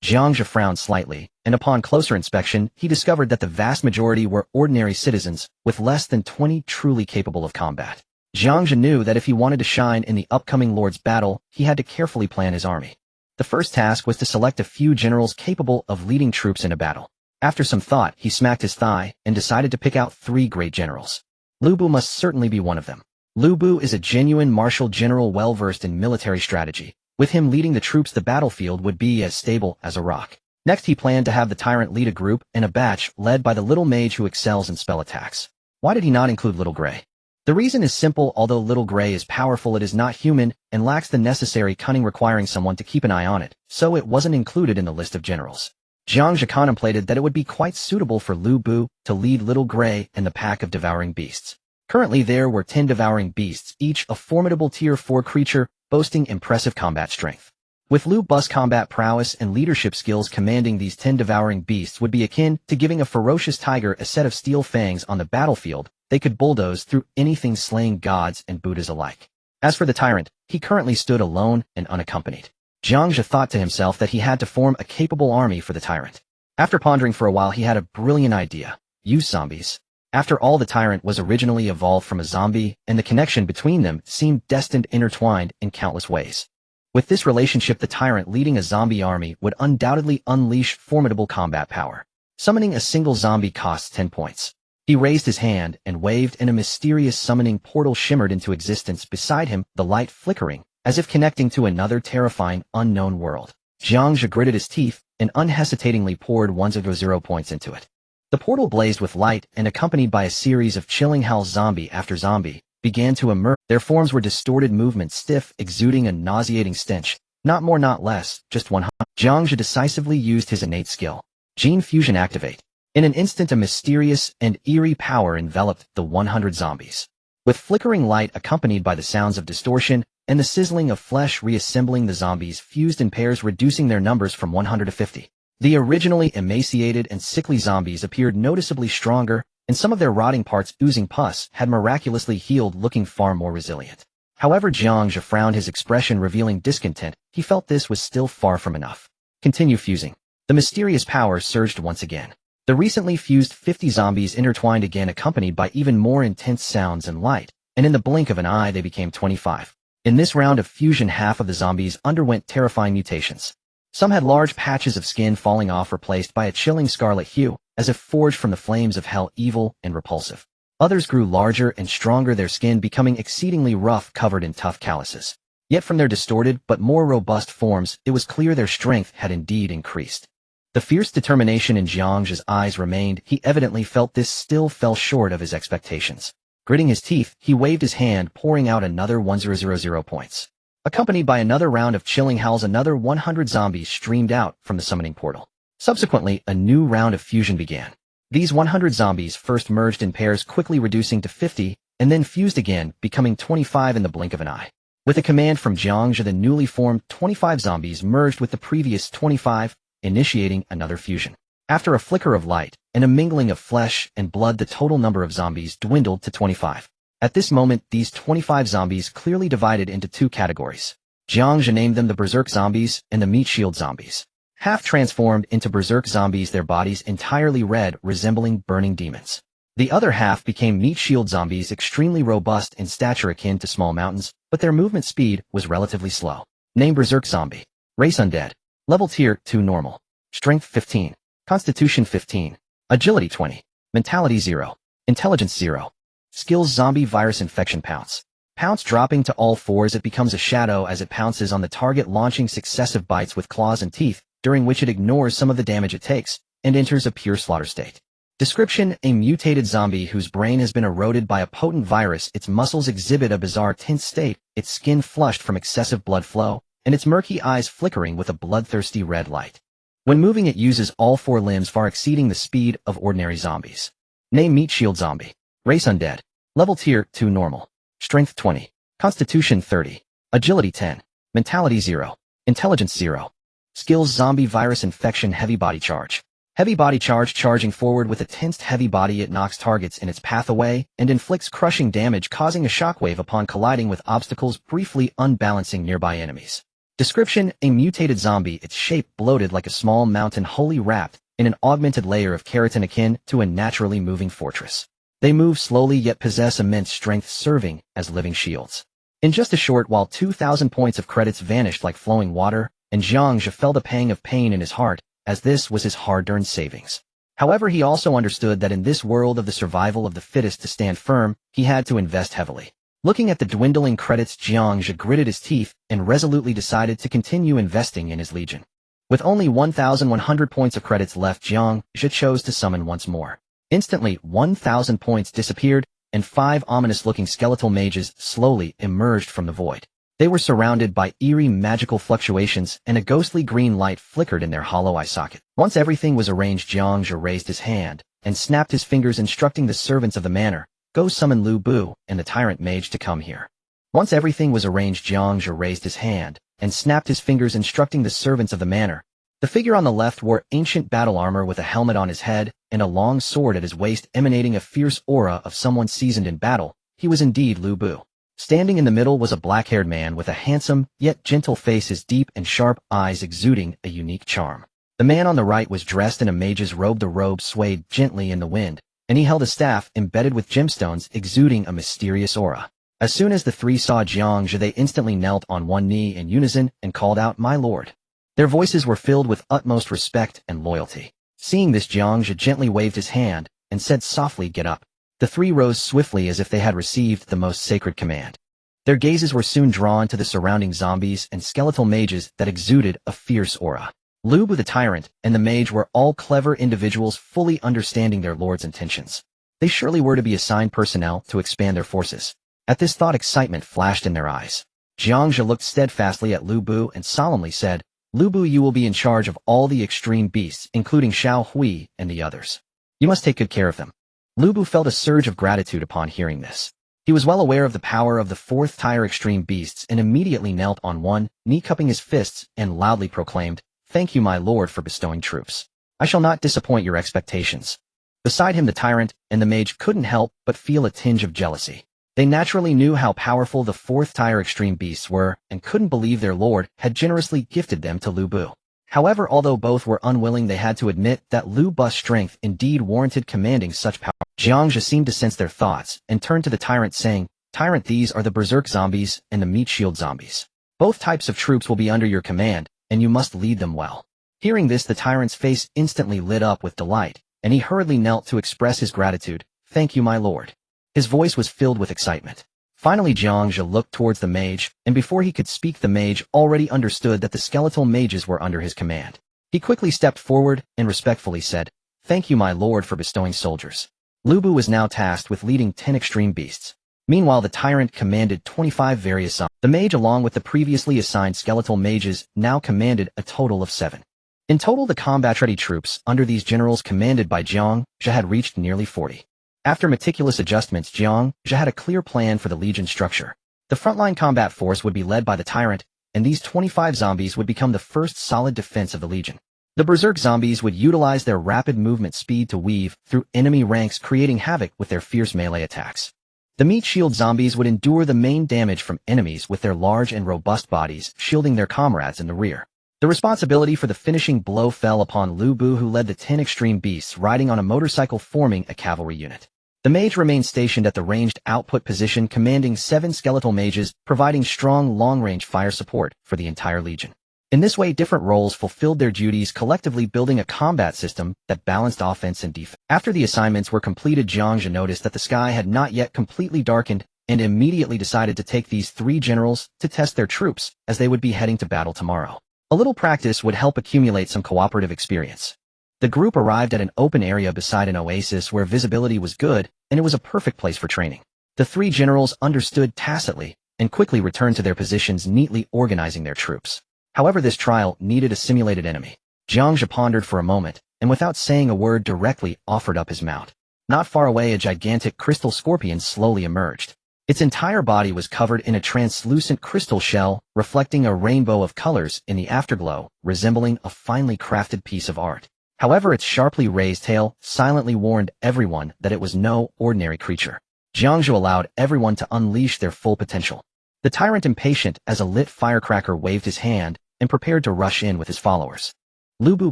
Jiang Zhe frowned slightly, and upon closer inspection he discovered that the vast majority were ordinary citizens, with less than 20 truly capable of combat. Jiang Zhe knew that if he wanted to shine in the upcoming Lord's battle, he had to carefully plan his army. The first task was to select a few generals capable of leading troops in a battle. After some thought, he smacked his thigh and decided to pick out 3 great generals. Lubu must certainly be one of them. Lubu is a genuine martial general well-versed in military strategy. With him leading the troops, the battlefield would be as stable as a rock. Next, he planned to have the tyrant lead a group and a batch led by the little mage who excels in spell attacks. Why did he not include Little Gray? The reason is simple. Although Little Gray is powerful, it is not human and lacks the necessary cunning requiring someone to keep an eye on it, so it wasn't included in the list of generals. Jiang Zhe contemplated that it would be quite suitable for Lu Bu to lead Little Gray and the pack of devouring beasts. Currently there were 10 devouring beasts, each a formidable tier 4 creature boasting impressive combat strength. With Lu Bu's combat prowess and leadership skills, commanding these 10 devouring beasts would be akin to giving a ferocious tiger a set of steel fangs on the battlefield. They could bulldoze through anything, slaying gods and Buddhas alike. As for the tyrant, he currently stood alone and unaccompanied. Jiang Zhe thought to himself that he had to form a capable army for the tyrant. After pondering for a while, he had a brilliant idea. Use zombies. After all, the tyrant was originally evolved from a zombie, and the connection between them seemed destined, intertwined in countless ways. With this relationship, the tyrant leading a zombie army would undoubtedly unleash formidable combat power. Summoning a single zombie costs 10 points. He raised his hand and waved, and a mysterious summoning portal shimmered into existence beside him, the light flickering, as if connecting to another terrifying, unknown world. Jiang Zhe gritted his teeth and unhesitatingly poured 100 points into it. The portal blazed with light, and accompanied by a series of chilling howls, zombie after zombie began to emerge. Their forms were distorted movements, stiff, exuding a nauseating stench. Not more, not less, just 100. Jiang Zhe decisively used his innate skill. Gene Fusion activate. In an instant, a mysterious and eerie power enveloped the 100 zombies. With flickering light accompanied by the sounds of distortion and the sizzling of flesh reassembling, the zombies fused in pairs, reducing their numbers from 100 to 50. The originally emaciated and sickly zombies appeared noticeably stronger, and some of their rotting parts, oozing pus, had miraculously healed, looking far more resilient. However, Jiang Zhe frowned, his expression revealing discontent. He felt this was still far from enough. Continue fusing. The mysterious power surged once again. The recently fused 50 zombies intertwined again, accompanied by even more intense sounds and light, and in the blink of an eye they became 25. In this round of fusion, half of the zombies underwent terrifying mutations. Some had large patches of skin falling off, replaced by a chilling scarlet hue, as if forged from the flames of hell, evil and repulsive. Others grew larger and stronger, their skin becoming exceedingly rough, covered in tough calluses. Yet from their distorted but more robust forms, it was clear their strength had indeed increased. The fierce determination in Jiang Zhe's eyes remained. He evidently felt this still fell short of his expectations. Gritting his teeth, he waved his hand, pouring out another 1000 points. Accompanied by another round of chilling howls, another 100 zombies streamed out from the summoning portal. Subsequently, a new round of fusion began. These 100 zombies first merged in pairs, quickly reducing to 50, and then fused again, becoming 25 in the blink of an eye. With a command from Jiang Zhe, the newly formed 25 zombies merged with the previous 25, initiating another fusion. After a flicker of light and a mingling of flesh and blood, the total number of zombies dwindled to 25. At this moment, these 25 zombies clearly divided into 2 categories. Jiang Zhe named them the Berserk zombies and the Meat Shield zombies. Half transformed into Berserk zombies, their bodies entirely red, resembling burning demons. The other half became Meat Shield zombies, extremely robust in stature, akin to small mountains, but their movement speed was relatively slow. Name Berserk zombie. Race Undead. Level Tier 2 normal. Strength 15. Constitution 15. Agility 20. Mentality 0. Intelligence 0. Skills: Zombie Virus Infection Pounce. Pounce dropping to all fours, it becomes a shadow as it pounces on the target, launching successive bites with claws and teeth, during which it ignores some of the damage it takes, and enters a pure slaughter state. Description: a mutated zombie whose brain has been eroded by a potent virus. Its muscles exhibit a bizarre tense state, its skin flushed from excessive blood flow, and its murky eyes flickering with a bloodthirsty red light. When moving, it uses all 4 limbs, far exceeding the speed of ordinary zombies. Name Meat Shield zombie. Race Undead. Level Tier 2 normal. Strength 20. Constitution 30. Agility 10. Mentality 0. Intelligence 0. Skills Zombie Virus Infection Heavy Body Charge. Heavy Body Charge. Charging forward with a tensed heavy body, it knocks targets in its path away and inflicts crushing damage, causing a shockwave upon colliding with obstacles, briefly unbalancing nearby enemies. Description: a mutated zombie, its shape bloated like a small mountain wholly wrapped in an augmented layer of keratin akin to a naturally moving fortress. They move slowly yet possess immense strength, serving as living shields. In just a short while, 2,000 points of credits vanished like flowing water, and Jiang Zhe felt a pang of pain in his heart, as this was his hard-earned savings. However, he also understood that in this world of the survival of the fittest, to stand firm, he had to invest heavily. Looking at the dwindling credits, Jiang Zhe gritted his teeth and resolutely decided to continue investing in his legion. With only 1,100 points of credits left, Jiang Zhe chose to summon once more. Instantly, 1,000 points disappeared, and 5 ominous-looking skeletal mages slowly emerged from the void. They were surrounded by eerie magical fluctuations, and a ghostly green light flickered in their hollow eye socket. Once everything was arranged, Jiang Zhe raised his hand and snapped his fingers, instructing the servants of the manor, "Go summon Lu Bu and the tyrant mage to come here." Once everything was arranged, Jiang Zhe raised his hand and snapped his fingers, instructing the servants of the manor. The figure on the left wore ancient battle armor with a helmet on his head and a long sword at his waist, emanating a fierce aura of someone seasoned in battle. He was indeed Lu Bu. Standing in the middle was a black-haired man with a handsome yet gentle face, his deep and sharp eyes exuding a unique charm. The man on the right was dressed in a mage's robe. The robe swayed gently in the wind, and he held a staff embedded with gemstones, exuding a mysterious aura. As soon as the three saw Jiang Zhe, they instantly knelt on one knee in unison and called out, "My lord." Their voices were filled with utmost respect and loyalty. Seeing this, Jiang Zhe gently waved his hand and said softly, "Get up." The three rose swiftly as if they had received the most sacred command. Their gazes were soon drawn to the surrounding zombies and skeletal mages that exuded a fierce aura. Lu Bu the tyrant and the mage were all clever individuals, fully understanding their lord's intentions. They surely were to be assigned personnel to expand their forces. At this thought, excitement flashed in their eyes. Jiang Zhe looked steadfastly at Lu Bu and solemnly said, "Lu Bu, you will be in charge of all the extreme beasts, including Xiao Hui and the others. You must take good care of them." Lu Bu felt a surge of gratitude upon hearing this. He was well aware of the power of the fourth tier extreme beasts and immediately knelt on one knee, cupping his fists, and loudly proclaimed, "Thank you, my lord, for bestowing troops. I shall not disappoint your expectations." Beside him, the tyrant and the mage couldn't help but feel a tinge of jealousy. They naturally knew how powerful the fourth tier extreme beasts were and couldn't believe their lord had generously gifted them to Lu Bu. However, although both were unwilling, they had to admit that Lu Bu's strength indeed warranted commanding such power. Jiang Zhe seemed to sense their thoughts and turned to the tyrant, saying, "Tyrant, these are the berserk zombies and the meat shield zombies. Both types of troops will be under your command, and you must lead them well." Hearing this, the tyrant's face instantly lit up with delight, and he hurriedly knelt to express his gratitude. "Thank you, my lord." His voice was filled with excitement. Finally, Jiang Zhe looked towards the mage, and before he could speak, the mage already understood that the skeletal mages were under his command. He quickly stepped forward and respectfully said, "Thank you, my lord, for bestowing soldiers." Lu Bu was now tasked with leading 10 extreme beasts. Meanwhile, the tyrant commanded 25 various zombies. The mage, along with the previously assigned skeletal mages, now commanded a total of 7. In total, the combat-ready troops under these generals commanded by Jiang Zhe had reached nearly 40. After meticulous adjustments, Jiang Zhe had a clear plan for the legion structure. The frontline combat force would be led by the tyrant, and these 25 zombies would become the first solid defense of the legion. The berserk zombies would utilize their rapid movement speed to weave through enemy ranks, creating havoc with their fierce melee attacks. The meat shield zombies would endure the main damage from enemies with their large and robust bodies, shielding their comrades in the rear. The responsibility for the finishing blow fell upon Lu Bu, who led the 10 extreme beasts riding on a motorcycle, forming a cavalry unit. The mage remained stationed at the ranged output position, commanding 7 skeletal mages, providing strong long-range fire support for the entire legion. In this way, different roles fulfilled their duties, collectively building a combat system that balanced offense and defense. After the assignments were completed, Jiang Zhe noticed that the sky had not yet completely darkened and immediately decided to take these 3 generals to test their troops, as they would be heading to battle tomorrow. A little practice would help accumulate some cooperative experience. The group arrived at an open area beside an oasis where visibility was good, and it was a perfect place for training. The 3 generals understood tacitly and quickly returned to their positions, neatly organizing their troops. However, this trial needed a simulated enemy. Jiang Zhe pondered for a moment, and without saying a word, directly offered up his mount. Not far away, a gigantic crystal scorpion slowly emerged. Its entire body was covered in a translucent crystal shell, reflecting a rainbow of colors in the afterglow, resembling a finely crafted piece of art. However, its sharply raised tail silently warned everyone that it was no ordinary creature. Jiang Zhe allowed everyone to unleash their full potential. The tyrant, impatient as a lit firecracker, waved his hand and prepared to rush in with his followers. Lu Bu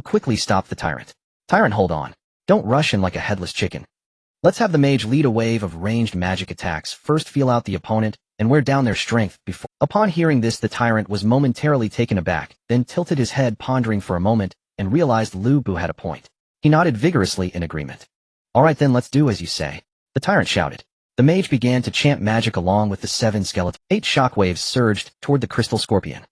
quickly stopped the tyrant. Tyrant, hold on. Don't rush in like a headless chicken. Let's have the mage lead a wave of ranged magic attacks. First feel out the opponent and wear down their strength before. Upon hearing this, the tyrant was momentarily taken aback, then tilted his head, pondering for a moment, and realized Lu Bu had a point. He nodded vigorously in agreement. All right then, let's do as you say, the tyrant shouted. The mage began to chant magic along with the 7 skeletons. 8 shockwaves surged toward the crystal scorpion.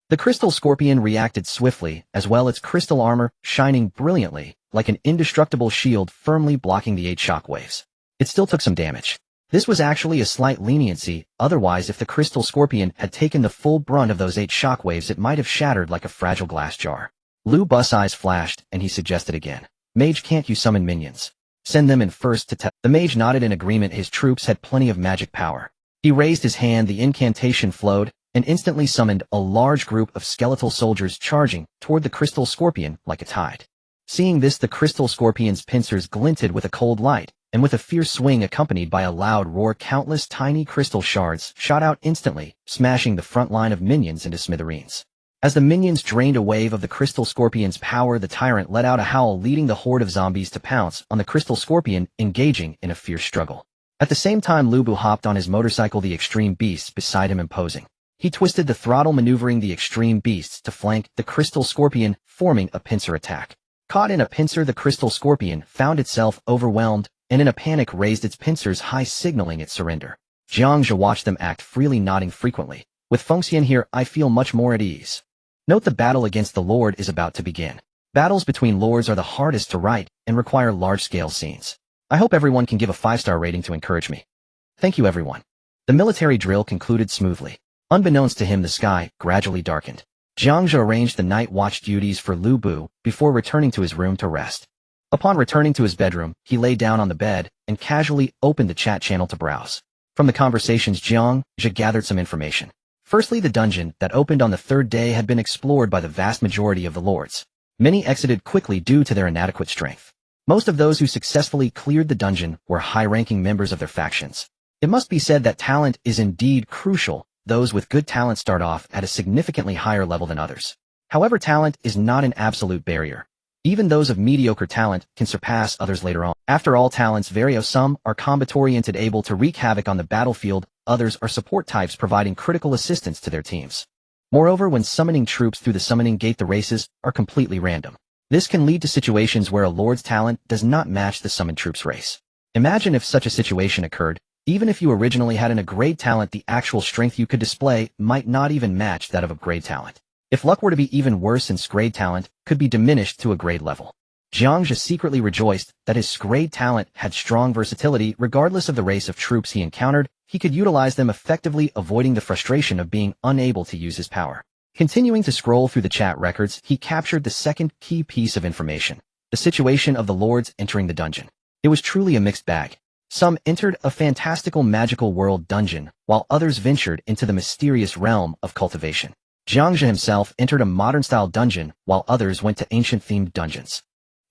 The crystal scorpion reacted swiftly, as well its crystal armor shining brilliantly, like an indestructible shield firmly blocking the 8 shockwaves. It still took some damage. This was actually a slight leniency, otherwise if the crystal scorpion had taken the full brunt of those 8 shockwaves, it might have shattered like a fragile glass jar. Lu Bu's eyes flashed, and he suggested again. Mage, can't you summon minions? Send them in first to test. The mage nodded in agreement. His troops had plenty of magic power. He raised his hand, the incantation flowed, and instantly summoned a large group of skeletal soldiers charging toward the crystal scorpion like a tide. Seeing this, the crystal scorpion's pincers glinted with a cold light, and with a fierce swing accompanied by a loud roar, countless tiny crystal shards shot out instantly, smashing the front line of minions into smithereens. As the minions drained a wave of the crystal scorpion's power, the tyrant let out a howl, leading the horde of zombies to pounce on the crystal scorpion, engaging in a fierce struggle. At the same time, Lu Bu hopped on his motorcycle, the extreme beasts beside him imposing. He twisted the throttle, maneuvering the extreme beasts to flank the crystal scorpion, forming a pincer attack. Caught in a pincer, the crystal scorpion found itself overwhelmed, and in a panic raised its pincers high, signaling its surrender. Jiang Zhe watched them act freely, nodding frequently. With Fengxian here, I feel much more at ease. Note the battle against the Lord is about to begin. Battles between lords are the hardest to write and require large-scale scenes. I hope everyone can give a 5-star rating to encourage me. Thank you, everyone. The military drill concluded smoothly. Unbeknownst to him, the sky gradually darkened. Jiang Zhe arranged the night watch duties for Lu Bu before returning to his room to rest. Upon returning to his bedroom, he lay down on the bed and casually opened the chat channel to browse. From the conversations, Jiang Zhe gathered some information. Firstly, the dungeon that opened on the 3rd day had been explored by the vast majority of the lords. Many exited quickly due to their inadequate strength. Most of those who successfully cleared the dungeon were high-ranking members of their factions. It must be said that talent is indeed crucial. Those with good talent start off at a significantly higher level than others. However, talent is not an absolute barrier. Even those of mediocre talent can surpass others later on. After all, talents vary. Some are combat-oriented, able to wreak havoc on the battlefield. Others are support types, providing critical assistance to their teams. Moreover, when summoning troops through the summoning gate, the races are completely random. This can lead to situations where a lord's talent does not match the summoned troops' race. Imagine if such a situation occurred. Even if you originally had an upgrade talent, the actual strength you could display might not even match that of upgrade talent. If luck were to be even worse, and grade talent could be diminished to a grade level. Jiang Zhe secretly rejoiced that his grade talent had strong versatility. Regardless of the race of troops he encountered, he could utilize them effectively, avoiding the frustration of being unable to use his power. Continuing to scroll through the chat records, he captured the second key piece of information: the situation of the lords entering the dungeon. It was truly a mixed bag. Some entered a fantastical magical world dungeon, while others ventured into the mysterious realm of cultivation. Jiang Zhe himself entered a modern-style dungeon, while others went to ancient-themed dungeons.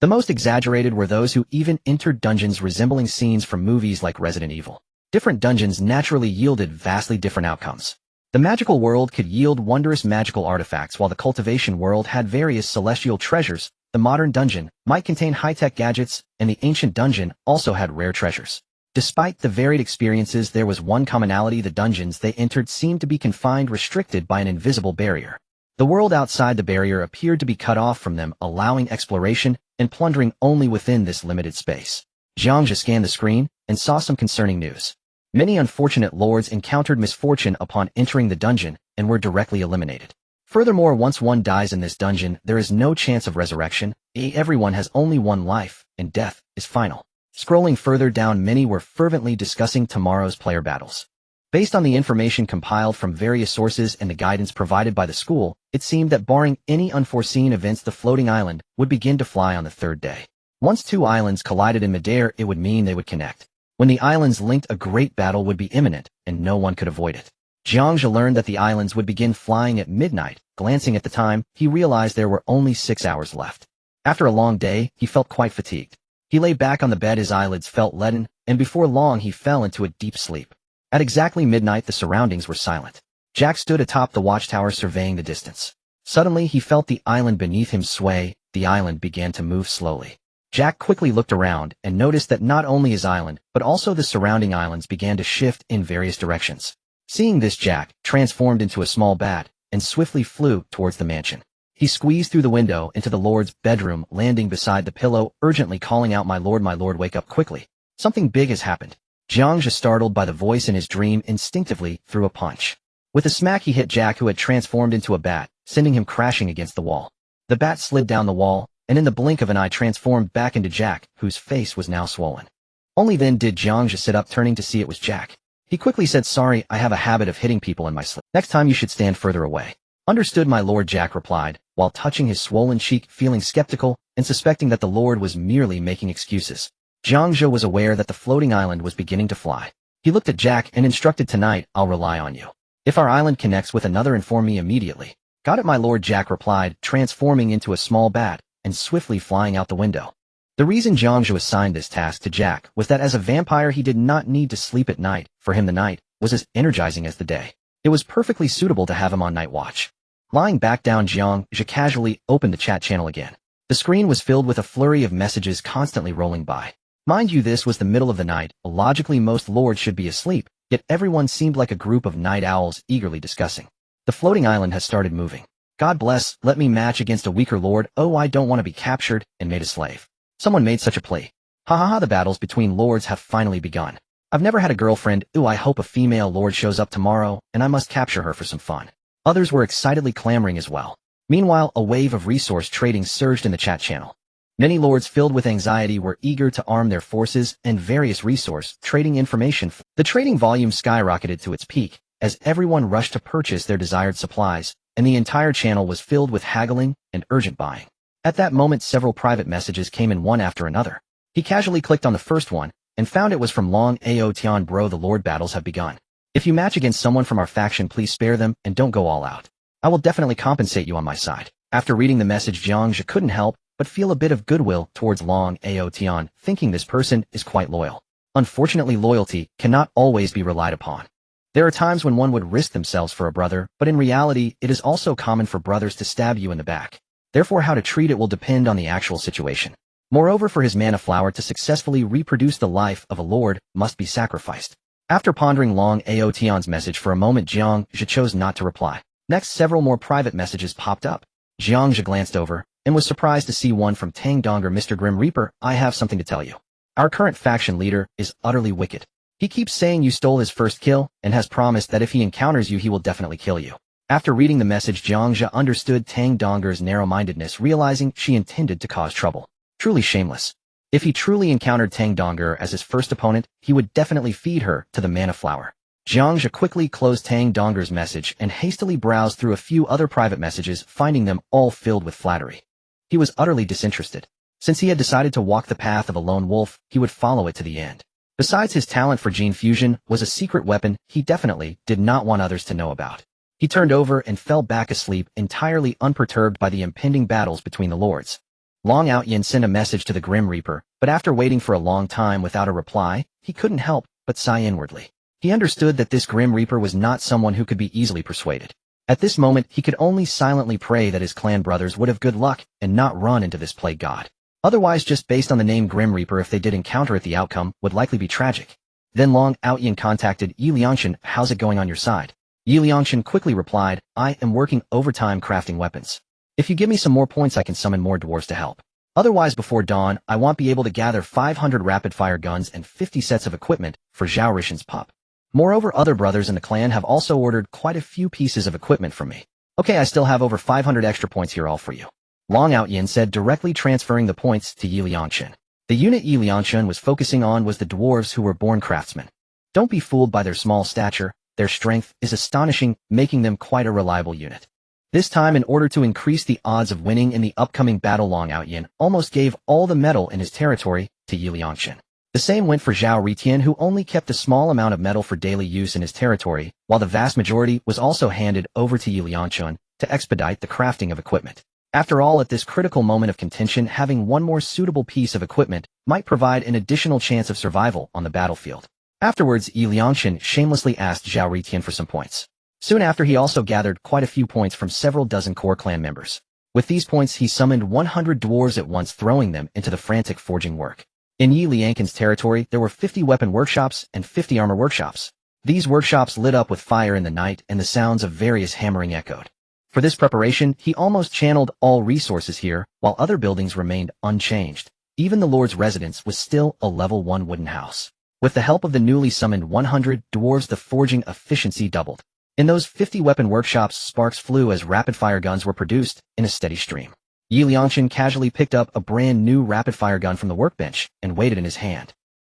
The most exaggerated were those who even entered dungeons resembling scenes from movies like Resident Evil. Different dungeons naturally yielded vastly different outcomes. The magical world could yield wondrous magical artifacts, while the cultivation world had various celestial treasures. The modern dungeon might contain high-tech gadgets, and the ancient dungeon also had rare treasures. Despite the varied experiences, there was one commonality: the dungeons they entered seemed to be confined, restricted by an invisible barrier. The world outside the barrier appeared to be cut off from them, allowing exploration and plundering only within this limited space. Jiang Zhe scanned the screen and saw some concerning news. Many unfortunate lords encountered misfortune upon entering the dungeon and were directly eliminated. Furthermore, once one dies in this dungeon, there is no chance of resurrection. Everyone has only one life, and death is final. Scrolling further down, many were fervently discussing tomorrow's player battles. Based on the information compiled from various sources and the guidance provided by the school, it seemed that barring any unforeseen events, the floating island would begin to fly on the 3rd day. Once 2 islands collided in midair, it would mean they would connect. When the islands linked, a great battle would be imminent, and no one could avoid it. Jiang Zhe learned that the islands would begin flying at midnight. Glancing at the time, he realized there were only 6 hours left. After a long day, he felt quite fatigued. He lay back on the bed, his eyelids felt leaden, and before long he fell into a deep sleep. At exactly midnight, the surroundings were silent. Jack stood atop the watchtower surveying the distance. Suddenly, he felt the island beneath him sway. The island began to move slowly. Jack quickly looked around and noticed that not only his island, but also the surrounding islands began to shift in various directions. Seeing this, Jack transformed into a small bat and swiftly flew towards the mansion. He squeezed through the window into the Lord's bedroom, landing beside the pillow, urgently calling out, my Lord, wake up quickly. Something big has happened." Jiang Zhe, startled by the voice in his dream, instinctively threw a punch. With a smack, he hit Jack, who had transformed into a bat, sending him crashing against the wall. The bat slid down the wall, and in the blink of an eye transformed back into Jack, whose face was now swollen. Only then did Jiang Zhe sit up, turning to see it was Jack. He quickly said, "Sorry, I have a habit of hitting people in my sleep. Next time you should stand further away." "Understood, my lord," Jack replied, while touching his swollen cheek, feeling skeptical and suspecting that the lord was merely making excuses. Jiang Zhe was aware that the floating island was beginning to fly. He looked at Jack and instructed, "Tonight, I'll rely on you. If our island connects with another, inform me immediately." "Got it, my lord," Jack replied, transforming into a small bat and swiftly flying out the window. The reason Jiang Zhe assigned this task to Jack was that as a vampire he did not need to sleep at night. For him, the night was as energizing as the day. It was perfectly suitable to have him on night watch. Lying back down, Jiang Zhe casually opened the chat channel again. The screen was filled with a flurry of messages constantly rolling by. Mind you, this was the middle of the night. Logically, most lords should be asleep, yet everyone seemed like a group of night owls eagerly discussing. "The floating island has started moving. God bless, let me match against a weaker lord. Oh, I don't want to be captured and made a slave." Someone made such a plea. "Ha ha ha, the battles between lords have finally begun. I've never had a girlfriend. Ooh, I hope a female lord shows up tomorrow, and I must capture her for some fun." Others were excitedly clamoring as well. Meanwhile, a wave of resource trading surged in the chat channel. Many lords filled with anxiety were eager to arm their forces and various resource trading information. The trading volume skyrocketed to its peak as everyone rushed to purchase their desired supplies, and the entire channel was filled with haggling and urgent buying. At that moment, several private messages came in one after another. He casually clicked on the first one and found it was from Long Ao Tian. "Bro, the lord battles have begun. If you match against someone from our faction, please spare them and don't go all out. I will definitely compensate you on my side." After reading the message, Jiang Zhe couldn't help but feel a bit of goodwill towards Long Ao Tian, thinking this person is quite loyal. Unfortunately, loyalty cannot always be relied upon. There are times when one would risk themselves for a brother, but in reality, it is also common for brothers to stab you in the back. Therefore, how to treat it will depend on the actual situation. Moreover, for his mana flower to successfully reproduce, the life of a lord must be sacrificed. After pondering Long Ao Tian's message for a moment, Jiang Zhe chose not to reply. Next, several more private messages popped up. Jiang Zhe glanced over and was surprised to see one from Tang Donger. "Mr. Grim Reaper, I have something to tell you. Our current faction leader is utterly wicked. He keeps saying you stole his first kill and has promised that if he encounters you, he will definitely kill you." After reading the message, Jiang Zhe understood Tang Donger's narrow-mindedness, realizing she intended to cause trouble. Truly shameless. If he truly encountered Tang Donger as his first opponent, he would definitely feed her to the mana flower. Jiang Zhe quickly closed Tang Donger's message and hastily browsed through a few other private messages, finding them all filled with flattery. He was utterly disinterested. Since he had decided to walk the path of a lone wolf, he would follow it to the end. Besides, his talent for gene fusion was a secret weapon he definitely did not want others to know about. He turned over and fell back asleep, entirely unperturbed by the impending battles between the lords. Long Ao Yin sent a message to the Grim Reaper, but after waiting for a long time without a reply, he couldn't help but sigh inwardly. He understood that this Grim Reaper was not someone who could be easily persuaded. At this moment, he could only silently pray that his clan brothers would have good luck and not run into this plague god. Otherwise, just based on the name Grim Reaper, if they did encounter it, the outcome would likely be tragic. Then Long Ao Yin contacted Yi Liangshan. "How's it going on your side?" Yi Liangshan quickly replied, "I am working overtime crafting weapons. If you give me some more points, I can summon more dwarves to help. Otherwise, before dawn, I won't be able to gather 500 rapid-fire guns and 50 sets of equipment for Zhao Rishan's pup. Moreover, other brothers in the clan have also ordered quite a few pieces of equipment from me. Okay, I still have over 500 extra points here, all for you." Long Ao Yin said, directly transferring the points to Yi Liangshan. The unit Yi Liangshan was focusing on was the dwarves who were born craftsmen. Don't be fooled by their small stature. Their strength is astonishing, making them quite a reliable unit. This time, in order to increase the odds of winning in the upcoming battle, Long Ao Yin almost gave all the metal in his territory to Yi Liangshan. The same went for Zhao Ritian, who only kept a small amount of metal for daily use in his territory, while the vast majority was also handed over to Yi Liangchun to expedite the crafting of equipment. After all, at this critical moment of contention, having one more suitable piece of equipment might provide an additional chance of survival on the battlefield. Afterwards, Yi Liangchun shamelessly asked Zhao Ritian for some points. Soon after, he also gathered quite a few points from several dozen core clan members. With these points, he summoned 100 dwarves at once, throwing them into the frantic forging work. In Yi Liangchun's territory, there were 50 weapon workshops and 50 armor workshops. These workshops lit up with fire in the night, and the sounds of various hammering echoed. For this preparation, he almost channeled all resources here, while other buildings remained unchanged. Even the Lord's residence was still a level 1 wooden house. With the help of the newly summoned 100 dwarves, the forging efficiency doubled. In those 50 weapon workshops, sparks flew as rapid-fire guns were produced in a steady stream. Yi Liangchun casually picked up a brand new rapid-fire gun from the workbench and weighed it in his hand.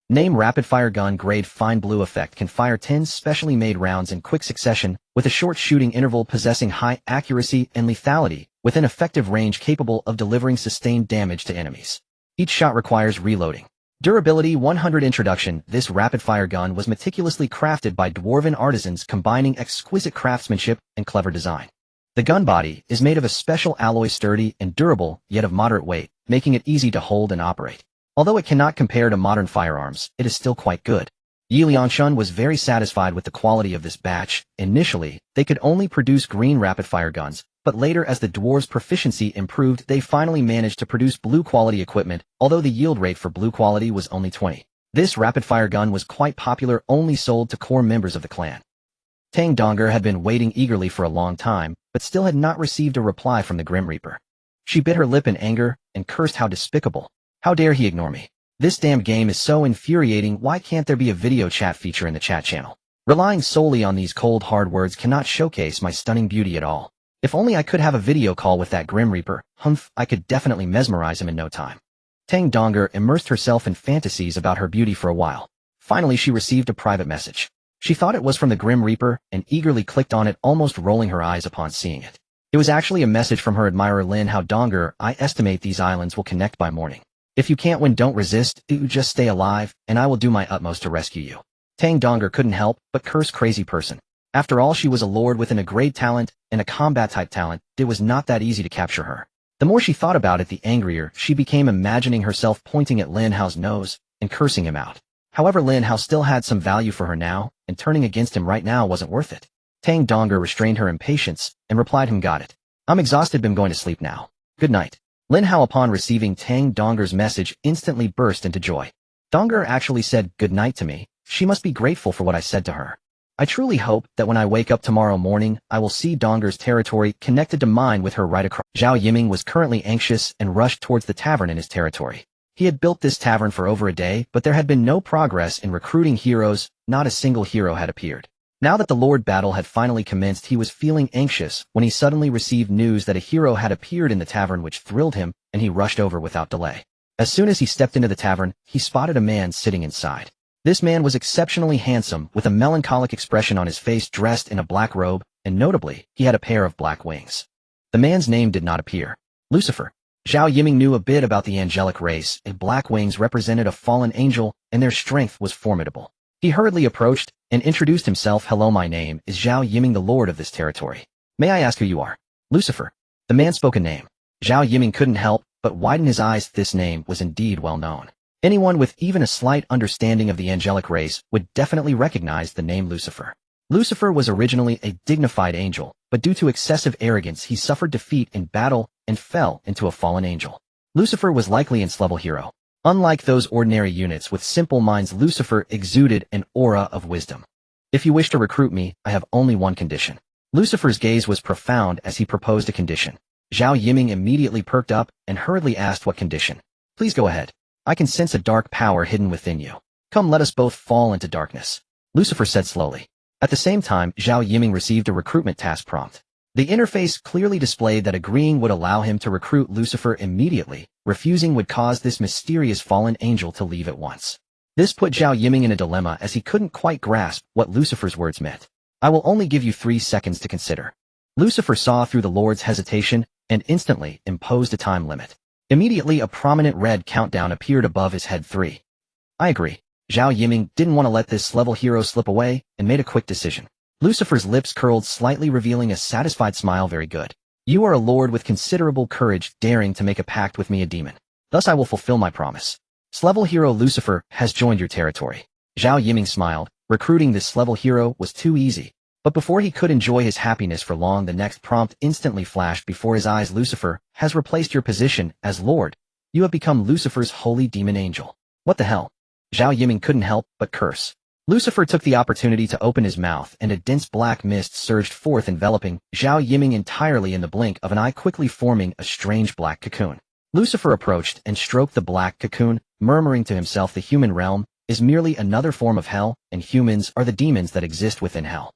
Name rapid-fire gun grade fine blue effect can fire 10 specially made rounds in quick succession with a short shooting interval, possessing high accuracy and lethality with an effective range capable of delivering sustained damage to enemies. Each shot requires reloading. Durability 100. Introduction. This rapid-fire gun was meticulously crafted by dwarven artisans, combining exquisite craftsmanship and clever design. The gun body is made of a special alloy, sturdy and durable, yet of moderate weight, making it easy to hold and operate. Although it cannot compare to modern firearms, it is still quite good. Yi Liangchun was very satisfied with the quality of this batch. Initially, they could only produce green rapid-fire guns, but later, as the dwarves' proficiency improved, they finally managed to produce blue-quality equipment, although the yield rate for blue quality was only 20. This rapid-fire gun was quite popular, only sold to core members of the clan. Tang Donger had been waiting eagerly for a long time, but still had not received a reply from the Grim Reaper. She bit her lip in anger and cursed. How despicable. How dare he ignore me? This damned game is so infuriating. Why can't there be a video chat feature in the chat channel? Relying solely on these cold, hard words cannot showcase my stunning beauty at all. If only I could have a video call with that Grim Reaper. Humph, I could definitely mesmerize him in no time. Tang Donger immersed herself in fantasies about her beauty for a while. Finally, she received a private message. She thought it was from the Grim Reaper and eagerly clicked on it, almost rolling her eyes upon seeing it. It was actually a message from her admirer Lin Hao. Donger, I estimate these islands will connect by morning. If you can't win, don't resist, do just stay alive, and I will do my utmost to rescue you. Tang Donger couldn't help but curse crazy person. After all, she was a lord with a great talent and a combat-type talent. It was not that easy to capture her. The more she thought about it, the angrier she became, imagining herself pointing at Lin Hao's nose and cursing him out. However, Lin Hao still had some value for her now, and turning against him right now wasn't worth it. Tang Donger restrained her impatience and replied, got it. I'm exhausted, been going to sleep now. Good night. Lin Hao, upon receiving Tang Donger's message, instantly burst into joy. Donger actually said good night to me. She must be grateful for what I said to her. I truly hope that when I wake up tomorrow morning, I will see Donger's territory connected to mine with her right across. Zhao Yiming was currently anxious and rushed towards the tavern in his territory. He had built this tavern for over a day, but there had been no progress in recruiting heroes. Not a single hero had appeared. Now that the Lord battle had finally commenced, he was feeling anxious when he suddenly received news that a hero had appeared in the tavern, which thrilled him, and he rushed over without delay. As soon as he stepped into the tavern, he spotted a man sitting inside. This man was exceptionally handsome, with a melancholic expression on his face, dressed in a black robe, and notably, he had a pair of black wings. The man's name did not appear. Lucifer. Zhao Yiming knew a bit about the angelic race. Black wings represented a fallen angel, and their strength was formidable. He hurriedly approached and introduced himself. Hello, my name is Zhao Yiming, the lord of this territory. May I ask who you are? Lucifer. The man spoke a name. Zhao Yiming couldn't help but widen his eyes. This name was indeed well known. Anyone with even a slight understanding of the angelic race would definitely recognize the name Lucifer. Lucifer was originally a dignified angel, but due to excessive arrogance, he suffered defeat in battle and fell into a fallen angel. Lucifer was likely an S-level hero. Unlike those ordinary units with simple minds, Lucifer exuded an aura of wisdom. If you wish to recruit me, I have only one condition. Lucifer's gaze was profound as he proposed a condition. Zhao Yiming immediately perked up and hurriedly asked, what condition? Please go ahead. I can sense a dark power hidden within you. Come, let us both fall into darkness. Lucifer said slowly. At the same time, Zhao Yiming received a recruitment task prompt. The interface clearly displayed that agreeing would allow him to recruit Lucifer immediately. Refusing would cause this mysterious fallen angel to leave at once. This put Zhao Yiming in a dilemma, as he couldn't quite grasp what Lucifer's words meant. I will only give you 3 seconds to consider. Lucifer saw through the Lord's hesitation and instantly imposed a time limit. Immediately, a prominent red countdown appeared above his head. 3, I agree. Zhao Yiming didn't want to let this level hero slip away and made a quick decision. Lucifer's lips curled slightly, revealing a satisfied smile. Very good. You are a lord with considerable courage, daring to make a pact with me, a demon. Thus I will fulfill my promise. S-level hero Lucifer has joined your territory. Zhao Yiming smiled. Recruiting this level hero was too easy. But before he could enjoy his happiness for long, the next prompt instantly flashed before his eyes. Lucifer has replaced your position as lord. You have become Lucifer's holy demon angel. What the hell? Zhao Yiming couldn't help but curse. Lucifer took the opportunity to open his mouth, and a dense black mist surged forth, enveloping Zhao Yiming entirely in the blink of an eye, quickly forming a strange black cocoon. Lucifer approached and stroked the black cocoon, murmuring to himself, the human realm is merely another form of hell, and humans are the demons that exist within hell.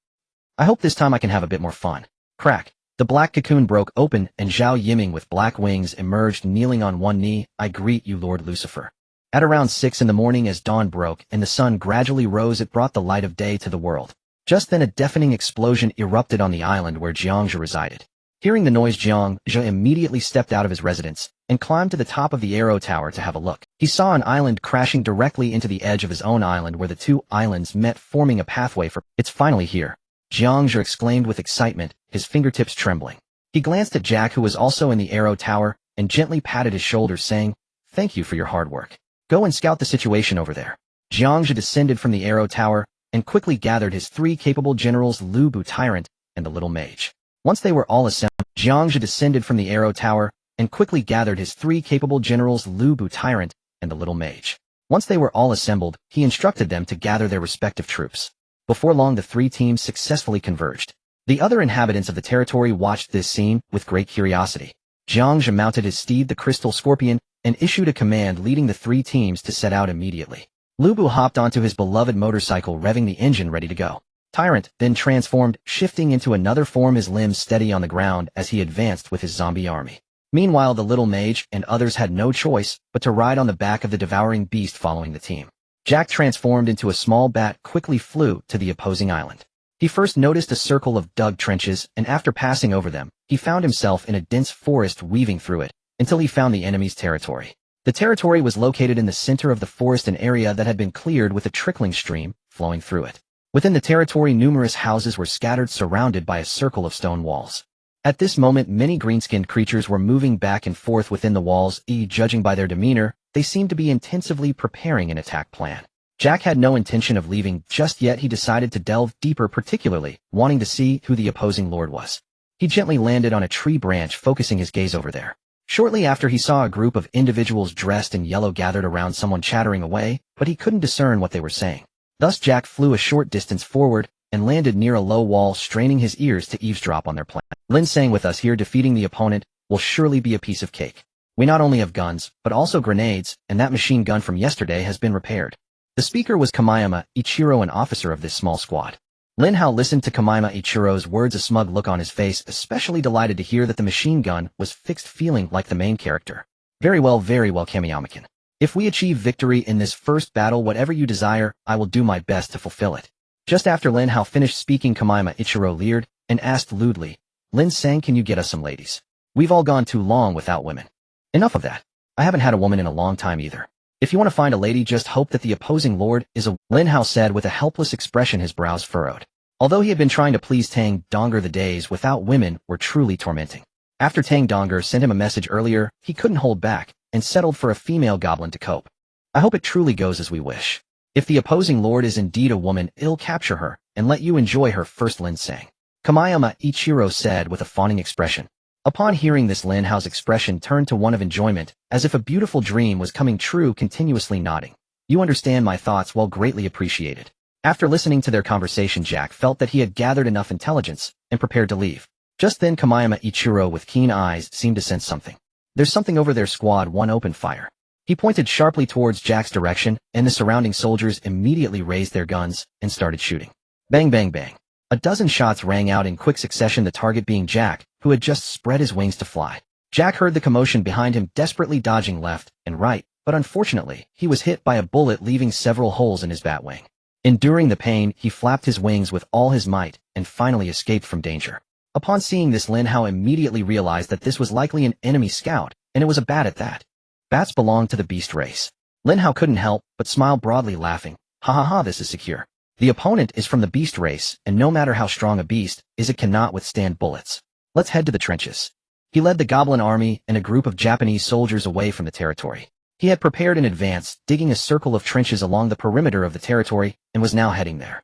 I hope this time I can have a bit more fun. Crack. The black cocoon broke open, and Zhao Yiming with black wings emerged, kneeling on one knee. I greet you, Lord Lucifer. At around 6 in the morning, as dawn broke and the sun gradually rose, it brought the light of day to the world. Just then a deafening explosion erupted on the island where Jiang Zhe resided. Hearing the noise, Jiang Zhe immediately stepped out of his residence and climbed to the top of the arrow tower to have a look. He saw an island crashing directly into the edge of his own island, where the two islands met, forming a pathway for "It's finally here!" Jiang Zhe exclaimed with excitement, his fingertips trembling. He glanced at Jack, who was also in the arrow tower, and gently patted his shoulders, saying, "Thank you for your hard work. Go and scout the situation over there." Jiang Zhe descended from the arrow tower and quickly gathered his 3 capable generals, Lu Bu Tyrant and the Little Mage. Once they were all assembled, Jiang Zhe descended from the arrow tower and quickly gathered his 3 capable generals, Lu Bu Tyrant and the Little Mage. Once they were all assembled, he instructed them to gather their respective troops. Before long, the 3 teams successfully converged. The other inhabitants of the territory watched this scene with great curiosity. Jiang Zhe mounted his steed, the Crystal Scorpion, and issued a command, leading the 3 teams to set out immediately. Lu Bu hopped onto his beloved motorcycle, revving the engine, ready to go. Tyrant then transformed, shifting into another form, his limbs steady on the ground as he advanced with his zombie army. Meanwhile, the Little Mage and others had no choice but to ride on the back of the devouring beast following the team. Jack, transformed into a small bat, quickly flew to the opposing island. He first noticed a circle of dug trenches, and after passing over them, he found himself in a dense forest, weaving through it until he found the enemy's territory. The territory was located in the center of the forest, an area that had been cleared with a trickling stream flowing through it. Within the territory, numerous houses were scattered, surrounded by a circle of stone walls. At this moment, many green-skinned creatures were moving back and forth within the walls. Judging by their demeanor, they seemed to be intensively preparing an attack plan. Jack had no intention of leaving just yet. He decided to delve deeper, particularly wanting to see who the opposing lord was. He gently landed on a tree branch, focusing his gaze over there. Shortly after, he saw a group of individuals dressed in yellow gathered around someone, chattering away, but he couldn't discern what they were saying. Thus Jack flew a short distance forward and landed near a low wall, straining his ears to eavesdrop on their plan. Lin sang with us here. Defeating the opponent will surely be a piece of cake. We not only have guns, but also grenades, and that machine gun from yesterday has been repaired. The speaker was Kamayama Ichiro, an officer of this small squad. Lin Hao listened to Kamayama Ichiro's words, a smug look on his face, especially delighted to hear that the machine gun was fixed, feeling like the main character. Very well, Kamiyama-kun. If we achieve victory in this first battle, whatever you desire, I will do my best to fulfill it. Just after Lin Hao finished speaking, Kamayama Ichiro leered and asked lewdly, Lin sang, can you get us some ladies? We've all gone too long without women. Enough of that. I haven't had a woman in a long time either. If you want to find a lady, just hope that the opposing lord is a— Lin Hao said with a helpless expression, his brows furrowed. Although he had been trying to please Tang Donger, the days without women were truly tormenting. After Tang Donger sent him a message earlier, he couldn't hold back and settled for a female goblin to cope. I hope it truly goes as we wish. If the opposing lord is indeed a woman, I'll capture her and let you enjoy her first, Lin sang. Kamayama Ichiro said with a fawning expression. Upon hearing this, Lin Hao's expression turned to one of enjoyment, as if a beautiful dream was coming true, continuously nodding. You understand my thoughts, well, greatly appreciated. After listening to their conversation, Jack felt that he had gathered enough intelligence and prepared to leave. Just then Kamayama Ichiro with keen eyes seemed to sense something. There's something over there, squad one, opened fire. He pointed sharply towards Jack's direction, and the surrounding soldiers immediately raised their guns and started shooting. Bang, bang, bang. A dozen shots rang out in quick succession, the target being Jack, who had just spread his wings to fly. Jack heard the commotion behind him, desperately dodging left and right, but unfortunately, he was hit by a bullet, leaving several holes in his bat wing. Enduring the pain, he flapped his wings with all his might and finally escaped from danger. Upon seeing this, Lin Hao immediately realized that this was likely an enemy scout, and it was a bat at that. Bats belong to the beast race. Lin Hao couldn't help but smile broadly, laughing. Ha ha ha, this is secure. The opponent is from the beast race, and no matter how strong a beast is, it cannot withstand bullets. Let's head to the trenches. He led the goblin army and a group of Japanese soldiers away from the territory. He had prepared in advance, digging a circle of trenches along the perimeter of the territory, and was now heading there.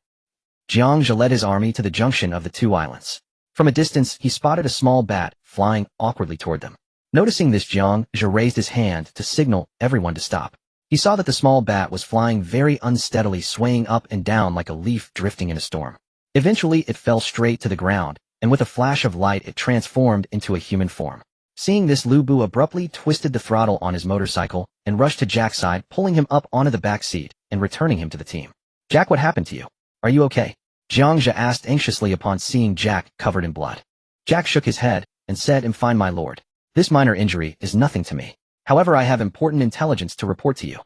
Jiang Zhe led his army to the junction of the two islands. From a distance, he spotted a small bat, flying awkwardly toward them. Noticing this, Jiang Zhe raised his hand to signal everyone to stop. He saw that the small bat was flying very unsteadily, swaying up and down like a leaf drifting in a storm. Eventually, it fell straight to the ground, and with a flash of light it transformed into a human form. Seeing this, Lu Bu abruptly twisted the throttle on his motorcycle and rushed to Jack's side, pulling him up onto the back seat and returning him to the team. Jack, what happened to you? Are you okay? Jiang Zhe asked anxiously upon seeing Jack covered in blood. Jack shook his head and said, I'm fine, my lord. This minor injury is nothing to me. However, I have important intelligence to report to you.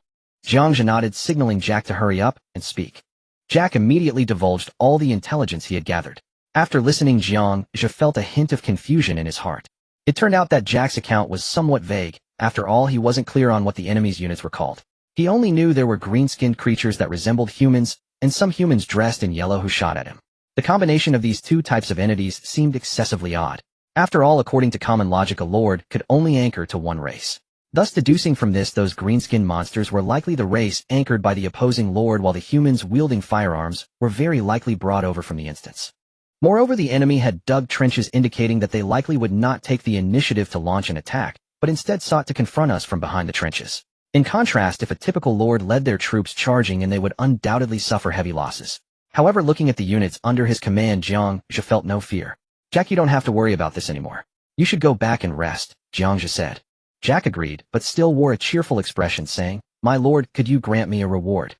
Jiang Zhe nodded, signaling Jack to hurry up and speak. Jack immediately divulged all the intelligence he had gathered. After listening, Jiang Zhe felt a hint of confusion in his heart. It turned out that Jack's account was somewhat vague. After all, he wasn't clear on what the enemy's units were called. He only knew there were green-skinned creatures that resembled humans, and some humans dressed in yellow who shot at him. The combination of these two types of entities seemed excessively odd. After all, according to common logic, a lord could only anchor to one race. Thus, deducing from this, those green-skinned monsters were likely the race anchored by the opposing lord, while the humans wielding firearms were very likely brought over from the instance. Moreover, the enemy had dug trenches, indicating that they likely would not take the initiative to launch an attack, but instead sought to confront us from behind the trenches. In contrast, if a typical lord led their troops charging, and they would undoubtedly suffer heavy losses. However, looking at the units under his command, Jiang Zhe felt no fear. Jack, you don't have to worry about this anymore. You should go back and rest, Jiang Zhe said. Jack agreed, but still wore a cheerful expression, saying, My lord, could you grant me a reward?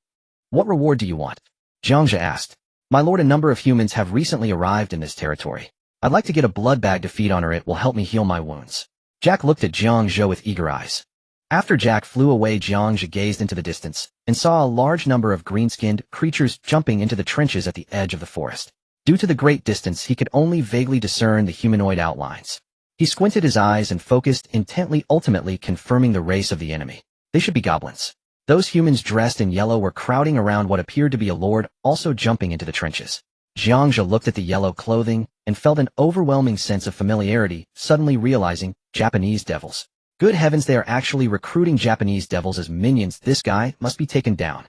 What reward do you want? Jiang Zhe asked. My lord, a number of humans have recently arrived in this territory. I'd like to get a blood bag to feed on her. It will help me heal my wounds. Jack looked at Jiang Zhe with eager eyes. After Jack flew away, Jiang Zhe gazed into the distance and saw a large number of green-skinned creatures jumping into the trenches at the edge of the forest. Due to the great distance, he could only vaguely discern the humanoid outlines. He squinted his eyes and focused intently, ultimately confirming the race of the enemy. They should be goblins. Those humans dressed in yellow were crowding around what appeared to be a lord, also jumping into the trenches. Jiang Zhe looked at the yellow clothing and felt an overwhelming sense of familiarity, suddenly realizing, Japanese devils. Good heavens, they are actually recruiting Japanese devils as minions. This guy must be taken down.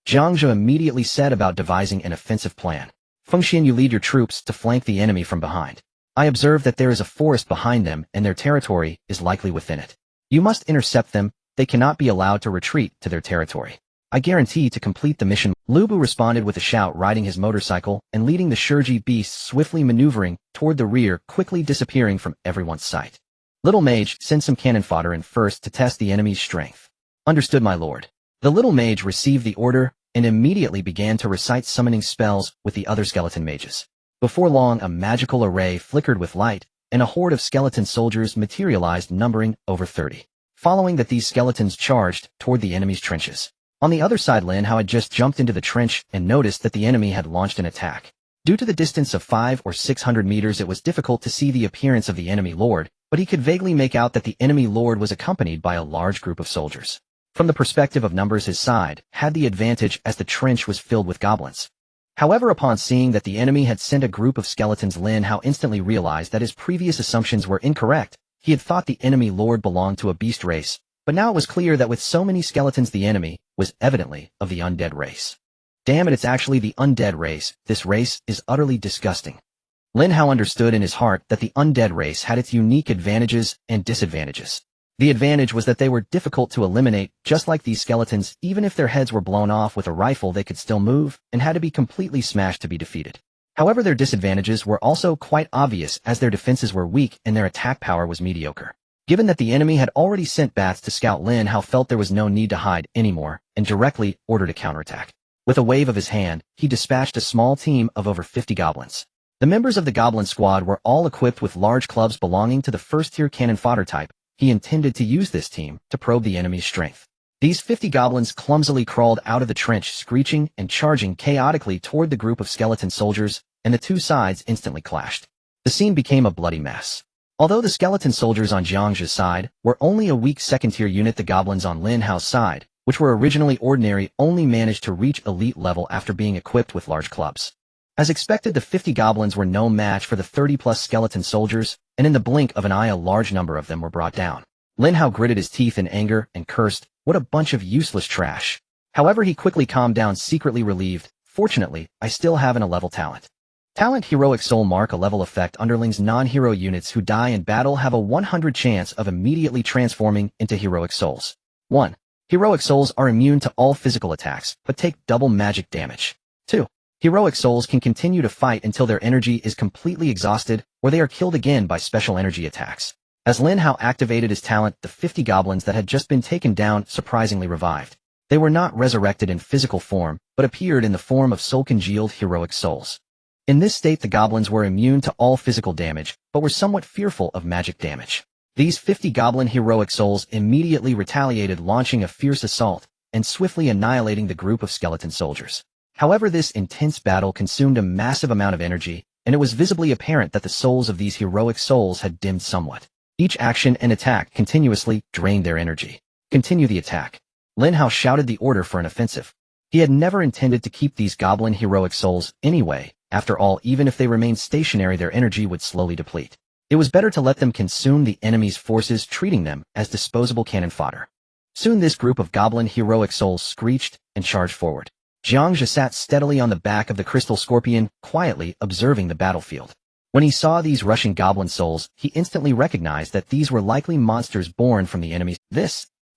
Jiang Zhe immediately set about devising an offensive plan. Fengxian, you lead your troops to flank the enemy from behind. I observe that there is a forest behind them, and their territory is likely within it. You must intercept them. They cannot be allowed to retreat to their territory. I guarantee to complete the mission. Lu Bu responded with a shout, riding his motorcycle and leading the Shurji beasts, swiftly maneuvering toward the rear, quickly disappearing from everyone's sight. Little mage, send some cannon fodder in first to test the enemy's strength. Understood, my lord. The little mage received the order and immediately began to recite summoning spells with the other skeleton mages. Before long, a magical array flickered with light, and a horde of skeleton soldiers materialized, numbering over 30. Following that, these skeletons charged toward the enemy's trenches. On the other side, Lin Hao had just jumped into the trench and noticed that the enemy had launched an attack. Due to the distance of 500 or 600 meters, it was difficult to see the appearance of the enemy lord, but he could vaguely make out that the enemy lord was accompanied by a large group of soldiers. From the perspective of numbers, his side had the advantage as the trench was filled with goblins. However, upon seeing that the enemy had sent a group of skeletons, Lin Hao instantly realized that his previous assumptions were incorrect. He had thought the enemy lord belonged to a beast race, but now it was clear that with so many skeletons, the enemy was evidently of the undead race. Damn it, it's actually the undead race. This race is utterly disgusting. Lin Hao understood in his heart that the undead race had its unique advantages and disadvantages. The advantage was that they were difficult to eliminate, just like these skeletons. Even if their heads were blown off with a rifle, they could still move and had to be completely smashed to be defeated. However, their disadvantages were also quite obvious, as their defenses were weak and their attack power was mediocre. Given that the enemy had already sent bats to scout, Lin Hao felt there was no need to hide anymore and directly ordered a counterattack. With a wave of his hand, he dispatched a small team of over 50 goblins. The members of the goblin squad were all equipped with large clubs belonging to the first-tier cannon fodder type. He intended to use this team to probe the enemy's strength. These 50 goblins clumsily crawled out of the trench, screeching and charging chaotically toward the group of skeleton soldiers, and the two sides instantly clashed. The scene became a bloody mess. Although the skeleton soldiers on Jiang Zhe's side were only a weak second-tier unit, the goblins on Lin Hao's side which were originally ordinary, only managed to reach elite level after being equipped with large clubs. As expected, the 50 goblins were no match for the 30-plus skeleton soldiers, and in the blink of an eye a large number of them were brought down. Lin Hao gritted his teeth in anger and cursed, "What a bunch of useless trash." However, he quickly calmed down, secretly relieved. "Fortunately, I still have an 11 talent. Talent Heroic Soul Mark, a level effect. Underlings non-hero units who die in battle have a 100 chance of immediately transforming into heroic souls. 1. Heroic souls are immune to all physical attacks, but take double magic damage. 2. Heroic souls can continue to fight until their energy is completely exhausted, or they are killed again by special energy attacks. As Lin Hao activated his talent, the 50 goblins that had just been taken down surprisingly revived. They were not resurrected in physical form, but appeared in the form of soul-congealed heroic souls. In this state, the goblins were immune to all physical damage, but were somewhat fearful of magic damage. These 50 goblin heroic souls immediately retaliated, launching a fierce assault, and swiftly annihilating the group of skeleton soldiers. However, this intense battle consumed a massive amount of energy, and it was visibly apparent that the souls of these heroic souls had dimmed somewhat. Each action and attack continuously drained their energy. "Continue the attack." Lin Hao shouted the order for an offensive. He had never intended to keep these goblin heroic souls anyway. After all, even if they remained stationary, their energy would slowly deplete. It was better to let them consume the enemy's forces, treating them as disposable cannon fodder. Soon this group of goblin heroic souls screeched and charged forward. Jiang Zhe sat steadily on the back of the crystal scorpion, quietly observing the battlefield. When he saw these rushing goblin souls, he instantly recognized that these were likely monsters born from the enemies.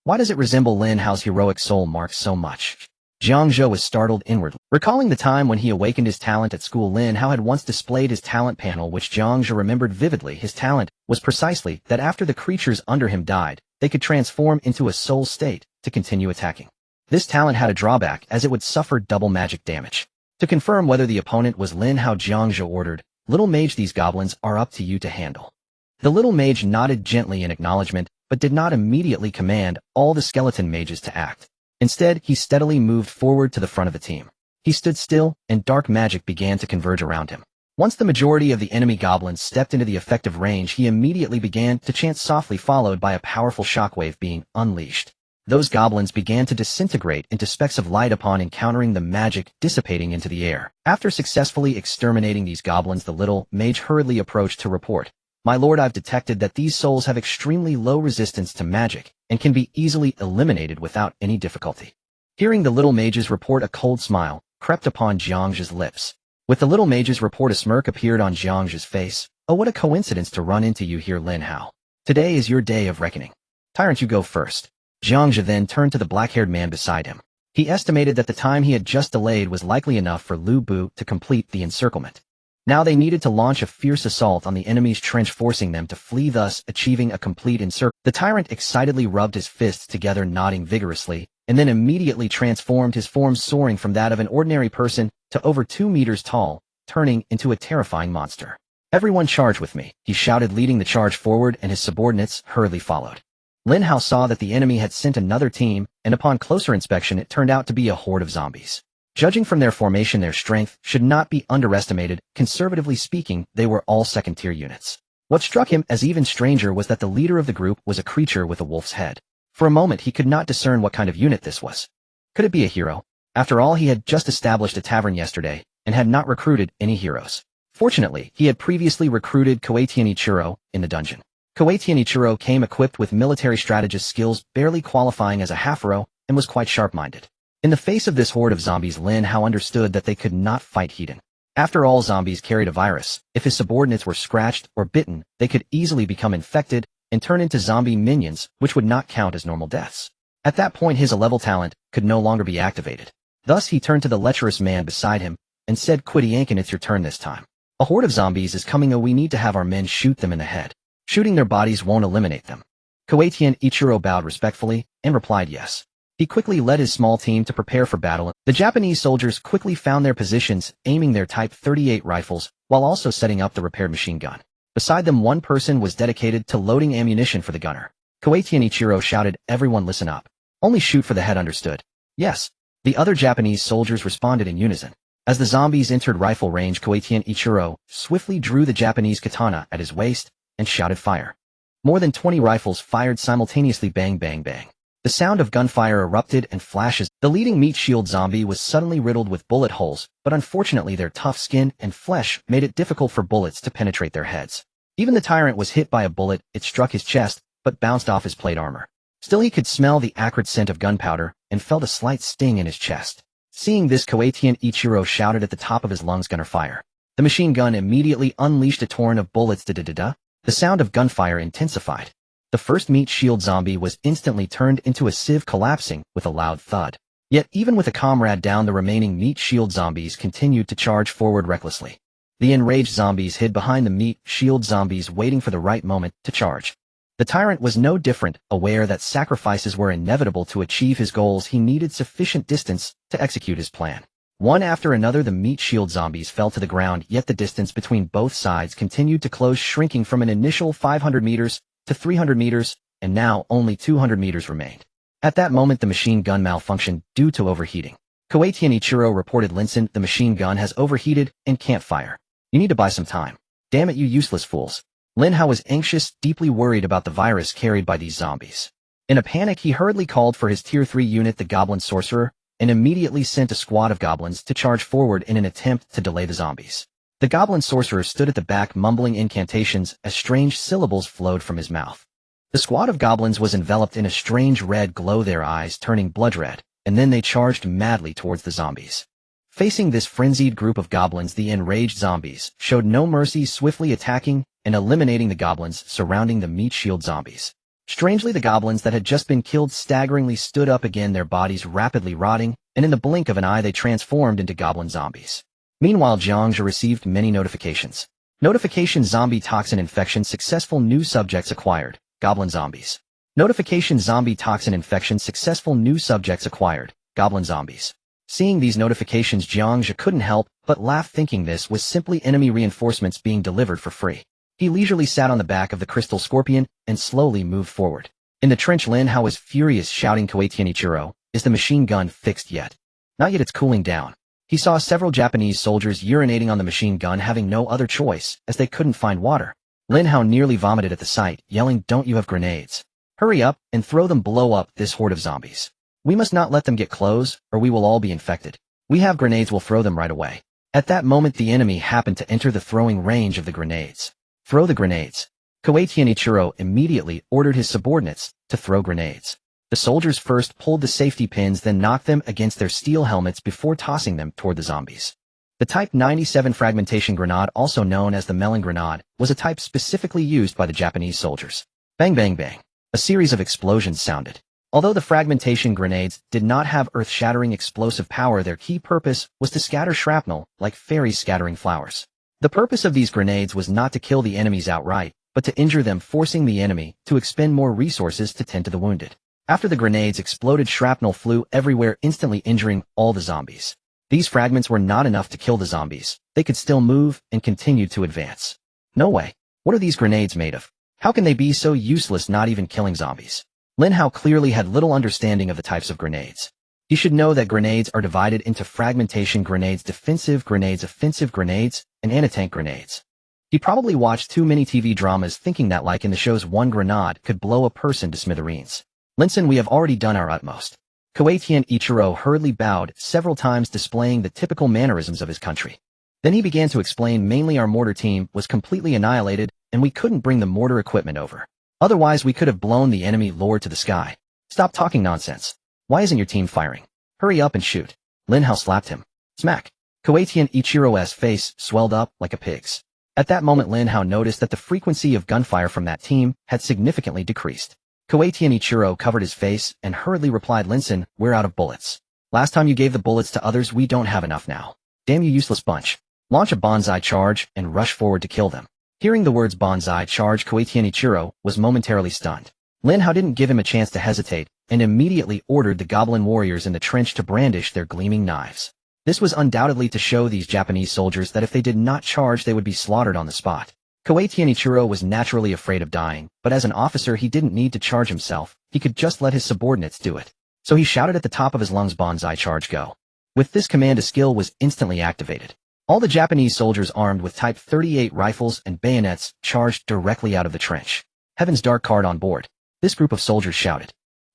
Why does it resemble Lin Hao's heroic soul mark so much? Jiang Zhe was startled inwardly. Recalling the time when he awakened his talent at school, Lin Hao had once displayed his talent panel, which Jiang Zhe remembered vividly. His talent was precisely that after the creatures under him died, they could transform into a soul state to continue attacking. This talent had a drawback, as it would suffer double magic damage. To confirm whether the opponent was Lin Hao, Jiang Zhe ordered, "Little mage, these goblins are up to you to handle." The little mage nodded gently in acknowledgement, but did not immediately command all the skeleton mages to act. Instead, he steadily moved forward to the front of the team. He stood still, and dark magic began to converge around him. Once the majority of the enemy goblins stepped into the effective range, he immediately began to chant softly, followed by a powerful shockwave being unleashed. Those goblins began to disintegrate into specks of light upon encountering the magic dissipating into the air. After successfully exterminating these goblins, the little mage hurriedly approached to report, "My lord, I've detected that these souls have extremely low resistance to magic and can be easily eliminated without any difficulty." Hearing the little mage's report, a cold smile crept upon Jiang Zhe's lips. With the little mage's report, a smirk appeared on Jiang Zhe's face. "Oh, what a coincidence to run into you here, Lin Hao. Today is your day of reckoning. Tyrant, you go first." Jiang Zhe then turned to the black-haired man beside him. He estimated that the time he had just delayed was likely enough for Lu Bu to complete the encirclement. Now they needed to launch a fierce assault on the enemy's trench, forcing them to flee, thus achieving a complete encirclement. The tyrant excitedly rubbed his fists together, nodding vigorously, and then immediately transformed his form, soaring from that of an ordinary person to over 2 meters tall, turning into a terrifying monster. "Everyone charge with me," he shouted, leading the charge forward, and his subordinates hurriedly followed. Lin Hao saw that the enemy had sent another team, and upon closer inspection it turned out to be a horde of zombies. Judging from their formation, their strength should not be underestimated. Conservatively speaking, they were all second-tier units. What struck him as even stranger was that the leader of the group was a creature with a wolf's head. For a moment he could not discern what kind of unit this was. Could it be a hero? After all, he had just established a tavern yesterday, and had not recruited any heroes. Fortunately, he had previously recruited Koei-Tien Ichiro in the dungeon. Koei-Tien Ichiro came equipped with military strategist skills, barely qualifying as a half-hero, and was quite sharp-minded. In the face of this horde of zombies, Lin Hao understood that they could not fight Heaton. After all, zombies carried a virus. If his subordinates were scratched or bitten, they could easily become infected and turn into zombie minions, which would not count as normal deaths. At that point, his A-level talent could no longer be activated. Thus, he turned to the lecherous man beside him and said, "Quiddy Yankin, it's your turn this time. A horde of zombies is coming. We need to have our men shoot them in the head. Shooting their bodies won't eliminate them." Koei-Tien Ichiro bowed respectfully and replied yes. He quickly led his small team to prepare for battle. The Japanese soldiers quickly found their positions, aiming their Type 38 rifles, while also setting up the repaired machine gun. Beside them, one person was dedicated to loading ammunition for the gunner. Koei-Tien Ichiro shouted, "Everyone listen up. Only shoot for the head, understood?" "Yes." The other Japanese soldiers responded in unison. As the zombies entered rifle range, Koei-Tien Ichiro swiftly drew the Japanese katana at his waist and shouted, "Fire." More than 20 rifles fired simultaneously, bang, bang, bang. The sound of gunfire erupted and flashes. The leading meat shield zombie was suddenly riddled with bullet holes, but unfortunately their tough skin and flesh made it difficult for bullets to penetrate their heads. Even the tyrant was hit by a bullet. It struck his chest, but bounced off his plate armor. Still he could smell the acrid scent of gunpowder and felt a slight sting in his chest. Seeing this, Koatian Ichiro shouted at the top of his lungs, "Gunner fire!" The machine gun immediately unleashed a torrent of bullets. Da-da-da-da. The sound of gunfire intensified. The first meat shield zombie was instantly turned into a sieve, collapsing with a loud thud. Yet even with a comrade down, the remaining meat shield zombies continued to charge forward recklessly. The enraged zombies hid behind the meat shield zombies, waiting for the right moment to charge. The tyrant was no different. Aware that sacrifices were inevitable to achieve his goals, he needed sufficient distance to execute his plan. One after another, the meat shield zombies fell to the ground, yet the distance between both sides continued to close, shrinking from an initial 500 meters to 300 meters, and now only 200 meters remained. At that moment, the machine gun malfunctioned due to overheating. Koatian Ichiro reported, "Linson, the machine gun has overheated and can't fire. You need to buy some time." "Damn it, you useless fools." Lin Hao was anxious, deeply worried about the virus carried by these zombies. In a panic, he hurriedly called for his Tier 3 unit, the Goblin Sorcerer, and immediately sent a squad of goblins to charge forward in an attempt to delay the zombies. The Goblin Sorcerer stood at the back, mumbling incantations as strange syllables flowed from his mouth. The squad of goblins was enveloped in a strange red glow, their eyes turning blood red, and then they charged madly towards the zombies. Facing this frenzied group of goblins, the enraged zombies showed no mercy, swiftly attacking and eliminating the goblins surrounding the meat shield zombies. Strangely, the goblins that had just been killed staggeringly stood up again, their bodies rapidly rotting, and in the blink of an eye they transformed into goblin zombies. Meanwhile, Jiang Zhe received many notifications. Notification: zombie toxin infection successful, new subjects acquired, goblin zombies. Notification: zombie toxin infection successful, new subjects acquired, goblin zombies. Seeing these notifications, Jiang Zhe couldn't help but laugh, thinking this was simply enemy reinforcements being delivered for free. He leisurely sat on the back of the crystal scorpion and slowly moved forward. In the trench, Lin Hao was furious, shouting, "Koatian Ichiro, is the machine gun fixed yet?" "Not yet, it's cooling down." He saw several Japanese soldiers urinating on the machine gun, having no other choice as they couldn't find water. Lin Hao nearly vomited at the sight, yelling, "Don't you have grenades? Hurry up and throw them, blow up this horde of zombies. We must not let them get close, or we will all be infected. We have grenades, we'll throw them right away." At that moment, the enemy happened to enter the throwing range of the grenades. "Throw the grenades." Koatian Ichiro immediately ordered his subordinates to throw grenades. The soldiers first pulled the safety pins, then knocked them against their steel helmets before tossing them toward the zombies. The Type 97 fragmentation grenade, also known as the melon grenade, was a type specifically used by the Japanese soldiers. Bang bang bang. A series of explosions sounded. Although the fragmentation grenades did not have earth-shattering explosive power, their key purpose was to scatter shrapnel like fairies scattering flowers. The purpose of these grenades was not to kill the enemies outright, but to injure them, forcing the enemy to expend more resources to tend to the wounded. After the grenades exploded, shrapnel flew everywhere, instantly injuring all the zombies. These fragments were not enough to kill the zombies. They could still move and continue to advance. No way. What are these grenades made of? How can they be so useless, not even killing zombies? Lin Hao clearly had little understanding of the types of grenades. He should know that grenades are divided into fragmentation grenades, defensive grenades, offensive grenades, and anti-tank grenades. He probably watched too many TV dramas, thinking that, like in the shows, one grenade could blow a person to smithereens. "Linson, we have already done our utmost." Koatian Ichiro hurriedly bowed several times, displaying the typical mannerisms of his country. Then he began to explain, "Mainly our mortar team was completely annihilated, and we couldn't bring the mortar equipment over. Otherwise, we could have blown the enemy lord to the sky. Stop talking nonsense. Why isn't your team firing? Hurry up and shoot." Lin Hao slapped him. Smack. Koatian Ichiro's face swelled up like a pig's. At that moment, Lin Hao noticed that the frequency of gunfire from that team had significantly decreased. Koatian Ichiro covered his face and hurriedly replied, "Linson, we're out of bullets. Last time you gave the bullets to others, we don't have enough now. Damn you useless bunch. Launch a bonsai charge and rush forward to kill them." Hearing the words bonsai charge, Koatian Ichiro was momentarily stunned. Lin Hao didn't give him a chance to hesitate and immediately ordered the goblin warriors in the trench to brandish their gleaming knives. This was undoubtedly to show these Japanese soldiers that if they did not charge, they would be slaughtered on the spot. Koatian Ichiro was naturally afraid of dying, but as an officer he didn't need to charge himself. He could just let his subordinates do it. So he shouted at the top of his lungs, "Bonsai charge, go." With this command, a skill was instantly activated. All the Japanese soldiers, armed with Type 38 rifles and bayonets, charged directly out of the trench. Heaven's dark card on board. This group of soldiers shouted.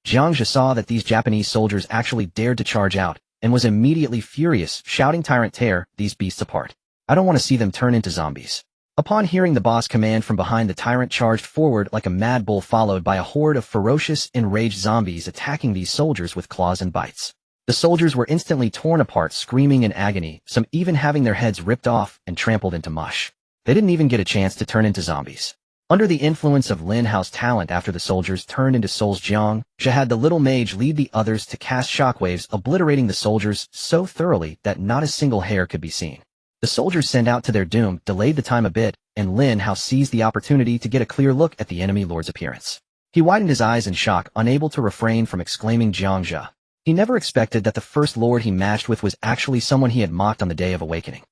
Jiang Zhe saw that these Japanese soldiers actually dared to charge out, and was immediately furious, shouting, "Tyrant, tear these beasts apart. I don't want to see them turn into zombies." Upon hearing the boss command from behind, the tyrant charged forward like a mad bull, followed by a horde of ferocious, enraged zombies attacking these soldiers with claws and bites. The soldiers were instantly torn apart, screaming in agony, some even having their heads ripped off and trampled into mush. They didn't even get a chance to turn into zombies. Under the influence of Lin Hao's talent, after the soldiers turned into souls, Jiang Zhe had the little mage lead the others to cast shockwaves, obliterating the soldiers so thoroughly that not a single hair could be seen. The soldiers sent out to their doom delayed the time a bit, and Lin Hao seized the opportunity to get a clear look at the enemy lord's appearance. He widened his eyes in shock, unable to refrain from exclaiming, "Jiang Zhe." He never expected that the first lord he matched with was actually someone he had mocked on the day of awakening.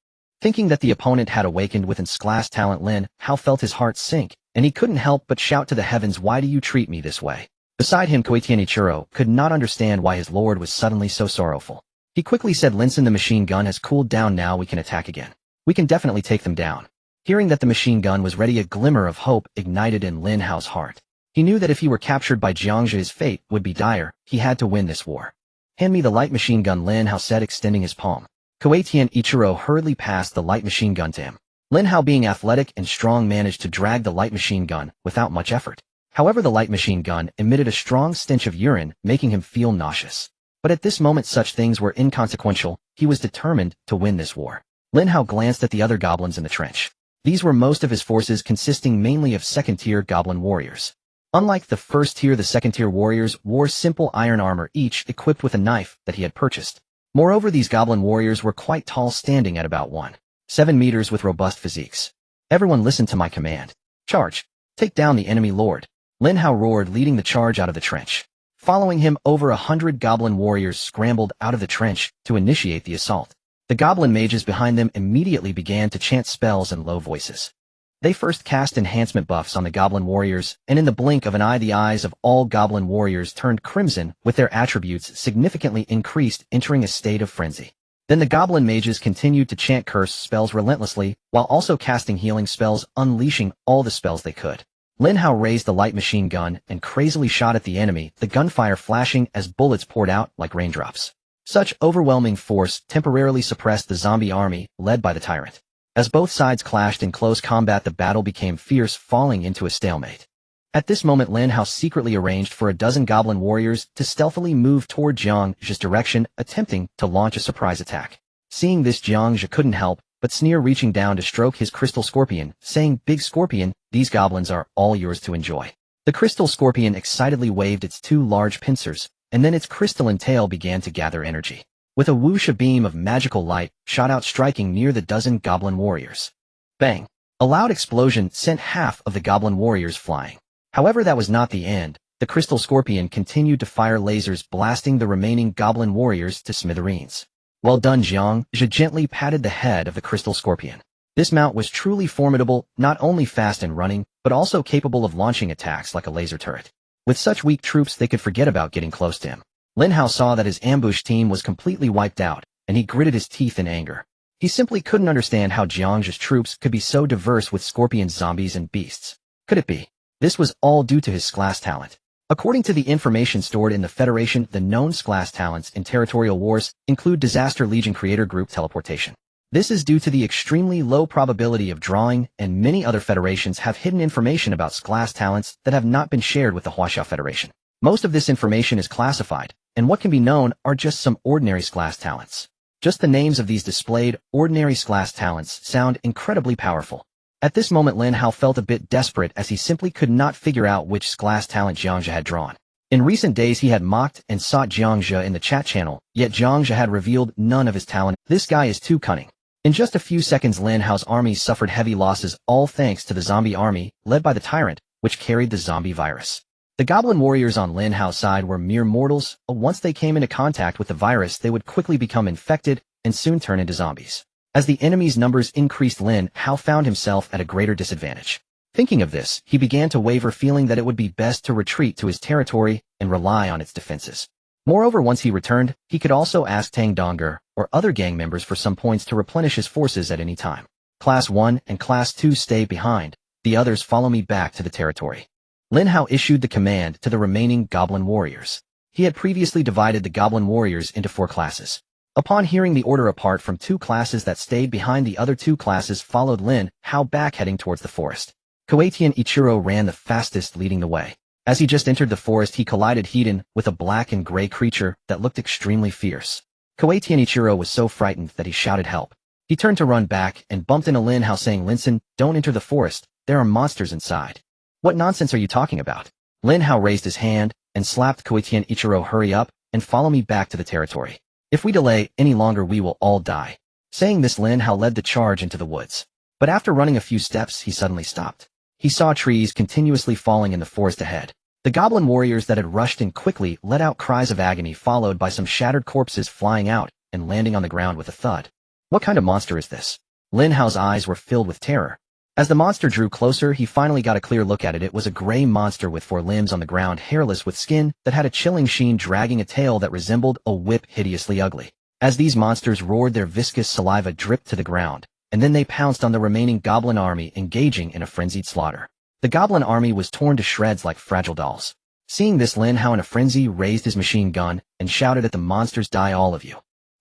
Thinking that the opponent had awakened with class talent, Lin Hao felt his heart sink, and he couldn't help but shout to the heavens, "Why do you treat me this way?" Beside him, Koitianichiro could not understand why his lord was suddenly so sorrowful. He quickly said, "Linson, the machine gun has cooled down, now we can attack again. We can definitely take them down." Hearing that the machine gun was ready, a glimmer of hope ignited in Lin Hao's heart. He knew that if he were captured by Jiang Zhe, his fate would be dire. He had to win this war. "Hand me the light machine gun," Lin Hao said, extending his palm. Koitianichiro hurriedly passed the light machine gun to him. Lin Hao, being athletic and strong, managed to drag the light machine gun without much effort. However, the light machine gun emitted a strong stench of urine, making him feel nauseous. But at this moment, such things were inconsequential. He was determined to win this war. Lin Hao glanced at the other goblins in the trench. These were most of his forces, consisting mainly of second-tier goblin warriors. Unlike the first-tier, the second-tier warriors wore simple iron armor, each equipped with a knife that he had purchased. Moreover, these goblin warriors were quite tall, standing at about 1.7 meters with robust physiques. "Everyone listen to my command. Charge! Take down the enemy lord!" Lin Hao roared, leading the charge out of the trench. Following him, over 100 goblin warriors scrambled out of the trench to initiate the assault. The goblin mages behind them immediately began to chant spells in low voices. They first cast enhancement buffs on the goblin warriors, and in the blink of an eye, the eyes of all goblin warriors turned crimson, with their attributes significantly increased, entering a state of frenzy. Then the goblin mages continued to chant curse spells relentlessly, while also casting healing spells, unleashing all the spells they could. Lin Hao raised the light machine gun and crazily shot at the enemy, the gunfire flashing as bullets poured out like raindrops. Such overwhelming force temporarily suppressed the zombie army, led by the tyrant. As both sides clashed in close combat, the battle became fierce, falling into a stalemate. At this moment, Lin Hao secretly arranged for a dozen goblin warriors to stealthily move toward Jiang Zhe's direction, attempting to launch a surprise attack. Seeing this, Jiang Zhe couldn't help but sneer, reaching down to stroke his crystal scorpion, saying, "Big Scorpion, these goblins are all yours to enjoy." The crystal scorpion excitedly waved its two large pincers, and then its crystalline tail began to gather energy. With a whoosh, a beam of magical light shot out, striking near the dozen goblin warriors. Bang! A loud explosion sent half of the goblin warriors flying. However, that was not the end. The crystal scorpion continued to fire lasers, blasting the remaining goblin warriors to smithereens. "Well done." Jiang Zhe gently patted the head of the crystal scorpion. This mount was truly formidable, not only fast and running, but also capable of launching attacks like a laser turret. With such weak troops, they could forget about getting close to him. Lin Hao saw that his ambush team was completely wiped out, and he gritted his teeth in anger. He simply couldn't understand how Jiang Zhe's troops could be so diverse with scorpions, zombies, and beasts. Could it be? This was all due to his class talent. According to the information stored in the Federation, the known class talents in territorial wars include Disaster Legion Creator Group Teleportation. This is due to the extremely low probability of drawing, and many other federations have hidden information about class talents that have not been shared with the Huaxia Federation. Most of this information is classified, and what can be known are just some ordinary class talents. Just the names of these displayed ordinary class talents sound incredibly powerful. At this moment, Lin Hao felt a bit desperate, as he simply could not figure out which class talent Jiang Zhe had drawn. In recent days, he had mocked and sought Jiang Zhe in the chat channel, yet Jiang Zhe had revealed none of his talent. This guy is too cunning. In just a few seconds, Lin Hao's army suffered heavy losses, all thanks to the zombie army, led by the tyrant, which carried the zombie virus. The goblin warriors on Lin Hao's side were mere mortals. Once they came into contact with the virus, they would quickly become infected and soon turn into zombies. As the enemy's numbers increased, Lin Hao found himself at a greater disadvantage. Thinking of this, he began to waver, feeling that it would be best to retreat to his territory and rely on its defenses. Moreover, once he returned, he could also ask Tang Donger or other gang members for some points to replenish his forces at any time. Class 1 and Class 2 stay behind. The others follow me back to the territory. Lin Hao issued the command to the remaining goblin warriors. He had previously divided the goblin warriors into 4 classes. Upon hearing the order apart from 2 classes that stayed behind, the other 2 classes followed Lin Hao back, heading towards the forest. Koei and Ichiro ran the fastest, leading the way. As he just entered the forest, he collided head-on with a black and gray creature that looked extremely fierce. Koei and Ichiro was so frightened that he shouted help. He turned to run back and bumped into Lin Hao, saying, "Linson, don't enter the forest. There are monsters inside." "What nonsense are you talking about?" Lin Hao raised his hand and slapped Koei and Ichiro. "Hurry up and follow me back to the territory. If we delay any longer, we will all die." Saying this, Lin Hao led the charge into the woods. But after running a few steps, he suddenly stopped. He saw trees continuously falling in the forest ahead. The goblin warriors that had rushed in quickly let out cries of agony, followed by some shattered corpses flying out and landing on the ground with a thud. What kind of monster is this? Lin Hao's eyes were filled with terror. As the monster drew closer, he finally got a clear look at it. It was a gray monster with 4 limbs on the ground, hairless, with skin that had a chilling sheen, dragging a tail that resembled a whip, hideously ugly. As these monsters roared, their viscous saliva dripped to the ground, and then they pounced on the remaining goblin army, engaging in a frenzied slaughter. The goblin army was torn to shreds like fragile dolls. Seeing this, Lin Hao in a frenzy raised his machine gun and shouted at the monsters, "Die, all of you."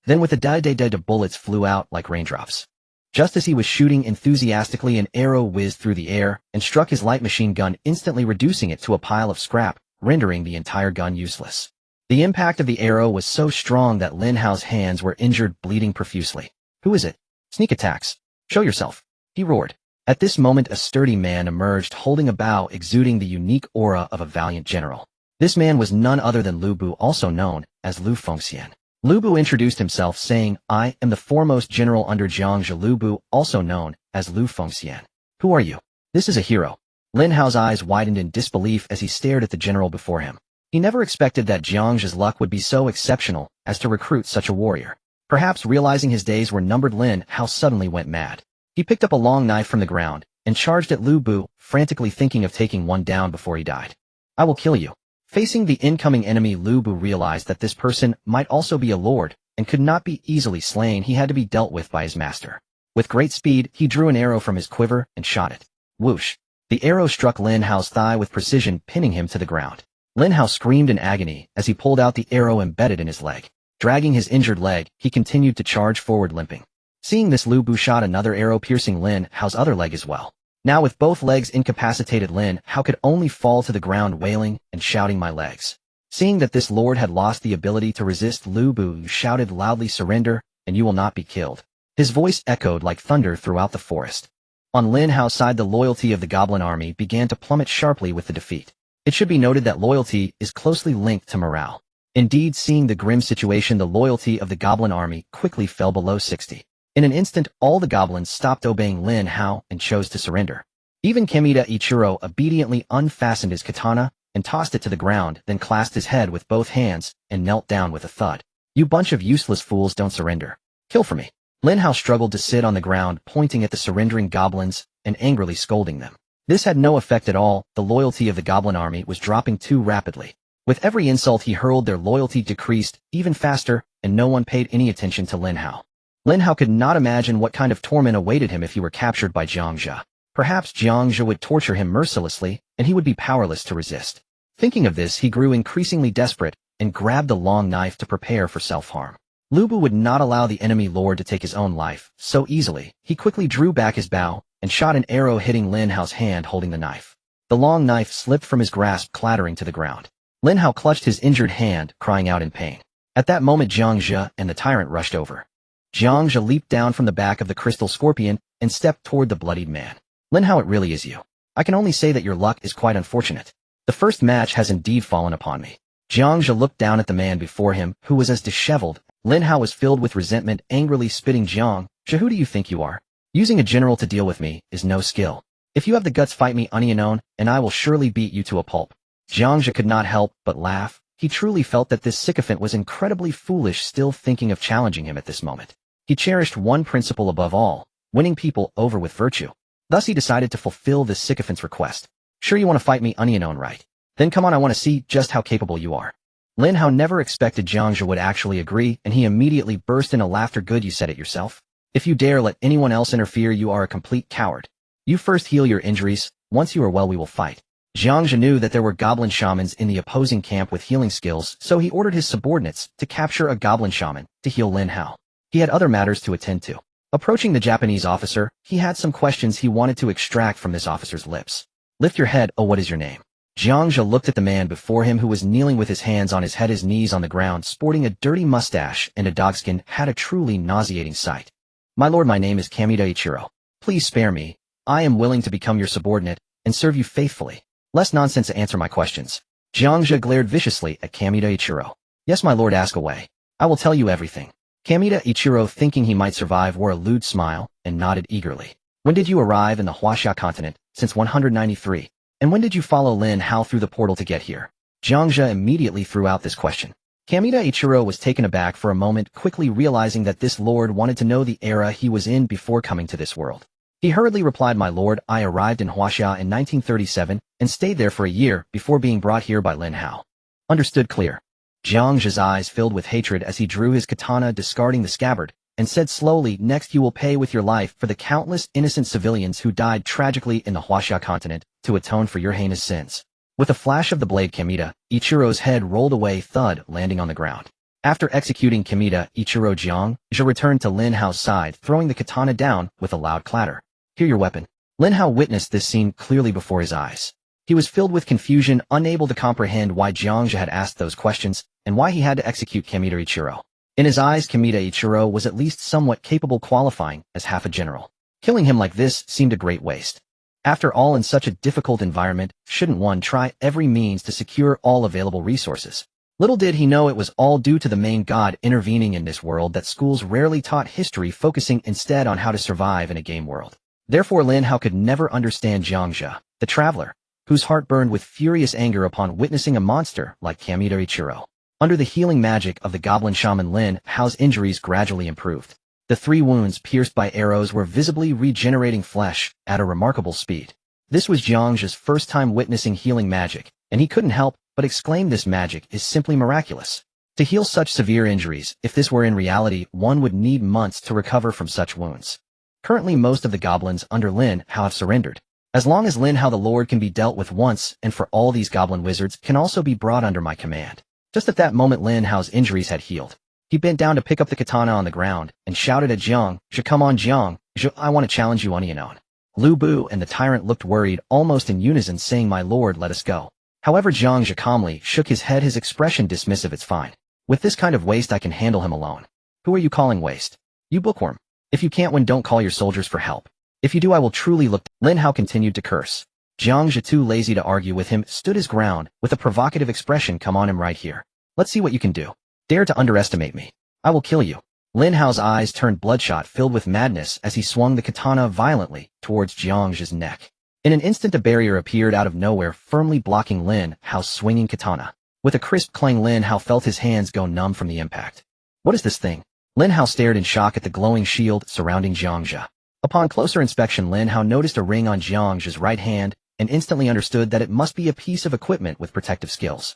Then with a da-da-da, bullets flew out like raindrops. Just as he was shooting enthusiastically, an arrow whizzed through the air and struck his light machine gun, instantly reducing it to a pile of scrap, rendering the entire gun useless. The impact of the arrow was so strong that Lin Hao's hands were injured, bleeding profusely. "Who is it? Sneak attacks. Show yourself," he roared. At this moment, a sturdy man emerged, holding a bow, exuding the unique aura of a valiant general. This man was none other than Lu Bu, also known as Lu Fengxian. Lu Bu introduced himself, saying, "I am the foremost general under Jiang Zhe." Lu Bu, also known as Lu Fengxian. "Who are you?" "This is a hero." Lin Hao's eyes widened in disbelief as he stared at the general before him. He never expected that Jiang Zhe's luck would be so exceptional as to recruit such a warrior. Perhaps realizing his days were numbered, Lin Hao suddenly went mad. He picked up a long knife from the ground and charged at Lu Bu, frantically thinking of taking one down before he died. "I will kill you." Facing the incoming enemy, Lu Bu realized that this person might also be a lord and could not be easily slain. He had to be dealt with by his master. With great speed, he drew an arrow from his quiver and shot it. Whoosh! The arrow struck Lin Hao's thigh with precision, pinning him to the ground. Lin Hao screamed in agony as he pulled out the arrow embedded in his leg. Dragging his injured leg, he continued to charge forward, limping. Seeing this, Lu Bu shot another arrow, piercing Lin Hao's other leg as well. Now with both legs incapacitated, Lin Hao could only fall to the ground, wailing and shouting, "My legs." Seeing that this lord had lost the ability to resist, Lu Bu shouted loudly, "Surrender, and you will not be killed." His voice echoed like thunder throughout the forest. On Lin Hao's side, the loyalty of the goblin army began to plummet sharply with the defeat. It should be noted that loyalty is closely linked to morale. Indeed, seeing the grim situation, the loyalty of the goblin army quickly fell below 60. In an instant, all the goblins stopped obeying Lin Hao and chose to surrender. Even Kamida Ichiro obediently unfastened his katana and tossed it to the ground, then clasped his head with both hands and knelt down with a thud. "You bunch of useless fools, don't surrender. Kill for me." Lin Hao struggled to sit on the ground, pointing at the surrendering goblins and angrily scolding them. This had no effect at all. The loyalty of the goblin army was dropping too rapidly. With every insult he hurled, their loyalty decreased even faster, and no one paid any attention to Lin Hao. Lin Hao could not imagine what kind of torment awaited him if he were captured by Jiang Zhe. Perhaps Jiang Zhe would torture him mercilessly, and he would be powerless to resist. Thinking of this, he grew increasingly desperate and grabbed a long knife to prepare for self-harm. Lu Bu would not allow the enemy lord to take his own life so easily. He quickly drew back his bow and shot an arrow, hitting Lin Hao's hand holding the knife. The long knife slipped from his grasp, clattering to the ground. Lin Hao clutched his injured hand, crying out in pain. At that moment, Jiang Zhe and the tyrant rushed over. Jiang Zhe leaped down from the back of the crystal scorpion and stepped toward the bloodied man. "Lin Hao, it really is you. I can only say that your luck is quite unfortunate. The first match has indeed fallen upon me." Jiang Zhe looked down at the man before him, who was as disheveled. Lin Hao was filled with resentment, angrily spitting, "Jiang Zhe, who do you think you are? Using a general to deal with me is no skill. If you have the guts, fight me unknown, and I will surely beat you to a pulp." Jiang Zhe could not help but laugh. He truly felt that this sycophant was incredibly foolish, still thinking of challenging him at this moment. He cherished one principle above all, winning people over with virtue. Thus he decided to fulfill this sycophant's request. "Sure you want to fight me unknown, right? Then come on, I want to see just how capable you are." Lin Hao never expected Jiang Zhe would actually agree, and he immediately burst into laughter. "Good, you said it yourself. If you dare let anyone else interfere, you are a complete coward. You first heal your injuries. Once you are well, we will fight." Jiang Zhe knew that there were goblin shamans in the opposing camp with healing skills, so he ordered his subordinates to capture a goblin shaman to heal Lin Hao. He had other matters to attend to. Approaching the Japanese officer, he had some questions he wanted to extract from this officer's lips. Lift your head, oh, what is your name? Jiang Zhe looked at the man before him who was kneeling with his hands on his head, his knees on the ground, sporting a dirty mustache and a dogskin, had a truly nauseating sight. My lord, my name is Kamida Ichiro. Please spare me. I am willing to become your subordinate and serve you faithfully. Less nonsense, answer my questions. Jiang Zhe glared viciously at Kamida Ichiro. Yes, my lord, ask away. I will tell you everything. Kamida Ichiro, thinking he might survive, wore a lewd smile and nodded eagerly. When did you arrive in the Huaxia continent? Since 193. And when did you follow Lin Hao through the portal to get here? Jiang Zhe immediately threw out this question. Kamida Ichiro was taken aback for a moment, quickly realizing that this lord wanted to know the era he was in before coming to this world. He hurriedly replied, my lord, I arrived in Huaxia in 1937 and stayed there for a year before being brought here by Lin Hao. Understood, clear. Jiang Zhe's eyes filled with hatred as he drew his katana, discarding the scabbard, and said slowly, next you will pay with your life for the countless innocent civilians who died tragically in the Huaxia continent to atone for your heinous sins. With a flash of the blade, Kamida Ichiro's head rolled away, thud, landing on the ground. After executing Kamida Ichiro, Jiang Zhe returned to Lin Hao's side, throwing the katana down with a loud clatter. Here, your weapon. Lin Hao witnessed this scene clearly before his eyes. He was filled with confusion, unable to comprehend why Jiang Zhe had asked those questions and why he had to execute Kamida Ichiro. In his eyes, Kamida Ichiro was at least somewhat capable, qualifying as half a general. Killing him like this seemed a great waste. After all, in such a difficult environment, shouldn't one try every means to secure all available resources? Little did he know it was all due to the main god intervening in this world that schools rarely taught history, focusing instead on how to survive in a game world. Therefore, Lin Hao could never understand Jiang Zhe, the traveler, whose heart burned with furious anger upon witnessing a monster like Kamida Ichiro. Under the healing magic of the goblin shaman, Lin Hao's injuries gradually improved. The 3 wounds pierced by arrows were visibly regenerating flesh at a remarkable speed. This was Jiang Zhe's first time witnessing healing magic, and he couldn't help but exclaim, this magic is simply miraculous. To heal such severe injuries, if this were in reality, one would need months to recover from such wounds. Currently, most of the goblins under Lin Hao have surrendered. As long as Lin Hao the Lord can be dealt with once and for all, these goblin wizards can also be brought under my command. Just at that moment, Lin Hao's injuries had healed. He bent down to pick up the katana on the ground and shouted at Jiang Zhe, come on, Jiang Zhe, I want to challenge you on. Lu Bu and the tyrant looked worried, almost in unison, saying, my lord, let us go. However, Jiang Zhe calmly shook his head, his expression dismissive. It's fine. With this kind of waste, I can handle him alone. Who are you calling waste? You bookworm. If you can't win, don't call your soldiers for help. If you do, I will truly look. Lin Hao continued to curse. Jiang Zhe, too lazy to argue with him, stood his ground with a provocative expression. Come on, him right here. Let's see what you can do. Dare to underestimate me. I will kill you. Lin Hao's eyes turned bloodshot, filled with madness as he swung the katana violently towards Jiang Zhe's neck. In an instant, a barrier appeared out of nowhere, firmly blocking Lin Hao's swinging katana. With a crisp clang, Lin Hao felt his hands go numb from the impact. What is this thing? Lin Hao stared in shock at the glowing shield surrounding Jiang Zhe. Upon closer inspection, Lin Hao noticed a ring on Jiang Zhe's right hand and instantly understood that it must be a piece of equipment with protective skills.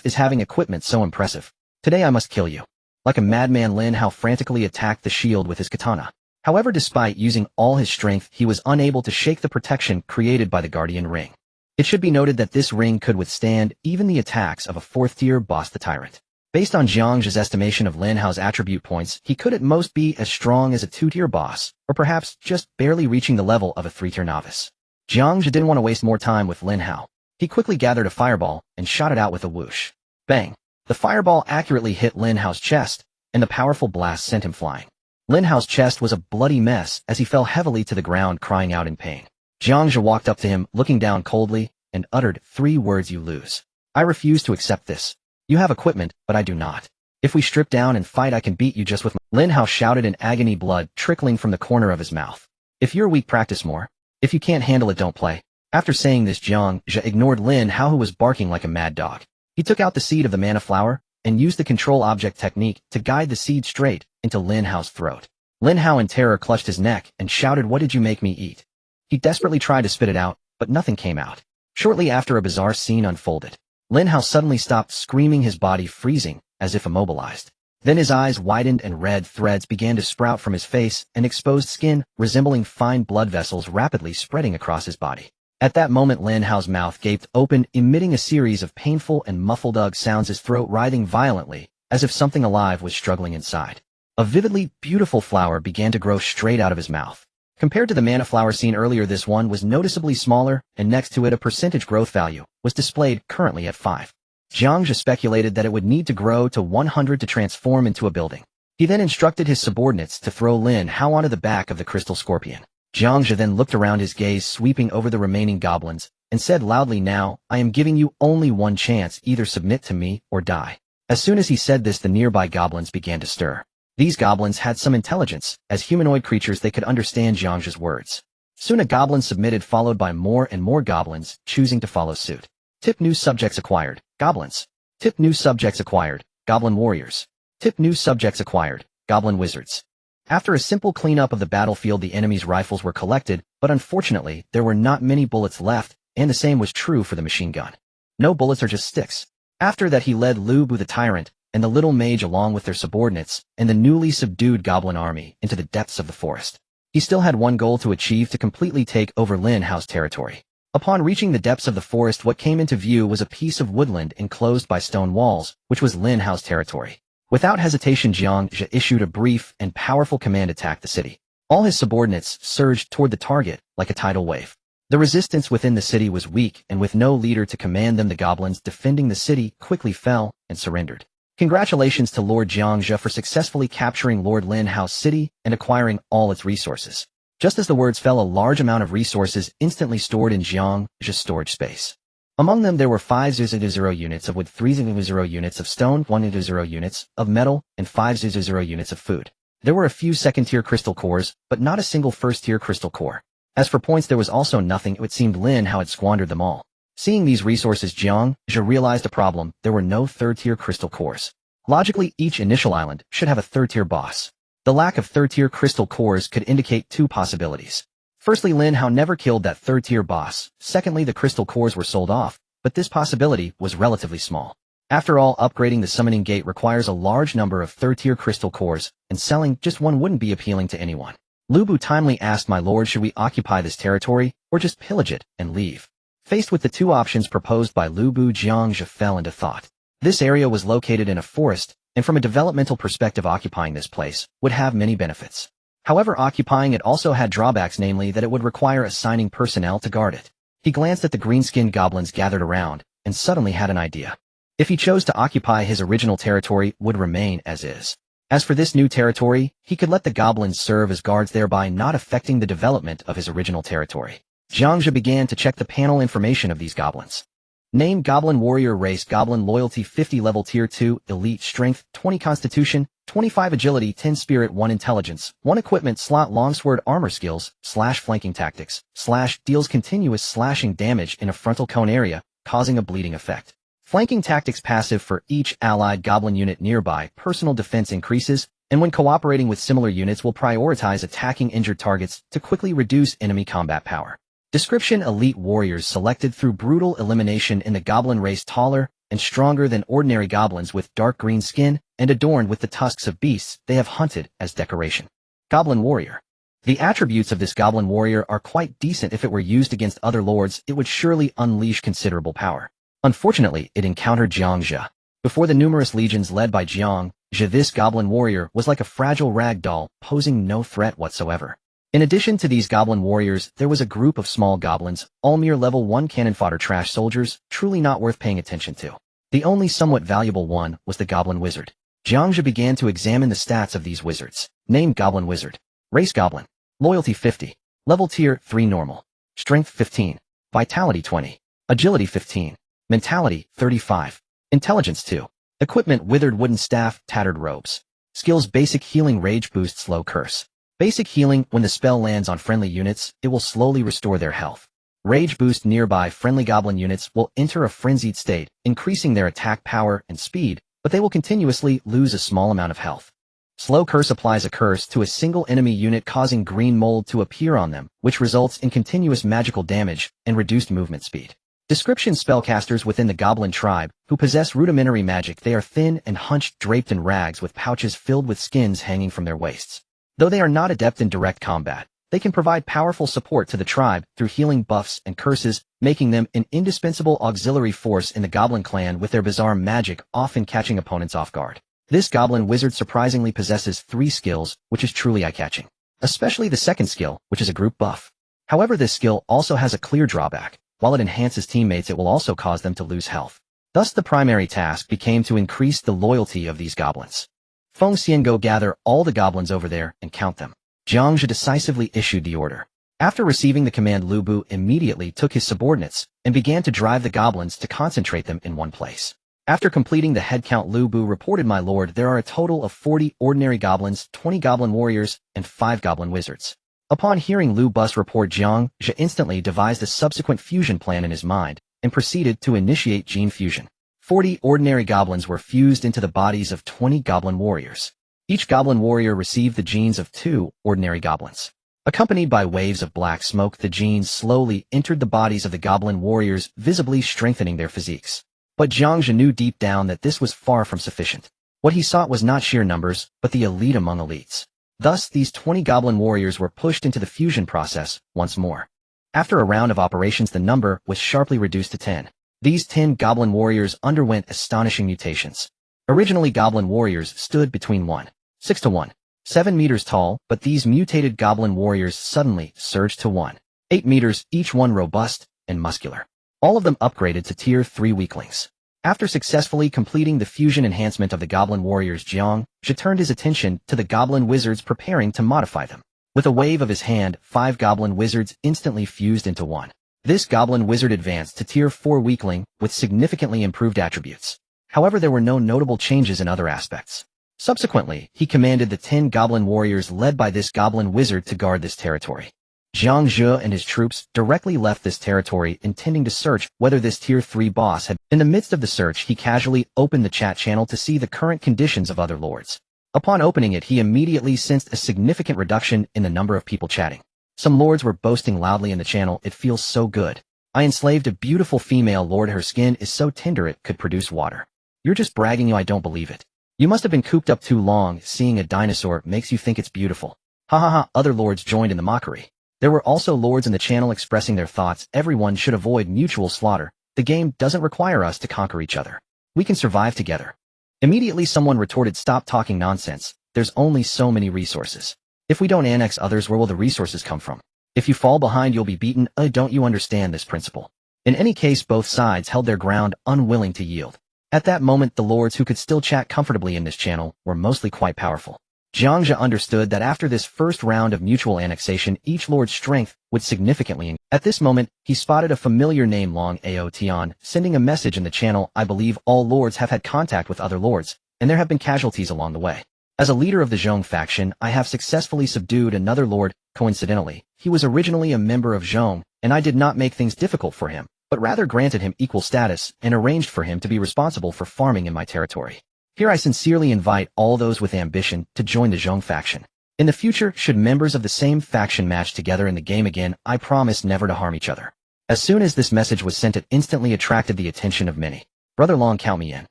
Is having equipment so impressive? Today I must kill you. Like a madman, Lin Hao frantically attacked the shield with his katana. However, despite using all his strength, he was unable to shake the protection created by the guardian ring. It should be noted that this ring could withstand even the attacks of a 4th-tier boss, the tyrant. Based on Jiang Zhe's estimation of Lin Hao's attribute points, he could at most be as strong as a 2-tier boss, or perhaps just barely reaching the level of a 3-tier novice. Jiang Zhe didn't want to waste more time with Lin Hao. He quickly gathered a fireball and shot it out with a whoosh. Bang! The fireball accurately hit Lin Hao's chest, and the powerful blast sent him flying. Lin Hao's chest was a bloody mess as he fell heavily to the ground, crying out in pain. Jiang Zhe walked up to him, looking down coldly, and uttered 3 words, you lose. I refuse to accept this. You have equipment, but I do not. If we strip down and fight, I can beat you just with my— Lin Hao shouted in agony, blood trickling from the corner of his mouth. If you're weak, practice more. If you can't handle it, don't play. After saying this, Jiang Zhe ignored Lin Hao, who was barking like a mad dog. He took out the seed of the mana flower and used the control object technique to guide the seed straight into Lin Hao's throat. Lin Hao in terror clutched his neck and shouted, what did you make me eat? He desperately tried to spit it out, but nothing came out. Shortly after, a bizarre scene unfolded. Lin Hao suddenly stopped screaming, his body freezing as if immobilized. Then his eyes widened and red threads began to sprout from his face, and exposed skin, resembling fine blood vessels, rapidly spreading across his body. At that moment Lin Hao's mouth gaped open, emitting a series of painful and muffled ugh sounds, his throat writhing violently, as if something alive was struggling inside. A vividly beautiful flower began to grow straight out of his mouth. Compared to the mana flower seen earlier, this one was noticeably smaller, and next to it a percentage growth value was displayed, currently at 5. Jiang Zhe speculated that it would need to grow to 100 to transform into a building. He then instructed his subordinates to throw Lin Hao onto the back of the crystal scorpion. Jiang Zhe then looked around, his gaze sweeping over the remaining goblins, and said loudly, "Now, I am giving you only one chance, either submit to me or die." As soon as he said this, the nearby goblins began to stir. These goblins had some intelligence. As humanoid creatures, they could understand Jiang Zhe's words. Soon a goblin submitted, followed by more and more goblins, choosing to follow suit. Tip: new subjects acquired. Goblins. Tip: new subjects acquired. Goblin warriors. Tip: new subjects acquired. Goblin wizards. After a simple cleanup of the battlefield, the enemy's rifles were collected, but unfortunately, there were not many bullets left, and the same was true for the machine gun. No bullets, are just sticks. After that, he led Lu Bu the tyrant and the little mage along with their subordinates and the newly subdued goblin army into the depths of the forest. He still had one goal to achieve: to completely take over Lin Hao's territory. Upon reaching the depths of the forest, what came into view was a piece of woodland enclosed by stone walls, which was Lin Hao's territory. Without hesitation, Jiang Zhe issued a brief and powerful command: attack the city. All his subordinates surged toward the target like a tidal wave. The resistance within the city was weak, and with no leader to command them, the goblins defending the city quickly fell and surrendered. Congratulations to Lord Jiang Zhe for successfully capturing Lord Lin Hao's city and acquiring all its resources. Just as the words fell, a large amount of resources instantly stored in Jiang Zhe's storage space. Among them there were 500 units of wood, 300 units of stone, 100 units of metal, and 500 units of food. There were a few second-tier crystal cores, but not a single first-tier crystal core. As for points, there was also nothing. It seemed Lin Hao had squandered them all. Seeing these resources, Jiang Zhe realized a problem: there were no third-tier crystal cores. Logically, each initial island should have a third-tier boss. The lack of third-tier crystal cores could indicate two possibilities. Firstly, Lin Hao never killed that third-tier boss. Secondly, the crystal cores were sold off, but this possibility was relatively small. After all, upgrading the summoning gate requires a large number of third-tier crystal cores, and selling just one wouldn't be appealing to anyone. Lu Bu timely asked, "My lord, should we occupy this territory, or just pillage it and leave?" Faced with the two options proposed by Lu Bu, Jiang Zhe fell into thought. This area was located in a forest, and from a developmental perspective, occupying this place would have many benefits. However, occupying it also had drawbacks, namely that it would require assigning personnel to guard it. He glanced at the green-skinned goblins gathered around, and suddenly had an idea. If he chose to occupy, his original territory would remain as is. As for this new territory, he could let the goblins serve as guards, thereby not affecting the development of his original territory. Jiang Zhe began to check the panel information of these goblins. Name: Goblin Warrior. Race: Goblin. Loyalty: 50. Level: Tier 2. Elite. Strength: 20. Constitution: 25. Agility: 10. Spirit: 1. Intelligence: 1. Equipment slot: Longsword. Armor skills / flanking tactics / deals continuous slashing damage in a frontal cone area, causing a bleeding effect. Flanking tactics passive for each allied goblin unit nearby. Personal defense increases, and when cooperating with similar units will prioritize attacking injured targets to quickly reduce enemy combat power. Description: Elite warriors selected through brutal elimination in the goblin race, taller and stronger than ordinary goblins with dark green skin and adorned with the tusks of beasts they have hunted as decoration. Goblin warrior. The attributes of this goblin warrior are quite decent. If it were used against other lords, it would surely unleash considerable power. Unfortunately, it encountered Jiang Zhe. Before the numerous legions led by Jiang Zhe, this goblin warrior was like a fragile rag doll, posing no threat whatsoever. In addition to these goblin warriors, there was a group of small goblins, all mere level 1 cannon fodder trash soldiers, truly not worth paying attention to. The only somewhat valuable one was the goblin wizard. Jiang Zhe began to examine the stats of these wizards. Name: Goblin Wizard. Race: Goblin. Loyalty: 50. Level: Tier 3 normal. Strength: 15. Vitality: 20. Agility: 15. Mentality: 35. Intelligence: 2. Equipment: Withered wooden staff, tattered robes. Skills: Basic healing, rage boost, slow curse. Basic healing: when the spell lands on friendly units, it will slowly restore their health. Rage boost: nearby friendly goblin units will enter a frenzied state, increasing their attack power and speed, but they will continuously lose a small amount of health. Slow curse: applies a curse to a single enemy unit, causing green mold to appear on them, which results in continuous magical damage and reduced movement speed. Description: spellcasters within the Goblin Tribe, who possess rudimentary magic. They are thin and hunched, draped in rags with pouches filled with skins hanging from their waists. Though they are not adept in direct combat, They can provide powerful support to the tribe through healing buffs and curses, making them an indispensable auxiliary force in the goblin clan with their bizarre magic often catching opponents off guard. This goblin wizard surprisingly possesses 3 skills, which is truly eye-catching. Especially the second skill, which is a group buff. However, this skill also has a clear drawback. While it enhances teammates, it will also cause them to lose health. Thus the primary task became to increase the loyalty of these goblins. Feng Xian, go gather all the goblins over there and count them. Jiang Zhe decisively issued the order. After receiving the command, Lu Bu immediately took his subordinates and began to drive the goblins to concentrate them in one place. After completing the head count, Lu Bu reported, "My lord, there are a total of 40 ordinary goblins, 20 goblin warriors, and 5 goblin wizards." Upon hearing Lu Bu's report, Jiang Zhe instantly devised a subsequent fusion plan in his mind and proceeded to initiate gene fusion. 40 ordinary goblins were fused into the bodies of 20 goblin warriors. Each goblin warrior received the genes of 2 ordinary goblins. Accompanied by waves of black smoke, the genes slowly entered the bodies of the goblin warriors, visibly strengthening their physiques. But Jiang Zhe knew deep down that this was far from sufficient. What he sought was not sheer numbers, but the elite among elites. Thus, these 20 goblin warriors were pushed into the fusion process once more. After a round of operations, the number was sharply reduced to 10. These 10 goblin warriors underwent astonishing mutations. Originally, goblin warriors stood between 1.6 to 1.7 meters tall, but these mutated goblin warriors suddenly surged to 1.8 meters, each one robust and muscular. All of them upgraded to Tier 3 weaklings. After successfully completing the fusion enhancement of the goblin warriors, Jiang Zhe turned his attention to the goblin wizards, preparing to modify them. With a wave of his hand, 5 goblin wizards instantly fused into one. This goblin wizard advanced to Tier 4 weakling with significantly improved attributes. However, there were no notable changes in other aspects. Subsequently, he commanded the 10 goblin warriors led by this goblin wizard to guard this territory. Jiang Zhe and his troops directly left this territory, intending to search whether this Tier 3 boss had. In the midst of the search, he casually opened the chat channel to see the current conditions of other lords. Upon opening it, he immediately sensed a significant reduction in the number of people chatting. Some lords were boasting loudly in the channel, "It feels so good. I enslaved a beautiful female lord. Her skin is so tender it could produce water." "You're just bragging, I don't believe it. You must have been cooped up too long. Seeing a dinosaur makes you think it's beautiful." Ha ha ha. Other lords joined in the mockery. There were also lords in the channel expressing their thoughts. "Everyone should avoid mutual slaughter. The game doesn't require us to conquer each other. We can survive together." Immediately someone retorted, "Stop talking nonsense. There's only so many resources. If we don't annex others, where will the resources come from? If you fall behind, you'll be beaten. Don't you understand this principle?" In any case, both sides held their ground, unwilling to yield. At that moment, the lords who could still chat comfortably in this channel were mostly quite powerful. Jiang Zhe understood that after this first round of mutual annexation, each lord's strength would significantly increase. At this moment, he spotted a familiar name, Long Ao Tian, sending a message in the channel. "I believe all lords have had contact with other lords, and there have been casualties along the way. As a leader of the Zhong faction, I have successfully subdued another lord. Coincidentally, he was originally a member of Zhong, and I did not make things difficult for him, but rather granted him equal status and arranged for him to be responsible for farming in my territory. Here I sincerely invite all those with ambition to join the Zhong faction. In the future, should members of the same faction match together in the game again, I promise never to harm each other." As soon as this message was sent, it instantly attracted the attention of many. "Brother Long, count me in."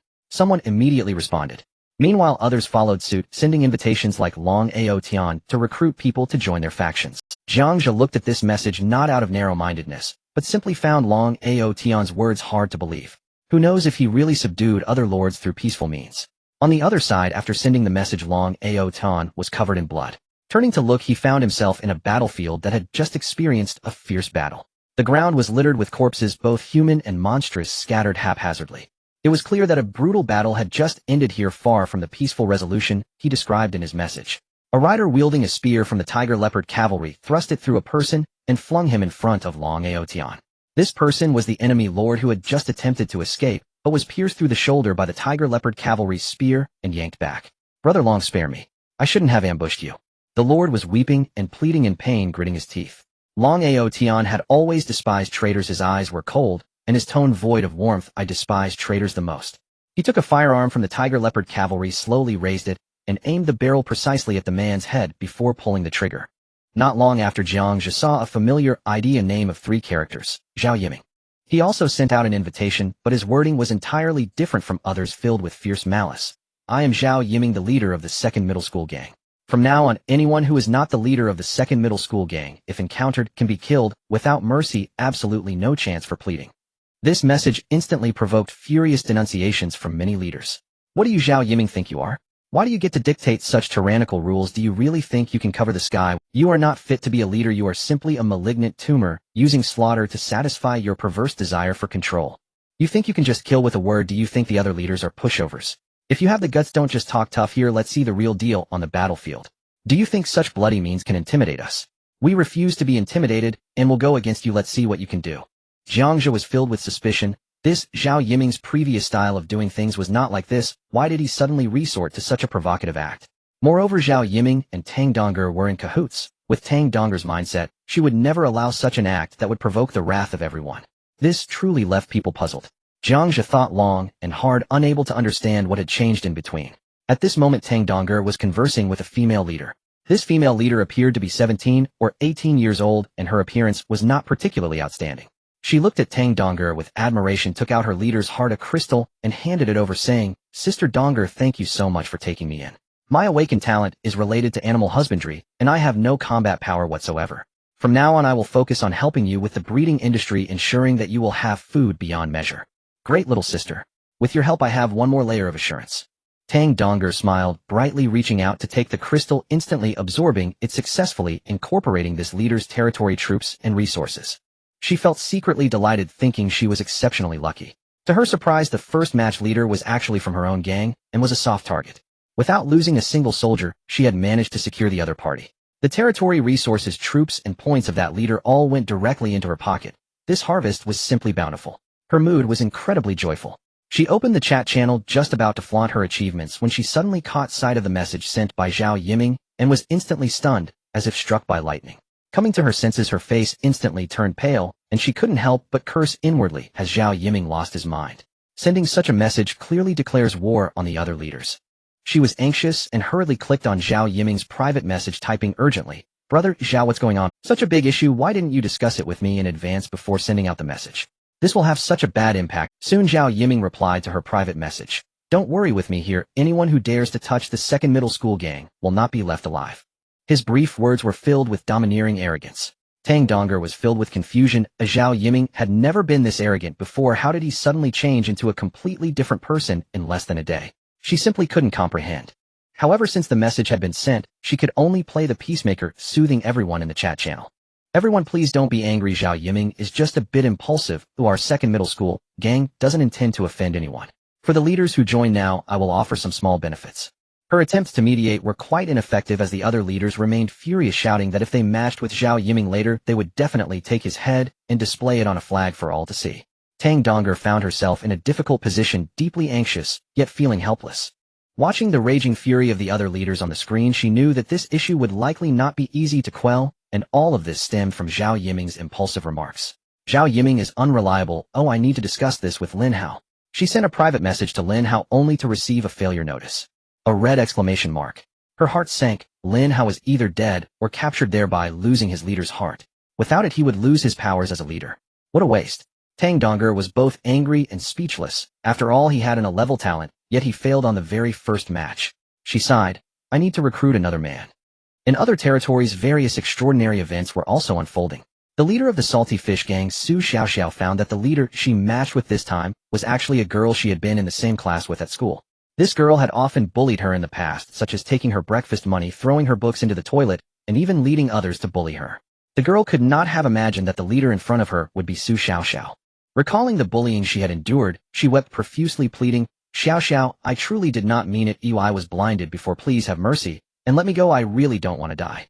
Someone immediately responded. Meanwhile, others followed suit, sending invitations like Long Ao Tian to recruit people to join their factions. Jiang Zhe looked at this message not out of narrow-mindedness, but simply found Long Ao Tian's words hard to believe. Who knows if he really subdued other lords through peaceful means? On the other side, after sending the message, Long Ao Tian was covered in blood. Turning to look, he found himself in a battlefield that had just experienced a fierce battle. The ground was littered with corpses, both human and monstrous, scattered haphazardly. It was clear that a brutal battle had just ended here, far from the peaceful resolution he described in his message. A rider wielding a spear from the tiger leopard cavalry thrust it through a person and flung him in front of Long Ao Tian. This person was the enemy lord who had just attempted to escape, but was pierced through the shoulder by the tiger leopard cavalry's spear and yanked back. "Brother Long, spare me. I shouldn't have ambushed you." The lord was weeping and pleading in pain, gritting his teeth. Long Ao Tian had always despised traitors. His eyes were cold, and his tone void of warmth. "I despise traitors the most." He took a firearm from the tiger leopard cavalry, slowly raised it, and aimed the barrel precisely at the man's head before pulling the trigger. Not long after, Jiang Zhe saw a familiar ID and name of 3 characters, Zhao Yiming. He also sent out an invitation, but his wording was entirely different from others, filled with fierce malice. "I am Zhao Yiming, the leader of the 2nd Middle School Gang. From now on, anyone who is not the leader of the second middle school gang, if encountered, can be killed, without mercy, absolutely no chance for pleading. This message instantly provoked furious denunciations from many leaders. What do you Zhao Yiming think you are? Why do you get to dictate such tyrannical rules? Do you really think you can cover the sky? You are not fit to be a leader. You are simply a malignant tumor, using slaughter to satisfy your perverse desire for control. You think you can just kill with a word? Do you think the other leaders are pushovers? If you have the guts, don't just talk tough here. Let's see the real deal on the battlefield. Do you think such bloody means can intimidate us? We refuse to be intimidated, and will go against you. Let's see what you can do. Jiang Zhe was filled with suspicion. This, Zhao Yiming's previous style of doing things was not like this. Why did he suddenly resort to such a provocative act? Moreover, Zhao Yiming and Tang Dong'er were in cahoots. With Tang Dong'er's mindset, she would never allow such an act that would provoke the wrath of everyone. This truly left people puzzled. Jiang Zhe thought long and hard, unable to understand what had changed in between. At this moment, Tang Dong'er was conversing with a female leader. This female leader appeared to be 17 or 18 years old, and her appearance was not particularly outstanding. She looked at Tang Dong'er with admiration, took out her leader's heart, a crystal, and handed it over, saying, "Sister Dong'er, thank you so much for taking me in. My awakened talent is related to animal husbandry, and I have no combat power whatsoever. From now on, I will focus on helping you with the breeding industry, ensuring that you will have food beyond measure." "Great, little sister. With your help, I have one more layer of assurance." Tang Dong'er smiled brightly, reaching out to take the crystal, instantly absorbing it, successfully incorporating this leader's territory, troops, and resources. She felt secretly delighted, thinking she was exceptionally lucky. To her surprise, the first match leader was actually from her own gang, and was a soft target. Without losing a single soldier, she had managed to secure the other party. The territory, resources, troops, and points of that leader all went directly into her pocket. This harvest was simply bountiful. Her mood was incredibly joyful. She opened the chat channel, just about to flaunt her achievements, when she suddenly caught sight of the message sent by Zhao Yiming, and was instantly stunned, as if struck by lightning. Coming to her senses, her face instantly turned pale, and she couldn't help but curse inwardly. Has Zhao Yiming lost his mind? Sending such a message clearly declares war on the other leaders. She was anxious and hurriedly clicked on Zhao Yiming's private message, typing urgently, "Brother Zhao, what's going on? Such a big issue. Why didn't you discuss it with me in advance before sending out the message? This will have such a bad impact." Soon Zhao Yiming replied to her private message, "Don't worry with me here. Anyone who dares to touch the second middle school gang will not be left alive." His brief words were filled with domineering arrogance. Tang Dong'er was filled with confusion, as Zhao Yiming had never been this arrogant before. How did he suddenly change into a completely different person in less than a day? She simply couldn't comprehend. However, since the message had been sent, she could only play the peacemaker, soothing everyone in the chat channel. "Everyone, please don't be angry. Zhao Yiming is just a bit impulsive, who our second middle school gang doesn't intend to offend anyone. For the leaders who join now, I will offer some small benefits." Her attempts to mediate were quite ineffective, as the other leaders remained furious, shouting that if they matched with Zhao Yiming later, they would definitely take his head and display it on a flag for all to see. Tang Dong'er found herself in a difficult position, deeply anxious, yet feeling helpless. Watching the raging fury of the other leaders on the screen, she knew that this issue would likely not be easy to quell, and all of this stemmed from Zhao Yiming's impulsive remarks. "Zhao Yiming is unreliable. Oh, I need to discuss this with Lin Hao." She sent a private message to Lin Hao, only to receive a failure notice. A red exclamation mark. Her heart sank. Lin Hao was either dead or captured, thereby losing his leader's heart. Without it, he would lose his powers as a leader. What a waste. Tang Dong'er was both angry and speechless. After all, he had a level talent, yet he failed on the very first match. She sighed. "I need to recruit another man." In other territories, various extraordinary events were also unfolding. The leader of the Salty Fish Gang, Su Xiaoxiao, found that the leader she matched with this time was actually a girl she had been in the same class with at school. This girl had often bullied her in the past, such as taking her breakfast money, throwing her books into the toilet, and even leading others to bully her. The girl could not have imagined that the leader in front of her would be Su Xiaoxiao. Recalling the bullying she had endured, she wept profusely, pleading, "Xiaoxiao, I truly did not mean it. I was blinded before. Please have mercy, and let me go. I really don't want to die."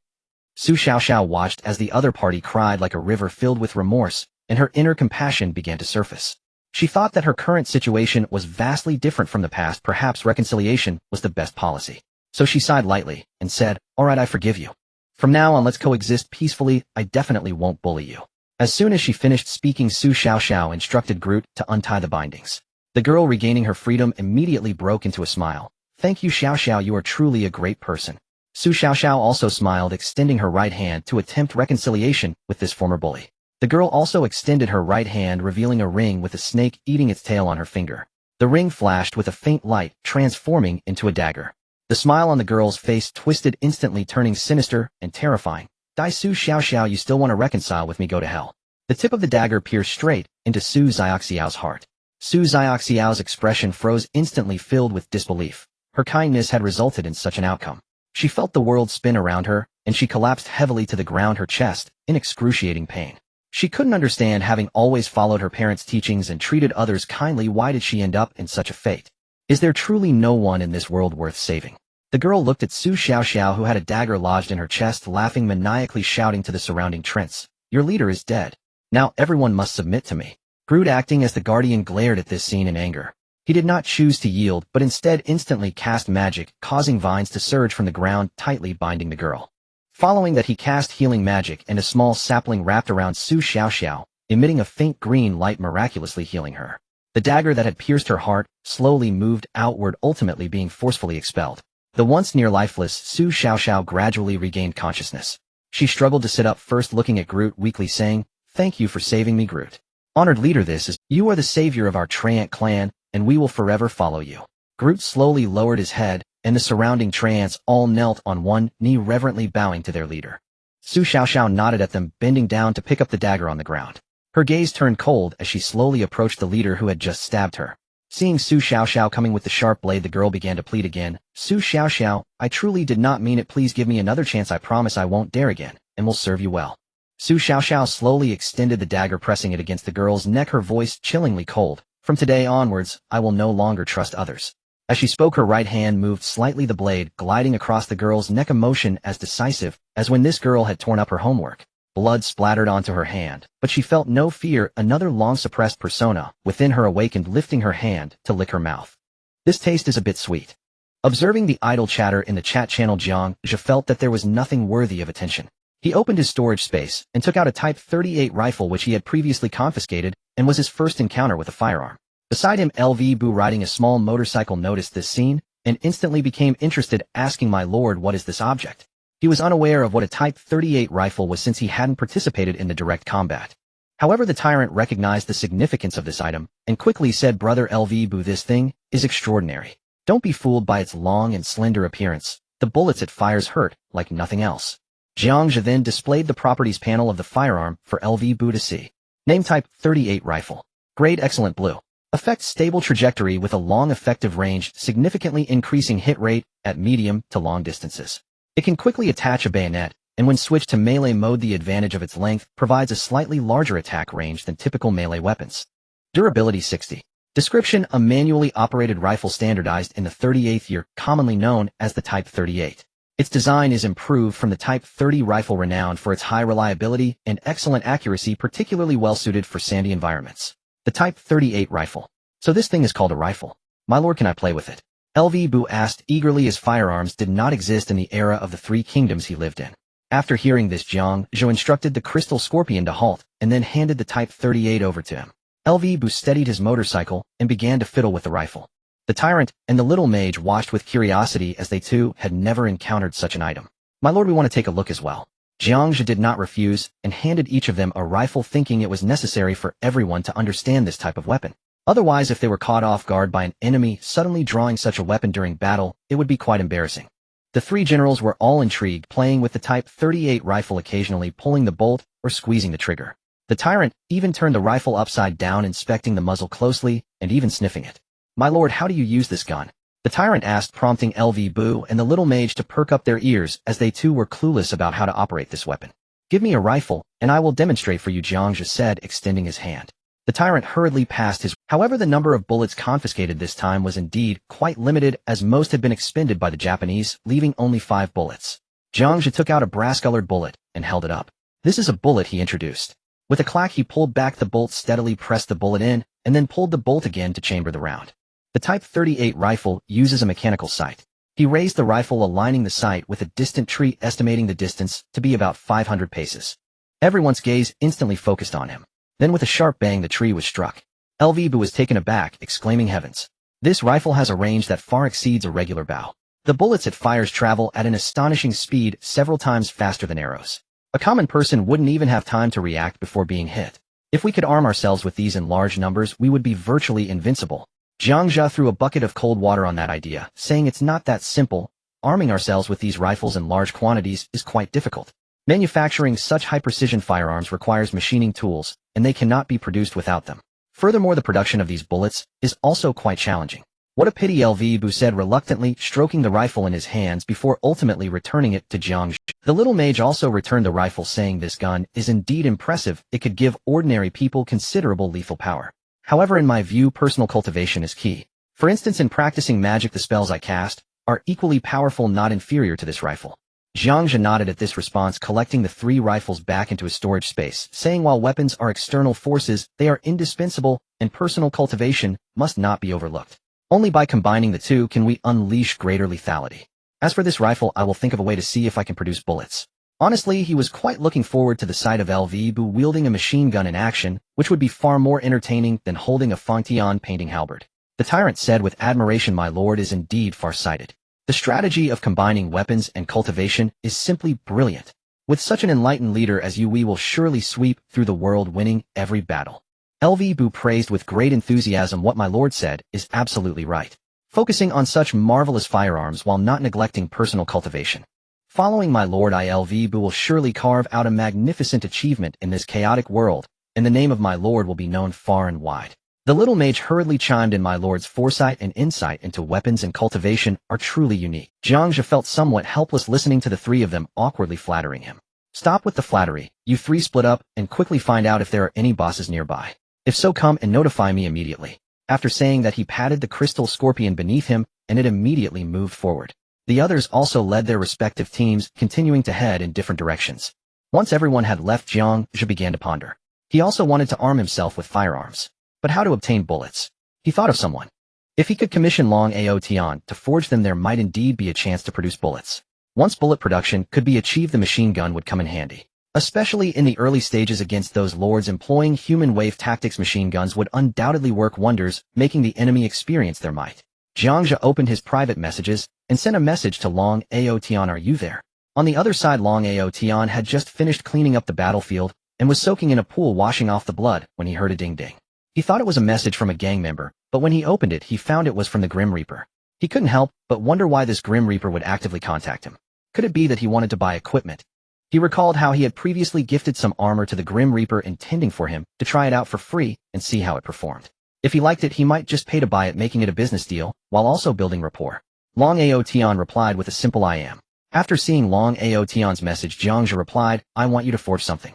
Su Xiaoxiao watched as the other party cried like a river filled with remorse, and her inner compassion began to surface. She thought that her current situation was vastly different from the past. Perhaps reconciliation was the best policy. So she sighed lightly and said, "All right, I forgive you. From now on, let's coexist peacefully. I definitely won't bully you." As soon as she finished speaking, Su Xiaoxiao instructed Groot to untie the bindings. The girl, regaining her freedom, immediately broke into a smile. "Thank you, Xiaoxiao. You are truly a great person." Su Xiaoxiao also smiled, extending her right hand to attempt reconciliation with this former bully. The girl also extended her right hand, revealing a ring with a snake eating its tail on her finger. The ring flashed with a faint light, transforming into a dagger. The smile on the girl's face twisted, instantly turning sinister and terrifying. "Dai Su Xiao, you still want to reconcile with me? Go to hell." The tip of the dagger pierced straight into Su Xiaoxiao's heart. Su Xiaoxiao's expression froze, instantly filled with disbelief. Her kindness had resulted in such an outcome. She felt the world spin around her, and she collapsed heavily to the ground, her chest in excruciating pain. She couldn't understand, having always followed her parents' teachings and treated others kindly, why did she end up in such a fate? Is there truly no one in this world worth saving? The girl looked at Su Xiaoxiao, who had a dagger lodged in her chest, laughing maniacally, shouting to the surrounding trents, "Your leader is dead. Now everyone must submit to me." Groot, acting as the guardian, glared at this scene in anger. He did not choose to yield, but instead instantly cast magic, causing vines to surge from the ground, tightly binding the girl. Following that, he cast healing magic, and a small sapling wrapped around Su Xiaoxiao, emitting a faint green light, miraculously healing her. The dagger that had pierced her heart slowly moved outward, ultimately being forcefully expelled. The once near lifeless Su Xiaoxiao gradually regained consciousness. She struggled to sit up, first looking at Groot weakly, saying, "Thank you for saving me, Groot. Honored leader, this is, you are the savior of our Treant clan, and we will forever follow you." Groot slowly lowered his head, and the surrounding Treants all knelt on one knee, reverently bowing to their leader. Su Xiaoxiao nodded at them, bending down to pick up the dagger on the ground. Her gaze turned cold as she slowly approached the leader who had just stabbed her. Seeing Su Xiaoxiao coming with the sharp blade, the girl began to plead again. "Su Xiaoxiao, I truly did not mean it. Please give me another chance. I promise I won't dare again, and will serve you well." Su Xiaoxiao slowly extended the dagger, pressing it against the girl's neck, her voice chillingly cold. "From today onwards, I will no longer trust others." As she spoke, her right hand moved slightly, the blade gliding across the girl's neck, a motion as decisive as when this girl had torn up her homework. Blood splattered onto her hand, but she felt no fear. Another long-suppressed persona within her awakened, lifting her hand to lick her mouth. "This taste is a bit sweet." Observing the idle chatter in the chat channel, Jiang Zhe felt that there was nothing worthy of attention. He opened his storage space and took out a Type 38 rifle, which he had previously confiscated, and was his first encounter with a firearm. Beside him, LV Bu, riding a small motorcycle, noticed this scene and instantly became interested, asking, "My lord, what is this object?" He was unaware of what a Type 38 rifle was, since he hadn't participated in the direct combat. However, the tyrant recognized the significance of this item and quickly said, "Brother LV Bu, this thing is extraordinary. Don't be fooled by its long and slender appearance. The bullets it fires hurt like nothing else." Jiang Zhe then displayed the properties panel of the firearm for LV Bu to see. Name: Type 38 rifle. Grade: excellent blue. Effect: stable trajectory with a long effective range, significantly increasing hit rate at medium to long distances. It can quickly attach a bayonet, and when switched to melee mode, the advantage of its length provides a slightly larger attack range than typical melee weapons. Durability: 60. Description: a manually operated rifle standardized in the 38th year, commonly known as the Type 38. Its design is improved from the Type 30 rifle, renowned for its high reliability and excellent accuracy, particularly well suited for sandy environments. The Type 38 rifle. So this thing is called a rifle. My lord, can I play with it? LV Bu asked eagerly, as firearms did not exist in the era of the Three Kingdoms he lived in. After hearing this, Jiang Zhe instructed the Crystal Scorpion to halt, and then handed the Type 38 over to him. LV Bu steadied his motorcycle and began to fiddle with the rifle. The tyrant and the little mage watched with curiosity, as they too had never encountered such an item. "My lord, we want to take a look as well." Jiang Zhe did not refuse and handed each of them a rifle, thinking it was necessary for everyone to understand this type of weapon. Otherwise, if they were caught off guard by an enemy suddenly drawing such a weapon during battle, it would be quite embarrassing. The three generals were all intrigued, playing with the Type 38 rifle, occasionally pulling the bolt or squeezing the trigger. The tyrant even turned the rifle upside down, inspecting the muzzle closely and even sniffing it. "My lord, how do you use this gun?" the tyrant asked, prompting LV Bu and the little mage to perk up their ears, as they too were clueless about how to operate this weapon. "Give me a rifle, and I will demonstrate for you," Jiang Zhe said, extending his hand. The tyrant hurriedly passed his. However, the number of bullets confiscated this time was indeed quite limited, as most had been expended by the Japanese, leaving only 5 bullets. Jiang Zhe took out a brass-colored bullet and held it up. "This is a bullet," he introduced. With a clack, he pulled back the bolt, steadily pressed the bullet in, and then pulled the bolt again to chamber the round. The Type 38 rifle uses a mechanical sight. He raised the rifle, aligning the sight with a distant tree, estimating the distance to be about 500 paces. Everyone's gaze instantly focused on him. Then with a sharp bang, the tree was struck. LV Bu was taken aback, exclaiming, "Heavens! This rifle has a range that far exceeds a regular bow." The bullets it fires travel at an astonishing speed, several times faster than arrows. A common person wouldn't even have time to react before being hit. If we could arm ourselves with these in large numbers, we would be virtually invincible. Jiang Zhe threw a bucket of cold water on that idea, saying, "It's not that simple. Arming ourselves with these rifles in large quantities is quite difficult. Manufacturing such high-precision firearms requires machining tools, and they cannot be produced without them. Furthermore, the production of these bullets is also quite challenging. What a pity, LV said reluctantly, stroking the rifle in his hands before ultimately returning it to Jiang Zhe. The little mage also returned the rifle, saying this gun is indeed impressive. It could give ordinary people considerable lethal power. However, in my view, personal cultivation is key. For instance, in practicing magic, the spells I cast are equally powerful, not inferior to this rifle. Jiang Zhe nodded at this response, collecting the 3 rifles back into his storage space, saying while weapons are external forces, they are indispensable, and personal cultivation must not be overlooked. Only by combining the two can we unleash greater lethality. As for this rifle, I will think of a way to see if I can produce bullets. Honestly, he was quite looking forward to the sight of LV wielding a machine gun in action, which would be far more entertaining than holding a Fangtian painting halberd. The tyrant said with admiration, my lord is indeed far-sighted. The strategy of combining weapons and cultivation is simply brilliant. With such an enlightened leader as you, we will surely sweep through the world, winning every battle. LV praised with great enthusiasm. What my lord said is absolutely right. Focusing on such marvelous firearms while not neglecting personal cultivation. Following my lord, LV will surely carve out a magnificent achievement in this chaotic world, and the name of my lord will be known far and wide. The little mage hurriedly chimed in. My lord's foresight and insight into weapons and cultivation are truly unique. Jiang Zhe felt somewhat helpless listening to the 3 of them awkwardly flattering him. Stop with the flattery. You 3 split up and quickly find out if there are any bosses nearby. If so, come and notify me immediately. After saying that, he patted the crystal scorpion beneath him, and it immediately moved forward. The others also led their respective teams, continuing to head in different directions. Once everyone had left, Jiang Zhe began to ponder. He also wanted to arm himself with firearms. But how to obtain bullets? He thought of someone. If he could commission Long Ao Tian to forge them, there might indeed be a chance to produce bullets. Once bullet production could be achieved, the machine gun would come in handy. Especially in the early stages against those lords employing human wave tactics, machine guns would undoubtedly work wonders, making the enemy experience their might. Jiang Zhe opened his private messages and sent a message to Long Ao Tian. Are you there? On the other side, Long Ao Tian had just finished cleaning up the battlefield and was soaking in a pool washing off the blood when he heard a ding-ding. He thought it was a message from a gang member, but when he opened it, he found it was from the Grim Reaper. He couldn't help but wonder why this Grim Reaper would actively contact him. Could it be that he wanted to buy equipment? He recalled how he had previously gifted some armor to the Grim Reaper, intending for him to try it out for free and see how it performed. If he liked it, he might just pay to buy it, making it a business deal, while also building rapport. Long Ao Tian replied with a simple I am. After seeing Long Ao Tian's message, Jiang Zhe replied, I want you to forge something.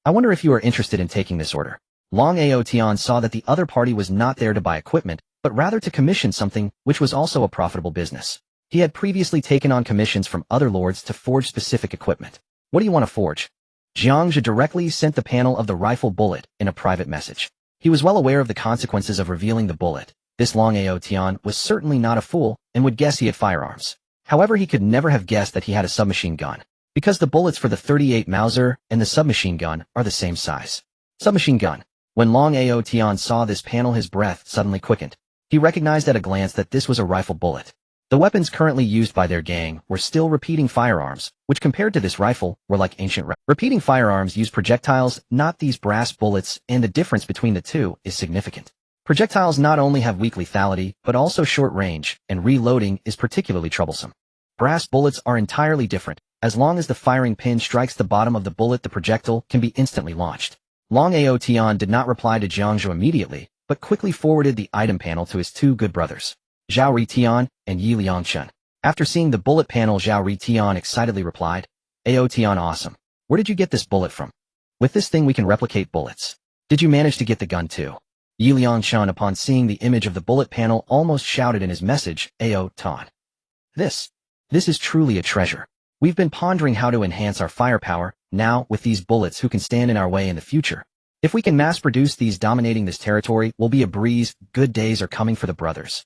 I wonder if you are interested in taking this order. Long Ao Tian saw that the other party was not there to buy equipment, but rather to commission something, which was also a profitable business. He had previously taken on commissions from other lords to forge specific equipment. What do you want to forge? Jiang Zhe directly sent the panel of the rifle bullet in a private message. He was well aware of the consequences of revealing the bullet. This Long Ao Tian was certainly not a fool and would guess he had firearms. However, he could never have guessed that he had a submachine gun, because the bullets for the 38 Mauser and the submachine gun are the same size. Submachine gun. When Long Ao Tian saw this panel, his breath suddenly quickened. He recognized at a glance that this was a rifle bullet. The weapons currently used by their gang were still repeating firearms, which compared to this rifle were like ancient repeating firearms use projectiles, not these brass bullets, and the difference between the two is significant. Projectiles not only have weak lethality, but also short range, and reloading is particularly troublesome. Brass bullets are entirely different. As long as the firing pin strikes the bottom of the bullet, the projectile can be instantly launched. Long Ao Tian did not reply to Jiang Zhe immediately, but quickly forwarded the item panel to his 2 good brothers, Zhao Ritian and Yi Liangchen. After seeing the bullet panel, Zhao Ritian excitedly replied, Ao Tian, awesome. Where did you get this bullet from? With this thing we can replicate bullets. Did you manage to get the gun too? Yi Liangchen, upon seeing the image of the bullet panel, almost shouted in his message, Ao Tian. This is truly a treasure. We've been pondering how to enhance our firepower, now with these bullets who can stand in our way in the future. If we can mass produce these, dominating this territory will be a breeze. Good days are coming for the brothers.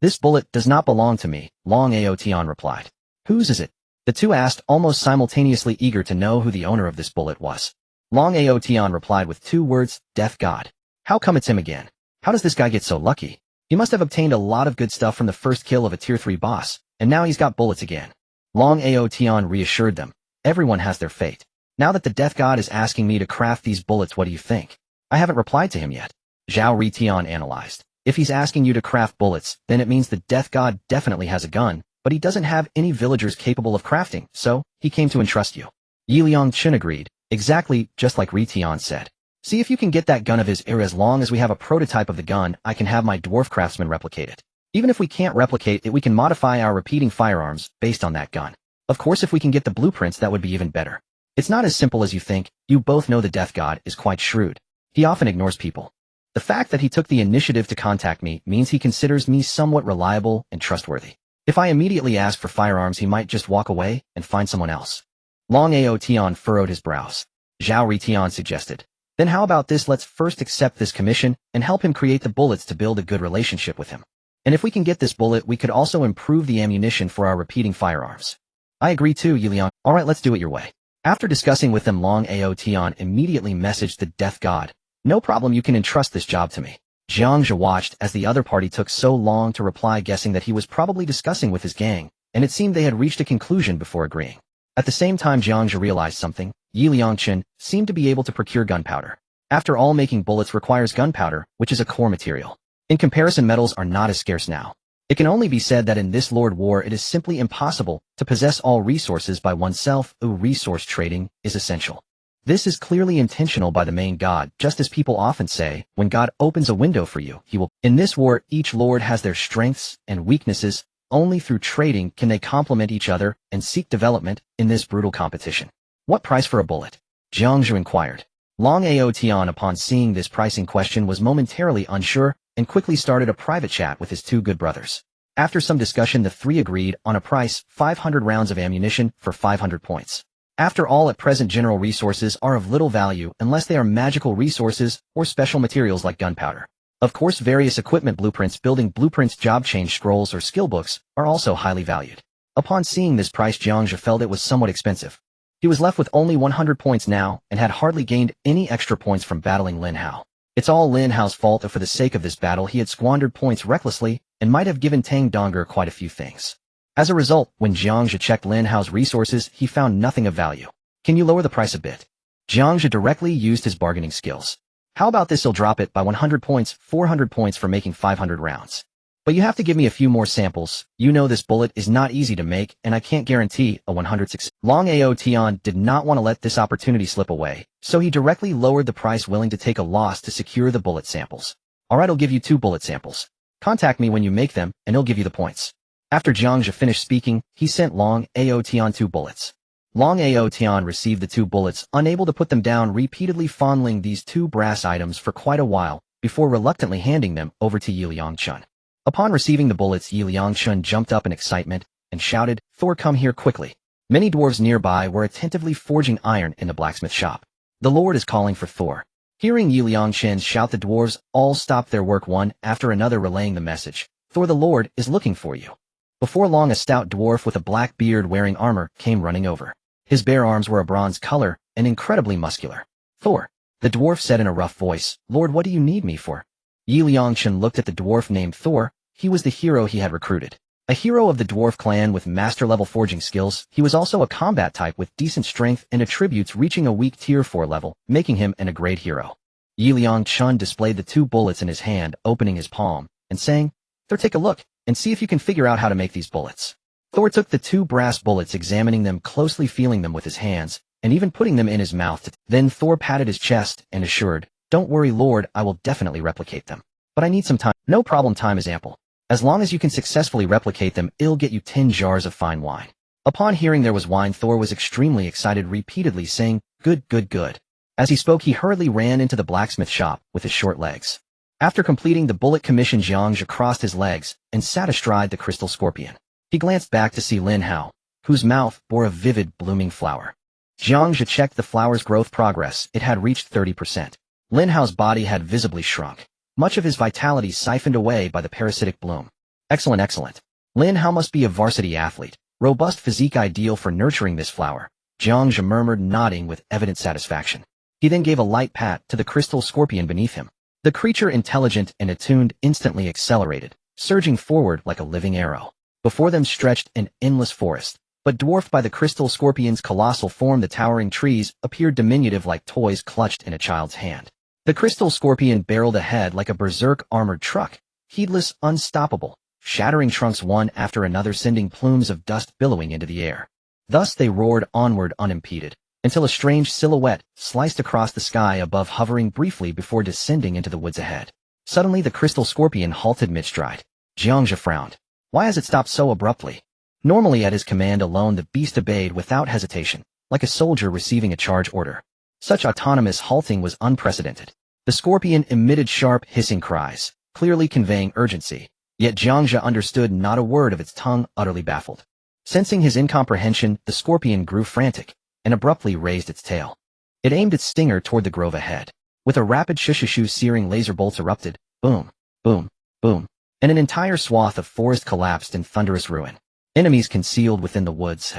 This bullet does not belong to me, Long Ao Tian replied. Whose is it? The 2 asked, almost simultaneously, eager to know who the owner of this bullet was. Long Ao Tian replied with 2 words, Death God. How come it's him again? How does this guy get so lucky? He must have obtained a lot of good stuff from the first kill of a tier 3 boss, and now he's got bullets again. Long Ao Tian reassured them. Everyone has their fate. Now that the Death God is asking me to craft these bullets, what do you think? I haven't replied to him yet. Zhao Ritian analyzed. If he's asking you to craft bullets, then it means the Death God definitely has a gun, but he doesn't have any villagers capable of crafting, so he came to entrust you. Yiliang Chen agreed, exactly just like Ritian said. See if you can get that gun of his, or as long as we have a prototype of the gun, I can have my dwarf craftsman replicate it. Even if we can't replicate it, we can modify our repeating firearms based on that gun. Of course, if we can get the blueprints, that would be even better. It's not as simple as you think. You both know the Death God is quite shrewd. He often ignores people. The fact that he took the initiative to contact me means he considers me somewhat reliable and trustworthy. If I immediately ask for firearms, he might just walk away and find someone else. Long Ao Tian furrowed his brows. Zhao Ritian suggested. Then how about this? Let's first accept this commission and help him create the bullets to build a good relationship with him. And if we can get this bullet, we could also improve the ammunition for our repeating firearms. I agree too, Yiliang. Alright, let's do it your way. After discussing with them, Long Ao Tian immediately messaged the Death God. No problem, you can entrust this job to me. Jiang Zhe watched as the other party took so long to reply, guessing that he was probably discussing with his gang, and it seemed they had reached a conclusion before agreeing. At the same time, Jiang Zhe realized something. Yiliang Chen seemed to be able to procure gunpowder. After all, making bullets requires gunpowder, which is a core material. In comparison, metals are not as scarce now. It can only be said that in this Lord War it is simply impossible to possess all resources by oneself. Resource trading is essential. This is clearly intentional by the main god, just as people often say, when God opens a window for you, he will. In this war, each lord has their strengths and weaknesses. Only through trading can they complement each other and seek development in this brutal competition. What price for a bullet? Jiang Zhe inquired. Long Ao Tian, upon seeing this pricing question, was momentarily unsure and quickly started a private chat with his two good brothers. After some discussion, the three agreed on a price: 500 rounds of ammunition for 500 points. After all, at present general resources are of little value unless they are magical resources or special materials like gunpowder. Of course, various equipment blueprints, building blueprints, job change scrolls, or skill books are also highly valued. Upon seeing this price, Jiang Zhe felt it was somewhat expensive. He was left with only 100 points now and had hardly gained any extra points from battling Lin Hao. It's all Lin Hao's fault, and for the sake of this battle he had squandered points recklessly and might have given Tang Donger quite a few things. As a result, when Jiang Zhe checked Lin Hao's resources, he found nothing of value. Can you lower the price a bit? Jiang Zhe directly used his bargaining skills. How about this? He'll drop it by 100 points, 400 points for making 500 rounds. But you have to give me a few more samples. You know this bullet is not easy to make, and I can't guarantee a 100 success. Long Ao Tian did not want to let this opportunity slip away, so he directly lowered the price, willing to take a loss to secure the bullet samples. Alright, I'll give you 2 bullet samples. Contact me when you make them, and he'll give you the points. After Jiang Zhe finished speaking, he sent Long Ao Tian 2 bullets. Long Ao Tian received the 2 bullets, unable to put them down, repeatedly fondling these 2 brass items for quite a while, before reluctantly handing them over to Yiliang Chen. Upon receiving the bullets, Yiliang Chen jumped up in excitement and shouted, "Thor, come here quickly." Many dwarves nearby were attentively forging iron in the blacksmith shop. The Lord is calling for Thor. Hearing Yiliang Chen shout, the dwarves all stopped their work, one after another relaying the message. "Thor, the Lord is looking for you." Before long, a stout dwarf with a black beard wearing armor came running over. His bare arms were a bronze color and incredibly muscular. "Thor," the dwarf said in a rough voice, "Lord, what do you need me for?" Yiliang Chen looked at the dwarf named Thor. He was the hero he had recruited. A hero of the dwarf clan with master-level forging skills, he was also a combat type with decent strength and attributes, reaching a weak tier 4 level, making him a great hero. Yiliang Chen displayed the 2 bullets in his hand, opening his palm, and saying, "Thor, take a look, and see if you can figure out how to make these bullets." Thor took the 2 brass bullets, examining them closely, feeling them with his hands, and even putting them in his mouth. Then Thor patted his chest and assured, "Don't worry, Lord, I will definitely replicate them. But I need some time." "No problem, time is ample. As long as you can successfully replicate them, it'll get you 10 jars of fine wine." Upon hearing there was wine, Thor was extremely excited, repeatedly saying, "Good, good, good." As he spoke, he hurriedly ran into the blacksmith shop with his short legs. After completing the bullet commission, Jiang Zhe crossed his legs and sat astride the crystal scorpion. He glanced back to see Lin Hao, whose mouth bore a vivid, blooming flower. Jiang Zhe checked the flower's growth progress. It had reached 30%. Lin Hao's body had visibly shrunk, much of his vitality siphoned away by the parasitic bloom. Excellent, excellent. Lin Hao must be a varsity athlete. Robust physique, ideal for nurturing this flower, Jiang Zhe murmured, nodding with evident satisfaction. He then gave a light pat to the crystal scorpion beneath him. The creature, intelligent and attuned, instantly accelerated, surging forward like a living arrow. Before them stretched an endless forest, but dwarfed by the crystal scorpion's colossal form, the towering trees appeared diminutive, like toys clutched in a child's hand. The crystal scorpion barreled ahead like a berserk armored truck, heedless, unstoppable, shattering trunks one after another, sending plumes of dust billowing into the air. Thus they roared onward unimpeded, until a strange silhouette sliced across the sky above, hovering briefly before descending into the woods ahead. Suddenly the crystal scorpion halted mid-stride. Jiang Zhe frowned. Why has it stopped so abruptly? Normally at his command alone the beast obeyed without hesitation, like a soldier receiving a charge order. Such autonomous halting was unprecedented. The scorpion emitted sharp, hissing cries, clearly conveying urgency, yet Jiang Zhe understood not a word of its tongue, utterly baffled. Sensing his incomprehension, the scorpion grew frantic, and abruptly raised its tail. It aimed its stinger toward the grove ahead. With a rapid shushishu, searing laser bolts erupted, boom, boom, boom, and an entire swath of forest collapsed in thunderous ruin. Enemies concealed within the woods.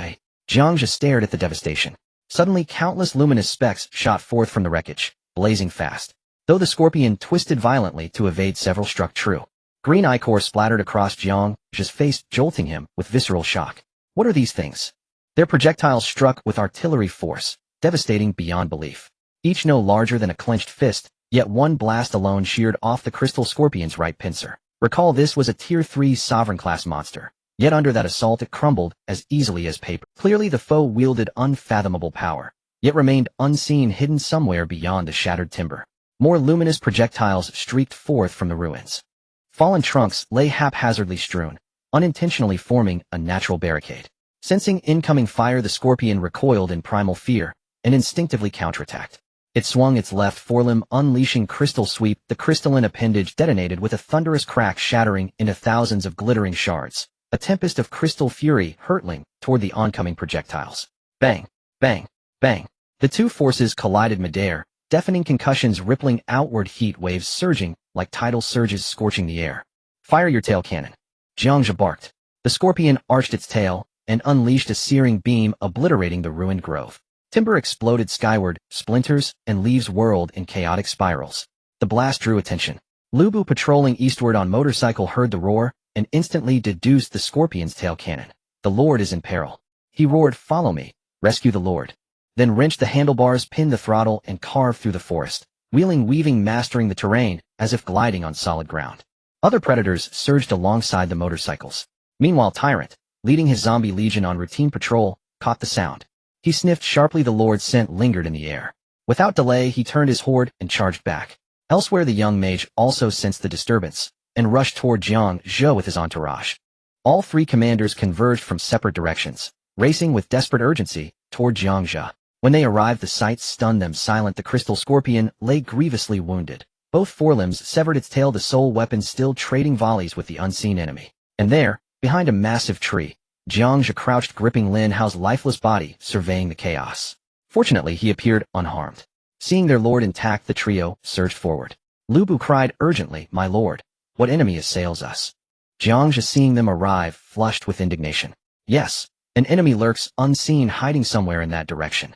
Jiang Zhe stared at the devastation. Suddenly countless luminous specks shot forth from the wreckage, blazing fast. Though the scorpion twisted violently to evade, several struck true. Green ichor splattered across Jiang Zhe's face, jolting him with visceral shock. What are these things? Their projectiles struck with artillery force, devastating beyond belief. Each no larger than a clenched fist, yet one blast alone sheared off the crystal scorpion's right pincer. Recall, this was a Tier 3 sovereign-class monster. Yet under that assault it crumbled as easily as paper. Clearly the foe wielded unfathomable power, yet remained unseen, hidden somewhere beyond the shattered timber. More luminous projectiles streaked forth from the ruins. Fallen trunks lay haphazardly strewn, unintentionally forming a natural barricade. Sensing incoming fire, the scorpion recoiled in primal fear and instinctively counterattacked. It swung its left forelimb, unleashing crystal sweep. The crystalline appendage detonated with a thunderous crack, shattering into thousands of glittering shards. A tempest of crystal fury hurtling toward the oncoming projectiles. Bang, bang, bang. The two forces collided midair, deafening concussions rippling outward, heat waves surging like tidal surges scorching the air. Fire your tail cannon. Jiang Zhe barked. The scorpion arched its tail and unleashed a searing beam, obliterating the ruined grove. Timber exploded skyward, splinters and leaves whirled in chaotic spirals. The blast drew attention. Lubu, patrolling eastward on motorcycle, heard the roar and instantly deduced the scorpion's tail cannon. The Lord is in peril. He roared, "Follow me. Rescue the Lord." Then wrenched the handlebars, pinned the throttle, and carved through the forest, wheeling, weaving, mastering the terrain as if gliding on solid ground. Other predators surged alongside the motorcycles. Meanwhile, Tyrant, leading his zombie legion on routine patrol, caught the sound. He sniffed sharply. The Lord's scent lingered in the air. Without delay, he turned his horde and charged back. Elsewhere, the young mage also sensed the disturbance and rushed toward Jiang Zhe with his entourage. All three commanders converged from separate directions, racing with desperate urgency toward Jiang Zhe. When they arrived, the sight stunned them silent. The crystal scorpion lay grievously wounded. Both forelimbs severed, its tail the sole weapon, still trading volleys with the unseen enemy. And there, behind a massive tree, Jiang Zhe crouched, gripping Lin Hao's lifeless body, surveying the chaos. Fortunately, he appeared unharmed. Seeing their lord intact, the trio surged forward. Lubu cried urgently, "My lord, what enemy assails us?" Jiang Zhe, seeing them arrive, flushed with indignation. "Yes, an enemy lurks unseen, hiding somewhere in that direction.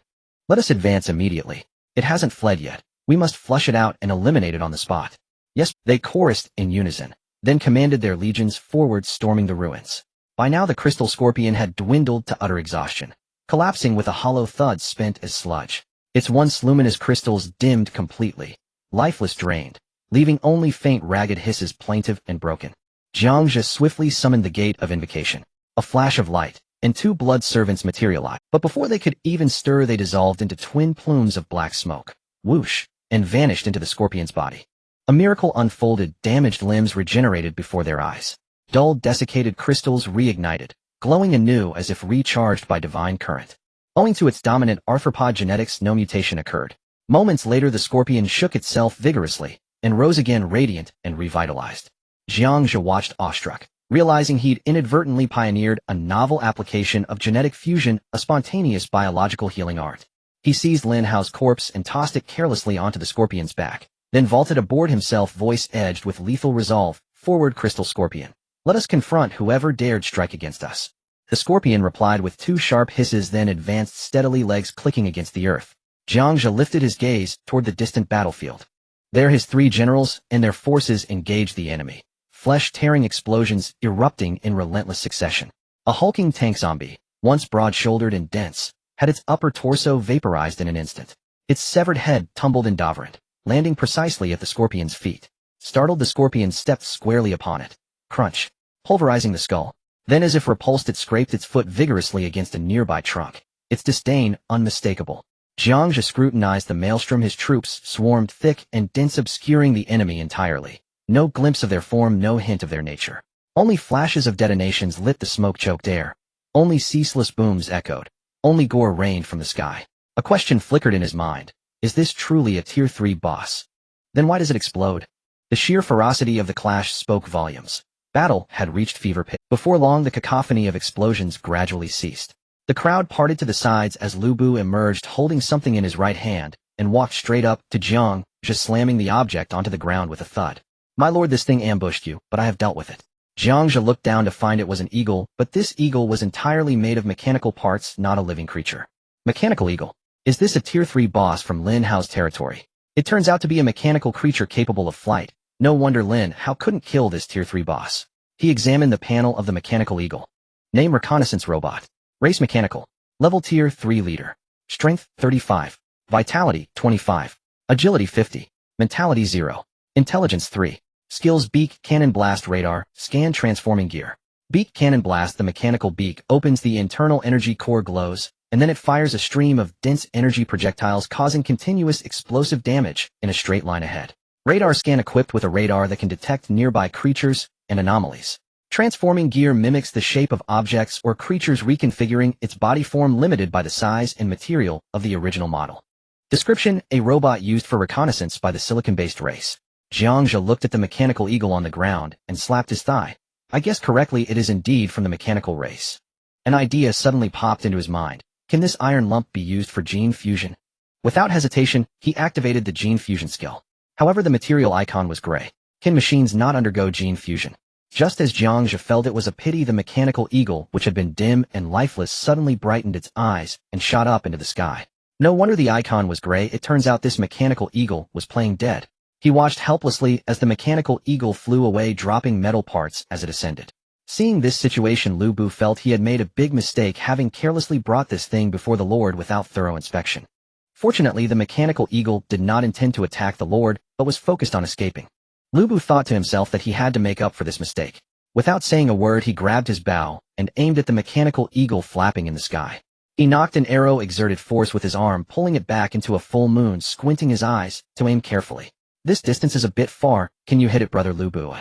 Let us advance immediately. It hasn't fled yet. We must flush it out and eliminate it on the spot." "Yes," they chorused in unison, then commanded their legions forward, storming the ruins. By now the crystal scorpion had dwindled to utter exhaustion, collapsing with a hollow thud, spent as sludge. Its once luminous crystals dimmed completely, lifeless, drained, leaving only faint ragged hisses, plaintive and broken. Jiang Zhe swiftly summoned the Gate of Invocation. A flash of light, and two blood servants materialized, but before they could even stir they dissolved into twin plumes of black smoke, whoosh, and vanished into the scorpion's body. A miracle unfolded. Damaged limbs regenerated before their eyes. Dull, desiccated crystals reignited, glowing anew as if recharged by divine current. Owing to its dominant arthropod genetics, no mutation occurred. Moments later the scorpion shook itself vigorously and rose again, radiant and revitalized. Jiang Zhe watched awestruck, realizing he'd inadvertently pioneered a novel application of genetic fusion, a spontaneous biological healing art. He seized Lin Hao's corpse and tossed it carelessly onto the scorpion's back, then vaulted aboard himself, voice edged with lethal resolve, "Forward, crystal scorpion. Let us confront whoever dared strike against us." The scorpion replied with two sharp hisses, then advanced steadily, legs clicking against the earth. Jiang Zhe lifted his gaze toward the distant battlefield. There his three generals and their forces engaged the enemy, flesh-tearing explosions erupting in relentless succession. A hulking tank zombie, once broad-shouldered and dense, had its upper torso vaporized in an instant. Its severed head tumbled in davern, landing precisely at the scorpion's feet. Startled, the scorpion stepped squarely upon it. Crunch, pulverizing the skull. Then as if repulsed it scraped its foot vigorously against a nearby trunk. Its disdain unmistakable. Jiang Zhe scrutinized the maelstrom. His troops swarmed thick and dense, obscuring the enemy entirely. No glimpse of their form, no hint of their nature. Only flashes of detonations lit the smoke-choked air. Only ceaseless booms echoed. Only gore rained from the sky. A question flickered in his mind. Is this truly a Tier 3 boss? Then why does it explode? The sheer ferocity of the clash spoke volumes. Battle had reached fever pitch. Before long, the cacophony of explosions gradually ceased. The crowd parted to the sides as Lu Bu emerged holding something in his right hand and walked straight up to Jiang Zhe, slamming the object onto the ground with a thud. My lord, this thing ambushed you, but I have dealt with it. Jiang Zhe looked down to find it was an eagle, but this eagle was entirely made of mechanical parts, not a living creature. Mechanical eagle. Is this a Tier 3 boss from Lin Hao's territory? It turns out to be a mechanical creature capable of flight. No wonder Lin Hao couldn't kill this Tier 3 boss. He examined the panel of the mechanical eagle. Name: reconnaissance robot. Race: mechanical. Level: Tier 3 leader. Strength: 35. Vitality: 25. Agility: 50. Mentality: 0. Intelligence: 3. Skills: beak, cannon, blast, radar, scan, transforming gear. Beak, cannon, blast. The mechanical beak opens, the internal energy core glows, and then it fires a stream of dense energy projectiles causing continuous explosive damage in a straight line ahead. Radar scan, equipped with a radar that can detect nearby creatures and anomalies. Transforming gear mimics the shape of objects or creatures, reconfiguring its body form, limited by the size and material of the original model. Description: a robot used for reconnaissance by the silicon-based race. Jiang Zhe looked at the mechanical eagle on the ground and slapped his thigh. I guessed correctly, it is indeed from the mechanical race. An idea suddenly popped into his mind. Can this iron lump be used for gene fusion? Without hesitation, he activated the gene fusion skill. However, the material icon was gray. Can machines not undergo gene fusion? Just as Jiang Zhe felt it was a pity, the mechanical eagle, which had been dim and lifeless, suddenly brightened its eyes and shot up into the sky. No wonder the icon was gray. It turns out this mechanical eagle was playing dead. He watched helplessly as the mechanical eagle flew away, dropping metal parts as it ascended. Seeing this situation, Lu Bu felt he had made a big mistake, having carelessly brought this thing before the Lord without thorough inspection. Fortunately, the mechanical eagle did not intend to attack the Lord, but was focused on escaping. Lu Bu thought to himself that he had to make up for this mistake. Without saying a word, he grabbed his bow and aimed at the mechanical eagle flapping in the sky. He knocked an arrow, exerted force with his arm, pulling it back into a full moon, squinting his eyes to aim carefully. This distance is a bit far. Can you hit it, brother Lu Bu?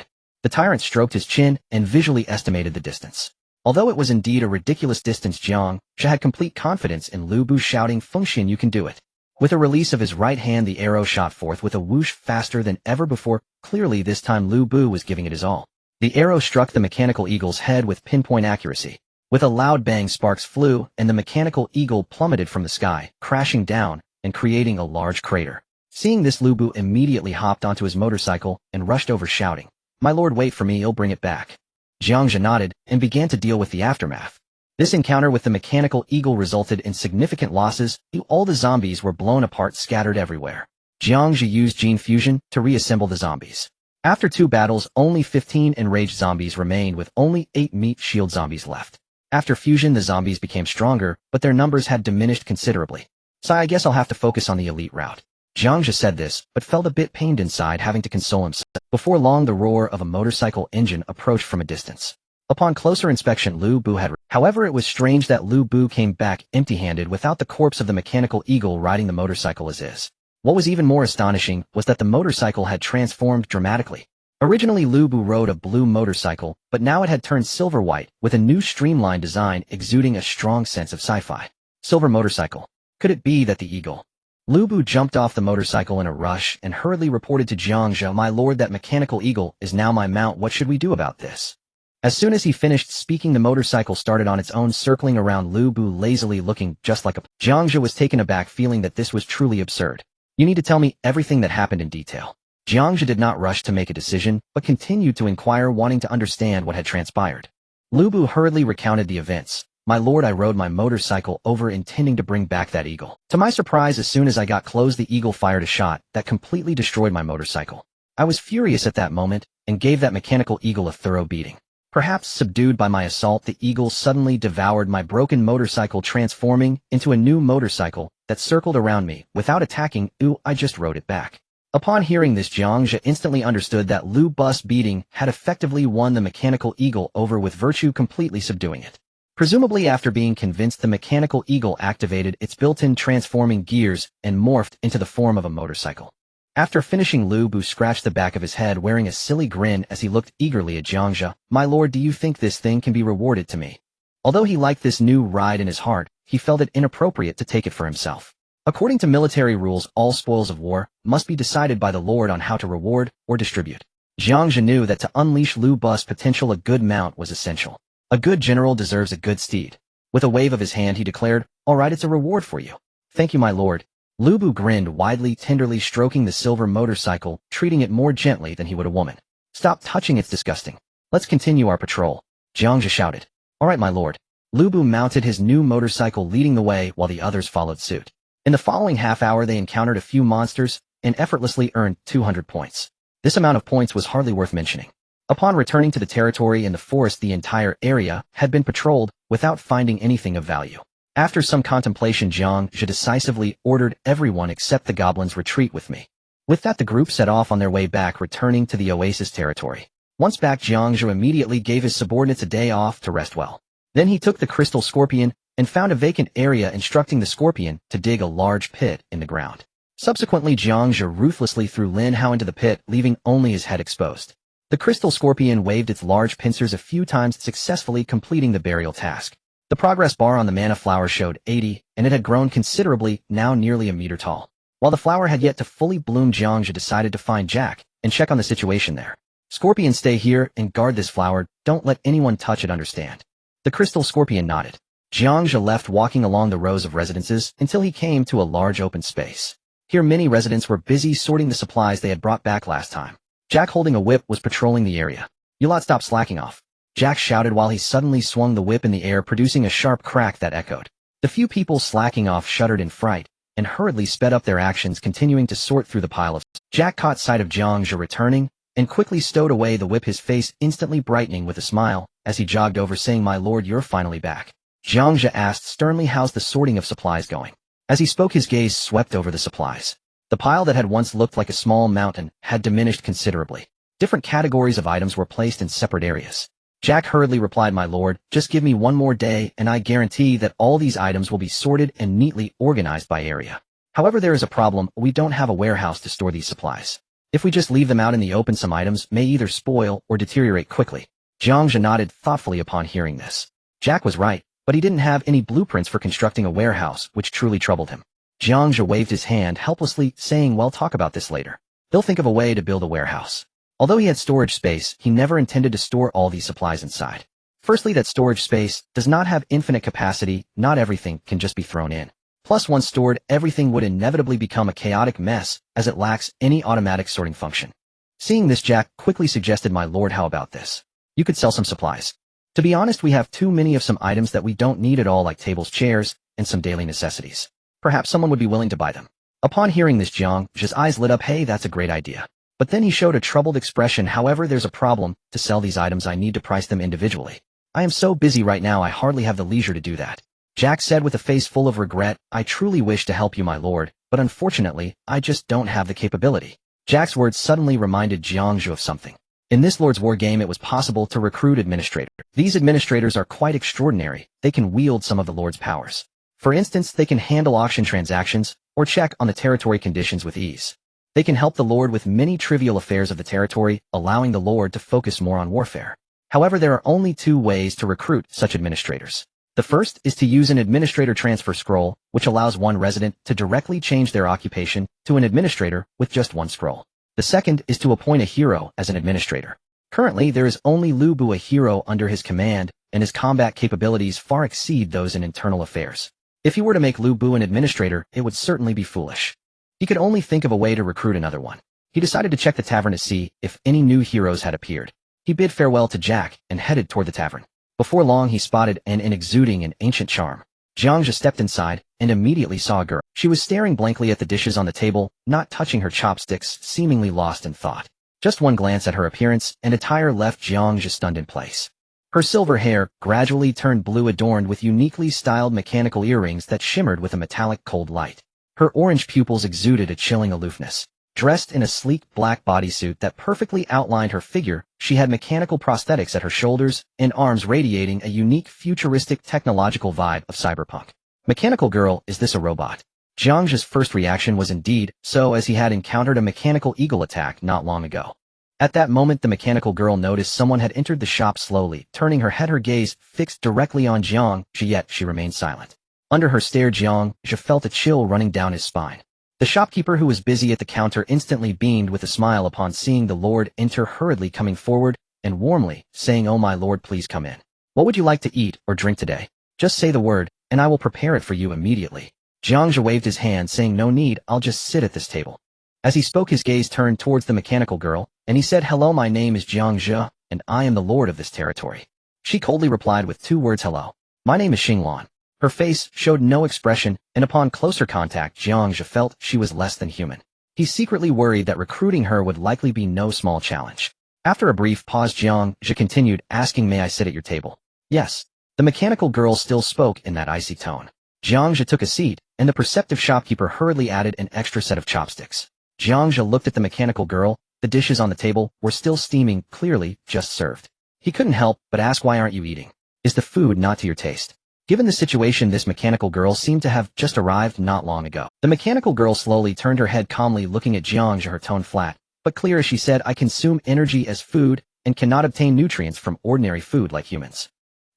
The tyrant stroked his chin and visually estimated the distance. Although it was indeed a ridiculous distance, Jiang Zhe had complete confidence in Lu Bu, shouting, "Fengxian, you can do it." With a release of his right hand, the arrow shot forth with a whoosh, faster than ever before. Clearly this time Lu Bu was giving it his all. The arrow struck the mechanical eagle's head with pinpoint accuracy. With a loud bang, sparks flew, and the mechanical eagle plummeted from the sky, crashing down and creating a large crater. Seeing this, Lu Bu immediately hopped onto his motorcycle and rushed over, shouting, "My lord, wait for me, I'll bring it back." Jiang Zhe nodded and began to deal with the aftermath. This encounter with the mechanical eagle resulted in significant losses. All the zombies were blown apart, scattered everywhere. Jiang Zhe used gene fusion to reassemble the zombies. After 2 battles, only 15 enraged zombies remained, with only 8 meat shield zombies left. After fusion, the zombies became stronger, but their numbers had diminished considerably. "So I guess I'll have to focus on the elite route." Jiang Zhe said this, but felt a bit pained inside, having to console himself. Before long, the roar of a motorcycle engine approached from a distance. Upon closer inspection, Lu Bu had... However, it was strange that Lu Bu came back empty-handed, without the corpse of the mechanical eagle riding the motorcycle as is. What was even more astonishing was that the motorcycle had transformed dramatically. Originally, Lu Bu rode a blue motorcycle, but now it had turned silver-white, with a new streamlined design exuding a strong sense of sci-fi. Silver motorcycle. Could it be that the eagle... Lu Bu jumped off the motorcycle in a rush and hurriedly reported to Jiang Zhe, "My lord, that mechanical eagle is now my mount. What should we do about this?" As soon as he finished speaking, the motorcycle started on its own, circling around Lu Bu lazily, looking just like a... Jiang Zhe was taken aback, feeling that this was truly absurd. "You need to tell me everything that happened in detail." Jiang Zhe did not rush to make a decision, but continued to inquire, wanting to understand what had transpired. Lu Bu hurriedly recounted the events. "My lord, I rode my motorcycle over, intending to bring back that eagle. To my surprise, as soon as I got close, the eagle fired a shot that completely destroyed my motorcycle. I was furious at that moment and gave that mechanical eagle a thorough beating. Perhaps subdued by my assault, the eagle suddenly devoured my broken motorcycle, transforming into a new motorcycle that circled around me. Without attacking, I just rode it back. Upon hearing this, Jiang Zhe instantly understood that Lu Bu's beating had effectively won the mechanical eagle over with virtue completely subduing it. Presumably after being convinced, the mechanical eagle activated its built-in transforming gears and morphed into the form of a motorcycle. After finishing, Lu Bu scratched the back of his head wearing a silly grin as he looked eagerly at Jiang Zhe. "My lord, do you think this thing can be rewarded to me?" Although he liked this new ride in his heart, he felt it inappropriate to take it for himself. According to military rules, all spoils of war must be decided by the lord on how to reward or distribute. Jiang Zhe knew that to unleash Lu Bu's potential, a good mount was essential. A good general deserves a good steed. With a wave of his hand, he declared, "All right, it's a reward for you." "Thank you, my lord." Lu Bu grinned widely, tenderly stroking the silver motorcycle, treating it more gently than he would a woman. "Stop touching, it's disgusting. Let's continue our patrol," Jiang Zhe shouted. "All right, my lord." Lu Bu mounted his new motorcycle, leading the way while the others followed suit. In the following half hour, they encountered a few monsters and effortlessly earned 200 points. This amount of points was hardly worth mentioning. Upon returning to the territory in the forest, the entire area had been patrolled without finding anything of value. After some contemplation, Jiang Zhe decisively ordered everyone except the goblins retreat with me. With that, the group set off on their way back, returning to the oasis territory. Once back, Jiang Zhe immediately gave his subordinates a day off to rest well. Then he took the crystal scorpion and found a vacant area, instructing the scorpion to dig a large pit in the ground. Subsequently, Jiang Zhe ruthlessly threw Lin Hao into the pit, leaving only his head exposed. The crystal scorpion waved its large pincers a few times, successfully completing the burial task. The progress bar on the mana flower showed 80, and it had grown considerably, now nearly a meter tall. While the flower had yet to fully bloom, Jiang Zhe decided to find Jack and check on the situation there. "Scorpion, stay here and guard this flower. Don't let anyone touch it, understand?" The crystal scorpion nodded. Jiang Zhe left, walking along the rows of residences until he came to a large open space. Here, many residents were busy sorting the supplies they had brought back last time. Jack, holding a whip, was patrolling the area. "You lot stop slacking off," Jack shouted while he suddenly swung the whip in the air, producing a sharp crack that echoed. The few people slacking off shuddered in fright and hurriedly sped up their actions, continuing to sort through the pile of... Jack caught sight of Jiang Zhe returning and quickly stowed away the whip, his face instantly brightening with a smile as he jogged over, saying, "My lord, you're finally back." Jiang Zhe asked sternly, "How's the sorting of supplies going?" As he spoke, his gaze swept over the supplies. The pile that had once looked like a small mountain had diminished considerably. Different categories of items were placed in separate areas. Jack hurriedly replied, "My lord, just give me one more day and I guarantee that all these items will be sorted and neatly organized by area. However, there is a problem. We don't have a warehouse to store these supplies. If we just leave them out in the open, some items may either spoil or deteriorate quickly." Jiang Zhe nodded thoughtfully upon hearing this. Jack was right, but he didn't have any blueprints for constructing a warehouse, which truly troubled him. Jiang Zhe waved his hand helplessly, saying, "We'll talk about this later. They'll think of a way to build a warehouse." Although he had storage space, he never intended to store all these supplies inside. Firstly, that storage space does not have infinite capacity. Not everything can just be thrown in. Plus, once stored, everything would inevitably become a chaotic mess, as it lacks any automatic sorting function. Seeing this, Jack quickly suggested, "My lord, how about this? You could sell some supplies. To be honest, we have too many of some items that we don't need at all, like tables, chairs, and some daily necessities. Perhaps someone would be willing to buy them." Upon hearing this, Jiang Zhe's eyes lit up. "Hey, that's a great idea." But then he showed a troubled expression. "However, there's a problem. To sell these items, I need to price them individually. I am so busy right now, I hardly have the leisure to do that." Jack said with a face full of regret, "I truly wish to help you, my lord, but unfortunately, I just don't have the capability." Jack's words suddenly reminded Jiang Zhe of something. In this Lord's War game, it was possible to recruit administrators. These administrators are quite extraordinary. They can wield some of the Lord's powers. For instance, they can handle auction transactions or check on the territory conditions with ease. They can help the Lord with many trivial affairs of the territory, allowing the Lord to focus more on warfare. However, there are only two ways to recruit such administrators. The first is to use an administrator transfer scroll, which allows one resident to directly change their occupation to an administrator with just one scroll. The second is to appoint a hero as an administrator. Currently, there is only Lu Bu, a hero under his command, and his combat capabilities far exceed those in internal affairs. If he were to make Lu Bu an administrator, it would certainly be foolish. He could only think of a way to recruit another one. He decided to check the tavern to see if any new heroes had appeared. He bid farewell to Jack and headed toward the tavern. Before long, he spotted an exuding an ancient charm. Jiang Zhe stepped inside and immediately saw a girl. She was staring blankly at the dishes on the table, not touching her chopsticks, seemingly lost in thought. Just one glance at her appearance and attire left Jiang Zhe stunned in place. Her silver hair gradually turned blue, adorned with uniquely styled mechanical earrings that shimmered with a metallic cold light. Her orange pupils exuded a chilling aloofness. Dressed in a sleek black bodysuit that perfectly outlined her figure, she had mechanical prosthetics at her shoulders and arms radiating a unique futuristic technological vibe of cyberpunk. Mechanical girl, is this a robot? Jiang Zhe's first reaction was indeed so, as he had encountered a mechanical eagle attack not long ago. At that moment, the mechanical girl noticed someone had entered the shop slowly, turning her head, her gaze fixed directly on Jiang Zhe, yet she remained silent. Under her stare, Jiang Zhe felt a chill running down his spine. The shopkeeper, who was busy at the counter, instantly beamed with a smile upon seeing the lord enter, hurriedly coming forward and warmly saying, "Oh my lord, please come in. What would you like to eat or drink today? Just say the word, and I will prepare it for you immediately." Jiang Zhe waved his hand, saying, "No need, I'll just sit at this table." As he spoke, his gaze turned towards the mechanical girl, and he said, "Hello, my name is Jiang Zhe, and I am the lord of this territory." She coldly replied with 2 words, "Hello. My name is Xinglan." Her face showed no expression, and upon closer contact, Jiang Zhe felt she was less than human. He secretly worried that recruiting her would likely be no small challenge. After a brief pause, Jiang Zhe continued, asking, "May I sit at your table?" "Yes." The mechanical girl still spoke in that icy tone. Jiang Zhe took a seat, and the perceptive shopkeeper hurriedly added an extra set of chopsticks. Jiang Zhe looked at the mechanical girl. The dishes on the table were still steaming, clearly just served. He couldn't help but ask, "Why aren't you eating? Is the food not to your taste?" Given the situation, this mechanical girl seemed to have just arrived not long ago. The mechanical girl slowly turned her head, calmly looking at Jiang Zhe, her tone flat but clear as she said, "I consume energy as food and cannot obtain nutrients from ordinary food like humans."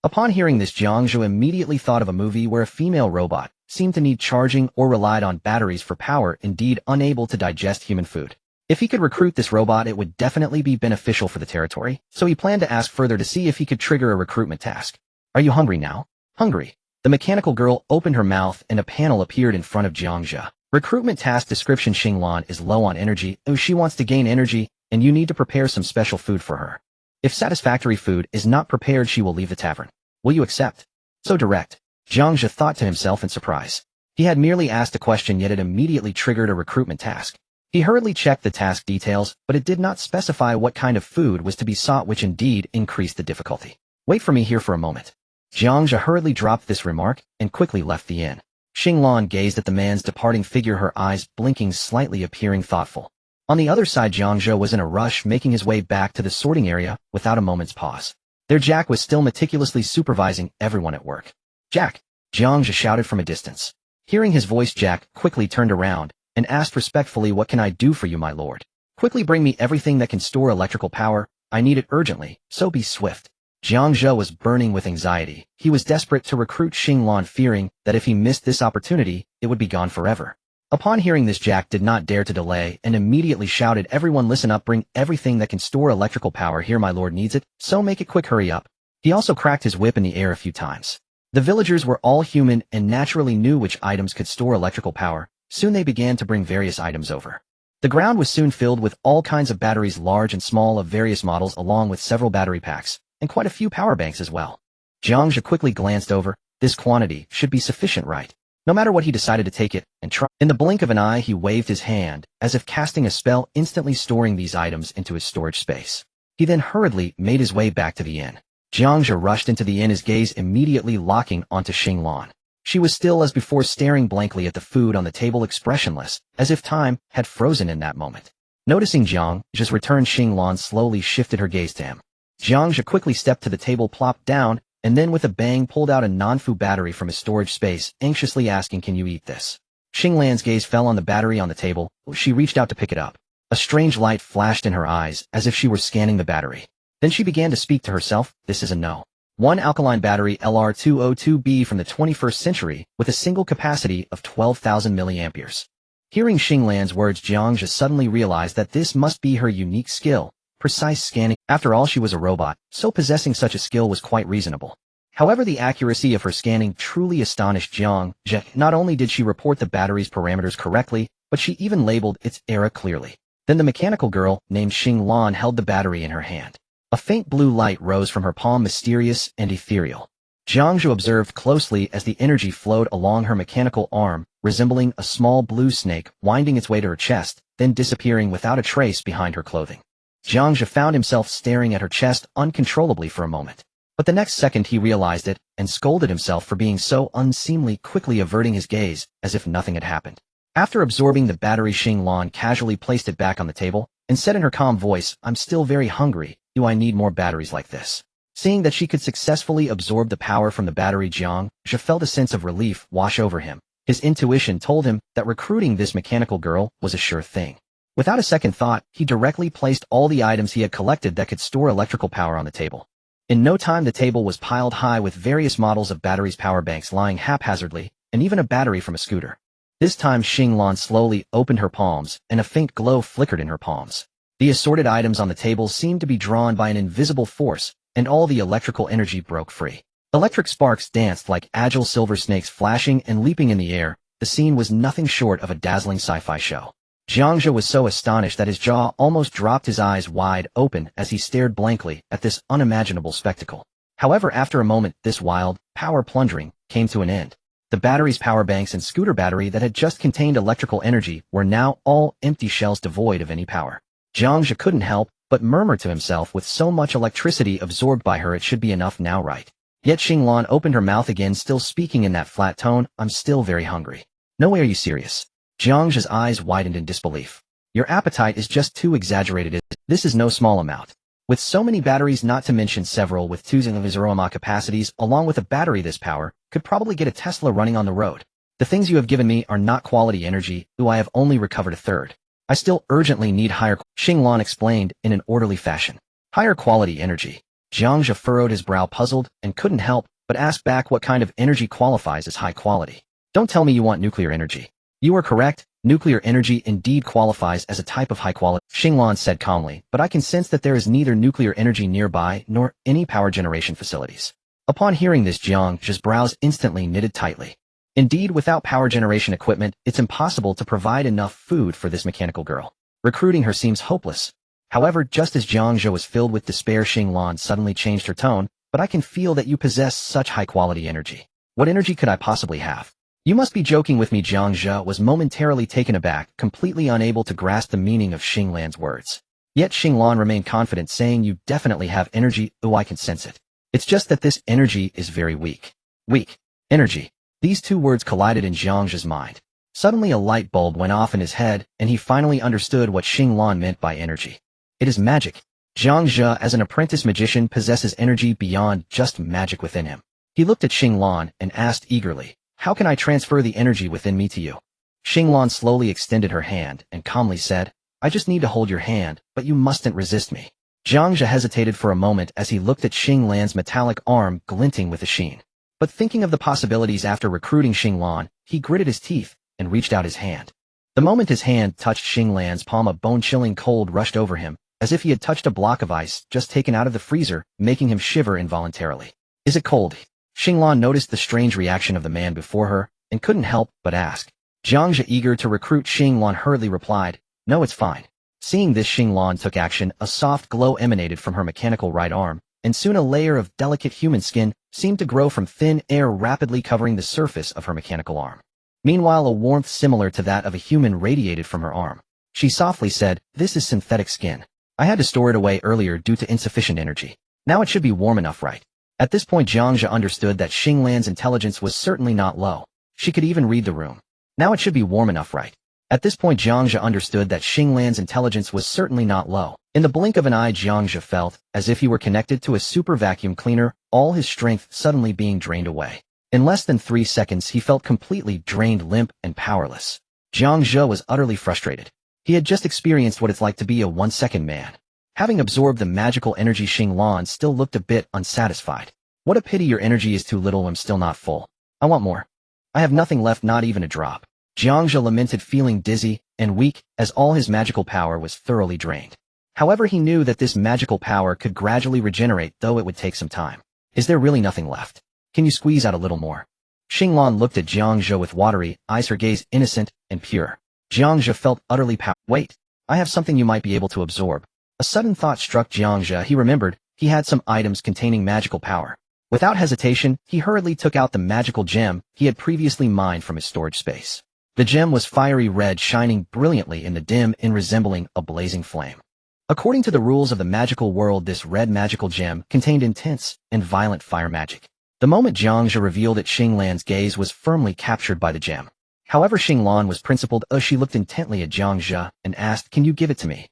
Upon hearing this, Jiang Zhe immediately thought of a movie where a female robot seemed to need charging or relied on batteries for power, indeed unable to digest human food. If he could recruit this robot, it would definitely be beneficial for the territory, so he planned to ask further to see if he could trigger a recruitment task. "Are you hungry now?" "Hungry." The mechanical girl opened her mouth and a panel appeared in front of Jiang Zhe. Recruitment task description: Xinglan is low on energy. She wants to gain energy, and you need to prepare some special food for her. If satisfactory food is not prepared, she will leave the tavern. Will you accept? So direct. Jiang Zhe thought to himself in surprise. He had merely asked a question, yet it immediately triggered a recruitment task. He hurriedly checked the task details, but it did not specify what kind of food was to be sought, which indeed increased the difficulty. "Wait for me here for a moment." Jiang Zhe hurriedly dropped this remark and quickly left the inn. Xinglan gazed at the man's departing figure, her eyes blinking slightly, appearing thoughtful. On the other side, Jiang Zhe was in a rush, making his way back to the sorting area without a moment's pause. There, Jack was still meticulously supervising everyone at work. "Jack!" Jiang Zhe shouted from a distance. Hearing his voice, Jack quickly turned around and asked respectfully, "What can I do for you, my lord?" "Quickly bring me everything that can store electrical power. I need it urgently, so be swift." Jiang Zhe was burning with anxiety. He was desperate to recruit Xinglan, fearing that if he missed this opportunity, it would be gone forever. Upon hearing this, Jack did not dare to delay and immediately shouted, "Everyone listen up, bring everything that can store electrical power here, my lord needs it, so make it quick, hurry up." He also cracked his whip in the air a few times. The villagers were all human and naturally knew which items could store electrical power. Soon they began to bring various items over. The ground was soon filled with all kinds of batteries, large and small, of various models, along with several battery packs, and quite a few power banks as well. Jiang Zhe quickly glanced over. This quantity should be sufficient, right? No matter what, he decided to take it and try. In the blink of an eye, he waved his hand, as if casting a spell, instantly storing these items into his storage space. He then hurriedly made his way back to the inn. Jiang Zhe rushed into the inn, his gaze immediately locking onto Xinglan. She was still as before, staring blankly at the food on the table, expressionless, as if time had frozen in that moment. Noticing Jiang Zhe's return, Xinglan slowly shifted her gaze to him. Jiang Zhe quickly stepped to the table, plopped down, and then with a bang pulled out a non-fu battery from his storage space, anxiously asking, "Can you eat this?" Xinglan's gaze fell on the battery on the table. She reached out to pick it up. A strange light flashed in her eyes, as if she were scanning the battery. Then she began to speak to herself. "This is a no. 1 alkaline battery LR202B from the 21st century, with a single capacity of 12,000 milliamperes. Hearing Xinglan's words, Jiang Zhe suddenly realized that this must be her unique skill. Precise scanning. After all, she was a robot, so possessing such a skill was quite reasonable. However, the accuracy of her scanning truly astonished Jiang Zhe. Not only did she report the battery's parameters correctly, but she even labeled its era clearly. Then the mechanical girl, named Xinglan, held the battery in her hand. A faint blue light rose from her palm, mysterious and ethereal. Jiang Zhe observed closely as the energy flowed along her mechanical arm, resembling a small blue snake winding its way to her chest, then disappearing without a trace behind her clothing. Jiang Zhe found himself staring at her chest uncontrollably for a moment. But the next second he realized it, and scolded himself for being so unseemly, quickly averting his gaze, as if nothing had happened. After absorbing the battery, Xinglan casually placed it back on the table and said in her calm voice, "I'm still very hungry. Do I need more batteries like this?" Seeing that she could successfully absorb the power from the battery, Jiang Zhe felt a sense of relief wash over him. His intuition told him that recruiting this mechanical girl was a sure thing. Without a second thought, he directly placed all the items he had collected that could store electrical power on the table. In no time, the table was piled high with various models of batteries, power banks lying haphazardly, and even a battery from a scooter. This time, Xinglan slowly opened her palms, and a faint glow flickered in her palms. The assorted items on the table seemed to be drawn by an invisible force, and all the electrical energy broke free. Electric sparks danced like agile silver snakes, flashing and leaping in the air. The scene was nothing short of a dazzling sci-fi show. Jiang Zhe was so astonished that his jaw almost dropped, his eyes wide open as he stared blankly at this unimaginable spectacle. However, after a moment, this wild, power plundering came to an end. The batteries, power banks, and scooter battery that had just contained electrical energy were now all empty shells devoid of any power. Jiang Zhe couldn't help but murmur to himself, with so much electricity absorbed by her, it should be enough now, right? Yet Xinglan opened her mouth again, still speaking in that flat tone, "I'm still very hungry." "No way, are you serious?" Jiang Zhe's eyes widened in disbelief. "Your appetite is just too exaggerated. This is no small amount. With so many batteries, not to mention several with 2 of his aroma capacities, along with a battery, this power could probably get a Tesla running on the road. The things you have given me are not quality energy, though I have only recovered a third. I still urgently need higher," Xinglan explained in an orderly fashion. "Higher quality energy." Jiang Zhe furrowed his brow, puzzled, and couldn't help but ask back, what kind of energy qualifies as high quality? "Don't tell me you want nuclear energy." "You are correct. Nuclear energy indeed qualifies as a type of high quality," Xinglan said calmly, "but I can sense that there is neither nuclear energy nearby nor any power generation facilities." Upon hearing this, Jiang Zhe's brows instantly knitted tightly. Indeed, without power generation equipment, it's impossible to provide enough food for this mechanical girl. Recruiting her seems hopeless. However, just as Jiang Zhe was filled with despair, Xinglan suddenly changed her tone. "But I can feel that you possess such high-quality energy. What energy could I possibly have? You must be joking with me." Jiang Zhe was momentarily taken aback, completely unable to grasp the meaning of Xinglan's words. Yet Xinglan remained confident, saying, "You definitely have energy. Oh, I can sense it. It's just that this energy is very weak." Weak energy. These two words collided in Jiang Zhe's mind. Suddenly a light bulb went off in his head, and he finally understood what Xinglan meant by energy. It is magic. Jiang Zhe, as an apprentice magician, possesses energy beyond just magic within him. He looked at Xinglan and asked eagerly, "How can I transfer the energy within me to you?" Xinglan slowly extended her hand and calmly said, "I just need to hold your hand, but you mustn't resist me." Jiang Zhe hesitated for a moment as he looked at Xinglan's metallic arm glinting with a sheen. But thinking of the possibilities after recruiting Xinglan, he gritted his teeth and reached out his hand. The moment his hand touched Xinglan's palm, a bone-chilling cold rushed over him, as if he had touched a block of ice just taken out of the freezer, making him shiver involuntarily. "Is it cold?" Xinglan noticed the strange reaction of the man before her and couldn't help but ask. Jiang Zhe, eager to recruit Xinglan, hurriedly replied, "No, it's fine." Seeing this, Xinglan took action. A soft glow emanated from her mechanical right arm, and soon a layer of delicate human skin seemed to grow from thin air, rapidly covering the surface of her mechanical arm. Meanwhile, a warmth similar to that of a human radiated from her arm. She softly said, "This is synthetic skin. I had to store it away earlier due to insufficient energy. Now it should be warm enough, right?" At this point, Jiang Zhe understood that Xinglan's intelligence was certainly not low. She could even read the room. "Now it should be warm enough, right?" At this point, Jiang Zhe understood that Xinglan's intelligence was certainly not low. In the blink of an eye, Jiang Zhe felt as if he were connected to a super vacuum cleaner, all his strength suddenly being drained away. In less than 3 seconds, he felt completely drained, limp, and powerless. Jiang Zhe was utterly frustrated. He had just experienced what it's like to be a 1-second man. Having absorbed the magical energy, Xinglan still looked a bit unsatisfied. "What a pity your energy is too little. I'm still not full. I want more. I have nothing left, not even a drop." Jiang Zhe lamented, feeling dizzy and weak as all his magical power was thoroughly drained. However, he knew that this magical power could gradually regenerate, though it would take some time. "Is there really nothing left? Can you squeeze out a little more?" Xinglan looked at Jiang Zhe with watery eyes, her gaze innocent and pure. Jiang Zhe felt utterly "Wait, I have something you might be able to absorb." A sudden thought struck Jiang Zhe. He remembered he had some items containing magical power. Without hesitation, he hurriedly took out the magical gem he had previously mined from his storage space. The gem was fiery red, shining brilliantly in the dim and resembling a blazing flame. According to the rules of the magical world, this red magical gem contained intense and violent fire magic. The moment Jiang Zhe revealed it, Xinglan's gaze was firmly captured by the gem. However, Xinglan was principled as she looked intently at Jiang Zhe and asked, "Can you give it to me?"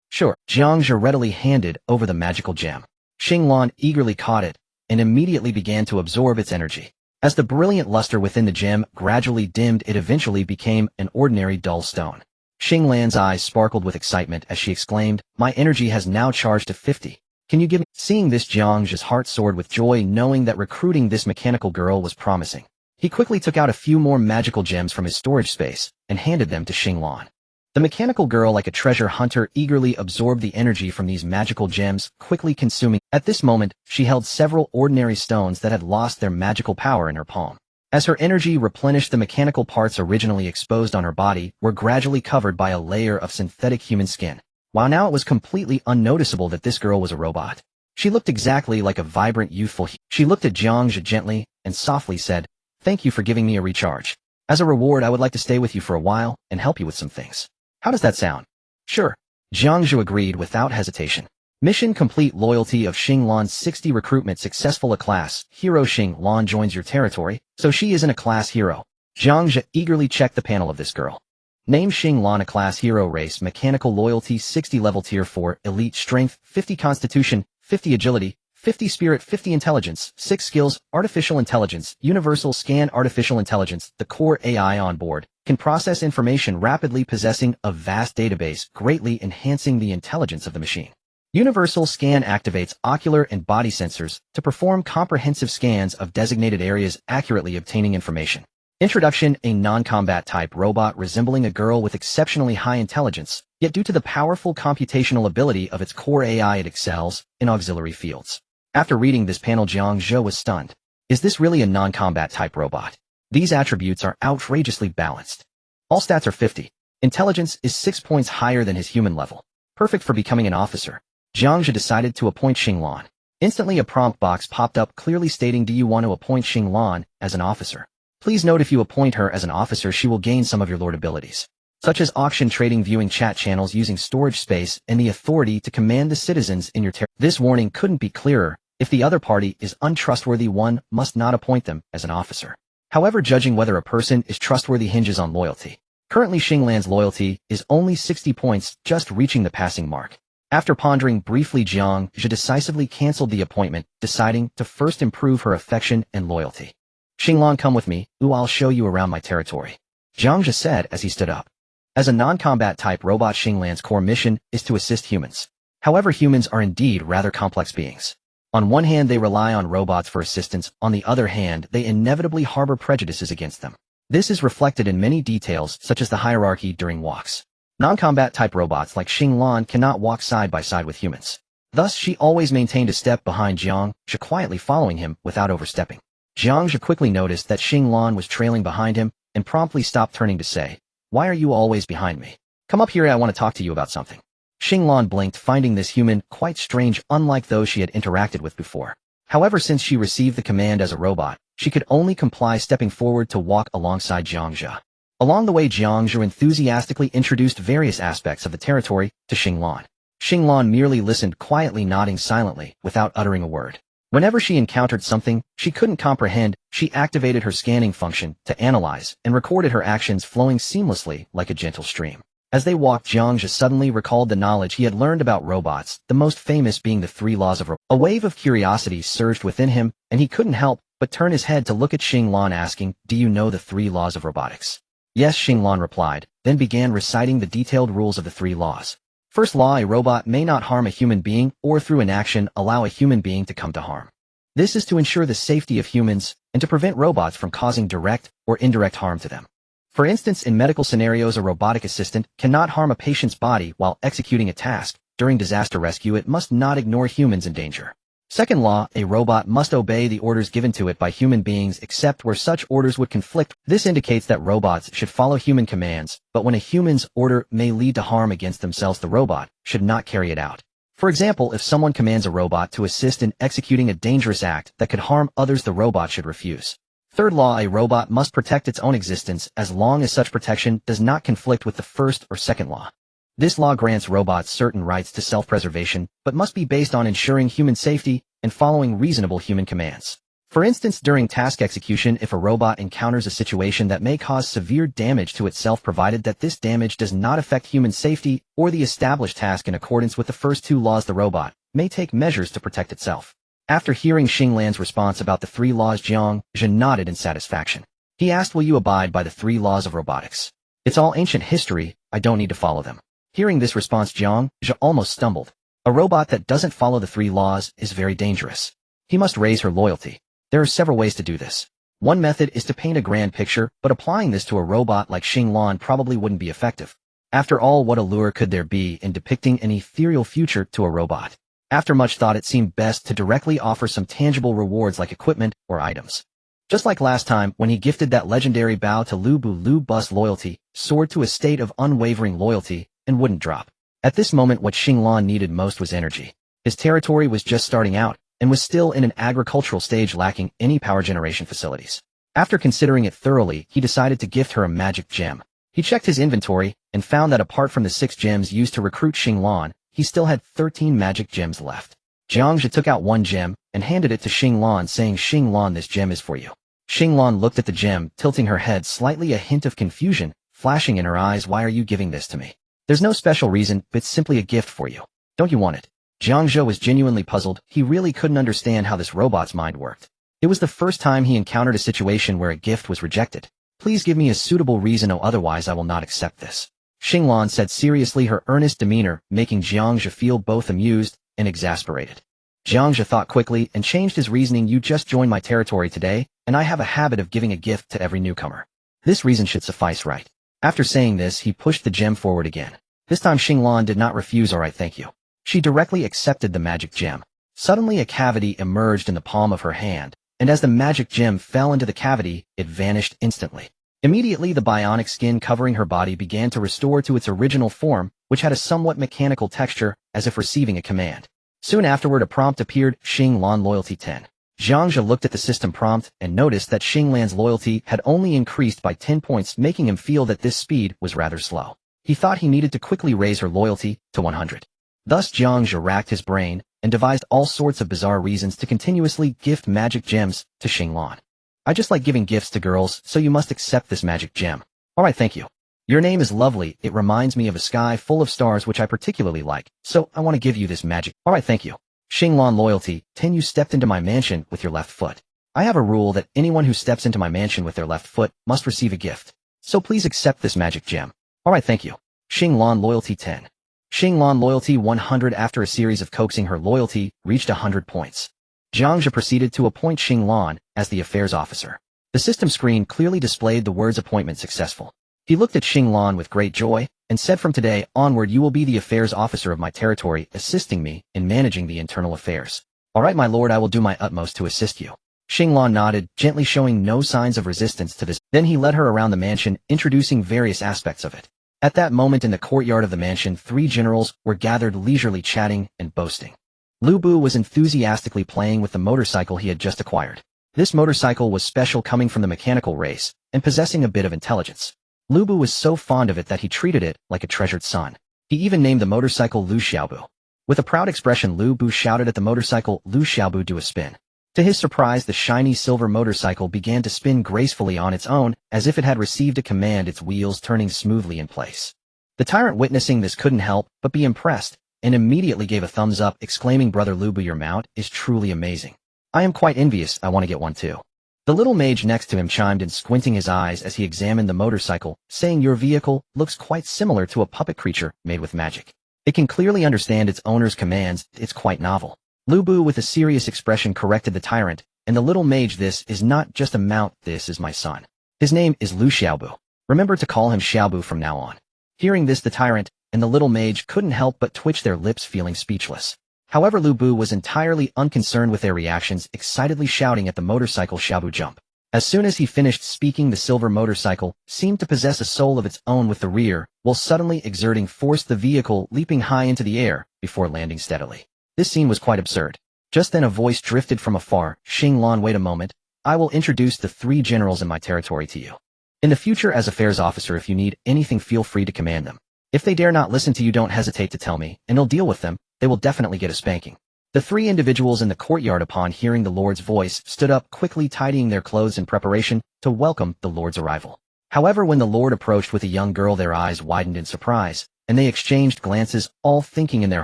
"Sure." Jiang Zhe readily handed over the magical gem. Xinglan eagerly caught it and immediately began to absorb its energy. As the brilliant luster within the gem gradually dimmed, it eventually became an ordinary dull stone. Xinglan's eyes sparkled with excitement as she exclaimed, "My energy has now charged to 50. Can you give me?" Seeing this, Jiang Zhe's heart soared with joy, knowing that recruiting this mechanical girl was promising. He quickly took out a few more magical gems from his storage space and handed them to Xinglan. The mechanical girl, like a treasure hunter, eagerly absorbed the energy from these magical gems, quickly consuming. At this moment, she held several ordinary stones that had lost their magical power in her palm. As her energy replenished, the mechanical parts originally exposed on her body were gradually covered by a layer of synthetic human skin, while now it was completely unnoticeable that this girl was a robot. She looked exactly like a vibrant, youthful. She looked at Jiang Zhe gently and softly said, "Thank you for giving me a recharge. As a reward, I would like to stay with you for a while and help you with some things. How does that sound?" "Sure." Jiang Zhe agreed without hesitation. Mission complete. Loyalty of Xinglan 60. Recruitment successful. A class hero. Xinglan joins your territory, so she isn't a class hero. Jiang Zhe eagerly checked the panel of this girl. Name Xinglan. A class hero. Race mechanical. Loyalty 60. Level tier 4. Elite strength 50. Constitution 50. Agility 50. Spirit 50. Intelligence 6. Skills artificial intelligence, universal scan. Artificial intelligence, the core AI on board, can process information rapidly, possessing a vast database, greatly enhancing the intelligence of the machine. Universal scan activates ocular and body sensors to perform comprehensive scans of designated areas, accurately obtaining information. Introduction. A non-combat type robot resembling a girl with exceptionally high intelligence, yet due to the powerful computational ability of its core AI, it excels in auxiliary fields. After reading this panel, Jiang Zhe was stunned. Is this really a non-combat type robot? These attributes are outrageously balanced. All stats are 50. Intelligence is 6 points higher than his human level. Perfect for becoming an officer. Jiang Zhe decided to appoint Xinglan. Instantly, a prompt box popped up clearly stating, "Do you want to appoint Xinglan as an officer? Please note, if you appoint her as an officer, she will gain some of your lord abilities, such as auction, trading, viewing chat channels, using storage space, and the authority to command the citizens in your territory." This warning couldn't be clearer. If the other party is untrustworthy, one must not appoint them as an officer. However, judging whether a person is trustworthy hinges on loyalty. Currently, Xinglan's loyalty is only 60 points, just reaching the passing mark. After pondering briefly, Jiang Zhe decisively canceled the appointment, deciding to first improve her affection and loyalty. "Xinglan, come with me, I'll show you around my territory," Jiang Zhe said as he stood up. As a non-combat type robot, Xinglan's core mission is to assist humans. However, humans are indeed rather complex beings. On one hand, they rely on robots for assistance. On the other hand, they inevitably harbor prejudices against them. This is reflected in many details, such as the hierarchy during walks. Non-combat type robots like Xinglan cannot walk side by side with humans. Thus, she always maintained a step behind Jiang Zhe, quietly following him without overstepping. Jiang Zhe quickly noticed that Xinglan was trailing behind him and promptly stopped, turning to say, "Why are you always behind me? Come up here, I want to talk to you about something." Xinglan blinked, finding this human quite strange, unlike those she had interacted with before. However, since she received the command as a robot, she could only comply, stepping forward to walk alongside Jiang Zhe. Along the way, Jiang Zhe enthusiastically introduced various aspects of the territory to Xinglan. Xinglan merely listened, quietly nodding silently without uttering a word. Whenever she encountered something she couldn't comprehend, she activated her scanning function to analyze and recorded her actions, flowing seamlessly like a gentle stream. As they walked, Jiang Zhe suddenly recalled the knowledge he had learned about robots, the most famous being the 3 laws of robotics. A wave of curiosity surged within him, and he couldn't help but turn his head to look at Xinglan, asking, "Do you know the 3 laws of robotics?" "Yes," Xinglan replied, then began reciting the detailed rules of the 3 laws. First law: a robot may not harm a human being or through inaction allow a human being to come to harm. This is to ensure the safety of humans and to prevent robots from causing direct or indirect harm to them. For instance, in medical scenarios, a robotic assistant cannot harm a patient's body while executing a task. During disaster rescue, it must not ignore humans in danger. Second law: a robot must obey the orders given to it by human beings except where such orders would conflict. This indicates that robots should follow human commands, but when a human's order may lead to harm against themselves, the robot should not carry it out. For example, if someone commands a robot to assist in executing a dangerous act that could harm others, the robot should refuse. Third law: a robot must protect its own existence as long as such protection does not conflict with the first or second law. This law grants robots certain rights to self-preservation, but must be based on ensuring human safety and following reasonable human commands. For instance, during task execution, if a robot encounters a situation that may cause severe damage to itself provided that this damage does not affect human safety or the established task in accordance with the first two laws, the robot may take measures to protect itself. After hearing Xinglan's response about the 3 laws, Jiang Zhe nodded in satisfaction. He asked, will you abide by the 3 laws of robotics? It's all ancient history, I don't need to follow them. Hearing this response, Jiang Zhe almost stumbled. A robot that doesn't follow the 3 laws is very dangerous. He must raise her loyalty. There are several ways to do this. One method is to paint a grand picture, but applying this to a robot like Xinglan probably wouldn't be effective. After all, what allure could there be in depicting an ethereal future to a robot? After much thought, it seemed best to directly offer some tangible rewards like equipment or items. Just like last time, when he gifted that legendary bow to Lu Bu's loyalty soared to a state of unwavering loyalty and wouldn't drop. At this moment, what Xinglan needed most was energy. His territory was just starting out, and was still in an agricultural stage lacking any power generation facilities. After considering it thoroughly, he decided to gift her a magic gem. He checked his inventory and found that apart from the 6 gems used to recruit Xinglan, he still had 13 magic gems left. Jiang Zhe took out 1 gem and handed it to Xinglan, saying, Xinglan, this gem is for you. Xinglan looked at the gem, tilting her head slightly, a hint of confusion flashing in her eyes. Why are you giving this to me? There's no special reason, but it's simply a gift for you. Don't you want it? Jiang Zhe was genuinely puzzled. He really couldn't understand how this robot's mind worked. It was the first time he encountered a situation where a gift was rejected. Please give me a suitable reason, or otherwise I will not accept this. Xinglan said seriously, her earnest demeanor making Jiang Zhe feel both amused and exasperated. Jiang Zhe thought quickly and changed his reasoning. You just joined my territory today, and I have a habit of giving a gift to every newcomer. This reason should suffice, right? After saying this, he pushed the gem forward again. This time Xinglan did not refuse. All right, thank you. She directly accepted the magic gem. Suddenly a cavity emerged in the palm of her hand, and as the magic gem fell into the cavity, it vanished instantly. Immediately the bionic skin covering her body began to restore to its original form, which had a somewhat mechanical texture, as if receiving a command. Soon afterward a prompt appeared, Xinglan loyalty 10. Jiang Zhe looked at the system prompt and noticed that Xinglan's loyalty had only increased by 10 points, making him feel that this speed was rather slow. He thought he needed to quickly raise her loyalty to 100. Thus Jiang Zhe racked his brain and devised all sorts of bizarre reasons to continuously gift magic gems to Xinglan. I just like giving gifts to girls, so you must accept this magic gem. Alright, thank you. Your name is lovely, it reminds me of a sky full of stars which I particularly like, so I want to give you this magic. Alright, thank you. Xinglan loyalty 10. You stepped into my mansion with your left foot. I have a rule that anyone who steps into my mansion with their left foot must receive a gift. So please accept this magic gem. Alright, thank you. Xinglan loyalty 10. Xinglan loyalty 100. After a series of coaxing, her loyalty reached 100 points. Jiang Zhe proceeded to appoint Xinglan as the affairs officer. The system screen clearly displayed the words appointment successful. He looked at Xinglan with great joy and said, from today onward you will be the affairs officer of my territory, assisting me in managing the internal affairs. Alright, my lord, I will do my utmost to assist you. Xinglan nodded, gently showing no signs of resistance to this. Then he led her around the mansion, introducing various aspects of it. At that moment in the courtyard of the mansion, 3 generals were gathered leisurely chatting and boasting. Lu Bu was enthusiastically playing with the motorcycle he had just acquired. This motorcycle was special, coming from the mechanical race and possessing a bit of intelligence. Lu Bu was so fond of it that he treated it like a treasured son. He even named the motorcycle Lu Xiaobu. With a proud expression, Lu Bu shouted at the motorcycle, Lu Xiaobu, do a spin. To his surprise, the shiny silver motorcycle began to spin gracefully on its own, as if it had received a command, its wheels turning smoothly in place. The tyrant, witnessing this, couldn't help but be impressed, and immediately gave a thumbs up, exclaiming, Brother Lu Bu, your mount is truly amazing. I am quite envious, I want to get one too. The little mage next to him chimed in, squinting his eyes as he examined the motorcycle, saying, your vehicle looks quite similar to a puppet creature made with magic. It can clearly understand its owner's commands, it's quite novel. Lu Bu with a serious expression corrected the tyrant, and the little mage, this is not just a mount, this is my son. His name is Lu Xiaobu. Remember to call him Xiaobu from now on. Hearing this, the tyrant and the little mage couldn't help but twitch their lips, feeling speechless. However, Lu Bu was entirely unconcerned with their reactions, excitedly shouting at the motorcycle, Xiaobu, jump. As soon as he finished speaking, the silver motorcycle seemed to possess a soul of its own with the rear, while suddenly exerting force, the vehicle leaping high into the air before landing steadily. This scene was quite absurd. Just then a voice drifted from afar, Xinglan, wait a moment, I will introduce the 3 generals in my territory to you. In the future, as affairs officer, if you need anything, feel free to command them. If they dare not listen to you, don't hesitate to tell me, and I'll deal with them. They will definitely get a spanking. The three individuals in the courtyard upon hearing the Lord's voice stood up quickly tidying their clothes in preparation to welcome the Lord's arrival. However, when the Lord approached with a young girl, their eyes widened in surprise, and they exchanged glances, all thinking in their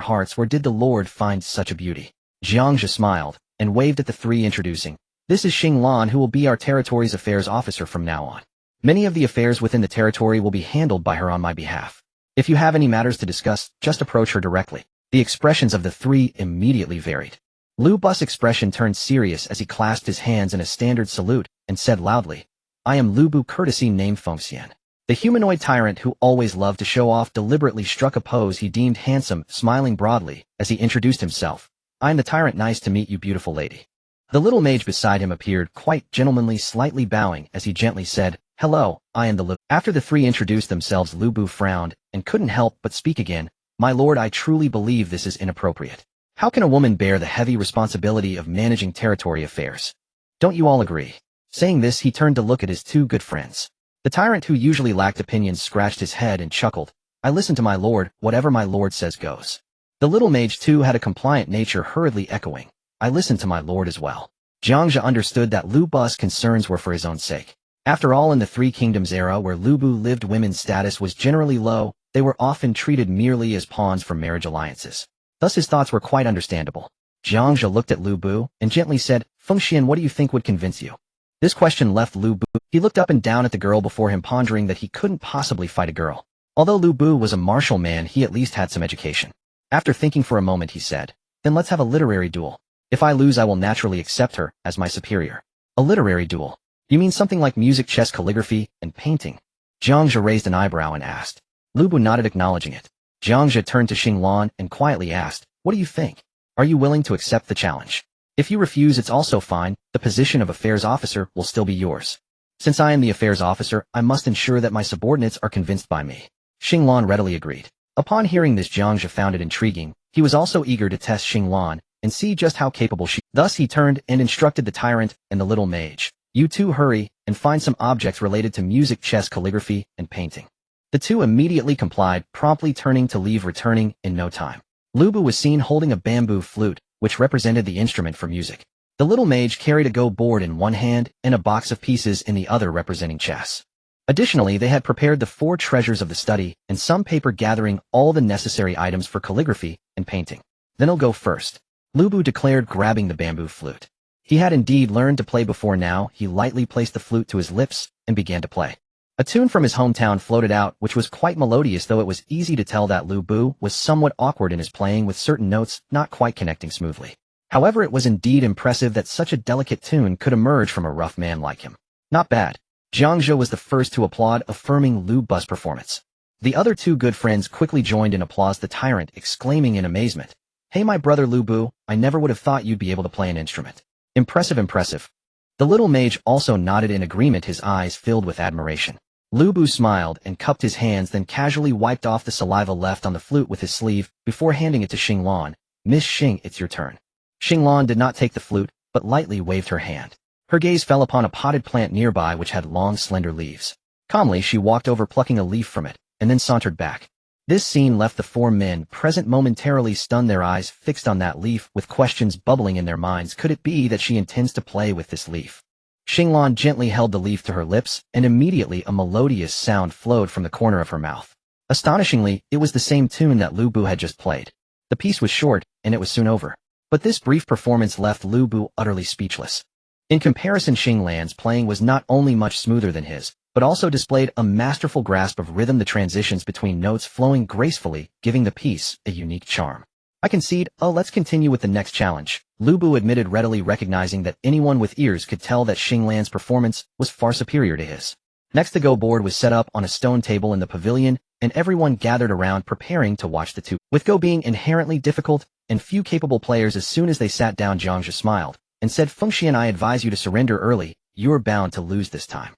hearts, where did the Lord find such a beauty? Jiang Zhe smiled and waved at the three, introducing, "This is Xinglan, who will be our territory's affairs officer from now on. Many of the affairs within the territory will be handled by her on my behalf. If you have any matters to discuss, just approach her directly." The expressions of the three immediately varied. Lu Bu's expression turned serious as he clasped his hands in a standard salute and said loudly, "I am Lu Bu, courtesy named Fengxian." The humanoid tyrant who always loved to show off deliberately struck a pose he deemed handsome, smiling broadly as he introduced himself. "I am the tyrant. Nice to meet you, beautiful lady." The little mage beside him appeared quite gentlemanly, slightly bowing as he gently said, "Hello, I am the Lu." After the three introduced themselves, Lu Bu frowned and couldn't help but speak again. "My lord, I truly believe this is inappropriate. How can a woman bear the heavy responsibility of managing territory affairs? Don't you all agree?" Saying this, he turned to look at his two good friends. The tyrant, who usually lacked opinions, scratched his head and chuckled. "I listen to my lord, whatever my lord says goes." The little mage too had a compliant nature, hurriedly echoing, "I listen to my lord as well." Jiang Zhe understood that Lu Bu's concerns were for his own sake. After all, in the Three Kingdoms era where Lu Bu lived, women's status was generally low. They were often treated merely as pawns for marriage alliances. Thus his thoughts were quite understandable. Jiang Zhe looked at Lu Bu and gently said, "Fengxian, what do you think would convince you?" This question left Lu Bu. He looked up and down at the girl before him, pondering that he couldn't possibly fight a girl. Although Lu Bu was a martial man, he at least had some education. After thinking for a moment, he said, "Then let's have a literary duel. If I lose, I will naturally accept her as my superior." "A literary duel? You mean something like music, chess, calligraphy, and painting?" Jiang Zhe raised an eyebrow and asked. Lu Bu nodded, acknowledging it. Jiang Zhe turned to Xinglan and quietly asked, "What do you think? Are you willing to accept the challenge? If you refuse, it's also fine. The position of affairs officer will still be yours. Since I am the affairs officer, I must ensure that my subordinates are convinced by me." Xinglan readily agreed. Upon hearing this, Jiang Zhe found it intriguing. He was also eager to test Xinglan and see just how capable she. Thus he turned and instructed the tyrant and the little mage, "You two hurry and find some objects related to music, chess, calligraphy, and painting." The two immediately complied, promptly turning to leave, returning in no time. Lu Bu was seen holding a bamboo flute, which represented the instrument for music. The little mage carried a go board in one hand and a box of pieces in the other representing chess. Additionally, they had prepared the four treasures of the study and some paper gathering all the necessary items for calligraphy and painting. "Then I'll go first," Lu Bu declared, grabbing the bamboo flute. He had indeed learned to play before now. He lightly placed the flute to his lips and began to play. A tune from his hometown floated out, which was quite melodious, though it was easy to tell that Lu Bu was somewhat awkward in his playing, with certain notes not quite connecting smoothly. However, it was indeed impressive that such a delicate tune could emerge from a rough man like him. Not bad. Jiang Zhe was the first to applaud, affirming Lu Bu's performance. The other two good friends quickly joined in applause, the tyrant exclaiming in amazement, "Hey, my brother Lu Bu, I never would have thought you'd be able to play an instrument. Impressive, impressive." The little mage also nodded in agreement, his eyes filled with admiration. Lu Bu smiled and cupped his hands, then casually wiped off the saliva left on the flute with his sleeve before handing it to Xinglan. "Miss Xing, it's your turn." Xinglan did not take the flute, but lightly waved her hand. Her gaze fell upon a potted plant nearby which had long, slender leaves. Calmly, she walked over, plucking a leaf from it, and then sauntered back. This scene left the four men present momentarily stunned, their eyes fixed on that leaf with questions bubbling in their minds. Could it be that she intends to play with this leaf? Xinglan gently held the leaf to her lips, and immediately a melodious sound flowed from the corner of her mouth. Astonishingly, it was the same tune that Lu Bu had just played. The piece was short, and it was soon over. But this brief performance left Lu Bu utterly speechless. In comparison, Xinglan's playing was not only much smoother than his, but also displayed a masterful grasp of rhythm, the transitions between notes flowing gracefully, giving the piece a unique charm. "I concede. Let's continue with the next challenge," Lu Bu admitted, readily recognizing that anyone with ears could tell that Xinglan's performance was far superior to his. Next, the go board was set up on a stone table in the pavilion, and everyone gathered around preparing to watch the two. With Go being inherently difficult and few capable players, as soon as they sat down, Jiang Zhe smiled and said, "Fengxian, I advise you to surrender early. You're bound to lose this time."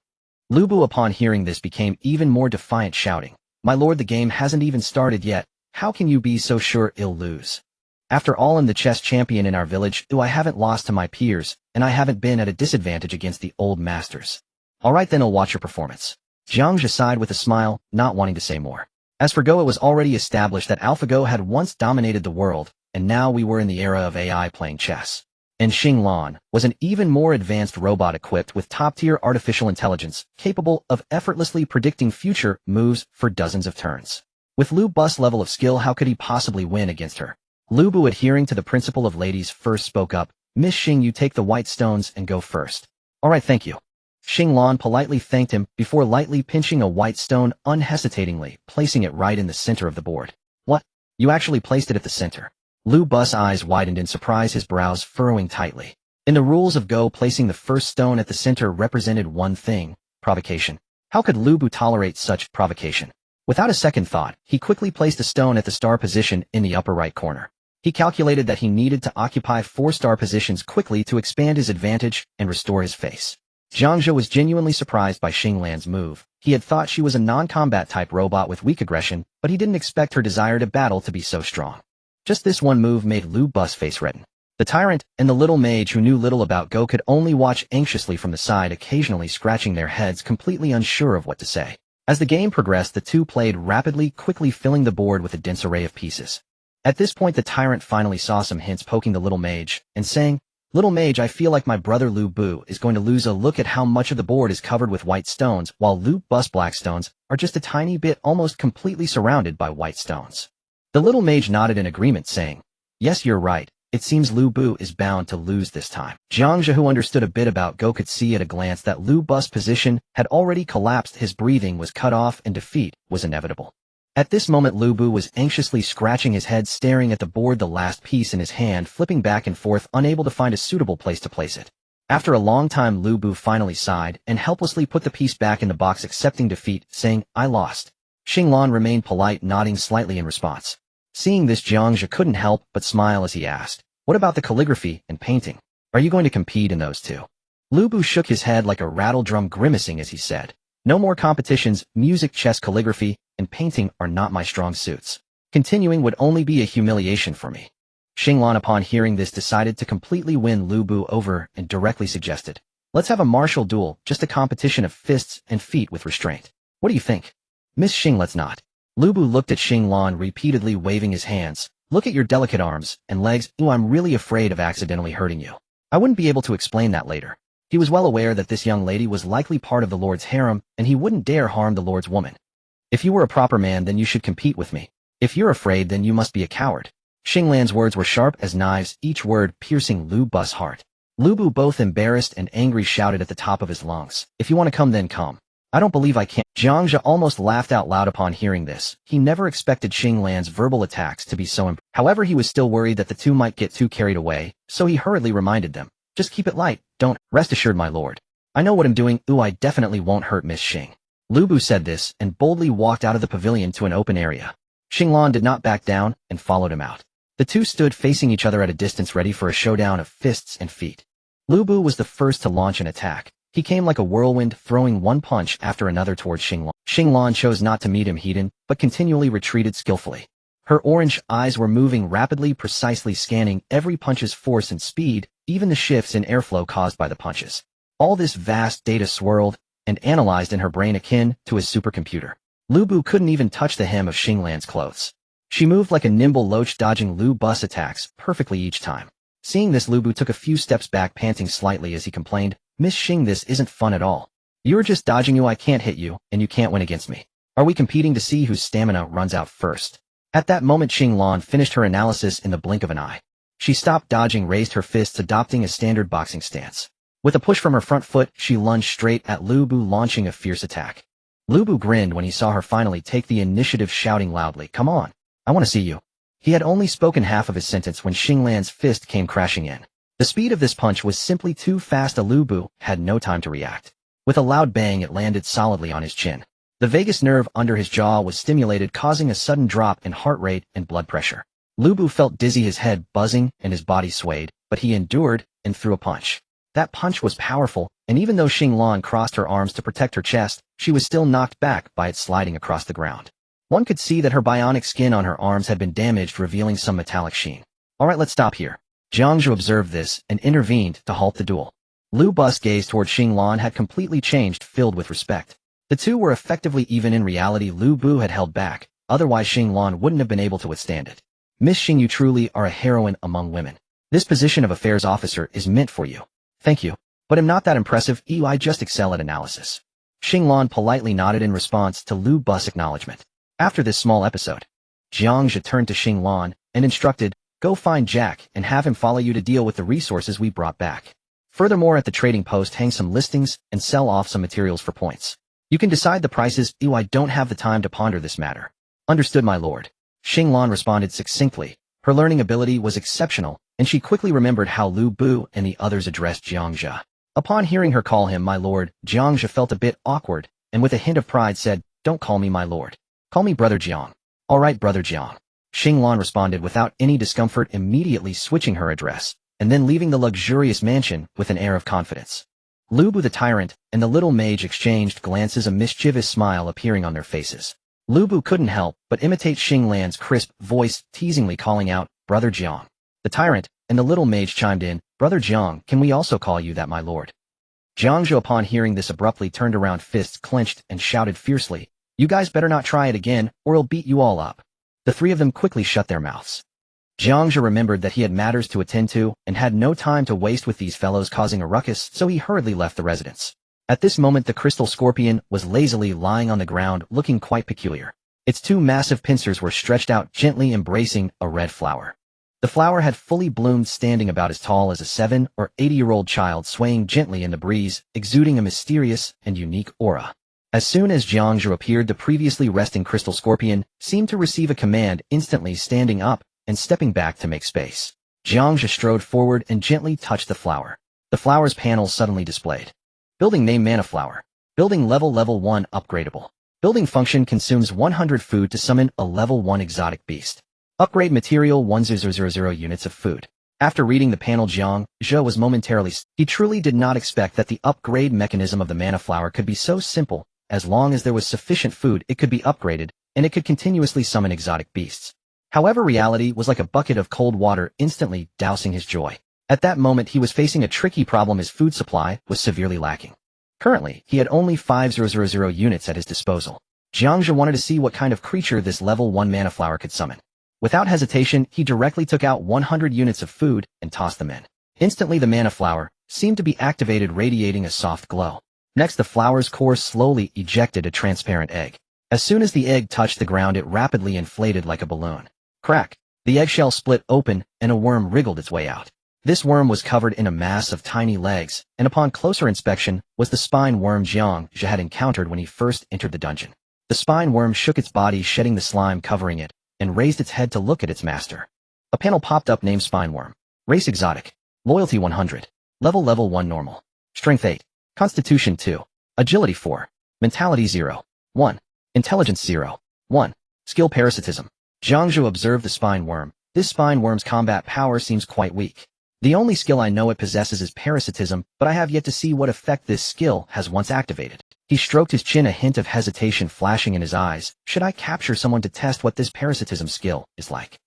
Lu Bu, upon hearing this, became even more defiant, shouting, "My lord, the game hasn't even started yet. How can you be so sure I'll lose? After all, I'm the chess champion in our village, though I haven't lost to my peers, and I haven't been at a disadvantage against the old masters." "All right, then I'll watch your performance." Jiang Zhe sighed with a smile, not wanting to say more. As for Go, it was already established that AlphaGo had once dominated the world, and now we were in the era of AI playing chess. And Xinglan was an even more advanced robot equipped with top-tier artificial intelligence, capable of effortlessly predicting future moves for dozens of turns. With Lu Bu's level of skill, how could he possibly win against her? Lu Bu, adhering to the principle of ladies first, spoke up. Miss Xing, you take the white stones and go first. All right, thank you. Xinglan politely thanked him before lightly pinching a white stone unhesitatingly, placing it right in the center of the board. What? You actually placed it at the center? Lu Bu's eyes widened in surprise, his brows furrowing tightly. In the rules of Go, placing the first stone at the center represented one thing: provocation. How could Lu Bu tolerate such provocation? Without a second thought, he quickly placed a stone at the star position in the upper right corner. He calculated that he needed to occupy 4 star positions quickly to expand his advantage and restore his face. Jiang Zhe was genuinely surprised by Xinglan's move. He had thought she was a non-combat type robot with weak aggression, but he didn't expect her desire to battle to be so strong. Just this one move made Lu Bu's face redden. The tyrant and the little mage, who knew little about Go, could only watch anxiously from the side, occasionally scratching their heads, completely unsure of what to say. As the game progressed, the two played rapidly, quickly filling the board with a dense array of pieces. At this point, the tyrant finally saw some hints, poking the little mage and saying, "Little mage, I feel like my brother Lu Bu is going to lose. A look at how much of the board is covered with white stones, while Lu Bu's black stones are just a tiny bit, almost completely surrounded by white stones." The little mage nodded in agreement, saying, "Yes, you're right. It seems Lu Bu is bound to lose this time." Jiang Zhe, who understood a bit about Go, could see at a glance that Lu Bu's position had already collapsed. His breathing was cut off and defeat was inevitable. At this moment, Lu Bu was anxiously scratching his head, staring at the board, the last piece in his hand, flipping back and forth, unable to find a suitable place to place it. After a long time, Lu Bu finally sighed and helplessly put the piece back in the box, accepting defeat, saying, "I lost." Xinglan remained polite, nodding slightly in response. Seeing this, Jiang Zhe couldn't help but smile as he asked, "What about the calligraphy and painting? Are you going to compete in those too?" Lu Bu shook his head like a rattle drum, grimacing as he said, "No more competitions. Music, chess, calligraphy, and painting are not my strong suits. Continuing would only be a humiliation for me." Xinglan, upon hearing this, decided to completely win Lu Bu over and directly suggested, "Let's have a martial duel, just a competition of fists and feet with restraint. What do you think?" "Miss Xing, let's not." Lu Bu looked at Xinglan, repeatedly waving his hands. "Look at your delicate arms and legs. Ooh, I'm really afraid of accidentally hurting you. I wouldn't be able to explain that later." He was well aware that this young lady was likely part of the Lord's harem, and he wouldn't dare harm the Lord's woman. "If you were a proper man, then you should compete with me. If you're afraid, then you must be a coward." Xinglan's words were sharp as knives, each word piercing Lu Bu's heart. Lu Bu, both embarrassed and angry, shouted at the top of his lungs, "If you want to come, then come. I don't believe I can." Jiang Zhe almost laughed out loud upon hearing this. He never expected Xinglan's verbal attacks to be so However, he was still worried that the two might get too carried away, so he hurriedly reminded them, "Just keep it light, don't." "Rest assured, my lord. I know what I'm doing. Ooh, I definitely won't hurt Miss Xing." Lu Bu said this and boldly walked out of the pavilion to an open area. Xinglan did not back down and followed him out. The two stood facing each other at a distance, ready for a showdown of fists and feet. Lu Bu was the first to launch an attack. He came like a whirlwind, throwing one punch after another towards Xinglan. Xinglan chose not to meet him head-on, but continually retreated skillfully. Her orange eyes were moving rapidly, precisely scanning every punch's force and speed, even the shifts in airflow caused by the punches. All this vast data swirled and analyzed in her brain, akin to a supercomputer. Lu Bu couldn't even touch the hem of Xinglan's clothes. She moved like a nimble loach, dodging Lu Bu's attacks perfectly each time. Seeing this, Lu Bu took a few steps back, panting slightly as he complained, "Miss Xing, this isn't fun at all. You're just dodging. I can't hit you, and you can't win against me. Are we competing to see whose stamina runs out first?" At that moment, Xinglan finished her analysis in the blink of an eye. She stopped dodging, raised her fists, adopting a standard boxing stance. With a push from her front foot, she lunged straight at Lu Bu, launching a fierce attack. Lu Bu grinned when he saw her finally take the initiative, shouting loudly, "Come on, I want to see you." He had only spoken half of his sentence when Xinglan's fist came crashing in. The speed of this punch was simply too fast. Lu Bu had no time to react. With a loud bang, it landed solidly on his chin. The vagus nerve under his jaw was stimulated, causing a sudden drop in heart rate and blood pressure. Lu Bu felt dizzy, his head buzzing and his body swayed, but he endured and threw a punch. That punch was powerful, and even though Xinglan crossed her arms to protect her chest, she was still knocked back by it sliding across the ground. One could see that her bionic skin on her arms had been damaged, revealing some metallic sheen. "All right, let's stop here." Jiang Zhe observed this and intervened to halt the duel. Lu Bu's gaze toward Xinglan had completely changed, filled with respect. The two were effectively even. In reality, Lu Bu had held back, otherwise Xinglan wouldn't have been able to withstand it. Miss Xing, you truly are a heroine among women. This position of affairs officer is meant for you. Thank you. But I'm not that impressive, I just excel at analysis. Xing Lan politely nodded in response to Lu Bu's acknowledgement. After this small episode, Jiang Zhe turned to Xing Lan and instructed, go find Jack and have him follow you to deal with the resources we brought back. Furthermore, at the trading post hang some listings and sell off some materials for points. You can decide the prices. I don't have the time to ponder this matter. Understood, my lord. Xing Lan responded succinctly. Her learning ability was exceptional, and she quickly remembered how Lu Bu and the others addressed Jiang Zhe. Upon hearing her call him my lord, Jiang Zhe felt a bit awkward, and with a hint of pride said, don't call me my lord. Call me Brother Jiang. All right, Brother Jiang. Xing Lan responded without any discomfort, immediately switching her address, and then leaving the luxurious mansion with an air of confidence. Lu Bu the tyrant and the little mage exchanged glances, a mischievous smile appearing on their faces. Lu Bu couldn't help but imitate Xing Lan's crisp voice, teasingly calling out, Brother Jiang. The tyrant and the little mage chimed in, Brother Jiang, can we also call you that, my lord? Jiang Zhe, upon hearing this, abruptly turned around, fists clenched, and shouted fiercely, you guys better not try it again, or I'll beat you all up. The three of them quickly shut their mouths. Jiang Zhe remembered that he had matters to attend to and had no time to waste with these fellows causing a ruckus, so he hurriedly left the residence. At this moment, the crystal scorpion was lazily lying on the ground, looking quite peculiar. Its two massive pincers were stretched out, gently embracing a red flower. The flower had fully bloomed, standing about as tall as a 7 or 8-year-old child, swaying gently in the breeze, exuding a mysterious and unique aura. As soon as Jiang Zhe appeared, the previously resting crystal scorpion seemed to receive a command, instantly standing up and stepping back to make space. Jiang Zhe strode forward and gently touched the flower. The flower's panel suddenly displayed. Building name Mana Flower. Building level 1 upgradable. Building function consumes 100 food to summon a level 1 exotic beast. Upgrade material 1000 units of food. After reading the panel, Jiang Zhe was momentarily he truly did not expect that the upgrade mechanism of the Mana Flower could be so simple. As long as there was sufficient food, it could be upgraded, and it could continuously summon exotic beasts. However, reality was like a bucket of cold water, instantly dousing his joy. At that moment, he was facing a tricky problem. His food supply was severely lacking. Currently, he had only 5000 units at his disposal. Jiang Zhe wanted to see what kind of creature this level 1 Mana Flower could summon. Without hesitation, he directly took out 100 units of food and tossed them in. Instantly, the Mana Flower seemed to be activated, radiating a soft glow. Next, the flower's core slowly ejected a transparent egg. As soon as the egg touched the ground, it rapidly inflated like a balloon. Crack! The eggshell split open, and a worm wriggled its way out. This worm was covered in a mass of tiny legs, and upon closer inspection was the spine worm Jiang Zhe had encountered when he first entered the dungeon. The spine worm shook its body, shedding the slime covering it, and raised its head to look at its master. A panel popped up named Spine Worm. Race exotic. Loyalty 100. Level 1 normal. Strength 8. Constitution 2. Agility 4. Mentality 0. 1. Intelligence 0. 1. Skill parasitism. Jiang Zhe observed the spine worm. This spine worm's combat power seems quite weak. The only skill I know it possesses is parasitism, but I have yet to see what effect this skill has once activated. He stroked his chin, a hint of hesitation flashing in his eyes. Should I capture someone to test what this parasitism skill is like?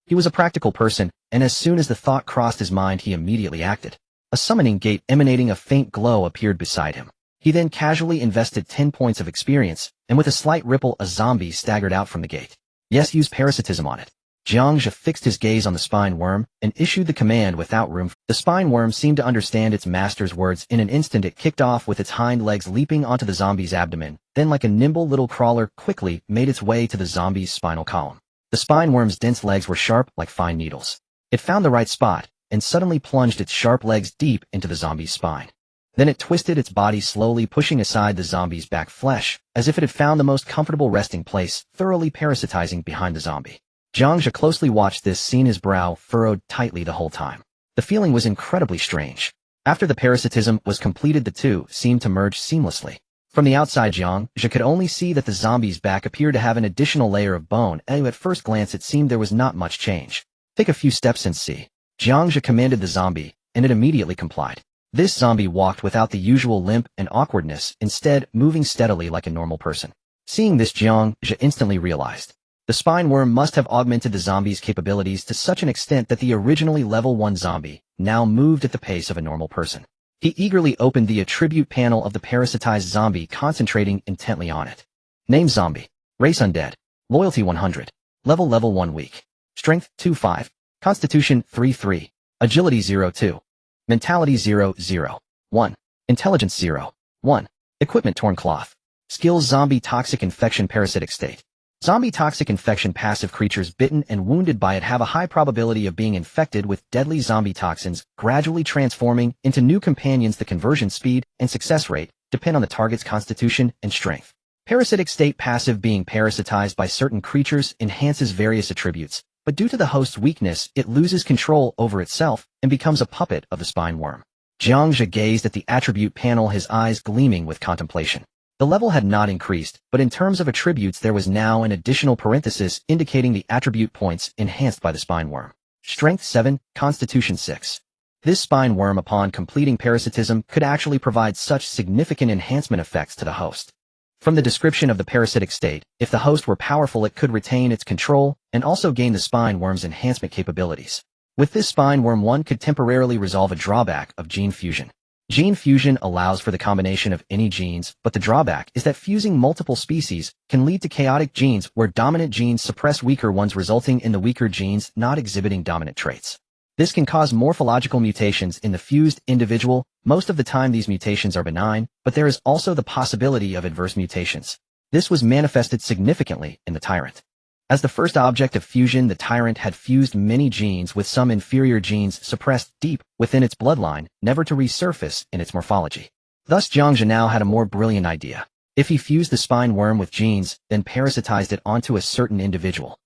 He was a practical person, and as soon as the thought crossed his mind, he immediately acted. A summoning gate emanating a faint glow appeared beside him. He then casually invested 10 points of experience, and with a slight ripple, a zombie staggered out from the gate. Yes, use parasitism on it. Jiang Zhe fixed his gaze on the spine worm and issued the command without room. The spine worm seemed to understand its master's words. In an instant, it kicked off with its hind legs, leaping onto the zombie's abdomen, then like a nimble little crawler quickly made its way to the zombie's spinal column. The spine worm's dense legs were sharp like fine needles. It found the right spot and suddenly plunged its sharp legs deep into the zombie's spine. Then it twisted its body, slowly pushing aside the zombie's back flesh, as if it had found the most comfortable resting place, thoroughly parasitizing behind the zombie. Jiang Zhe closely watched this scene, his brow furrowed tightly the whole time. The feeling was incredibly strange. After the parasitism was completed, the two seemed to merge seamlessly. From the outside, Jiang Zhe could only see that the zombie's back appeared to have an additional layer of bone, and at first glance it seemed there was not much change. Take a few steps and see. Jiang Zhe commanded the zombie, and it immediately complied. This zombie walked without the usual limp and awkwardness, instead moving steadily like a normal person. Seeing this, Jiang Zhe instantly realized. The spine worm must have augmented the zombie's capabilities to such an extent that the originally level 1 zombie now moved at the pace of a normal person. He eagerly opened the attribute panel of the parasitized zombie, concentrating intently on it. Name zombie. Race undead. Loyalty 100. Level 1 weak. Strength 2-5, Constitution 3-3, Agility 0-2, Mentality 0-0-1, Intelligence 0-1, Equipment torn cloth. Skills zombie toxic infection parasitic state. Zombie toxic infection passive creatures bitten and wounded by it have a high probability of being infected with deadly zombie toxins, gradually transforming into new companions. The conversion speed and success rate depend on the target's constitution and strength. Parasitic state passive being parasitized by certain creatures enhances various attributes, but due to the host's weakness, it loses control over itself and becomes a puppet of the spine worm. Jiang Zhe gazed at the attribute panel, his eyes gleaming with contemplation. The level had not increased, but in terms of attributes there was now an additional parenthesis indicating the attribute points enhanced by the spine worm. Strength 7, Constitution 6. This spine worm upon completing parasitism could actually provide such significant enhancement effects to the host. From the description of the parasitic state, if the host were powerful it could retain its control and also gain the spine worm's enhancement capabilities. With this spine worm one could temporarily resolve a drawback of gene fusion. Gene fusion allows for the combination of any genes, but the drawback is that fusing multiple species can lead to chaotic genes where dominant genes suppress weaker ones, resulting in the weaker genes not exhibiting dominant traits. This can cause morphological mutations in the fused individual. Most of the time these mutations are benign, but there is also the possibility of adverse mutations. This was manifested significantly in the tyrant. As the first object of fusion, the tyrant had fused many genes with some inferior genes suppressed deep within its bloodline, never to resurface in its morphology. Thus Jiang Zhe now had a more brilliant idea. If he fused the spine worm with genes, then parasitized it onto a certain individual.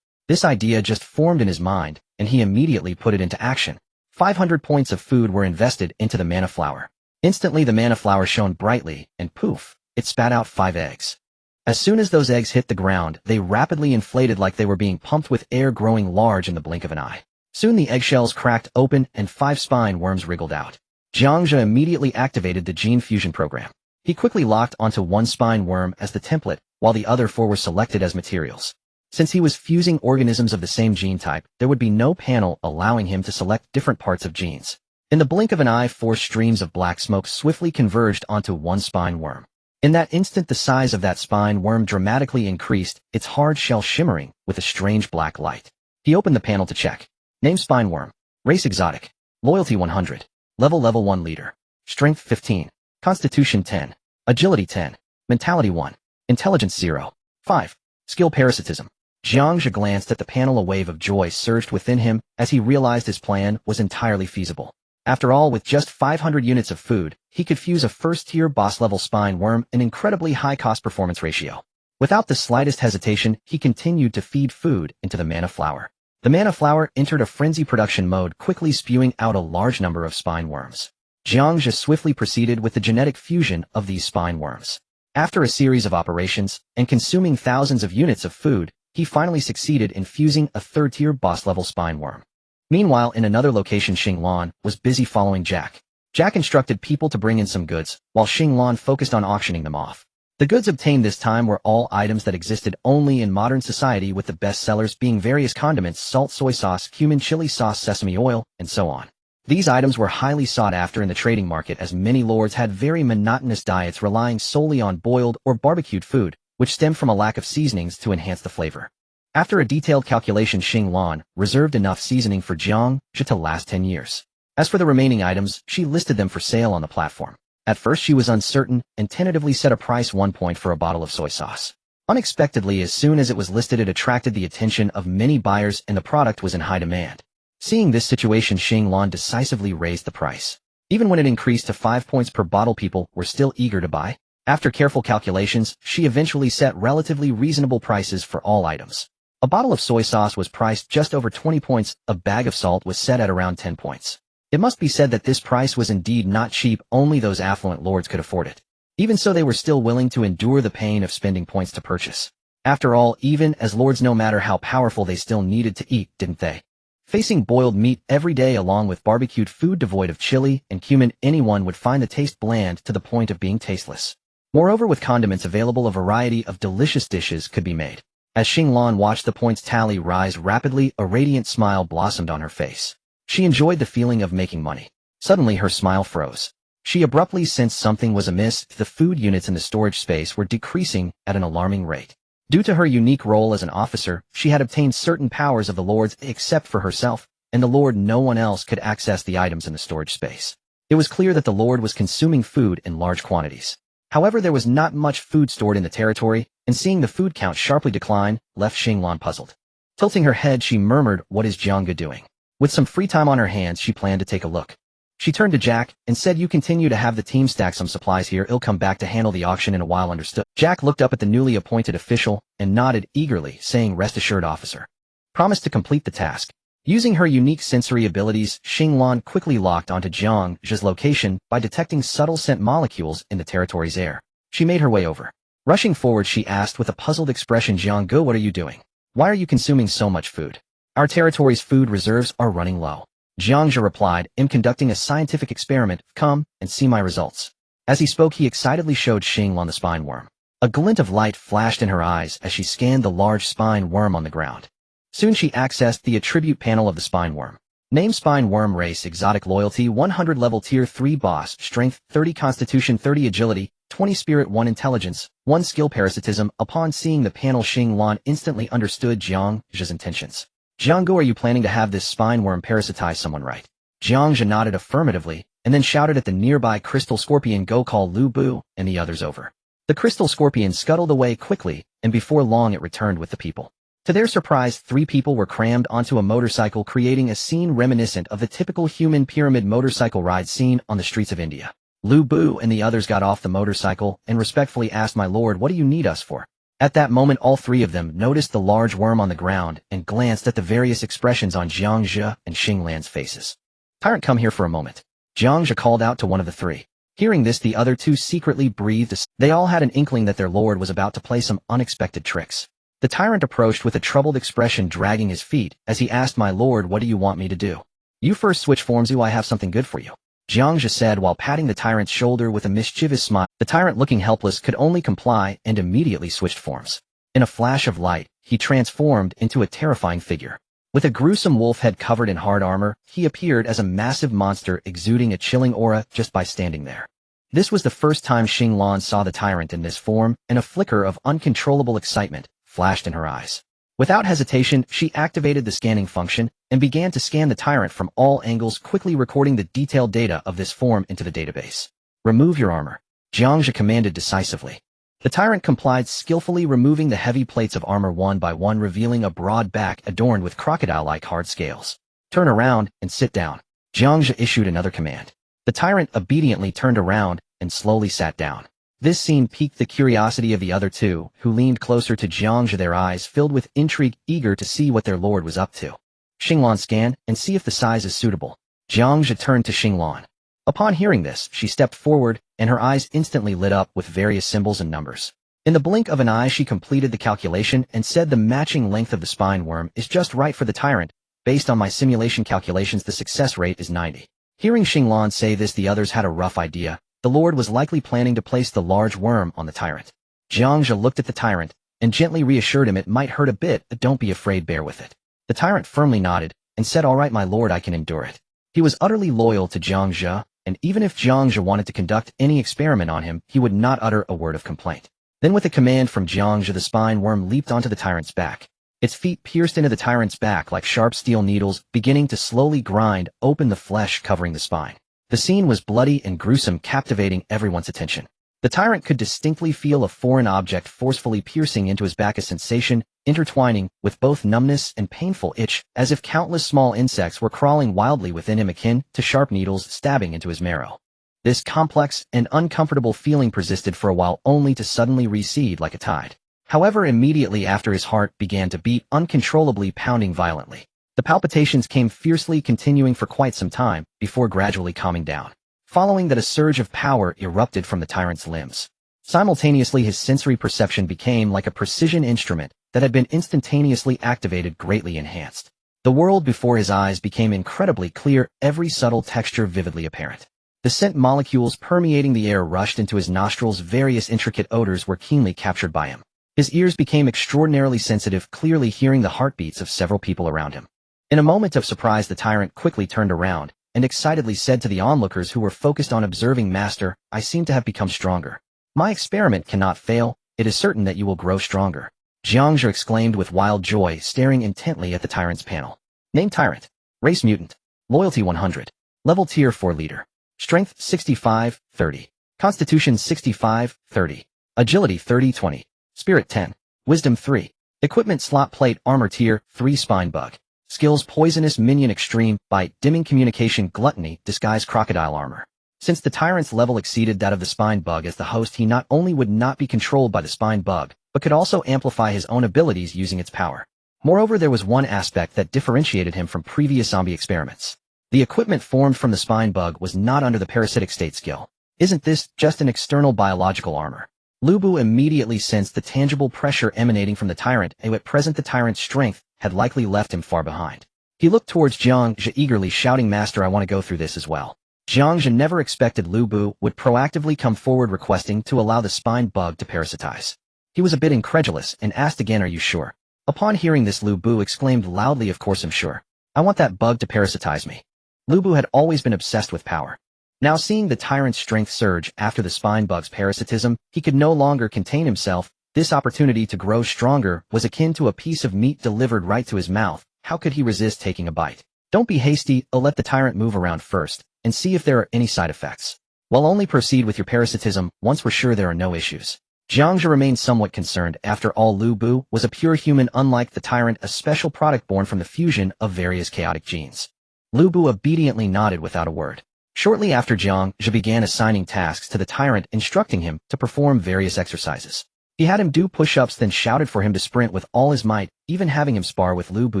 This idea just formed in his mind, and he immediately put it into action. 500 points of food were invested into the mana flower. Instantly the mana flower shone brightly, and poof, it spat out 5 eggs. As soon as those eggs hit the ground, they rapidly inflated like they were being pumped with air, growing large in the blink of an eye. Soon the eggshells cracked open and 5 spine worms wriggled out. Jiang Zhe immediately activated the gene fusion program. He quickly locked onto one spine worm as the template, while the other 4 were selected as materials. Since he was fusing organisms of the same gene type, there would be no panel allowing him to select different parts of genes. In the blink of an eye, 4 streams of black smoke swiftly converged onto one spine worm. In that instant the size of that spine worm dramatically increased, its hard shell shimmering with a strange black light. He opened the panel to check. Name spine worm. Race exotic. Loyalty 100. Level 1 leader. Strength 15. Constitution 10. Agility 10. Mentality 1. Intelligence 0. 5. Skill parasitism. Jiang Zhe glanced at the panel. A wave of joy surged within him as he realized his plan was entirely feasible. After all, with just 500 units of food, he could fuse a first-tier boss-level spine worm, an incredibly high cost-performance ratio. Without the slightest hesitation, he continued to feed food into the mana flower. The mana flower entered a frenzy production mode, quickly spewing out a large number of spine worms. Jiang Zhe swiftly proceeded with the genetic fusion of these spine worms. After a series of operations, and consuming thousands of units of food, he finally succeeded in fusing a third-tier boss-level spine worm. Meanwhile, in another location, Xinglan was busy following Jack. Jack instructed people to bring in some goods, while Xinglan focused on auctioning them off. The goods obtained this time were all items that existed only in modern society, with the best sellers being various condiments, salt, soy sauce, cumin, chili sauce, sesame oil, and so on. These items were highly sought after in the trading market, as many lords had very monotonous diets relying solely on boiled or barbecued food, which stemmed from a lack of seasonings to enhance the flavor. After a detailed calculation, Xinglan reserved enough seasoning for Jiang Zhe to last 10 years. As for the remaining items, she listed them for sale on the platform. At first she was uncertain and tentatively set a price 1 point for a bottle of soy sauce. Unexpectedly, as soon as it was listed, it attracted the attention of many buyers and the product was in high demand. Seeing this situation, Xinglan decisively raised the price. Even when it increased to 5 points per bottle, people were still eager to buy. After careful calculations, she eventually set relatively reasonable prices for all items. A bottle of soy sauce was priced just over 20 points, a bag of salt was set at around 10 points. It must be said that this price was indeed not cheap, only those affluent lords could afford it. Even so, they were still willing to endure the pain of spending points to purchase. After all, even as lords, no matter how powerful, they still needed to eat, didn't they? Facing boiled meat every day along with barbecued food devoid of chili and cumin, anyone would find the taste bland to the point of being tasteless. Moreover, with condiments available, a variety of delicious dishes could be made. As Xinglan watched the points tally rise rapidly, a radiant smile blossomed on her face. She enjoyed the feeling of making money. Suddenly her smile froze. She abruptly sensed something was amiss. The food units in the storage space were decreasing at an alarming rate. Due to her unique role as an officer, she had obtained certain powers of the lords except for herself, and the lord no one else could access the items in the storage space. It was clear that the lord was consuming food in large quantities. However, there was not much food stored in the territory, and seeing the food count sharply decline, left Xinglan puzzled. Tilting her head, she murmured, "What is Jiang Zhe doing?" With some free time on her hands, she planned to take a look. She turned to Jack and said, "You continue to have the team stack some supplies here. I'll come back to handle the auction in a while, understood?" Jack looked up at the newly appointed official and nodded eagerly, saying, "Rest assured, officer." Promised to complete the task. Using her unique sensory abilities, Xinglan quickly locked onto Jiang Zhe's location by detecting subtle scent molecules in the territory's air. She made her way over. Rushing forward, she asked with a puzzled expression, "Jiang Zhe, what are you doing? Why are you consuming so much food? Our territory's food reserves are running low." Jiang Zhe replied, "I'm conducting a scientific experiment. Come and see my results." As he spoke, he excitedly showed Xinglan the spine worm. A glint of light flashed in her eyes as she scanned the large spine worm on the ground. Soon she accessed the attribute panel of the spine worm. Name: spine worm. Race: exotic. Loyalty: 100. Level: tier 3 boss. Strength: 30. Constitution: 30. Agility: 20. Spirit: 1. Intelligence: 1. Skill: parasitism. Upon seeing the panel, Xinglan instantly understood Jiang Zhe's intentions. "Jiang Zhe, are you planning to have this spine worm parasitize someone, right?" Jiang Zhe nodded affirmatively, and then shouted at the nearby crystal scorpion, "Go call Lu Bu and the others over." The crystal scorpion scuttled away quickly, and before long it returned with the people. To their surprise, 3 people were crammed onto a motorcycle, creating a scene reminiscent of the typical human pyramid motorcycle ride seen on the streets of India. Lu Bu and the others got off the motorcycle and respectfully asked, "My lord, what do you need us for?" At that moment, all 3 of them noticed the large worm on the ground and glanced at the various expressions on Jiang Zhe and Xinglan's faces. "Tyrant, come here for a moment." Jiang Zhe called out to one of the 3. Hearing this, the other 2 secretly breathed. They all had an inkling that their lord was about to play some unexpected tricks. The tyrant approached with a troubled expression, dragging his feet, as he asked, "My lord, what do you want me to do?" "You first switch forms. I have something good for you," Jiang Zhe said while patting the tyrant's shoulder with a mischievous smile. The tyrant, looking helpless, could only comply and immediately switched forms. In a flash of light, he transformed into a terrifying figure. With a gruesome wolf head covered in hard armor, he appeared as a massive monster exuding a chilling aura just by standing there. This was the first time Xinglan saw the tyrant in this form, and a flicker of uncontrollable excitement flashed in her eyes. Without hesitation, she activated the scanning function and began to scan the tyrant from all angles, quickly recording the detailed data of this form into the database. "Remove your armor," Jiang Zhe commanded decisively. The tyrant complied, skillfully removing the heavy plates of armor one by one, revealing a broad back adorned with crocodile-like hard scales. "Turn around and sit down," Jiang Zhe issued another command. The tyrant obediently turned around and slowly sat down. This scene piqued the curiosity of the other 2, who leaned closer to Jiang Zhe, their eyes filled with intrigue, eager to see what their lord was up to. "Xinglan, scan and see if the size is suitable." Jiang Zhe turned to Xinglan. Upon hearing this, she stepped forward, and her eyes instantly lit up with various symbols and numbers. In the blink of an eye, she completed the calculation and said, "The matching length of the spine worm is just right for the tyrant. Based on my simulation calculations, the success rate is 90. Hearing Xinglan say this, the others had a rough idea. The lord was likely planning to place the large worm on the tyrant. Jiang Zhe looked at the tyrant and gently reassured him, "It might hurt a bit, but don't be afraid, bear with it." The tyrant firmly nodded and said, "All right, my lord, I can endure it." He was utterly loyal to Jiang Zhe, and even if Jiang Zhe wanted to conduct any experiment on him, he would not utter a word of complaint. Then, with a command from Jiang Zhe, the spine worm leaped onto the tyrant's back. Its feet pierced into the tyrant's back like sharp steel needles, beginning to slowly grind open the flesh covering the spine. The scene was bloody and gruesome, captivating everyone's attention. The tyrant could distinctly feel a foreign object forcefully piercing into his back, a sensation intertwining with both numbness and painful itch, as if countless small insects were crawling wildly within him, akin to sharp needles stabbing into his marrow. This complex and uncomfortable feeling persisted for a while, only to suddenly recede like a tide. However, immediately after, his heart began to beat uncontrollably, pounding violently. The palpitations came fiercely, continuing for quite some time, before gradually calming down. Following that, a surge of power erupted from the tyrant's limbs. Simultaneously, his sensory perception became like a precision instrument that had been instantaneously activated, greatly enhanced. The world before his eyes became incredibly clear, every subtle texture vividly apparent. The scent molecules permeating the air rushed into his nostrils, various intricate odors were keenly captured by him. His ears became extraordinarily sensitive, clearly hearing the heartbeats of several people around him. In a moment of surprise, the tyrant quickly turned around and excitedly said to the onlookers who were focused on observing, "Master, I seem to have become stronger. My experiment cannot fail. It is certain that you will grow stronger." Jiang Zhe exclaimed with wild joy, staring intently at the tyrant's panel. Name Tyrant. Race Mutant. Loyalty 100. Level Tier 4 Leader. Strength 65, 30. Constitution 65, 30. Agility 30, 20. Spirit 10. Wisdom 3. Equipment Slot Plate Armor Tier 3 Spine Bug. Skills Poisonous Minion Extreme Bite Dimming Communication Gluttony Disguise Crocodile Armor. Since the tyrant's level exceeded that of the spine bug as the host, he not only would not be controlled by the spine bug, but could also amplify his own abilities using its power. Moreover, there was one aspect that differentiated him from previous zombie experiments. The equipment formed from the spine bug was not under the parasitic state skill. Isn't this just an external biological armor? Lu Bu immediately sensed the tangible pressure emanating from the tyrant, and at present the tyrant's strength had likely left him far behind. He looked towards Jiang Zhe eagerly, shouting, "Master, I want to go through this as well." Jiang Zhe never expected Lu Bu would proactively come forward requesting to allow the spine bug to parasitize. He was a bit incredulous and asked again, "Are you sure?" Upon hearing this, Lu Bu exclaimed loudly, "Of course I'm sure. I want that bug to parasitize me." Lu Bu had always been obsessed with power. Now seeing the tyrant's strength surge after the spine bug's parasitism, he could no longer contain himself. This opportunity to grow stronger was akin to a piece of meat delivered right to his mouth. How could he resist taking a bite? "Don't be hasty, let the tyrant move around first, and see if there are any side effects. We'll only proceed with your parasitism once we're sure there are no issues." Jiang Zhe remained somewhat concerned. After all, Lu Bu was a pure human, unlike the tyrant, a special product born from the fusion of various chaotic genes. Lu Bu obediently nodded without a word. Shortly after, Jiang Zhe began assigning tasks to the tyrant, instructing him to perform various exercises. He had him do push-ups, then shouted for him to sprint with all his might, even having him spar with Lu Bu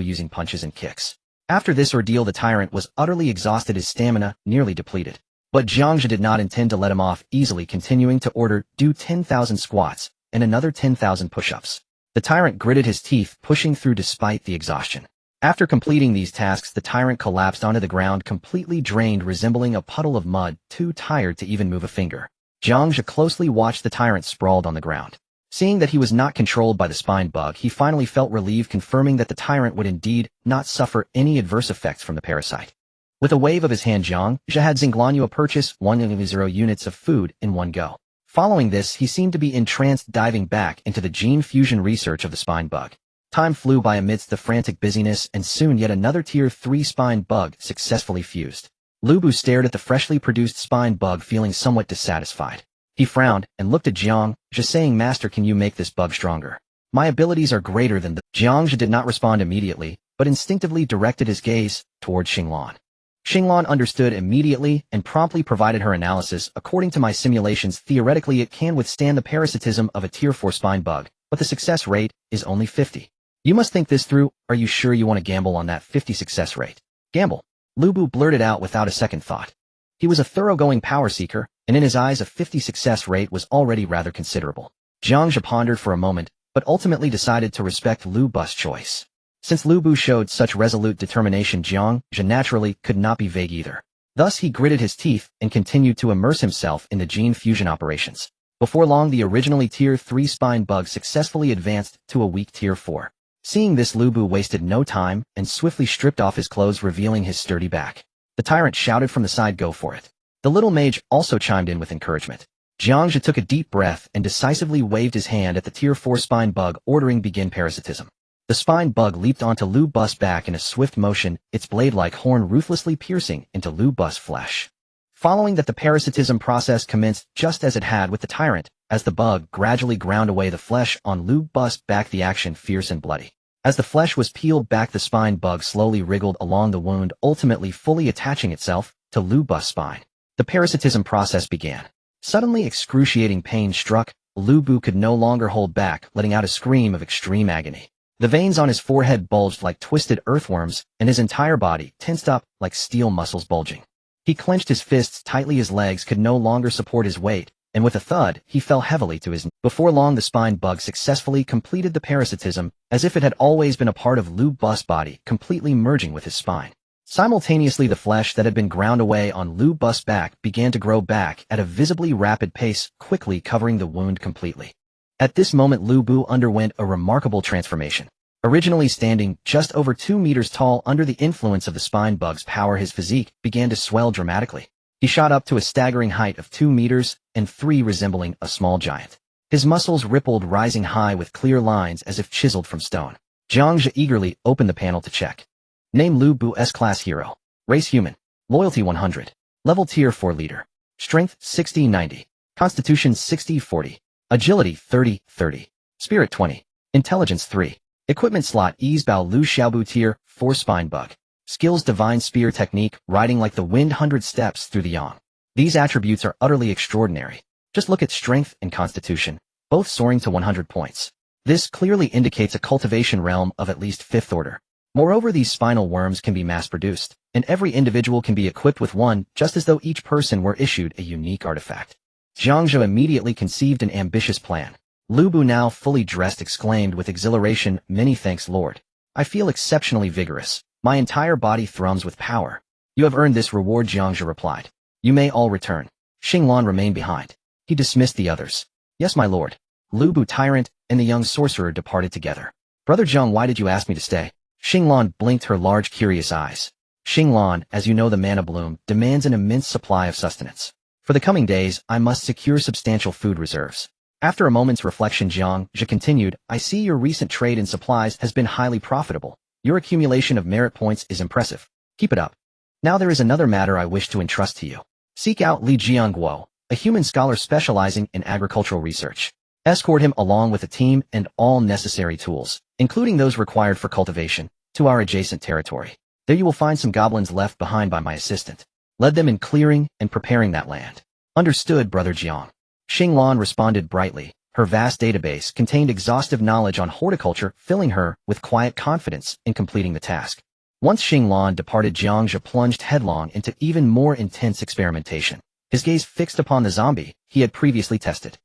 using punches and kicks. After this ordeal, the tyrant was utterly exhausted, his stamina nearly depleted. But Jiang Zhe did not intend to let him off easily, continuing to order, "Do 10,000 squats, and another 10,000 push-ups." The tyrant gritted his teeth, pushing through despite the exhaustion. After completing these tasks, the tyrant collapsed onto the ground, completely drained, resembling a puddle of mud, too tired to even move a finger. Jiang Zhe closely watched the tyrant sprawled on the ground. Seeing that he was not controlled by the spine bug, he finally felt relieved, confirming that the tyrant would indeed not suffer any adverse effects from the parasite. With a wave of his hand, Jiang Zhe had Zinglanua purchase 100 units of food in one go. Following this, he seemed to be entranced, diving back into the gene fusion research of the spine bug. Time flew by amidst the frantic busyness, and soon yet another Tier 3 spine bug successfully fused. Lu Bu stared at the freshly produced spine bug, feeling somewhat dissatisfied. He frowned and looked at Jiang Zhe, saying, "Master, can you make this bug stronger? My abilities are greater than the—" Jiang Zhe did not respond immediately, but instinctively directed his gaze towards Xinglan. Xinglan understood immediately and promptly provided her analysis. "According to my simulations, theoretically it can withstand the parasitism of a Tier 4 spine bug, but the success rate is only 50. You must think this through. Are you sure you want to gamble on that 50 success rate?" "Gamble?" Lu Bu blurted out without a second thought. He was a thoroughgoing power seeker, and in his eyes a 50 success rate was already rather considerable. Jiang Zhe pondered for a moment, but ultimately decided to respect Lu Bu's choice. Since Lu Bu showed such resolute determination, Jiang Zhe naturally could not be vague either. Thus he gritted his teeth and continued to immerse himself in the gene fusion operations. Before long, the originally Tier 3 spine bug successfully advanced to a weak Tier 4. Seeing this, Lu Bu wasted no time and swiftly stripped off his clothes, revealing his sturdy back. The tyrant shouted from the side, "Go for it." The little mage also chimed in with encouragement. Jiang Zhe took a deep breath and decisively waved his hand at the Tier 4 spine bug, ordering begin parasitism. The spine bug leaped onto Lu Bu's back in a swift motion, its blade-like horn ruthlessly piercing into Lu Bu's flesh. Following that, the parasitism process commenced just as it had with the tyrant. As the bug gradually ground away the flesh on Lu Bu's back, the action fierce and bloody. As the flesh was peeled back, the spine bug slowly wriggled along the wound, ultimately fully attaching itself to Lu Bu's spine. The parasitism process began. Suddenly, excruciating pain struck. Lu Bu could no longer hold back, letting out a scream of extreme agony. The veins on his forehead bulged like twisted earthworms, and his entire body tensed up like steel muscles bulging. He clenched his fists tightly, his legs could no longer support his weight, and with a thud, he fell heavily to his knees. Before long, the spine bug successfully completed the parasitism, as if it had always been a part of Lu Bu's body, completely merging with his spine. Simultaneously, the flesh that had been ground away on Lu Bu's back began to grow back at a visibly rapid pace, quickly covering the wound completely. At this moment, Lu Bu underwent a remarkable transformation. Originally standing just over 2 meters tall, under the influence of the spine bug's power, his physique began to swell dramatically. He shot up to a staggering height of 2 meters and 3, resembling a small giant. His muscles rippled, rising high with clear lines as if chiseled from stone. Jiang Zhe eagerly opened the panel to check. Name Lu Bu S-Class Hero. Race Human. Loyalty 100. Level Tier 4 Leader. Strength 60-90. Constitution 60-40. Agility 30-30. Spirit 20. Intelligence 3. Equipment slot Ease Bao Lu Xiaobu Tier 4 Spine Bug. Skills Divine Spear Technique, riding like the wind 100 steps through the yang. These attributes are utterly extraordinary. Just look at strength and constitution, both soaring to 100 points. This clearly indicates a cultivation realm of at least 5th order. Moreover, these spinal worms can be mass-produced, and every individual can be equipped with one, just as though each person were issued a unique artifact. Jiang Zhe immediately conceived an ambitious plan. Lu Bu, now fully dressed, exclaimed with exhilaration, "Many thanks, Lord. I feel exceptionally vigorous. My entire body thrums with power." "You have earned this reward," Jiang Zhe replied. "You may all return." Xinglan remained behind. He dismissed the others. "Yes, my lord." Lu Bu, tyrant, and the young sorcerer departed together. "Brother Jiang, why did you ask me to stay?" Xinglan blinked her large, curious eyes. "Xinglan, as you know, the mana bloom demands an immense supply of sustenance. For the coming days, I must secure substantial food reserves." After a moment's reflection, Jiang Zhe continued, "I see your recent trade in supplies has been highly profitable. Your accumulation of merit points is impressive. Keep it up. Now there is another matter I wish to entrust to you. Seek out Li Jiangguo, a human scholar specializing in agricultural research. Escort him along with a team and all necessary tools, including those required for cultivation, to our adjacent territory. There you will find some goblins left behind by my assistant. Lead them in clearing and preparing that land." "Understood, Brother Jiang." Xinglan responded brightly. Her vast database contained exhaustive knowledge on horticulture, filling her with quiet confidence in completing the task. Once Xinglan departed, Jiang Zhe plunged headlong into even more intense experimentation, his gaze fixed upon the zombie he had previously tested.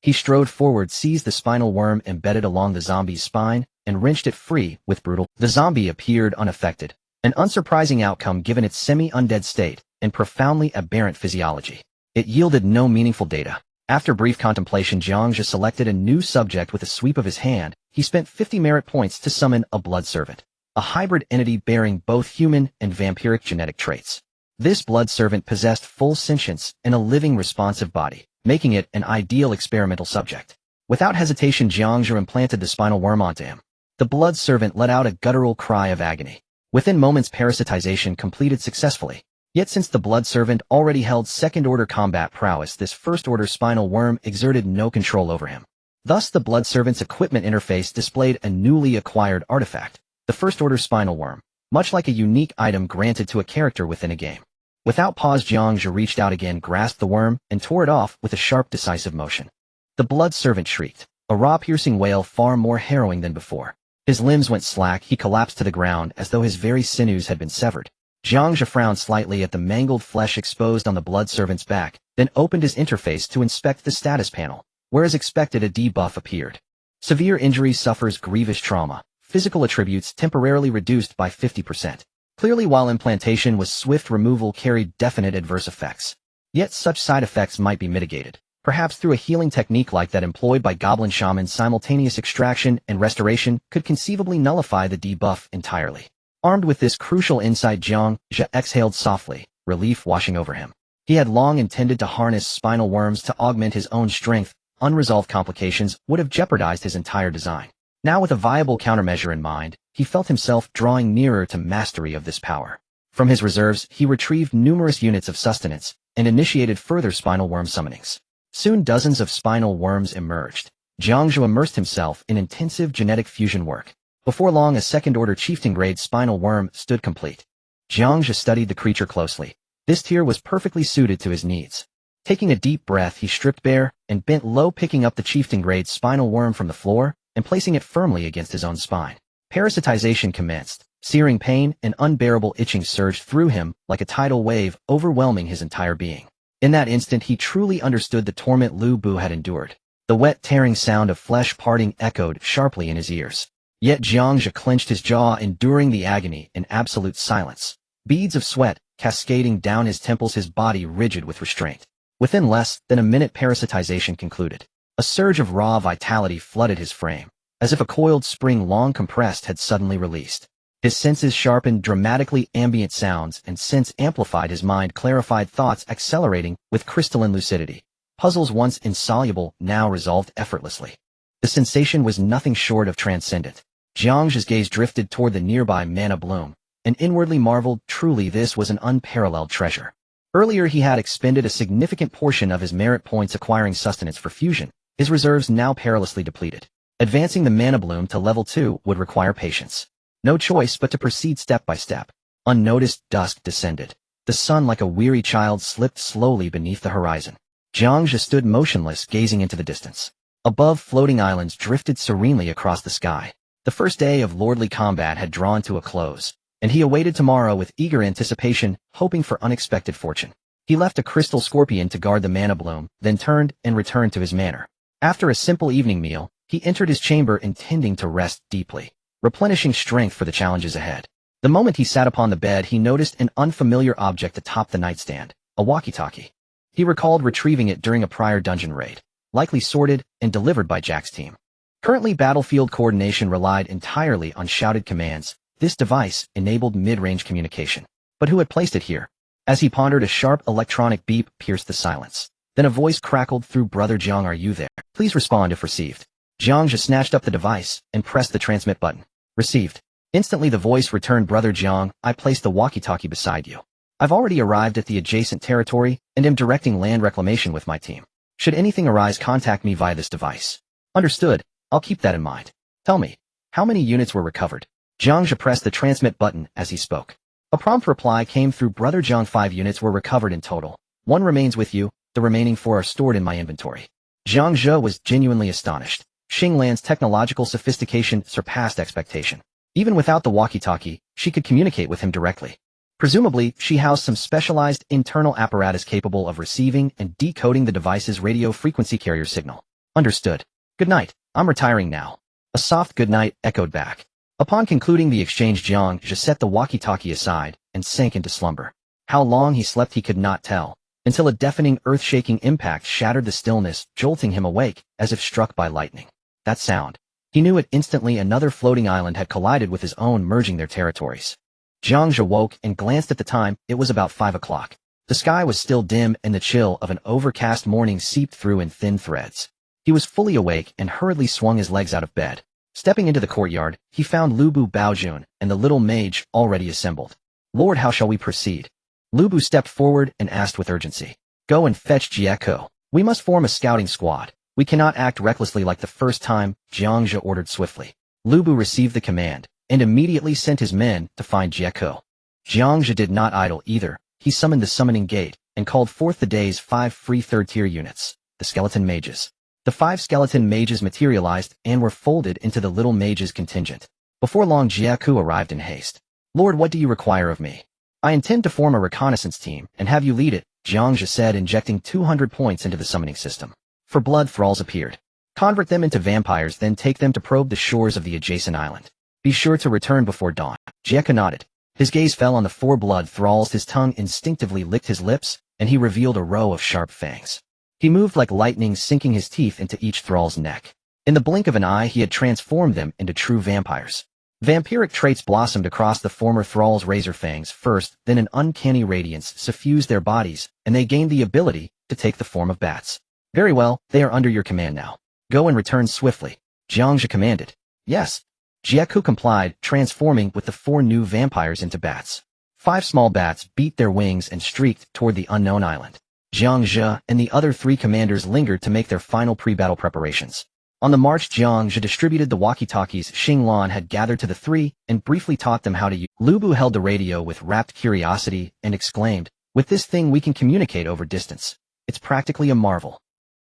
He strode forward, seized the spinal worm embedded along the zombie's spine, and wrenched it free with brutal. The zombie appeared unaffected, an unsurprising outcome given its semi-undead state and profoundly aberrant physiology. It yielded no meaningful data. After brief contemplation, Jiang Zhe selected a new subject with a sweep of his hand. He spent 50 merit points to summon a blood servant, a hybrid entity bearing both human and vampiric genetic traits. This blood servant possessed full sentience and a living, responsive body, making it an ideal experimental subject. Without hesitation, Jiang Zhe implanted the spinal worm onto him. The blood servant let out a guttural cry of agony. Within moments, parasitization completed successfully. Yet since the blood servant already held second-order combat prowess, this first-order spinal worm exerted no control over him. Thus, the blood servant's equipment interface displayed a newly acquired artifact, the first-order spinal worm, much like a unique item granted to a character within a game. Without pause, Jiang Zhe reached out again, grasped the worm, and tore it off with a sharp, decisive motion. The blood servant shrieked, a raw, piercing wail far more harrowing than before. His limbs went slack, he collapsed to the ground as though his very sinews had been severed. Jiang Zhe frowned slightly at the mangled flesh exposed on the blood servant's back, then opened his interface to inspect the status panel, where as expected a debuff appeared. Severe injury, suffers grievous trauma, physical attributes temporarily reduced by 50%. Clearly, while implantation was swift, removal carried definite adverse effects. Yet such side effects might be mitigated, perhaps through a healing technique like that employed by goblin shamans. Simultaneous extraction and restoration could conceivably nullify the debuff entirely. Armed with this crucial insight, Jiang Zhe exhaled softly, relief washing over him. He had long intended to harness spinal worms to augment his own strength. Unresolved complications would have jeopardized his entire design. Now, with a viable countermeasure in mind, he felt himself drawing nearer to mastery of this power. From his reserves, he retrieved numerous units of sustenance and initiated further spinal worm summonings. Soon dozens of spinal worms emerged. Jiang Zhe immersed himself in intensive genetic fusion work. Before long, a second-order chieftain-grade spinal worm stood complete. Jiang Zhe studied the creature closely. This tier was perfectly suited to his needs. Taking a deep breath, he stripped bare and bent low, picking up the chieftain-grade spinal worm from the floor and placing it firmly against his own spine. Parasitization commenced. Searing pain and unbearable itching surged through him like a tidal wave, overwhelming his entire being. In that instant, he truly understood the torment Lu Bu had endured. The wet, tearing sound of flesh parting echoed sharply in his ears. Yet Jiang Zhe clenched his jaw, enduring the agony in absolute silence. Beads of sweat cascading down his temples, his body rigid with restraint. Within less than a minute, parasitization concluded. A surge of raw vitality flooded his frame, as if a coiled spring long compressed had suddenly released. His senses sharpened, dramatically ambient sounds and scents amplified his mind, clarified thoughts accelerating with crystalline lucidity. Puzzles once insoluble now resolved effortlessly. The sensation was nothing short of transcendent. Jiang Zhe's gaze drifted toward the nearby mana bloom, and inwardly marveled, truly this was an unparalleled treasure. Earlier he had expended a significant portion of his merit points acquiring sustenance for fusion, his reserves now perilously depleted. Advancing the mana bloom to level 2 would require patience. No choice but to proceed step by step. Unnoticed dusk descended. The sun like a weary child slipped slowly beneath the horizon. Jiang Zhe stood motionless, gazing into the distance. Above, floating islands drifted serenely across the sky. The first day of lordly combat had drawn to a close, and he awaited tomorrow with eager anticipation, hoping for unexpected fortune. He left a crystal scorpion to guard the mana bloom, then turned and returned to his manor. After a simple evening meal, he entered his chamber intending to rest deeply, replenishing strength for the challenges ahead. The moment he sat upon the bed, he noticed an unfamiliar object atop the nightstand, a walkie-talkie. He recalled retrieving it during a prior dungeon raid, likely sorted and delivered by Jack's team. Currently, battlefield coordination relied entirely on shouted commands. This device enabled mid-range communication. But who had placed it here? As he pondered, a sharp electronic beep pierced the silence. Then a voice crackled through. Brother Jiang, are you there? Please respond if received. Jiang Zhe snatched up the device and pressed the transmit button. Received. Instantly the voice returned. Brother Jiang, I placed the walkie-talkie beside you. I've already arrived at the adjacent territory and am directing land reclamation with my team. Should anything arise, contact me via this device. Understood. I'll keep that in mind. Tell me, how many units were recovered? Jiang Zhe pressed the transmit button as he spoke. A prompt reply came through. Brother Jiang, 5 units were recovered in total. 1 remains with you, the remaining 4 are stored in my inventory. Jiang Zhe was genuinely astonished. Xinglan's technological sophistication surpassed expectation. Even without the walkie-talkie, she could communicate with him directly. Presumably, she housed some specialized internal apparatus capable of receiving and decoding the device's radio frequency carrier signal. Understood. Good night. I'm retiring now. A soft good night echoed back. Upon concluding the exchange, Jiang Zhe set the walkie-talkie aside and sank into slumber. How long he slept he could not tell, until a deafening earth-shaking impact shattered the stillness, jolting him awake as if struck by lightning. That sound. He knew it instantly. Another floating island had collided with his own, merging their territories. Jiang Zhe woke and glanced at the time. It was about 5 o'clock. The sky was still dim and the chill of an overcast morning seeped through in thin threads. He was fully awake and hurriedly swung his legs out of bed. Stepping into the courtyard, he found Lu Bu, Baojun, and the little mage already assembled. Lord, how shall we proceed? Lu Bu stepped forward and asked with urgency. Go and fetch Jieko. We must form a scouting squad. We cannot act recklessly like the first time, Jiang Zhe ordered swiftly. Lu Bu received the command, and immediately sent his men to find Jieko. Jiang Zhe did not idle either. He summoned the summoning gate, and called forth the day's 5 free third-tier units, the skeleton mages. The 5 skeleton mages materialized and were folded into the little mage's contingent. Before long, Jieko arrived in haste. Lord, what do you require of me? I intend to form a reconnaissance team and have you lead it, Jiang Zhe said, injecting 200 points into the summoning system. For blood thralls appeared. Convert them into vampires, then take them to probe the shores of the adjacent island. Be sure to return before dawn. Jieko nodded. His gaze fell on the 4 blood thralls. His tongue instinctively licked his lips, and he revealed a row of sharp fangs. He moved like lightning, sinking his teeth into each thrall's neck. In the blink of an eye, he had transformed them into true vampires. Vampiric traits blossomed across the former thralls' razor fangs first, then an uncanny radiance suffused their bodies, and they gained the ability to take the form of bats. Very well, they are under your command now. Go and return swiftly, Jiang Zhe commanded. Yes. Jieko complied, transforming with the 4 new vampires into bats. 5 small bats beat their wings and streaked toward the unknown island. Jiang Zhe and the other 3 commanders lingered to make their final pre-battle preparations. On the march, Jiang Zhe distributed the walkie-talkies Xinglan had gathered to the 3 and briefly taught them how to use. Lu Bu held the radio with rapt curiosity and exclaimed, with this thing we can communicate over distance. It's practically a marvel.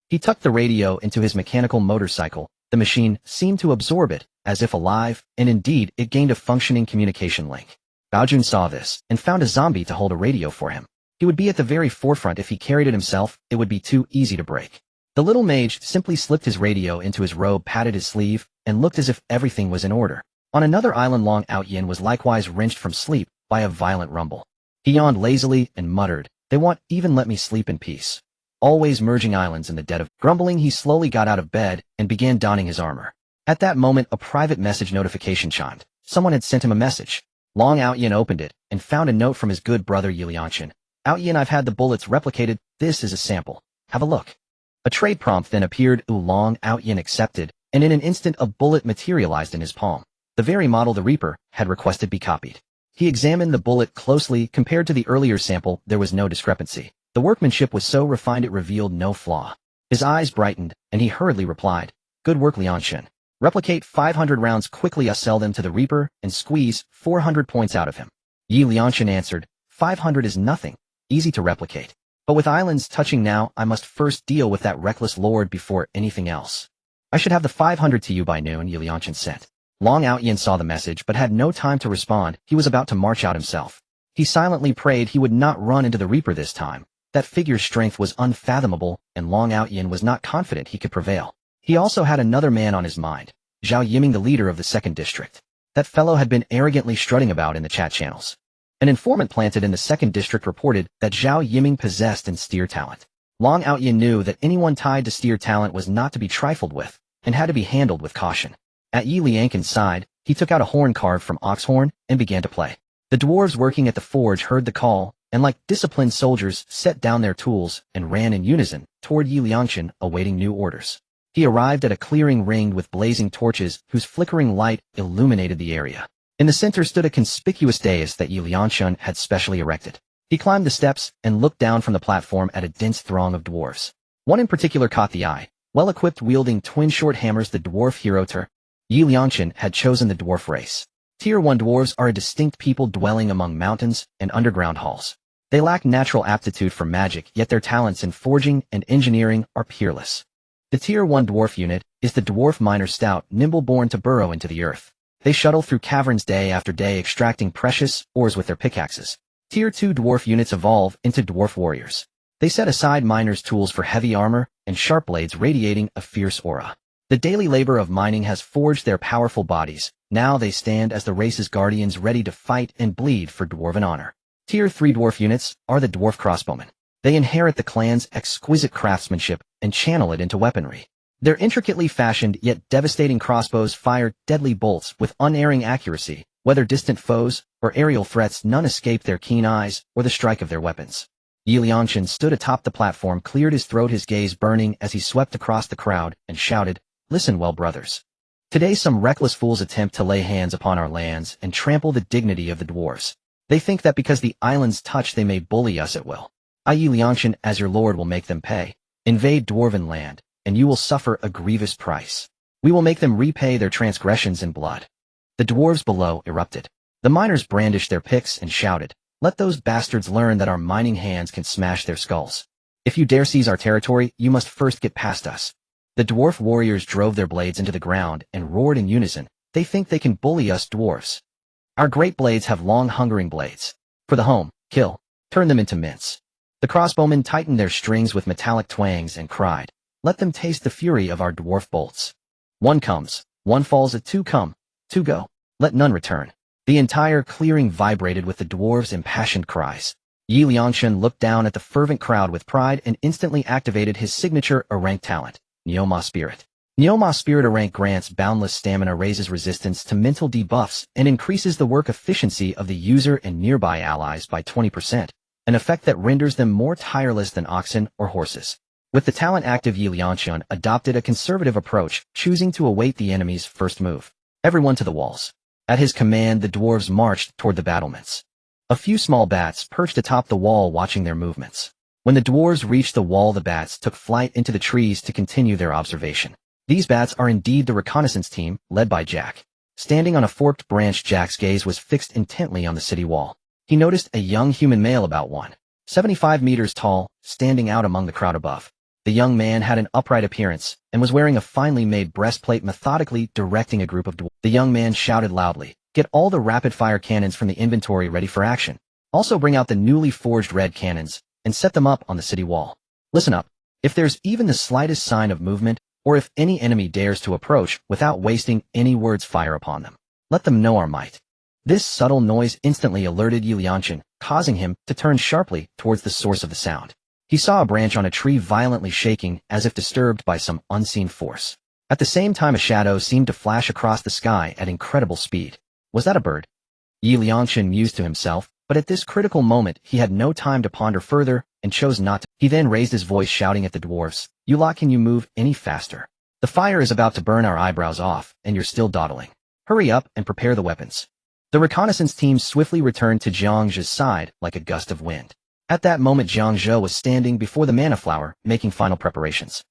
He tucked the radio into his mechanical motorcycle. The machine seemed to absorb it, as if alive, and indeed it gained a functioning communication link. Baojun saw this and found a zombie to hold a radio for him. He would be at the very forefront. If he carried it himself, it would be too easy to break. The little mage simply slipped his radio into his robe, patted his sleeve, and looked as if everything was in order. On another island, Long Out Yin was likewise wrenched from sleep by a violent rumble. He yawned lazily and muttered, "They won't even let me sleep in peace." Always merging islands in the dead of grumbling, he slowly got out of bed and began donning his armor. At that moment, a private message notification chimed. Someone had sent him a message. Long Out Yin opened it and found a note from his good brother Yilianshan. Out Yin, I've had the bullets replicated. This is a sample. Have a look. A trade prompt then appeared. Long Outyin accepted, and in an instant a bullet materialized in his palm. The very model the Reaper had requested be copied. He examined the bullet closely. Compared to the earlier sample, there was no discrepancy. The workmanship was so refined it revealed no flaw. His eyes brightened, and he hurriedly replied, "Good work, Liangshan. Replicate 500 rounds quickly. Sell them to the Reaper and squeeze 400 points out of him." Yi Liangshan answered, 500 is nothing, easy to replicate. But with islands touching now, I must first deal with that reckless lord before anything else. I should have the 500 to you by noon, Yi Liangshan sent. Long Outyin saw the message but had no time to respond. He was about to march out himself. He silently prayed he would not run into the Reaper this time. That figure's strength was unfathomable, and Long Outyin was not confident he could prevail. He also had another man on his mind, Zhao Yiming, the leader of the 2nd District. That fellow had been arrogantly strutting about in the chat channels. An informant planted in the 2nd District reported that Zhao Yiming possessed in steer talent. Long Outyin knew that anyone tied to steer talent was not to be trifled with, and had to be handled with caution. At Yi Liangshan's side, he took out a horn carved from oxhorn and began to play. The dwarves working at the forge heard the call, and like disciplined soldiers set down their tools and ran in unison toward Yi Liangshan, awaiting new orders. He arrived at a clearing ringed with blazing torches whose flickering light illuminated the area. In the center stood a conspicuous dais that Yi Liangshan had specially erected. He climbed the steps and looked down from the platform at a dense throng of dwarves. One in particular caught the eye. Well-equipped, wielding twin short hammers, the dwarf hero Yi Liangshan had chosen the dwarf race. Tier 1 dwarves are a distinct people dwelling among mountains and underground halls. They lack natural aptitude for magic, yet their talents in forging and engineering are peerless. The Tier 1 dwarf unit is the dwarf miner stout, nimble, born to burrow into the earth. They shuttle through caverns day after day, extracting precious ores with their pickaxes. Tier 2 dwarf units evolve into dwarf warriors. They set aside miners' tools for heavy armor and sharp blades radiating a fierce aura. The daily labor of mining has forged their powerful bodies. Now they stand as the race's guardians, ready to fight and bleed for dwarven honor. Tier 3 dwarf units are the dwarf crossbowmen. They inherit the clan's exquisite craftsmanship and channel it into weaponry. Their intricately fashioned yet devastating crossbows fire deadly bolts with unerring accuracy. Whether distant foes or aerial threats, none escape their keen eyes or the strike of their weapons. Yi Liangshan stood atop the platform, cleared his throat, his gaze burning as he swept across the crowd and shouted, "Listen well, brothers. Today some reckless fools attempt to lay hands upon our lands and trample the dignity of the dwarves. They think that because the islands touch they may bully us at will. I, Yi Liangshan, as your lord, will make them pay. Invade dwarven land, and you will suffer a grievous price. We will make them repay their transgressions in blood." The dwarves below erupted. The miners brandished their picks and shouted, "Let those bastards learn that our mining hands can smash their skulls. If you dare seize our territory, you must first get past us." The dwarf warriors drove their blades into the ground and roared in unison, "They think they can bully us dwarves. Our great blades have long hungering blades. For the home, kill, turn them into mince." The crossbowmen tightened their strings with metallic twangs and cried, "Let them taste the fury of our dwarf bolts. One comes, one falls, at two come, two go, let none return." The entire clearing vibrated with the dwarves' impassioned cries. Yi Liangshan looked down at the fervent crowd with pride and instantly activated his signature rank talent, Neoma Spirit. Neoma Spirit rank grants boundless stamina, raises resistance to mental debuffs, and increases the work efficiency of the user and nearby allies by 20%, an effect that renders them more tireless than oxen or horses. With the talent active, Yi Liangshan adopted a conservative approach, choosing to await the enemy's first move. Everyone to the walls. At his command, the dwarves marched toward the battlements. A few small bats perched atop the wall watching their movements. When the dwarves reached the wall, the bats took flight into the trees to continue their observation. These bats are indeed the reconnaissance team, led by Jack. Standing on a forked branch, Jack's gaze was fixed intently on the city wall. He noticed a young human male about 1.75 meters tall, standing out among the crowd above. The young man had an upright appearance and was wearing a finely made breastplate, methodically directing a group of dwarves. The young man shouted loudly, "Get all the rapid-fire cannons from the inventory ready for action. Also bring out the newly forged red cannons and set them up on the city wall. Listen up. If there's even the slightest sign of movement, or if any enemy dares to approach without wasting any words, fire upon them. Let them know our might." This subtle noise instantly alerted Yi Liangshan, causing him to turn sharply towards the source of the sound. He saw a branch on a tree violently shaking as if disturbed by some unseen force. At the same time, a shadow seemed to flash across the sky at incredible speed. Was that a bird? Yi Liangshan mused to himself, But at this critical moment, he had no time to ponder further and chose not to. He then raised his voice shouting at the dwarfs, "You lot, can you move any faster? The fire is about to burn our eyebrows off, and you're still dawdling. Hurry up and prepare the weapons." The reconnaissance team swiftly returned to Jiang Zhe's side like a gust of wind. At that moment, Jiang Zhe was standing before the mana flower, making final preparations.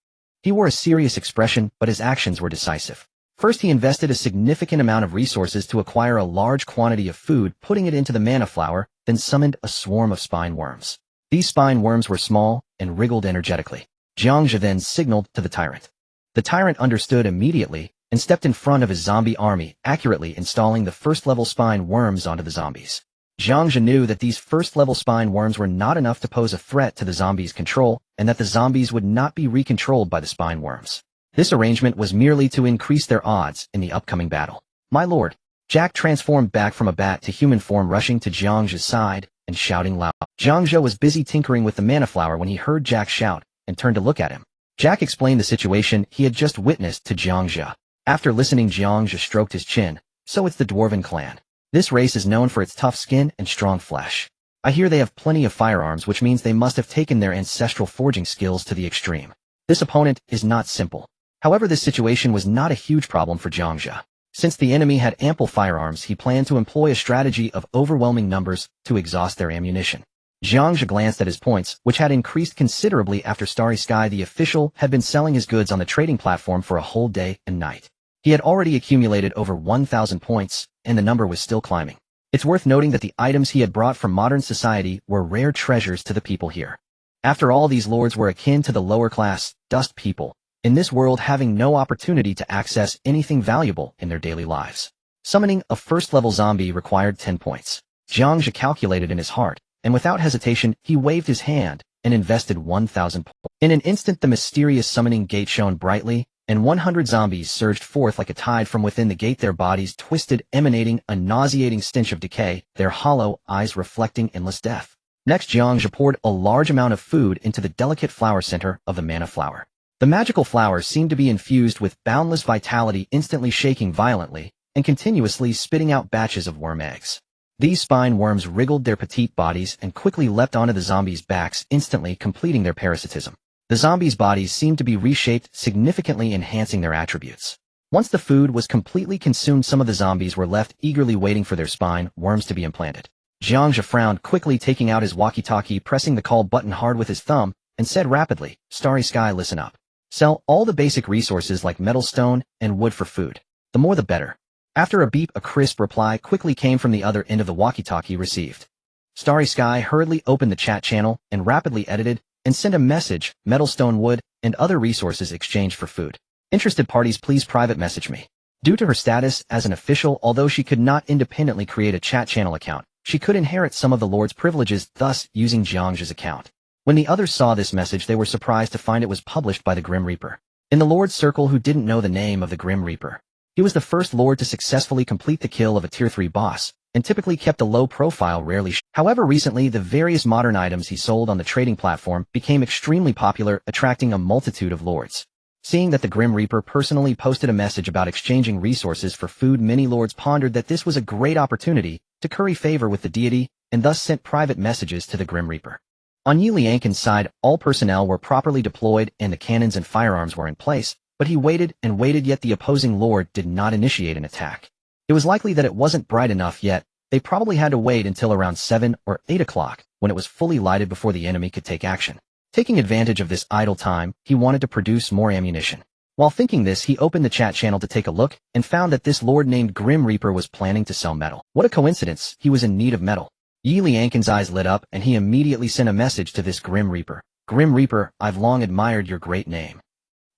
He wore a serious expression, but his actions were decisive. First, he invested a significant amount of resources to acquire a large quantity of food, putting it into the mana flower, then summoned a swarm of spine worms. These spine worms were small and wriggled energetically. Jiang Zhe then signaled to the tyrant. The tyrant understood immediately and stepped in front of his zombie army, accurately installing the first-level spine worms onto the zombies. Jiang Zhe knew that these first-level spine worms were not enough to pose a threat to the zombies' control, and that the zombies would not be recontrolled by the spine worms. This arrangement was merely to increase their odds in the upcoming battle. "My lord!" Jack transformed back from a bat to human form, rushing to Jiang Zhe's side and shouting loud. Jiang Zhe was busy tinkering with the mana flower when he heard Jack shout and turned to look at him. Jack explained the situation he had just witnessed to Jiang Zhe. After listening, Jiang Zhe stroked his chin. "So it's the Dwarven clan. This race is known for its tough skin and strong flesh. I hear they have plenty of firearms, which means they must have taken their ancestral forging skills to the extreme. This opponent is not simple." However, this situation was not a huge problem for Jiang Zhe. Since the enemy had ample firearms, he planned to employ a strategy of overwhelming numbers to exhaust their ammunition. Jiang Zhe glanced at his points, which had increased considerably after Starry Sky the official had been selling his goods on the trading platform for a whole day and night. He had already accumulated over 1,000 points, and the number was still climbing. It's worth noting that the items he had brought from modern society were rare treasures to the people here. After all, these lords were akin to the lower class, dust people, in this world having no opportunity to access anything valuable in their daily lives. Summoning a first-level zombie required 10 points. Jiang Zhe calculated in his heart, and without hesitation, he waved his hand and invested 1,000 points. In an instant, the mysterious summoning gate shone brightly, and 100 zombies surged forth like a tide from within the gate, their bodies twisted, emanating a nauseating stench of decay, their hollow eyes reflecting endless death. Next, Jiang Zhe poured a large amount of food into the delicate flower center of the mana flower. The magical flower seemed to be infused with boundless vitality, instantly shaking violently and continuously spitting out batches of worm eggs. These spine worms wriggled their petite bodies and quickly leapt onto the zombies' backs, instantly completing their parasitism. The zombies' bodies seemed to be reshaped, significantly enhancing their attributes. Once the food was completely consumed, some of the zombies were left eagerly waiting for their spine worms to be implanted. Jiang Zhe frowned, quickly taking out his walkie-talkie, pressing the call button hard with his thumb, and said rapidly, "Starry Sky, listen up. Sell all the basic resources like metal, stone, and wood for food. The more the better." After a beep, a crisp reply quickly came from the other end of the walkie-talkie received. Starry Sky hurriedly opened the chat channel and rapidly edited and sent a message: "Metal, stone, wood, and other resources exchanged for food. Interested parties, please private message me." Due to her status as an official, although she could not independently create a chat channel account, she could inherit some of the Lord's privileges, thus using Jiang Zhe's account. When the others saw this message, they were surprised to find it was published by the Grim Reaper. In the Lord's circle, who didn't know the name of the Grim Reaper? He was the first Lord to successfully complete the kill of a Tier 3 boss, and typically kept a low profile, rarely. However, recently, the various modern items he sold on the trading platform became extremely popular, attracting a multitude of lords. Seeing that the Grim Reaper personally posted a message about exchanging resources for food, many lords pondered that this was a great opportunity to curry favor with the deity, and thus sent private messages to the Grim Reaper. On Yi Liangqin's side, all personnel were properly deployed and the cannons and firearms were in place, but he waited and waited, yet the opposing lord did not initiate an attack. It was likely that it wasn't bright enough yet. They probably had to wait until around 7 or 8 o'clock, when it was fully lighted, before the enemy could take action. Taking advantage of this idle time, he wanted to produce more ammunition. While thinking this, he opened the chat channel to take a look, and found that this lord named Grim Reaper was planning to sell metal. What a coincidence, he was in need of metal. Yi Liangqin's eyes lit up, and he immediately sent a message to this Grim Reaper. "Grim Reaper, I've long admired your great name.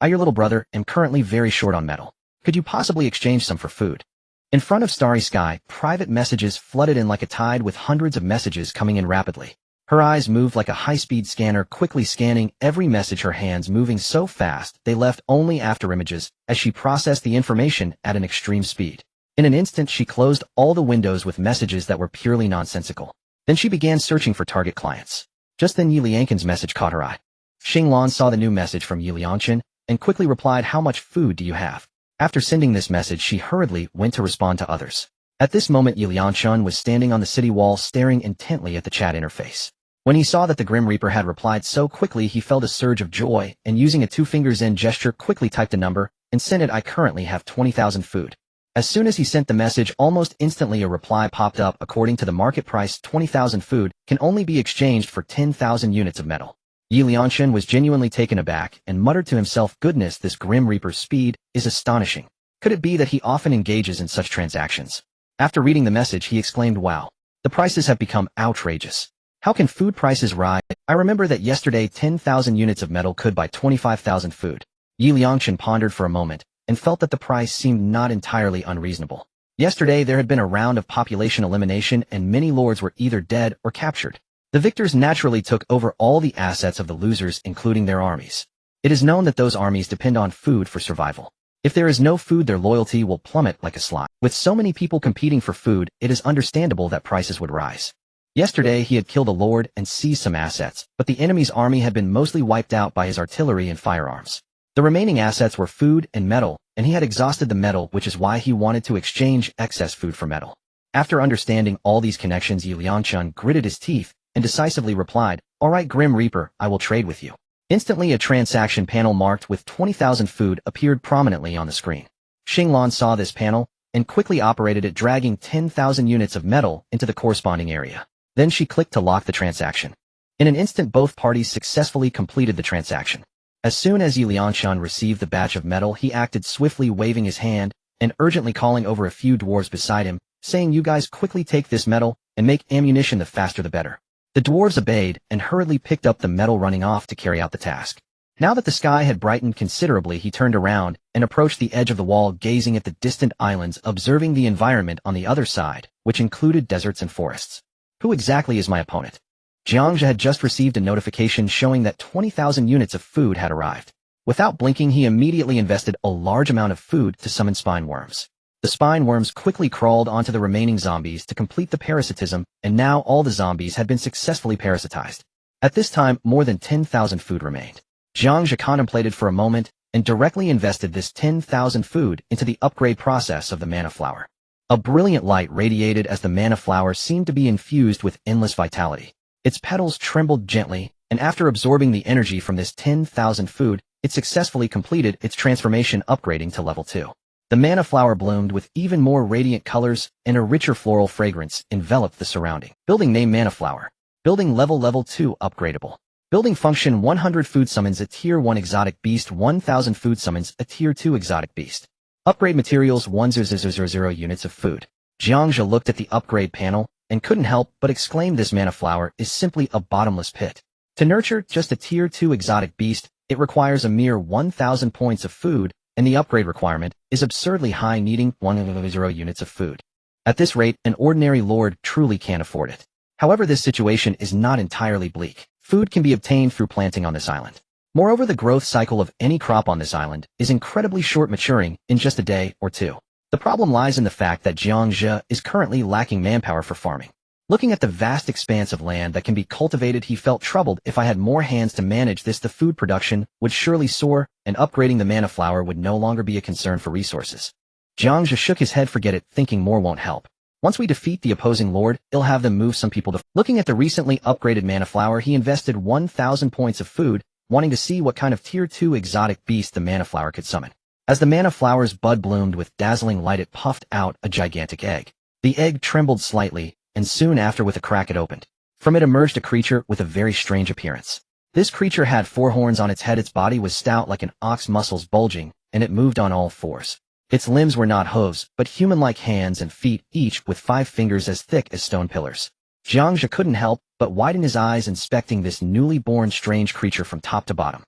I, your little brother, am currently very short on metal. Could you possibly exchange some for food?" In front of Starry Sky, private messages flooded in like a tide, with hundreds of messages coming in rapidly. Her eyes moved like a high-speed scanner, quickly scanning every message, her hands moving so fast they left only after images, as she processed the information at an extreme speed. In an instant, she closed all the windows with messages that were purely nonsensical. Then she began searching for target clients. Just then Yi Liangqin's message caught her eye. Xinglan saw the new message from Yi Liangqin, and quickly replied, "How much food do you have?" After sending this message, she hurriedly went to respond to others. At this moment Lianchun was standing on the city wall staring intently at the chat interface. When he saw that the Grim Reaper had replied so quickly he felt a surge of joy, and using a two-fingers-in gesture quickly typed a number, and sent it. I currently have 20,000 food. As soon as he sent the message, almost instantly a reply popped up. According to the market price, 20,000 food can only be exchanged for 10,000 units of metal. Yi Lianchun was genuinely taken aback and muttered to himself, goodness, this Grim Reaper's speed is astonishing. Could it be that he often engages in such transactions? After reading the message he exclaimed, wow, the prices have become outrageous. How can food prices rise? I remember that yesterday 10,000 units of metal could buy 25,000 food. Yi Lianchun pondered for a moment and felt that the price seemed not entirely unreasonable. Yesterday there had been a round of population elimination and many lords were either dead or captured. The victors naturally took over all the assets of the losers, including their armies. It is known that those armies depend on food for survival. If there is no food, their loyalty will plummet like a slide. With so many people competing for food, it is understandable that prices would rise. Yesterday he had killed a lord and seized some assets, but the enemy's army had been mostly wiped out by his artillery and firearms. The remaining assets were food and metal, and he had exhausted the metal, which is why he wanted to exchange excess food for metal. After understanding all these connections, Yi Lianchun gritted his teeth and decisively replied, all right, Grim Reaper, I will trade with you. Instantly a transaction panel marked with 20,000 food appeared prominently on the screen. Xinglan saw this panel and quickly operated it, dragging 10,000 units of metal into the corresponding area. Then she clicked to lock the transaction. In an instant both parties successfully completed the transaction. As soon as Yi Lianchun received the batch of metal, he acted swiftly, waving his hand and urgently calling over a few dwarves beside him, saying, you guys quickly take this metal and make ammunition, the faster the better. The dwarves obeyed and hurriedly picked up the metal, running off to carry out the task. Now that the sky had brightened considerably, he turned around and approached the edge of the wall, gazing at the distant islands, observing the environment on the other side, which included deserts and forests. Who exactly is my opponent? Jiang Zhe had just received a notification showing that 20,000 units of food had arrived. Without blinking, he immediately invested a large amount of food to summon spine worms. The spine worms quickly crawled onto the remaining zombies to complete the parasitism, and now all the zombies had been successfully parasitized. At this time, more than 10,000 food remained. Jiang Zhe contemplated for a moment and directly invested this 10,000 food into the upgrade process of the mana flower. A brilliant light radiated as the mana flower seemed to be infused with endless vitality. Its petals trembled gently, and after absorbing the energy from this 10,000 food, it successfully completed its transformation, upgrading to level 2. The mana flower bloomed with even more radiant colors, and a richer floral fragrance enveloped the surrounding. Building name mana flower. Building level 2 upgradable. Building function 100 food summons a tier 1 exotic beast, 1000 food summons a tier 2 exotic beast. Upgrade materials 1000 units of food. Jiang Zhe looked at the upgrade panel and couldn't help but exclaim, this mana flower is simply a bottomless pit. To nurture just a tier 2 exotic beast, it requires a mere 1000 points of food, and the upgrade requirement is absurdly high, needing 100 units of food. At this rate, an ordinary lord truly can't afford it. However, this situation is not entirely bleak. Food can be obtained through planting on this island. Moreover, the growth cycle of any crop on this island is incredibly short, maturing in just a day or two. The problem lies in the fact that Jiang Zhe is currently lacking manpower for farming. Looking at the vast expanse of land that can be cultivated, he felt troubled. If I had more hands to manage this, the food production would surely soar, and upgrading the mana flower would no longer be a concern for resources. Jiang Zhe shook his head. Forget it, thinking more won't help. Once we defeat the opposing lord, it'll have them move some people to... Looking at the recently upgraded mana flower, he invested 1000 points of food, wanting to see what kind of tier 2 exotic beast the mana flower could summon. As the mana flower's bud bloomed with dazzling light, it puffed out a gigantic egg. The egg trembled slightly, and soon after, with a crack, it opened. From it emerged a creature with a very strange appearance. This creature had 4 horns on its head, its body was stout like an ox, muscles bulging, and it moved on all 4s. Its limbs were not hooves, but human-like hands and feet, each with 5 fingers as thick as stone pillars. Jiang Zhe couldn't help but widen his eyes, inspecting this newly born strange creature from top to bottom.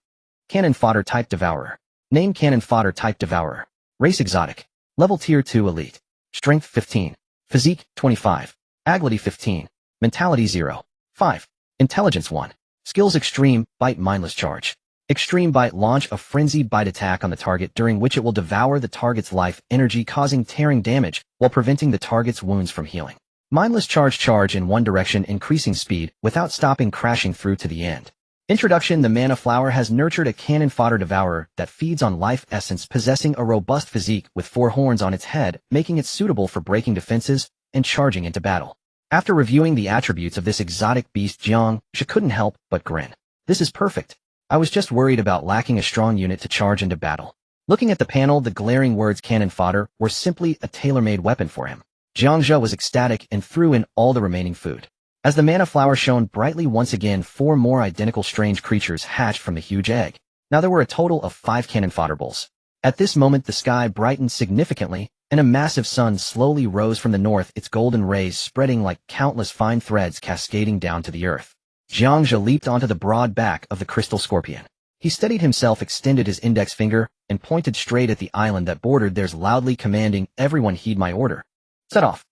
Cannon fodder type devourer. Name cannon fodder type devourer. Race exotic. Level tier 2 elite. Strength 15. Physique 25. Agility 15. Mentality 0. 5. Intelligence 1. Skills extreme, bite, mindless charge. Extreme bite, launch a frenzied bite attack on the target, during which it will devour the target's life energy, causing tearing damage while preventing the target's wounds from healing. Mindless charge, charge in one direction, increasing speed without stopping, crashing through to the end. Introduction: the mana flower has nurtured a cannon fodder devourer that feeds on life essence, possessing a robust physique with 4 horns on its head, making it suitable for breaking defenses and charging into battle. After reviewing the attributes of this exotic beast, Jiang Zhe couldn't help but grin. This is perfect. I was just worried about lacking a strong unit to charge into battle. Looking at the panel, the glaring words cannon fodder were simply a tailor-made weapon for him. Jiang Zhe was ecstatic and threw in all the remaining food. As the mana flower shone brightly once again, 4 more identical strange creatures hatched from the huge egg. Now there were a total of 5 cannon fodder bulls. At this moment the sky brightened significantly, and a massive sun slowly rose from the north, its golden rays spreading like countless fine threads cascading down to the earth. Jiang Zhe leaped onto the broad back of the crystal scorpion. He steadied himself, extended his index finger, and pointed straight at the island that bordered theirs, loudly commanding, "Everyone heed my order. Set off."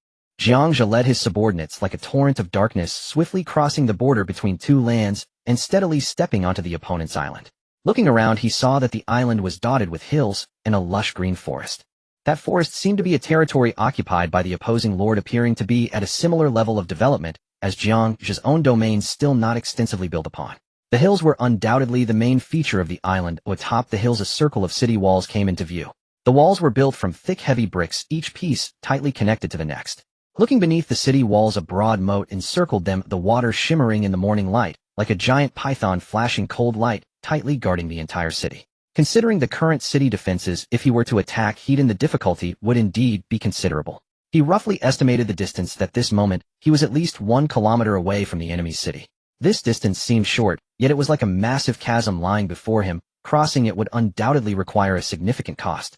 Jiang Zhe led his subordinates like a torrent of darkness, swiftly crossing the border between 2 lands and steadily stepping onto the opponent's island. Looking around, he saw that the island was dotted with hills and a lush green forest. That forest seemed to be a territory occupied by the opposing lord, appearing to be at a similar level of development as Jiang Zhe's own domain, still not extensively built upon. The hills were undoubtedly the main feature of the island. Atop the hills, a circle of city walls came into view. The walls were built from thick, heavy bricks, each piece tightly connected to the next. Looking beneath the city walls, a broad moat encircled them, the water shimmering in the morning light, like a giant python flashing cold light, tightly guarding the entire city. Considering the current city defenses, if he were to attack Heaton, the difficulty would indeed be considerable. He roughly estimated the distance. At this moment, he was at least 1 kilometer away from the enemy's city. This distance seemed short, yet it was like a massive chasm lying before him. Crossing it would undoubtedly require a significant cost.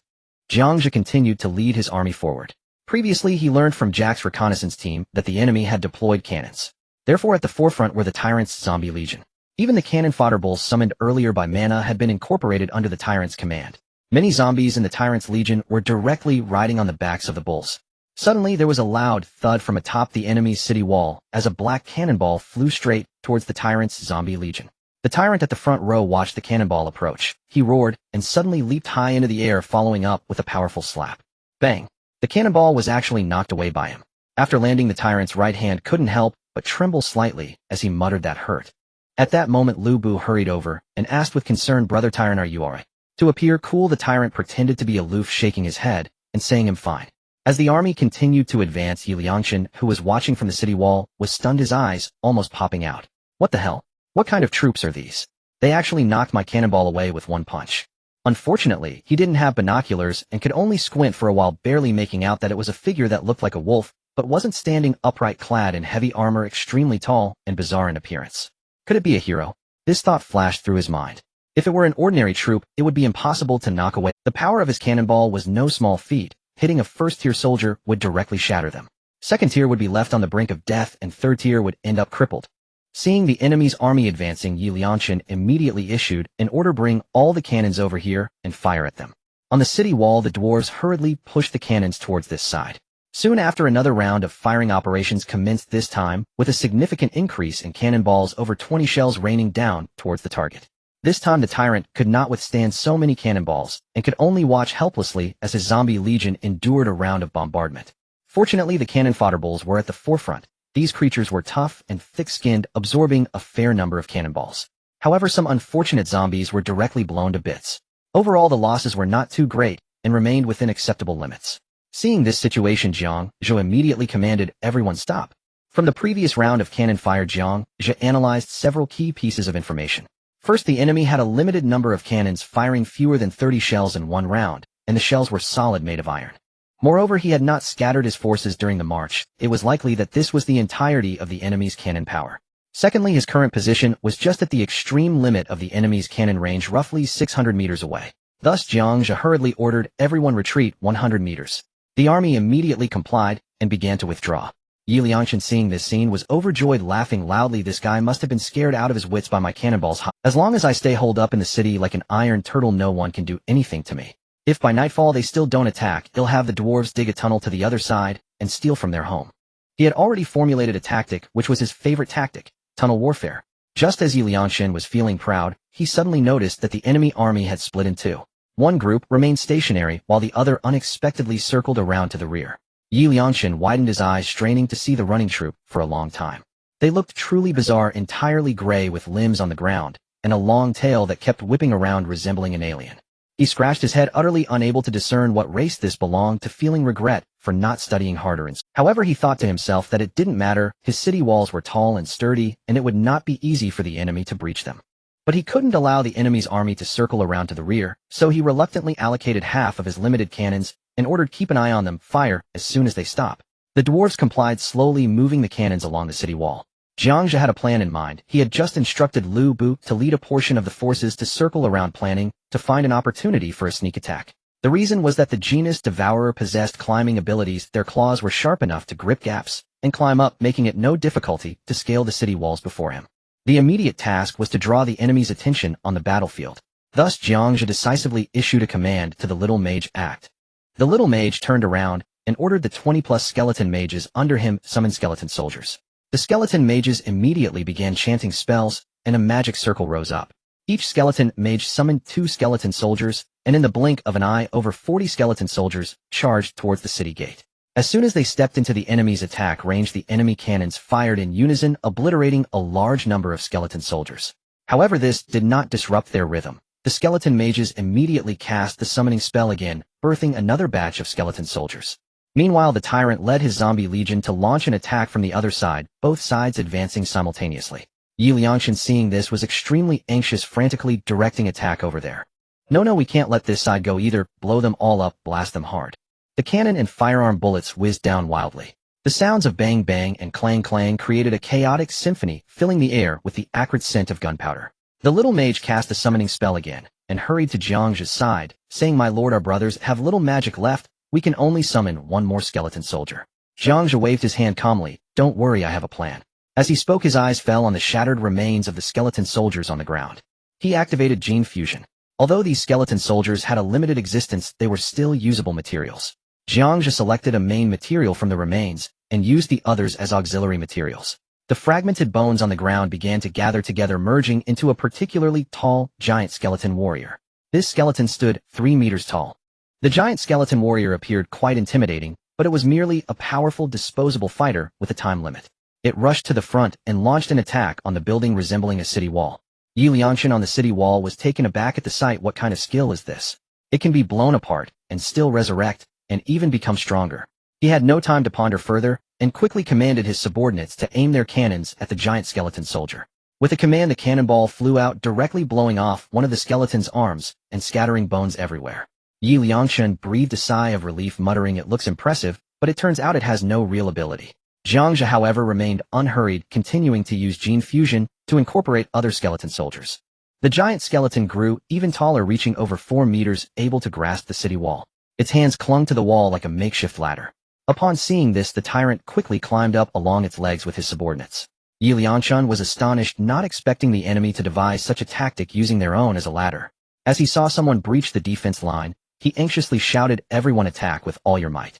Jiang Zhe continued to lead his army forward. Previously, he learned from Jack's reconnaissance team that the enemy had deployed cannons. Therefore, at the forefront were the Tyrant's zombie legion. Even the cannon fodder bulls summoned earlier by mana had been incorporated under the Tyrant's command. Many zombies in the Tyrant's legion were directly riding on the backs of the bulls. Suddenly, there was a loud thud from atop the enemy's city wall as a black cannonball flew straight towards the Tyrant's zombie legion. The Tyrant at the front row watched the cannonball approach. He roared and suddenly leaped high into the air, following up with a powerful slap. Bang! The cannonball was actually knocked away by him. After landing, the Tyrant's right hand couldn't help but tremble slightly as he muttered, "That hurt." At that moment, Lu Bu hurried over and asked with concern, "Brother Tyrant, are you alright?" To appear cool, the Tyrant pretended to be aloof, shaking his head and saying, "I'm fine." As the army continued to advance, Liangchen, who was watching from the city wall, was stunned, his eyes almost popping out. "What the hell? What kind of troops are these? They actually knocked my cannonball away with 1 punch." Unfortunately, he didn't have binoculars and could only squint for a while, barely making out that it was a figure that looked like a wolf, but wasn't standing upright, clad in heavy armor, extremely tall and bizarre in appearance. Could it be a hero? This thought flashed through his mind. If it were an ordinary troop, it would be impossible to knock away. The power of his cannonball was no small feat. Hitting a first-tier soldier would directly shatter them. Second tier would be left on the brink of death, and third tier would end up crippled. Seeing the enemy's army advancing, Liangchen immediately issued an order: "Bring all the cannons over here and fire at them." On the city wall, the dwarves hurriedly pushed the cannons towards this side. Soon after, another round of firing operations commenced, this time with a significant increase in cannonballs, over 20 shells raining down towards the target. This time the Tyrant could not withstand so many cannonballs and could only watch helplessly as his zombie legion endured a round of bombardment. Fortunately, the cannon fodder bulls were at the forefront. These creatures were tough and thick-skinned, absorbing a fair number of cannonballs. However, some unfortunate zombies were directly blown to bits. Overall, the losses were not too great and remained within acceptable limits. Seeing this situation, Jiang Zhe immediately commanded everyone stop. From the previous round of cannon fire, Jiang Zhe analyzed several key pieces of information. First, the enemy had a limited number of cannons, firing fewer than 30 shells in 1 round, and the shells were solid, made of iron. Moreover, he had not scattered his forces during the march. It was likely that this was the entirety of the enemy's cannon power. Secondly, his current position was just at the extreme limit of the enemy's cannon range, roughly 600 meters away. Thus, Jiang Zhe hurriedly ordered everyone retreat 100 meters. The army immediately complied and began to withdraw. Liangchen, seeing this scene, was overjoyed, laughing loudly. "This guy must have been scared out of his wits by my cannonballs. As long as I stay holed up in the city like an iron turtle, no one can do anything to me. If by nightfall they still don't attack, he'll have the dwarves dig a tunnel to the other side and steal from their home." He had already formulated a tactic which was his favorite tactic: tunnel warfare. Just as Liangchen was feeling proud, he suddenly noticed that the enemy army had split in 2. One group remained stationary while the other unexpectedly circled around to the rear. Liangchen widened his eyes, straining to see the running troop for a long time. They looked truly bizarre, entirely gray with limbs on the ground, and a long tail that kept whipping around resembling an alien. He scratched his head, utterly unable to discern what race this belonged to, feeling regret for not studying harder. However, he thought to himself that it didn't matter, his city walls were tall and sturdy, and it would not be easy for the enemy to breach them. But he couldn't allow the enemy's army to circle around to the rear, so he reluctantly allocated half of his limited cannons and ordered keep an eye on them, fire as soon as they stop. The dwarves complied, slowly moving the cannons along the city wall. Jiang Zhe had a plan in mind. He had just instructed Lu Bu to lead a portion of the forces to circle around, planning to find an opportunity for a sneak attack. The reason was that the genus Devourer possessed climbing abilities. Their claws were sharp enough to grip gaps and climb up, making it no difficulty to scale the city walls before him. The immediate task was to draw the enemy's attention on the battlefield. Thus Jiang Zhe decisively issued a command to the little mage, act. The little mage turned around and ordered the 20+ skeleton mages under him summon skeleton soldiers. The skeleton mages immediately began chanting spells, and a magic circle rose up. Each skeleton mage summoned 2 skeleton soldiers, and in the blink of an eye, over 40 skeleton soldiers charged towards the city gate. As soon as they stepped into the enemy's attack range, the enemy cannons fired in unison, obliterating a large number of skeleton soldiers. However, this did not disrupt their rhythm. The skeleton mages immediately cast the summoning spell again, birthing another batch of skeleton soldiers. Meanwhile, the tyrant led his zombie legion to launch an attack from the other side, both sides advancing simultaneously. Liangshan, seeing this, was extremely anxious, frantically directing attack over there. No, we can't let this side go either. Blow them all up, blast them hard. The cannon and firearm bullets whizzed down wildly. The sounds of bang bang and clang clang created a chaotic symphony, filling the air with the acrid scent of gunpowder. The little mage cast a summoning spell again, and hurried to Jiang Zhe's side, saying, "My lord, our brothers have little magic left. We can only summon one more skeleton soldier." Jiang Zhe waved his hand calmly. "Don't worry, I have a plan." As he spoke, his eyes fell on the shattered remains of the skeleton soldiers on the ground. He activated gene fusion. Although these skeleton soldiers had a limited existence, they were still usable materials. Jiang Zhe selected a main material from the remains and used the others as auxiliary materials. The fragmented bones on the ground began to gather together, merging into a particularly tall, giant skeleton warrior. This skeleton stood 3 meters tall. The giant skeleton warrior appeared quite intimidating, but it was merely a powerful disposable fighter with a time limit. It rushed to the front and launched an attack on the building resembling a city wall. Yi Liangshan on the city wall was taken aback at the sight. What kind of skill is this? It can be blown apart and still resurrect and even become stronger. He had no time to ponder further and quickly commanded his subordinates to aim their cannons at the giant skeleton soldier. With a command, the cannonball flew out, directly blowing off one of the skeleton's arms and scattering bones everywhere. Yi Liangshan breathed a sigh of relief, muttering, "It looks impressive, but it turns out it has no real ability." Jiang Zhe, however, remained unhurried, continuing to use gene fusion to incorporate other skeleton soldiers. The giant skeleton grew even taller, reaching over 4 meters, able to grasp the city wall. Its hands clung to the wall like a makeshift ladder. Upon seeing this, the tyrant quickly climbed up along its legs with his subordinates. Yi Liangshan was astonished, not expecting the enemy to devise such a tactic, using their own as a ladder. As he saw someone breach the defense line, he anxiously shouted, "Everyone attack with all your might."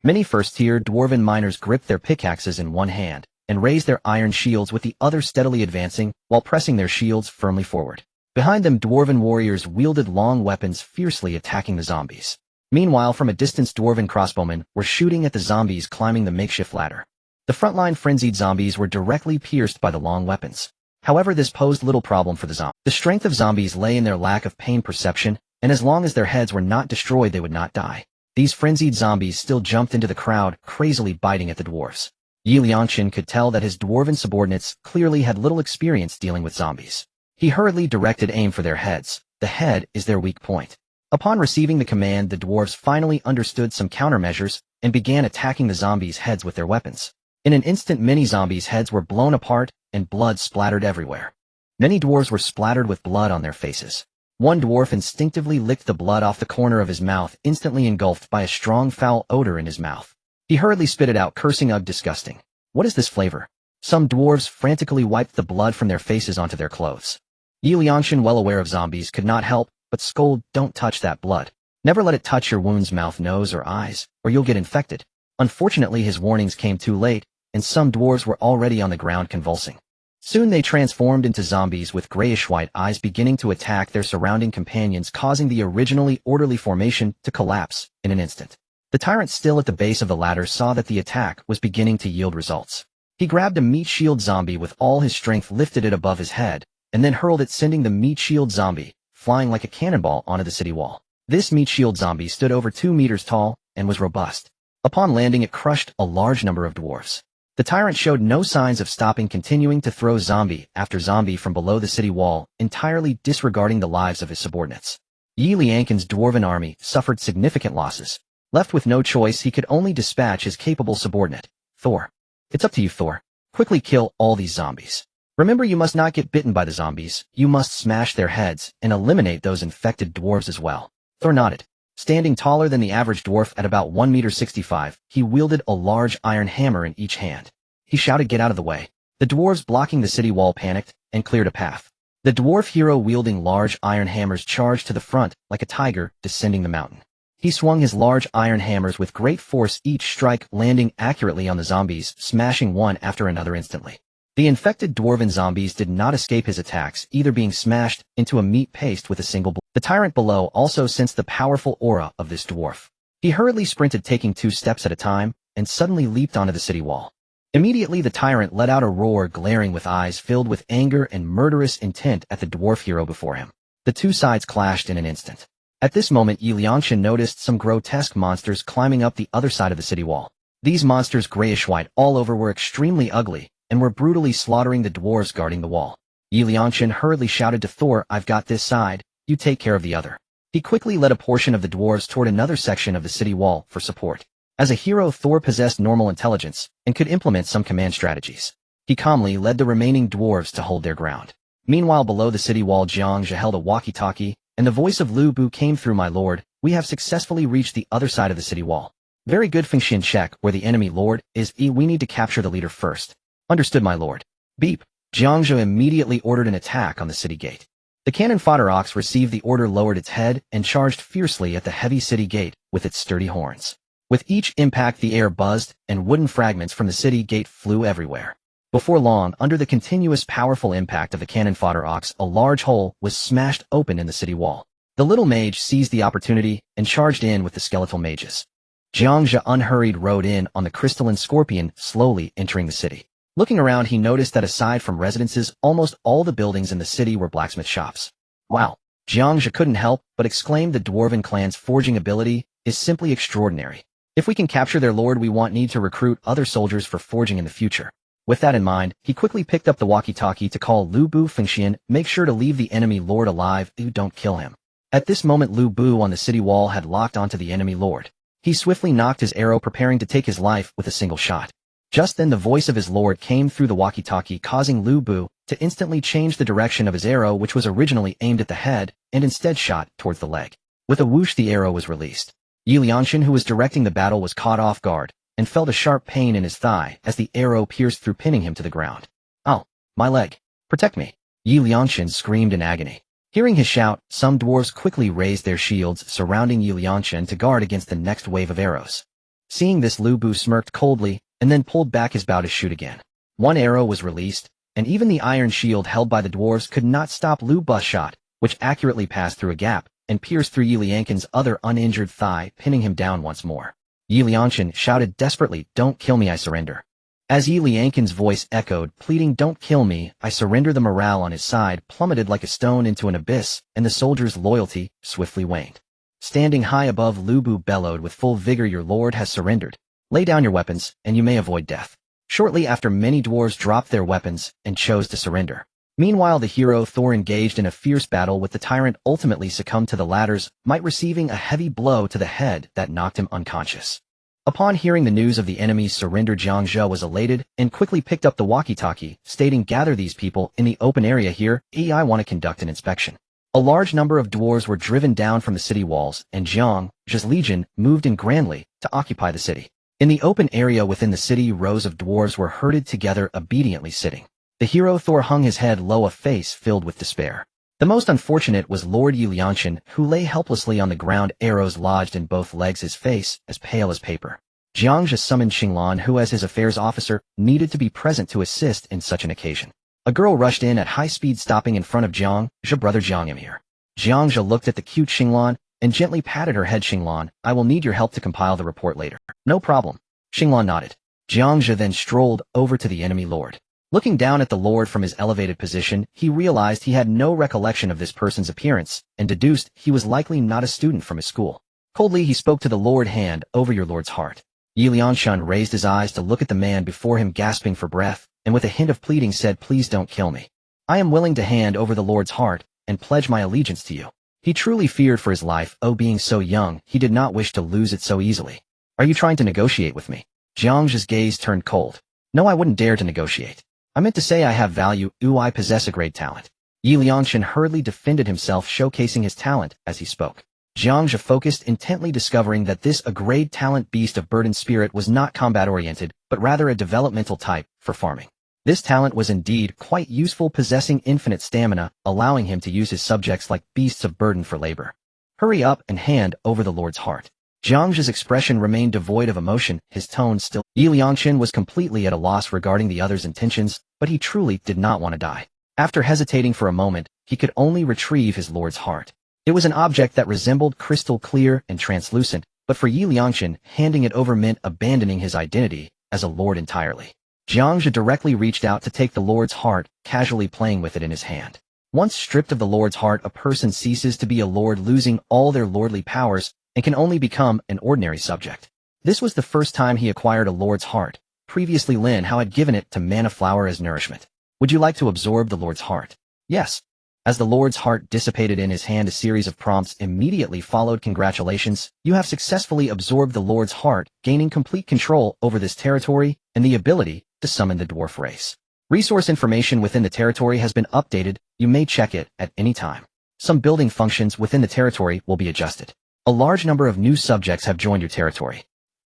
Many first-tier dwarven miners gripped their pickaxes in one hand and raised their iron shields with the other, steadily advancing while pressing their shields firmly forward. Behind them, dwarven warriors wielded long weapons, fiercely attacking the zombies. Meanwhile, from a distance, dwarven crossbowmen were shooting at the zombies climbing the makeshift ladder. The frontline frenzied zombies were directly pierced by the long weapons. However, this posed little problem for the zombies. The strength of zombies lay in their lack of pain perception, and as long as their heads were not destroyed, they would not die. These frenzied zombies still jumped into the crowd, crazily biting at the dwarves. Yi Liangshan could tell that his dwarven subordinates clearly had little experience dealing with zombies. He hurriedly directed aim for their heads. The head is their weak point. Upon receiving the command, the dwarves finally understood some countermeasures and began attacking the zombies' heads with their weapons. In an instant, many zombies' heads were blown apart and blood splattered everywhere. Many dwarves were splattered with blood on their faces. One dwarf instinctively licked the blood off the corner of his mouth, instantly engulfed by a strong foul odor in his mouth. He hurriedly spit it out, cursing, "Ugh, disgusting. What is this flavor?" Some dwarves frantically wiped the blood from their faces onto their clothes. Yi Liangshan, well aware of zombies, could not help but scold, "Don't touch that blood. Never let it touch your wounds, mouth, nose, or eyes, or you'll get infected." Unfortunately, his warnings came too late, and some dwarves were already on the ground convulsing. Soon they transformed into zombies with grayish-white eyes, beginning to attack their surrounding companions, causing the originally orderly formation to collapse in an instant. The tyrant, still at the base of the ladder, saw that the attack was beginning to yield results. He grabbed a meat shield zombie with all his strength, lifted it above his head, and then hurled it, sending the meat shield zombie flying like a cannonball onto the city wall. This meat shield zombie stood over 2 meters tall and was robust. Upon landing, it crushed a large number of dwarves. The tyrant showed no signs of stopping, continuing to throw zombie after zombie from below the city wall, entirely disregarding the lives of his subordinates. Yi Liangqin's dwarven army suffered significant losses. Left with no choice, he could only dispatch his capable subordinate, Thor. It's up to you, Thor. Quickly kill all these zombies. Remember, you must not get bitten by the zombies. You must smash their heads and eliminate those infected dwarves as well. Thor nodded. Standing taller than the average dwarf at about 1.65 meters, he wielded a large iron hammer in each hand. He shouted, "Get out of the way." The dwarves blocking the city wall panicked and cleared a path. The dwarf hero wielding large iron hammers charged to the front like a tiger descending the mountain. He swung his large iron hammers with great force, each strike landing accurately on the zombies, smashing one after another instantly. The infected dwarven zombies did not escape his attacks, either being smashed into a meat paste with a single blow. The tyrant below also sensed the powerful aura of this dwarf. He hurriedly sprinted, taking 2 steps at a time, and suddenly leaped onto the city wall. Immediately the tyrant let out a roar, glaring with eyes filled with anger and murderous intent at the dwarf hero before him. The 2 sides clashed in an instant. At this moment, Yi Liangqin noticed some grotesque monsters climbing up the other side of the city wall. These monsters, grayish-white all over, were extremely ugly and were brutally slaughtering the dwarves guarding the wall. Yi Liangqin hurriedly shouted to Thor, "I've got this side, you take care of the other." He quickly led a portion of the dwarves toward another section of the city wall for support. As a hero, Thor possessed normal intelligence and could implement some command strategies. He calmly led the remaining dwarves to hold their ground. Meanwhile, below the city wall, Jiang Zhe held a walkie-talkie, and the voice of Lu Bu came through. "My lord, we have successfully reached the other side of the city wall." "Very good, Fengxian. Check where the enemy lord is. We need to capture the leader first." "Understood, my lord." Beep. Jiang Zhe immediately ordered an attack on the city gate. The cannon Fodder ox received the order, lowered its head, and charged fiercely at the heavy city gate with its sturdy horns. With each impact, the air buzzed, and wooden fragments from the city gate flew everywhere. Before long, under the continuous powerful impact of the cannon Fodder ox, a large hole was smashed open in the city wall. The little mage seized the opportunity and charged in with the skeletal mages. Jiang Zhe unhurried rode in on the crystalline scorpion, slowly entering the city. Looking around, he noticed that aside from residences, almost all the buildings in the city were blacksmith shops. Wow! Jiang Zhe couldn't help but exclaim, the Dwarven clan's forging ability is simply extraordinary. If we can capture their lord, we won't need to recruit other soldiers for forging in the future. With that in mind, he quickly picked up the walkie-talkie to call Lu Bu. "Fengxian, make sure to leave the enemy lord alive. You don't kill him." At this moment, Lu Bu on the city wall had locked onto the enemy lord. He swiftly knocked his arrow, preparing to take his life with a single shot. Just then the voice of his lord came through the walkie-talkie, causing Lu Bu to instantly change the direction of his arrow, which was originally aimed at the head, and instead shot towards the leg. With a whoosh, the arrow was released. Yi Liangqin, who was directing the battle, was caught off guard and felt a sharp pain in his thigh as the arrow pierced through, pinning him to the ground. "Oh, my leg! Protect me!" Yi Liangqin screamed in agony. Hearing his shout, some dwarves quickly raised their shields, surrounding Yi Liangqin to guard against the next wave of arrows. Seeing this, Lu Bu smirked coldly and then pulled back his bow to shoot again. One arrow was released, and even the iron shield held by the dwarves could not stop Lu Bu's shot, which accurately passed through a gap and pierced through Yi Liangqin's other uninjured thigh, pinning him down once more. Yi Liangqin shouted desperately, "Don't kill me, I surrender." As Yi Liangqin's voice echoed, pleading, "Don't kill me, I surrender," the morale on his side plummeted like a stone into an abyss, and the soldiers' loyalty swiftly waned. Standing high above, Lu Bu bellowed with full vigor, "Your lord has surrendered. Lay down your weapons, and you may avoid death." Shortly after, many dwarves dropped their weapons and chose to surrender. Meanwhile, the hero Thor engaged in a fierce battle with the tyrant, ultimately succumbed to the latter's might, receiving a heavy blow to the head that knocked him unconscious. Upon hearing the news of the enemy's surrender, Jiang Zhe was elated and quickly picked up the walkie-talkie, stating, "Gather these people in the open area here. I want to conduct an inspection." A large number of dwarves were driven down from the city walls, and Jiang Zhe's legion moved in grandly to occupy the city. In the open area within the city, rows of dwarves were herded together, obediently sitting. The hero Thor hung his head low, a face filled with despair. The most unfortunate was Lord Yi Liangqin, who lay helplessly on the ground, arrows lodged in both legs, his face as pale as paper. Jiang Zhe summoned Xinglan, who as his affairs officer needed to be present to assist in such an occasion. A girl rushed in at high speed, stopping in front of Jiang Zhe. "Brother Jiang, I'm here." Jiang Zhe looked at the cute Xinglan and gently patted her head. "Xinglan, I will need your help to compile the report later." "No problem." Xinglan nodded. Jiang Zhe then strolled over to the enemy lord. Looking down at the Lord from his elevated position, he realized he had no recollection of this person's appearance, and deduced he was likely not a student from his school. Coldly he spoke to the Lord, hand over your Lord's heart. Yi Liangshun raised his eyes to look at the man before him, gasping for breath, and with a hint of pleading said, please don't kill me. I am willing to hand over the Lord's heart, and pledge my allegiance to you. He truly feared for his life, being so young, he did not wish to lose it so easily. Are you trying to negotiate with me? Jiang Zhe's gaze turned cold. No, I wouldn't dare to negotiate. I meant to say I have value, I possess a great talent. Yi Liangshun hurriedly defended himself, showcasing his talent as he spoke. Jiang Zhe focused intently, discovering that this grade talent beast of burden spirit was not combat-oriented, but rather a developmental type, for farming. This talent was indeed quite useful, possessing infinite stamina, allowing him to use his subjects like beasts of burden for labor. Hurry up and hand over the Lord's heart. Jiang Zhe's expression remained devoid of emotion, his tone still. Yi Liangshun was completely at a loss regarding the other's intentions, but he truly did not want to die. After hesitating for a moment, he could only retrieve his Lord's heart. It was an object that resembled crystal clear and translucent, but for Yi Liangshun, handing it over meant abandoning his identity as a lord entirely. Jiang Zhe directly reached out to take the Lord's heart, casually playing with it in his hand. Once stripped of the Lord's heart, a person ceases to be a lord, losing all their lordly powers, and can only become an ordinary subject. This was the first time he acquired a Lord's heart. Previously Lin Hao had given it to Mana Flower as nourishment. Would you like to absorb the Lord's heart? Yes. As the Lord's heart dissipated in his hand, a series of prompts immediately followed. Congratulations, you have successfully absorbed the Lord's heart, gaining complete control over this territory and the ability to summon the dwarf race. Resource information within the territory has been updated. You may check it at any time. Some building functions within the territory will be adjusted. A large number of new subjects have joined your territory.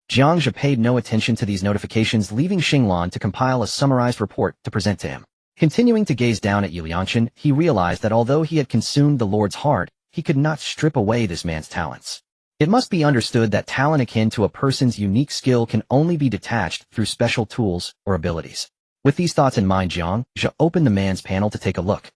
Jiang Zhe paid no attention to these notifications, leaving Xinglan to compile a summarized report to present to him. Continuing to gaze down at Yi Liangshun, he realized that although he had consumed the Lord's heart, he could not strip away this man's talents. It must be understood that talent akin to a person's unique skill can only be detached through special tools or abilities. With these thoughts in mind, Jiang Zhe opened the man's panel to take a look.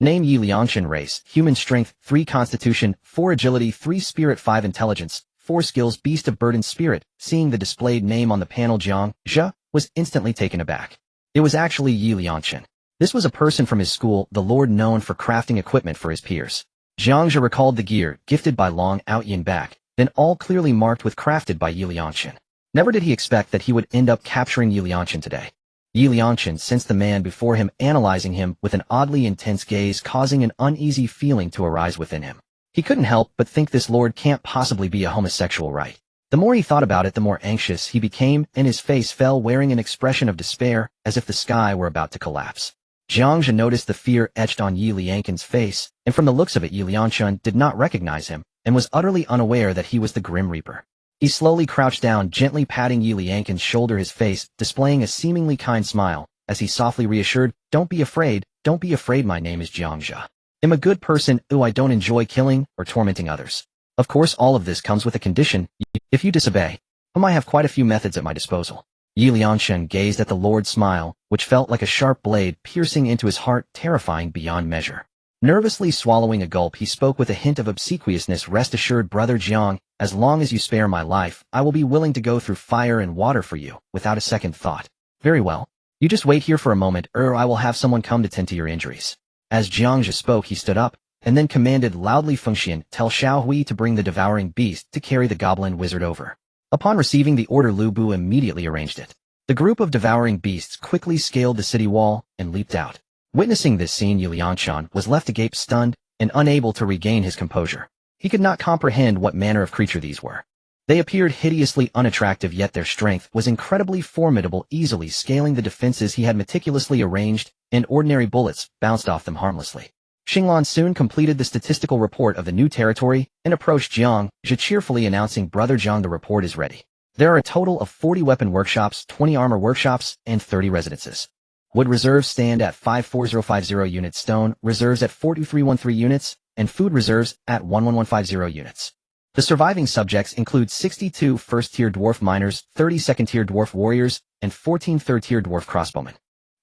Name: Yi Liangshun. Race: human. Strength: 3 constitution, 4 agility, 3 spirit, 5 intelligence, 4 skills. Beast of burden spirit. Seeing the displayed name on the panel, Jiang Zhe was instantly taken aback. It was actually Yi Liangshun. This was a person from his school, the lord known for crafting equipment for his peers. Jiang Zhe recalled the gear gifted by Long Out Yin back, then all clearly marked with crafted by Yi Liangshun. Never did he expect that he would end up capturing Yi Liangshun today. Yi Liangshun sensed the man before him analyzing him with an oddly intense gaze, causing an uneasy feeling to arise within him. He couldn't help but think this lord can't possibly be a homosexual, right? The more he thought about it, the more anxious he became, and his face fell, wearing an expression of despair, as if the sky were about to collapse. Jiang Zhe noticed the fear etched on Yi Liangshun's face, and from the looks of it, Yi Liangshun did not recognize him, and was utterly unaware that he was the Grim Reaper. He slowly crouched down, gently patting Yi Liangshun's shoulder, his face displaying a seemingly kind smile, as he softly reassured, don't be afraid, my name is Jiang Zhe. I'm a good person, I don't enjoy killing or tormenting others. Of course all of this comes with a condition: if you disobey, I have quite a few methods at my disposal. Yi Liangshun gazed at the Lord's smile, which felt like a sharp blade piercing into his heart, terrifying beyond measure. Nervously swallowing a gulp, he spoke with a hint of obsequiousness, rest assured, brother Jiang, as long as you spare my life, I will be willing to go through fire and water for you, without a second thought. Very well. You just wait here for a moment, I will have someone come to tend to your injuries. As Jiang Zhe spoke, he stood up, and then commanded loudly, Fengxian, tell Xiao Hui to bring the devouring beast to carry the goblin wizard over. Upon receiving the order, Lu Bu immediately arranged it. The group of devouring beasts quickly scaled the city wall and leaped out. Witnessing this scene, Yi Liangshun was left agape, stunned, and unable to regain his composure. He could not comprehend what manner of creature these were. They appeared hideously unattractive, yet their strength was incredibly formidable, easily scaling the defenses he had meticulously arranged, and ordinary bullets bounced off them harmlessly. Xinglan soon completed the statistical report of the new territory and approached Jiang Zhe, cheerfully announcing, Brother Jiang, the report is ready. There are a total of 40 weapon workshops, 20 armor workshops, and 30 residences. Wood reserves stand at 54050 units, stone reserves at 42313 units, and food reserves at 11150 units. The surviving subjects include 62 first-tier dwarf miners, 30 second-tier dwarf warriors, and 14 third-tier dwarf crossbowmen.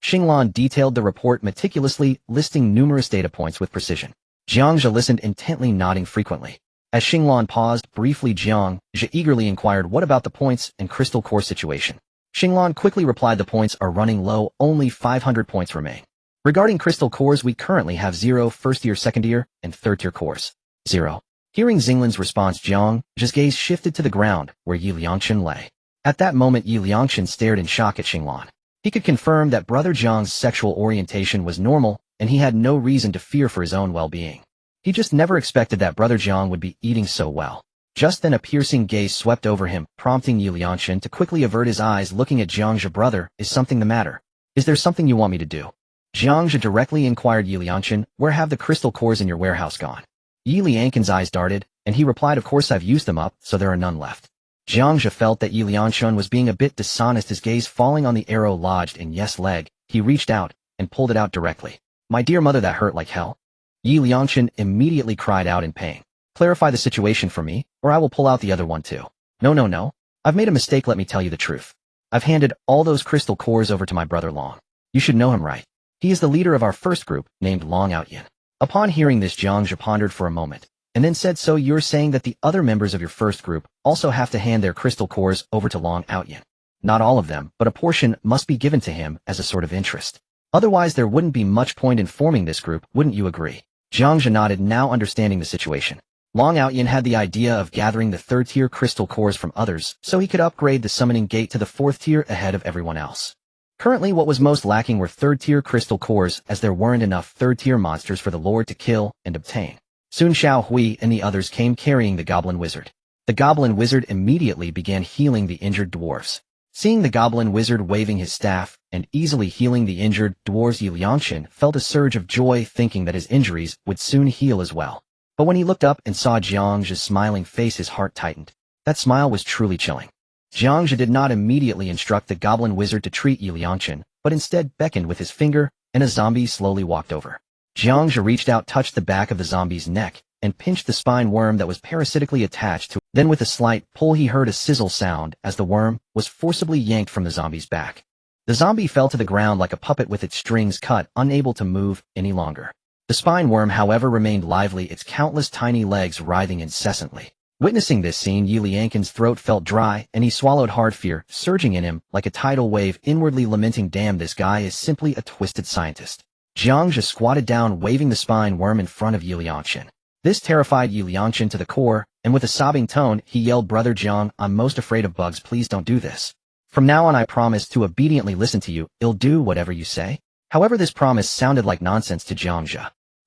Xinglan detailed the report meticulously, listing numerous data points with precision. Jiang Zhe listened intently, nodding frequently. As Xinglan paused briefly, Jiang Zhe eagerly inquired, what about the points and crystal core situation? Xinglan quickly replied, the points are running low, only 500 points remain. Regarding crystal cores, we currently have 0 first-tier, second-tier, and third-tier cores. 0. Hearing Xinglan's response, Jiang Zhe's gaze shifted to the ground, where Yi Liangchen lay. At that moment, Yi Liangchen stared in shock at Xinglan. He could confirm that Brother Jiang's sexual orientation was normal, and he had no reason to fear for his own well-being. He just never expected that Brother Jiang would be eating so well. Just then a piercing gaze swept over him, prompting Yi Liangchen to quickly avert his eyes, looking at Jiang Zhe. Brother, is something the matter? Is there something you want me to do? Jiang Zhe directly inquired Yi Liangchen, where have the crystal cores in your warehouse gone? Yi Liangchen's eyes darted, and he replied, of course I've used them up, so there are none left. Jiang Zhe felt that Yi Liangchen was being a bit dishonest, his gaze falling on the arrow lodged in Yes' leg. He reached out and pulled it out directly. My dear mother, that hurt like hell. Yi Liangchen immediately cried out in pain. Clarify the situation for me, or I will pull out the other one too. No. I've made a mistake, let me tell you the truth. I've handed all those crystal cores over to my brother Long. You should know him, right? He is the leader of our first group, named Long Outyin. Upon hearing this, Jiang Zhe pondered for a moment, and then said, so you're saying that the other members of your first group also have to hand their crystal cores over to Long Outyin? Not all of them, but a portion must be given to him as a sort of interest. Otherwise there wouldn't be much point in forming this group, wouldn't you agree? Jiang Zhe nodded, now understanding the situation. Long Outyin had the idea of gathering the third-tier crystal cores from others, so he could upgrade the summoning gate to the fourth tier ahead of everyone else. Currently what was most lacking were third-tier crystal cores, as there weren't enough third-tier monsters for the Lord to kill and obtain. Soon Xiao Hui and the others came carrying the Goblin Wizard. The Goblin Wizard immediately began healing the injured dwarves. Seeing the Goblin Wizard waving his staff and easily healing the injured dwarves, Yi Liangchen felt a surge of joy, thinking that his injuries would soon heal as well. But when he looked up and saw Jiang Zhe's smiling face, his heart tightened. That smile was truly chilling. Jiang Zhe did not immediately instruct the Goblin Wizard to treat Yi Liangchen, but instead beckoned with his finger, and a zombie slowly walked over. Jiang Zhe reached out, touched the back of the zombie's neck, and pinched the spine worm that was parasitically attached to it. Then with a slight pull he heard a sizzle sound as the worm was forcibly yanked from the zombie's back. The zombie fell to the ground like a puppet with its strings cut, unable to move any longer. The spine worm, however, remained lively, its countless tiny legs writhing incessantly. Witnessing this scene, Yi Liangchen's throat felt dry, and he swallowed hard, fear surging in him like a tidal wave, inwardly lamenting, damn, this guy is simply a twisted scientist. Jiang Zhe squatted down, waving the spine worm in front of Yi Liangchen. This terrified Yi Liangchen to the core, and with a sobbing tone, he yelled, Brother Jiang, I'm most afraid of bugs, please don't do this. From now on I promise to obediently listen to you, I'll do whatever you say. However, this promise sounded like nonsense to Jiang Zhe.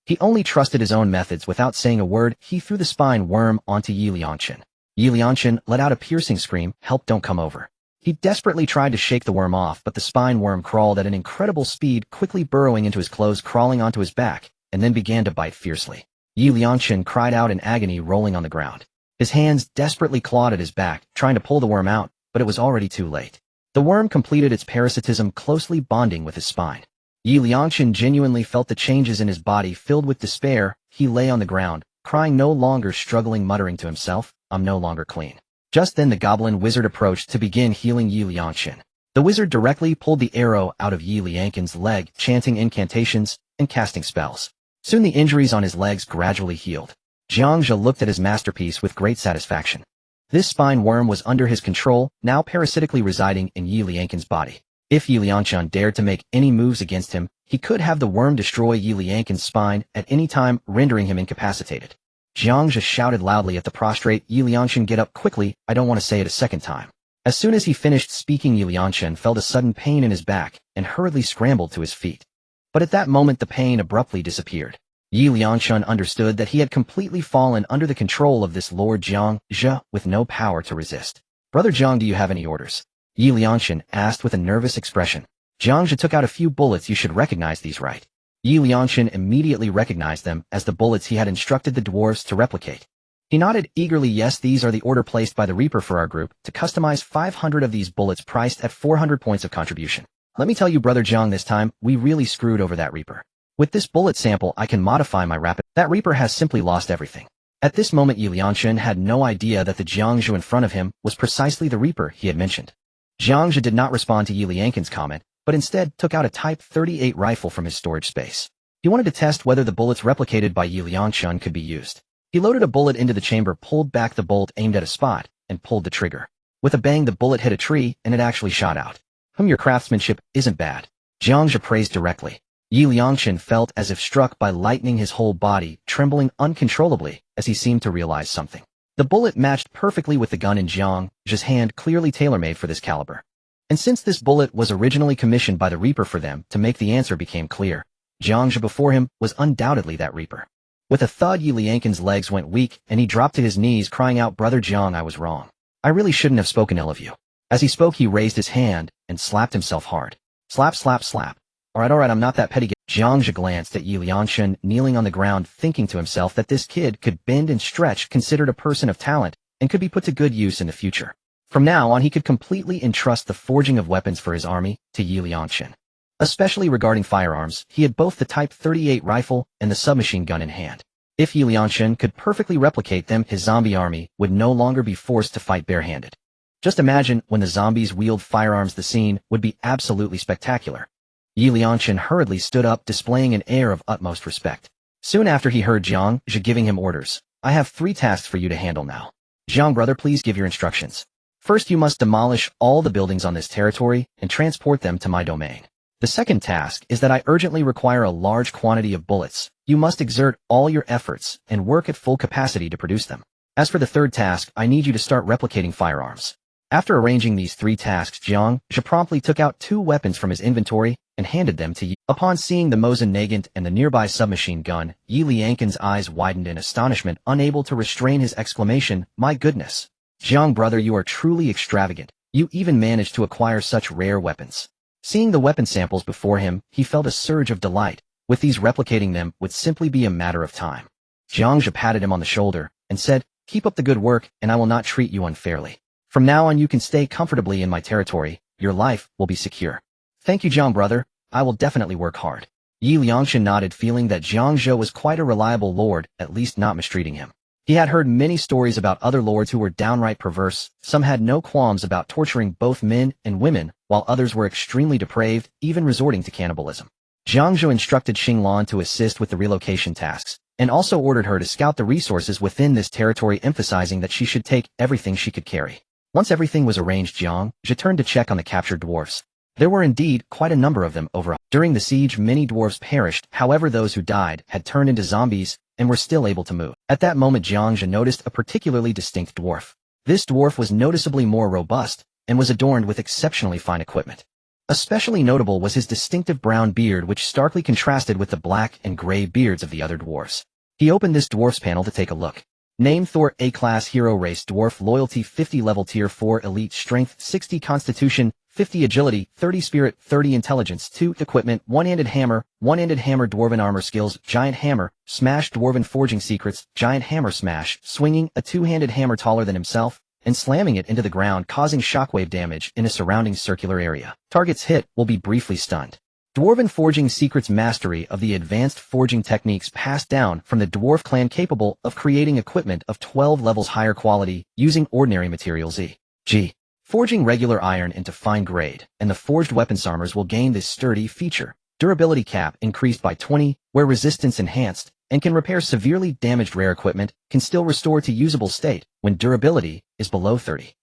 He only trusted his own methods. Without saying a word, he threw the spine worm onto Yi Liangchen. Yi Liangchen let out a piercing scream, help, don't come over. He desperately tried to shake the worm off, but the spine worm crawled at an incredible speed, quickly burrowing into his clothes, crawling onto his back, and then began to bite fiercely. Yi Liangchen cried out in agony, rolling on the ground. His hands desperately clawed at his back, trying to pull the worm out, but it was already too late. The worm completed its parasitism, closely bonding with his spine. Yi Liangchen genuinely felt the changes in his body. Filled with despair, he lay on the ground, crying, no longer struggling, muttering to himself, I'm no longer clean. Just then the Goblin Wizard approached to begin healing Yi Liangchen. The wizard directly pulled the arrow out of Yi Liangchen's leg, chanting incantations and casting spells. Soon the injuries on his legs gradually healed. Jiang Zhe looked at his masterpiece with great satisfaction. This spine worm was under his control, now parasitically residing in Yi Liangchen's body. If Yi Liangchen dared to make any moves against him, he could have the worm destroy Yi Liangchen's spine at any time, rendering him incapacitated. Jiang Zhe shouted loudly at the prostrate Yi Liangchen, get up quickly, I don't want to say it a second time. As soon as he finished speaking, Yi Liangchen felt a sudden pain in his back and hurriedly scrambled to his feet. But at that moment the pain abruptly disappeared. Yi Liangchen understood that he had completely fallen under the control of this Lord Jiang Zhe with no power to resist. Brother Jiang, do you have any orders? Yi Liangchen asked with a nervous expression. Jiang Zhe took out a few bullets. You should recognize these, right? Yi Liangchen immediately recognized them as the bullets he had instructed the dwarves to replicate. He nodded eagerly. Yes, these are the order placed by the Reaper for our group to customize 500 of these bullets priced at 400 points of contribution. Let me tell you, Brother Jiang, this time, we really screwed over that Reaper. With this bullet sample, I can modify my rapid. That Reaper has simply lost everything. At this moment, Yi Liangchen had no idea that the Jiang Zhe in front of him was precisely the Reaper he had mentioned. Jiang Zhe did not respond to Yi Liangchen's comment, but instead took out a Type 38 rifle from his storage space. He wanted to test whether the bullets replicated by Yi Liangchen could be used. He loaded a bullet into the chamber, pulled back the bolt aimed at a spot, and pulled the trigger. With a bang, the bullet hit a tree, and it actually shot out. Your craftsmanship isn't bad. Jiang Zhe praised directly. Yi Liangchen felt as if struck by lightning, his whole body trembling uncontrollably as he seemed to realize something. The bullet matched perfectly with the gun in Jiang Zhe's hand, clearly tailor-made for this caliber. And since this bullet was originally commissioned by the Reaper for them to make, the answer became clear. Jiang Zhe before him was undoubtedly that Reaper. With a thud, Yi Liangchen's legs went weak, and he dropped to his knees, crying out, "Brother Jiang, I was wrong. I really shouldn't have spoken ill of you." As he spoke, he raised his hand and slapped himself hard. Slap, slap, slap. Alright, I'm not that petty. Jiang Zhe glanced at Yi Liangchen kneeling on the ground, thinking to himself that this kid could bend and stretch, considered a person of talent, and could be put to good use in the future. From now on, he could completely entrust the forging of weapons for his army to Yi Liangchen. Especially regarding firearms, he had both the Type 38 rifle and the submachine gun in hand. If Yi Liangchen could perfectly replicate them, his zombie army would no longer be forced to fight barehanded. Just imagine when the zombies wield firearms, the scene would be absolutely spectacular. Yi Liangchen hurriedly stood up, displaying an air of utmost respect. Soon after, he heard Jiang Zhe giving him orders. "I have 3 tasks for you to handle now. Jiang, brother, please give your instructions. First, you must demolish all the buildings on this territory and transport them to my domain. The second task is that I urgently require a large quantity of bullets. You must exert all your efforts and work at full capacity to produce them. As for the third task, I need you to start replicating firearms." After arranging these 3 tasks, Jiang Zhe promptly took out 2 weapons from his inventory and handed them to Yi. Upon seeing the Mosin Nagant and the nearby submachine gun, Yi Liangchen's eyes widened in astonishment, unable to restrain his exclamation, "My goodness! Jiang, brother, you are truly extravagant. You even managed to acquire such rare weapons." Seeing the weapon samples before him, he felt a surge of delight. With these, replicating them would simply be a matter of time. Jiang Zhe patted him on the shoulder and said, "Keep up the good work, and I will not treat you unfairly. From now on, you can stay comfortably in my territory. Your life will be secure." "Thank you, Jiang, brother. I will definitely work hard." Yi Liangchen nodded, feeling that Jiang Zhe was quite a reliable lord, at least not mistreating him. He had heard many stories about other lords who were downright perverse. Some had no qualms about torturing both men and women, while others were extremely depraved, even resorting to cannibalism. Jiang Zhe instructed Xinglan to assist with the relocation tasks, and also ordered her to scout the resources within this territory, emphasizing that she should take everything she could carry. Once everything was arranged, Jiang Zhe turned to check on the captured dwarfs. There were indeed quite a number of them overall. During the siege, many dwarfs perished. However, those who died had turned into zombies and were still able to move. At that moment, Jiang Zhe noticed a particularly distinct dwarf. This dwarf was noticeably more robust and was adorned with exceptionally fine equipment. Especially notable was his distinctive brown beard, which starkly contrasted with the black and gray beards of the other dwarfs. He opened this dwarf's panel to take a look. Name: Thor, A-class hero, race dwarf, loyalty 50, level tier 4, elite, strength 60, constitution 50, agility 30, spirit 30, intelligence 2, equipment: one-handed hammer, dwarven armor skills, giant hammer, smash, dwarven forging secrets, giant hammer smash, swinging a 2-handed hammer taller than himself, and slamming it into the ground, causing shockwave damage in a surrounding circular area. Targets hit will be briefly stunned. Dwarven forging secrets: mastery of the advanced forging techniques passed down from the dwarf clan, capable of creating equipment of 12 levels higher quality using ordinary materials, e.g. forging regular iron into fine grade, and the forged weapons armors will gain this sturdy feature. Durability cap increased by 20, where resistance enhanced, and can repair severely damaged rare equipment, can still restore to usable state when durability is below 30.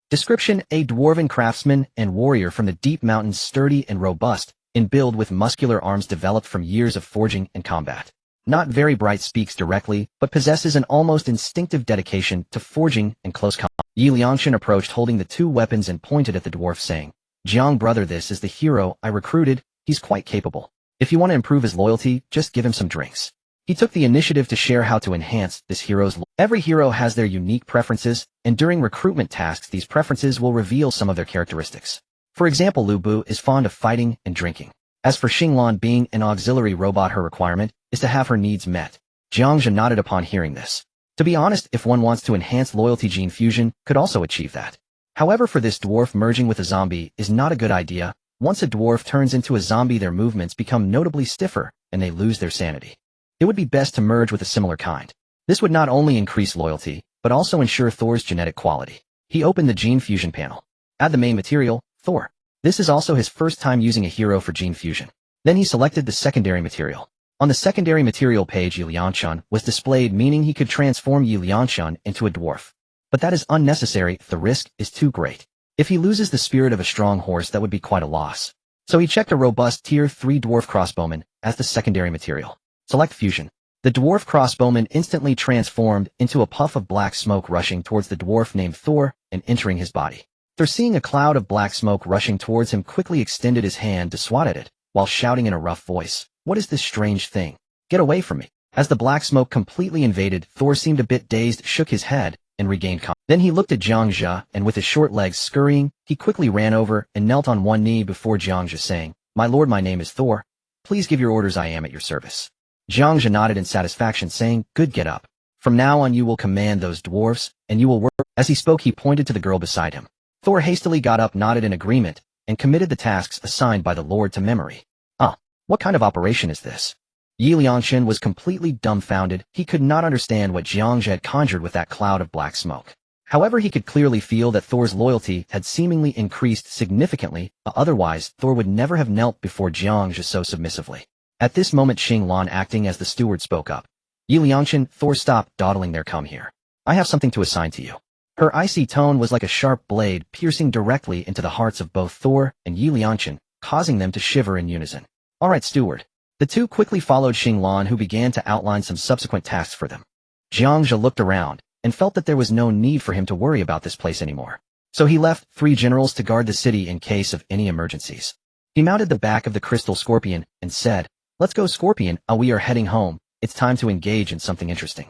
Description: a dwarven craftsman and warrior from the deep mountains, sturdy and robust, in build, with muscular arms developed from years of forging and combat. Not very bright, speaks directly, but possesses an almost instinctive dedication to forging and close combat. Yi Liangchen approached holding the 2 weapons and pointed at the dwarf, saying, "Jiang, brother, this is the hero I recruited. He's quite capable. If you want to improve his loyalty, just give him some drinks." He took the initiative to share how to enhance this hero's loyalty. Every hero has their unique preferences, and during recruitment tasks, these preferences will reveal some of their characteristics. For example, Lu Bu is fond of fighting and drinking. As for Xinglan, being an auxiliary robot, her requirement is to have her needs met. Jiang Zhe nodded upon hearing this. To be honest, if one wants to enhance loyalty, gene fusion could also achieve that. However, for this dwarf, merging with a zombie is not a good idea. Once a dwarf turns into a zombie, their movements become notably stiffer, and they lose their sanity. It would be best to merge with a similar kind. This would not only increase loyalty, but also ensure Thor's genetic quality. He opened the gene fusion panel. Add the main material, Thor. This is also his first time using a hero for gene fusion. Then he selected the secondary material. On the secondary material page, Yi Liangchen was displayed, meaning he could transform Yi Liangchen into a dwarf. But that is unnecessary if the risk is too great. If he loses the spirit of a strong horse, that would be quite a loss. So he checked a robust Tier 3 dwarf crossbowman as the secondary material. Select fusion. The dwarf crossbowman instantly transformed into a puff of black smoke rushing towards the dwarf named Thor and entering his body. Thor, seeing a cloud of black smoke rushing towards him, quickly extended his hand to swat at it, while shouting in a rough voice, "What is this strange thing? Get away from me." As the black smoke completely invaded, Thor seemed a bit dazed, shook his head, and regained calm. Then he looked at Jiang Zhe, and with his short legs scurrying, he quickly ran over and knelt on one knee before Jiang Zhe, saying, "My lord, my name is Thor. Please give your orders, I am at your service." Jiang Zhe nodded in satisfaction, saying, "Good, get up. From now on you will command those dwarves, and you will work." As he spoke, he pointed to the girl beside him. Thor hastily got up, nodded in agreement, and committed the tasks assigned by the lord to memory. What kind of operation is this? Yi Liangchen was completely dumbfounded. He could not understand what Jiang Zhe had conjured with that cloud of black smoke. However, he could clearly feel that Thor's loyalty had seemingly increased significantly, otherwise Thor would never have knelt before Jiang Zhe so submissively. At this moment, Xing Lan, acting as the steward, spoke up. "Yi Liangchen, Thor, stop dawdling there, come here. I have something to assign to you." Her icy tone was like a sharp blade, piercing directly into the hearts of both Thor and Yi Liangchen, causing them to shiver in unison. "All right, steward." The two quickly followed Xing Lan, who began to outline some subsequent tasks for them. Jiang Zhe looked around and felt that there was no need for him to worry about this place anymore. So he left 3 generals to guard the city in case of any emergencies. He mounted the back of the crystal scorpion and said, "Let's go, Scorpion, we are heading home. It's time to engage in something interesting."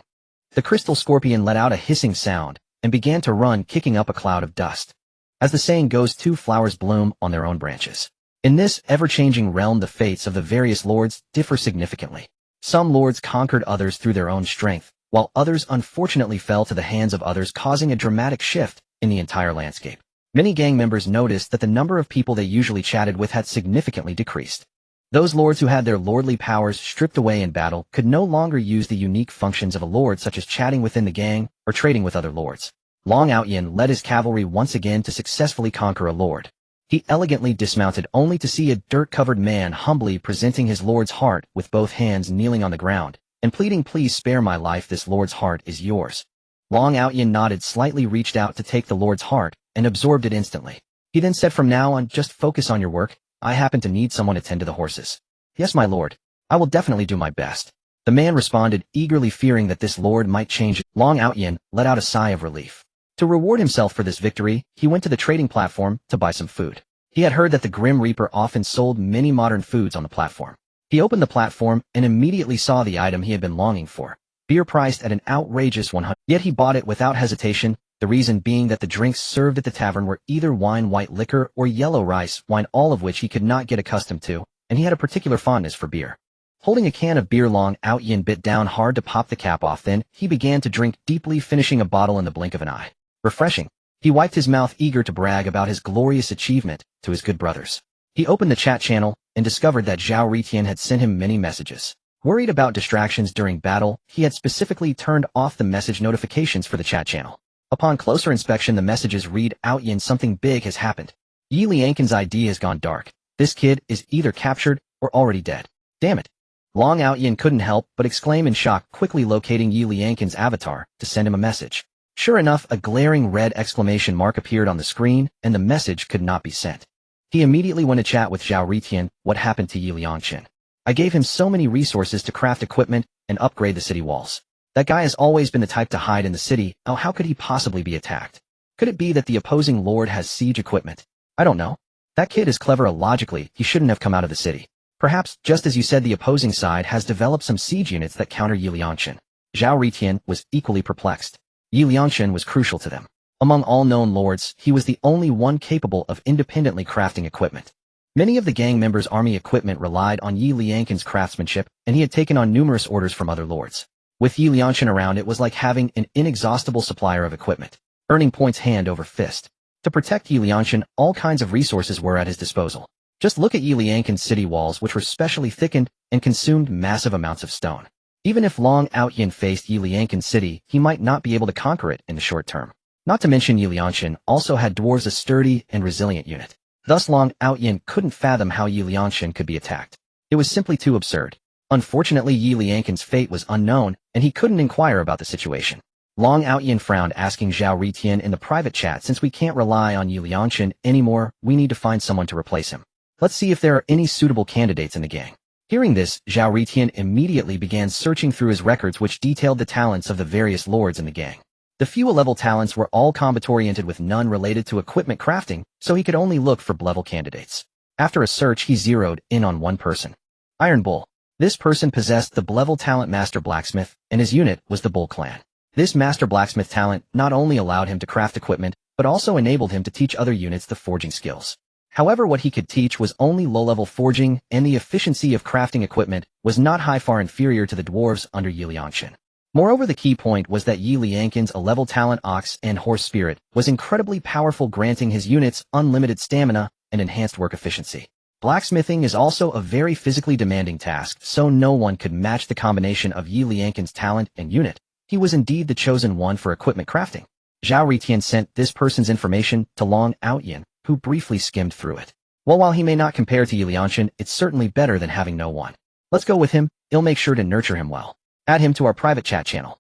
The crystal scorpion let out a hissing sound and began to run, kicking up a cloud of dust. As the saying goes, 2 flowers bloom on their own branches. In this ever-changing realm, the fates of the various lords differ significantly. Some lords conquered others through their own strength, while others unfortunately fell to the hands of others, causing a dramatic shift in the entire landscape. Many gang members noticed that the number of people they usually chatted with had significantly decreased. Those lords who had their lordly powers stripped away in battle could no longer use the unique functions of a lord, such as chatting within the gang or trading with other lords. Long Outyin led his cavalry once again to successfully conquer a lord. He elegantly dismounted only to see a dirt-covered man humbly presenting his lord's heart with both hands, kneeling on the ground, and pleading, "Please spare my life, this lord's heart is yours." Long Outyin nodded slightly, reached out to take the lord's heart, and absorbed it instantly. He then said, "From now on, just focus on your work. I happen to need someone to tend to the horses." "Yes, my lord. I will definitely do my best." The man responded, eagerly fearing that this lord might change. Long Outyin let out a sigh of relief. To reward himself for this victory, he went to the trading platform to buy some food. He had heard that the Grim Reaper often sold many modern foods on the platform. He opened the platform and immediately saw the item he had been longing for, beer priced at an outrageous 100. Yet he bought it without hesitation, the reason being that the drinks served at the tavern were either wine, white liquor, or yellow rice wine, all of which he could not get accustomed to, and he had a particular fondness for beer. Holding a can of beer, Long Outyin bit down hard to pop the cap off, then he began to drink deeply, finishing a bottle in the blink of an eye. Refreshing. He wiped his mouth, eager to brag about his glorious achievement to his good brothers. He opened the chat channel and discovered that Zhao Ritian had sent him many messages. Worried about distractions during battle, he had specifically turned off the message notifications for the chat channel. Upon closer inspection, the messages read, "Outyin, something big has happened. Yi Liangken's ID has gone dark. This kid is either captured or already dead. Damn it." Long Outyin couldn't help but exclaim in shock, quickly locating Yi Liangken's avatar to send him a message. Sure enough, a glaring red exclamation mark appeared on the screen, and the message could not be sent. He immediately went to chat with Zhao Ritian. "What happened to Yi Liangchen? I gave him so many resources to craft equipment and upgrade the city walls. That guy has always been the type to hide in the city. How could he possibly be attacked? Could it be that the opposing lord has siege equipment? I don't know. That kid is clever. Logically, he shouldn't have come out of the city. Perhaps, just as you said, the opposing side has developed some siege units that counter Yi Liangchen." Zhao Ritian was equally perplexed. Yi Liangchen was crucial to them. Among all known lords, he was the only one capable of independently crafting equipment. Many of the gang members' army equipment relied on Yi Liangken's craftsmanship, and he had taken on numerous orders from other lords. With Yi Liangchen around, it was like having an inexhaustible supplier of equipment, earning points hand over fist. To protect Yi Liangchen, all kinds of resources were at his disposal. Just look at Yi Liangken's city walls, which were specially thickened and consumed massive amounts of stone. Even if Long Outyin faced Yi Liangken's city, he might not be able to conquer it in the short term. Not to mention Yi Liangchen also had dwarves, a sturdy and resilient unit. Thus Long Outyin couldn't fathom how Yi Liangchen could be attacked. It was simply too absurd. Unfortunately, Yi Liangken's fate was unknown, and he couldn't inquire about the situation. Long Outyin frowned, asking Zhao Ritian in the private chat, since we can't rely on Yi Liangchen anymore, we need to find someone to replace him. Let's see if there are any suitable candidates in the gang. Hearing this, Zhao Ritian immediately began searching through his records, which detailed the talents of the various lords in the gang. The few level talents were all combat-oriented with none related to equipment crafting, so he could only look for level candidates. After a search, he zeroed in on one person. Iron Bull. This person possessed the level talent Master Blacksmith, and his unit was the Bull clan. This Master Blacksmith talent not only allowed him to craft equipment, but also enabled him to teach other units the forging skills. However, what he could teach was only low-level forging, and the efficiency of crafting equipment was not far inferior to the dwarves under Yi Liangchen. Moreover, the key point was that Yi Liangchen's level talent Ox and Horse Spirit was incredibly powerful, granting his units unlimited stamina and enhanced work efficiency. Blacksmithing is also a very physically demanding task, so no one could match the combination of Yi Liangchen's talent and unit. He was indeed the chosen one for equipment crafting. Zhao Ritian sent this person's information to Long Outyin, who briefly skimmed through it. While he may not compare to Yi Liangchen, it's certainly better than having no one. Let's go with him, I'll make sure to nurture him well. Add him to our private chat channel.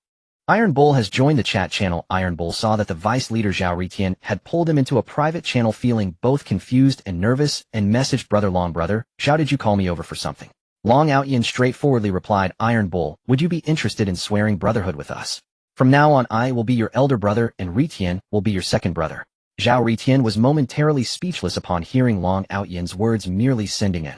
Iron Bull has joined the chat channel. Iron Bull saw that the vice leader Zhao Ritian had pulled him into a private channel, feeling both confused and nervous, and messaged Brother Long, brother, Zhao, did you call me over for something? Long Outyin straightforwardly replied, Iron Bull, would you be interested in swearing brotherhood with us? From now on, I will be your elder brother and Ritian will be your second brother. Zhao Ritian was momentarily speechless upon hearing Long Outyin's words, merely sending in.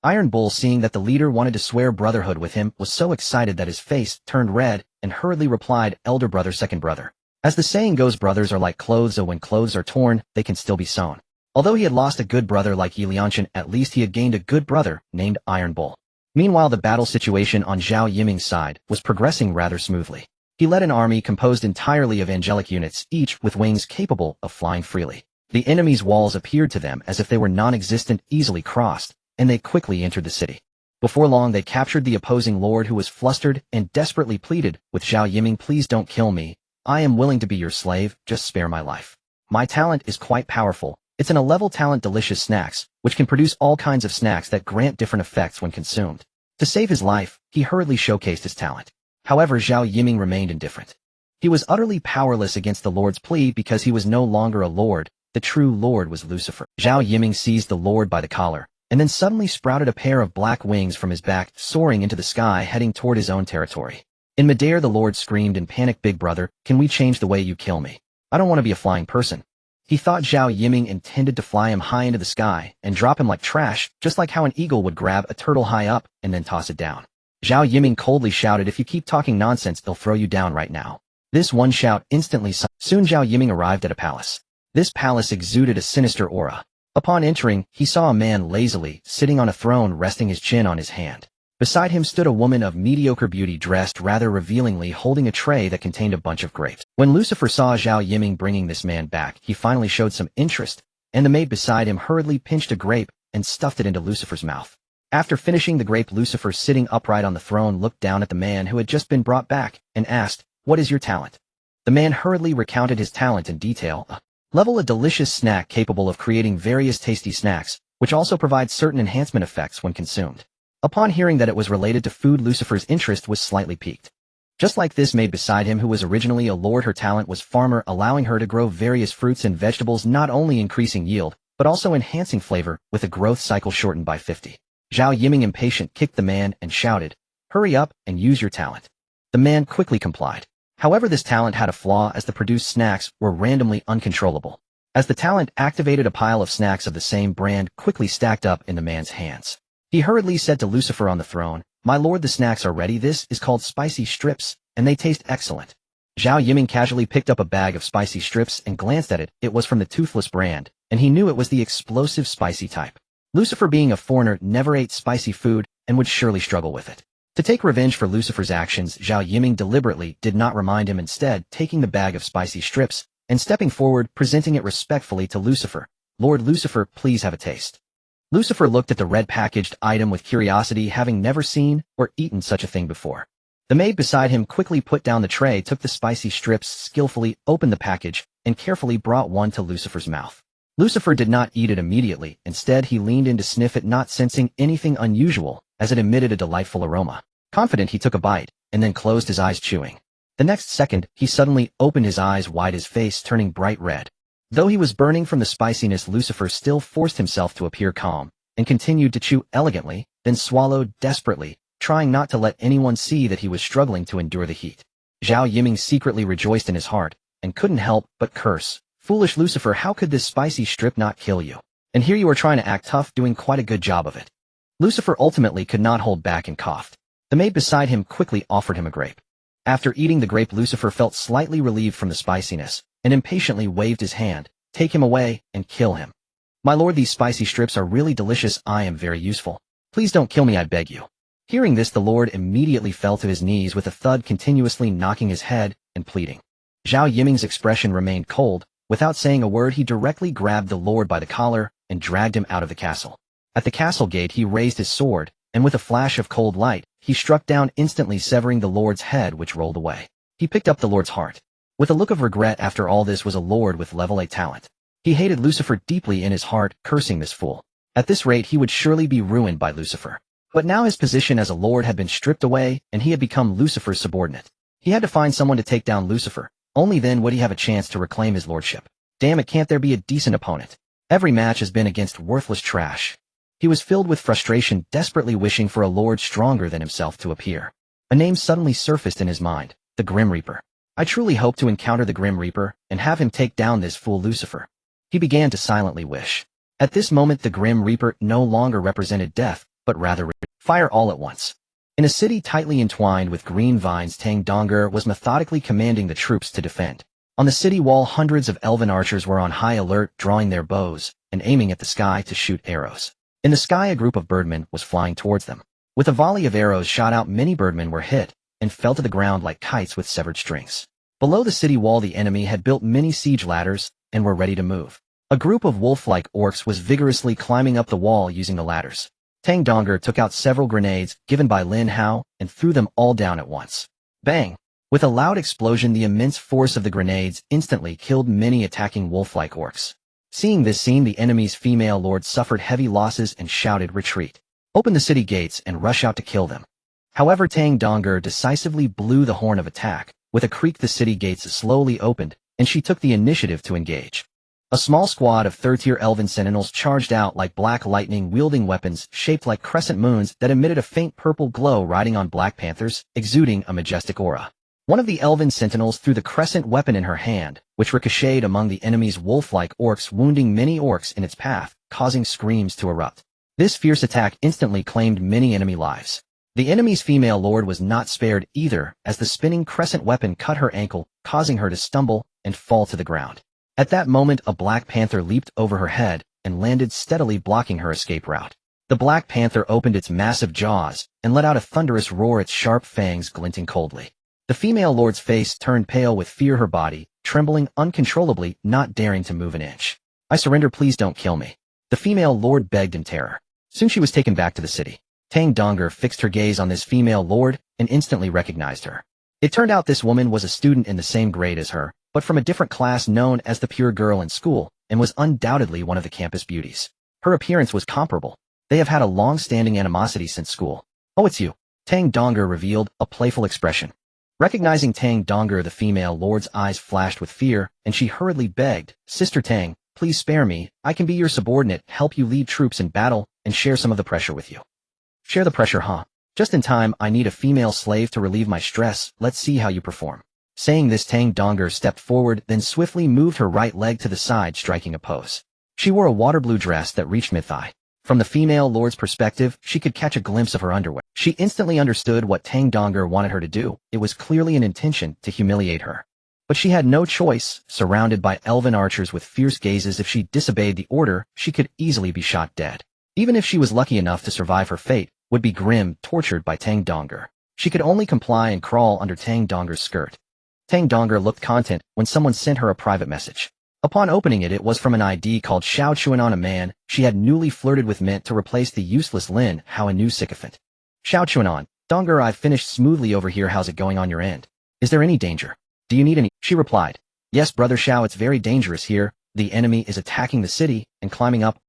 Iron Bull, seeing that the leader wanted to swear brotherhood with him, was so excited that his face turned red and hurriedly replied, elder brother, second brother. As the saying goes, brothers are like clothes, so when clothes are torn, they can still be sewn. Although he had lost a good brother like Yi Liangchen, at least he had gained a good brother named Iron Bull. Meanwhile, the battle situation on Zhao Yiming's side was progressing rather smoothly. He led an army composed entirely of angelic units, each with wings capable of flying freely. The enemy's walls appeared to them as if they were non-existent, easily crossed, and they quickly entered the city. Before long, they captured the opposing lord, who was flustered and desperately pleaded with Zhao Yiming, please don't kill me. I am willing to be your slave, just spare my life. My talent is quite powerful. It's an level talent, delicious snacks, which can produce all kinds of snacks that grant different effects when consumed. To save his life, he hurriedly showcased his talent. However, Zhao Yiming remained indifferent. He was utterly powerless against the lord's plea because he was no longer a lord. The true lord was Lucifer. Zhao Yiming seized the lord by the collar, and then suddenly sprouted a pair of black wings from his back, soaring into the sky, heading toward his own territory. In midair, the lord screamed in panic, big brother, can we change the way you kill me? I don't want to be a flying person. He thought Zhao Yiming intended to fly him high into the sky and drop him like trash, just like how an eagle would grab a turtle high up and then toss it down. Zhao Yiming coldly shouted, if you keep talking nonsense, they'll throw you down right now. This one shout instantly soon Zhao Yiming arrived at a palace. This palace exuded a sinister aura. Upon entering, he saw a man lazily sitting on a throne, resting his chin on his hand. Beside him stood a woman of mediocre beauty, dressed rather revealingly, holding a tray that contained a bunch of grapes. When Lucifer saw Zhao Yiming bringing this man back, he finally showed some interest, and the maid beside him hurriedly pinched a grape and stuffed it into Lucifer's mouth. After finishing the grape, Lucifer, sitting upright on the throne, looked down at the man who had just been brought back and asked, what is your talent? The man hurriedly recounted his talent in detail. A delicious snack capable of creating various tasty snacks, which also provides certain enhancement effects when consumed. Upon hearing that it was related to food, Lucifer's interest was slightly piqued. Just like this maid beside him, who was originally a lord, her talent was farmer, allowing her to grow various fruits and vegetables, not only increasing yield, but also enhancing flavor, with a growth cycle shortened by 50. Zhao Yiming, impatient, kicked the man and shouted, hurry up and use your talent. The man quickly complied. However, this talent had a flaw, as the produced snacks were randomly uncontrollable. As the talent activated, a pile of snacks of the same brand quickly stacked up in the man's hands. He hurriedly said to Lucifer on the throne, my lord, the snacks are ready. This is called spicy strips, and they taste excellent. Zhao Yiming casually picked up a bag of spicy strips and glanced at it. It was from the Toothless brand, and he knew it was the explosive spicy type. Lucifer, being a foreigner, never ate spicy food and would surely struggle with it. To take revenge for Lucifer's actions, Zhao Yiming deliberately did not remind him, instead taking the bag of spicy strips and stepping forward, presenting it respectfully to Lucifer. Lord Lucifer, please have a taste. Lucifer looked at the red packaged item with curiosity, having never seen or eaten such a thing before. The maid beside him quickly put down the tray, took the spicy strips, skillfully opened the package, and carefully brought one to Lucifer's mouth. Lucifer did not eat it immediately. Instead, he leaned in to sniff it, not sensing anything unusual, as it emitted a delightful aroma. Confident, he took a bite, and then closed his eyes, chewing. The next second, he suddenly opened his eyes wide, his face turning bright red. Though he was burning from the spiciness, Lucifer still forced himself to appear calm, and continued to chew elegantly, then swallowed desperately, trying not to let anyone see that he was struggling to endure the heat. Zhao Yiming secretly rejoiced in his heart, and couldn't help but curse. Foolish Lucifer, how could this spicy strip not kill you? And here you are trying to act tough, doing quite a good job of it. Lucifer ultimately could not hold back and coughed. The maid beside him quickly offered him a grape. After eating the grape, Lucifer felt slightly relieved from the spiciness, and impatiently waved his hand. Take him away, and kill him. My lord, these spicy strips are really delicious. I am very useful. Please don't kill me, I beg you. Hearing this, the lord immediately fell to his knees with a thud, continuously knocking his head and pleading. Zhao Yiming's expression remained cold. Without saying a word, he directly grabbed the lord by the collar and dragged him out of the castle. At the castle gate, he raised his sword, and with a flash of cold light, he struck down, instantly severing the lord's head, which rolled away. He picked up the lord's heart. With a look of regret, after all this was a lord with level 8 talent. He hated Lucifer deeply in his heart, cursing this fool. At this rate, he would surely be ruined by Lucifer. But now his position as a lord had been stripped away, and he had become Lucifer's subordinate. He had to find someone to take down Lucifer. Only then would he have a chance to reclaim his lordship. Damn it, can't there be a decent opponent? Every match has been against worthless trash. He was filled with frustration, desperately wishing for a lord stronger than himself to appear. A name suddenly surfaced in his mind, the Grim Reaper. I truly hope to encounter the Grim Reaper and have him take down this fool Lucifer. He began to silently wish. At this moment, the Grim Reaper no longer represented death, but rather fire all at once. In a city tightly entwined with green vines, Tang Dong'er was methodically commanding the troops to defend. On the city wall, hundreds of elven archers were on high alert, drawing their bows and aiming at the sky to shoot arrows. In the sky, a group of birdmen was flying towards them. With a volley of arrows shot out, many birdmen were hit and fell to the ground like kites with severed strings. Below the city wall, the enemy had built many siege ladders and were ready to move. A group of wolf-like orcs was vigorously climbing up the wall using the ladders. Tang Dong'er took out several grenades given by Lin Hao and threw them all down at once. Bang! With a loud explosion, the immense force of the grenades instantly killed many attacking wolf-like orcs. Seeing this scene, the enemy's female lord suffered heavy losses and shouted, "Retreat! Open the city gates and rush out to kill them." However, Tang Dong'er decisively blew the horn of attack. With a creak, the city gates slowly opened, and she took the initiative to engage. A small squad of third-tier elven sentinels charged out like black lightning, wielding weapons shaped like crescent moons that emitted a faint purple glow, riding on black panthers, exuding a majestic aura. One of the elven sentinels threw the crescent weapon in her hand, which ricocheted among the enemy's wolf-like orcs, wounding many orcs in its path, causing screams to erupt. This fierce attack instantly claimed many enemy lives. The enemy's female lord was not spared either, as the spinning crescent weapon cut her ankle, causing her to stumble and fall to the ground. At that moment, a black panther leaped over her head and landed steadily, blocking her escape route. The black panther opened its massive jaws and let out a thunderous roar, its sharp fangs glinting coldly. The female lord's face turned pale with fear, her body trembling uncontrollably, not daring to move an inch. "I surrender, please don't kill me," the female lord begged in terror. Soon she was taken back to the city. Tang Dong'er fixed her gaze on this female lord and instantly recognized her. It turned out this woman was a student in the same grade as her, but from a different class, known as the pure girl in school, and was undoubtedly one of the campus beauties. Her appearance was comparable. They have had a long-standing animosity since school. "Oh, it's you," Tang Dong'er revealed, a playful expression. Recognizing Tang Dong'er, the female lord's eyes flashed with fear, and she hurriedly begged, "Sister Tang, please spare me. I can be your subordinate, help you lead troops in battle, and share some of the pressure with you." "Share the pressure, huh? Just in time. I need a female slave to relieve my stress. Let's see how you perform." Saying this, Tang Dong'er stepped forward, then swiftly moved her right leg to the side, striking a pose. She wore a water blue dress that reached mid-thigh. From the female lord's perspective, she could catch a glimpse of her underwear. She instantly understood what Tang Dong'er wanted her to do. It was clearly an intention to humiliate her. But she had no choice. Surrounded by elven archers with fierce gazes, if she disobeyed the order, she could easily be shot dead. Even if she was lucky enough to survive, her fate would be grim, tortured by Tang Dong'er. She could only comply and crawl under Tang Dong'er's skirt. Tang Dong'er looked content when someone sent her a private message. Upon opening it, it was from an ID called Xiao Chuanan, a man she had newly flirted with, meant to replace the useless Lin Hao, a new sycophant. "Xiao Chuanan, Dong'er, I've finished smoothly over here. How's it going on your end? Is there any danger? Do you need any?" She replied, "Yes, brother Xiao, it's very dangerous here. The enemy is attacking the city and climbing up